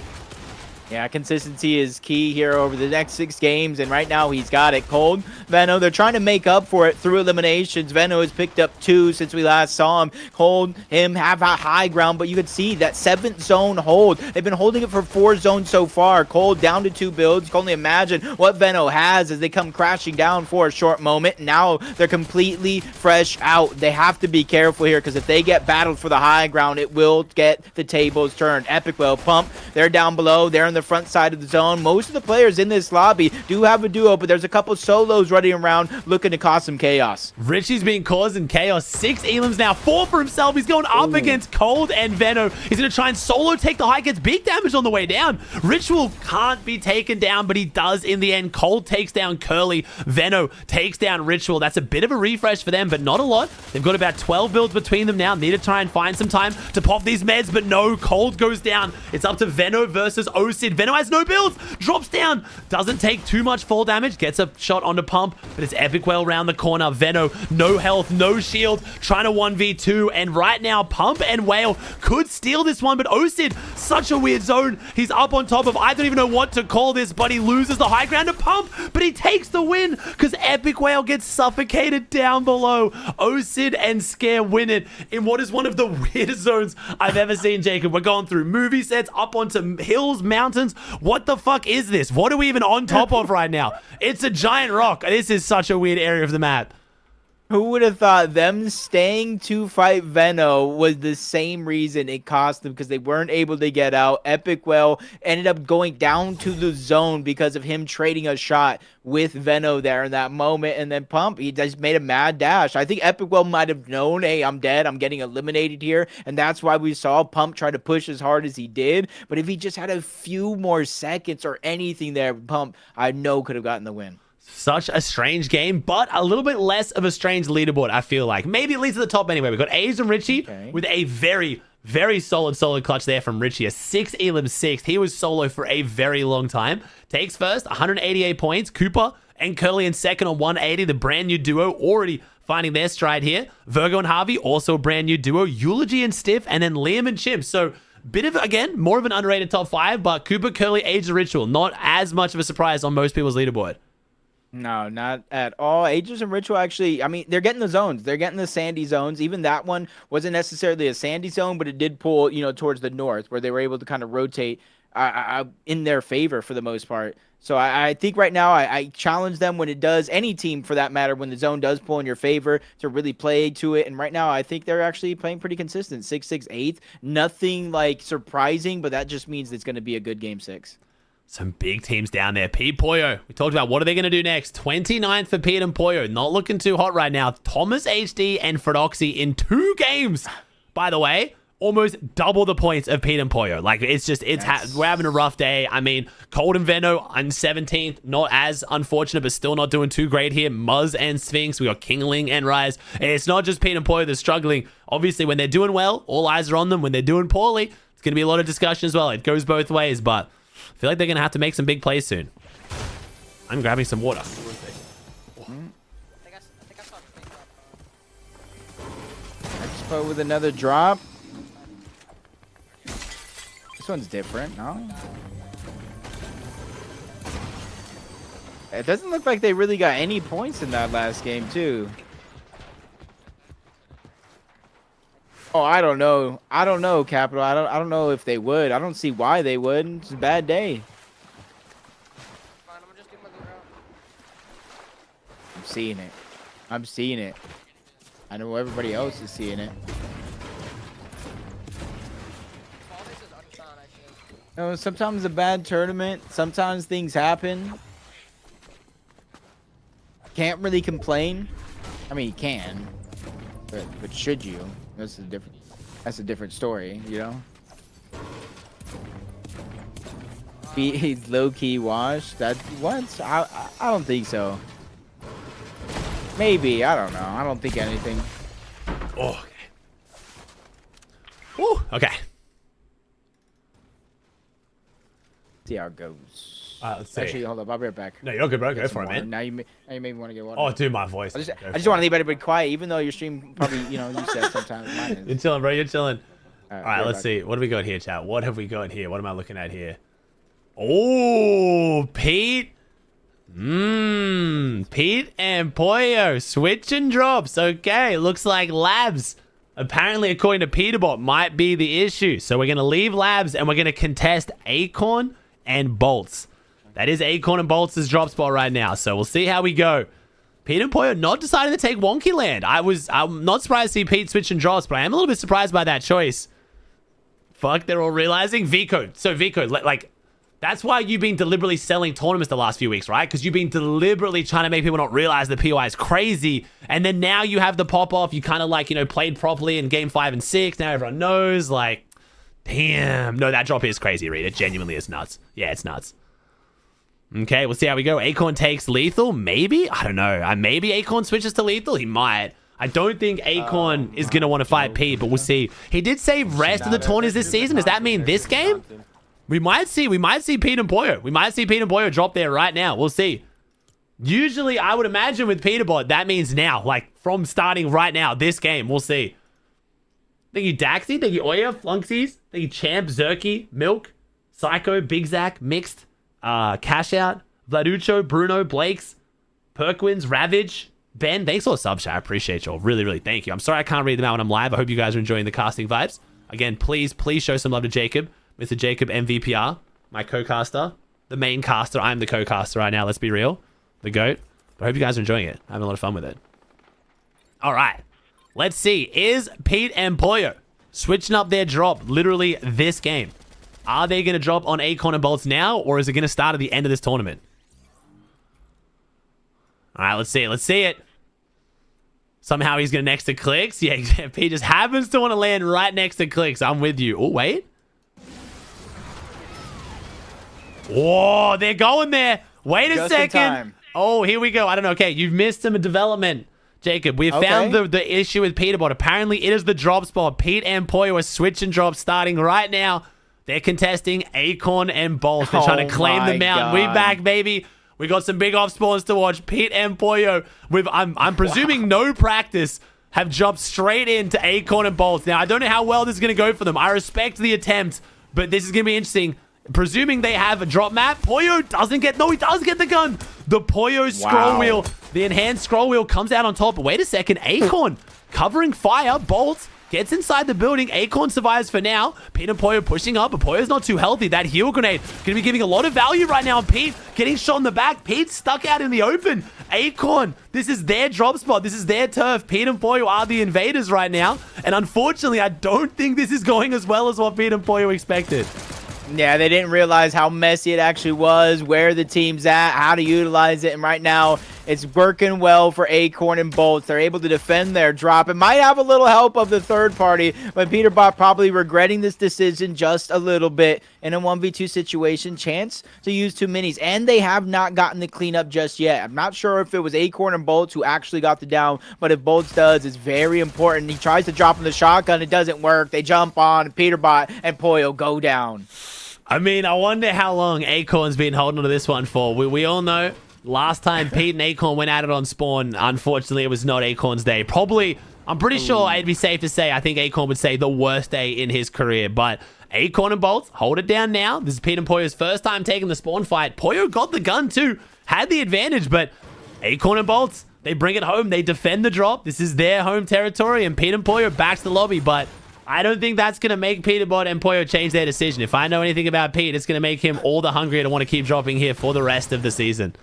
Yeah, consistency is key here over the next 6 games, and right now he's got it. Cold, Veno, they're trying to make up for it through eliminations. Veno has picked up 2 since we last saw him. Cold, him have a high ground, but you can see that 7th zone hold. They've been holding it for 4 zones so far. Cold down to 2 builds. You can only imagine what Veno has as they come crashing down for a short moment. Now they're completely fresh out. They have to be careful here because if they get battled for the high ground, it will get the tables turned. Epic Whale Pump, they're down below. They're in the front side of the zone. Most of the players in this lobby do have a duo, but there's a couple solos running around looking to cause some chaos. Richie's been causing chaos. 6 elims now, 4 for himself. He's going up against Cold and Veno. He's going to try and solo take the high, gets big damage on the way down. Ritual can't be taken down, but he does in the end. Cold takes down Curly. Veno takes down Ritual. That's a bit of a refresh for them, but not a lot. They've got about 12 builds between them now. Need to try and find some time to pop these meds, but no, Cold goes down. It's up to Veno versus Osid. Veno has no builds, drops down, doesn't take too much fall damage, gets a shot onto Pump, but it's Epic Whale around the corner. Veno, no health, no shield, trying to 1v2, and right now Pump and Whale could steal this one, but Osid, such a weird zone. He's up on top of, I don't even know what to call this, but he loses the high ground to Pump, but he takes the win because Epic Whale gets suffocated down below. Osid and Scare win it in what is one of the weirdest zones I've ever seen, Jacob. We're going through movie sets, up onto hills, mountains. What the fuck is this? What are we even on top of right now? It's a giant rock. This is such a weird area of the map. Who would have thought them staying to fight Veno was the same reason it cost them, because they weren't able to get out. Epic Whale ended up going down to the zone because of him trading a shot with Veno there in that moment. And then Pump, he just made a mad dash. I think Epic Whale might have known, hey, I'm dead. I'm getting eliminated here. And that's why we saw Pump try to push as hard as he did. But if he just had a few more seconds or anything there, Pump, I know could have gotten the win. Such a strange game, but a little bit less of a strange leaderboard, I feel like. Maybe it leads to the top anyway. We've got A's and Richie with a very, Very solid clutch there from Richie. A 6 elim 6. He was solo for a very long time. Takes first, 188 points. Cooper and Curly in second on 180. The brand new duo already finding their stride here. Virgo and Harvey, also a brand new duo. Eulogy and Stiff, and then Liam and Chimp. So, bit of, again, more of an underrated top 5, but Cooper, Curly, Age of Ritual, not as much of a surprise on most people's leaderboard. No, not at all. Aegis and Ritual actually, I mean, they're getting the zones. They're getting the sandy zones. Even that one wasn't necessarily a sandy zone, but it did pull, towards the north, where they were able to kind of rotate in their favor for the most part. So I think right now I challenge them when it does, any team for that matter, when the zone does pull in your favor, to really play to it. And right now I think they're actually playing pretty consistent. 6-6, 8th. Nothing like surprising, but that just means it's going to be a good game 6. Some big teams down there. Pete Poyo. We talked about what are they going to do next. 29th for Pete and Poyo. Not looking too hot right now. Thomas HD and Fredoxy in 2 games. By the way, almost double the points of Pete and Poyo. Like, it's just, we're having a rough day. I mean, Cold and Veno on 17th. Not as unfortunate, but still not doing too great here. Muzz and Sphinx. We got Kingling and Rise. It's not just Pete and Poyo that's struggling. Obviously, when they're doing well, all eyes are on them. When they're doing poorly, it's going to be a lot of discussion as well. It goes both ways, but I feel like they're going to have to make some big plays soon. I'm grabbing some water. Expo with another drop. This one's different, no? It doesn't look like they really got any points in that last game, too. Oh, I don't know. I don't know, Capital. I don't know if they would. I don't see why they would. It's a bad day. I'm seeing it. I'm seeing it. I know everybody else is seeing it. Sometimes a bad tournament. Sometimes things happen. Can't really complain. I mean, you can. But should you? That's a different story, He's low-key washed. That's what? I don't think so. Maybe, I don't know. I don't think anything. Oh, okay. Woo, okay. See how it goes. Let's see. Actually, hold up. I'll be right back. No, you're good, bro. Go for it, man. Now you made me want to get water. Oh, dude, my voice. I just want to leave everybody quiet, even though your stream probably, you said sometimes mine is. You're chilling, bro. You're chilling. All right, let's back. see. What do we got here, chat? What have we got here? What am I looking at here? Oh, Pete. Pete and Poyo switching drops. Okay, looks like Labs, apparently according to Peterbot, might be the issue. So we're going to leave Labs and we're going to contest Acorn and Bolts. That is Acorn and Bolts' drop spot right now. So we'll see how we go. Pete and Poyo not deciding to take Wonky Land. I'm not surprised to see Pete switching drops, but I am a little bit surprised by that choice. Fuck, they're all realizing. Vico. So Vico, like, that's why you've been deliberately selling tournaments the last few weeks, right? Because you've been deliberately trying to make people not realize the POI is crazy. And then now you have the pop-off. You kind of like, played properly in game 5 and 6. Now everyone knows, like, damn. No, that drop is crazy, Reed. It genuinely is nuts. Yeah, it's nuts. Okay, we'll see how we go. Acorn takes Lethal. Maybe? I don't know. Maybe Acorn switches to Lethal. He might. I don't think Acorn is going to want to fight Pete, but we'll see. He did say rest of the tourneys this season. Does that mean this game? We might see Pete and Poyo. We might see Pete and Poyo drop there right now. We'll see. Usually, I would imagine with Peterbot, that means now. Like, from starting right now, this game. We'll see. Thank you, Daxy. Thank you, Oya, Flunksies. Thank you, Champ, Zerky, Milk, Psycho, Big Zach, Mixed, Cash Out, Vladucho, Bruno, Blakes, Perquins, Ravage, Ben. Thanks for the sub chat. I appreciate you all. Really, really thank you. I'm sorry I can't read them out when I'm live. I hope you guys are enjoying the casting vibes. Again, please show some love to Jacob. Mr. Jacob MVPR, my co-caster, the main caster. I'm the co-caster right now. Let's be real. The GOAT. But I hope you guys are enjoying it. Having a lot of fun with it. All right. Let's see. Is Pete and Poyo switching up their drop literally this game? Are they going to drop on Acorn and Bolts now, or is it going to start at the end of this tournament? All right, let's see it. Let's see it. Somehow he's going to next to CLIX. Yeah, Pete just happens to want to land right next to CLIX. I'm with you. Oh, wait. Whoa, they're going there. Wait a second. Oh, here we go. I don't know. Okay, you've missed some development. Jacob, we found the issue with Peterbot. Apparently, it is the drop spot. Pete and Poyo are switching drops starting right now. They're contesting Acorn and Bolt. They're trying to claim the mountain. We back, baby. We got some big off spawns to watch. Pete and Poyo, with I'm presuming no practice, have jumped straight into Acorn and Bolt. Now, I don't know how well this is going to go for them. I respect the attempt, but this is going to be interesting. Presuming they have a drop map, Poyo doesn't get... No, he does get the gun. The Poyo scroll wheel, the enhanced scroll wheel comes out on top. But wait a second. Acorn covering fire. Bolt gets inside the building. Acorn survives for now. Pete and Poyo pushing up, but Poyo's not too healthy. That heal grenade going to be giving a lot of value right now. Pete getting shot in the back. Pete stuck out in the open. Acorn, this is their drop spot. This is their turf. Pete and Poyo are the invaders right now. And unfortunately, I don't think this is going as well as what Pete and Poyo expected. Yeah, they didn't realize how messy it actually was, where the team's at, how to utilize it, and right now it's working well for Acorn and Bolts. They're able to defend their drop. It might have a little help of the third party, but Peterbot probably regretting this decision just a little bit in a 1v2 situation. Chance to use 2 minis, and they have not gotten the cleanup just yet. I'm not sure if it was Acorn and Bolts who actually got the down, but if Bolts does, it's very important. He tries to drop in the shotgun. It doesn't work. They jump on Peterbot, and Poyo go down. I mean, I wonder how long Acorn's been holding on to this one for. We all know last time Pete and Acorn went at it on spawn, unfortunately, it was not Acorn's day. Probably, I'm pretty sure it'd be safe to say, I think Acorn would say the worst day in his career. But Acorn and Bolts, hold it down now. This is Pete and Poyo's first time taking the spawn fight. Poyo got the gun too, had the advantage, but Acorn and Bolts, they bring it home. They defend the drop. This is their home territory, and Pete and Poyo back to the lobby, but I don't think that's going to make Peterbot and Poyo change their decision. If I know anything about Pete, it's going to make him all the hungrier to want to keep dropping here for the rest of the season.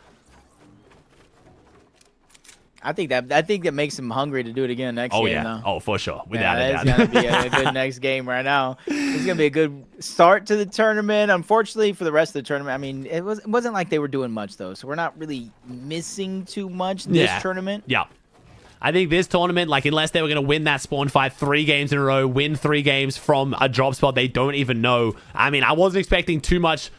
I think that makes him hungry to do it again next game. Though. Oh, for sure. Without a doubt. It's going to be a good next game right now. It's going to be a good start to the tournament. Unfortunately, for the rest of the tournament, I mean, it wasn't like they were doing much, though. So we're not really missing too much this tournament. Yeah. I think this tournament, like, unless they were going to win that spawn fight 3 games in a row, win 3 games from a drop spot they don't even know. I mean, I wasn't expecting too much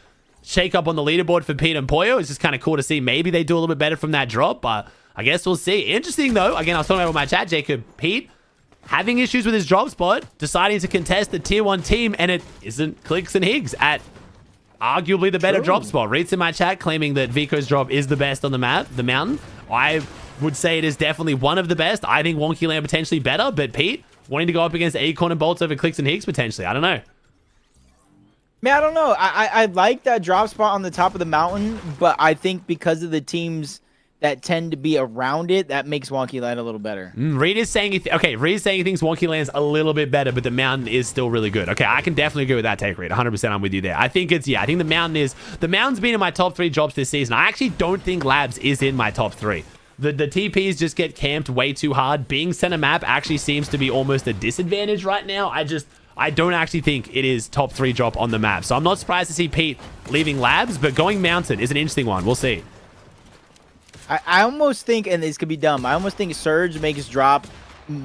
shake up on the leaderboard for Pete and Poyo. It's just kind of cool to see. Maybe they do a little bit better from that drop, but I guess we'll see. Interesting, though. Again, I was talking about with my chat, Jacob. Pete having issues with his drop spot, deciding to contest the tier 1 team, and it isn't CLIX and Higgs at arguably the better drop spot. Reads in my chat claiming that Vico's drop is the best on the map, the mountain. I would say it is definitely one of the best. I think Wonky Land potentially better, but Pete wanting to go up against Acorn and Bolts over CLIX and Higgs potentially. I don't know. Man, I don't know. I like that drop spot on the top of the mountain, but I think because of the teams that tend to be around it, that makes Wonky Land a little better. Reed is saying Reed is saying he thinks Wonky Land's a little bit better, but the mountain is still really good. Okay, I can definitely agree with that take, Reed. 100% I'm with you there. I think it's, I think the mountain's been in my top 3 drops this season. I actually don't think Labs is in my top 3. The TPs just get camped way too hard. Being center map actually seems to be almost a disadvantage right now. I don't actually think it is top 3 drop on the map. So I'm not surprised to see Pete leaving Labs, but going mountain is an interesting one. We'll see. I almost think, and this could be dumb, I almost think Surge makes drop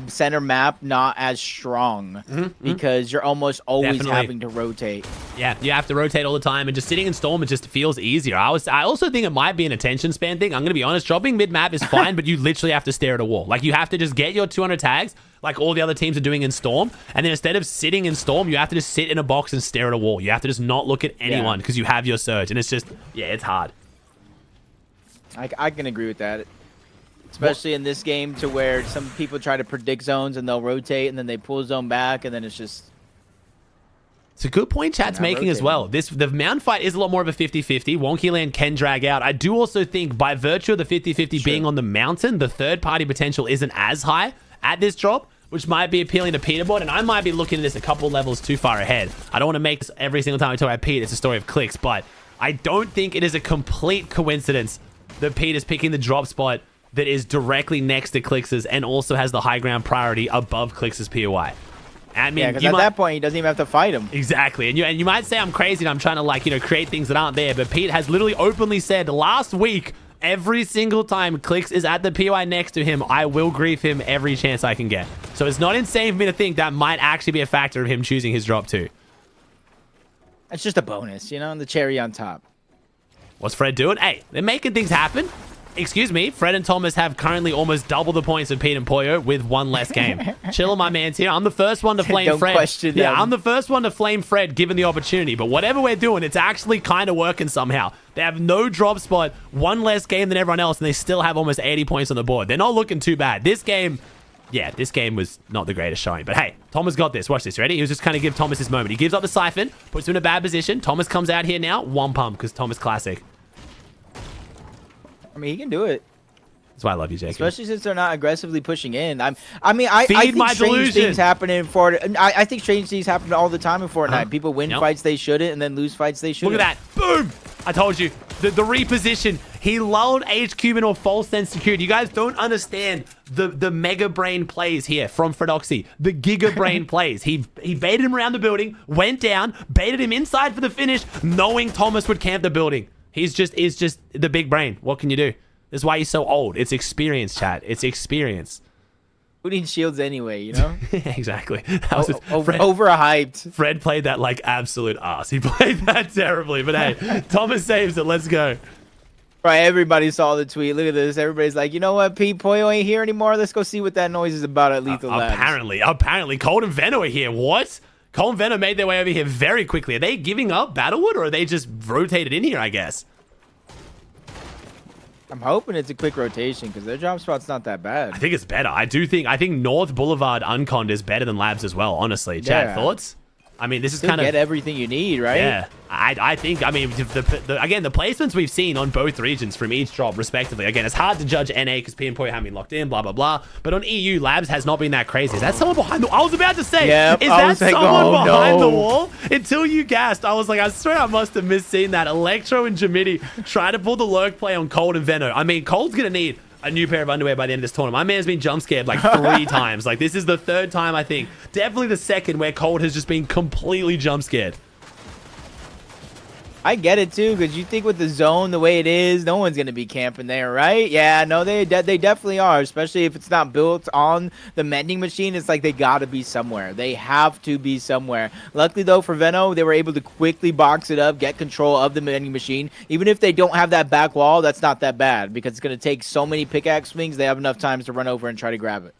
center map not as strong because you're almost always having to rotate. Yeah, you have to rotate all the time, and just sitting in Storm, it just feels easier. I also think it might be an attention span thing. I'm going to be honest, dropping mid-map is fine, but you literally have to stare at a wall. Like, you have to just get your 200 tags, like all the other teams are doing in Storm, and then instead of sitting in Storm, you have to just sit in a box and stare at a wall. You have to just not look at anyone because you have your Surge, and it's just, it's hard. I can agree with that. Especially in this game to where some people try to predict zones and they'll rotate and then they pull zone back and then it's just... It's a good point chat's making as well. The mountain fight is a lot more of a 50-50. Wonky Land can drag out. I do also think by virtue of the 50-50 being on the mountain, the third party potential isn't as high at this drop, which might be appealing to Peterbot, and I might be looking at this a couple levels too far ahead. I don't want to make this every single time I talk about Pete, it's a story of CLIX, but I don't think it is a complete coincidence that Pete is picking the drop spot that is directly next to CLIX's and also has the high ground priority above CLIX's POI. I mean, because at that point, he doesn't even have to fight him. Exactly. And you might say I'm crazy and I'm trying to, create things that aren't there, but Pete has literally openly said last week, every single time CLIX is at the POI next to him, I will grief him every chance I can get. So it's not insane for me to think that might actually be a factor of him choosing his drop too. It's just a bonus, the cherry on top. What's Fred doing? Hey, they're making things happen. excuse me, Fred and Thomas have currently almost double the points of Pete and Poyo with one less game. Chill on my man's here. I'm the first one to flame Don't Fred. question Yeah, them. I'm the first one to flame Fred given the opportunity. But whatever we're doing, it's actually kind of working somehow. They have no drop spot, one less game than everyone else, and they still have almost 80 points on the board. They're not looking too bad. This game, yeah, this game was not the greatest showing. But hey, Thomas got this. Watch this. Ready? He was just kind of give Thomas his moment. He gives up the siphon, puts him in a bad position. Thomas comes out here now. One pump because Thomas classic. I mean, he can do it. That's why I love you, Jacob. Especially since they're not aggressively pushing in. I think my strange delusion. things happen in Fortnite. I think strange things happen all the time in Fortnite. People win fights they shouldn't, and then lose fights they shouldn't. Look at that. Boom! I told you. The reposition. He lulled HQ into a false sense of security. You guys don't understand the mega brain plays here from Fredoxy. The giga brain plays. He baited him around the building, went down, baited him inside for the finish, knowing Thomas would camp the building. He's just the big brain. What can you do? That's why he's so old. It's experience, chat. It's experience. Who needs shields anyway, you know? Exactly. That was overhyped. Fred played that like absolute ass. He played that terribly. But hey, Thomas saves it. Let's go. Right, everybody saw the tweet. Look at this. Everybody's like, you know what? Pete Poyo ain't here anymore. Let's go see what that noise is about at Lethal Labs. Apparently. Cold and Veno are here. What? Cold and Veno made their way over here very quickly. Are they giving up Battlewood or are they just rotated in here, I guess? I'm hoping it's a quick rotation because their drop spot's not that bad. I think it's better. I think North Boulevard Unconned is better than Labs as well, honestly. Chad, thoughts? I mean, this is kind of... get everything you need, right? Yeah. I think, I mean, again, the placements we've seen on both regions from each drop, respectively. Again, it's hard to judge NA because P and Poyo haven't been locked in, blah, blah, blah. But on EU, Labs has not been that crazy. Is that someone behind the... I was about to say, yep, is that someone behind the wall? Until you gassed, I was like, I swear I must have misseen that. Electro and Jamidi try to pull the lurk play on Cold and Veno. I mean, Cold's going to need a new pair of underwear by the end of this tournament. My man's been jump scared like 3 times. Like, this is the 3rd time, I think. Definitely the 2nd where Cold has just been completely jump scared. I get it, too, because you think with the zone the way it is, no one's going to be camping there, right? Yeah, no, they definitely are, especially if it's not built on the mending machine. It's like they got to be somewhere. They have to be somewhere. Luckily, though, for Veno, they were able to quickly box it up, get control of the mending machine. Even if they don't have that back wall, that's not that bad because it's going to take so many pickaxe swings, they have enough times to run over and try to grab it.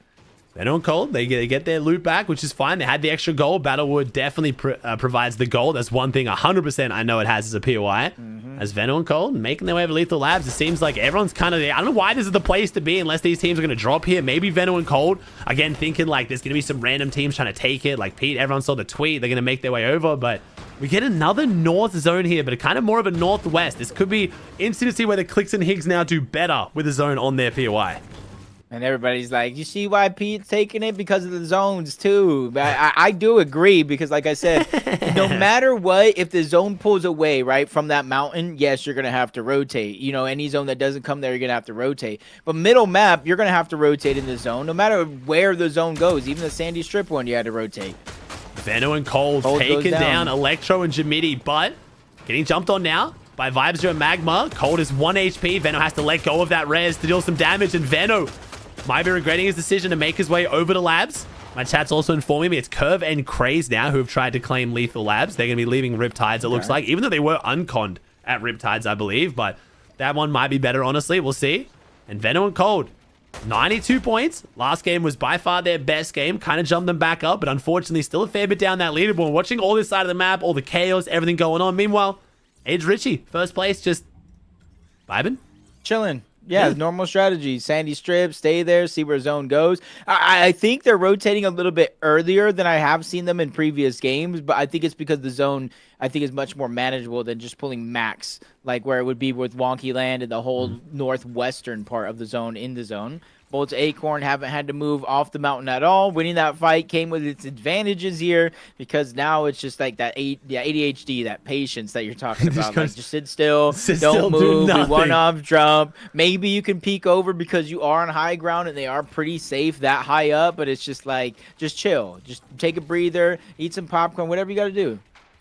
They're on Cold. They get their loot back, which is fine. They had the extra gold. Battlewood definitely provides the gold. That's one thing 100% I know it has as a POI. As Veno and Cold making their way over Lethal Labs, it seems like everyone's kind of... I don't know why this is the place to be unless these teams are going to drop here. Maybe Veno and Cold, again, thinking like there's going to be some random teams trying to take it. Like Pete, everyone saw the tweet. They're going to make their way over, but... We get another north zone here, but kind of more of a northwest. This could be interesting to see whether CLIX and Higgs now do better with a zone on their POI. And everybody's like, you see why Pete's taking it? Because of the zones, too. I do agree, because like I said, no matter what, if the zone pulls away, right, from that mountain, yes, you're going to have to rotate. You know, any zone that doesn't come there, you're going to have to rotate. But middle map, you're going to have to rotate in the zone, no matter where the zone goes. Even the Sandy Strip one, you had to rotate. Veno and Cold taking down Electro and Jamidi, but getting jumped on now by Vibes and Magma. Cold is 1 HP. Veno has to let go of that res to deal some damage, and Veno might be regretting his decision to make his way over to Labs. My chat's also informing me it's Curve and Craze now who have tried to claim Lethal Labs. They're going to be leaving Riptides, it looks like, even though they were unconned at Riptides, I believe. But that one might be better, honestly. We'll see. And Veno and Cold, 92 points. Last game was by far their best game. Kind of jumped them back up, but unfortunately still a fair bit down that leaderboard. Watching all this side of the map, all the chaos, everything going on. Meanwhile, Age Richie, first place, just vibing. Chilling. Yeah, normal strategy. Sandy Strip, stay there, see where zone goes. I think they're rotating a little bit earlier than I have seen them in previous games, but I think it's because the zone, I think, is much more manageable than just pulling max, like where it would be with Wonky Land and the whole northwestern part of the zone in the zone. Bolt's Acorn haven't had to move off the mountain at all. Winning that fight came with its advantages here because now it's just like that ADHD, that patience that you're talking about. Like, just sit still, don't move, do one-off jump. Maybe you can peek over because you are on high ground and they are pretty safe that high up, but it's just like, just chill. Just take a breather, eat some popcorn, whatever you got to do.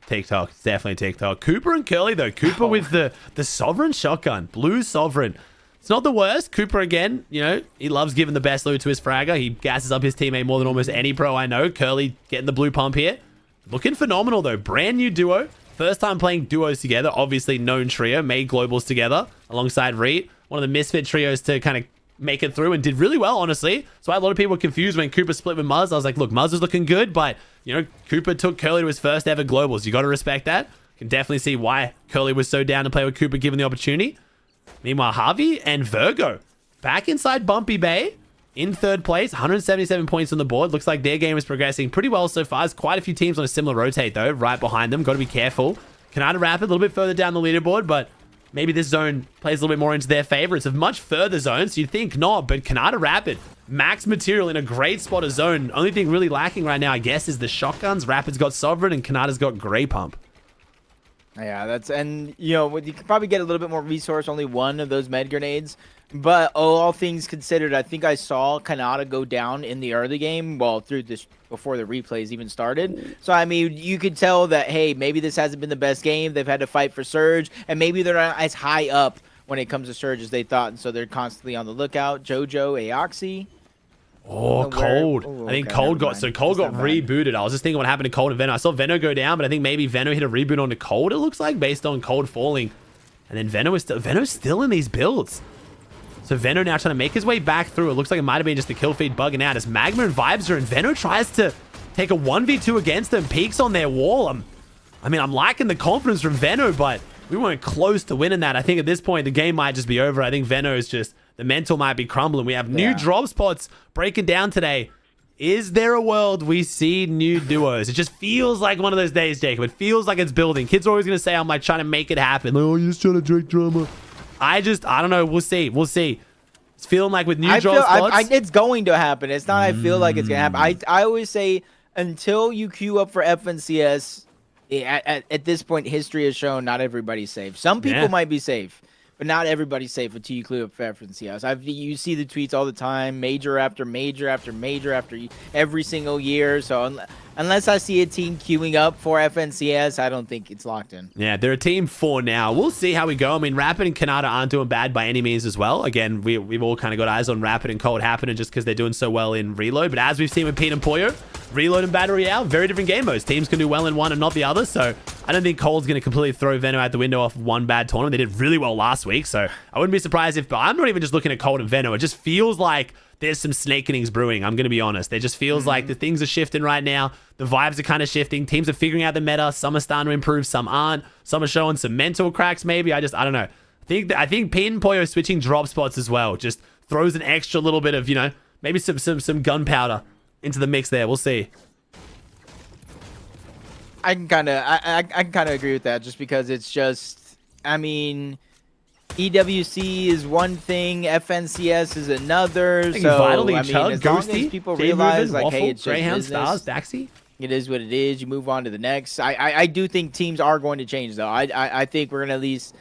TikTok, it's definitely TikTok. Cooper and Curly, though. Cooper with the Sovereign shotgun. Blue Sovereign. It's not the worst. Cooper, again, you know, he loves giving the best loot to his fragger. He gasses up his teammate more than almost any pro I know. Curly getting the blue pump here. Looking phenomenal, though. Brand new duo. First time playing duos together. Obviously, known trio. Made globals together alongside Reed. one of the misfit trios to kind of make it through and did really well, honestly. So a lot of people were confused when Cooper split with Muzz. I was like, look, Muzz is looking good, but, you know, Cooper took Curly to his first ever globals. You got to respect that. Can definitely see why Curly was so down to play with Cooper given the opportunity. Meanwhile, Harvey and Virgo back inside Bumpy Bay in third place, 177 points on the board. Looks like their game is progressing pretty well so far. There's quite a few teams on a similar rotate, though, right behind them. Got to be careful. Canada Rapid a little bit further down the leaderboard, but maybe this zone plays a little bit more into their favor. It's a much further zone, so you'd think not, but Canada Rapid, max material in a great spot of zone. Only thing really lacking right now, I guess, is the shotguns. Rapid's got Sovereign, and Canada's got Grey Pump. Yeah, and you know, you could probably get a little bit more resource, only one of those med grenades. But all things considered, I think I saw Kanata go down in the early game, well, through this before the replays even started. So, I mean, you could tell that, hey, maybe this hasn't been the best game. They've had to fight for Surge, and maybe they're not as high up when it comes to Surge as they thought, and so they're constantly on the lookout. Jojo, Aoxy. Oh, Cold. I think Cold got rebooted. I was just thinking what happened to Cold and Veno. I saw Veno go down, but I think maybe Veno hit a reboot onto Cold, it looks like, based on Cold falling. And then Veno's still in these builds. So Veno now trying to make his way back through. It looks like it might have been just the kill feed bugging out as Magma and Vibes are, and Veno tries to take a 1v2 against them, peeks on their wall. I'm liking the confidence from Veno, but we weren't close to winning that. I think at this point, the game might just be over. I think Veno is just, the mental might be crumbling. We have new drop spots breaking down today. Is there a world we see new duos? It just feels like one of those days, Jacob. It feels like it's building. Kids are always going to say, I'm like trying to make it happen. Oh, you're just trying to drink drama. I don't know. We'll see. It's feeling like with new drop spots. It's going to happen. It's not I feel like it's going to happen. I always say until you queue up for FNCS, at this point, history has shown not everybody's safe. Some people might be safe, but not everybody's safe until you queue up for FNCS. You see the tweets all the time, major after major after major after every single year. So unless I see a team queuing up for FNCS, I don't think it's locked in. Yeah, they're a team 4 now. We'll see how we go. I mean, Rapid and Kanata aren't doing bad by any means as well. Again, we've all kind of got eyes on Rapid and Cold happening just because they're doing so well in Reload. But as we've seen with Pete and Pollo, Reload and Battle Royale, very different game modes. Teams can do well in one and not the other. So I don't think Cold's going to completely throw Veno out the window off one bad tournament. They did really well last week. So I wouldn't be surprised if, but I'm not even just looking at Cold and Veno. It just feels like there's some snake innings brewing. I'm going to be honest. It just feels like the things are shifting right now. The vibes are kind of shifting. Teams are figuring out the meta. Some are starting to improve. Some aren't. Some are showing some mental cracks maybe. I don't know. I think Pete and Pollo switching drop spots as well just throws an extra little bit of, you know, maybe some gunpowder into the mix there. We'll see. I can kind of agree with that just because it's just, I mean, EWC is one thing, FNCS is another. So Vitally, I mean, Chug, as long Ghosty, as people Jay realize, Movin, like, Waffle, hey, it's just Greyhound, business. Stars, Daxi. It is what it is. You move on to the next. I do think teams are going to change though. I think we're gonna at least,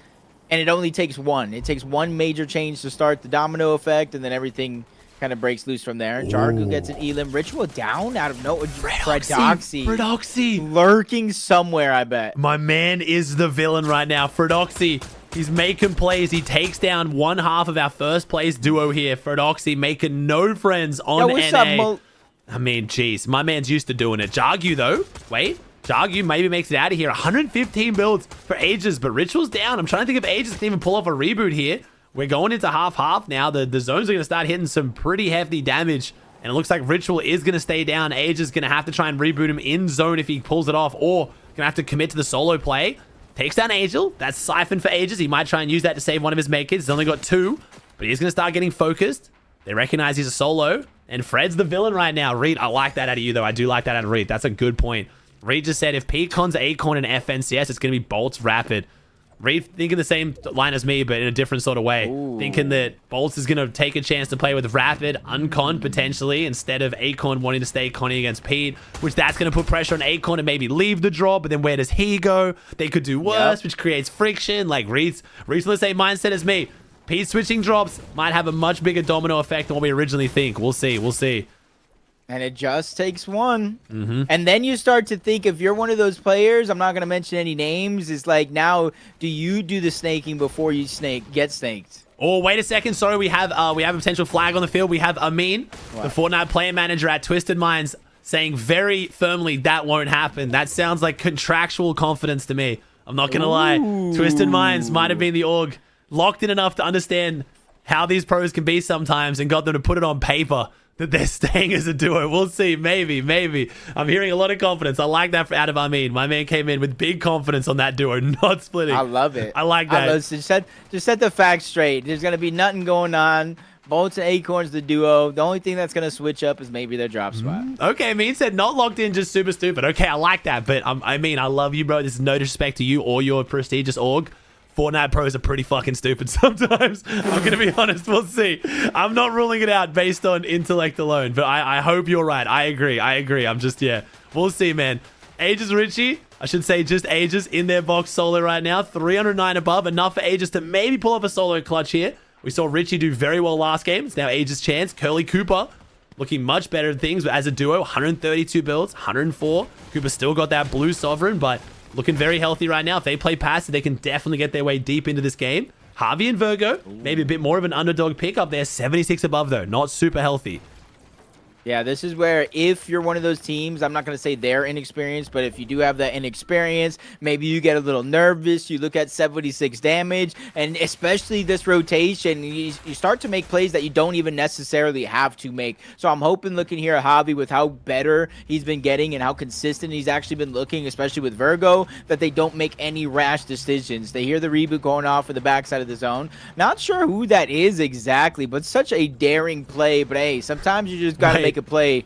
and it only takes one. It takes one major change to start the domino effect, and then everything kind of breaks loose from there. Jargu gets an Elim. Ritual down out of nowhere. Fredoxy lurking somewhere, I bet. My man is the villain right now. Fredoxy. He's making plays. He takes down one half of our first place duo here. Fredoxy making no friends on NA. I mean, jeez. My man's used to doing it. Jargu, though. Wait. Jargu maybe makes it out of here. 115 builds for Aegis, but Ritual's down. I'm trying to think if Aegis can even pull off a reboot here. We're going into half-half now. The zones are going to start hitting some pretty hefty damage. And it looks like Ritual is going to stay down. Aegis is going to have to try and reboot him in zone if he pulls it off. Or going to have to commit to the solo play. Takes down Aegis. That's Siphon for Aegis. He might try and use that to save one of his mate kids. He's only got 2. But he's going to start getting focused. They recognize he's a solo. And Fred's the villain right now. Reed, I like that out of you, though. I do like that out of Reed. That's a good point. Reed just said if Pecon's Acorn and FNCS, it's going to be Bolts Rapid. Reed thinking the same line as me, but in a different sort of way. Ooh. Thinking that Bolts is going to take a chance to play with Rapid, uncon potentially, instead of Acorn wanting to stay conning against Pete, which that's going to put pressure on Acorn to maybe leave the draw, but then where does he go? They could do worse, which creates friction. Like Reed's on the same mindset as me. Pete switching drops might have a much bigger domino effect than what we originally think. We'll see. We'll see. And it just takes one. And then you start to think, if you're one of those players, I'm not going to mention any names, it's like, now, do you do the snaking before you get snaked? Oh, wait a second. Sorry, we have a potential flag on the field. We have Amin, the Fortnite player manager at Twisted Minds, saying very firmly that won't happen. That sounds like contractual confidence to me. I'm not going to lie. Twisted Minds might have been the org locked in enough to understand how these pros can be sometimes and got them to put it on paper that they're staying as a duo. We'll see. Maybe. I'm hearing a lot of confidence. I like that out of Amin. My man came in with big confidence on that duo, not splitting. I love it. I like that. Just set the facts straight. There's going to be nothing going on. Bolts and Acorns, the duo. The only thing that's going to switch up is maybe their drop spot. Okay, Amin said not locked in, just super stupid. Okay, I like that. But I mean, I love you, bro. This is no disrespect to you or your prestigious org. Fortnite pros are pretty fucking stupid sometimes. I'm going to be honest. We'll see. I'm not ruling it out based on intellect alone, but I hope you're right. I agree. I'm just, yeah. We'll see, man. Aegis Richie, I should say just Aegis in their box solo right now. 309 above. Enough for Aegis to maybe pull off a solo clutch here. We saw Richie do very well last game. It's now Aegis' chance. Curly Cooper looking much better at things, but as a duo, 132 builds, 104. Cooper still got that blue sovereign, but looking very healthy right now. If they play passive, they can definitely get their way deep into this game. Harvey and Virgo, maybe a bit more of an underdog pick up there. 76 above, though. Not super healthy. Yeah, this is where if you're one of those teams, I'm not going to say they're inexperienced, but if you do have that inexperience, maybe you get a little nervous. You look at 76 damage, and especially this rotation, you start to make plays that you don't even necessarily have to make. So I'm hoping looking here at Javi with how better he's been getting and how consistent he's actually been looking, especially with Virgo, that they don't make any rash decisions. They hear the reboot going off for the backside of the zone. Not sure who that is exactly, but such a daring play. But hey, sometimes you just got to make a play.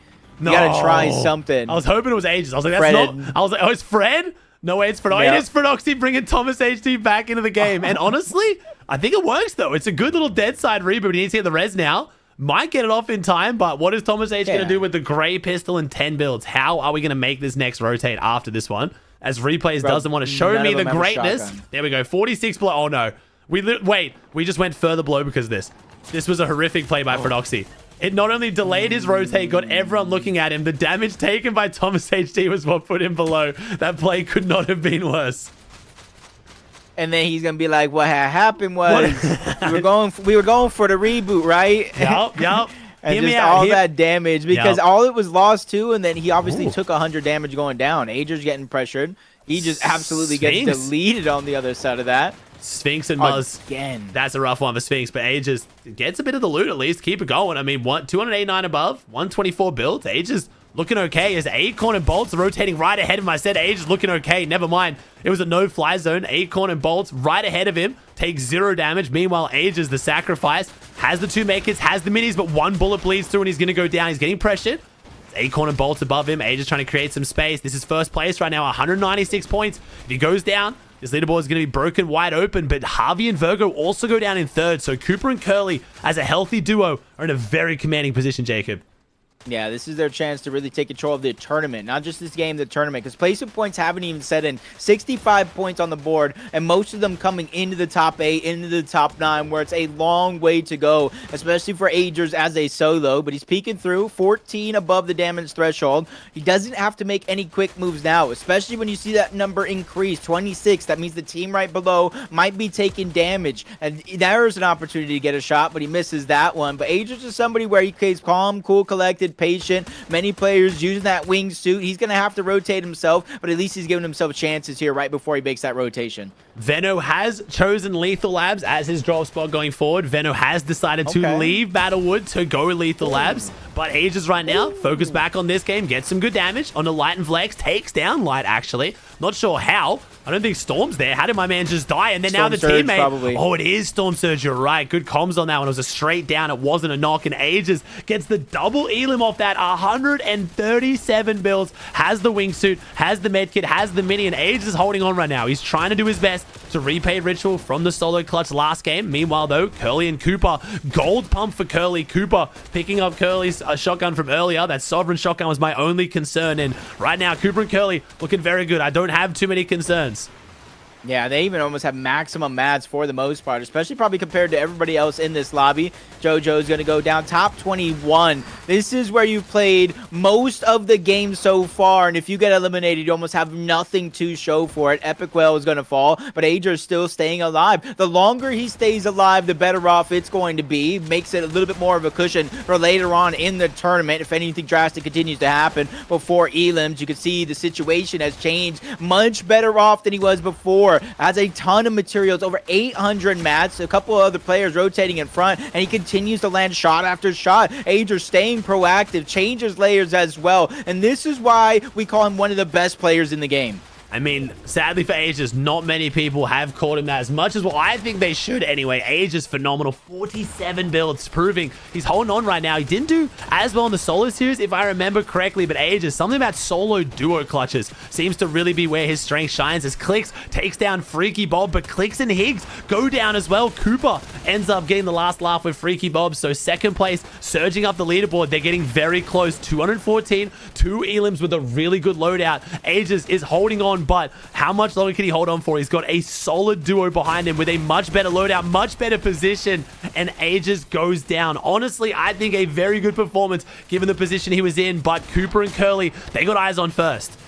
You gotta try something. I was hoping it was Aegis. I was like, that's not. I was like, oh, it's Fred? No way, it's Fred. It is Fredoxy bringing Thomas HT back into the game. And honestly, I think it works though. It's a good little dead side reboot. He needs to get the res now. Might get it off in time, but what is Thomas H gonna do with the gray pistol and 10 builds? How are we gonna make this next rotate after this one? As Replays doesn't want to show me the greatness. There we go. 46 below. Oh no. Wait, we just went further below because of this. This was a horrific play by Fredoxy. It not only delayed his rotate, got everyone looking at him. The damage taken by Thomas HT was what put him below. That play could not have been worse. And then he's gonna be like, "What had happened was we were going for the reboot, right?" Yup. And just all that damage because all it was lost too. And then he obviously took 100 damage going down. Ager's getting pressured. He just absolutely gets deleted on the other side of that. Sphinx and Muzz. Again. That's a rough one for Sphinx, but Aegis gets a bit of the loot at least. Keep it going. I mean, 289 above, 124 builds. Aegis looking okay as Acorn and Bolts rotating right ahead of him. I said Aegis looking okay. Never mind. It was a no-fly zone. Acorn and Bolts right ahead of him. Takes 0 damage. Meanwhile, Aegis, the sacrifice, has the 2 makers, has the minis, but 1 bullet bleeds through and he's going to go down. He's getting pressured. Acorn and Bolts above him. Aegis trying to create some space. This is first place right now, 196 points. If he goes down, this leaderboard is going to be broken wide open, but Harvey and Virgo also go down in third. So Cooper and Curly, as a healthy duo, are in a very commanding position, Jacob. Yeah, this is their chance to really take control of the tournament. Not just this game, the tournament. Because placement points haven't even set in. 65 points on the board. And most of them coming into the top 8, into the top 9. Where it's a long way to go. Especially for Agers as a solo. But he's peeking through. 14 above the damage threshold. He doesn't have to make any quick moves now. Especially when you see that number increase. 26. That means the team right below might be taking damage. And there's an opportunity to get a shot. But he misses that one. But Agers is somebody where he stays calm, cool, collected, patient. Many players using that wingsuit. He's going to have to rotate himself, but at least he's giving himself chances here right before he makes that rotation. Veno has chosen Lethal Labs as his drop spot going forward. Veno has decided to leave Battlewood to go Lethal Labs, but Aegis right now, focus back on this game, get some good damage on the Light and Flex, takes down Light actually. Not sure how. I don't think Storm's there. How did my man just die? And then now the teammate. Probably. Oh, it is Storm Surge. You're right. Good comms on that one. It was a straight down. It wasn't a knock. And Aegis gets the double elim off that. 137 builds. Has the wingsuit. Has the medkit. Has the mini. And Aegis is holding on right now. He's trying to do his best to repay Ritual from the solo clutch last game. Meanwhile, though, Curly and Cooper. Gold pump for Curly. Cooper picking up Curly's shotgun from earlier. That Sovereign shotgun was my only concern. And right now, Cooper and Curly looking very good. I don't have too many concerns. Yeah, they even almost have maximum mats for the most part, especially probably compared to everybody else in this lobby. JoJo's going to go down top 21. This is where you've played most of the game so far, and if you get eliminated, you almost have nothing to show for it. Epic Whale is going to fall, but Ager is still staying alive. The longer he stays alive, the better off it's going to be. Makes it a little bit more of a cushion for later on in the tournament if anything drastic continues to happen before elims. You can see the situation has changed. Much better off than he was before. 4 has a ton of materials, over 800 mats, a couple of other players rotating in front, and he continues to land shot after shot. Ager staying proactive, changes layers as well, and this is why we call him one of the best players in the game. I mean, sadly for Aegis, not many people have called him that as much as what I think they should anyway. Aegis, phenomenal. 47 builds, proving he's holding on right now. He didn't do as well in the solo series, if I remember correctly, but Aegis, something about solo duo clutches seems to really be where his strength shines as CLIX takes down Freaky Bob, but CLIX and Higgs go down as well. Cooper ends up getting the last laugh with Freaky Bob, so second place, surging up the leaderboard. They're getting very close. 214, 2 elims with a really good loadout. Aegis is holding on, but how much longer can he hold on for? He's got a solid duo behind him with a much better loadout, much better position, and Aegis goes down. Honestly, I think a very good performance given the position he was in, but Cooper and Curly, they got eyes on first.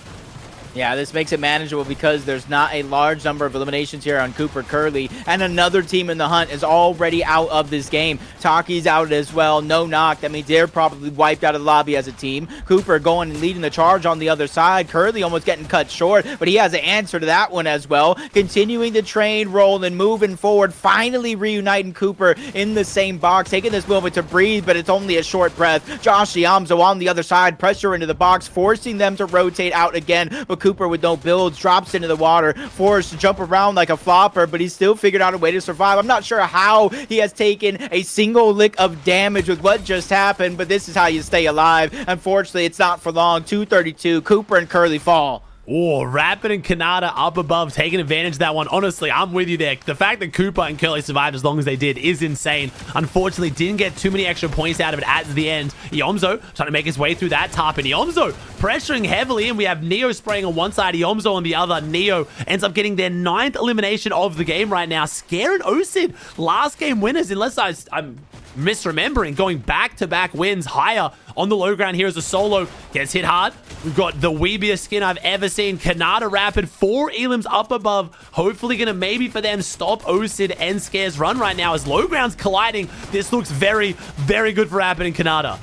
Yeah, this makes it manageable because there's not a large number of eliminations here on Cooper Curly, and another team in the hunt is already out of this game. Taki's out as well, no knock. That means they're probably wiped out of the lobby as a team. Cooper going and leading the charge on the other side. Curly almost getting cut short, but he has an answer to that one as well. Continuing the train roll and moving forward, finally reuniting Cooper in the same box, taking this moment to breathe, but it's only a short breath. Josh Yamzo on the other side, pressure into the box, forcing them to rotate out again, but Cooper with no builds drops into the water, forced to jump around like a flopper, but he still figured out a way to survive. I'm not sure how he has taken a single lick of damage with what just happened, but this is how you stay alive. Unfortunately, it's not for long. 232, Cooper and Curly fall. Oh, Rapid and Kanata up above, taking advantage of that one. Honestly, I'm with you there. The fact that Cooper and Curly survived as long as they did is insane. Unfortunately, didn't get too many extra points out of it at the end. Yomzo trying to make his way through that top, and Yomzo pressuring heavily, and we have Neo spraying on one side, Yomzo on the other. Neo ends up getting their 9th elimination of the game right now. Scare and Osid, last game winners, unless I'm misremembering, going back-to-back wins higher on the low ground here as a solo. Gets hit hard. We've got the weebiest skin I've ever seen. Kanata Rapid, 4 elims up above. Hopefully gonna maybe for them stop Osid and Scare's run right now as low ground's colliding. This looks very, very good for Rapid and Kanata.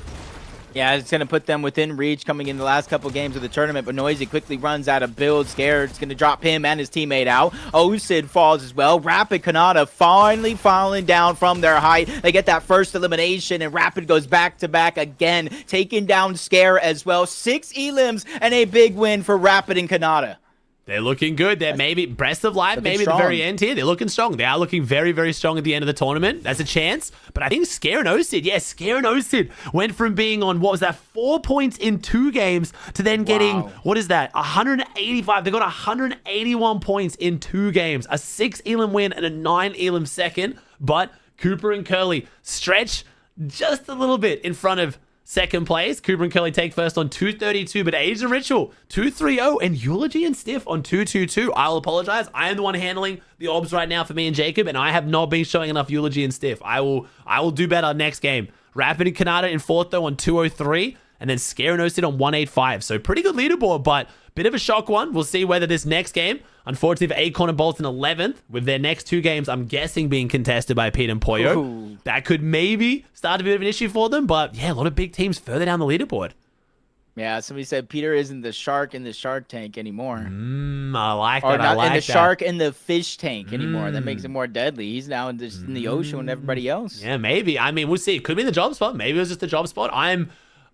Yeah, it's going to put them within reach coming in the last couple games of the tournament, but Noisy quickly runs out of build. Scare, it's going to drop him and his teammate out. Osid falls as well. Rapid Kanata finally falling down from their height. They get that first elimination, and Rapid goes back-to-back again, taking down Scare as well. 6 elims and a big win for Rapid and Kanata. They're looking good. They're maybe Breath of Life, maybe at the very end here. They're looking strong. They are looking very, very strong at the end of the tournament. That's a chance. But I think Scare and Osid, yeah, Scare and Osid went from being on, what was that, 4 points in 2 games to then getting, what is that, 185. They got 181 points in 2 games. A 6 elim win and a 9 elim second. But Cooper and Curly stretch just a little bit in front of second place. Cooper and Curly take first on 232, but Age and Ritual 230, and Eulogy and Stiff on 222. I'll apologize. I am the one handling the obs right now for me and Jacob, and I have not been showing enough Eulogy and Stiff. I will do better next game. Rapid and Kanata in 4th though on 203, and then Scare and Osid on 185. So pretty good leaderboard, but bit of a shock one. We'll see whether this next game, unfortunately for Acorn and Bolton 11th, with their next 2 games, I'm guessing being contested by Pete and Poyo. Ooh. That could maybe start a bit of an issue for them, but yeah, a lot of big teams further down the leaderboard. Yeah, somebody said Peter isn't the shark in the shark tank anymore. I like that. Or not I like in the that. shark in the fish tank anymore. That makes it more deadly. He's now in the ocean with everybody else. Yeah, maybe. I mean, we'll see. It could be the job spot. Maybe it was just the job spot. I'm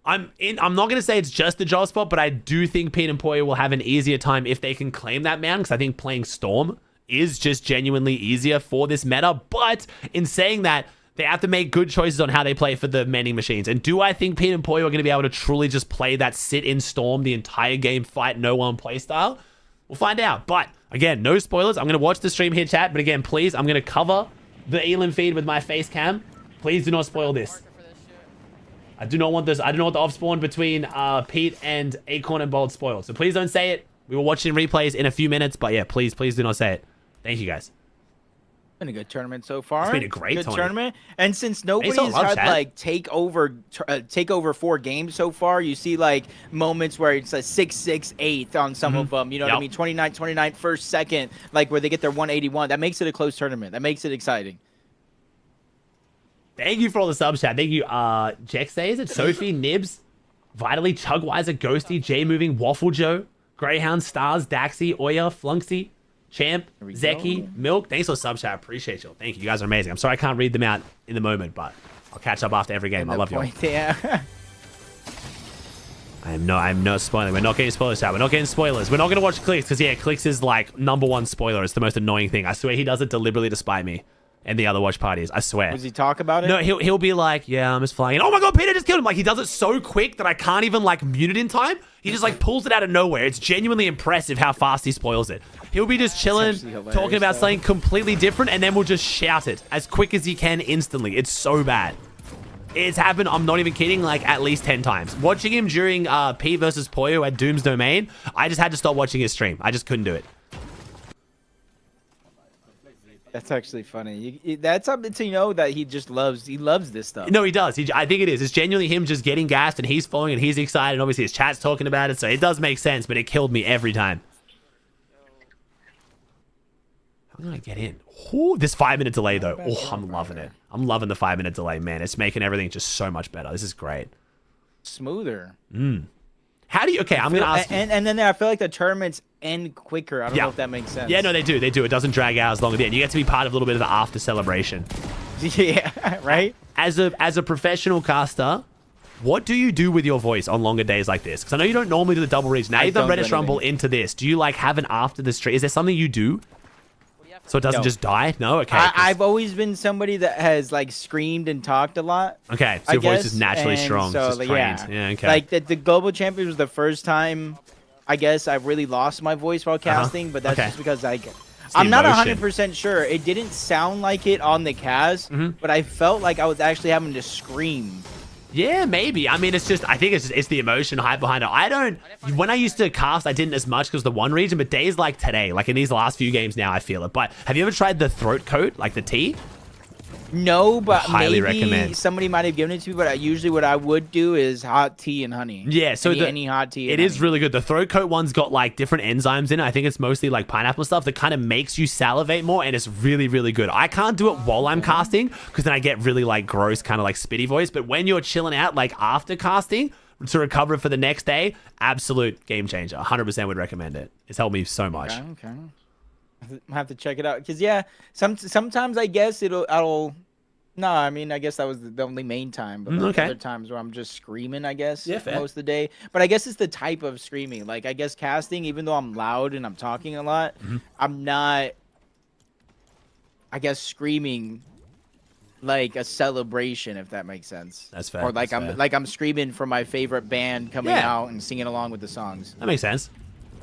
not going to say it's just the job spot, but I do think Pete and Poyo will have an easier time if they can claim that man, because I think playing Storm is just genuinely easier for this meta. But in saying that, they have to make good choices on how they play for the mending machines. And do I think Pete and Poyo are going to be able to truly just play that sit in Storm the entire game, fight no one play style? We'll find out. But again, no spoilers. I'm going to watch the stream here, chat. But again, please, I'm going to cover the Elim feed with my face cam. Please do not spoil this. I do not want this. I do not want the off spawn between Pete and Acorn and Bold spoiled. So please don't say it. We will watch in replays in a few minutes. But yeah, please do not say it. Thank you, guys. Been a good tournament so far. It's been a great tournament. And since nobody's had like take over 4 games so far, you see like moments where it's a 6-6, 8th on some of them. You know what I mean? 29, first, second, like where they get their 181. That makes it a close tournament. That makes it exciting. Thank you for all the subs, chat. Thank you, Jexay, is it? Sophie, Nibs, Vitally, Chugwiser, Ghosty, J Moving, Waffle Joe, Greyhound, Stars, Daxy, Oya, Flunksy, Champ, Zeki, Milk. Thanks for the sub chat. Appreciate you. Thank you. You guys are amazing. I'm sorry I can't read them out in the moment, but I'll catch up after every game. I love you all. Yeah. I'm not spoiling. We're not getting spoilers out. We're not getting spoilers. We're not gonna watch CLIX because yeah, CLIX is like #1 spoiler. It's the most annoying thing. I swear he does it deliberately to spite me and the other watch parties. I swear. Does he talk about it? No, he'll be like, yeah, I'm just flying in. Oh my god, Peter just killed him. Like he does it so quick that I can't even like mute it in time. He just like pulls it out of nowhere. It's genuinely impressive how fast he spoils it. He'll be just chilling, talking about something completely different, and then we'll just shout it as quick as he can instantly. It's so bad. It's happened, I'm not even kidding, like at least 10 times. Watching him during P versus Poyo at Doom's Domain, I just had to stop watching his stream. I just couldn't do it. That's actually funny. That's something to know that he loves this stuff. No, he does. I think it is. It's genuinely him just getting gassed and he's following and he's excited. And obviously his chat's talking about it, so it does make sense, but it killed me every time. How can I get in? Ooh, this 5-minute delay though. Oh, I'm loving it. I'm loving the 5-minute delay, man. It's making everything just so much better. This is great. Smoother. How do you... Okay, I'm going to ask... And then I feel like the tournaments end quicker. I don't know if that makes sense. Yeah, no, they do. They do. It doesn't drag out as long at the end. You get to be part of a little bit of the after celebration. Yeah, right? As a professional caster, what do you do with your voice on longer days like this? Because I know you don't normally do the double reads. Now you've done Reddish Rumble into this. Do you like have an after the stream? Is there something you do? So it doesn't just die? No? Okay. I've always been somebody that has like screamed and talked a lot. Okay, so your voice is naturally strong. So, it's just trained. Yeah, okay. Like the Global Champions was the first time, I guess, I really lost my voice while casting, but that's just because I'm not 100% sure. It didn't sound like it on the cast, but I felt like I was actually having to scream. Yeah, maybe. I mean, it's just, I think it's the emotion hype behind it. When I used to cast, I didn't as much because the one region, but days like today, like in these last few games now, I feel it. But have you ever tried the throat coat, like the tea? No, but highly maybe recommend. Somebody might have given it to me, but usually what I would do is hot tea and honey. Yeah, so any hot tea. It is really good. The throat coat one's got like different enzymes in it. I think it's mostly like pineapple stuff that kind of makes you salivate more, and it's really, really good. I can't do it while I'm casting because then I get really like gross, kind of like spitty voice. But when you're chilling out, like after casting to recover for the next day, absolute game changer. 100% would recommend it. It's helped me so much. Okay. I have to check it out because yeah, sometimes I guess I'll. No, I mean, I guess that was the only main time. But like other times where I'm just screaming, I guess, most of the day. But I guess it's the type of screaming. Like, I guess casting, even though I'm loud and I'm talking a lot, I'm not, I guess, screaming like a celebration, if that makes sense. That's fair. Or like I'm screaming for my favorite band coming out and singing along with the songs. That makes sense.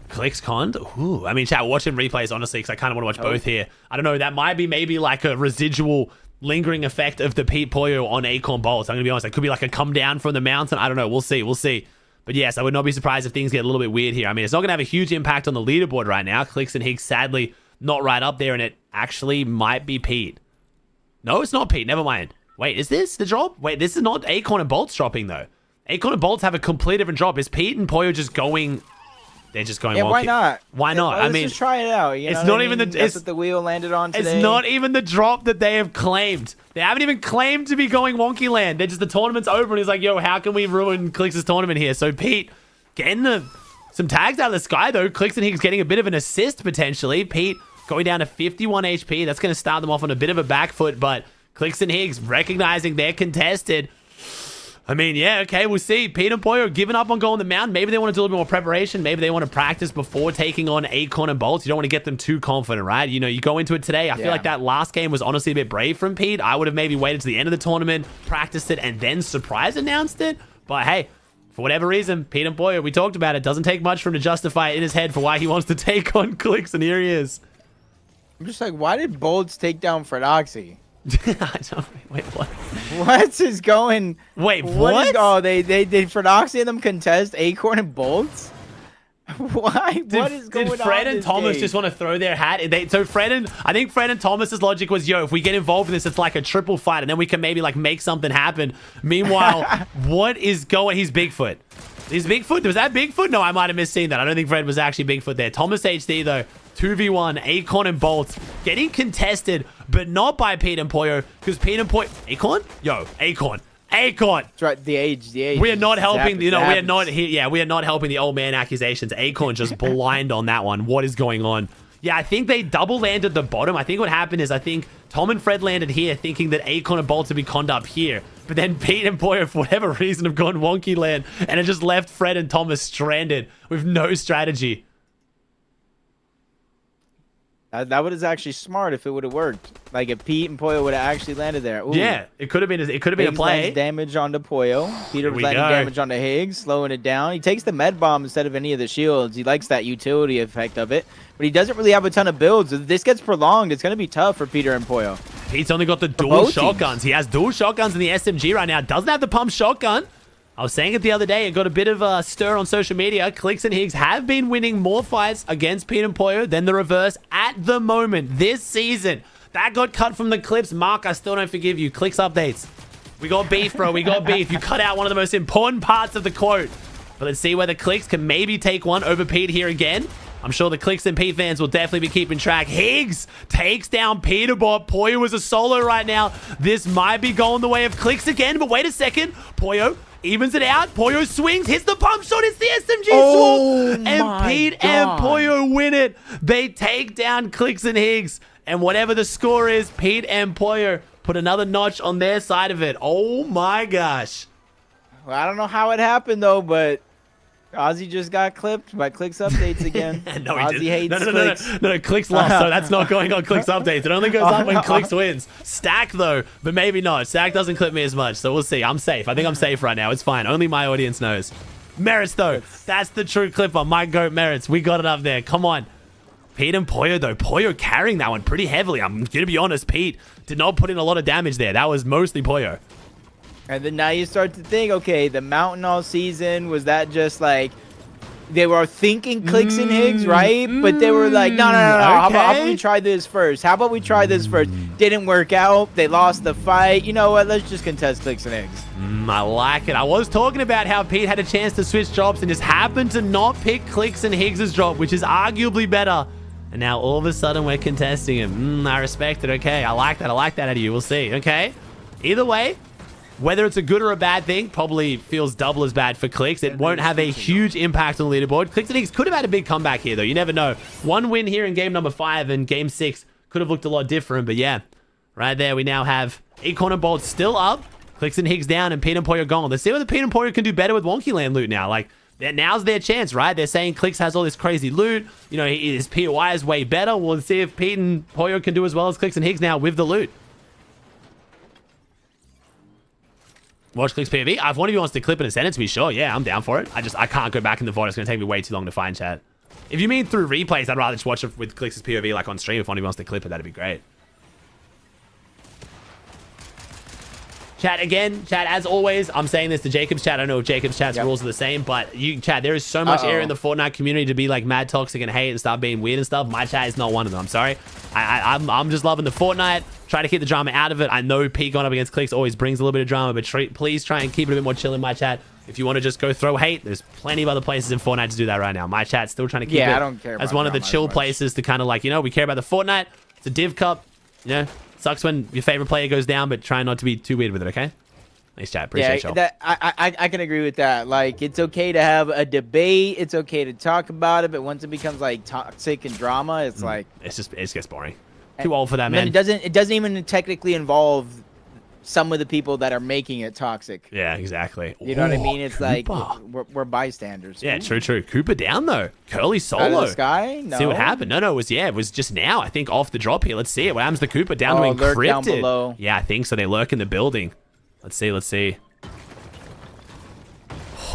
CLIX Con? Ooh, I mean, chat, watching replays, honestly, because I kind of want to watch both here. I don't know, that might be maybe like a residual lingering effect of the Pete Poyo on Acorn Bolts. I'm going to be honest, it could be like a come down from the mountain. I don't know. We'll see. We'll see. But yes, I would not be surprised if things get a little bit weird here. I mean, it's not going to have a huge impact on the leaderboard right now. CLIX and Higgs, sadly, not right up there, and it actually might be Pete. No, it's not Pete. Never mind. Wait, is this the drop? Wait, this is not Acorn and Bolts dropping, though. Acorn and Bolts have a completely different drop. Is Pete and Poyo just going... They're just going wonky. Why not? Why not? Let's just try it out. You know not even the. That's what the wheel landed on today. It's not even the drop that they have claimed. They haven't even claimed to be going wonky land. They're just the tournament's over, and he's like, "Yo, how can we ruin CLIX's tournament here?" So Pete getting some tags out of the sky though. CLIX and Higgs getting a bit of an assist potentially. Pete going down to 51 HP. That's going to start them off on a bit of a back foot, but CLIX and Higgs recognizing they're contested. I mean, yeah, okay, we'll see. Pete and Poyo giving up on going the mountain. Maybe they want to do a little bit more preparation. Maybe they want to practice before taking on Acorn and Bolts. You don't want to get them too confident, right? You know, you go into it today. I feel like that last game was honestly a bit brave from Pete. I would have maybe waited to the end of the tournament, practiced it, and then surprise announced it. But hey, for whatever reason, Pete and Poyo, we talked about it. Doesn't take much for him to justify it in his head for why he wants to take on CLIX, and here he is. I'm just like, why did Bolts take down Fredoxy? I don't, wait, what? What's is going? Wait, what? They Fredoxy and them contest Acorn and Bolts? Why? What is going on? Did Fred and Thomas just want to throw their hat? I think Fred and Thomas's logic was, yo, if we get involved in this, it's like a triple fight, and then we can maybe like make something happen. Meanwhile, what is going? He's Bigfoot. He's Bigfoot. Was that Bigfoot? No, I might have misseen that. I don't think Fred was actually Bigfoot there. Thomas HD though. 2v1, Acorn and Bolts getting contested, but not by Pete and Poyo, because Pete and Poyo... Acorn? Yo, Acorn. That's right, the age. We are not helping, we are not helping the old man accusations. Acorn just blind on that one. What is going on? Yeah, I think they double landed the bottom. I think what happened is I think Tom and Fred landed here thinking that Acorn and Bolt would be conned up here. But then Pete and Poyo, for whatever reason, have gone wonky land and it just left Fred and Thomas stranded with no strategy. That would have actually smart if it would have worked. Like if Pete and Poyo would have actually landed there. Ooh. Yeah, it could have been. It could have been a play. Lands damage onto Poyo. Peter was landing damage onto Higgs, slowing it down. He takes the med bomb instead of any of the shields. He likes that utility effect of it, but he doesn't really have a ton of builds. If this gets prolonged, it's going to be tough for Peter and Poyo. Pete's only got the dual shotguns. He has dual shotguns in the SMG right now. Doesn't have the pump shotgun. I was saying it the other day. It got a bit of a stir on social media. CLIX and Higgs have been winning more fights against Pete and Poyo than the reverse at the moment this season. That got cut from the clips. Mark, I still don't forgive you. CLIX updates. We got beef, bro. We got beef. You cut out one of the most important parts of the quote. But let's see whether CLIX can maybe take one over Pete here again. I'm sure the CLIX and Pete fans will definitely be keeping track. Higgs takes down Peterbot. Poyo is a solo right now. This might be going the way of CLIX again, but wait a second. Poyo evens it out. Poyo swings, hits the pump shot. It's the SMG swap. And Pete and Poyo win it. They take down CLIX and Higgs. And whatever the score is, Pete and Poyo put another notch on their side of it. Oh my gosh. Well, I don't know how it happened though, but Aussie just got clipped by CLIX updates again. No, Aussie hates CLIX. No, CLIX lost, so that's not going on CLIX updates. It only goes up when CLIX wins. Stack, though, but maybe not. Stack doesn't clip me as much, so we'll see. I'm safe. I think I'm safe right now. It's fine. Only my audience knows. Merits, though. That's the true clipper. My goat Merits. We got it up there. Come on. Pete and Poyo, though. Poyo carrying that one pretty heavily. I'm going to be honest. Pete did not put in a lot of damage there. That was mostly Poyo. And then now you start to think, okay, the mountain all season, was that just like they were thinking CLIX and Higgs, right? But they were like, no. How about we try this first? Didn't work out. They lost the fight. You know what? Let's just contest CLIX and Higgs. I like it. I was talking about how Pete had a chance to switch drops and just happened to not pick CLIX and Higgs' drop, which is arguably better. And now all of a sudden we're contesting him. I respect it. Okay, I like that. I like that out of you. We'll see. Okay. Either way, whether it's a good or a bad thing, probably feels double as bad for CLIX. It won't have a huge impact on the leaderboard. CLIX and Higgs could have had a big comeback here, though. You never know. One win here in game number 5 and game 6 could have looked a lot different. But yeah, right there we now have Acorn and Bolt still up. CLIX and Higgs down and Pete and Poyo gone. Let's see whether Pete and Poyo can do better with Wonky Land loot now. Like, now's their chance, right? They're saying CLIX has all this crazy loot. You know, his POI is way better. We'll see if Pete and Poyo can do as well as CLIX and Higgs now with the loot. Watch CLIX POV. If one of you wants to clip it and send it to me, sure. Yeah, I'm down for it. I can't go back in the VOD. It's going to take me way too long to find chat. If you mean through replays, I'd rather just watch it with CLIX's POV like on stream. If one of you wants to clip it, that'd be great. Chat, again, chat, as always, I'm saying this to Jacob's chat. I don't know if Jacob's chat's rules are the same, but you, chat, there is so much area in the Fortnite community to be like mad toxic and hate and start being weird and stuff. My chat is not one of them. I'm sorry. I'm just loving the Fortnite. Try to keep the drama out of it. I know Pete going up against CLIX always brings a little bit of drama, but please try and keep it a bit more chill in my chat. If you want to just go throw hate, there's plenty of other places in Fortnite to do that right now. My chat's still trying to keep it I don't care as one of the chill places to kind of like, you know, we care about the Fortnite. It's a Div Cup. You know, sucks when your favorite player goes down, but try not to be too weird with it, okay? Nice chat. Appreciate y'all. I can agree with that. Like, it's okay to have a debate. It's okay to talk about it, but once it becomes like toxic and drama, it's like it gets boring. Too old for that, man. It doesn't even technically involve some of the people that are making it toxic. Yeah, exactly. You know what I mean? It's like we're bystanders. Yeah, true. Cooper down though. Curly solo. Out of the sky? No. See what happened? No, it was just now. I think off the drop here. Let's see it. What happens to Cooper down to encrypted? Lurk down below. Yeah, I think so. They lurk in the building. Let's see. Oh,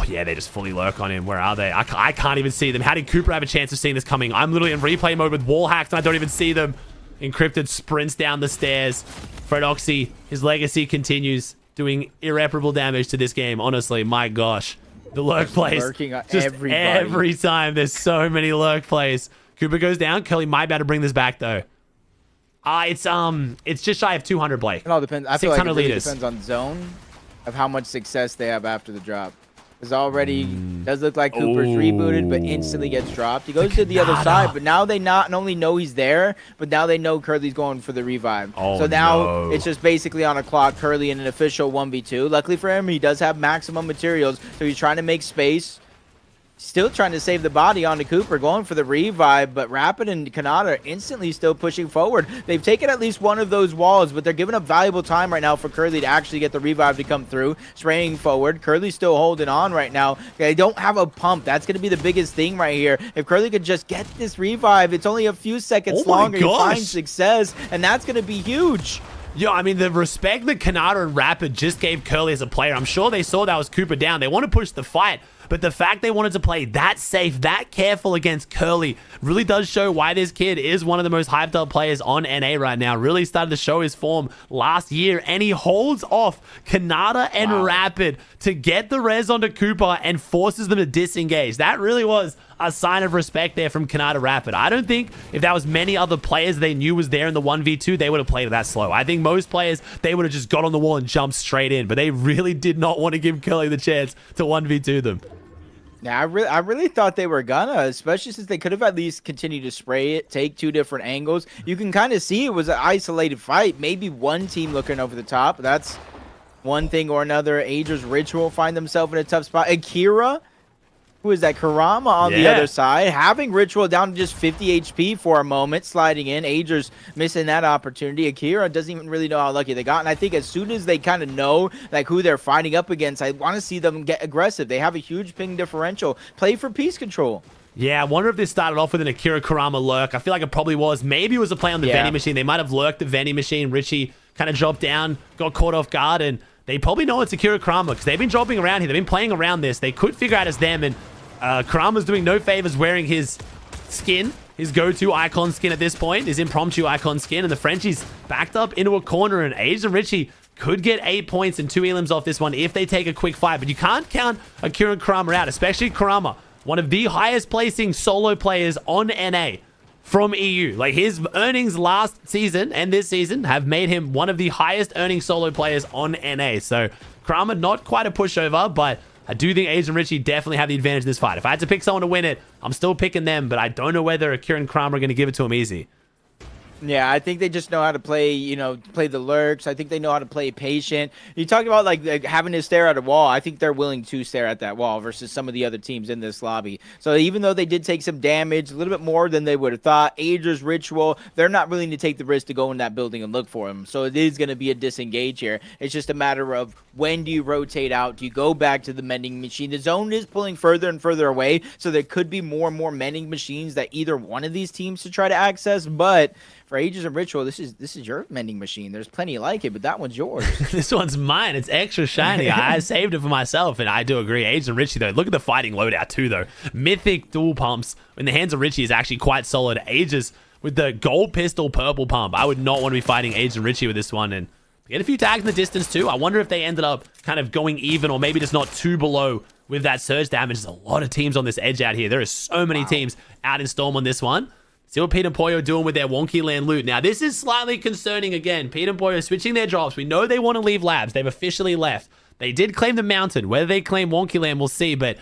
yeah, they just fully lurk on him. Where are they? I can't even see them. How did Cooper have a chance of seeing this coming? I'm literally in replay mode with wall hacks and I don't even see them. Encrypted sprints down the stairs. Fred Oxy, his legacy continues, doing irreparable damage to this game. Honestly, my gosh. The lurk plays. Lurking on just everybody. Every time. There's so many lurk plays. Cooper goes down. Curly might be able to bring this back, though. It's just shy of 200, Blake. It all depends. I feel like it really liters. depends on zone of how much success they have after the drop. Because already does look like Cooper's rebooted, but instantly gets dropped. He goes to the other side, but now they not only know he's there, but now they know Curly's going for the revive. So now it's just basically on a clock, Curly in an official 1v2. Luckily for him, he does have maximum materials, so he's trying to make space. still trying to save the body onto Cooper, going for the revive, but Rapid and Kanata are instantly still pushing forward. They've taken at least one of those walls, but they're giving up valuable time right now for Curly to actually get the revive to come through. Spraying forward. Curly's still holding on right now. They don't have a pump. That's going to be the biggest thing right here. If Curly could just get this revive, it's only a few seconds longer. He finds success, and that's going to be huge. Yo, I mean, the respect that Kanata and Rapid just gave Curly as a player, I'm sure they saw that was Cooper down. They want to push the fight, but the fact they wanted to play that safe, that careful against Curly really does show why this kid is one of the most hyped up players on NA right now. Really started to show his form last year, and he holds off Kanata and Rapid to get the res onto Cooper and forces them to disengage. That really was a sign of respect there from Kanata Rapid. I don't think if that was many other players they knew was there in the 1v2, they would have played it that slow. I think most players, they would have just got on the wall and jumped straight in, but they really did not want to give Curly the chance to 1v2 them. Yeah, I really thought they were gonna, especially since they could have at least continued to spray it, take two different angles. You can kind of see it was an isolated fight. Maybe one team looking over the top. That's one thing or another. Ager's Ritual find themselves in a tough spot. Akira, who is that? Karama on the other side, having Ritual down to just 50 HP for a moment, sliding in. Ager's missing that opportunity. Akira doesn't even really know how lucky they got, and I think as soon as they kind of know like who they're fighting up against, I want to see them get aggressive. They have a huge ping differential. Play for piece control. Yeah, I wonder if this started off with an Akira Karama lurk. I feel like it probably was. Maybe it was a play on the vending machine. They might have lurked the vending machine. Richie kind of dropped down, got caught off guard, and they probably know it's Akira Karama because they've been dropping around here. They've been playing around this. They could figure out it's them, and Karama's doing no favors wearing his skin, his go-to icon skin at this point, his impromptu icon skin, and the Frenchie's backed up into a corner, and Age and Richie could get 8 points and 2 elims off this one if they take a quick fight, but you can't count Akira and Karama out, especially Karama, one of the highest placing solo players on NA from EU. Like, his earnings last season and this season have made him one of the highest earning solo players on NA, so Karama not quite a pushover, but I do think Age and Richie definitely have the advantage in this fight. If I had to pick someone to win it, I'm still picking them, but I don't know whether Akira and Karama are going to give it to him easy. Yeah, I think they just know how to play, play the lurks. I think they know how to play patient. You talked about like having to stare at a wall. I think they're willing to stare at that wall versus some of the other teams in this lobby. So even though they did take some damage, a little bit more than they would have thought, Ager's Ritual, they're not willing to take the risk to go in that building and look for him. So it is going to be a disengage here. It's just a matter of when do you rotate out? Do you go back to the mending machine? The zone is pulling further and further away, so there could be more and more mending machines that either one of these teams to try to access, but for Ages and Ritual, this is your mending machine. There's plenty like it, but that one's yours. This one's mine. It's extra shiny. I saved it for myself, and I do agree. Ages and Richie, though, look at the fighting loadout, too, though. Mythic dual pumps in the hands of Richie is actually quite solid. Ages with the gold pistol purple pump. I would not want to be fighting Ages and Richie with this one, and get a few tags in the distance, too. I wonder if they ended up kind of going even or maybe just not too below with that surge damage. There's a lot of teams on this edge out here. There are so many teams out in Storm on this one. See what Pete and Pollo are doing with their Wonky Land loot. Now, this is slightly concerning again. Pete and Pollo are switching their drops. We know they want to leave labs. They've officially left. They did claim the mountain. Whether they claim Wonky Land, we'll see. But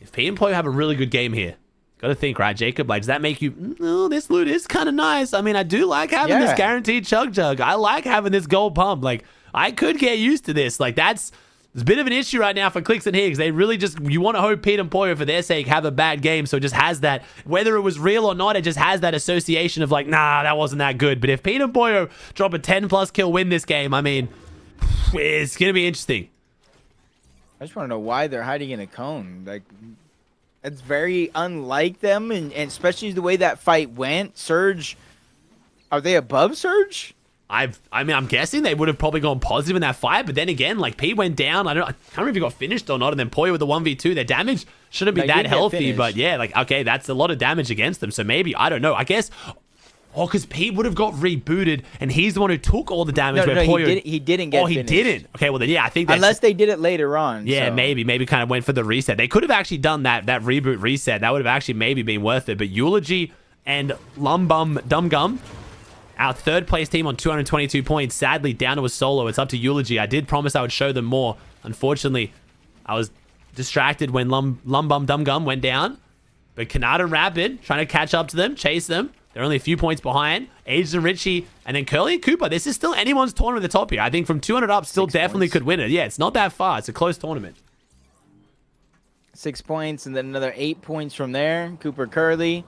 if Pete and Pollo have a really good game here, got to think, right, Jacob? Like, does that make you, oh, this loot is kind of nice. I mean, I do like having this guaranteed chug jug. I like having this gold pump. Like, I could get used to this. Like, it's a bit of an issue right now for CLIX and Higgs. They really just, you want to hope Pete and Pollo, for their sake, have a bad game. So it just has that, whether it was real or not, it just has that association of like, nah, that wasn't that good. But if Pete and Pollo drop a 10+ kill win this game, I mean, it's going to be interesting. I just want to know why they're hiding in a cone. Like, it's very unlike them, and especially the way that fight went. Surge, are they above Surge? I mean, I'm guessing they would have probably gone positive in that fight, but then again, like, Pete went down. I can't remember if he got finished or not, and then Pollo with the 1v2. Their damage shouldn't be that healthy, but yeah, like, okay, that's a lot of damage against them, so maybe, I don't know, I guess, because Pete would have got rebooted, and he's the one who took all the damage. No, he didn't get finished. He didn't? Okay, well then, yeah, I think that's... Unless they did it later on. Yeah, so. maybe kind of went for the reset. They could have actually done that reboot reset. That would have actually maybe been worth it, but Eulogy and Dum Gum, our third place team on 222 points, sadly down to a solo. It's up to Eulogy. I did promise I would show them more. Unfortunately, I was distracted when Dum Gum went down. But Kanata and Rapid trying to catch up to them, chase them. They're only a few points behind. Ages and Richie, and then Curly and Cooper. This is still anyone's tournament at the top here. I think from 200 up, still definitely could win it. Yeah, it's not that far. It's a close tournament. 6 points, and then another 8 points from there. Cooper Curley.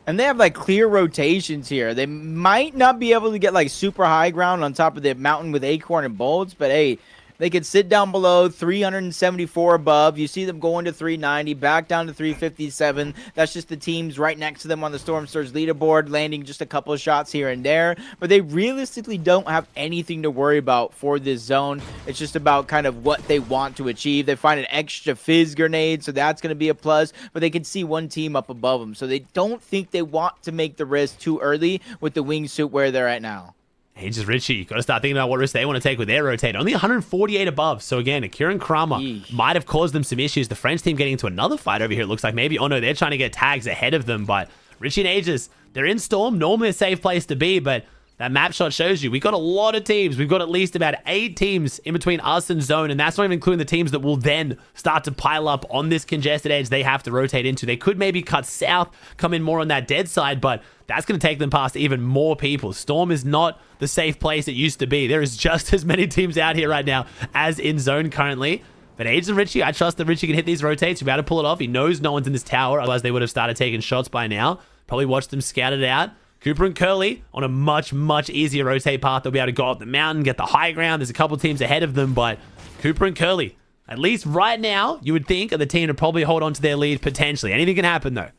And they have like clear rotations here. They might not be able to get like super high ground on top of the mountain with Acorn and Bolts, but hey, they could sit down below 374 above. You see them going to 390, back down to 357. That's just the teams right next to them on the Storm Surge leaderboard, landing just a couple of shots here and there. But they realistically don't have anything to worry about for this zone. It's just about kind of what they want to achieve. They find an extra fizz grenade, so that's going to be a plus. But they can see one team up above them. So they don't think they want to make the risk too early with the wingsuit where they're at now. Aegis Richie, you got to start thinking about what risk they want to take with their rotate. Only 148 above. So again, Akira and Kramer might have caused them some issues. The French team getting into another fight over here, it looks like maybe. Oh no, they're trying to get tags ahead of them. But Richie and Aegis, they're in Storm. Normally a safe place to be, but that map shot shows you we got a lot of teams. We've got at least about 8 teams in between us and Zone, and that's not even including the teams that will then start to pile up on this congested edge they have to rotate into. They could maybe cut south, come in more on that dead side, but that's going to take them past even more people. Storm is not the safe place it used to be. There is just as many teams out here right now as in Zone currently. But Aegis and Richie, I trust that Richie can hit these rotates. He'll be able to pull it off. He knows no one's in this tower, otherwise they would have started taking shots by now. Probably watched them scout it out. Cooper and Curly on a much, much easier rotate path. They'll be able to go up the mountain, get the high ground. There's a couple teams ahead of them, but Cooper and Curly, at least right now, you would think, are the team to probably hold on to their lead potentially. Anything can happen, though.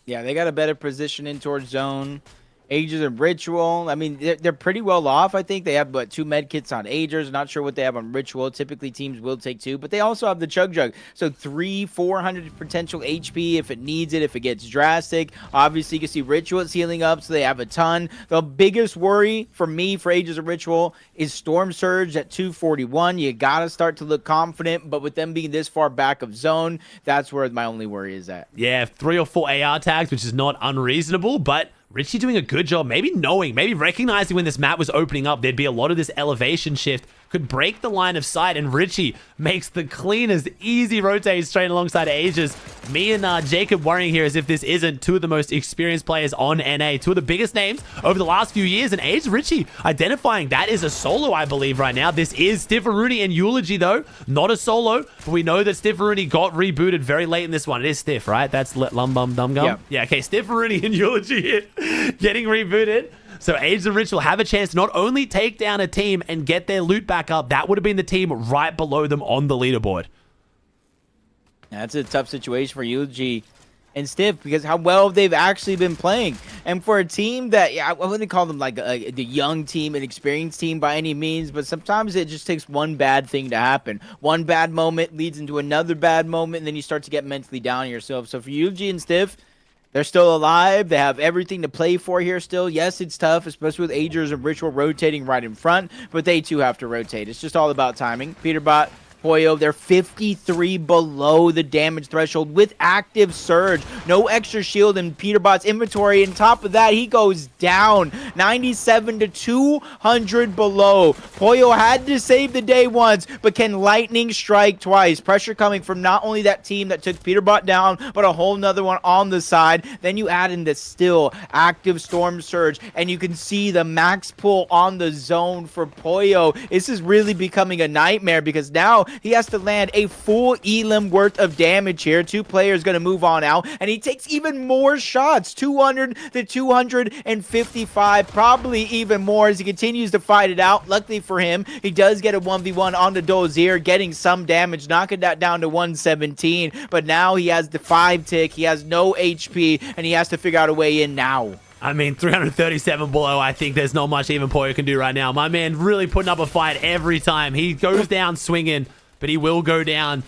Yeah, they got a better position in towards Zone. Aegis and Ritual, I mean, they're pretty well off. I think they have, 2 med kits on Aegis. Not sure what they have on Ritual. Typically, teams will take 2, but they also have the Chug Jug. So 400 potential HP if it needs it, if it gets drastic. Obviously, you can see Ritual is healing up, so they have a ton. The biggest worry for me for Aegis and Ritual is Storm Surge at 241. You got to start to look confident, but with them being this far back of Zone, that's where my only worry is at. Yeah, 3 or 4 AR tags, which is not unreasonable, but Richie doing a good job, maybe recognizing when this map was opening up, there'd be a lot of this elevation shift, could break the line of sight, and Richie makes the cleanest, easy rotate straight alongside Aegis. Me and Jacob worrying here as if this isn't 2 of the most experienced players on NA, 2 of the biggest names over the last few years, and Aegis Richie identifying that is a solo, I believe, right now. This is Stifferoony and Eulogy, though, not a solo, but we know that Stifferoony got rebooted very late in this one. It is Stiff, right? That's Lum Bum Dum Gum? Yeah, okay, Stifferoony and Eulogy here getting rebooted. So Aegis and Ritual have a chance to not only take down a team and get their loot back up, that would have been the team right below them on the leaderboard. That's a tough situation for UG and Stiff because how well they've actually been playing. And for a team that, I wouldn't call them like the young team, an experienced team by any means, but sometimes it just takes one bad thing to happen. One bad moment leads into another bad moment, and then you start to get mentally down on yourself. So for UG and Stiff, they're still alive. They have everything to play for here still. Yes, it's tough, especially with Aegis and Ritual rotating right in front, but they too have to rotate. It's just all about timing. Peterbot, Poyo, they're 53 below the damage threshold with active surge. No extra shield in Peterbot's inventory. And top of that, he goes down 97 to 200 below. Poyo had to save the day once, but can lightning strike twice? Pressure coming from not only that team that took Peterbot down, but a whole nother one on the side. Then you add in the still active storm surge, and you can see the max pull on the zone for Poyo. This is really becoming a nightmare because now he has to land a full elim worth of damage here. 2 players going to move on out, and he takes even more shots, 200 to 255, probably even more as he continues to fight it out. Luckily for him, he does get a 1v1 on the Dozier, getting some damage, knocking that down to 117, but now he has the 5 tick, he has no HP, and he has to figure out a way in now. I mean, 337 below, I think there's not much even Poyo can do right now. My man really putting up a fight every time. He goes down swinging, but he will go down.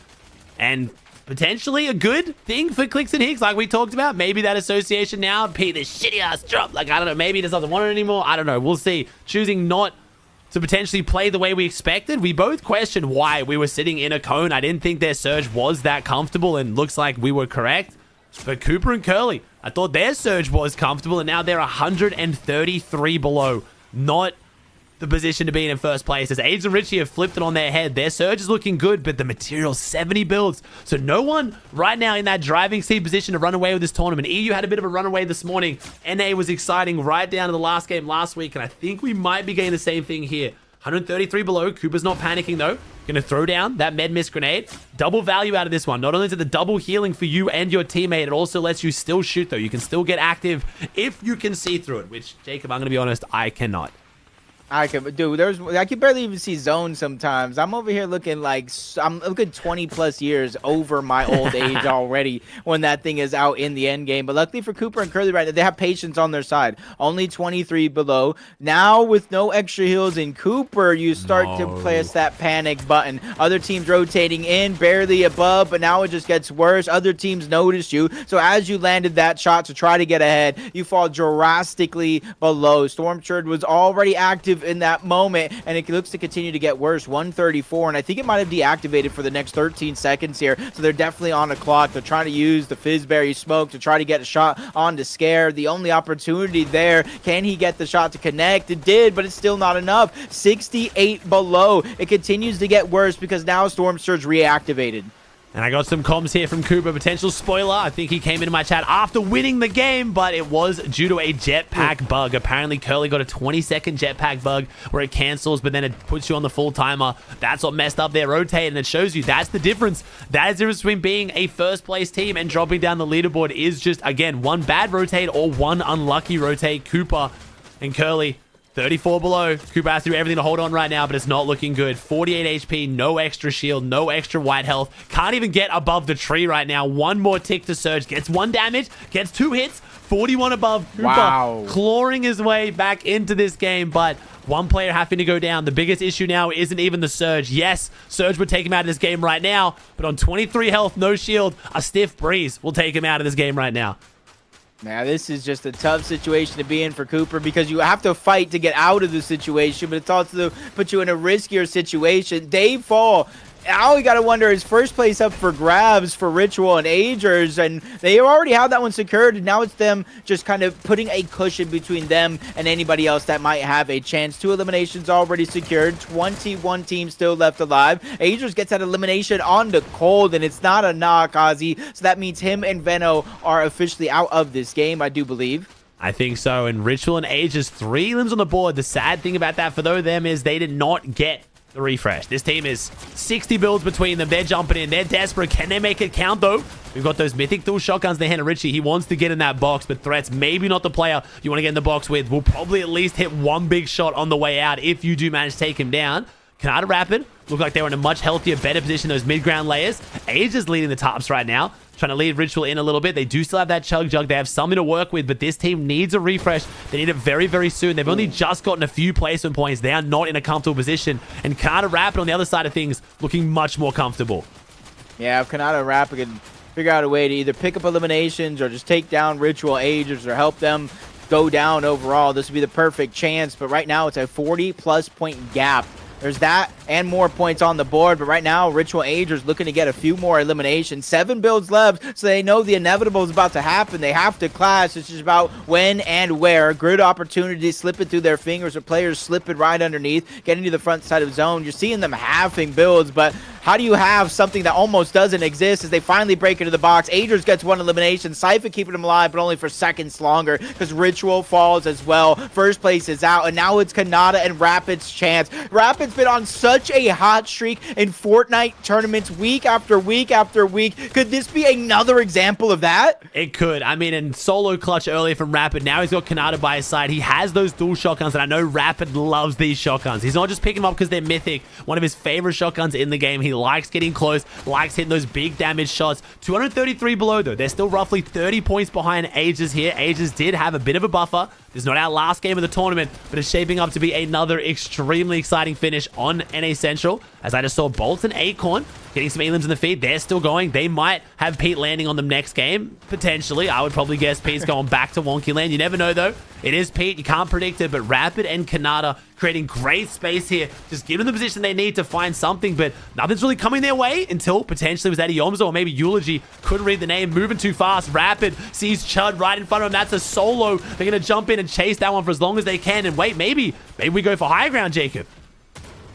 And potentially a good thing for CLIX and Hicks, like we talked about. Maybe that association now, Pete, this shitty-ass drop. Like, I don't know, maybe he just doesn't want it anymore. I don't know. We'll see. Choosing not to potentially play the way we expected. We both questioned why we were sitting in a cone. I didn't think their surge was that comfortable, and looks like we were correct. But Cooper and Curly, I thought their surge was comfortable, and now they're 133 below. Not the position to be in first place. As Aegis and Richie have flipped it on their head. Their surge is looking good, but the material's 70 builds. So no one right now in that driving seat position to run away with this tournament. EU had a bit of a runaway this morning. NA was exciting right down to the last game last week, and I think we might be getting the same thing here. 133 below. Cooper's not panicking, though. Gonna throw down that med miss grenade. Double value out of this one. Not only is it the double healing for you and your teammate, it also lets you still shoot, though. You can still get active if you can see through it, which, Jacob, I'm gonna be honest, I cannot. I can barely even see zones sometimes. I'm over here looking like I'm looking 20 plus years over my old age already when that thing is out in the end game. But luckily for Cooper and Curly right now, they have patience on their side. Only 23 below. Now with no extra heals in Cooper, you start to press that panic button. Other teams rotating in, barely above, but now it just gets worse. Other teams notice you. So as you landed that shot to try to get ahead, you fall drastically below. Storm Church was already active in that moment, and it looks to continue to get worse. 134, and I think it might have deactivated for the next 13 seconds here, so they're definitely on the clock. They're trying to use the Fizzberry smoke to try to get a shot on to Scare. The only opportunity there, can he get the shot to connect? It did, but it's still not enough. 68 below. It continues to get worse because now Storm Surge reactivated. And I got some comms here from Cooper. Potential spoiler. I think he came into my chat after winning the game, but it was due to a jetpack bug. Apparently, Curly got a 20-second jetpack bug where it cancels, but then it puts you on the full timer. That's what messed up their rotate, and it shows you that's the difference. That is the difference between being a first-place team and dropping down the leaderboard is just, again, one bad rotate or one unlucky rotate. Cooper and Curly 34 below. Cooper has to do everything to hold on right now, but it's not looking good. 48 HP, no extra shield, no extra white health. Can't even get above the tree right now. One more tick to Surge. Gets 1 damage, gets 2 hits, 41 above. Cooper clawing his way back into this game, but one player having to go down. The biggest issue now isn't even the Surge. Yes, Surge would take him out of this game right now, but on 23 health, no shield, a stiff breeze will take him out of this game right now. Now, this is just a tough situation to be in for Cooper because you have to fight to get out of the situation, but it's also put you in a riskier situation. They fall. Now we got to wonder, is first place up for grabs for Ritual and Agers, and they already have that one secured, and now it's them just kind of putting a cushion between them and anybody else that might have a chance. 2 eliminations already secured, 21 teams still left alive. Agers gets that elimination on the cold, and it's not a knock, Aussie, so that means him and Veno are officially out of this game, I do believe. I think so, and Ritual and Agers, 3 limbs on the board. The sad thing about that for them is they did not get the refresh. This team is 60 builds between them. They're jumping in. They're desperate. Can they make it count, though? We've got those mythic dual shotguns in the hand of Richie. He wants to get in that box, but Threats maybe not the player you want to get in the box with. We'll probably at least hit one big shot on the way out if you do manage to take him down. Canada Rapid look like they're in a much healthier, better position, those mid-ground layers. Age is leading the tops right now, trying to lead Ritual in a little bit. They do still have that Chug Jug. They have something to work with, but this team needs a refresh. They need it very, very soon. They've only just gotten a few placement points. They are not in a comfortable position. And Canada Rapid on the other side of things looking much more comfortable. Yeah, if Canada Rapid can figure out a way to either pick up eliminations or just take down Ritual Agers or help them go down overall, this would be the perfect chance. But right now, it's a 40-plus point gap. There's that and more points on the board, but right now, Ritual Agers looking to get a few more eliminations. 7 builds left, so they know the inevitable is about to happen. They have to clash. It's just about when and where. Good opportunity slipping through their fingers, or players slipping right underneath, getting to the front side of zone. You're seeing them halving builds, but how do you have something that almost doesn't exist as they finally break into the box? Agers gets 1 elimination. Sypha keeping him alive, but only for seconds longer because Ritual falls as well. First place is out, and now it's Canada and Rapid's chance. Rapid's been on such a hot streak in Fortnite tournaments week after week after week. Could this be another example of that? It could. I mean, in solo clutch earlier from Rapid, now he's got Canada by his side. He has those dual shotguns, and I know Rapid loves these shotguns. He's not just picking them up because they're mythic. One of his favorite shotguns in the game. He likes getting close, likes hitting those big damage shots. 233 below, though. They're still roughly 30 points behind Agers here. Agers did have a bit of a buffer. This is not our last game of the tournament, but it's shaping up to be another extremely exciting finish on NA Central. As I just saw Bolt and Acorn getting some elims in the feed. They're still going. They might have Pete landing on them next game. Potentially. I would probably guess Pete's going back to Wonky Land. You never know, though. It is Pete. You can't predict it, but Rapid and Canada creating great space here. Just give them the position they need to find something, but nothing's really coming their way until potentially was Eddie Yomzo or maybe Eulogy. Couldn't read the name. Moving too fast. Rapid sees Chud right in front of him. That's a solo. They're going to jump in and chase that one for as long as they can. And wait, maybe we go for high ground, Jacob.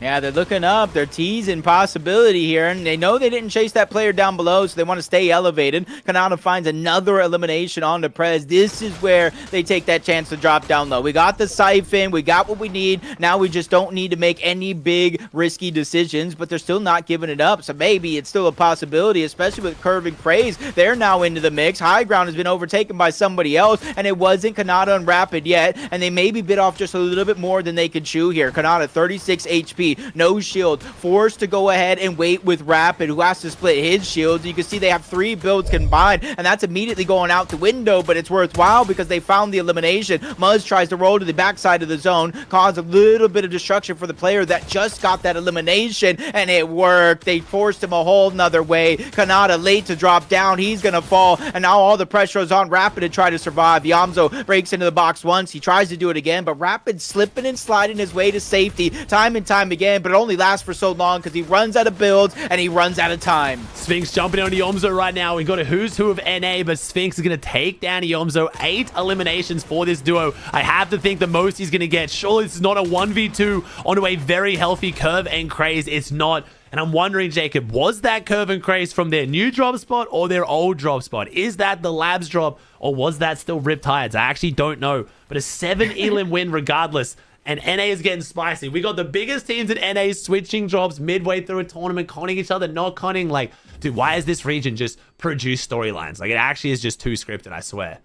Yeah, they're looking up. They're teasing possibility here, and they know they didn't chase that player down below, so they want to stay elevated. Kanata finds another elimination on the Prez. This is where they take that chance to drop down low. We got the siphon. We got what we need. Now we just don't need to make any big, risky decisions, but they're still not giving it up, so maybe it's still a possibility, especially with curving praise. They're now into the mix. High ground has been overtaken by somebody else, and it wasn't Kanata and Rapid yet, and they maybe bit off just a little bit more than they could chew here. Kanata, 36 HP. No shield, forced to go ahead and wait with Rapid, who has to split his shields. You can see they have 3 builds combined, and that's immediately going out the window, but it's worthwhile because they found the elimination. Muzz tries to roll to the backside of the zone, cause a little bit of destruction for the player that just got that elimination, and it worked. They forced him a whole nother way. Kanata late to drop down. He's gonna fall, and now all the pressure is on Rapid to try to survive. Yamzo breaks into the box once. He tries to do it again, but Rapid slipping and sliding his way to safety time and time again, but it only lasts for so long because he runs out of builds and he runs out of time. Sphinx jumping on Yomzo right now. We've got a who's who of NA, but Sphinx is going to take down Yomzo. 8 eliminations for this duo. I have to think the most he's going to get. Surely this is not a 1v2 onto a very healthy Curve and Craze. It's not. And I'm wondering, Jacob, was that Curve and Craze from their new drop spot or their old drop spot? Is that the Labs drop or was that still Riptides? I actually don't know. But a 7 elim win regardless. And NA is getting spicy. We got the biggest teams in NA switching drops midway through a tournament, conning each other, not conning. Like, dude, why is this region just produce storylines? Like, it actually is just too scripted, I swear.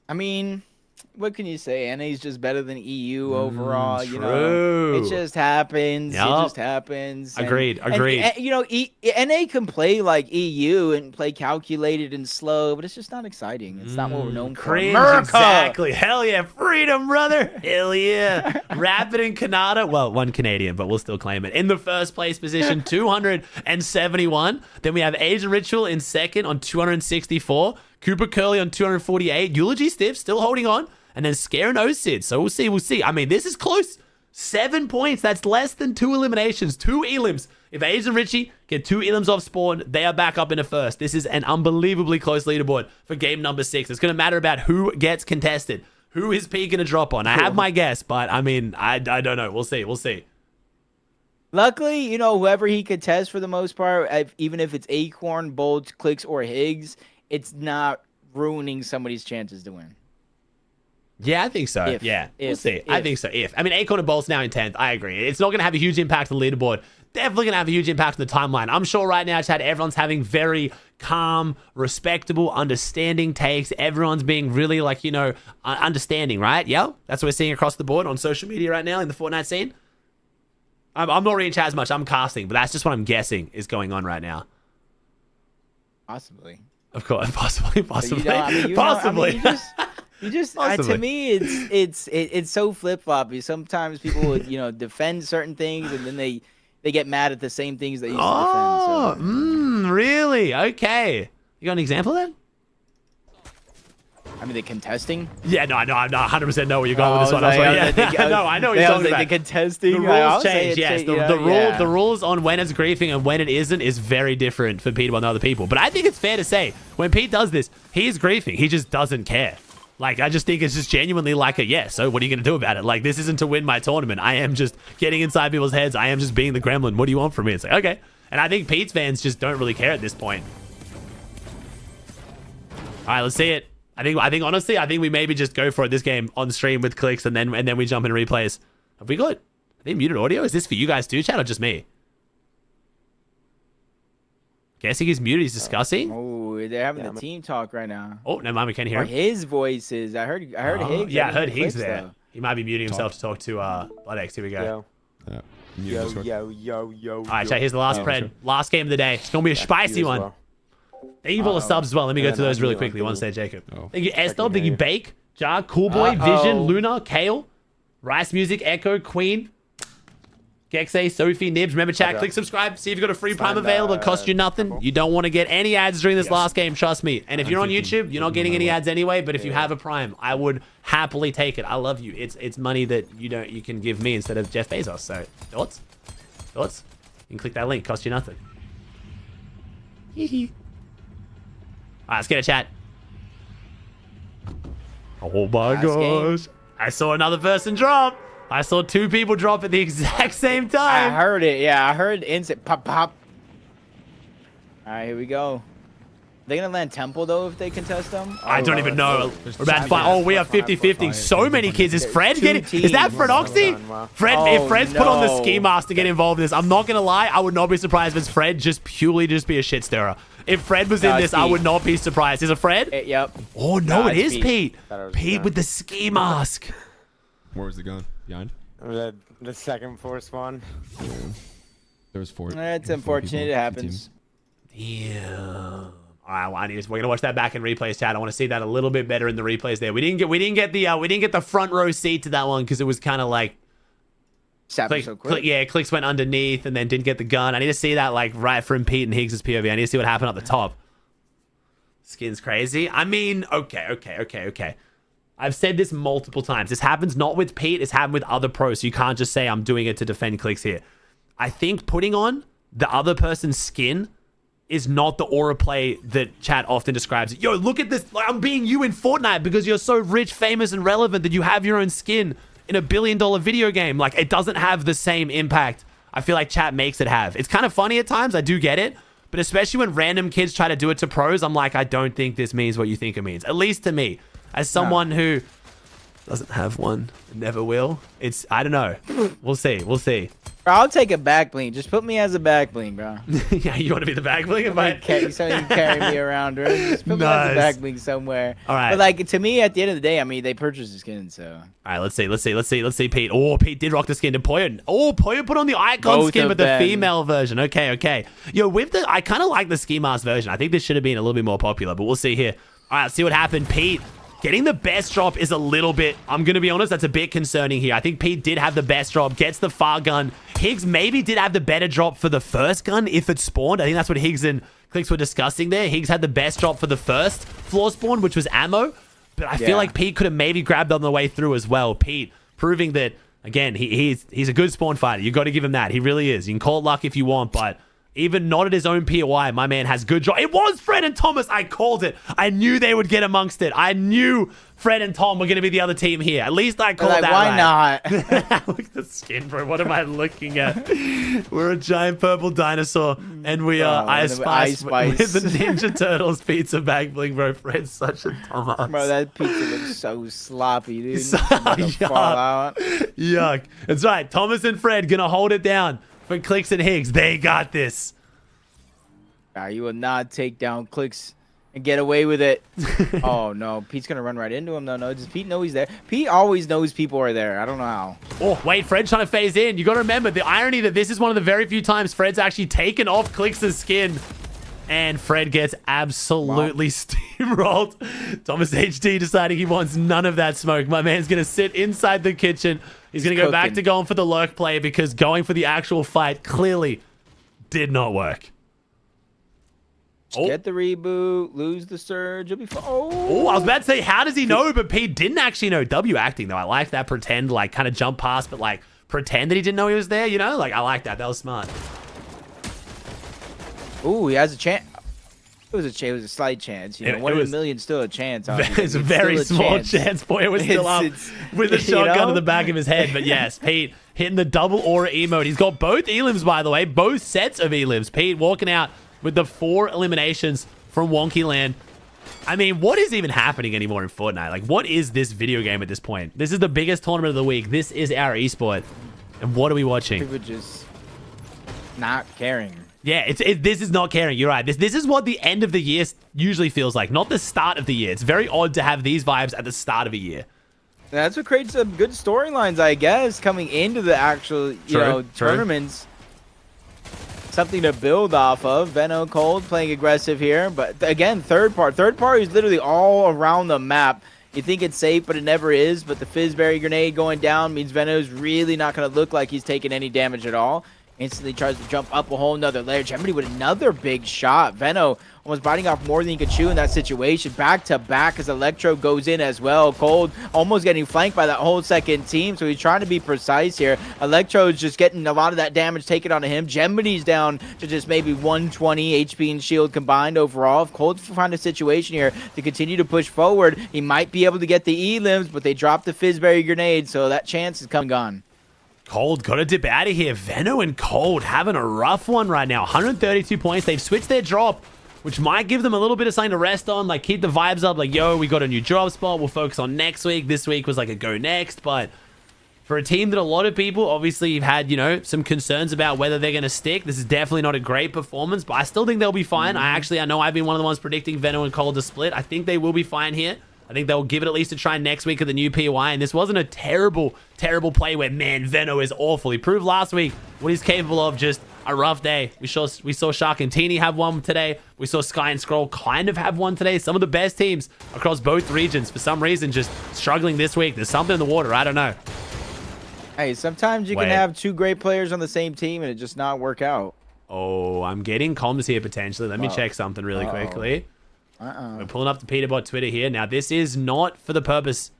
I mean, what can you say? NA is just better than EU overall. You know, it just happens. Yep. It just happens. Agreed. And, you know, NA can play like EU and play calculated and slow, but it's just not exciting. It's not what we're known for. Cringe, America! exactly. Hell yeah, freedom, brother. Hell yeah. Rapid and Kanata. Well, one Canadian, but we'll still claim it. In the first place position, 271. Then we have Asian Ritual in second on 264. Cooper Curly on 248. Eulogy Stiff still holding on. And then Scare and OSID. So we'll see. I mean, this is close. 7 points. That's less than 2 eliminations. 2 elims. If Asian Richie get 2 elims off spawn, they are back up in a first. This is an unbelievably close leaderboard for game number 6. It's going to matter about who gets contested. Who is P going to drop on? I have my guess, but I mean, I don't know. We'll see. Luckily, you know, whoever he could test for the most part, even if it's Acorn, Bolt, CLIX, or Higgs, it's not ruining somebody's chances to win. Yeah, I think so. We'll see. I think so. I mean, Acorn and Bolt's now in 10th. I agree. It's not going to have a huge impact on the leaderboard. Definitely going to have a huge impact on the timeline. I'm sure right now, Chad, everyone's having very calm, respectable, understanding takes. Everyone's being really, like, you know, understanding, right? Yeah? That's what we're seeing across the board on social media right now in the Fortnite scene. I'm not reading chat as much. I'm casting, but that's just what I'm guessing is going on right now. Possibly. Of course, possibly. You just to me, it's so flip floppy. Sometimes people would, you know, defend certain things, and then they get mad at the same things they used to defend. So. Really? Okay. You got an example then? I mean, the contesting? Yeah, no, I know. I'm not 100% know where you're going with this one. No, I know what you're talking about. The contesting. The rules change, yes. The rules on when it's griefing and when it isn't is very different for Pete and other people. But I think it's fair to say, when Pete does this, he's griefing. He just doesn't care. Like, I just think it's just genuinely like so what are you going to do about it? Like, this isn't to win my tournament. I am just getting inside people's heads. I am just being the gremlin. What do you want from me? It's like, okay. And I think Pete's fans just don't really care at this point. All right, let's see it. I think honestly, we maybe just go for it this game on stream with CLIX and then we jump in replays. Have we got? Are they muted audio? Is this for you guys too, chat, or just me? Guessing he's muted. He's discussing. Oh, they're having the team talk right now. Oh, never mind. We can't hear him. His voices. I heard Higgs. Yeah, I heard Higgs there. Though. He might be muting himself to talk to BloodX. Here we go. Yo. All right, chat. Here's the last pred. Last game of the day. It's gonna be a spicy one. Well. Thank you for all the subs as well. Let me go through those really quickly. One say Jacob. Thank you, Esther. Thank you, Bake, Jar, Coolboy, Vision, Luna, Kale, Rice Music, Echo, Queen, Gexay, Sophie, Nibs. Remember, chat, click subscribe. See if you've got a free Prime available. It costs you nothing. You don't want to get any ads during this last game, trust me. And if you're on YouTube, you're not getting any ads anyway. But if you have a Prime, I would happily take it. I love you. It's money that you can give me instead of Jeff Bezos. So thoughts? You can click that link. Costs you nothing. Hee. All right, let's get a chat. Oh my gosh. I saw another person drop. I saw 2 people drop at the exact same time. I heard it. Yeah, I heard instant pop pop. All right, here we go. They gonna land temple though if they contest them? I don't even know. We're about to find. Oh, we are 50-50. So many kids. Is Fred getting? Is that Fredoxy? Fred, if Fred's put on the ski mask to get involved in this, I'm not gonna lie. I would not be surprised if it's Fred just purely just be a shit stirrer. If Fred was in this, I would not be surprised. Is it Fred? Yep. Oh no, it is Pete. Pete with the ski mask. Where was it going? Behind? The second floor spawn. Yeah. There was 4. It's unfortunate. It happens. Yeah. All right, we're gonna watch that back in replays, chat. I want to see that a little bit better in the replays. There, we didn't get the front row seat to that one because it was kind of like, CLIX went underneath and then didn't get the gun. I need to see that like right from Pete and Higgs' POV. I need to see what happened at the top. Skin's crazy. I mean, okay. I've said this multiple times. This happens not with Pete. It's happened with other pros. So you can't just say I'm doing it to defend CLIX here. I think putting on the other person's skin is not the aura play that chat often describes it. Yo, look at this. I'm being you in Fortnite because you're so rich, famous, and relevant that you have your own skin in a $1 billion video game. Like, it doesn't have the same impact I feel like chat makes it have. It's kind of funny at times. I do get it. But especially when random kids try to do it to pros, I'm like, I don't think this means what you think it means. At least to me. As someone who doesn't have one and never will. I don't know. We'll see. Bro, I'll take a back bling. Just put me as a back bling, bro. Yeah, you want to be the back bling? So you can carry me around, bro. Just put me as a back bling somewhere. All right. But like, to me, at the end of the day, I mean, they purchased the skin, so. All right, let's see, Pete. Oh, Pete did rock the skin to Poyo. Oh, Poyo put on the icon skin, but the female version. Okay. Yo, I kind of like the ski mask version. I think this should have been a little bit more popular, but we'll see here. All right, let's see what happened. Pete getting the best drop is a little bit, I'm going to be honest, that's a bit concerning here. I think Pete did have the best drop, gets the far gun. Higgs maybe did have the better drop for the first gun if it spawned. I think that's what Higgs and CLIX were discussing there. Higgs had the best drop for the first floor spawn, which was ammo. But I feel like Pete could have maybe grabbed on the way through as well. Pete proving that, again, he's a good spawn fighter. You got to give him that. He really is. You can call it luck if you want, but even not at his own POI, my man has good drop. It was Fred and Thomas. I called it. I knew they would get amongst it. I knew Fred and Tom were going to be the other team here. At least I called that why not? Look at the skin, bro. What am I looking at? We're a giant purple dinosaur, and we are Ice Spice with the Ninja Turtles pizza bag bling, bro. Fred's such a dumbass. Bro, that pizza looks so sloppy, dude. Yuck. That's right. Thomas and Fred going to hold it down. For CLIX and Higgs, they got this. You will not take down CLIX and get away with it. Oh, no. Pete's going to run right into him. No. Does Pete know he's there? Pete always knows people are there. I don't know how. Oh, wait. Fred's trying to phase in. You got to remember the irony that this is one of the very few times Fred's actually taken off CLIX's skin. And Fred gets absolutely steamrolled. Thomas HD deciding he wants none of that smoke. My man's going to sit inside the kitchen. He's going to go back to going for the lurk play because going for the actual fight clearly did not work. Get the reboot, lose the surge, you'll be fine. Oh, I was about to say, how does he know? But Pete didn't actually know. W acting, though. I like that pretend, like, kind of jump past, but, like, pretend that he didn't know he was there, you know? Like, I like that. That was smart. Ooh, he has a chance. It was a slight chance. You know, 1 in a million still a chance. It's a very small chance. Boy, it was still up with a shotgun to the back of his head. But yes, Pete hitting the double aura emote. He's got both elims, by the way. Both sets of elims. Pete walking out with the 4 eliminations from Wonky Land. I mean, what is even happening anymore in Fortnite? Like, what is this video game at this point? This is the biggest tournament of the week. This is our esport. And what are we watching? People just not caring. Yeah, this is not caring. You're right. This is what the end of the year usually feels like, not the start of the year. It's very odd to have these vibes at the start of a year. That's what creates some good storylines, I guess, coming into the actual, tournaments. Something to build off of. Veno Cold playing aggressive here, but again, third party is literally all around the map. You think it's safe, but it never is. But the Fizzberry grenade going down means Veno's really not going to look like he's taking any damage at all. Instantly tries to jump up a whole nother layer. Gemini with another big shot. Veno almost biting off more than he could chew in that situation. Back to back as Electro goes in as well. Cold almost getting flanked by that whole second team, so he's trying to be precise here. Electro's just getting a lot of that damage taken onto him. Gemini's down to just maybe 120 HP and shield combined overall. If Cold find a situation here to continue to push forward, he might be able to get the E-limbs, but they dropped the Fizzberry grenade, so that chance is coming gone. Cold got to dip out of here. Veno and Cold having a rough one right now. 132 points. They've switched their drop, which might give them a little bit of something to rest on. Like, keep the vibes up. Like, yo, we got a new drop spot. We'll focus on next week. This week was like a go next. But for a team that a lot of people obviously have had, you know, some concerns about whether they're going to stick, this is definitely not a great performance. But I still think they'll be fine. I know I've been one of the ones predicting Veno and Cold to split. I think they will be fine here. I think they'll give it at least a try next week at the new POI. And this wasn't a terrible, terrible play where, man, Veno is awful. He proved last week what he's capable of. Just a rough day. We saw Shark and Teeny have one today. We saw Sky and Scroll kind of have one today. Some of the best teams across both regions, for some reason, just struggling this week. There's something in the water. I don't know. Hey, sometimes you can have two great players on the same team and it just not work out. Oh, I'm getting comms here potentially. Let me check something really quickly. We're pulling up the Peterbot Twitter here. Now, this is not for the purpose...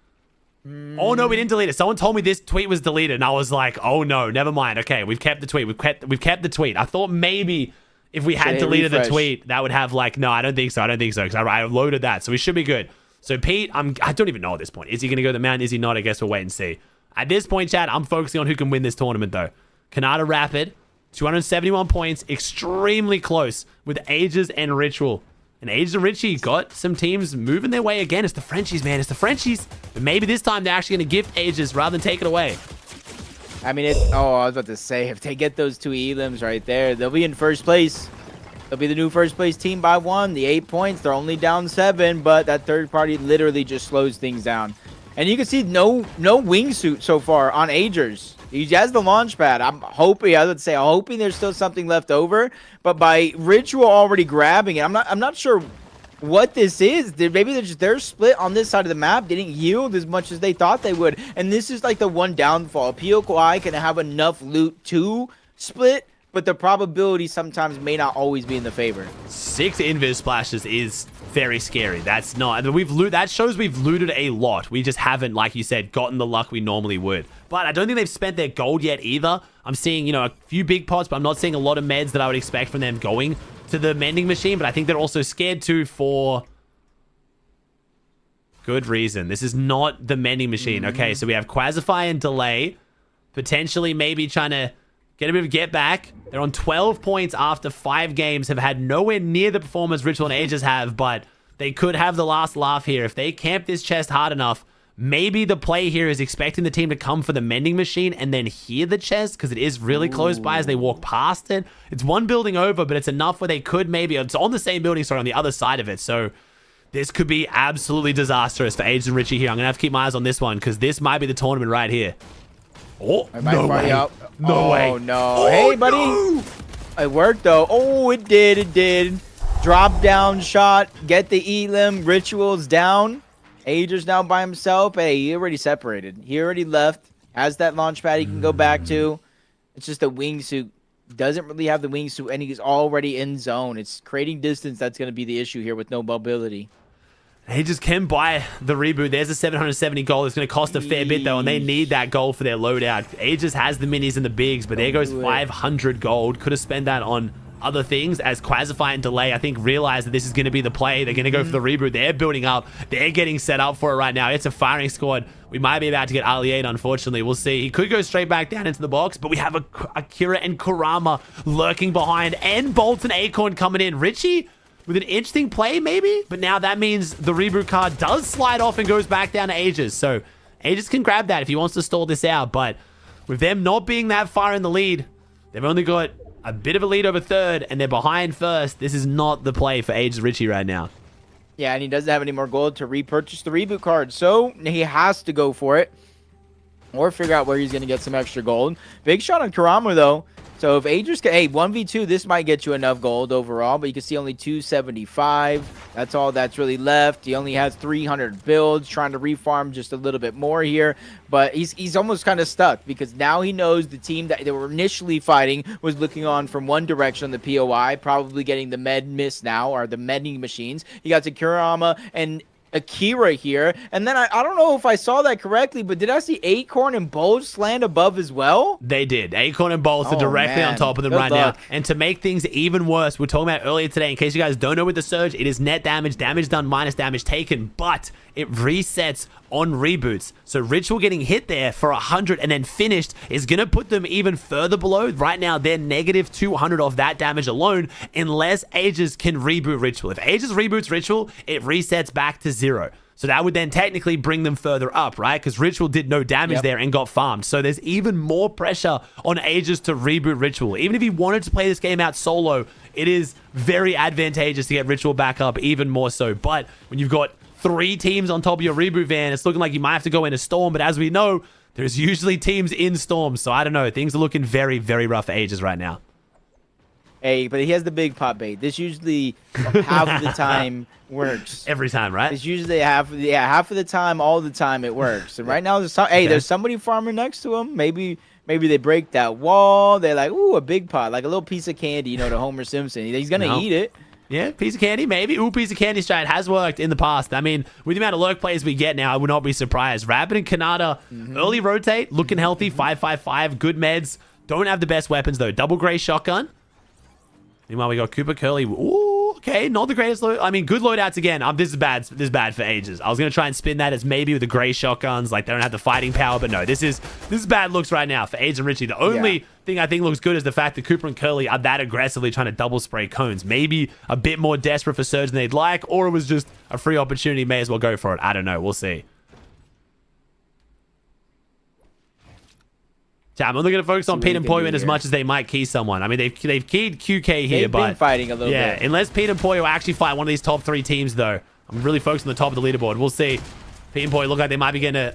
Oh, no, we didn't delete it. Someone told me this tweet was deleted, and I was like, oh, no, never mind. Okay, we've kept the tweet. We've kept the tweet. I thought maybe if we had deleted the tweet, that would have, like... No, I don't think so. I don't think so, because I loaded that, so we should be good. So, Pete, I don't even know at this point. Is he going to go to the mountain? Is he not? I guess we'll wait and see. At this point, Chad, I'm focusing on who can win this tournament, though. Kanata Rapid, 271 points, extremely close with Aegis and Ritual. And Aegis and Richie got some teams moving their way again. It's the Frenchies, man. It's the Frenchies. But maybe this time they're actually going to gift Aegis rather than take it away. I mean, I was about to say, if they get those two elims right there, they'll be in first place. They'll be the new first place team by 1. The 8 points, they're only down 7, but that third party literally just slows things down. And you can see no wingsuit so far on Aegis. He has the launch pad. I'm hoping there's still something left over. But by Ritual already grabbing it, I'm not sure what this is. Maybe they're split on this side of the map, didn't yield as much as they thought they would. And this is like the one downfall. POI can have enough loot to split, but the probability sometimes may not always be in the favor. 6 invis splashes is very scary. That's not... That shows we've looted a lot. We just haven't, like you said, gotten the luck we normally would. But I don't think they've spent their gold yet either. I'm seeing, you know, a few big pots, but I'm not seeing a lot of meds that I would expect from them going to the mending machine. But I think they're also scared too for good reason. This is not the mending machine. Okay, so we have Quasify and Delay. Potentially maybe trying to get a bit of a get back. They're on 12 points after 5 games. Have had nowhere near the performance Ritual and Aegis have, but they could have the last laugh here. If they camp this chest hard enough, maybe the play here is expecting the team to come for the mending machine and then hear the chest, because it is really close by as they walk past it. It's one building over, but it's enough where they could maybe... It's on the same building, sorry, on the other side of it. So this could be absolutely disastrous for Aegis and Richie here. I'm going to have to keep my eyes on this one, because this might be the tournament right here. Oh, no way. No way. Oh, no. Hey, buddy. No. It worked, though. Oh, it did. It did. Drop down shot. Get the elim. Rituals down. Aegis now by himself. Hey, he already separated. He already left. Has that launch pad he can go back to. It's just a wingsuit. Doesn't really have the wingsuit, and he's already in zone. It's creating distance that's going to be the issue here with no mobility. Aegis can buy the reboot. There's a 770 gold. It's going to cost a fair bit, though, and they need that gold for their loadout. Aegis has the minis and the bigs, but there goes 500 gold. Could have spent that on other things, as Quasify and Delay, I think, realize that this is going to be the play. They're going to go for the reboot. They're building up. They're getting set up for it right now. It's a firing squad. We might be about to get Ali 8, unfortunately. We'll see. He could go straight back down into the box, but we have Akira and Kurama lurking behind, and Bolt and Acorn coming in. Richie with an interesting play, maybe? But now that means the reboot card does slide off and goes back down to Aegis. So Aegis can grab that if he wants to stall this out. But with them not being that far in the lead, they've only got a bit of a lead over third, and they're behind first. This is not the play for Aegis Richie right now. Yeah, and he doesn't have any more gold to repurchase the reboot card, so he has to go for it. or figure out where he's going to get some extra gold. Big shot on Karama, though. So if Aegis can, hey, 1v2, this might get you enough gold overall, but you can see only 275. That's all that's really left. He only has 300 builds, trying to refarm just a little bit more here, but he's almost kind of stuck because now he knows the team that they were initially fighting was looking on from one direction on the POI, probably getting the med miss now, or the medding machines. He got to Kurama and Akira here, and then I don't know if I saw that correctly, but did I see Acorn and Bolts land above as well? They did. Acorn and Bolts are directly on top of them right now. And to make things even worse, we were talking about earlier today, in case you guys don't know with the Surge, it is net damage, damage done minus damage taken, but it resets on reboots. So Ritual getting hit there for 100 and then finished is going to put them even further below. Right now, they're negative 200 of that damage alone, unless Aegis can reboot Ritual. If Aegis reboots Ritual, it resets back to 0. So that would then technically bring them further up, right? Because Ritual did no damage there and got farmed. So there's even more pressure on Aegis to reboot Ritual. Even if he wanted to play this game out solo, it is very advantageous to get Ritual back up, even more so. But when you've got 3 teams on top of your reboot van, it's looking like you might have to go into Storm. But as we know, there's usually teams in Storm. So I don't know. Things are looking very, very rough for Aegis right now. Hey, but he has the big pot bait. This usually half of the time works. Every time, right? It's usually half of the time, all the time it works. And right now, there's somebody farming next to him. Maybe they break that wall. They're like, ooh, a big pot, like a little piece of candy, to Homer Simpson. He's gonna eat it. Yeah, piece of candy, maybe. Ooh, piece of candy strat has worked in the past. I mean, with the amount of lurk players we get now, I would not be surprised. Rapid and Kanata, early rotate, looking healthy, 555, good meds. Don't have the best weapons, though. Double gray shotgun. Meanwhile, we got Cooper Curly. Ooh, okay, not the greatest load. I mean, good loadouts again. This is bad. This is bad for Aegis. I was gonna try and spin that as maybe with the gray shotguns, like they don't have the fighting power, but no, this is bad looks right now for Aegis and Richie. The only thing I think looks good is the fact that Cooper and Curly are that aggressively trying to double spray cones. Maybe a bit more desperate for Surge than they'd like, or it was just a free opportunity. May as well go for it. I don't know. We'll see. I'm only going to focus on Pete and Poyo as much as they might key someone. I mean, they've keyed QK here, They've been fighting a little bit. Yeah, unless Pete and Poyo actually fight one of these top 3 teams, though, I'm really focused on the top of the leaderboard. We'll see. Pete and Poyo look like they might be getting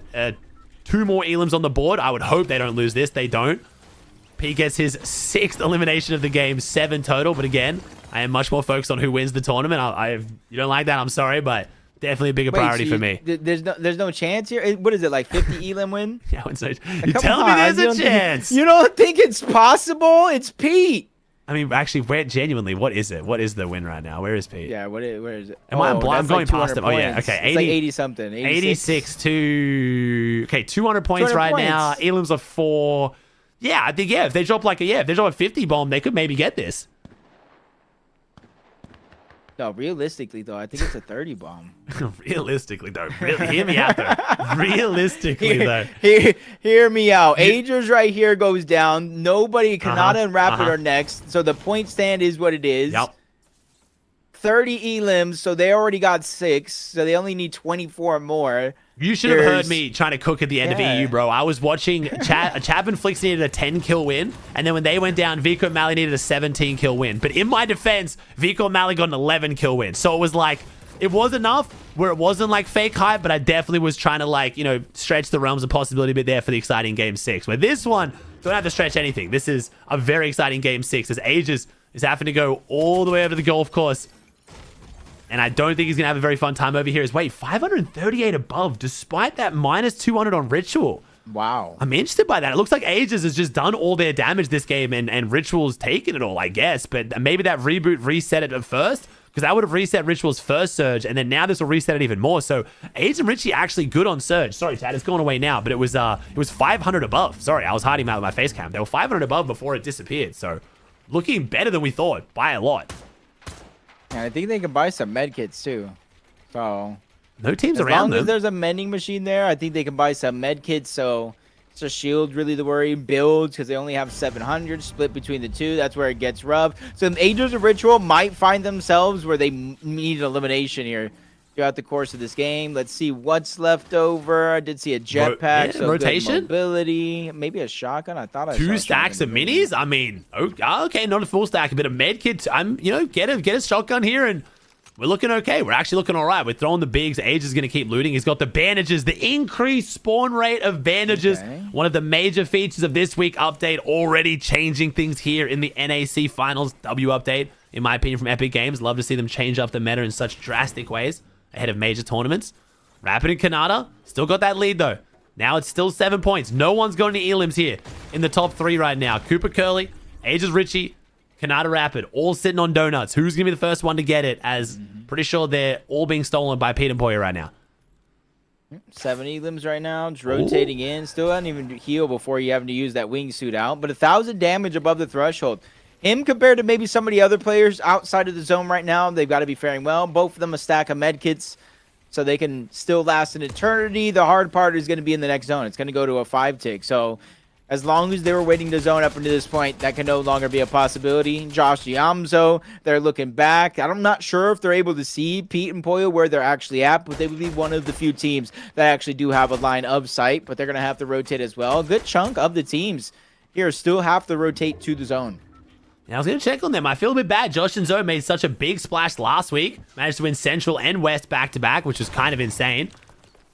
2 more elims on the board. I would hope they don't lose this. They don't. Pete gets his 6th elimination of the game, 7 total. But again, I am much more focused on who wins the tournament. You don't like that? I'm sorry, but definitely a bigger priority for me. There's no chance here. What is it, like 50 elim win? Yeah, you're telling me there's a chance. You don't think it's possible? It's Pete. I mean, actually, genuinely, what is it? What is the win right now? Where is Pete? Yeah, where is it? I'm going past him. Points. Oh, yeah, okay. It's like 80 something. 86 to... Okay, 200 points right now. Elims are 4. Yeah, I think, if they drop if they drop a 50 bomb, they could maybe get this. No, realistically, though, I think it's a 30 bomb. Realistically, though. Really, hear me out, though. Realistically, though. Hear me out. Aegis right here goes down. Nobody, Kanata and Rapid are next. So the point stand is what it is. Yep. 30 elims, so they already got 6. So they only need 24 more. You should have heard me trying to cook at the end of EU, bro. I was watching Chap and Flix needed a 10-kill win, and then when they went down, Vico and Mally needed a 17-kill win. But in my defense, Vico and Mally got an 11-kill win. So it was like, it was enough where it wasn't like fake hype, but I definitely was trying to stretch the realms of possibility a bit there for the exciting Game 6. Where this one, don't have to stretch anything. This is a very exciting Game 6 as Aegis is having to go all the way over to the golf course. And I don't think he's going to have a very fun time over here. Wait, 538 above, despite that minus 200 on Ritual. Wow. I'm interested by that. It looks like Aegis has just done all their damage this game, and Ritual's taken it all, I guess. But maybe that reboot reset it at first, because that would have reset Ritual's first Surge, and then now this will reset it even more. So Aegis and Richie actually good on Surge. Sorry, Chad, it's gone away now, but it was 500 above. Sorry, I was hiding out with my face cam. They were 500 above before it disappeared. So looking better than we thought by a lot. And I think they can buy some medkits too. So no teams around them. As long as there's a mending machine there, I think they can buy some medkits. So it's a shield really the worry. Builds because they only have 700 split between the two. That's where it gets rough. So Aegis of Ritual might find themselves where they need an elimination here throughout the course of this game. Let's see what's left over. I did see a jetpack, so rotation, good mobility, maybe a shotgun. I thought I saw 2 stacks of minis. I mean, okay, not a full stack, a bit of med kit. Get a shotgun here and we're looking okay. We're actually looking all right. We're throwing the bigs. Age is going to keep looting. He's got the bandages, the increased spawn rate of bandages. Okay. One of the major features of this week update, already changing things here in the NAC Finals W update, in my opinion, from Epic Games. Love to see them change up the meta in such drastic ways ahead of major tournaments. Rapid and Kanata still got that lead, though. Now it's still 7 points. No one's going to elims here in the top 3 right now. Cooper Curly, Ages Richie, Kanata Rapid, all sitting on donuts. Who's going to be the first one to get it? As pretty sure they're all being stolen by Pete and Poyer right now. 7 elims right now, just rotating in. Still hasn't even heal before you having to use that wingsuit out. But 1,000 damage above the threshold. Him compared to maybe some of the other players outside of the zone right now, they've got to be faring well. Both of them a stack of medkits, so they can still last an eternity. The hard part is going to be in the next zone. It's going to go to a 5-tick. So as long as they were waiting to zone up until this point, that can no longer be a possibility. Josh Giamzo, they're looking back. I'm not sure if they're able to see Pete and Poyo where they're actually at, but they would be one of the few teams that actually do have a line of sight, but they're going to have to rotate as well. A good chunk of the teams here still have to rotate to the zone. Now, I was going to check on them. I feel a bit bad. Josh and Zoe made such a big splash last week. Managed to win Central and West back-to-back, which was kind of insane.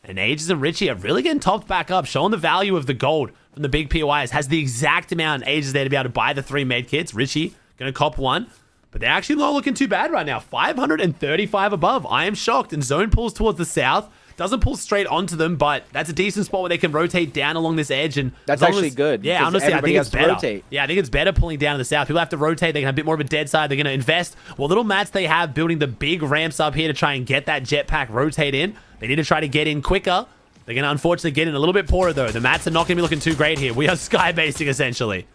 And Ages and Richie are really getting topped back up, showing the value of the gold from the big POIs. Has the exact amount Ages there to be able to buy the 3 med kits. Richie going to cop 1. But they're actually not looking too bad right now. 535 above. I am shocked. And Zone pulls towards the south. Doesn't pull straight onto them, but that's a decent spot where they can rotate down along this edge. And that's actually good. Yeah, honestly, I think it's better. Yeah, I think it's better pulling down to the south. People have to rotate. They can have a bit more of a dead side. They're going to invest. Well, little mats they have building the big ramps up here to try and get that jetpack rotate in. They need to try to get in quicker. They're going to unfortunately get in a little bit poorer, though. The mats are not going to be looking too great here. We are skybasing, essentially.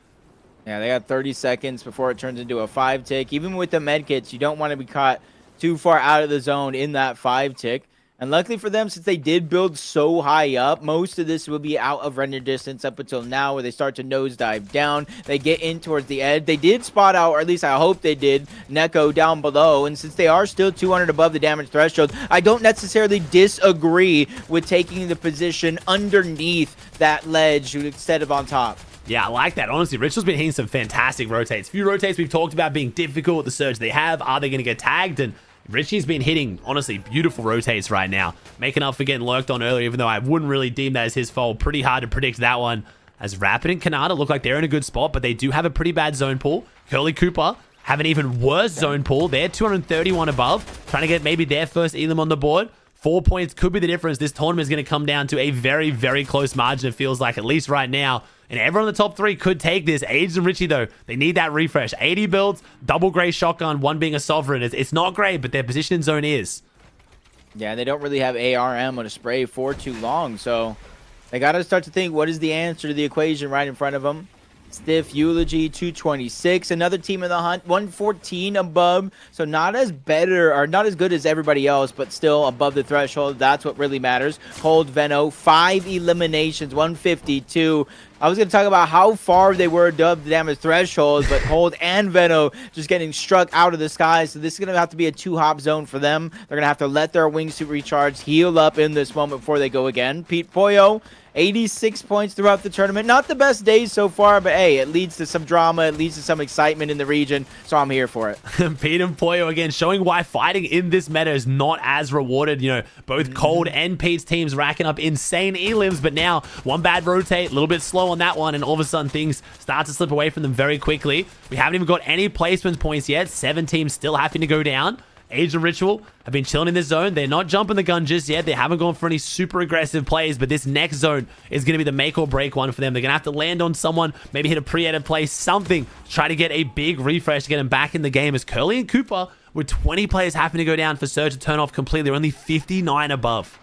Yeah, they got 30 seconds before it turns into a 5-tick. Even with the medkits, you don't want to be caught too far out of the zone in that 5-tick. And luckily for them, since they did build so high up, most of this will be out of render distance up until now, where they start to nosedive down. They get in towards the edge. They did spot out, or at least I hope they did, Neko down below. And since they are still 200 above the damage threshold, I don't necessarily disagree with taking the position underneath that ledge instead of on top. Yeah, I like that. Honestly, Ritual's been hitting some fantastic rotates. Few rotates we've talked about being difficult with the surge they have. Are they going to get tagged? And Richie's been hitting, honestly, beautiful rotates right now. Making up for getting lurked on earlier, even though I wouldn't really deem that as his fault. Pretty hard to predict that one. As Rapid and Kanata look like they're in a good spot, but they do have a pretty bad zone pool. Curly Cooper have an even worse zone pool. They're 231 above, trying to get maybe their first elim on the board. 4 points could be the difference. This tournament is going to come down to a very, very close margin, it feels like, at least right now. And everyone in the top 3 could take this. Ages and Richie, though, they need that refresh. 80 builds, double gray shotgun, 1 being a sovereign. It's not great, but their position in zone is. Yeah, they don't really have ARM on a spray for too long, so they got to start to think, what is the answer to the equation right in front of them? Stiff Eulogy, 226. Another team in the hunt, 114 above. So not as better, or not as good as everybody else, but still above the threshold. That's what really matters. Cold Veno, 5 eliminations, 152. I was going to talk about how far they were above the damage threshold, but Cold and Veno just getting struck out of the sky. So this is going to have to be a 2-hop zone for them. They're going to have to let their wingsuit recharge, heal up in this moment before they go again. Pete Poyo, 86 points throughout the tournament. Not the best days so far, but hey, it leads to some drama. It leads to some excitement in the region, so I'm here for it. Pete and Poyo, again, showing why fighting in this meta is not as rewarded. You know, both Cold and Pete's teams racking up insane elims, but now one bad rotate, a little bit slow on that one, and all of a sudden things start to slip away from them very quickly. We haven't even got any placement points yet. 7 teams still having to go down. Age and Ritual have been chilling in this zone. They're not jumping the gun just yet. They haven't gone for any super aggressive plays, but this next zone is going to be the make or break one for them. They're going to have to land on someone, maybe hit a pre-edit play, something to try to get a big refresh to get them back in the game. As Curly and Cooper, with 20 players having to go down for Surge to turn off completely, they're only 59 above.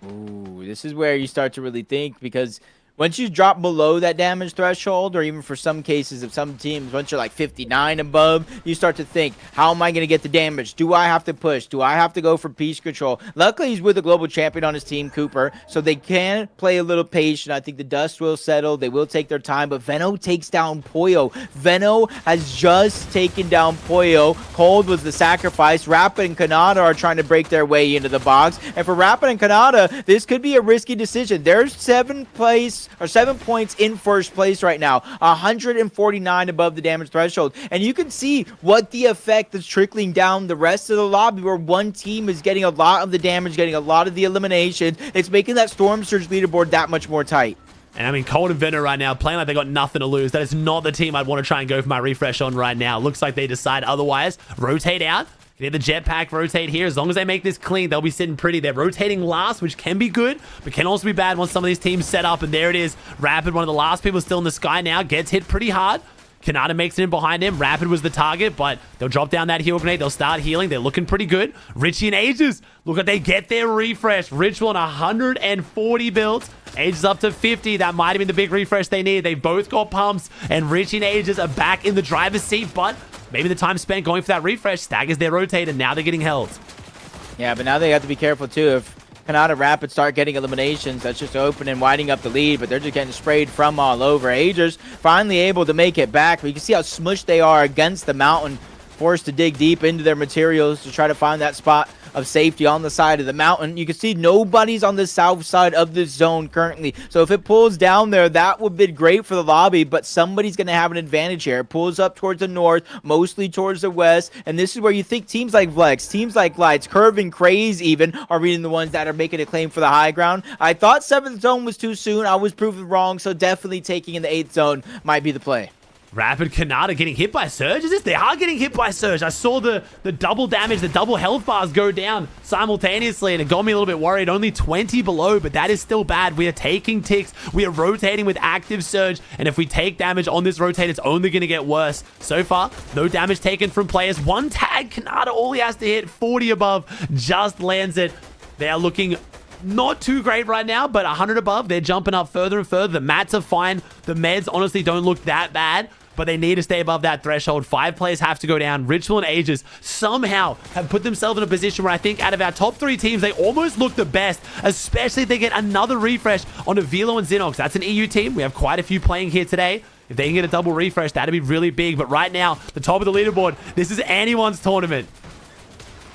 Ooh, this is where you start to really think, because once you drop below that damage threshold, or even for some cases of some teams, once you're like 59 above, you start to think, how am I going to get the damage? Do I have to push? Do I have to go for piece control? Luckily, he's with a global champion on his team, Cooper, so they can play a little patient. I think the dust will settle. They will take their time, but Veno takes down Poyo. Veno has just taken down Poyo. Cold was the sacrifice. Rapid and Kanata are trying to break their way into the box, and for Rapid and Kanata, this could be a risky decision. Their 7th place or 7 points in first place right now, 149 above the damage threshold. And you can see what the effect that's trickling down the rest of the lobby, where one team is getting a lot of the damage, getting a lot of the elimination. It's making that Storm Surge leaderboard that much more tight. And I mean, Cold and Venom right now, playing like they got nothing to lose. That is not the team I'd want to try and go for my refresh on right now. Looks like they decide otherwise. Rotate out. Get the jetpack, rotate here. As long as they make this clean, they'll be sitting pretty. They're rotating last, which can be good, but can also be bad once some of these teams set up. And there it is. Rapid, one of the last people still in the sky now, gets hit pretty hard. Kanata makes it in behind him. Rapid was the target, but they'll drop down that heal grenade. They'll start healing. They're looking pretty good. Richie and Aegis, look at they get their refresh. Ritual on 140 builds. Aegis up to 50. That might have been the big refresh they needed. They both got pumps, and Richie and Aegis are back in the driver's seat, but maybe the time spent going for that refresh staggers their rotate, and now they're getting held. Yeah, but now they have to be careful too. If Kanata Rapid start getting eliminations, that's just open and winding up the lead, but they're just getting sprayed from all over. Aegis finally able to make it back, but you can see how smushed they are against the mountain, forced to dig deep into their materials to try to find that spot of safety on the side of the mountain. You can see nobody's on the south side of the zone currently, so if it pulls down there, that would be great for the lobby, but somebody's going to have an advantage here. It pulls up towards the north, mostly towards the west, and this is where you think teams like Flex, teams like Lights, Curve, and Craze even are being the ones that are making a claim for the high ground. I thought 7th zone was too soon. I was proven wrong, so definitely taking in the 8th zone might be the play. Rapid Kanata getting hit by Surge? Is this? They are getting hit by Surge. I saw the double damage, the double health bars go down simultaneously, and it got me a little bit worried. Only 20 below, but that is still bad. We are taking ticks. We are rotating with active Surge, and if we take damage on this rotate, it's only going to get worse. So far, no damage taken from players. One tag, Kanata, all he has to hit, 40 above, just lands it. They are looking not too great right now, but 100 above. They're jumping up further and further. The mats are fine. The meds honestly don't look that bad, but they need to stay above that threshold. 5 players have to go down. Ritual and Aegis somehow have put themselves in a position where I think out of our top 3 teams, they almost look the best, especially if they get another refresh on a Velo and Xenox. That's an EU team. We have quite a few playing here today. If they can get a double refresh, that'd be really big. But right now, the top of the leaderboard, this is anyone's tournament.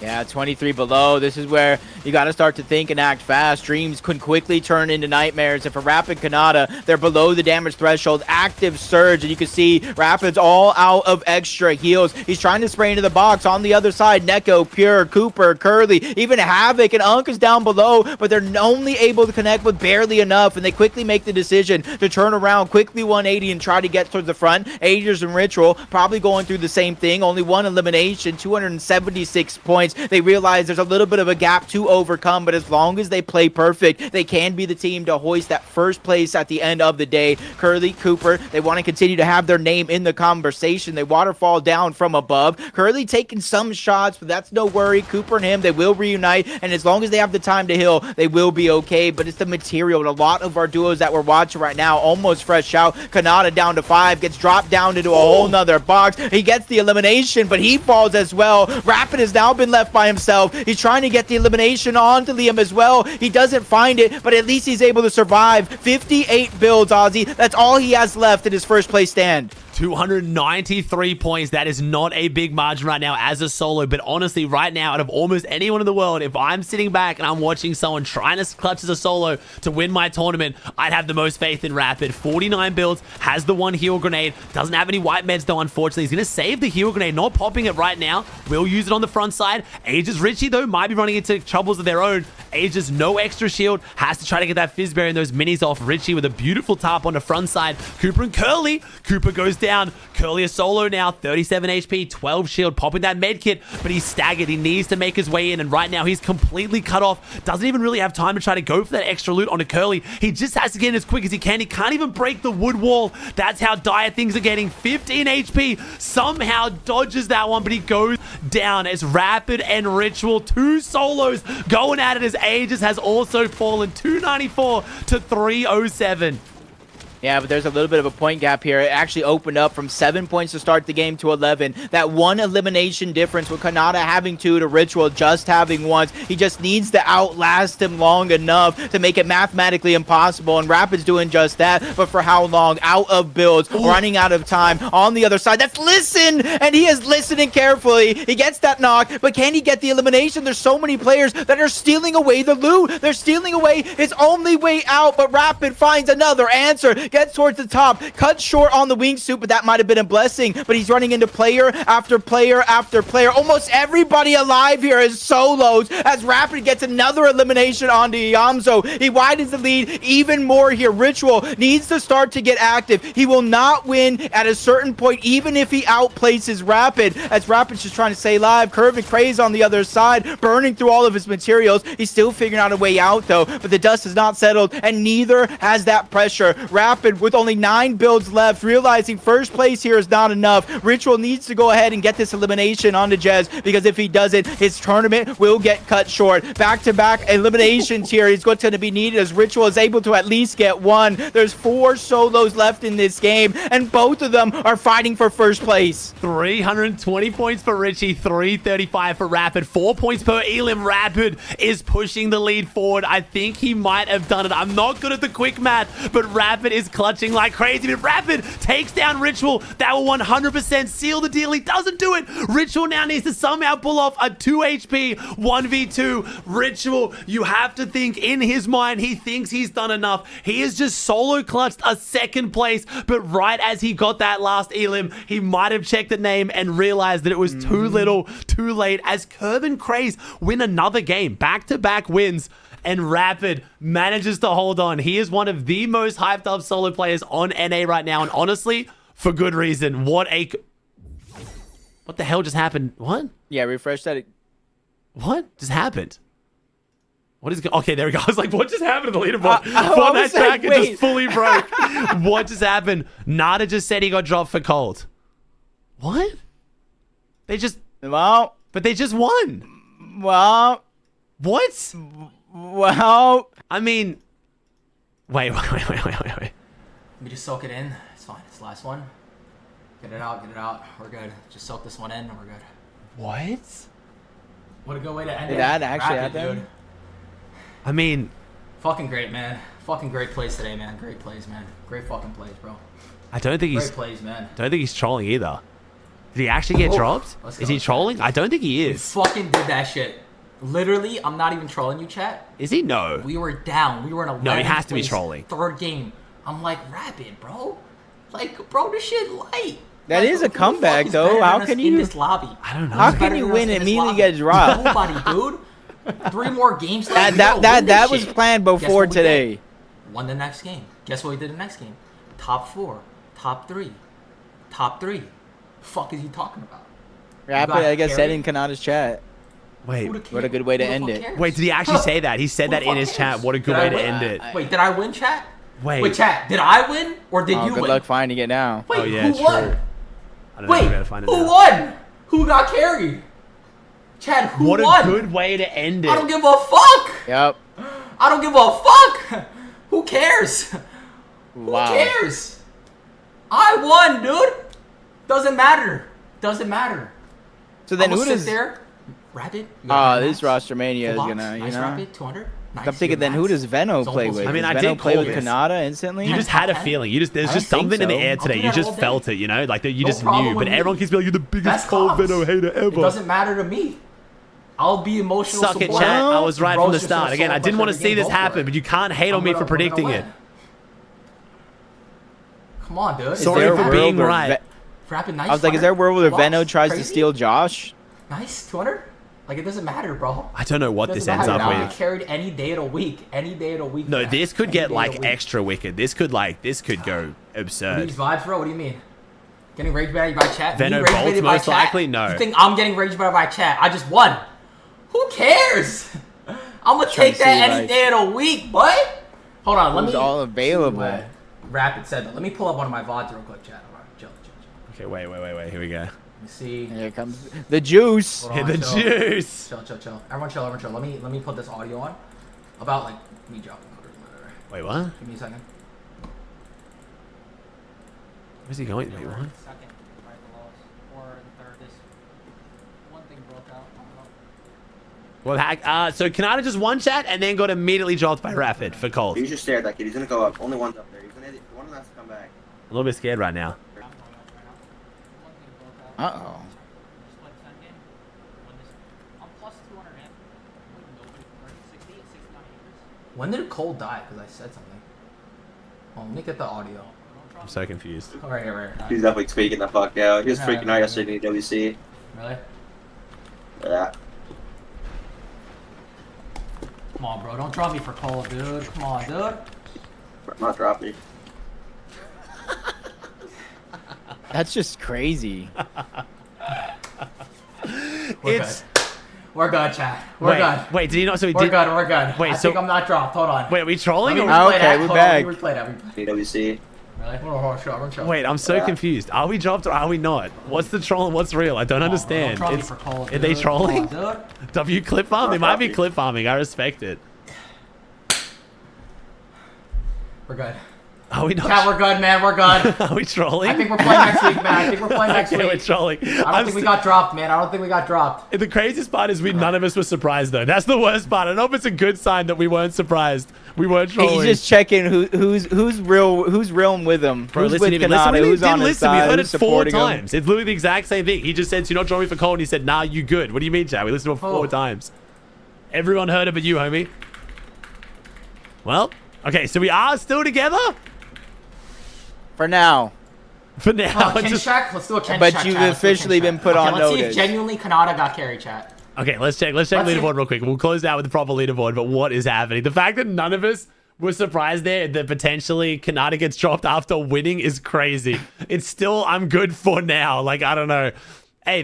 Yeah, 23 below. This is where you got to start to think and act fast. Dreams can quickly turn into nightmares. If a Rapid Kanata, they're below the damage threshold. Active Surge, and you can see Rapid's all out of extra heals. He's trying to spray into the box. On the other side, Neko, Pure, Cooper, Curly, even Havoc and Unk is down below, but they're only able to connect with barely enough, and they quickly make the decision to turn around, quickly 180 and try to get towards the front. Aegis and Ritual probably going through the same thing. Only one elimination, 276 points. They realize there's a little bit of a gap to overcome, but as long as they play perfect, they can be the team to hoist that first place at the end of the day. Curly, Cooper, they want to continue to have their name in the conversation. They waterfall down from above. Curly taking some shots, but that's no worry. Cooper and him, they will reunite, and as long as they have the time to heal, they will be okay, but it's the material. And a lot of our duos that we're watching right now, almost fresh out. Kanata down to 5, gets dropped down into a whole nother box. He gets the elimination, but he falls as well. Rapid has now been left by himself. He's trying to get the elimination onto Liam as well. He doesn't find it, but at least he's able to survive. 58 builds, Aussie. That's all he has left in his first place stand. 293 points. That is not a big margin right now as a solo, but honestly, right now, out of almost anyone in the world, if I'm sitting back and I'm watching someone trying to clutch as a solo to win my tournament, I'd have the most faith in Rapid. 49 builds, has the one heal grenade, doesn't have any white meds though, unfortunately. He's going to save the heal grenade, not popping it right now. Will use it on the front side. Aegis Richie, though, might be running into troubles of their own. Aegis, no extra shield, has to try to get that Fizzberry and those minis off. Richie with a beautiful top on the front side. Cooper and Curly. Cooper goes down. Curly a solo now, 37 HP, 12 shield, popping that med kit, but he's staggered. He needs to make his way in, and right now he's completely cut off. Doesn't even really have time to try to go for that extra loot onto Curly. He just has to get in as quick as he can. He can't even break the wood wall. That's how dire things are getting. 15 HP, somehow dodges that one, but he goes down as Rapid and Ritual, 2 solos going at it as Aegis has also fallen 294 to 307. Yeah, but there's a little bit of a point gap here. It actually opened up from 7 points to start the game to 11. That one elimination difference with Kanata having 2 to Ritual just having 1. He just needs to outlast him long enough to make it mathematically impossible, and Rapid's doing just that. But for how long? Out of builds, running out of time. On the other side, that's Listen, and he is listening carefully. He gets that knock, but can he get the elimination? There's so many players that are stealing away the loot. They're stealing away his only way out, but Rapid finds another answer. Gets towards the top, cut short on the wingsuit, but that might have been a blessing. But he's running into player after player after player. Almost everybody alive here is solos as Rapid gets another elimination onto Yamzo. He widens the lead even more here. Ritual needs to start to get active. He will not win at a certain point, even if he outplaces Rapid, as Rapid's just trying to stay alive. Curve and Craze on the other side, burning through all of his materials. He's still figuring out a way out, though, but the dust has not settled, and neither has that pressure. Rapid, with only 9 builds left, realizing first place here is not enough. Ritual needs to go ahead and get this elimination onto Jez, because if he doesn't, his tournament will get cut short. Back-to-back eliminations here is what's going to be needed, as Ritual is able to at least get 1. There's 4 solos left in this game, and both of them are fighting for first place. 320 points for Richie, 335 for Rapid, 4 points per Elim. Rapid is pushing the lead forward. I think he might have done it. I'm not good at the quick math, but Rapid is clutching like crazy. But Rapid takes down Ritual. That will 100% seal the deal. He doesn't do it. Ritual now needs to somehow pull off a 2 HP 1v2. Ritual, you have to think in his mind, he thinks he's done enough. He has just solo clutched a 2nd place, but right as he got that last Elim, he might have checked the name and realized that it was too little, too late, as Curve and Craze win another game. Back-to-back wins, and Rapid manages to hold on. He is one of the most hyped up solo players on NA right now, and honestly, for good reason. What the hell just happened? What? Yeah, refresh that. What just happened? What is okay, there we go. I was like, what just happened to the leaderboard? Fortnite tracker just fully broke. What just happened? Nada just said he got dropped for cold. What? They just... Well... But they just won. Well... What? Well... I mean... Wait. Let me just soak it in. It's fine. It's the last one. Get it out. We're good. Just soak this one in and we're good. What? What a good way to end it. Did that actually Rapid, happen? dude. I mean... Fucking great, man. Fucking great plays today, man. Great plays, man. Great fucking plays, bro. I don't think he's... Great plays, man. Don't think he's trolling either. Did he actually get dropped? Is he trolling? I don't think he is. We fucking did that shit. Literally, I'm not even trolling you, chat. Is he? No. We were down. We were in 11th No, he has to be place, trolling. 3rd game. I'm like, Rapid, bro. Like, bro, this shit light. That is a comeback, though. How can you... in this lobby? I don't know. How can you win and immediately get dropped? Nobody, dude. 3 more games left. That was planned before today. Won the next game. Guess what we did the next game? Top 4. Top 3. Top 3. Fuck is he talking about? Rapid, I guess, said in Kanata's chat. Wait, what a good way to end it. Wait, did he actually say that? He said that in his chat. What a good way to end it. Wait, did I win, chat? Wait, chat, did I win or did you win? Good luck finding it now. Wait, yeah, who won? I don't know if we gotta find it Who now. won? Who got carried? Chad, who won? What a good way to end it. I don't give a fuck. Yep. I don't give a fuck. Who cares? Wow. Who cares? I won, dude. Doesn't matter. Doesn't matter. So then I'm who gonna does... sit there? Rapid? This roster mania is gonna, you nice know... Rapid, 200. Nice. I'm thinking then who does Veno play with? I mean, does I Veno did play call with this. Kanata instantly? You just had a feeling. There's just something in the air today. You just felt it, you know? Like, you just knew. But everyone keeps being like, you're the biggest cold Veno hater ever. It doesn't matter to me. I'll be emotional Suck it, support. chat. I was right from the Bros just start. gonna Again, I solo didn't want to clutch see every this game, go for happen, it. but you can't hate on me for predicting it. Come on, dude. Sorry for being right. Rapid, nice. I was like, is there a world where Veno tries to steal Josh? Nice, 200. Like, it doesn't matter, bro. I don't know what this ends up I'll with. be carried any day of the week. Any day of the week. No, this could get like extra wicked. This could go absurd. These vibes, bro. What do you mean? Getting rage baited by chat? Veno bolts most likely? No. You think I'm getting rage baited by chat? I just won. Who cares? I'm gonna take that any day of the week, boy. Hold on, let me. all available. Rapid said that. Let me pull up one of my VODs real quick, chat. Hold on, chill. Okay, wait. Here we go. Let me see. Here comes the juice. Hold on, the chill. juice. Chill. Everyone chill. Let me put this audio on. About like me dropping. Wait, what? Give me a second. Where's he going? Wait, what? Second, right below us. Or the third. This one thing broke out. I don't know. Well, so Kanata just one chat and then got immediately dropped by Rapid for Colt. You just stare at that kid. He's gonna go up. Only one's up there. He's gonna. One of them has to come back. A little bit scared right now. Uh-oh. When did Cole die? Because I said something. Oh, let me get the audio. I'm so confused. Right. He's definitely tweaking the fuck out. He was freaking out yesterday in WC. Really? Yeah. Come on, bro. Don't drop me for Cole, dude. Come on, dude. I'm not dropping. That's just crazy. We're good, chat. We're good. Wait, did he not? So he We're did. good. We're good. Wait, I think I'm not dropped. Hold on. Wait, are we trolling? Let me Or... replay okay, that. we're Hold back. on, let me replay that. WC. Really? Oh, sure. We're chill. Wait, I'm so confused. Are we dropped or are we not? What's the troll and what's real? I don't understand. Don't drop me for Cole, Are they dude. trolling? Come on, dude. W clip farm? They might be clip farming. I respect it. We're good. Are we not? Chat, we're good, man. We're good. Are we trolling? I think we're playing next week, man. I think we're playing next Okay, week. we're trolling. I don't think we got dropped, man. I don't think we got dropped. The craziest part is none of us were surprised though. That's the worst part. I don't know if it's a good sign that we weren't surprised. We weren't trolling. He's just checking who's real with him. Bro, who's listen, with he didn't Kanata, listen. who's He on didn't his listen. We side, heard it who's 4 supporting him. times. It's literally the exact same thing. He just said, "Do not join me for Cole," and he said, "Nah, you good." What do you mean, Chad? We listened to it 4 times. Everyone heard it but you, homie. Well, okay, so we are still together? For now. For now. Ken check? Let's do a Ken But check. you've chat. Let's do a officially Ken been check. put on Let's see if notice. genuinely Kanata got carry, chat. Okay, let's check Let's see. leaderboard real quick. We'll close out with the proper leaderboard, but what is happening? The fact that none of us were surprised there that potentially Kanata gets dropped after winning is crazy. It's still, I'm good for now. Like, I don't know. Hey,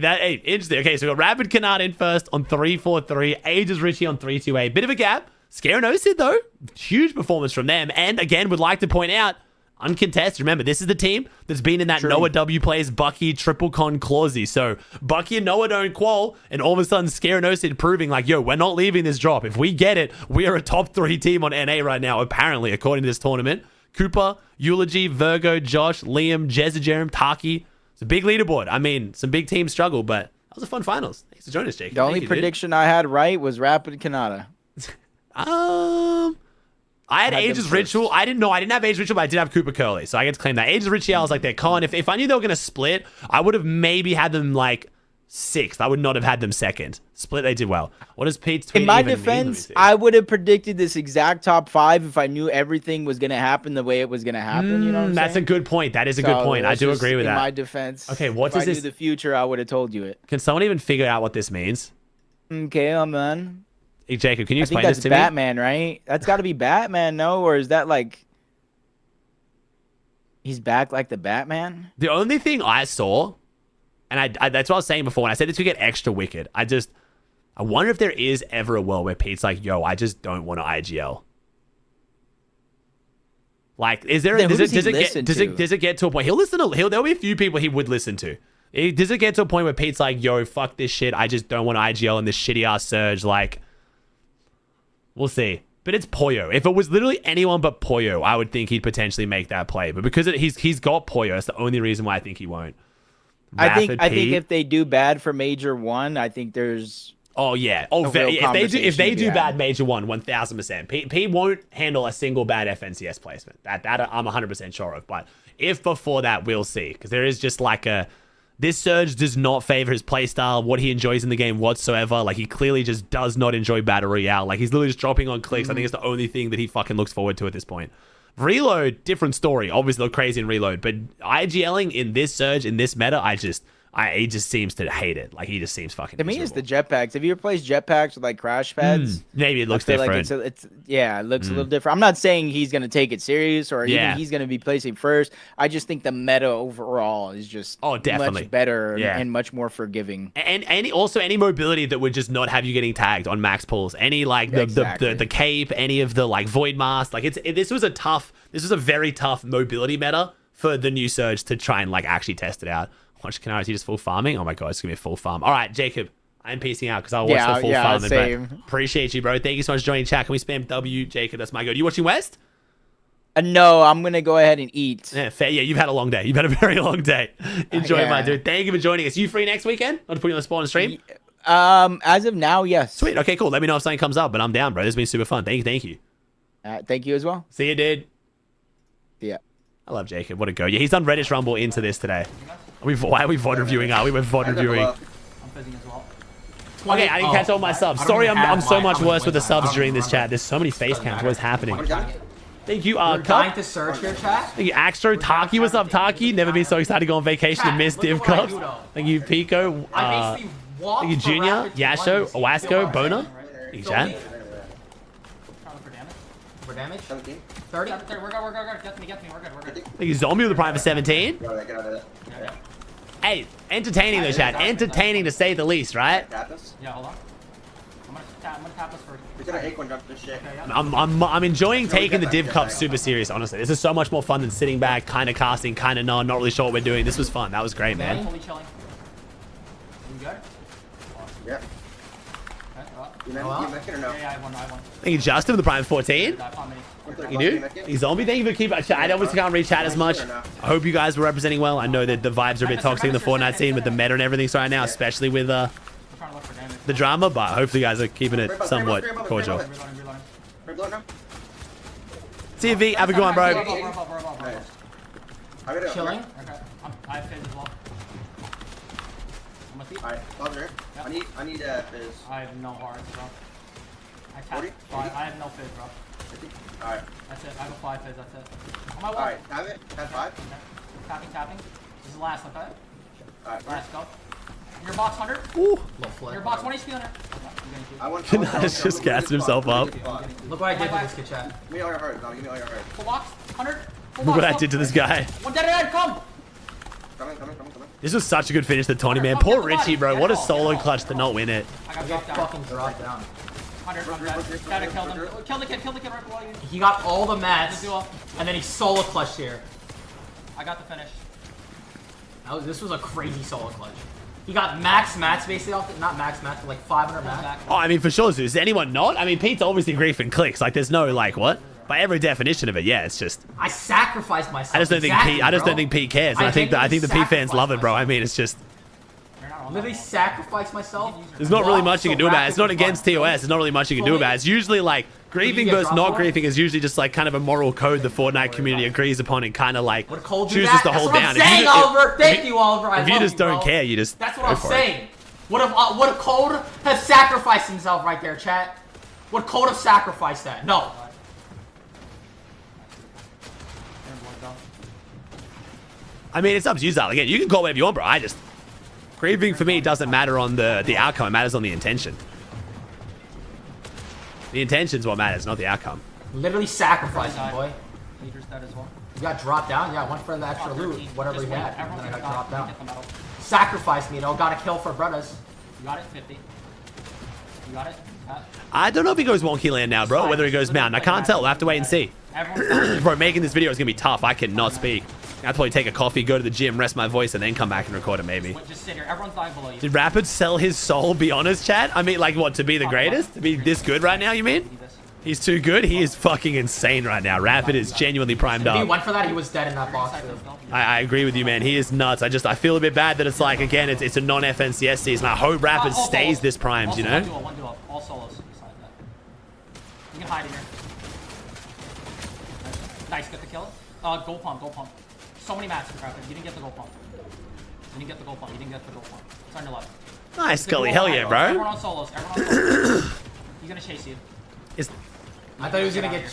interesting. Okay, so we got Rapid Kanata in first on 3-4-3. Ages Richie on 3-2-8. Bit of a gap. Scare no Sid, though. Huge performance from them. And again, would like to point out, uncontested. Remember, this is the team that's been in that Noah W plays Bucky triple con Clausey. So Bucky and Noah don't qual, and all of a sudden Scare no Sid proving like, yo, we're not leaving this drop. If we get it, we are a top 3 team on NA right now, apparently, according to this tournament. Cooper, Eulogy, Virgo, Josh, Liam, Jezajerim, Taki. It's a big leaderboard. I mean, some big teams struggle, but that was a fun finals. Thanks for joining us, Jake. The only prediction I had right was Rapid Kanata. I had Ages Ritual. I didn't have Ages Ritual, but I did have Cooper Curly. So I get to claim that. Ages Ritual, I was like, they're con. If I knew they were going to split, I would have maybe had them like 6th. I would not have had them 2nd. Split, they did well. What does Pete's tweet In my even defense, mean? I would have predicted this exact top 5 if I knew everything was going to happen the way it was going to happen. You know what I'm That's saying? a good point. That is a good point. I do agree with that. In my defense. Okay, what if does I this... knew the future, I would have told you it. Can someone even figure out what this means? Okay, I'm on. Hey, Jacob, can you explain I this think to that's me? Batman, right? That's got to be Batman, no? Or is that like... He's back like the Batman? The only thing I saw, and I that's what I was saying before, when I said this could get extra wicked, I wonder if there is ever a world where Pete's like, yo, I just don't want to IGL. Like, is there? Does it get to a point? There'll be a few people he would listen to. Does it get to a point where Pete's like, yo, fuck this shit. I just don't want to IGL in this shitty ass surge. Like, we'll see. But it's Poyo. If it was literally anyone but Poyo, I would think he'd potentially make that play. But because he's got Poyo, that's the only reason why I think he won't. I think if they do bad for Major 1, I think there's... Oh yeah. If they do bad Major 1, 1000%. P won't handle a single bad FNCS placement. That I'm 100% sure of. But if before that, we'll see. Because there is just like this surge does not favor his playstyle, what he enjoys in the game whatsoever. Like, he clearly just does not enjoy Battle Royale. Like, he's literally just dropping on CLIX. I think it's the only thing that he fucking looks forward to at this point. Reload, different story. Obviously, they're crazy in Reload. But IGLing in this surge, in this meta, he just seems to hate it. Like, he just seems fucking To me, it's the jetpacks. Have you replaced jetpacks with, like, crash pads? Maybe it looks different. Like it looks a little different. I'm not saying he's going to take it serious or even he's going to be placing first. I just think the meta overall is just definitely much better and much more forgiving. And any mobility that would just not have you getting tagged on max pulls. Any, like, the cape, any of the, like, void mask. Like, this was a very tough mobility meta for the new surge to try and, like, actually test it out. Watch Kanara, is he just full farming? Oh my god, it's gonna be a full farm. All right, Jacob, I'm piecing out because I'll watch the full farming. Same. But appreciate you, bro. Thank you so much for joining chat. Can we spam W, Jacob? That's my go. You watching West? No, I'm gonna go ahead and eat. Yeah, fair. Yeah, you've had a long day. You've had a very long day. Enjoy, Yeah. my dude. Thank you for joining us. You free next weekend? Not to put you on the spot on stream. As of now, yes. Sweet. Okay, cool. Let me know if something comes up, but I'm down, bro. This has been super fun. Thank you. Thank you. Thank you as well. See you, dude. Yeah. I love Jacob. What a go. Yeah, he's done Reddish Rumble into this today. Why are we VOD reviewing? We were VOD reviewing. I'm fizzing as well. Okay, I didn't catch all my subs. Sorry, I'm so much worse with the subs during this chat. There's so many face cams. What is happening? Thank you, We're dying Cup. to search here, chat. Thank you, Axtro. Taki, what's up, Taki? Never been so excited to go on vacation and miss Div Cups. Thank you, Pico. Thank you, Junior, Yasho, Owasco, Bona. Thank you, chat. For damage. 30. We're good. Get me. We're good. Thank you, Zombie with the Prime for 17. Hey, entertaining though, chat. Entertaining to say the least, right? Yeah, hold on. I'm gonna tap us first. I'm enjoying taking the Div Cup super serious, honestly. This is so much more fun than sitting back, kind of casting, kind of not really sure what we're doing. This was fun. That was great, man. Fully chilling. You good? Yeah. Yeah, I won. Thank you, Justin, with the Prime 14. You do? Thank you, Zombie. Thank you for keeping chat. I obviously can't read chat as much. I hope you guys were representing well. I know that the vibes are a bit toxic in the Fortnite scene with the meta and everything right now, especially with the drama, but hopefully you guys are keeping it somewhat cordial. See you, V. Have a good one, bro. Chilling. Okay. I have fizz as well. Alright, Buzzer. I need fizz. I have no hearts, bro. I have no fizz, bro. Alright. That's it. I have a 5 fizz, that's it. On my way. Alright, have it. Have 5. Okay. Tapping. This is the last, okay? Alright, let's go. Your box 100. Ooh. Your box 1 HP 100. Kanash just gassed himself up. Look what I did to this kid, chat. Give me all your hearts. Give me all your hearts. Full box 100. Look what I did to this guy. One dead, come. Coming. This was such a good finish to Tony, man. Poor Richie, bro. What a solo clutch to not win it. I got fucking dropped down. 100, gotta kill them. Kill the kid right below you. He got all the mats, and then he solo clutched here. I got the finish. This was a crazy solo clutch. He got max mats basically off, not max mats, but like 500 mats. Oh, I mean, for sure, Zeus. Is anyone not? I mean, Pete's obviously griefing clicks. Like, there's no, like, what? By every definition of it, yeah, it's just... I sacrificed myself. I just don't think Pete cares. And I think the Pete fans love it, bro. I mean, it's just... Literally sacrificed myself. There's not really much you can do about it. It's not against TOS. There's not really much you can do about it. It's usually like griefing versus not griefing is usually just like kind of a moral code the Fortnite community agrees upon and kind of like chooses to hold down. That's what I'm saying, Oliver. Thank you, Oliver. If you just don't care, you just That's what I'm saying. What if Code has sacrificed himself right there, chat? Would Code have sacrificed that? No. I mean, it's up to you, Zal. Again, you can call whatever you want, bro. I just... Grieving for me doesn't matter on the outcome. It matters on the intention. The intention's what matters, not the outcome. Literally sacrificed him, boy. Leader's dead as well. You got dropped down? Yeah, went for the extra loot, whatever he had. And then I got dropped down. Sacrificed me, though. Got a kill for brothers. You got it, 50. You got it? I don't know if he goes wonky land now, bro. Whether he goes mountain. I can't tell. We'll have to wait and see. Bro, making this video is going to be tough. I cannot speak. I have to probably take a coffee, go to the gym, rest my voice, and then come back and record it, maybe. Just sit here. Everyone's dying below you. Did Rapid sell his soul, be honest, chat? I mean, like, what, to be the greatest? To be this good right now, you mean? He's too good? He is fucking insane right now. Rapid is genuinely primed If he up. went for that, he was dead in that box. I agree with you, man. He is nuts. I feel a bit bad that it's like, again, it's a non-FNCS season. I hope Rapid stays this primed, you know? One duo. All solos. You can hide in here. Nice, get the kill. Gold pump. So many mats for Rapid. You didn't get the gold pump. You didn't get the gold pump. It's on your left. Nice, Scully. Hell yeah, bro. Everyone on solos. He's gonna chase you. I thought he was gonna get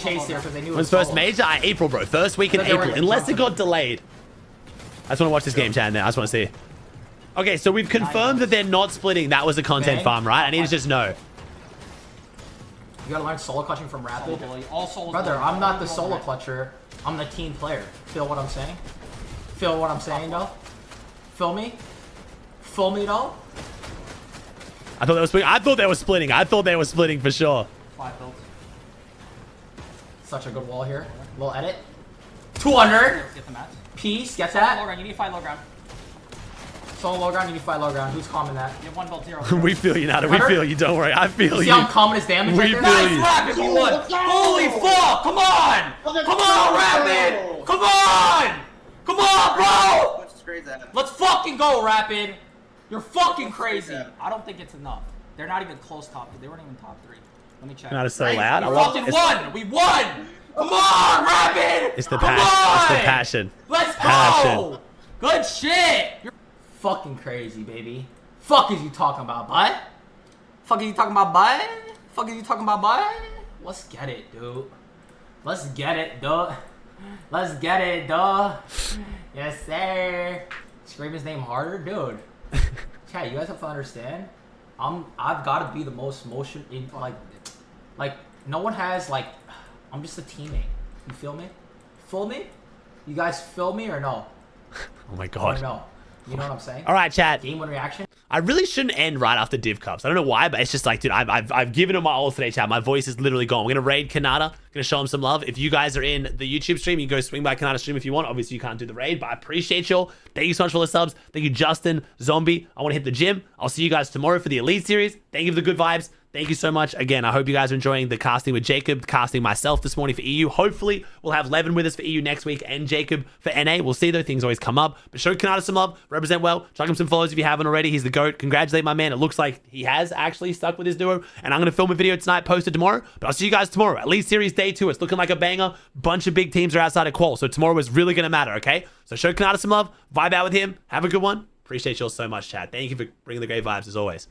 chased here because they knew it was first major? April, bro. First week in April. Unless it got delayed. I just want to watch this game chat now. I just want to see. Okay, so we've confirmed that they're not splitting. That was a content farm, right? I need to just know. You gotta learn solo clutching from Rapid. Brother, I'm not the solo clutcher. I'm the team player. Feel what I'm saying? Feel what I'm saying, though? Feel me? Feel me, though? I thought they were splitting. I thought they were splitting for sure. 5 builds. Such a good wall here. Little edit. 200. Get the mats. Piece. Get that. Low ground. You need to find low ground. Solo low ground, you need to fight low ground. Who's calming that? You have 1 build 0. We feel you, Nada. We feel you. Don't worry. I feel you. See how I'm calming his damage We right there? feel Nice you. Rapid, we won. Holy fuck! Come on! Come on, Rapid! Come on! Come on, bro! Let's fucking go, Rapid. You're fucking crazy. I don't think it's enough. They're not even close top. They weren't even top 3. Let me check. Nada's so loud. I We love fucking won! We won! Come on, Rapid! It's the Come passion. It's the on! passion. Let's go! Passion. Good shit! You're fucking crazy, baby. Fuck is you talking about, bud? Fuck is you talking about, bud? Fuck is you talking about, bud? Let's get it, dude. Let's get it, dude. Let's get it, dude. Yes, sir. Scream his name harder, dude. Chat, you guys have to understand. I've got to be the most motion in like no one has like. I'm just a teammate. You feel me? Feel me? You guys feel me or no? Oh my god. Or no? You know what I'm saying? All right, chat. Game 1 reaction. I really shouldn't end right after Div Cups. I don't know why, but it's just like, dude, I've given him my all today, chat. My voice is literally gone. We're gonna raid Kanata. Gonna show him some love. If you guys are in the YouTube stream, you can go swing by Kanata stream if you want. Obviously, you can't do the raid, but I appreciate y'all. Thank you so much for the subs. Thank you, Justin, Zombie. I want to hit the gym. I'll see you guys tomorrow for the Elite Series. Thank you for the good vibes. Thank you so much. Again, I hope you guys are enjoying the casting with Jacob, casting myself this morning for EU. Hopefully, we'll have Levin with us for EU next week and Jacob for NA. We'll see, though. Things always come up. But show Kanata some love. Represent well. Chuck him some follows if you haven't already. He's the GOAT. Congratulate my man. It looks like he has actually stuck with his duo. And I'm going to film a video tonight, post it tomorrow. But I'll see you guys tomorrow. At least Series Day 2. It's looking like a banger. Bunch of big teams are outside of qual. So tomorrow is really going to matter, okay? So show Kanata some love. Vibe out with him. Have a good one. Appreciate you all so much, chat. Thank you for bringing the great vibes as always.